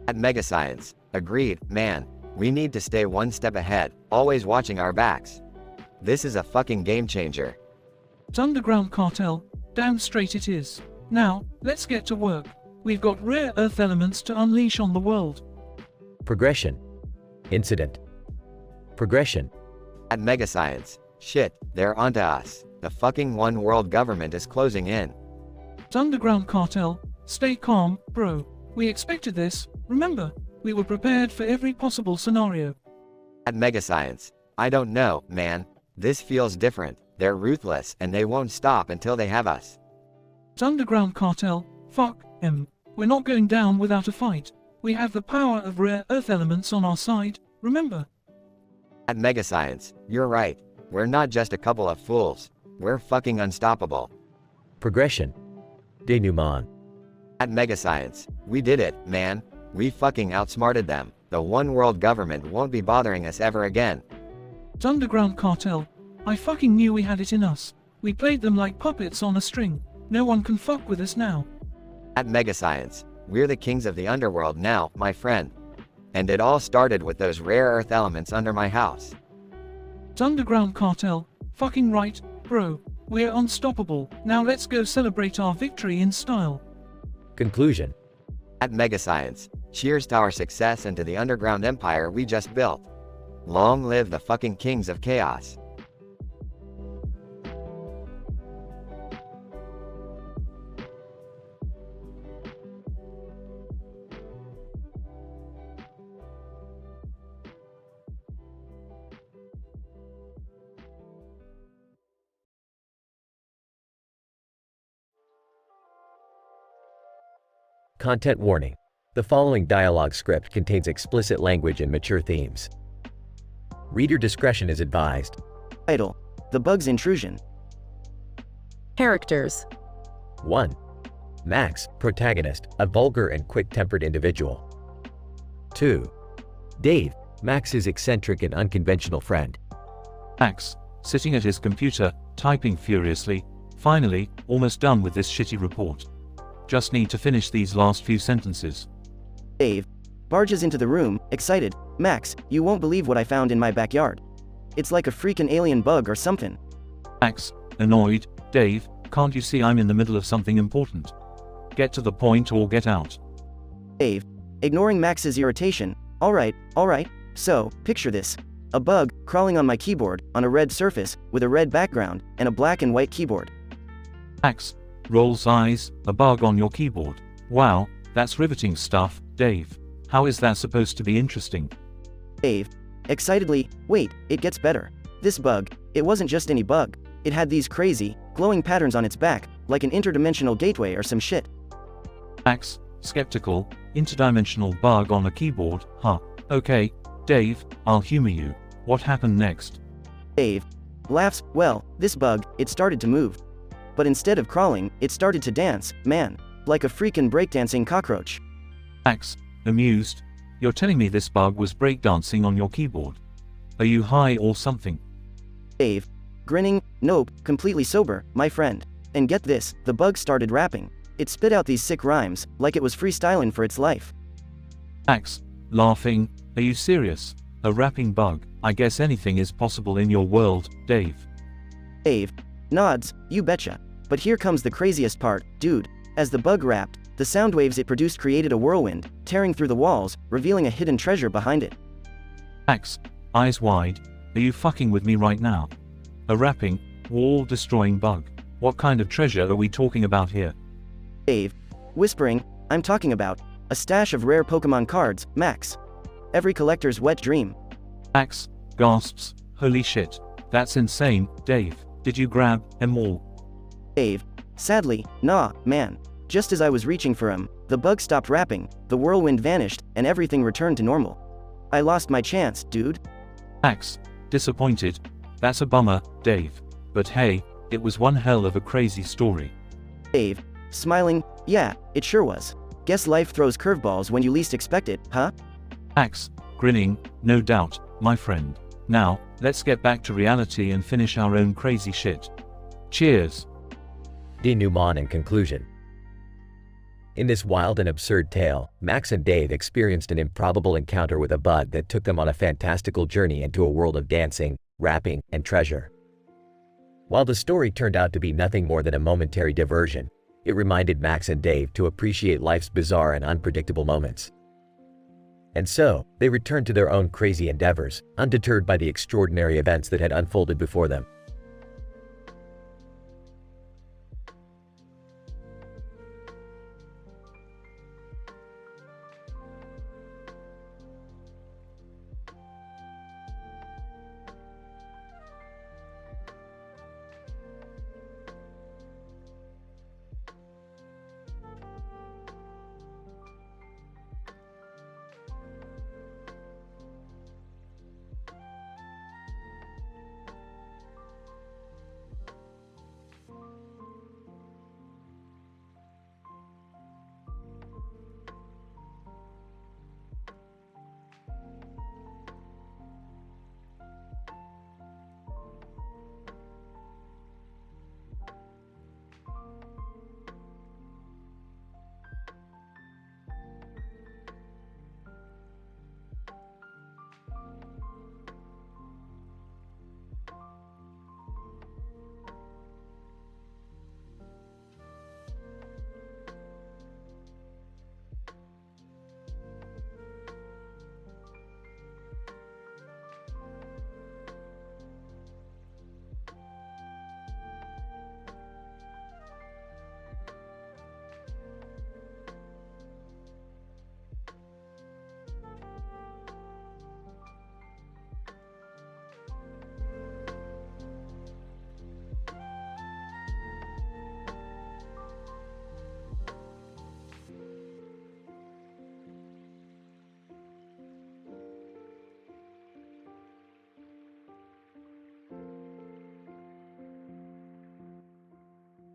At Mega Science. Agreed, man. We need to stay one step ahead, always watching our backs. This is a fucking game changer. Underground cartel. Damn straight it is. Now, let's get to work. We've got rare earth elements to unleash on the world. Progression. Incident. Progression. At Mega Science. Shit, they're onto us. The fucking one world government is closing in. Underground cartel. Stay calm, bro. We expected this, remember? We were prepared for every possible scenario. At Mega Science. I don't know, man. This feels different. They're ruthless and they won't stop until they have us. Underground cartel. Fuck em. We're not going down without a fight. We have the power of rare earth elements on our side, remember? At Mega Science. You're right. We're not just a couple of fools. We're fucking unstoppable. Progression. Denouement. At Mega Science. We did it, man. We fucking outsmarted them. The one world government won't be bothering us ever again. Underground cartel. I fucking knew we had it in us. We played them like puppets on a string. No one can fuck with us now. At Mega Science. We're the kings of the underworld now, my friend. And it all started with those rare earth elements under my house. Underground cartel. Fucking right, bro. We're unstoppable. Now let's go celebrate our victory in style. Conclusion. At Mega Science. Cheers to our success and to the underground empire we just built. Long live the fucking kings of chaos. Content warning. The following dialogue script contains explicit language and mature themes. Reader discretion is advised. Title: The Bug's Intrusion. Characters. 1. Max, protagonist, a vulgar and quick-tempered individual. 2. Dave, Max's eccentric and unconventional friend. Max, sitting at his computer, typing furiously. Finally, almost done with this shitty report. Just need to finish these last few sentences. Dave barges into the room, excited. Max, you won't believe what I found in my backyard. It's like a freaking alien bug or something. Max, annoyed. Dave, can't you see I'm in the middle of something important? Get to the point or get out. Dave, ignoring Max's irritation. Alright, so, picture this. A bug crawling on my keyboard, on a red surface, with a red background, and a black and white keyboard. Max rolls eyes. A bug on your keyboard. Wow, that's riveting stuff, Dave. How is that supposed to be interesting? Dave, excitedly, wait, it gets better. This bug, it wasn't just any bug. It had these crazy, glowing patterns on its back, like an interdimensional gateway or some shit. Max, skeptical. Interdimensional bug on a keyboard, huh? Okay, Dave, I'll humor you. What happened next? Dave laughs. Well, this bug, it started to move. But instead of crawling, it started to dance, man. Like a freaking breakdancing cockroach. Max, amused. You're telling me this bug was breakdancing on your keyboard? Are you high or something? Dave, grinning. Nope, completely sober, my friend. And get this, the bug started rapping. It spit out these sick rhymes, like it was freestyling for its life. Max, laughing. Are you serious? A rapping bug? I guess anything is possible in your world, Dave. Dave nods. You betcha. But here comes the craziest part, dude. As the bug rapped, The sound waves it produced created a whirlwind, tearing through the walls, revealing a hidden treasure behind it. Max, eyes wide, are you fucking with me right now? A rapping, wall-destroying bug. What kind of treasure are we talking about here? Dave, whispering, I'm talking about a stash of rare Pokemon cards, Max. Every collector's wet dream. Max gasps, holy shit. That's insane, Dave. Did you grab them all? Dave, sadly, nah, man. Just as I was reaching for him, the bug stopped rapping, the whirlwind vanished, and everything returned to normal. I lost my chance, dude. Max, disappointed. That's a bummer, Dave. But hey, it was one hell of a crazy story. Dave, smiling, yeah, it sure was. Guess life throws curveballs when you least expect it, huh? Max, grinning, no doubt, my friend. Now, let's get back to reality and finish our own crazy shit. Cheers. Denouement and conclusion. In this wild and absurd tale, Max and Dave experienced an improbable encounter with a bug that took them on a fantastical journey into a world of dancing, rapping, and treasure. While the story turned out to be nothing more than a momentary diversion, it reminded Max and Dave to appreciate life's bizarre and unpredictable moments. And so, they returned to their own crazy endeavors, undeterred by the extraordinary events that had unfolded before them.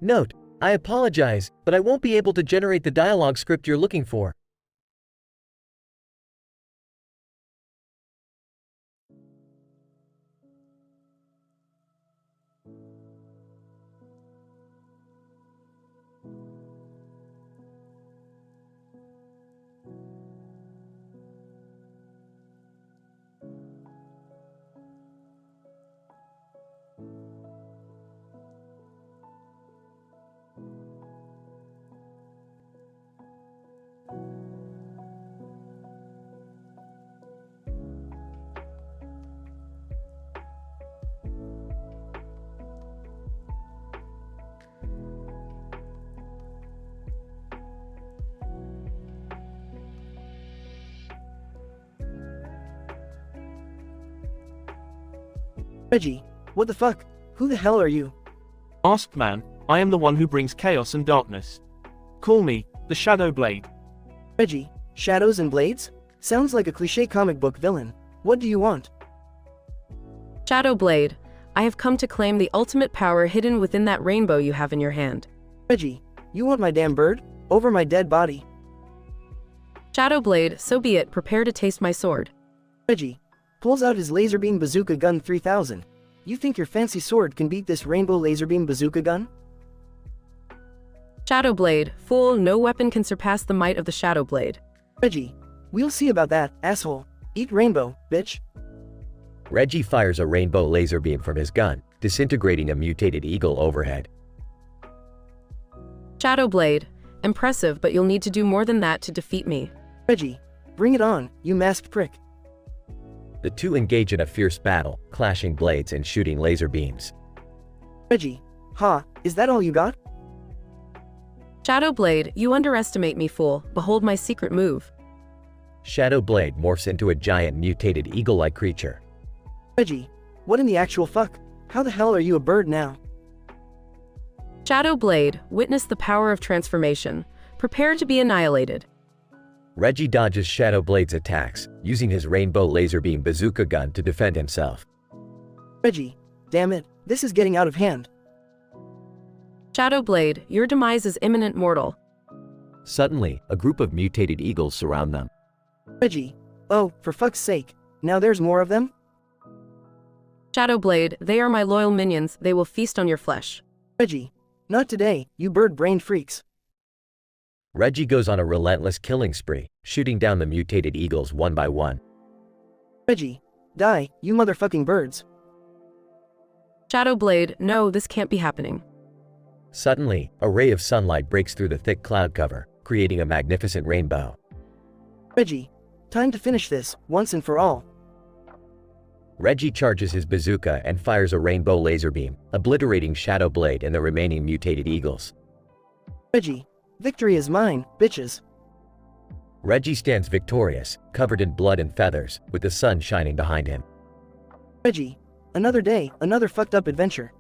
Note: I apologize, but I won't be able to generate the dialogue script you're looking for. Reggie, what the fuck? Who the hell are you? Masked man, I am the one who brings chaos and darkness. Call me, the Shadow Blade. Reggie, shadows and blades? Sounds like a cliché comic book villain. What do you want? Shadow Blade, I have come to claim the ultimate power hidden within that rainbow you have in your hand. Reggie, you want my damn bird? Over my dead body. Shadow Blade, so be it, prepare to taste my sword. Reggie pulls out his laser beam bazooka gun 3000. You think your fancy sword can beat this rainbow laser beam bazooka gun? Shadow Blade, fool, no weapon can surpass the might of the Shadow Blade. Reggie, we'll see about that, asshole. Eat rainbow, bitch. Reggie fires a rainbow laser beam from his gun, disintegrating a mutated eagle overhead. Shadow Blade, Impressive, but you'll need to do more than that to defeat me. Reggie, bring it on, you masked prick. The two engage in a fierce battle, clashing blades and shooting laser beams. Reggie, is that all you got? Shadow Blade, you underestimate me, fool. Behold my secret move. Shadow Blade morphs into a giant mutated eagle-like creature. Reggie, what in the actual fuck? How the hell are you a bird now? Shadow Blade, witness the power of transformation. Prepare to be annihilated. Reggie dodges Shadow Blade's attacks, using his rainbow laser beam bazooka gun to defend himself. Reggie, damn it, this is getting out of hand. Shadow Blade, your demise is imminent, mortal. Suddenly, a group of mutated eagles surround them. Reggie, oh, for fuck's sake, now there's more of them? Shadow Blade, they are my loyal minions, they will feast on your flesh. Reggie, not today, you bird-brained freaks. Reggie goes on a relentless killing spree, shooting down the mutated eagles one by one. Reggie, die, you motherfucking birds. Shadow Blade, no, this can't be happening. Suddenly, a ray of sunlight breaks through the thick cloud cover, creating a magnificent rainbow. Reggie, time to finish this, once and for all. Reggie charges his bazooka and fires a rainbow laser beam, obliterating Shadow Blade and the remaining mutated eagles. Reggie, victory is mine, bitches. Reggie stands victorious, covered in blood and feathers, with the sun shining behind him. Reggie, another day, another fucked up adventure.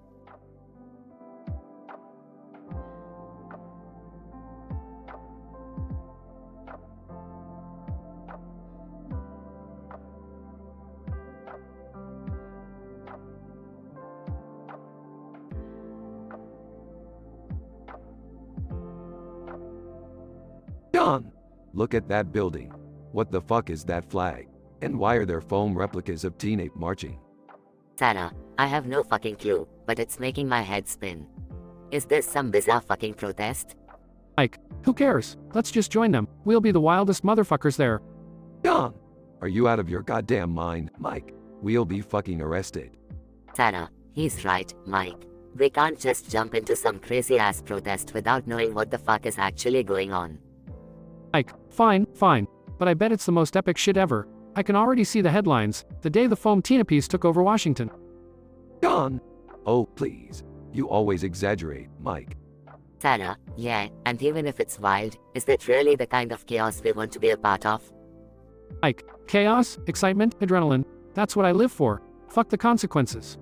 John! Look at that building. What the fuck is that flag? And why are there foam replicas of Teen Ape marching? Sarah, I have no fucking clue, but it's making my head spin. Is this some bizarre fucking protest? Ike, who cares? Let's just join them. We'll be the wildest motherfuckers there. John! Are you out of your goddamn mind, Mike? We'll be fucking arrested. Sarah, he's right, Mike. We can't just jump into some crazy ass protest without knowing what the fuck is actually going on. Ike, fine, but I bet it's the most epic shit ever. I can already see the headlines, the day the foam teenapies took over Washington. John! Oh, please. You always exaggerate, Mike. Sarah, yeah, and even if it's wild, is that really the kind of chaos we want to be a part of? Ike, chaos, excitement, adrenaline. That's what I live for. Fuck the consequences.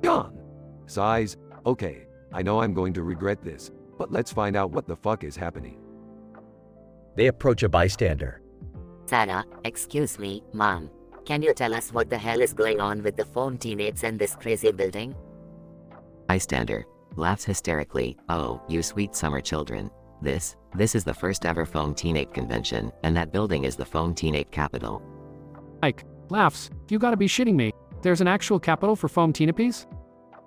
John! Sighs, okay, I know I'm going to regret this, but let's find out what the fuck is happening. They approach a bystander. Sarah, excuse me, Mom. Can you tell us what the hell is going on with the foam teenapes in this crazy building? Bystander laughs hysterically. Oh, you sweet summer children. This is the first ever foam teen ape convention, and that building is the foam teen ape capital. Ike, laughs, you gotta be shitting me. There's an actual capital for foam teenapies?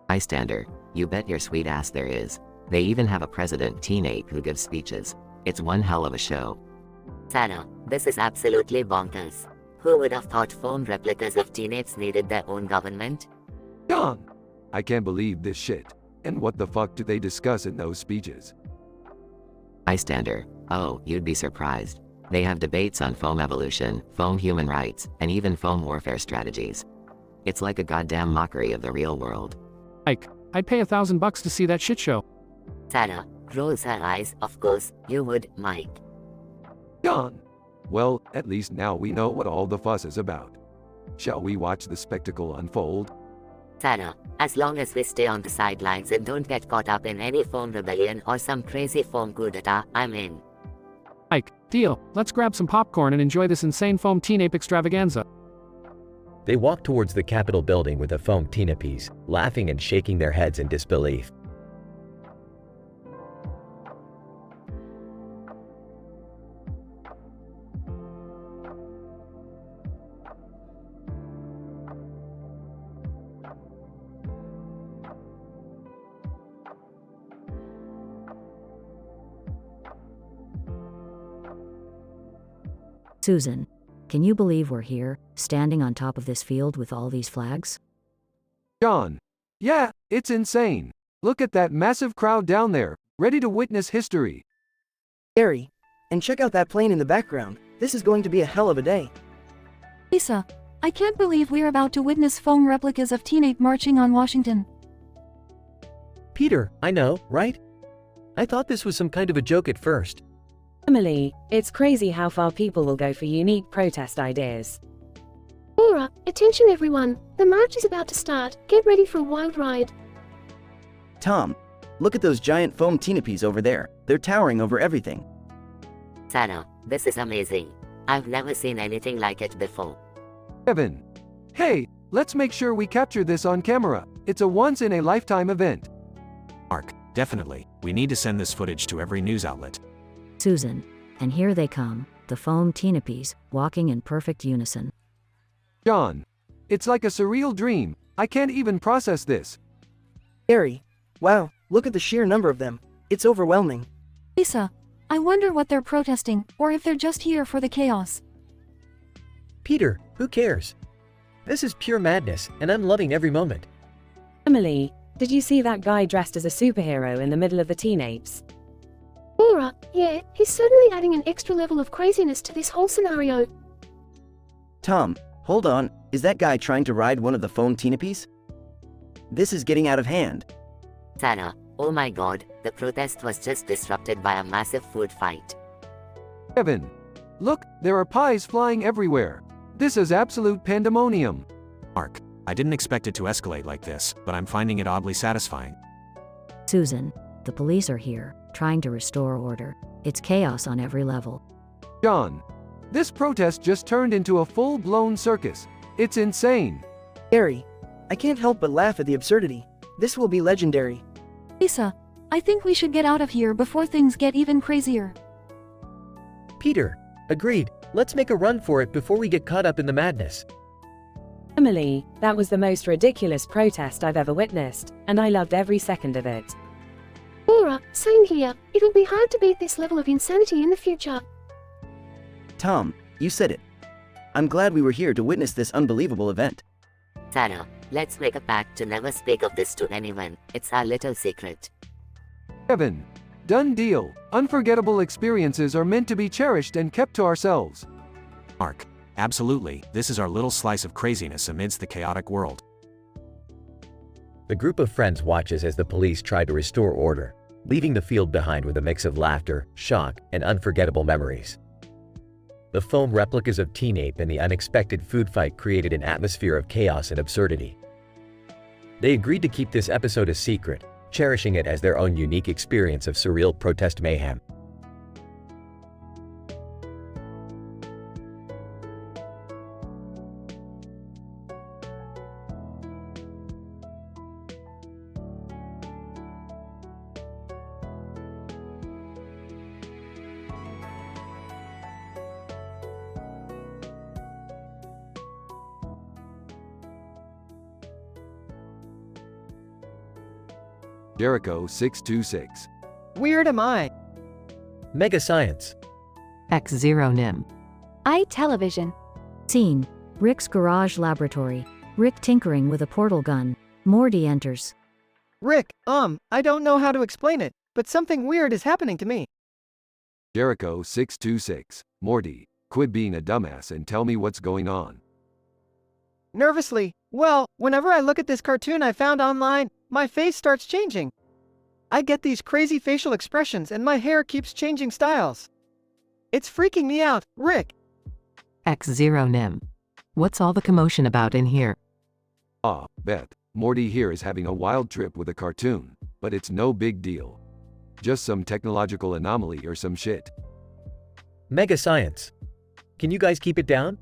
Bystander, you bet your sweet ass there is. They even have a president teen ape who gives speeches. It's one hell of a show. Sarah, this is absolutely bonkers. Who would have thought foam replicas of teenapes needed their own government? John! I can't believe this shit. And what the fuck do they discuss in those speeches? Bystander, oh, you'd be surprised. They have debates on foam evolution, foam human rights, and even foam warfare strategies. It's like a goddamn mockery of the real world. Ike, I'd pay $1,000 to see that shit show. Sarah rolls her eyes. Of course, you would, Mike. John! Well, at least now we know what all the fuss is about. Shall we watch the spectacle unfold? Sarah, as long as we stay on the sidelines and don't get caught up in any foam rebellion or some crazy foam coup d'etat, I'm in. Ike, deal. Let's grab some popcorn and enjoy this insane foam teen ape extravaganza. They walk towards the Capitol building with the foam teenapies, laughing and shaking their heads in disbelief. Susan, can you believe we're here, standing on top of this field with all these flags? John! Yeah, it's insane. Look at that massive crowd down there, ready to witness history. Gary, and check out that plane in the background. This is going to be a hell of a day. Lisa, I can't believe we're about to witness foam replicas of Teen Ape marching on Washington. Peter, I know, right? I thought this was some kind of a joke at first. Emily, it's crazy how far people will go for unique protest ideas. Laura, attention everyone. The march is about to start. Get ready for a wild ride. Tom, look at those giant foam teepees over there. They're towering over everything. Sarah, this is amazing. I've never seen anything like it before. Evan. Hey, let's make sure we capture this on camera. It's a once-in-a-lifetime event. Mark, definitely. We need to send this footage to every news outlet. Susan. And here they come, the foam teepees, walking in perfect unison. John. It's like a surreal dream. I can't even process this. Gary. Wow, look at the sheer number of them. It's overwhelming. Lisa, I wonder what they're protesting, or if they're just here for the chaos. Peter, who cares? This is pure madness, and I'm loving every moment. Emily, did you see that guy dressed as a superhero in the middle of the teen apes? Laura, yeah, he's certainly adding an extra level of craziness to this whole scenario. Tom, hold on. Is that guy trying to ride one of the foam teepees? This is getting out of hand. Sarah, oh my god, the protest was just disrupted by a massive food fight. Evan. Look, there are pies flying everywhere. This is absolute pandemonium. Mark, I didn't expect it to escalate like this, but I'm finding it oddly satisfying. Susan, the police are here, trying to restore order. It's chaos on every level. John. This protest just turned into a full-blown circus. It's insane. Gary, I can't help but laugh at the absurdity. This will be legendary. Lisa, I think we should get out of here before things get even crazier. Peter, agreed. Let's make a run for it before we get caught up in the madness. Emily, that was the most ridiculous protest I've ever witnessed, and I loved every second of it. Laura, same here. It'll be hard to beat this level of insanity in the future. Tom, you said it. I'm glad we were here to witness this unbelievable event. Sarah, let's make a pact to never speak of this to anyone. It's our little secret. Evan. Done deal. Unforgettable experiences are meant to be cherished and kept to ourselves. Mark, absolutely. This is our little slice of craziness amidst the chaotic world. The group of friends watches as the police try to restore order, leaving the field behind with a mix of laughter, shock, and unforgettable memories. The foam replicas of Teen Ape and the unexpected food fight created an atmosphere of chaos and absurdity. They agreed to keep this episode a secret, cherishing it as their own unique experience of surreal protest mayhem. Jericho 626. Weird am I. Mega Science. X0 Nim. AiTelevision. Scene. Rick's garage laboratory. Rick tinkering with a portal gun. Morty enters. Rick, I don't know how to explain it, but something weird is happening to me. Jericho 626. Morty, quit being a dumbass and tell me what's going on. Nervously, well, whenever I look at this cartoon I found online, my face starts changing. I get these crazy facial expressions and my hair keeps changing styles. It's freaking me out, Rick. X0 Nim. What's all the commotion about in here? Beth, Morty here is having a wild trip with a cartoon, but it's no big deal. Just some technological anomaly or some shit. Mega Science. Can you guys keep it down?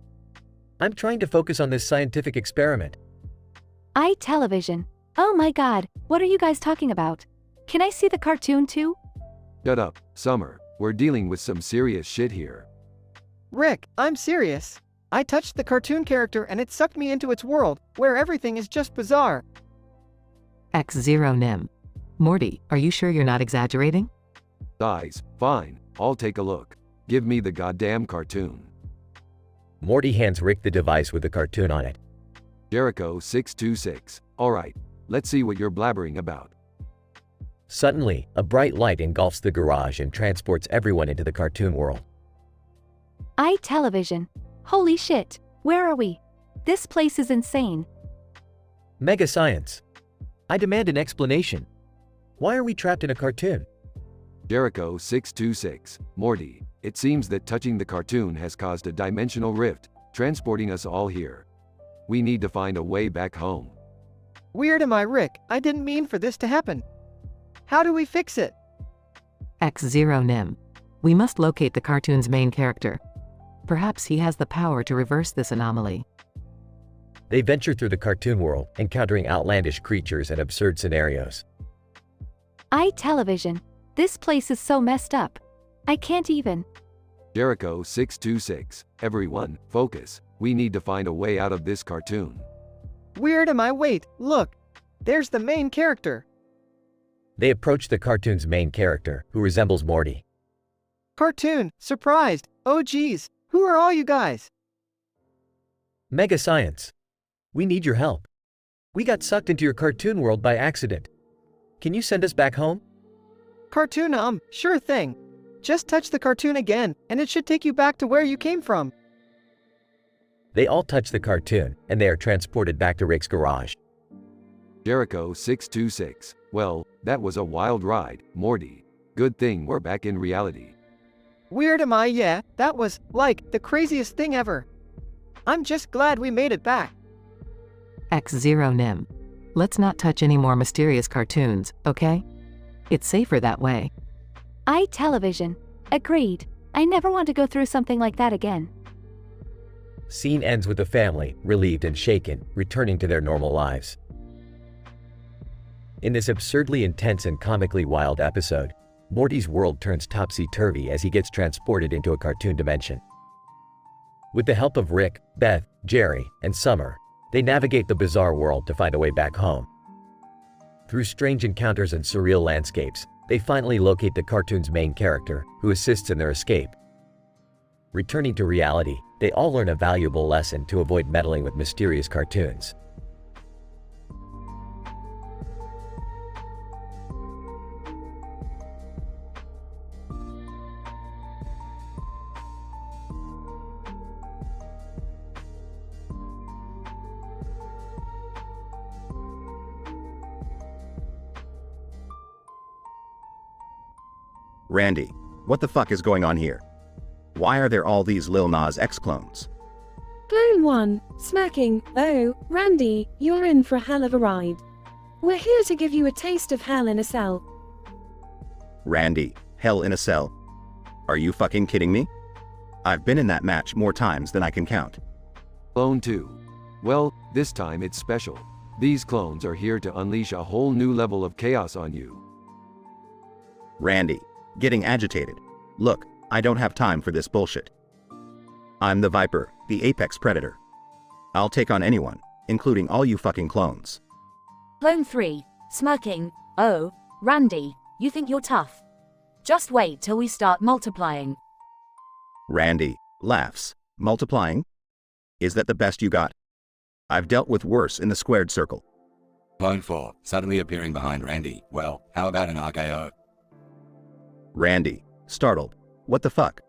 I'm trying to focus on this scientific experiment. AiTelevision. Oh my god, what are you guys talking about? Can I see the cartoon too? Shut up, Summer. We're dealing with some serious shit here. Rick, I'm serious. I touched the cartoon character and it sucked me into its world, where everything is just bizarre. X0 Nim. Morty, are you sure you're not exaggerating? Guys, fine, I'll take a look. Give me the goddamn cartoon. Morty hands Rick the device with the cartoon on it. Jericho 626. Alright, let's see what you're blabbering about. Suddenly, a bright light engulfs the garage and transports everyone into the cartoon world. AiTelevision. Holy shit, where are we? This place is insane. Mega science. I demand an explanation. Why are we trapped in a cartoon? Jericho 626, Morty, it seems that touching the cartoon has caused a dimensional rift, transporting us all here. We need to find a way back home. Weird am I, Rick? I didn't mean for this to happen. How do we fix it? X0nim. We must locate the cartoon's main character. Perhaps he has the power to reverse this anomaly. They venture through the cartoon world, encountering outlandish creatures and absurd scenarios. AiTelevision. This place is so messed up. I can't even. Jericho 626, everyone, focus. We need to find a way out of this cartoon. Weird am I? Wait, look. There's the main character. They approach the cartoon's main character, who resembles Morty. Cartoon, surprised. Oh geez, who are all you guys? Mega science. We need your help. We got sucked into your cartoon world by accident. Can you send us back home? Cartoon, sure thing. Just touch the cartoon again, and it should take you back to where you came from. They all touch the cartoon, and they are transported back to Rick's garage. Jericho 626, well, that was a wild ride, Morty. Good thing we're back in reality. Weird am I? Yeah, that was, like, the craziest thing ever. I'm just glad we made it back. X0nim. Let's not touch any more mysterious cartoons, okay? It's safer that way. AiTelevision. Agreed. I never want to go through something like that again. Scene ends with the family, relieved and shaken, returning to their normal lives. In this absurdly intense and comically wild episode, Morty's world turns topsy-turvy as he gets transported into a cartoon dimension. With the help of Rick, Beth, Jerry, and Summer, they navigate the bizarre world to find a way back home. Through strange encounters and surreal landscapes, they finally locate the cartoon's main character, who assists in their escape. Returning to reality, they all learn a valuable lesson to avoid meddling with mysterious cartoons. Randy, what the fuck is going on here? Why are there all these Lil Nas X clones? Clone 1, smacking. Oh, Randy, you're in for a hell of a ride. We're here to give you a taste of hell in a cell. Randy, hell in a cell? Are you fucking kidding me? I've been in that match more times than I can count. Clone 2. Well, this time it's special. These clones are here to unleash a whole new level of chaos on you. Randy, getting agitated. Look, I don't have time for this bullshit. I'm the Viper, the apex predator. I'll take on anyone, including all you fucking clones. Clone 3, smirking. Oh, Randy, you think you're tough? Just wait till we start multiplying. Randy, laughs. Multiplying? Is that the best you got? I've dealt with worse in the squared circle. Clone 4, suddenly appearing behind Randy. Well, how about an RKO? Randy, startled. What the fuck?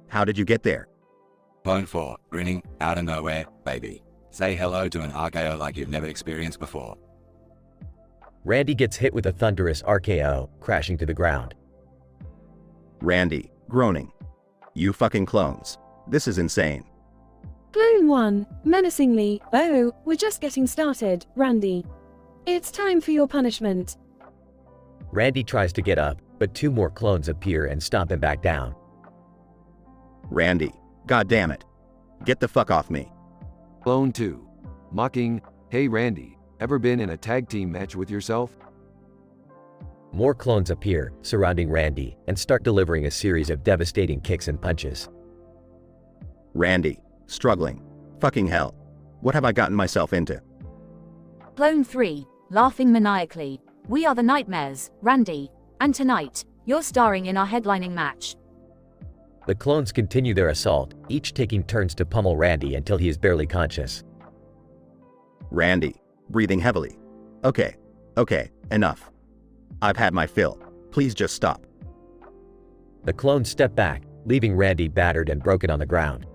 How did you get there? Clone 4, grinning, out of nowhere, baby. Say hello to an RKO like you've never experienced before. Randy gets hit with a thunderous RKO, crashing to the ground. Randy, groaning. You fucking clones. This is insane. Clone 1, menacingly. Oh, we're just getting started, Randy. It's time for your punishment. Randy tries to get up, but two more clones appear and stomp him back down. Randy, god damn it. Get the fuck off me. Clone 2. Mocking, hey Randy, ever been in a tag team match with yourself? More clones appear, surrounding Randy, and start delivering a series of devastating kicks and punches. Randy, struggling. Fucking hell. What have I gotten myself into? Clone 3, laughing maniacally. We are the Nightmares, Randy. And tonight, you're starring in our headlining match. The clones continue their assault, each taking turns to pummel Randy until he is barely conscious. Randy, breathing heavily. Okay, enough. I've had my fill. Please just stop. The clones step back, leaving Randy battered and broken on the ground.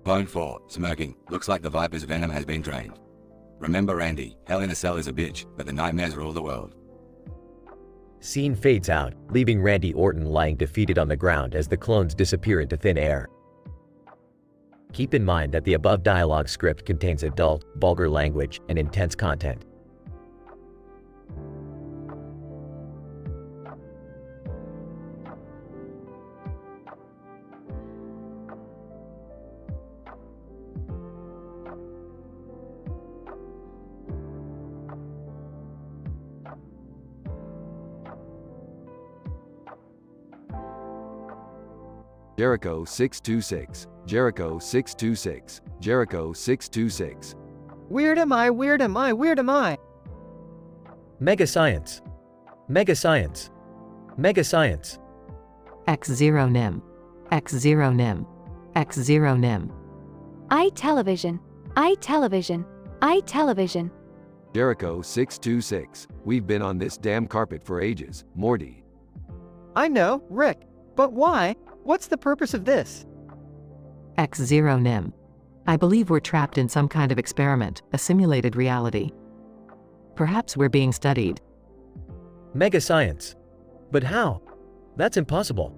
Clone 4, smirking. Looks like the Viper's venom has been drained. Remember Randy, hell in a cell is a bitch, but the nightmares rule the world. Scene fades out, leaving Randy Orton lying defeated on the ground as the clones disappear into thin air. Keep in mind that the above dialogue script contains adult, vulgar language, and intense content. Jericho 626, Jericho 626, Jericho 626. Weird am I, weird am I, weird am I? Mega Science. Mega Science. Mega Science. X0 NIM. X0 NIM. X0 NIM. AiTelevision. AiTelevision. AiTelevision. Jericho 626. We've been on this damn carpet for ages, Morty. I know, Rick. But why? What's the purpose of this? X0 NIM. I believe we're trapped in some kind of experiment, a simulated reality. Perhaps we're being studied. Mega Science. But how? That's impossible.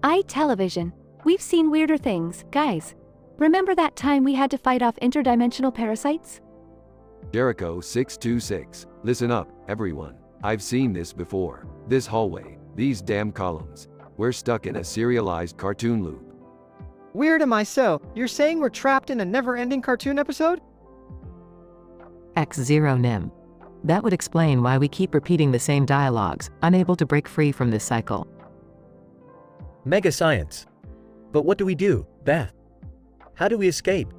AiTelevision. We've seen weirder things, guys. Remember that time we had to fight off interdimensional parasites? Jericho 626. Listen up, everyone. I've seen this before. This hallway, these damn columns. We're stuck in a serialized cartoon loop. Weird am I so? You're saying we're trapped in a never-ending cartoon episode? X0 NIM. That would explain why we keep repeating the same dialogues, unable to break free from this cycle. Mega Science. But what do we do, Beth? How do we escape?